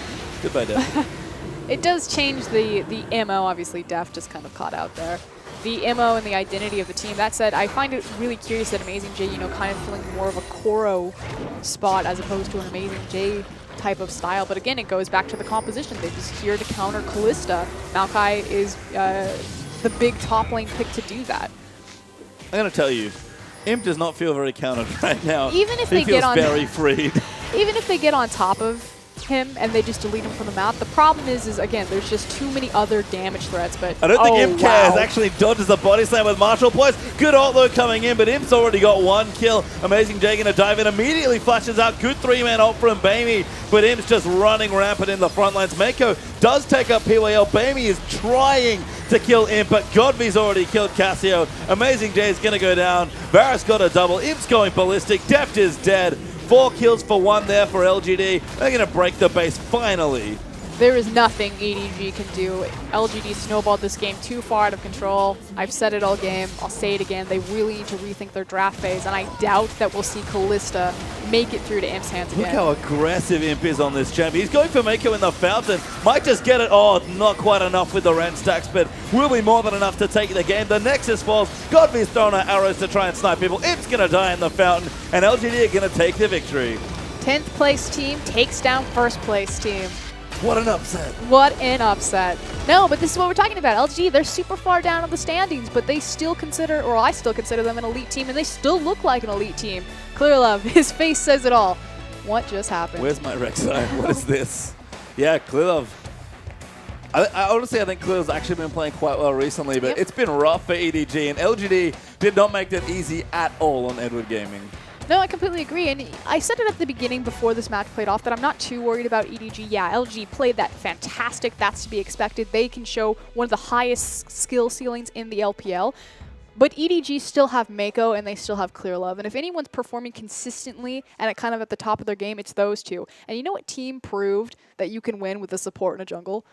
Goodbye, Def. It does change the MO. Obviously, Def just kind of caught out there. The MO and the identity of the team. That said, I find it really curious that Amazing J, you know, kind of filling more of a Koro spot as opposed to an Amazing J type of style. But again, it goes back to the composition. They're just here to counter Kalista. Maokai is the big top lane pick to do that. I'm going to tell you, Imp does not feel very countered right now. Even if they get on, very freed. Even if they get on top of him and they just delete him from the map, the problem is again, there's just too many other damage threats. But I don't think Imp cares. Actually dodges the body slam with Marshall Poise. Good ult though coming in, but Imp's already got 1 kill. Amazing J gonna dive in, immediately flashes out. Good 3-man ult from Bamey, but Imp's just running rampant in the front lines. Mako does take up PYL. Bamey is trying to kill Imp, but Godby's already killed Cassio. Amazing J is gonna go down. Varus got a double. Imp's going ballistic. Deft is dead. 4 kills for 1 there for LGD. They're going to break the base finally. There is nothing EDG can do. LGD snowballed this game too far out of control. I've said it all game. I'll say it again. They really need to rethink their draft phase, and I doubt that we'll see Kalista make it through to Imp's hands again. Look how aggressive Imp is on this champion. He's going for Mako in the fountain. Might just get it. Oh, not quite enough with the Ren stacks, but will be more than enough to take the game. The Nexus falls. Godby's throwing out arrows to try and snipe people. Imp's going to die in the fountain, and LGD are going to take the victory. 10th place team takes down 1st place team. What an upset. What an upset. No, but this is what we're talking about. LG, they're super far down in the standings, but they still consider, or I still consider them an elite team, and they still look like an elite team. Clearlove, his face says it all. What just happened? Where's my Rek'Sai? What is this? Yeah, Clearlove. I honestly, I think Clearlove's actually been playing quite well recently, but it's been rough for EDG, and LGD did not make that easy at all on Edward Gaming. No, I completely agree. And I said it at the beginning before this match played off that I'm not too worried about EDG. Yeah, LG played that fantastic. That's to be expected. They can show one of the highest skill ceilings in the LPL. But EDG still have Mako and they still have Clear Love. And if anyone's performing consistently and kind of at the top of their game, it's those two. And you know what team proved that you can win with a support in a jungle?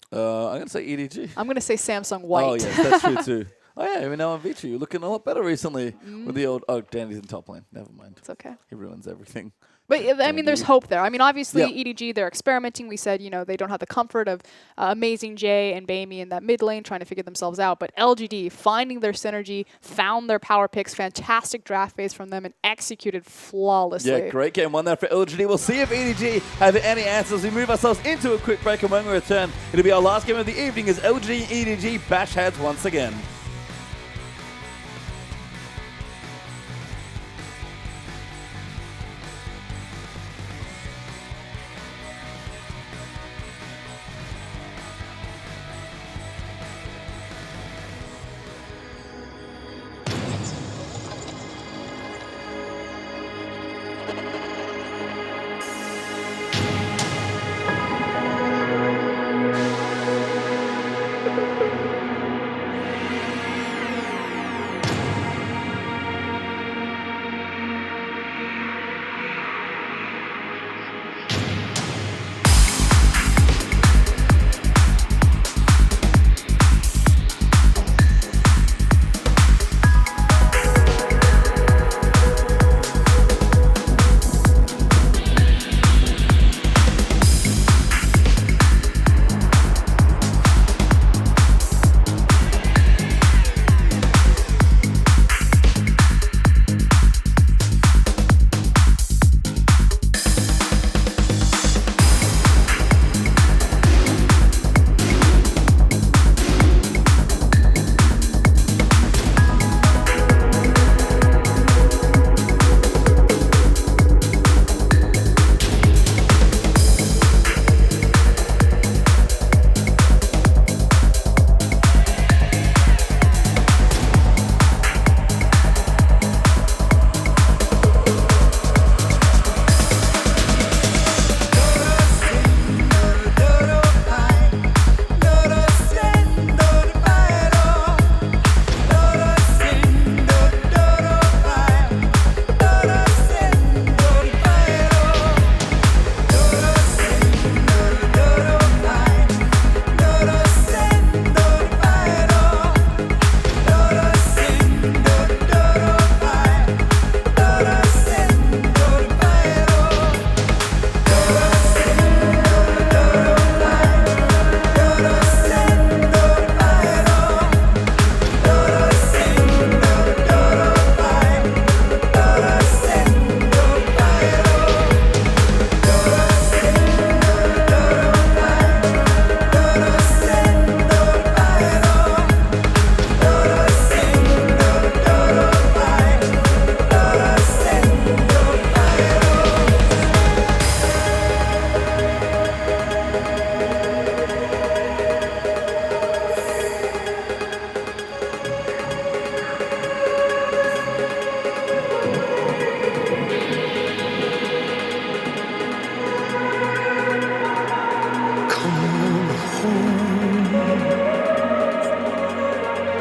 I'm going to say EDG. I'm going to say Samsung White. Oh, yes, that's true too. Oh, yeah, even now on Vici, you're looking a lot better recently with the old... Oh, Dandy's in top lane. Never mind. It's okay. He ruins everything. But, I mean, there's hope there. I mean, obviously, Yeah. EDG, they're experimenting. We said, you know, they don't have the comfort of Amazing Jay and Bamey in that mid lane trying to figure themselves out. But LGD, finding their synergy, found their power picks, fantastic draft phase from them, and executed flawlessly. Yeah, great game. One there for LGD. We'll see if EDG have any answers. We move ourselves into a quick break, and when we return, it'll be our last game of the evening as LGD EDG bash heads once again.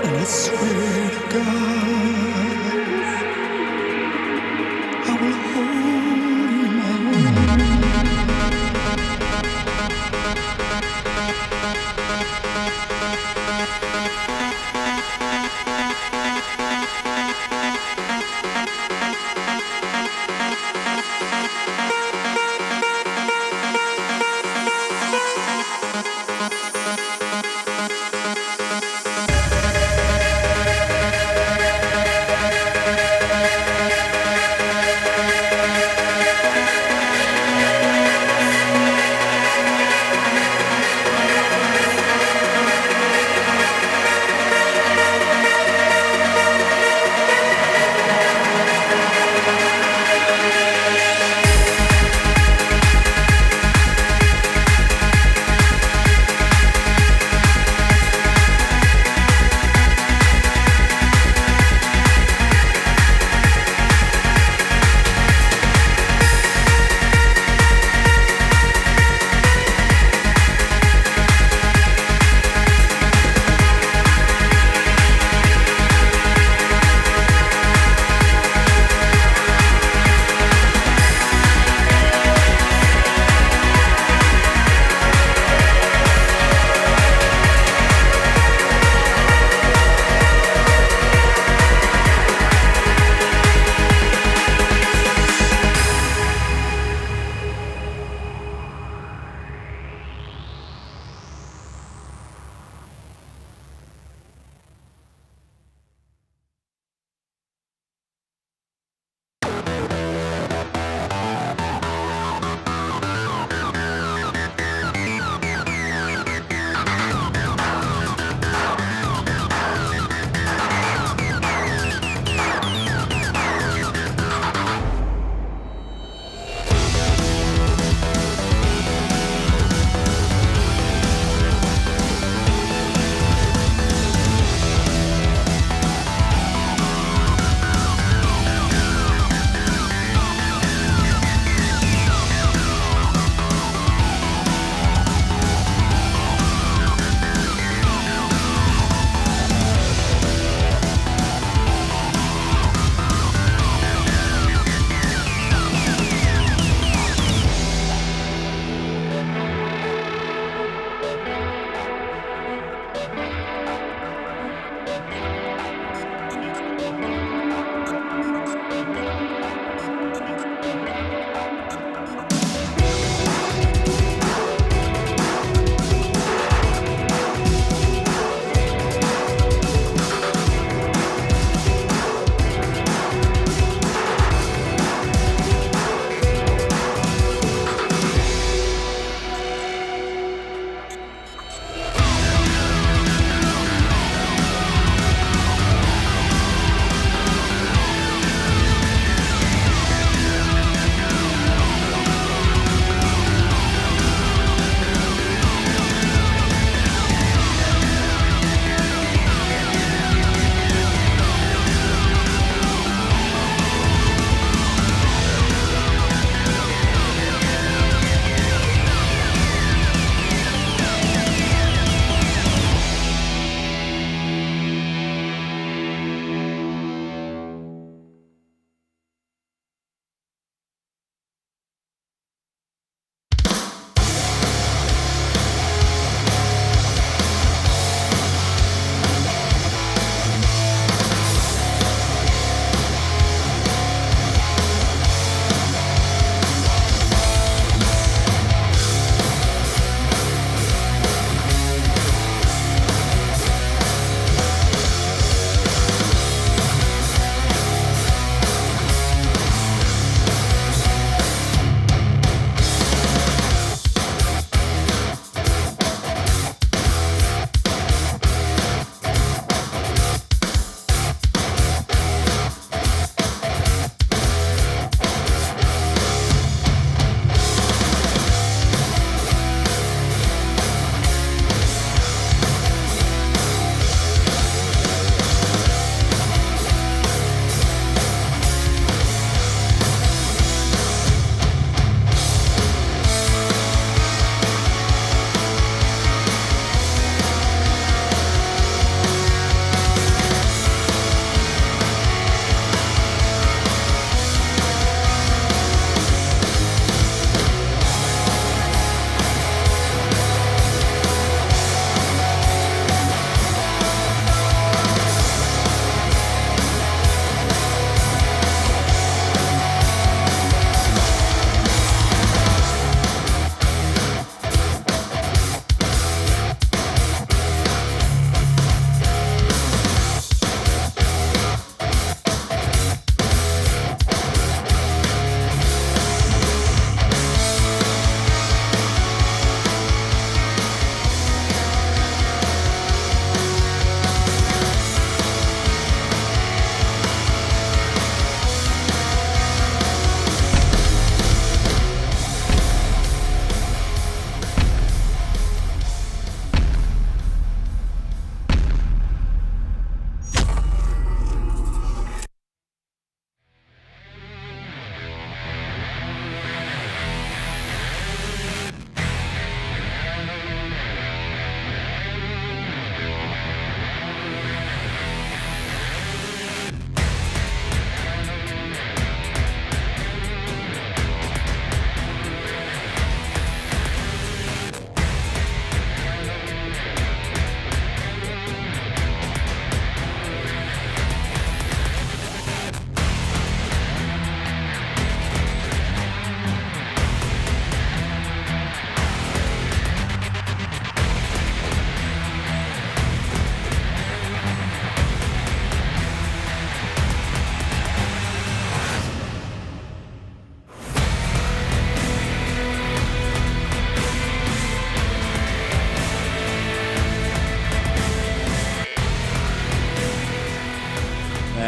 I swear to God, I will hold you my own.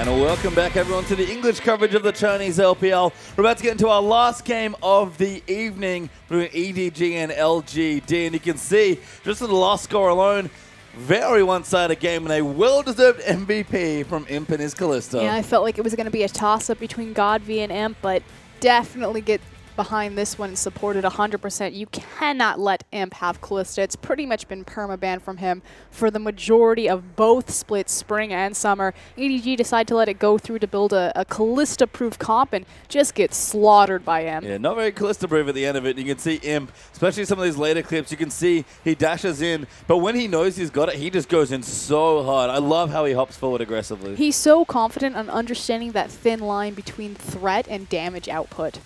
And welcome back, everyone, to the English coverage of the Chinese LPL. We're about to get into our last game of the evening between EDG and LGD. And you can see, just in the last score alone, very one-sided game and a well-deserved MVP from Imp and his Kalista. Yeah, I felt like it was going to be a toss-up between Godv and Imp, but definitely get behind this one and support it 100%. You cannot let Imp have Kalista. It's pretty much been permaban from him for the majority of both splits, spring and summer. EDG decide to let it go through to build a Kalista-proof comp and just get slaughtered by Imp. Yeah, not very Kalista-proof at the end of it. You can see Imp, especially some of these later clips, you can see he dashes in, but when he knows he's got it, he just goes in so hard. I love how he hops forward aggressively. He's so confident on understanding that thin line between threat and damage output.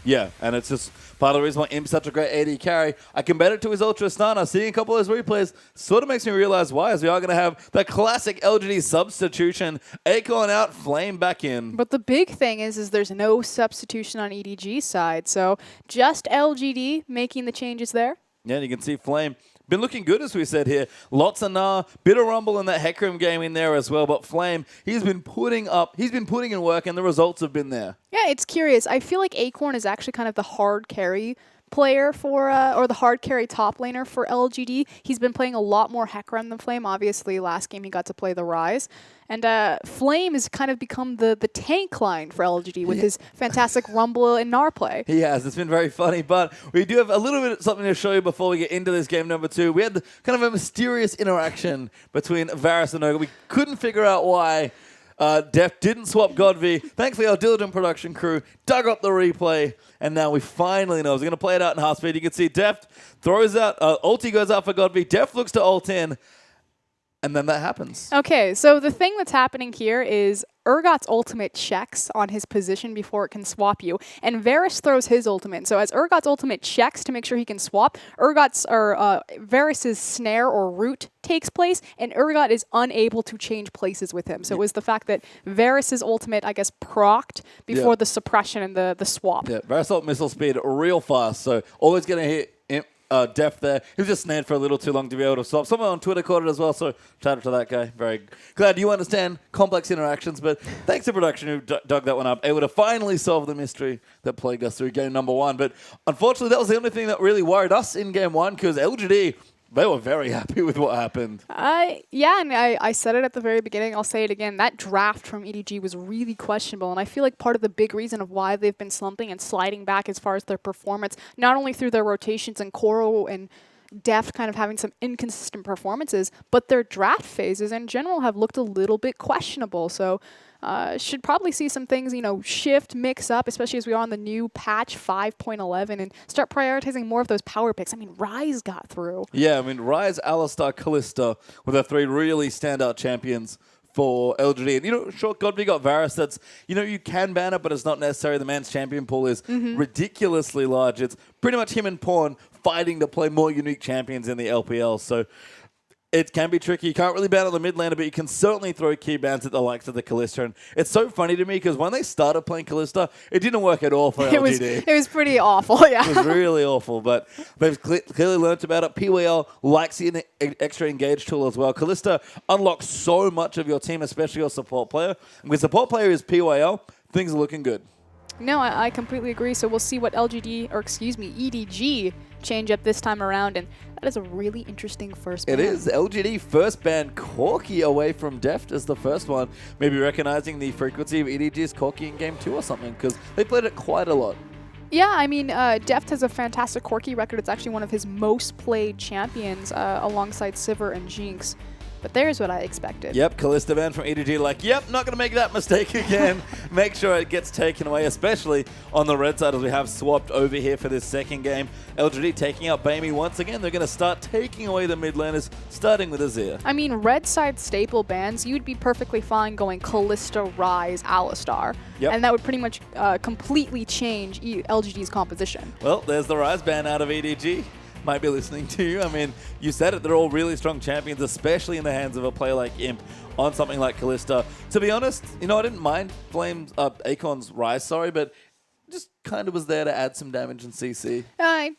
Yeah, and it's just part of the reason why Imp's such a great AD carry. I compare it to his Ultra Stunner. Seeing a couple of those replays sort of makes me realize why, as we are going to have the classic LGD substitution. Acorn out, Flame back in. But the big thing is there's no substitution on EDG's side, so just LGD making the changes there. Yeah, and you can see Flame been looking good, as we said here. Lots of Gnar, bit of Rumble in that Hecarim game in there as well. But Flame, he's been putting in work, and the results have been there. Yeah, it's curious. I feel like Acorn is actually kind of the hard carry player for, or the hard carry top laner for LGD. He's been playing a lot more Hecarim than Flame. Obviously, last game he got to play the Rise. And Flame has kind of become the tank line for LGD with his fantastic Rumble and Gnar play. He has. It's been very funny, but we do have a little bit of something to show you before we get into this game number 2. We had kind of a mysterious interaction between Varus and Ogre. We couldn't figure out why Deft didn't swap Godv. Thankfully, our diligent production crew dug up the replay, and now we finally know. I was going to play it out in half speed. You can see Deft throws out, ulti goes out for Godv. Deft looks to ult in. And then that happens. Okay, so the thing that's happening here is Urgot's ultimate checks on his position before it can swap you, and Varus throws his ultimate. So as Urgot's ultimate checks to make sure he can swap, Varus's snare or root takes place, and Urgot is unable to change places with him. So it was the fact that Varus's ultimate, I guess, procced before the suppression and the swap. Yeah, Varus ult missile speed real fast, so always going to hit Deft there. He was just snared for a little too long to be able to swap. Someone on Twitter caught it as well, so shout out to that guy. Very glad you understand complex interactions, but thanks to production who dug that one up, able to finally solve the mystery that plagued us through game number 1. But unfortunately, that was the only thing that really worried us in game 1, because LGD, they were very happy with what happened. Yeah, and I said it at the very beginning. I'll say it again. That draft from EDG was really questionable, and I feel like part of the big reason of why they've been slumping and sliding back as far as their performance, not only through their rotations and Koro and Deft kind of having some inconsistent performances, but their draft phases in general have looked a little bit questionable. So should probably see some things, shift, mix up, especially as we are on the new patch 5.11 and start prioritizing more of those power picks. I mean, Rise got through. Yeah, I mean, Rise, Alistar, Kalista were the 3 really standout champions for LGD. And, sure, Godv got Varus. That's, you can ban it, but it's not necessary. The man's champion pool is ridiculously large. It's pretty much him and Pawn fighting to play more unique champions in the LPL. So it can be tricky. You can't really ban on the mid laner, but you can certainly throw key bans at the likes of the Kalista. And it's so funny to me because when they started playing Kalista, it didn't work at all for LGD. It was pretty awful, yeah. It was really awful, but they've clearly learned about it. PWL likes the extra engage tool as well. Kalista unlocks so much of your team, especially your support player. And when support player is PWL, things are looking good. No, I completely agree. So we'll see what EDG change up this time around, and that is a really interesting first ban. It is. LGD first ban Corki away from Deft as the first one. Maybe recognizing the frequency of EDG's Corki in game 2 or something, because they played it quite a lot. Yeah, I mean, Deft has a fantastic Corki record. It's actually one of his most played champions alongside Sivir and Jinx. But there's what I expected. Yep, Kalista ban from EDG like, yep, not going to make that mistake again. Make sure it gets taken away, especially on the red side as we have swapped over here for this second game. LGD taking out Bamey once again. They're going to start taking away the mid laners, starting with Azir. I mean, red side staple bans, you'd be perfectly fine going Kalista, Rise, Alistar. Yep. And that would pretty much completely change LGD's composition. Well, there's the Rise ban out of EDG. Might be listening to you. I mean, you said it, they're all really strong champions, especially in the hands of a player like Imp on something like Kalista. To be honest, I didn't mind Acorn's Rise, but just kind of was there to add some damage in CC.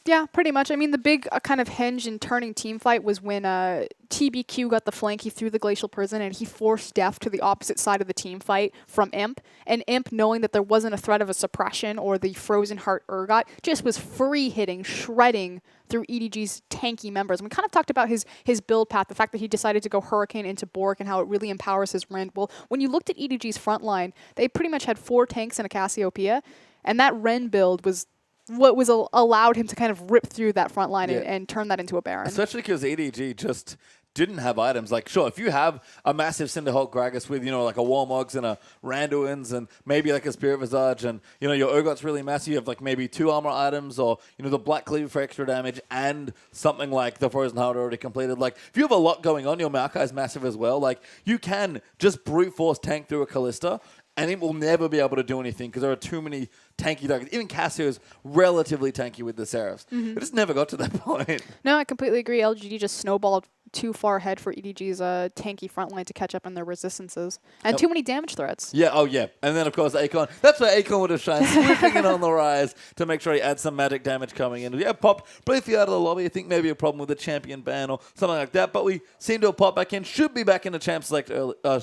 Yeah, pretty much. I mean, the big kind of hinge in turning team fight was when TBQ got the flank. He threw the Glacial Prison, and he forced Def to the opposite side of the team fight from Imp. And Imp, knowing that there wasn't a threat of a suppression or the Frozen Heart Urgot, just was free hitting, shredding through EDG's tanky members. And we kind of talked about his build path, the fact that he decided to go Hurricane into Bork and how it really empowers his Rend. Well, when you looked at EDG's front line, they pretty much had 4 tanks and a Cassiopeia, and that Rend build was what was allowed him to kind of rip through that front line and turn that into a Baron. Especially because EDG just didn't have items. Like, sure, if you have a massive Cinderhulk Gragas with, like a Warmogs and a Randuin's and maybe like a Spirit Visage and, your Urgot's really massive, you have like maybe 2 armor items or, the Black Cleaver for extra damage and something like the Frozen Heart already completed. Like, if you have a lot going on, your Maokai's massive as well. Like, you can just brute force tank through a Callista and it will never be able to do anything because there are too many tanky targets. Even Cassio's relatively tanky with the Seraphs. It just never got to that point. No, I completely agree. LGD just snowballed too far ahead for EDG's tanky front line to catch up on their resistances. And too many damage threats. Yeah, And then, of course, Akon. That's where Akon would have shined, swooping in on the rise to make sure he adds some magic damage coming in. Yeah, pop briefly out of the lobby. I think maybe a problem with the champion ban or something like that. But we seem to have popped back in. Should be back in the champ select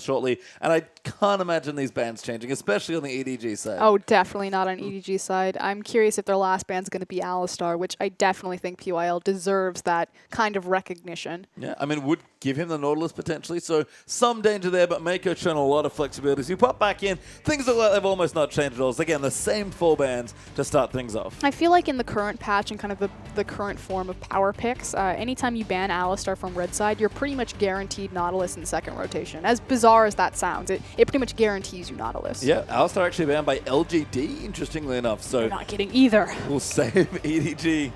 shortly. And I can't imagine these bans changing, especially on the EDG side. Oh, definitely not on EDG side. I'm curious if their last ban's going to be Alistar, which I definitely think PYL deserves that kind of recognition. Yeah, I mean, would give him the Nautilus potentially, so some danger there, but Mako's shown a lot of flexibility. So you pop back in, things look like they've almost not changed at all. So again, the same 4 bans to start things off. I feel like in the current patch and kind of the current form of power picks, anytime you ban Alistar from red side, you're pretty much guaranteed Nautilus in second rotation. As bizarre as that sounds, it pretty much guarantees you Nautilus. Yeah, Alistar actually banned by LGD, interestingly enough. So you're not getting either. We'll save EDG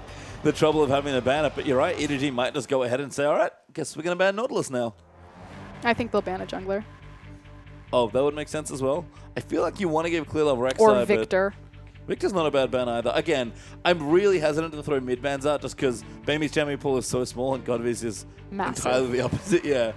the trouble of having to ban it, but you're right, EDG might just go ahead and say, all right, guess we're going to ban Nautilus now. I think they'll ban a jungler. Oh, that would make sense as well. I feel like you want to give clear love Rek'Sai, or Victor. Victor's not a bad ban either. Again, I'm really hesitant to throw mid bans out just because Bami's champion pool is so small and Godviz is massive. Entirely the opposite. Yeah.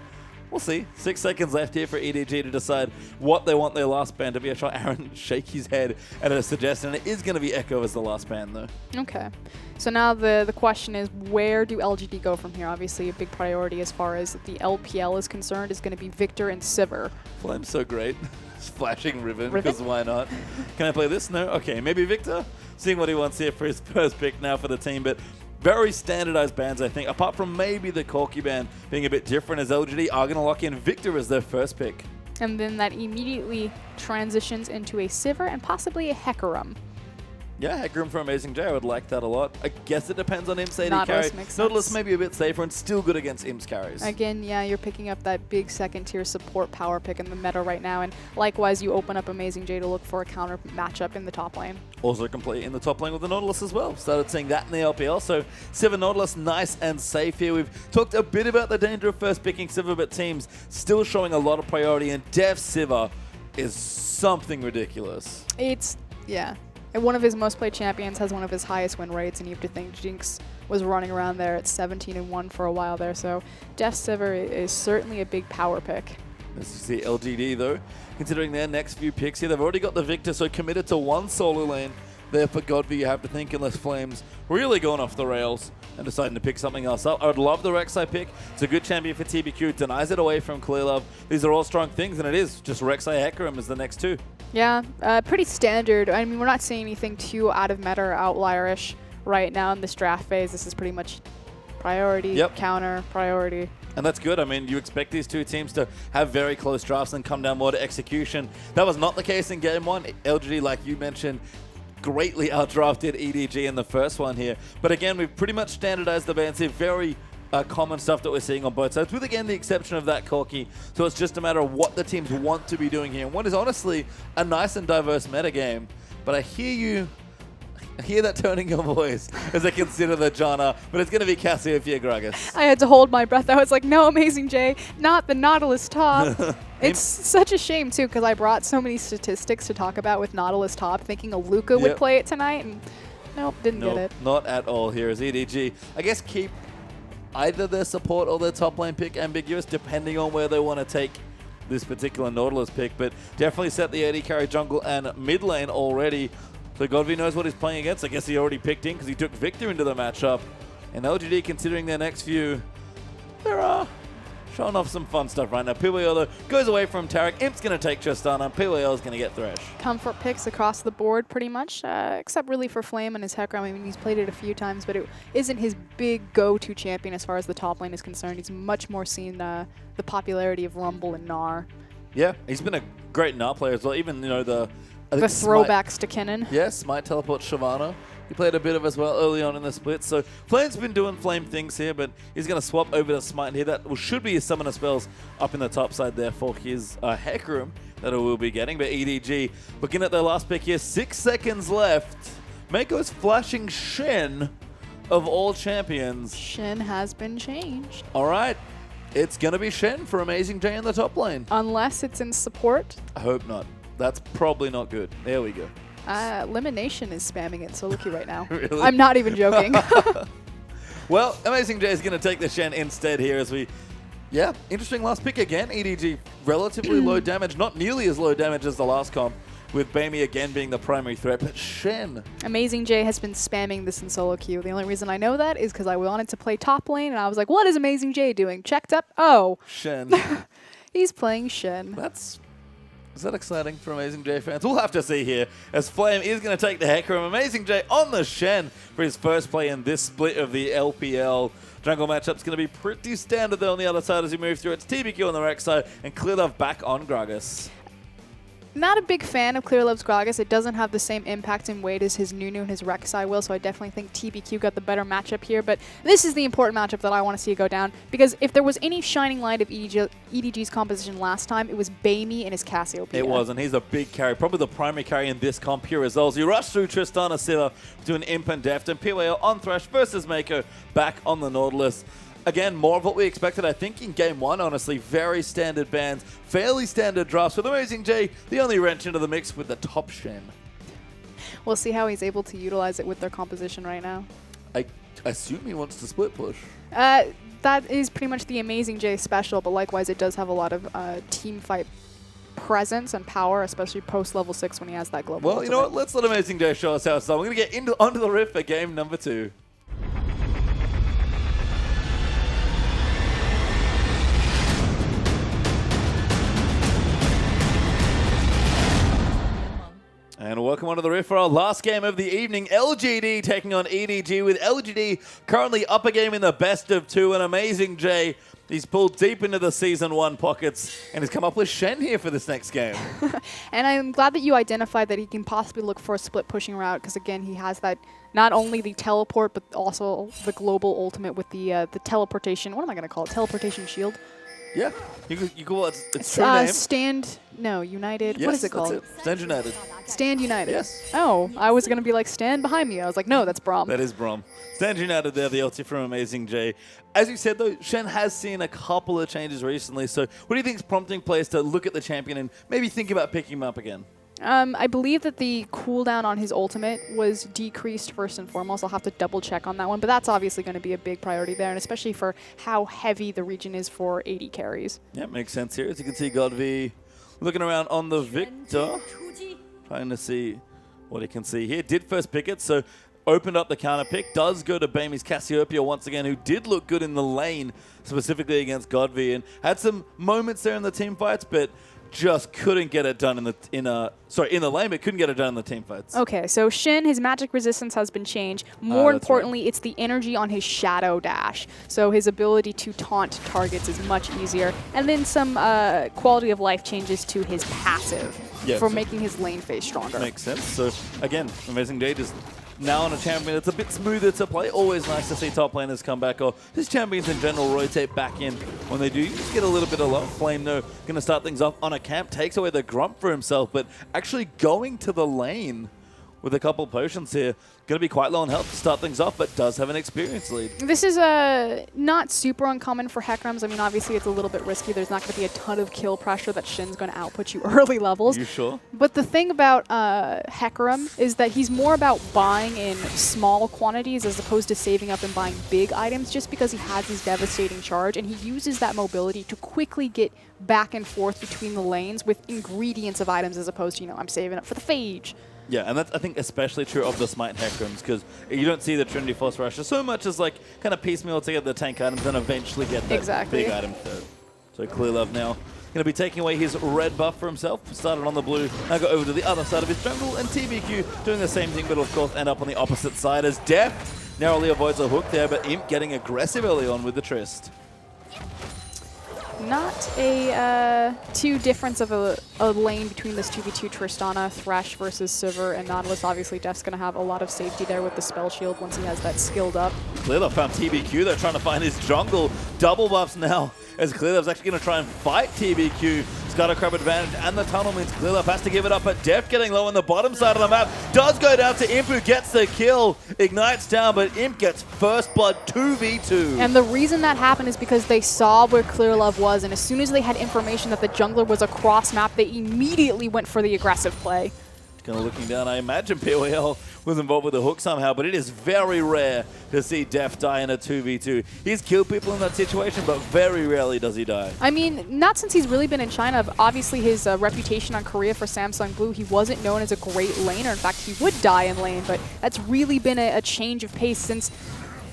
We'll see. 6 seconds left here for EDG to decide what they want their last ban to be. I saw Aaron shake his head at a suggestion. It is going to be Echo as the last ban, though. Okay. So now the question is, where do LGD go from here? Obviously, a big priority as far as the LPL is concerned is going to be Victor and Sivir. Flame's so great. Flashing ribbon, because why not? Can I play this? No? Okay, maybe Victor. Seeing what he wants here for his first pick now for the team, but very standardized bans, I think, apart from maybe the Corki ban being a bit different, as LGD are going to lock in Victor as their first pick. And then that immediately transitions into a Sivir and possibly a Hecarim. Yeah, Hecarim for Amazing J, I would like that a lot. I guess it depends on Imp's AD Nautilus carry. makes Nautilus sense. may be a bit safer and still good against Imp's carries. Again, yeah, you're picking up that big second-tier support power pick in the meta right now, and likewise, you open up Amazing J to look for a counter matchup in the top lane. Also complete in the top lane with the Nautilus as well. Started seeing that in the LPL, so Sivir Nautilus nice and safe here. We've talked a bit about the danger of first picking Sivir, but teams still showing a lot of priority, and Def Sivir is something ridiculous. Yeah. And one of his most played champions has one of his highest win rates, and you have to think Jinx was running around there at 17-1 for a while there. So Def Sivir is certainly a big power pick. This is the LGD though, considering their next few picks here. They've already got the Victor, so committed to one solo lane there for Godby, you have to think, unless Flames really going off the rails and deciding to pick something else up. I would love the Rek'Sai pick. It's a good champion for TBQ. Denies it away from Clearlove. These are all strong things, and it is just Rek'Sai Hecarim as the next 2. Yeah, pretty standard. I mean, we're not seeing anything too out of meta or outlierish right now in this draft phase. This is pretty much priority, counter, priority. And that's good. I mean, you expect these two teams to have very close drafts and come down more to execution. That was not the case in Game 1. LGD, like you mentioned, greatly outdrafted EDG in the first one here. But again, we've pretty much standardized the bans here. Very common stuff that we're seeing on both sides, with again the exception of that Corki. So it's just a matter of what the teams want to be doing here. And what is honestly a nice and diverse meta game. But I hear that turning your voice as I consider the Janna, but it's going to be Cassiopeia Gragas. I had to hold my breath. I was like, no, Amazing J, not the Nautilus top. It's such a shame, too, because I brought so many statistics to talk about with Nautilus top, thinking a Luca would play it tonight, and nope, didn't get it. Not at all here as EDG. I guess keep either their support or their top lane pick ambiguous, depending on where they want to take this particular Nautilus pick, but definitely set the AD carry jungle and mid lane already. So Godvi knows what he's playing against. I guess he already picked in because he took Victor into the matchup. And LGD, considering their next few, they're showing off some fun stuff right now. PYL goes away from Tarek. Imp's going to take Tristana. PYL is going to get Thresh. Comfort picks across the board pretty much, except really for Flame and his Hecarim. I mean, he's played it a few times, but it isn't his big go-to champion as far as the top lane is concerned. He's much more seen the popularity of Rumble and Gnar. Yeah, he's been a great Gnar player as well. Even, I The think throwbacks to Kinnan. Yes, Smite teleport Shyvana. He played a bit of as well early on in the split. So Flame's been doing Flame things here, but he's going to swap over to Smite here. That should be his summoner spells up in the top side there for his Hecarim that he will be getting. But EDG looking at their last pick here, 6 seconds left. Mako's flashing Shen of all champions. Shen has been changed. All right. It's going to be Shen for Amazing J in the top lane. Unless it's in support. I hope not. That's probably not good. There we go. Elimination is spamming it Soloki right now. Really? I'm not even joking. Well, Amazing J is going to take the Shen instead here as we... Yeah, interesting last pick again. EDG, relatively low damage. Not nearly as low damage as the last comp, with Bamey again being the primary threat. But Shen... Amazing J has been spamming this in solo queue. The only reason I know that is because I wanted to play top lane, and I was like, what is Amazing J doing? Checked up. Oh. Shen. He's playing Shen. Is that exciting for Amazing J fans? We'll have to see here, as Flame is going to take the Hecarim. Amazing J on the Shen for his first play in this split of the LPL. Jungle matchup's going to be pretty standard though on the other side as we move through. It's TBQ on the Rex side and Clearlove back on Gragas. Not a big fan of Clearlove's Gragas. It doesn't have the same impact and weight as his Nunu and his Rek'Sai will, so I definitely think TBQ got the better matchup here. But this is the important matchup that I want to see go down, because if there was any shining light of EDG's composition last time, it was Bamey and his Cassiopeia. It was, and he's a big carry, probably the primary carry in this comp here as well. As you rush through Tristana Scylla to an Imp and Deft, and PYL on Thresh versus Mako back on the Nautilus. Again, more of what we expected, I think, in Game 1, honestly. Very standard bans, fairly standard drafts with Amazing J, the only wrench into the mix with the top Shen. We'll see how he's able to utilize it with their composition right now. I assume he wants to split push. That is pretty much the Amazing J special, but likewise it does have a lot of team fight presence and power, especially post-level 6 when he has that global Well, ultimate. you know what? Let's let Amazing J show us how it's done. We're going to get onto the riff for game number 2. And welcome onto the riff for our last game of the evening. LGD taking on EDG, with LGD currently up a game in the best of 2. And Amazing J, he's pulled deep into the Season 1 pockets and has come up with Shen here for this next game. And I'm glad that you identified that he can possibly look for a split pushing route, because again, he has that, not only the teleport, but also the global ultimate with the teleportation. What am I going to call it? Teleportation shield? Yeah, you call it its true name. United. Yes, what is it called? That's it. Stand United. Stand United. Yes. Oh, I was going to be like, stand behind me. I was like, no, that's Braum. That is Braum. Stand United there, the ulti from Amazing J. As you said, though, Shen has seen a couple of changes recently. So what do you think is prompting players to look at the champion and maybe think about picking him up again? I believe that the cooldown on his ultimate was decreased first and foremost. I'll have to double check on that one, but that's obviously going to be a big priority there, and especially for how heavy the region is for AD carries. Yeah, makes sense here. As you can see, Godvi looking around on the Victor, trying to see what he can see here. Did first pick it, so opened up the counter pick. Does go to Bamey's Cassiopeia once again, who did look good in the lane, specifically against Godvi, and had some moments there in the team fights, but just couldn't get it done in the lane, but couldn't get it done in the team fights. Okay, so Shin, his magic resistance has been changed. More importantly, it's the energy on his shadow dash. So his ability to taunt targets is much easier. And then some quality of life changes to his passive for making his lane phase stronger. Makes sense. So again, Amazing J just now on a champion that's a bit smoother to play. Always nice to see top laners come back, or just champions in general rotate back in when they do. You just get a little bit of love. Flame, though, going to start things off on a camp, takes away the Grump for himself, but actually going to the lane with a couple potions here. Going to be quite low on health to start things off, but does have an experience lead. This is not super uncommon for Hecarims. I mean, obviously, it's a little bit risky. There's not going to be a ton of kill pressure that Shin's going to output you early levels. You sure? But the thing about Hecarim is that he's more about buying in small quantities as opposed to saving up and buying big items, just because he has his devastating charge, and he uses that mobility to quickly get back and forth between the lanes with ingredients of items as opposed to, I'm saving up for the phage. Yeah, and that's, I think, especially true of the Smite Heckrooms, because you don't see the Trinity Force Rusher so much as, like, kind of piecemeal together the tank items and eventually get that big item third. So Clearlove now going to be taking away his red buff for himself. Started on the blue, now go over to the other side of his jungle, and TBQ doing the same thing, but of course end up on the opposite side as Deft narrowly avoids a hook there, but Imp getting aggressive early on with the Trist. Not a too difference of a lane between this 2v2 Tristana, Thresh versus Sivir, and Nautilus. Obviously, Deft's going to have a lot of safety there with the spell shield once he has that skilled up. Clearlove found TBQ. They're trying to find his jungle. Double buffs now as Clearlove's actually going to try and fight TBQ. Scuttle Crab advantage, and the tunnel means Clearlove has to give it up, but Deft getting low on the bottom side of the map. Does go down to Imp, who gets the kill. Ignites down, but Imp gets first blood 2v2. And the reason that happened is because they saw where Clearlove was, and as soon as they had information that the jungler was across map, they immediately went for the aggressive play. Kind of looking down, I imagine POL was involved with the hook somehow, but it is very rare to see Deft die in a 2v2. He's killed people in that situation, but very rarely does he die. I mean, not since he's really been in China. Obviously, his reputation on Korea for Samsung Blue, he wasn't known as a great laner. In fact, he would die in lane, but that's really been a change of pace since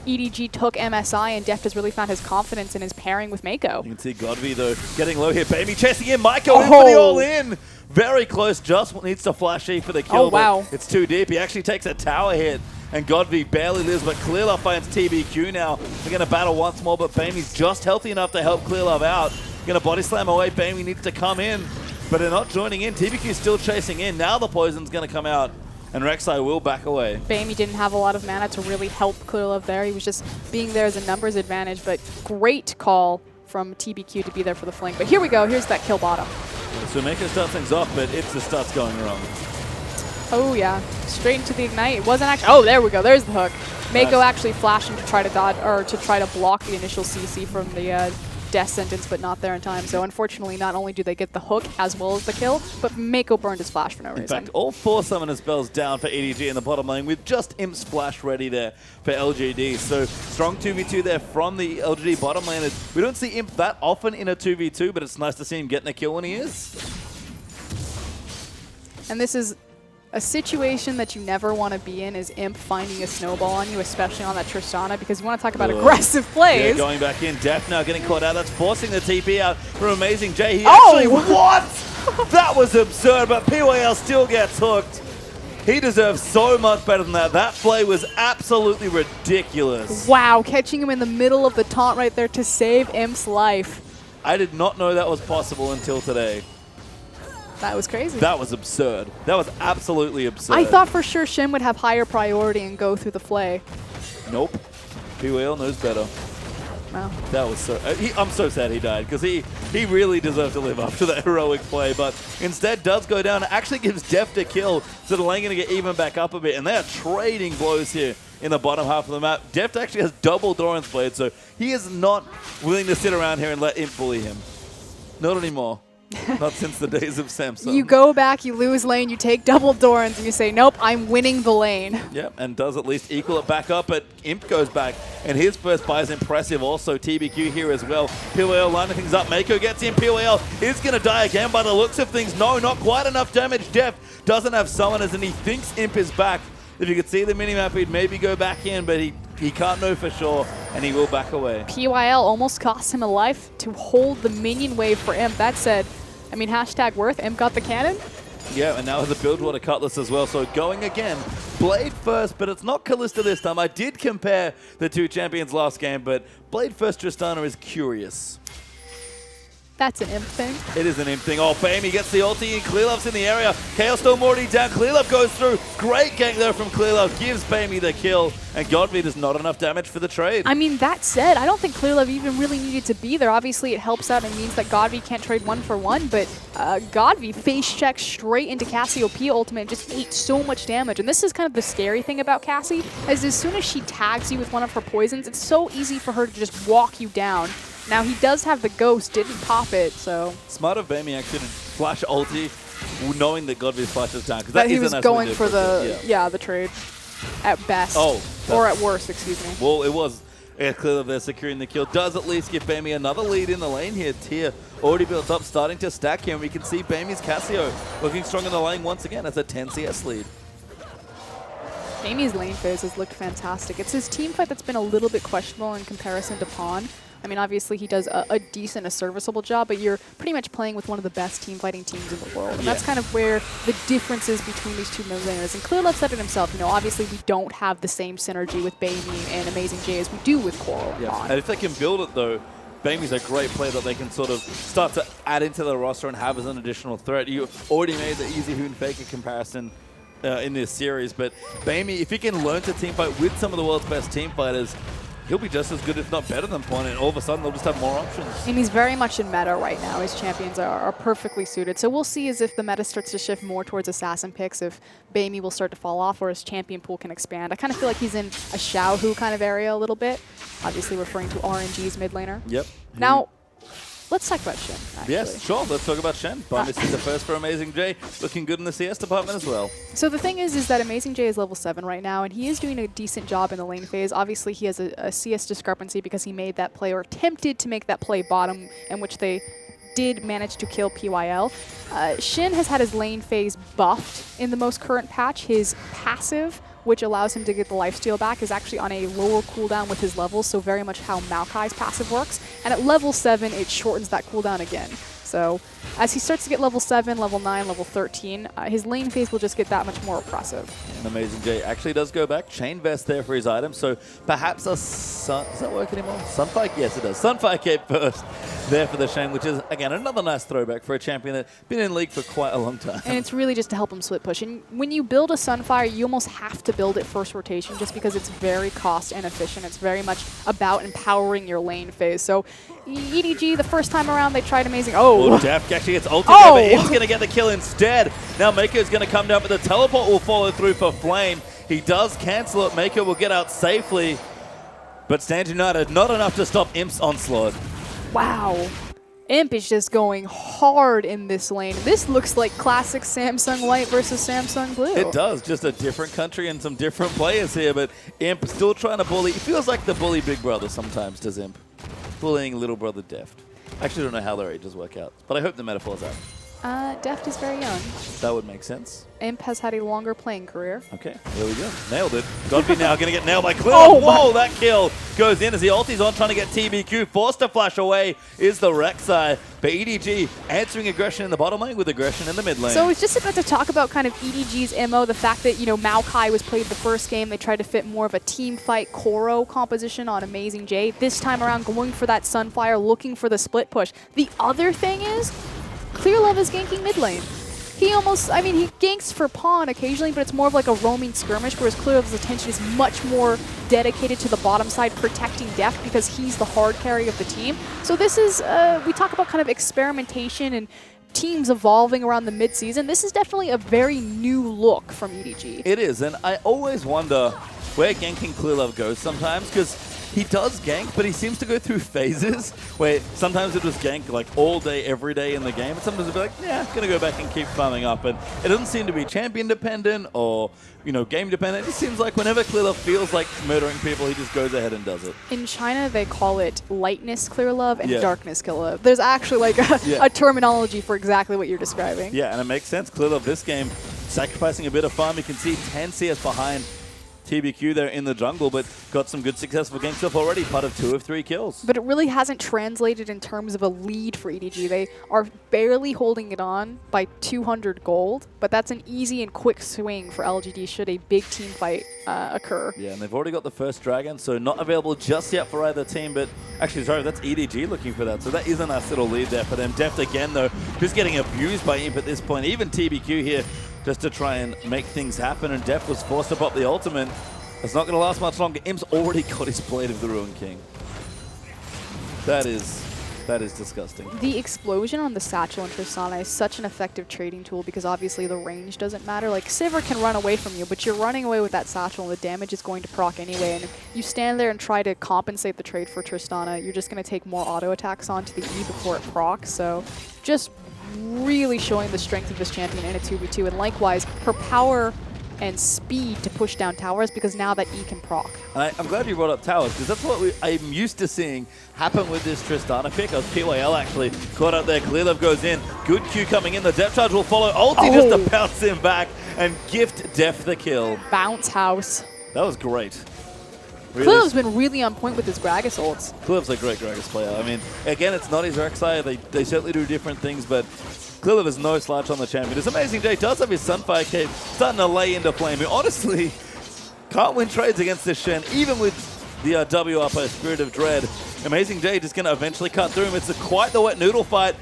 EDG took MSI, and Deft has really found his confidence in his pairing with Mako. You can see Godby, though, getting low here. Baby chasing in. Maiko in for the all-in. Very close. Just needs to flash E for the kill. Oh, wow. It's too deep. He actually takes a tower hit, and Godby barely lives, but Clearlove finds TBQ now. They're going to battle once more, but Bamey's just healthy enough to help Clearlove out. Going to body slam away. Bamey needs to come in, but they're not joining in. TBQ's still chasing in. Now the poison's going to come out, and Rek'Sai will back away. Bamey didn't have a lot of mana to really help Clearlove there. He was just being there as a numbers advantage, but great call from TBQ to be there for the flank. But here we go. Here's that kill bottom. So Mako starts things off, but it's the starts going wrong. Oh, yeah. Straight into the Ignite. It wasn't actually... Oh, there we go. There's the hook. Mako actually flashing to try to dodge, or to try to block the initial CC from the death sentence, but not there in time. So unfortunately, not only do they get the hook as well as the kill, but Mako burned his flash for no reason. In fact, all 4 summoner spells down for EDG in the bottom lane with just Imp's flash ready there for LGD. So strong 2v2 there from the LGD bottom lane. We don't see Imp that often in a 2v2, but it's nice to see him getting a kill when he is. And this is a situation that you never want to be in, is Imp finding a snowball on you, especially on that Tristana, because you want to talk about aggressive plays. Yeah, going back in. Deft now getting caught out. That's forcing the TP out from Amazing J. He actually... What? That was absurd, but PYL still gets hooked. He deserves so much better than that. That play was absolutely ridiculous. Wow, catching him in the middle of the taunt right there to save Imp's life. I did not know that was possible until today. That was crazy. That was absurd. That was absolutely absurd. I thought for sure Shin would have higher priority and go through the flay. Nope. PWL knows better. Wow. That was so... I'm so sad he died, because he really deserved to live up to that heroic play, but instead does go down. It actually gives Deft a kill, so the lane going to get even back up a bit, and they are trading blows here in the bottom half of the map. Deft actually has double Doran's Blade, so he is not willing to sit around here and let Imp bully him. Not anymore. Not since the days of Samsung. You go back, you lose lane, you take double Dorans, and you say, nope, I'm winning the lane. Yep, and does at least equal it back up, but Imp goes back, and his first buy is impressive. Also, TBQ here as well. PWL lining things up. Mako gets in. PWL is going to die again by the looks of things. No, not quite enough damage. Deft doesn't have summoners, and he thinks Imp is back. If you could see the minimap, he'd maybe go back in, but he can't know for sure, and he will back away. PYL almost cost him a life to hold the minion wave for Imp. That said, I mean, hashtag worth, Imp got the cannon. Yeah, and now with the Buildwater Cutlass as well, so going again. Blade first, but it's not Kalista this time. I did compare the 2 champions last game, but Blade first Tristana is curious. That's an Imp thing. It is an Imp thing. Oh, Bamey gets the ulti, and Clearlove's in the area. Chaos Storm already down. Clearlove goes through. Great gank there from Clearlove. Gives Bamey the kill, and Godby does not enough damage for the trade. I mean, that said, I don't think Clearlove even really needed to be there. Obviously, it helps out and means that Godby can't trade 1-for-1, but Godby face checks straight into Cassiopeia ultimate and just ate so much damage. And this is kind of the scary thing about Cassie, is as soon as she tags you with one of her poisons, it's so easy for her to just walk you down. Now, he does have the ghost, didn't pop it, so... Smart of Bamey actually to flash ulti, knowing that Godby's flash is down. But he was going for the, the trade, at best. Oh. Or at worst, excuse me. Well, it was clear that they're securing the kill. Does at least give Bamey another lead in the lane here. Tier already built up, starting to stack here, and we can see Bamey's Cassio looking strong in the lane once again as a 10 CS lead. Amy's lane phase has looked fantastic. It's his team fight that's been a little bit questionable in comparison to Pawn. I mean, obviously he does a decent, a serviceable job, but you're pretty much playing with one of the best team fighting teams in the world. And that's kind of where the difference is between these two mid laners. And ClearLove said it himself, you know, obviously we don't have the same synergy with Baemy and Amazing J as we do with Coral and Pawn. And if they can build it though, Baemy's a great player that they can sort of start to add into the roster and have as an additional threat. You already made the Easy Hoon Faker comparison in this series, but Baemy, if he can learn to team fight with some of the world's best team fighters, he'll be just as good, if not better than Pawn, and all of a sudden they'll just have more options. And he's very much in meta right now. His champions are perfectly suited. So we'll see as if the meta starts to shift more towards assassin picks, if Baemy will start to fall off or his champion pool can expand. I kind of feel like he's in a Xiaohu kind of area a little bit, obviously referring to RNG's mid laner. Yep. Now, let's talk about Shen, actually. Yes, sure. Let's talk about Shen. But this is the first for Amazing J. Looking good in the CS department as well. So the thing is that Amazing J is level 7 right now, and he is doing a decent job in the lane phase. Obviously, he has a CS discrepancy because he made that play, or attempted to make that play bottom, in which they did manage to kill PYL. Shen has had his lane phase buffed in the most current patch. His passive, which allows him to get the lifesteal back, is actually on a lower cooldown with his levels, so very much how Maokai's passive works. And at level 7, it shortens that cooldown again. So as he starts to get level 7, level 9, level 13, his lane phase will just get that much more oppressive. And Amazing J actually does go back. Chain Vest there for his item, so perhaps a Sun... Does that work anymore? Sunfire? Yes, it does. Sunfire Cape first there for the Shen, which is, again, another nice throwback for a champion that's been in League for quite a long time. And it's really just to help him split push. And when you build a Sunfire, you almost have to build it first rotation just because it's very cost inefficient. It's very much about empowering your lane phase. So EDG, the first time around, they tried Amazing... Oh, Def actually gets ulted there, but Im's going to get the kill instead. Now Mako's going to come down, but the teleport will follow through for Flame. He does cancel it. Mako will get out safely, but Stand United, not enough to stop Imp's onslaught. Wow. Imp is just going hard in this lane. This looks like classic Samsung White versus Samsung Blue. It does. Just a different country and some different players here, but Imp still trying to bully. It feels like the bully big brother sometimes, does Imp. Bullying little brother Deft. I actually don't know how their ages work out, but I hope the metaphor's out. Deft is very young. That would make sense. Imp has had a longer playing career. Okay, there we go. Nailed it. Godby now going to get nailed by Clear. Oh, whoa, that kill goes in as the ulti's on, trying to get TBQ. Forced to flash away is the Rek'Sai. But EDG answering aggression in the bottom lane with aggression in the mid lane. So I was just about to talk about kind of EDG's MO, the fact that, you know, Maokai was played the first game. They tried to fit more of a team fight Koro composition on Amazing J. This time around, going for that Sunfire, looking for the split push. The other thing is, ClearLove is ganking mid lane. He almost, I mean, he ganks for Pawn occasionally, but it's more of like a roaming skirmish, whereas ClearLove's attention is much more dedicated to the bottom side, protecting Deft because he's the hard carry of the team. So this is, we talk about kind of experimentation and teams evolving around the mid-season. This is definitely a very new look from EDG. It is, and I always wonder where ganking ClearLove goes sometimes, because he does gank, but he seems to go through phases where sometimes it was gank like all day, every day in the game, and sometimes it'll be like, yeah, I'm going to go back and keep farming up. And it doesn't seem to be champion dependent or, you know, game dependent. It just seems like whenever ClearLove feels like murdering people, he just goes ahead and does it. In China, they call it lightness ClearLove and darkness ClearLove. There's actually like a terminology for exactly what you're describing. Yeah, and it makes sense. ClearLove this game, sacrificing a bit of farm. You can see 10 CS behind TBQ there in the jungle, but got some good successful gank stuff already, part of 2 of 3 kills. But it really hasn't translated in terms of a lead for EDG. They are barely holding it on by 200 gold, but that's an easy and quick swing for LGD should a big team fight occur. Yeah, and they've already got the first dragon, so not available just yet for either team, but actually, sorry, that's EDG looking for that, so that is a nice little lead there for them. Deft again, though, just getting abused by Imp at this point. Even TBQ here, just to try and make things happen, and Def was forced to pop the ultimate. It's not going to last much longer. Imp's already got his Blade of the Ruined King. That is disgusting. The explosion on the Satchel in Tristana is such an effective trading tool because obviously the range doesn't matter. Like, Sivir can run away from you, but you're running away with that Satchel and the damage is going to proc anyway. And if you stand there and try to compensate the trade for Tristana, you're just going to take more auto attacks onto the E before it procs. So just really showing the strength of this champion in a 2v2. And likewise, her power and speed to push down towers because now that E can proc. And I'm glad you brought up towers because that's what I'm used to seeing happen with this Tristana pick. As PYL actually caught out there. Clearlove goes in. Good Q coming in. The depth charge will follow. Ulti just to bounce him back and gift Def the kill. Bounce house. That was great. Clearlove's been really on point with his Gragas ults. Clearlove's a great Gragas player. I mean, again, it's not his Rek'Sai. They certainly do different things, but Clearlove is no slouch on the champion. It's Amazing J does have his Sunfire cape starting to lay into Flame. He honestly can't win trades against this Shen, even with the W up by Spirit of Dread. Amazing J just going to eventually cut through him. It's quite the wet noodle fight.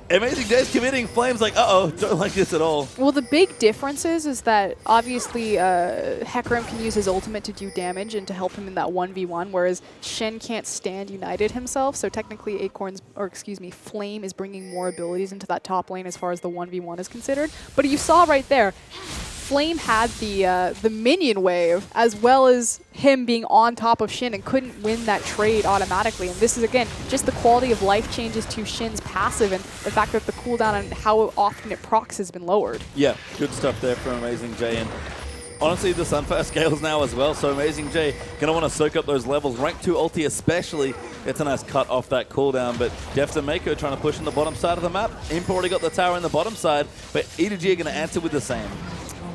Amazing J's committing. Flame's like, uh-oh, don't like this at all. Well, the big difference is that obviously Hecarim can use his ultimate to do damage and to help him in that 1v1, whereas Shen can't stand United himself, so technically Flame is bringing more abilities into that top lane as far as the 1v1 is considered. But you saw right there, Flame had the minion wave as well as him being on top of Shin and couldn't win that trade automatically. And this is, again, just the quality of life changes to Shin's passive and the fact that the cooldown and how often it procs has been lowered. Yeah, good stuff there from Amazing J. And honestly, the Sunfire scales now as well, so Amazing J going to want to soak up those levels. Rank 2 ulti especially, it's a nice cut off that cooldown, but Deft and Mako trying to push on the bottom side of the map. Imp already got the tower in the bottom side, but EDG are going to answer with the same.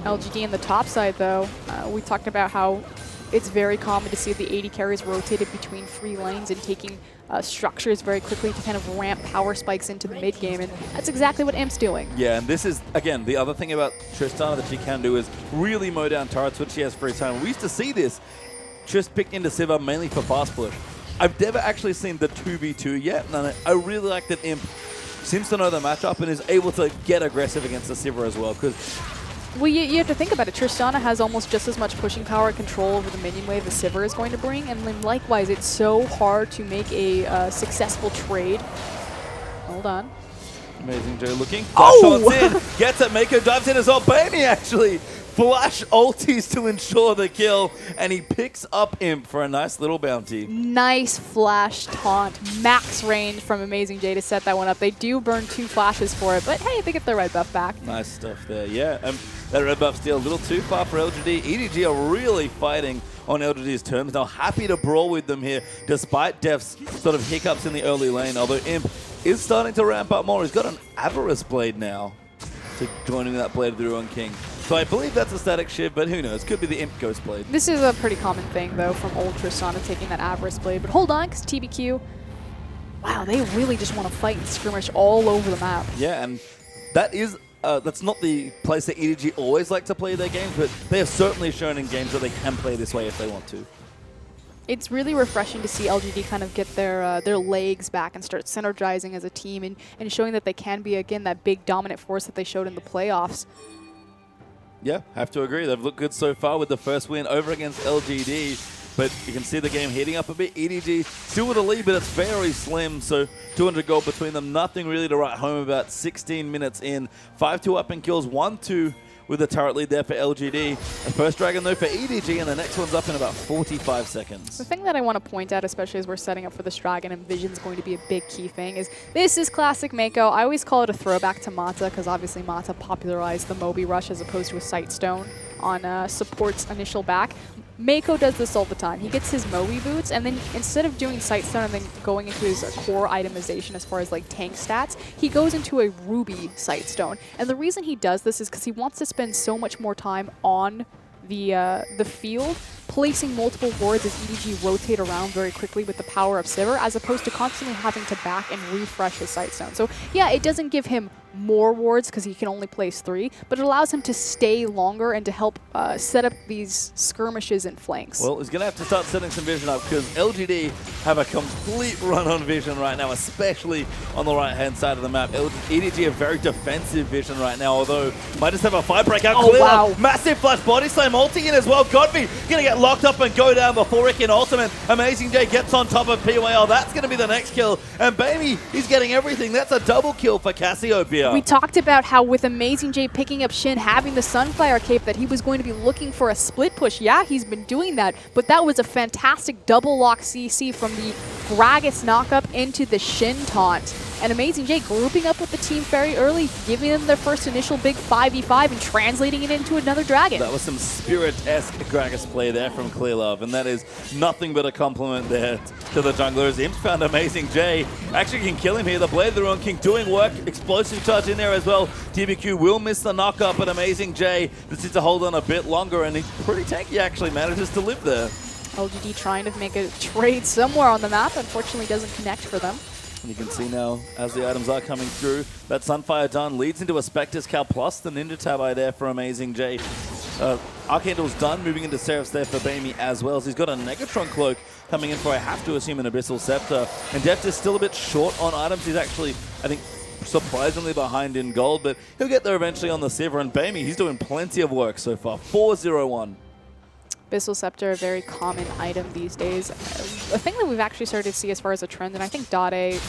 LGD in the top side, though, we talked about how it's very common to see the AD carries rotated between free lanes and taking structures very quickly to kind of ramp power spikes into the mid game, and that's exactly what Imp's doing. Yeah, and this is, again, the other thing about Tristana that she can do is really mow down turrets when she has free time. We used to see this Trist picked into Sivir mainly for fast push. I've never actually seen the 2v2 yet, and I really like that Imp seems to know the matchup and is able to get aggressive against the Sivir as well, because well, you have to think about it. Tristana has almost just as much pushing power and control over the minion wave as Sivir is going to bring, and then likewise, it's so hard to make a successful trade. Hold on. Amazing J looking. Flash shots in. Gets it. Mako dives in as well. Baby actually flash ultis to ensure the kill, and he picks up Imp for a nice little bounty. Nice flash taunt. Max range from Amazing J to set that one up. They do burn 2 flashes for it, but hey, they get their red buff back. Nice stuff there. Yeah, that red buff still a little too far for LGD. EDG are really fighting on LGD's terms. Now happy to brawl with them here, despite Def's sort of hiccups in the early lane, although Imp is starting to ramp up more. He's got an Avarice Blade now to joining that Blade of the Ruin King. So I believe that's a static shiv, but who knows? Could be the Imp Ghost Blade. This is a pretty common thing, though, from old Tristana taking that Avarice Blade. But hold on, because TBQ, wow, they really just want to fight and skirmish all over the map. Yeah, and that is that's not the place that EDG always like to play their games, but they have certainly shown in games that they can play this way if they want to. It's really refreshing to see LGD kind of get their legs back and start synergizing as a team and showing that they can be, again, that big dominant force that they showed in the playoffs. Yeah, have to agree. They've looked good so far with the first win over against LGD, but you can see the game heating up a bit. EDG still with a lead, but it's very slim, so 200 gold between them. Nothing really to write home about 16 minutes in. 5-2 up in kills, 1-2 with a turret lead there for LGD. The first dragon, though, for EDG, and the next one's up in about 45 seconds. The thing that I want to point out, especially as we're setting up for this dragon, and Vision's going to be a big key thing, is this is classic Mako. I always call it a throwback to Mata, because obviously Mata popularized the Moby Rush as opposed to a Sightstone on support's initial back. Mako does this all the time. He gets his Moby boots, and then instead of doing Sightstone and then going into his core itemization as far as like tank stats, he goes into a Ruby Sightstone. And the reason he does this is because he wants to spend so much more time on the field, placing multiple wards as EDG rotate around very quickly with the power of Sivir, as opposed to constantly having to back and refresh his Sightstone. So yeah, it doesn't give him more wards because he can only place 3, but it allows him to stay longer and to help set up these skirmishes and flanks. Well, he's going to have to start setting some vision up because LGD have a complete run on vision right now, especially on the right-hand side of the map. EDG have very defensive vision right now, although might just have a fight breakout. Oh, wow. Massive flash body slam ulti in as well. Godby going to get locked up and go down before Rick in ultimate. Amazing J gets on top of PYL. That's going to be the next kill. And Baby, he's getting everything. That's a double kill for Cassiopeia. We talked about how with Amazing J picking up Shin, having the Sunfire cape, that he was going to be looking for a split push. Yeah, he's been doing that, but that was a fantastic double lock CC from the Gragas knockup into the Shin taunt. And Amazing J grouping up with the team very early, giving them their first initial big 5v5 and translating it into another Dragon. That was some Spirit-esque Gragas play there from Clearlove, and that is nothing but a compliment there to the junglers. Imps found Amazing J. Actually can kill him here. The Blade of the Ruin King doing work. Explosive charge in there as well. TBQ will miss the knockup, but Amazing J just needs to hold on a bit longer, and he's pretty tanky actually, manages to live there. LGD trying to make a trade somewhere on the map. Unfortunately doesn't connect for them. And you can see now, as the items are coming through, that Sunfire done leads into a Spectre's Cal plus the Ninja Tab eye there for Amazing J. Archangel's done, moving into Seraph's there for Bamey as well. So he's got a Negatron Cloak coming in for, I have to assume, an Abyssal Scepter. And Deft is still a bit short on items. He's actually, I think, surprisingly behind in gold, but he'll get there eventually on the Sivir. And Bamey, he's doing plenty of work so far. 4-0-1. Abyssal Scepter, a very common item these days. A thing that we've actually started to see as far as a trend, and I think Dade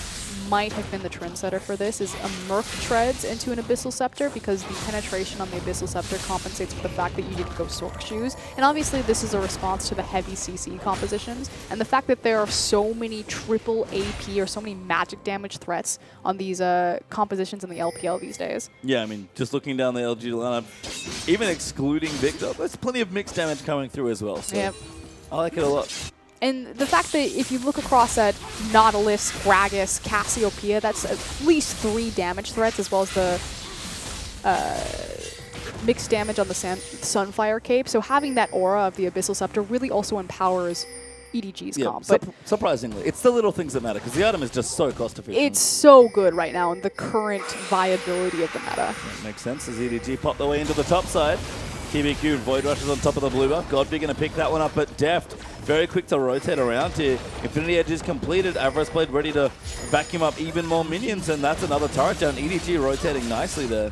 might have been the trendsetter for this, is a Merc treads into an Abyssal Scepter because the penetration on the Abyssal Scepter compensates for the fact that you didn't go Sork Shoes. And obviously this is a response to the heavy CC compositions and the fact that there are so many triple AP or so many magic damage threats on these compositions in the LPL these days. Yeah, I mean, just looking down the LG lineup, even excluding Victor, there's plenty of mixed damage coming through as well. So yep. I like it a lot. And the fact that if you look across at Nautilus, Gragas, Cassiopeia, that's at least 3 damage threats, as well as the mixed damage on the Sunfire Cape. So having that aura of the Abyssal Scepter really also empowers EDG's comp. But surprisingly, it's the little things that matter, because the item is just so cost efficient. It's so good right now in the current viability of the meta. That makes sense as EDG pop their way into the top side. TBQ, Void Rush is on top of the blue buff. Godby going to pick that one up, but Deft very quick to rotate around here. Infinity Edge is completed. Avarice Blade ready to vacuum up even more minions, and that's another turret down. EDG rotating nicely there.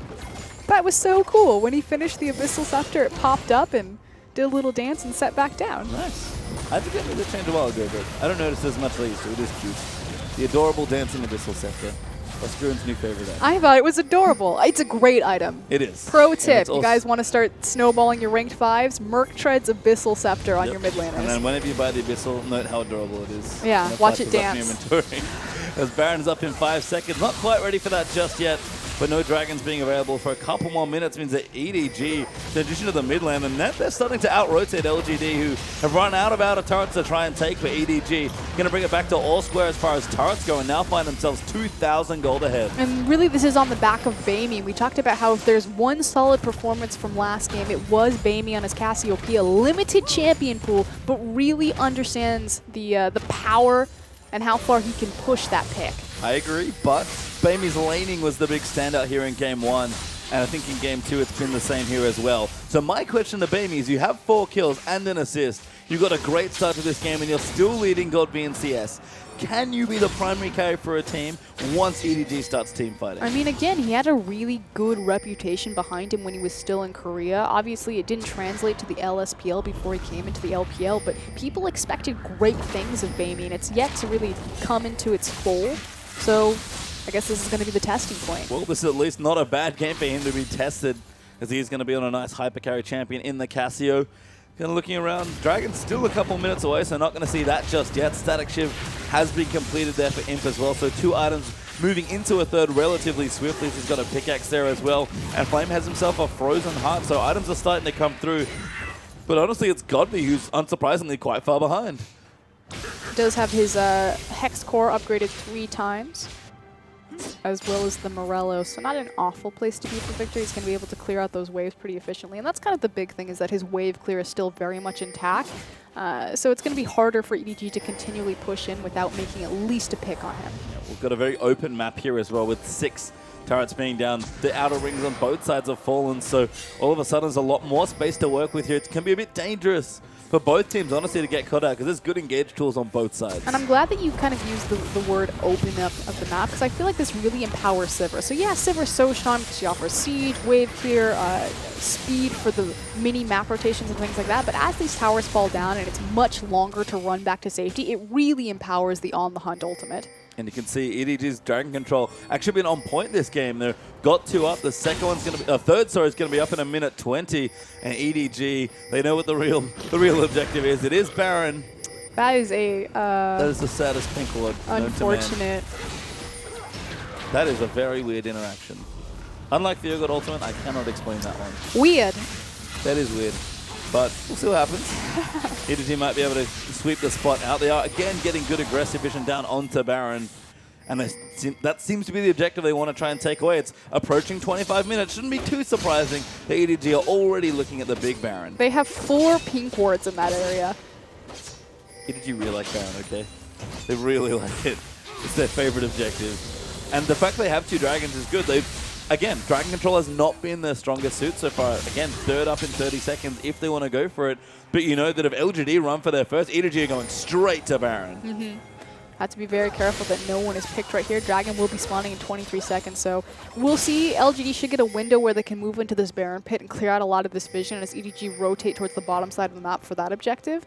That was so cool. When he finished the Abyssal Scepter, it popped up and did a little dance and set back down. Nice. I think I made the change a while ago, but I don't notice as much as I used to. It is cute. The adorable dancing Abyssal Scepter. Australian's new favorite item. I thought it was adorable. It's a great item. It is. Pro tip, you guys want to start snowballing your ranked 5s? Merc treads Abyssal Scepter on your mid laners. And then whenever you buy the Abyssal, note how adorable it is. Yeah, watch it dance. As Baron's up in 5 seconds. Not quite ready for that just yet, but no dragons being available for a couple more minutes means that EDG, in addition to the mid lane, and they're starting to out-rotate LGD, who have run out of turrets to try and take for EDG. Going to bring it back to all square as far as turrets go, and now find themselves 2,000 gold ahead. And really, this is on the back of Bamey. We talked about how if there's one solid performance from last game, it was Bamey on his Cassiopeia. Limited champion pool, but really understands the power and how far he can push that pick. I agree, but Bamey's laning was the big standout here in Game 1, and I think in Game 2 it's been the same here as well. So my question to Bamey is, you have 4 kills and an assist, you got a great start to this game, and you're still leading Godby in CS. Can you be the primary carry for a team once EDG starts team fighting? I mean, again, he had a really good reputation behind him when he was still in Korea. Obviously, it didn't translate to the LSPL before he came into the LPL, but people expected great things of Bamey, and it's yet to really come into its full. So I guess this is going to be the testing point. Well, this is at least not a bad game for him to be tested, as he's going to be on a nice hyper carry champion in the Cassio. Kind of looking around, Dragon's still a couple minutes away, so not going to see that just yet. Static Shiv has been completed there for Imp as well, so 2 items moving into a third relatively swiftly. He's got a pickaxe there as well, and Flame has himself a Frozen Heart, so items are starting to come through. But honestly, it's Godby who's unsurprisingly quite far behind. He does have his Hex Core upgraded 3 times, as well as the Morello, so not an awful place to be for Victor. He's going to be able to clear out those waves pretty efficiently, and that's kind of the big thing, is that his wave clear is still very much intact. So it's going to be harder for EDG to continually push in without making at least a pick on him. Yeah, we've got a very open map here as well, with 6 turrets being down. The outer rings on both sides have fallen, so all of a sudden there's a lot more space to work with here. It can be a bit dangerous for both teams, honestly, to get caught out, because there's good engage tools on both sides. And I'm glad that you kind of used the word open up of the map, because I feel like this really empowers Sivir. So yeah, Sivir's so strong because she offers siege, wave clear, speed for the mini map rotations and things like that, but as these towers fall down and it's much longer to run back to safety, it really empowers the On the Hunt ultimate. And you can see EDG's Dragon Control actually been on point this game. They've got 2 up. The second one's going to be, third, sorry, is going to be up in a minute 20. And EDG, they know what the real objective is. It is Baron. That is a that is the saddest pink ward. unfortunate. That is a very weird interaction. Unlike the Yogurt Ultimate, I cannot explain that one. Weird. That is weird. But we'll see what happens. EDG might be able to sweep the spot out. They are, again, getting good aggressive vision down onto Baron. And that seems to be the objective they want to try and take away. It's approaching 25 minutes. Shouldn't be too surprising. The EDG are already looking at the big Baron. They have 4 pink wards in that area. EDG really like Baron, okay? They really like it. It's their favorite objective. And the fact they have 2 dragons is good. Again, Dragon Control has not been their strongest suit so far. Again, 3rd up in 30 seconds if they want to go for it. But you know that if LGD run for their first, EDG are going straight to Baron. Have to be very careful that no one is picked right here. Dragon will be spawning in 23 seconds, so we'll see. LGD should get a window where they can move into this Baron pit and clear out a lot of this vision as EDG rotate towards the bottom side of the map for that objective.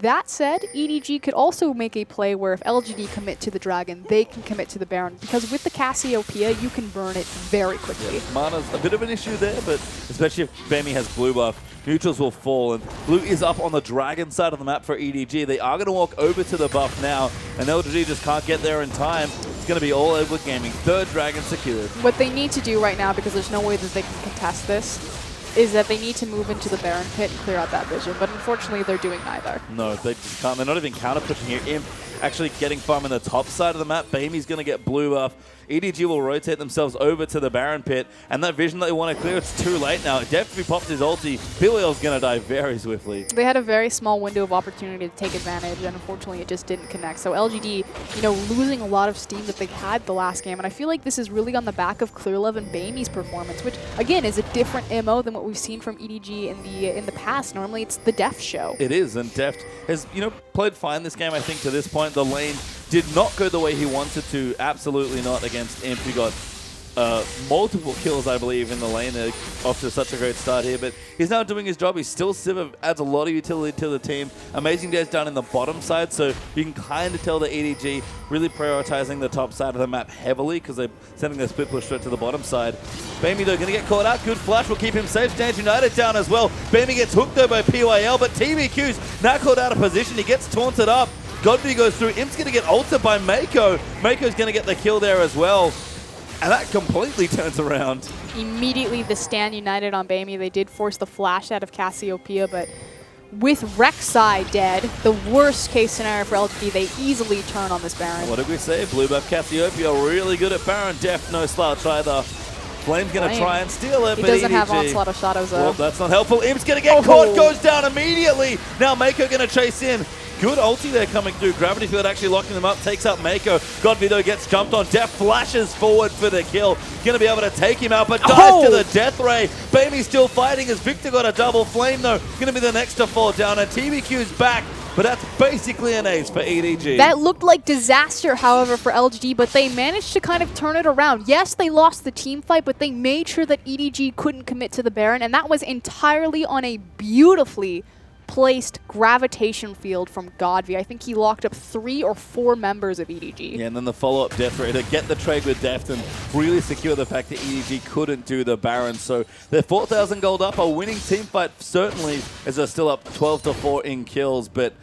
That said, EDG could also make a play where if LGD commit to the Dragon, they can commit to the Baron, because with the Cassiopeia, you can burn it very quickly. Yeah, Mana's a bit of an issue there, but especially if Bammy has blue buff, neutrals will fall, and blue is up on the Dragon side of the map for EDG. They are going to walk over to the buff now, and LGD just can't get there in time. It's going to be all over gaming. 3rd Dragon secured. What they need to do right now, because there's no way that they can contest this, is that they need to move into the Baron pit and clear out that vision, but unfortunately they're doing neither. No, they just can't. They're not even counter-pushing here. Imp actually getting farm in the top side of the map. Bamy's going to get blue buff. EDG will rotate themselves over to the Baron pit, and that vision that they want to clear, it's too late now. Definitely pops his ulti. Billiel's going to die very swiftly. They had a very small window of opportunity to take advantage, and unfortunately it just didn't connect. So LGD, you know, losing a lot of steam that they had the last game, and I feel like this is really on the back of Clearlove and Bamy's performance, which again is a different MO than what we've seen from EDG in the past. Normally it's the Deft show. It is, and Deft has, you know, played fine this game, I think, to this point. The lane did not go the way he wanted to. Absolutely not against Imp, who got multiple kills, I believe, in the lane. They're off to such a great start here, but he's now doing his job. He's still Civ, adds a lot of utility to the team. Amazing Days down in the bottom side, so you can kind of tell the EDG really prioritizing the top side of the map heavily because they're sending their split push straight to the bottom side. Bammy, though, going to get caught out. Good flash will keep him safe. Stands United down as well. Bammy gets hooked, though, by PYL, but TBQ's now caught out of position. He gets taunted up. Godby goes through. Imp's going to get ulted by Mako. Mako's going to get the kill there as well. And that completely turns around. Immediately the stand united on Bammy. They did force the flash out of Cassiopeia, but with Rek'Sai dead, the worst case scenario for LGD, they easily turn on this Baron. What did we say? Blue buff Cassiopeia really good at Baron. Deft no slouch either. Flame's going to try and steal it, he but doesn't EDG, have Onslaught of Shadows though. Well, that's not helpful. Imp's going to get caught, goes down immediately. Now Mako going to chase in. Good ulti there coming through. Gravity Field actually locking them up. Takes up Mako. Godby though gets jumped on. Deft flashes forward for the kill. Going to be able to take him out, but dies to the death ray. Bamy's still fighting as Victor got a double flame though. Going to be the next to fall down. And TBQ's back, but that's basically an ace for EDG. That looked like disaster, however, for LGD, but they managed to kind of turn it around. Yes, they lost the team fight, but they made sure that EDG couldn't commit to the Baron, and that was entirely on a beautifully placed gravitation field from Godby. I think he locked up 3 or 4 members of EDG. Yeah, and then the follow-up Death Ray to get the trade with Deft and really secure the fact that EDG couldn't do the Baron. So they're 4,000 gold up. A winning team fight certainly, as they're still up 12-4 in kills, but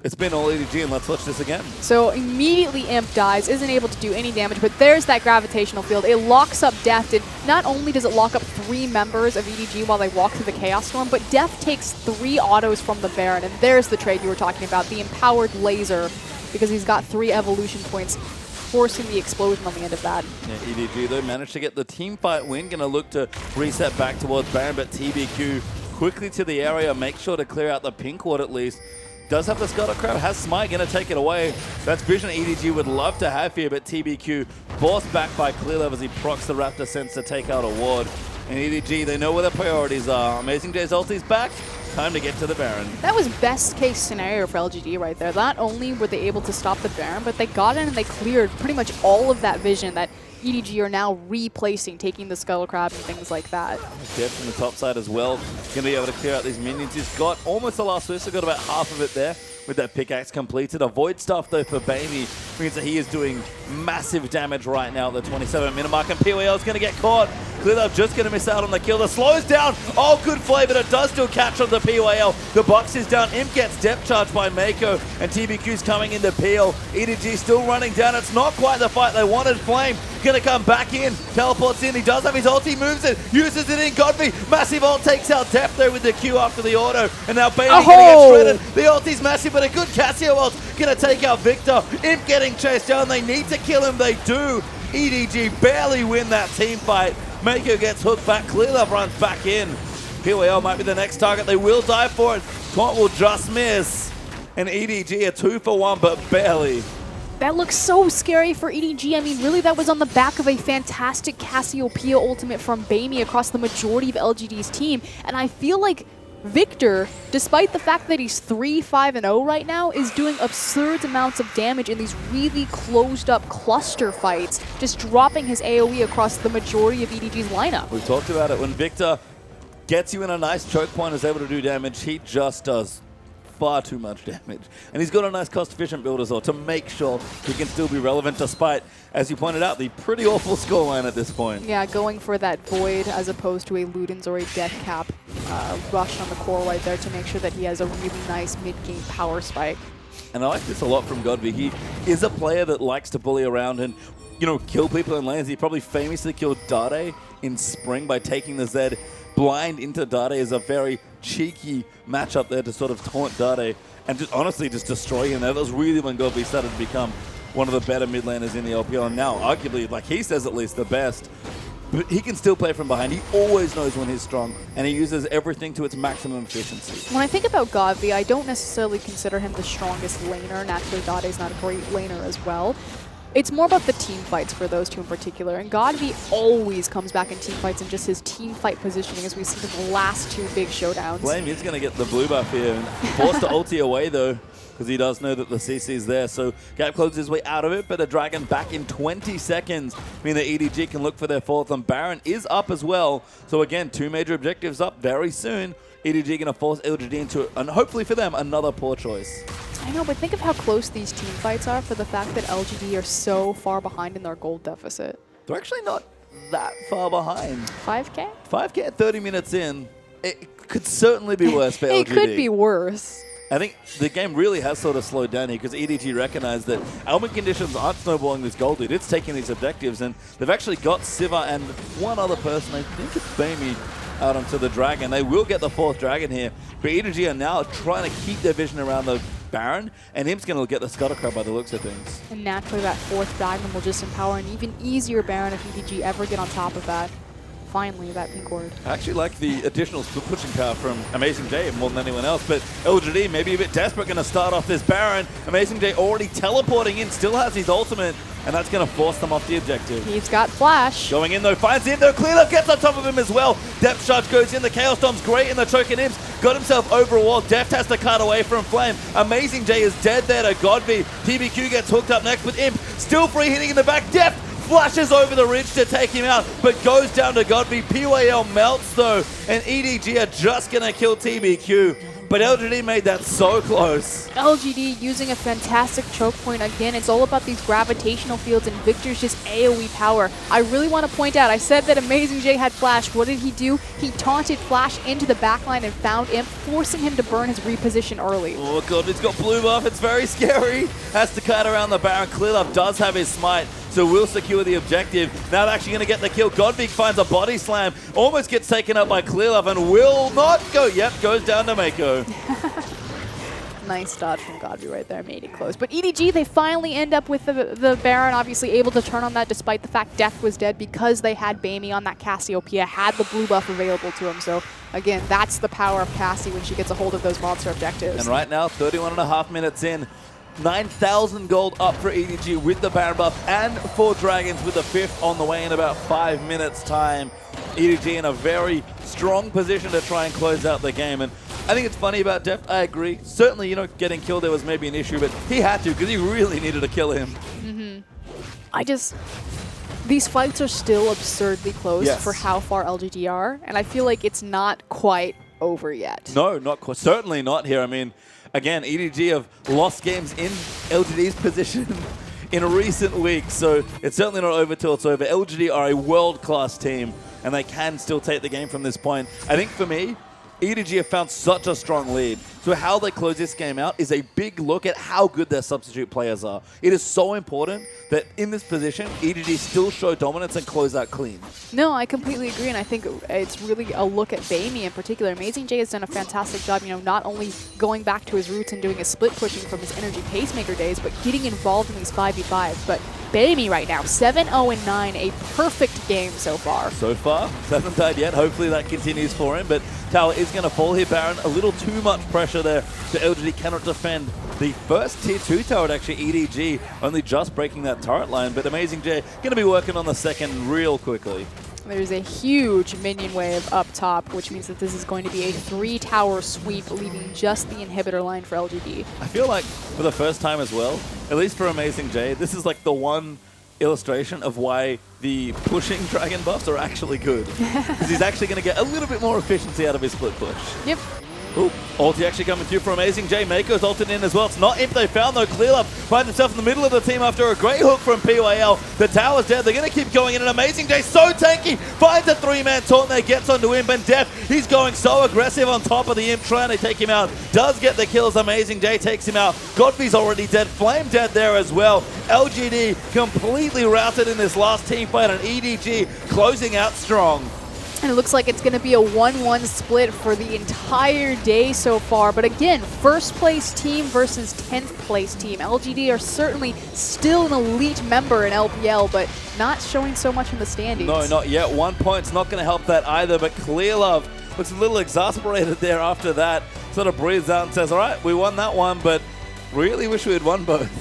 it's been all EDG, and let's watch this again. So immediately Imp dies, isn't able to do any damage, but there's that gravitational field. It locks up Deft, and not only does it lock up 3 members of EDG while they walk through the Chaos Storm, but Deft takes 3 autos from the Baron, and there's the trade you were talking about, the empowered laser, because he's got 3 evolution points, forcing the explosion on the end of that. Yeah, EDG, though, managed to get the team fight win. Going to look to reset back towards Baron, but TBQ quickly to the area, make sure to clear out the pink ward at least. Does have the Scuttle Crab, has Smite, going to take it away. That's vision EDG would love to have here, but TBQ forced back by Clearlove as he procs the Raptor Sense to take out a ward. And EDG, they know where their priorities are. Amazing J's ulti's back. Time to get to the Baron. That was best case scenario for LGD right there. Not only were they able to stop the Baron, but they got in and they cleared pretty much all of that vision that EDG are now replacing, taking the Scuttle Crab and things like that. Deft from the top side as well. Going to be able to clear out these minions. He's got almost the last switch. Got about half of it there with that pickaxe completed. Avoid stuff though for Bammy means that he is doing massive damage right now at the 27-minute mark. And PYL is going to get caught. Clearlove just going to miss out on the kill. The slows down. Oh, good play, but it does still catch on the PYL. The box is down. Imp gets depth charged by Mako, and TBQ's coming into peel. EDG still running down. It's not quite the fight they wanted. Flame going to come back in. Teleports in. He does have his ult. He moves it. Uses it in. Godby. Massive ult takes out Depth there with the Q after the auto. And now Bailey going to get shredded. The ult is massive, but a good Casio ult going to take out Victor. Imp getting chased down. They need to kill him. They do. EDG barely win that team fight. Mako gets hooked back. Clearlove runs back in. PYL might be the next target. They will die for it. Taunt will just miss. And EDG a 2 for 1, but barely. That looks so scary for EDG. I mean, really, that was on the back of a fantastic Cassiopeia ultimate from Bamey across the majority of LGD's team. And I feel like Victor, despite the fact that he's 3-5-0 right now, is doing absurd amounts of damage in these really closed-up cluster fights, just dropping his AoE across the majority of EDG's lineup. We've talked about it. When Victor gets you in a nice choke point and is able to do damage, he just does far too much damage. And he's got a nice cost-efficient build as well to make sure he can still be relevant despite, as you pointed out, the pretty awful scoreline at this point. Yeah, going for that Void as opposed to a Ludens or a Death Cap rush on the core right there to make sure that he has a really nice mid-game power spike. And I like this a lot from Godby. He is a player that likes to bully around and, you know, kill people in lanes. He probably famously killed Dade in Spring by taking the Zed blind into Dade. Is a very cheeky matchup there to sort of taunt Dade and just honestly just destroy him. That was really when Godby started to become one of the better mid laners in the LPL, and now arguably, like he says at least, the best. But he can still play from behind. He always knows when he's strong, and he uses everything to its maximum efficiency. When I think about Godby, I don't necessarily consider him the strongest laner. Naturally, Dade's not a great laner as well. It's more about the team fights for those two in particular, and Godby always comes back in team fights and just his team fight positioning as we see the last two big showdowns. Flame is going to get the blue buff here, and forced to ulti away though, because he does know that the CC is there. So Gap closes his way out of it, but a Dragon back in 20 seconds mean that EDG can look for their fourth, and Baron is up as well. So again, two major objectives up very soon. EDG going to force LGD into it, and hopefully for them, another poor choice. I know, but think of how close these team fights are for the fact that LGD are so far behind in their gold deficit. They're actually not that far behind. 5K? 5K at 30 minutes in. It could certainly be worse for LGD. It could be worse. I think the game really has sort of slowed down here because EDG recognized that element conditions aren't snowballing this gold lead. It's taking these objectives, and they've actually got Siva and one other person, I think it's Bamey, out onto the Dragon. They will get the fourth Dragon here, but EDG are now trying to keep their vision around the Baron, and Imp's going to get the Scuttle Crab by the looks of things. And naturally that fourth Dragon will just empower an even easier Baron if EDG ever get on top of that. Finally, that pink ward. I actually like the additional pushing power from Amazing J more than anyone else, but LGD maybe a bit desperate, going to start off this Baron. Amazing J already teleporting in, still has his ultimate, and that's going to force them off the objective. He's got Flash. Going in though, finds him though, Clearlove gets on top of him as well. Depth Charge goes in, the Chaos Storm's great in the choke, and Imps got himself over a wall. Deft has to cut away from Flame. Amazing J is dead there to Godby. TBQ gets hooked up next with Imp, still free hitting in the back. Deft flashes over the ridge to take him out, but goes down to Godby. PYL melts though, and EDG are just gonna kill TBQ. But LGD made that so close. LGD using a fantastic choke point. Again, it's all about these gravitational fields and Victor's just AoE power. I really want to point out, I said that Amazing J had Flash. What did he do? He taunted Flash into the backline and found Imp, forcing him to burn his reposition early. Oh god, he's got blue buff. It's very scary. Has to cut around the Baron. Clearlove does have his smite, so will secure the objective. Now they're actually going to get the kill. Godby finds a body slam, almost gets taken up by Clearlove and will not go. Yep, goes down to Mako. Nice dodge from Godby right there, made it close. But EDG, they finally end up with the Baron, obviously able to turn on that despite the fact Death was dead because they had Bamey on that Cassiopeia, had the blue buff available to him. So again, that's the power of Cassie when she gets a hold of those monster objectives. And right now, 31.5 minutes in, 9,000 gold up for EDG with the Baron buff and 4 Dragons with the 5th on the way in about 5 minutes time. EDG in a very strong position to try and close out the game. And I think it's funny about Deft, I agree. Certainly, you know, getting killed there was maybe an issue, but he had to because he really needed to kill him. These fights are still absurdly close Yes. for how far LGD are, and I feel like it's not quite over yet. No, not quite. Certainly not here. I mean, again, EDG have lost games in LGD's position in recent weeks, so it's certainly not over till it's over. LGD are a world-class team, and they can still take the game from this point. I think for me, EDG have found such a strong lead. So how they close this game out is a big look at how good their substitute players are. It is so important that in this position, EDG still show dominance and close out clean. No, I completely agree, and I think it's really a look at Baimi in particular. Amazing J has done a fantastic job, not only going back to his roots and doing a split pushing from his energy pacemaker days, but getting involved in these 5v5s. But Baimi right now, 7-0-9, a perfect game so far. So far, hasn't died yet. Hopefully that continues for him, but tower is going to fall here, Baron. A little too much pressure there. So LGD cannot defend the first tier 2 tower, actually. EDG only just breaking that turret line, but Amazing J going to be working on the second real quickly. There's a huge minion wave up top, which means that this is going to be a 3-tower sweep, leaving just the inhibitor line for LGD. I feel like for the first time as well, at least for Amazing J, this is like the one illustration of why the pushing dragon buffs are actually good. Because he's actually going to get a little bit more efficiency out of his split push. Yep. Ooh, ulti actually coming through for Amazing J. Mako's ulted in as well. It's not if they found though. Clearlove finds himself in the middle of the team after a great hook from PYL. The tower's dead. They're going to keep going in, and Amazing J so tanky. Finds a 3-man taunt there, gets onto Imp, and Def, he's going so aggressive on top of the Imp, trying to take him out. Does get the kills. Amazing J takes him out. Godfrey's already dead. Flame dead there as well. LGD completely routed in this last team fight, and EDG closing out strong. And it looks like it's going to be a 1-1 split for the entire day so far. But again, first place team versus 10th place team. LGD are certainly still an elite member in LPL, but not showing so much in the standings. No, not yet. 1 point's not going to help that either, but Clearlove looks a little exasperated there after that. Sort of breathes out and says, all right, we won that one, but really wish we had won both.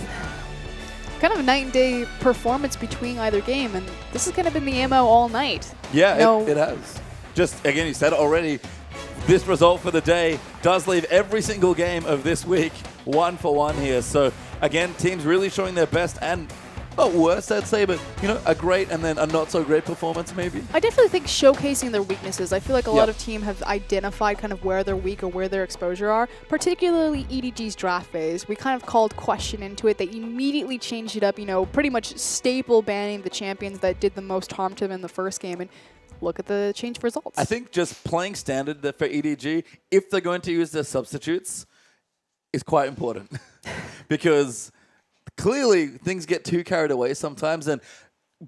Kind of a night and day performance between either game, and this has kind of been the MO all night. Yeah, it has. Just, again, you said it already, this result for the day does leave every single game of this week 1-for-1 here. So, again, teams really showing their best and not worst, I'd say, but, a great and then a not-so-great performance, maybe. I definitely think showcasing their weaknesses. I feel like a lot of teams have identified kind of where they're weak or where their exposure are, particularly EDG's draft phase. We kind of called question into it. They immediately changed it up, pretty much staple banning the champions that did the most harm to them in the first game, and look at the change of results. I think just playing standard for EDG, if they're going to use their substitutes, is quite important. Because clearly, things get too carried away sometimes, and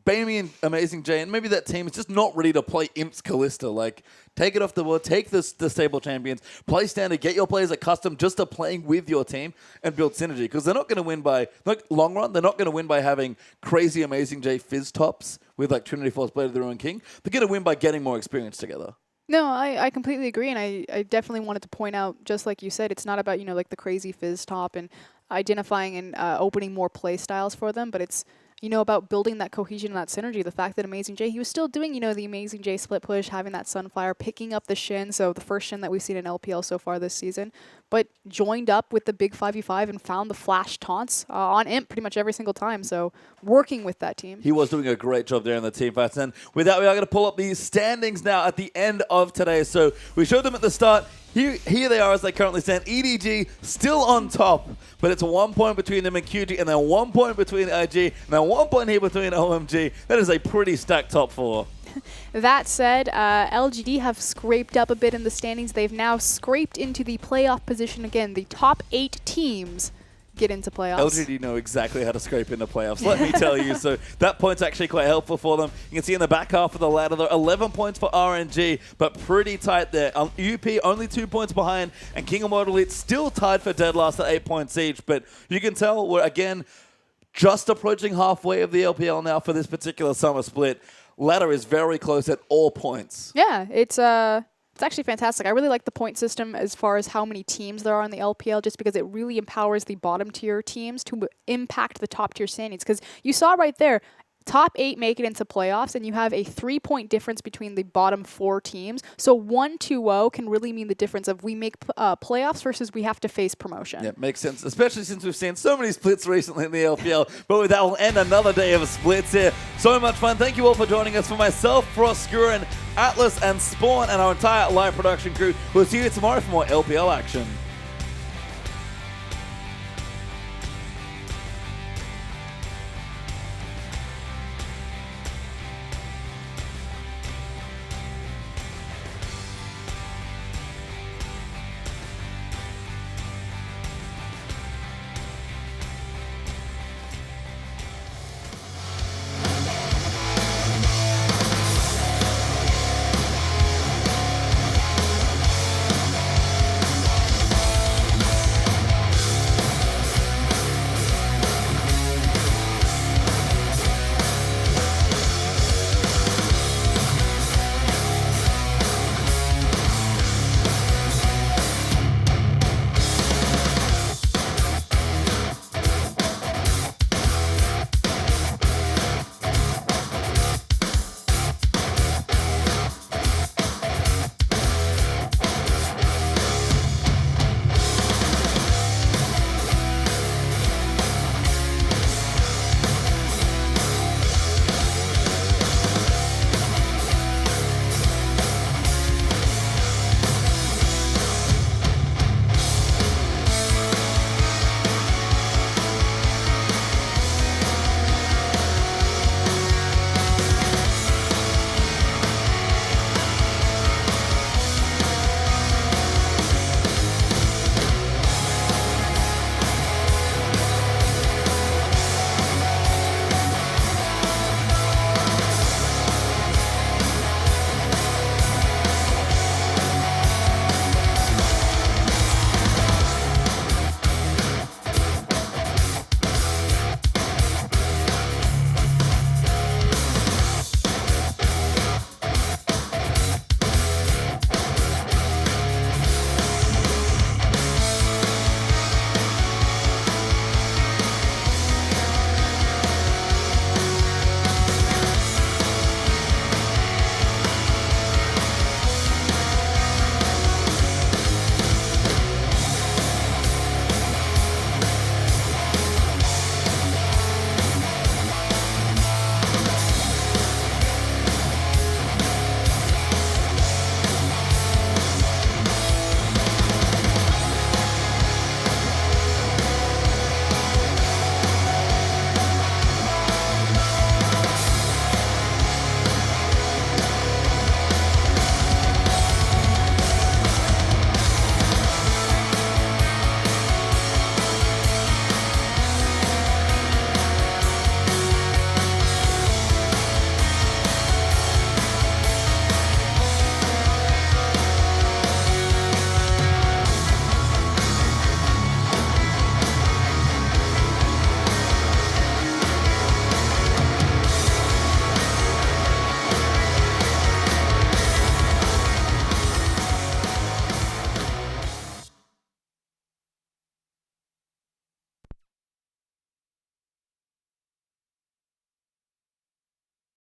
Baimi and Amazing J, and maybe that team is just not ready to play Imp's Callista. Like, take it off the board, take the stable champions, play standard, get your players accustomed just to playing with your team and build synergy. Because they're not going to win by, long run, they're not going to win by having crazy Amazing J fizz tops with like Trinity Force Blade of the Ruin King. They're going to win by getting more experience together. No, I completely agree, and I definitely wanted to point out, just like you said, it's not about, like the crazy fizz top and identifying and opening more play styles for them, but it's, about building that cohesion and that synergy. The fact that Amazing J, he was still doing, the Amazing J split push, having that Sunfire, picking up the Shin, so the first Shin that we've seen in LPL so far this season, but joined up with the big 5v5 and found the flash taunts on Imp pretty much every single time, so working with that team. He was doing a great job there in the team fights, and with that, we are going to pull up the standings now at the end of today. So we showed them at the start. Here they are as they currently stand. EDG still on top, but it's 1 point between them and QG, and then 1 point between IG, and then 1 point here between OMG. That is a pretty stacked top four. That said, LGD have scraped up a bit in the standings. They've now scraped into the playoff position again. The top 8 teams get into playoffs. LGD know exactly how to scrape into playoffs, let me tell you. So that point's actually quite helpful for them. You can see in the back half of the ladder, though, 11 points for RNG, but pretty tight there. UP only 2 points behind, and King Immortal Elite still tied for dead last at 8 points each. But you can tell we're, again, just approaching halfway of the LPL now for this particular summer split. Ladder is very close at all points. Yeah, it's actually fantastic. I really like the point system as far as how many teams there are in the LPL, just because it really empowers the bottom tier teams to impact the top tier standings. Because you saw right there, top 8 make it into playoffs, and you have a 3-point difference between the bottom 4 teams. So 1-2-0 can really mean the difference of we make playoffs versus we have to face promotion. Yeah, makes sense, especially since we've seen so many splits recently in the LPL. But with that, we'll end another day of splits here. So much fun. Thank you all for joining us. For myself, Frost, Skurin, Atlas, and Spawn, and our entire live production crew, we'll see you tomorrow for more LPL action.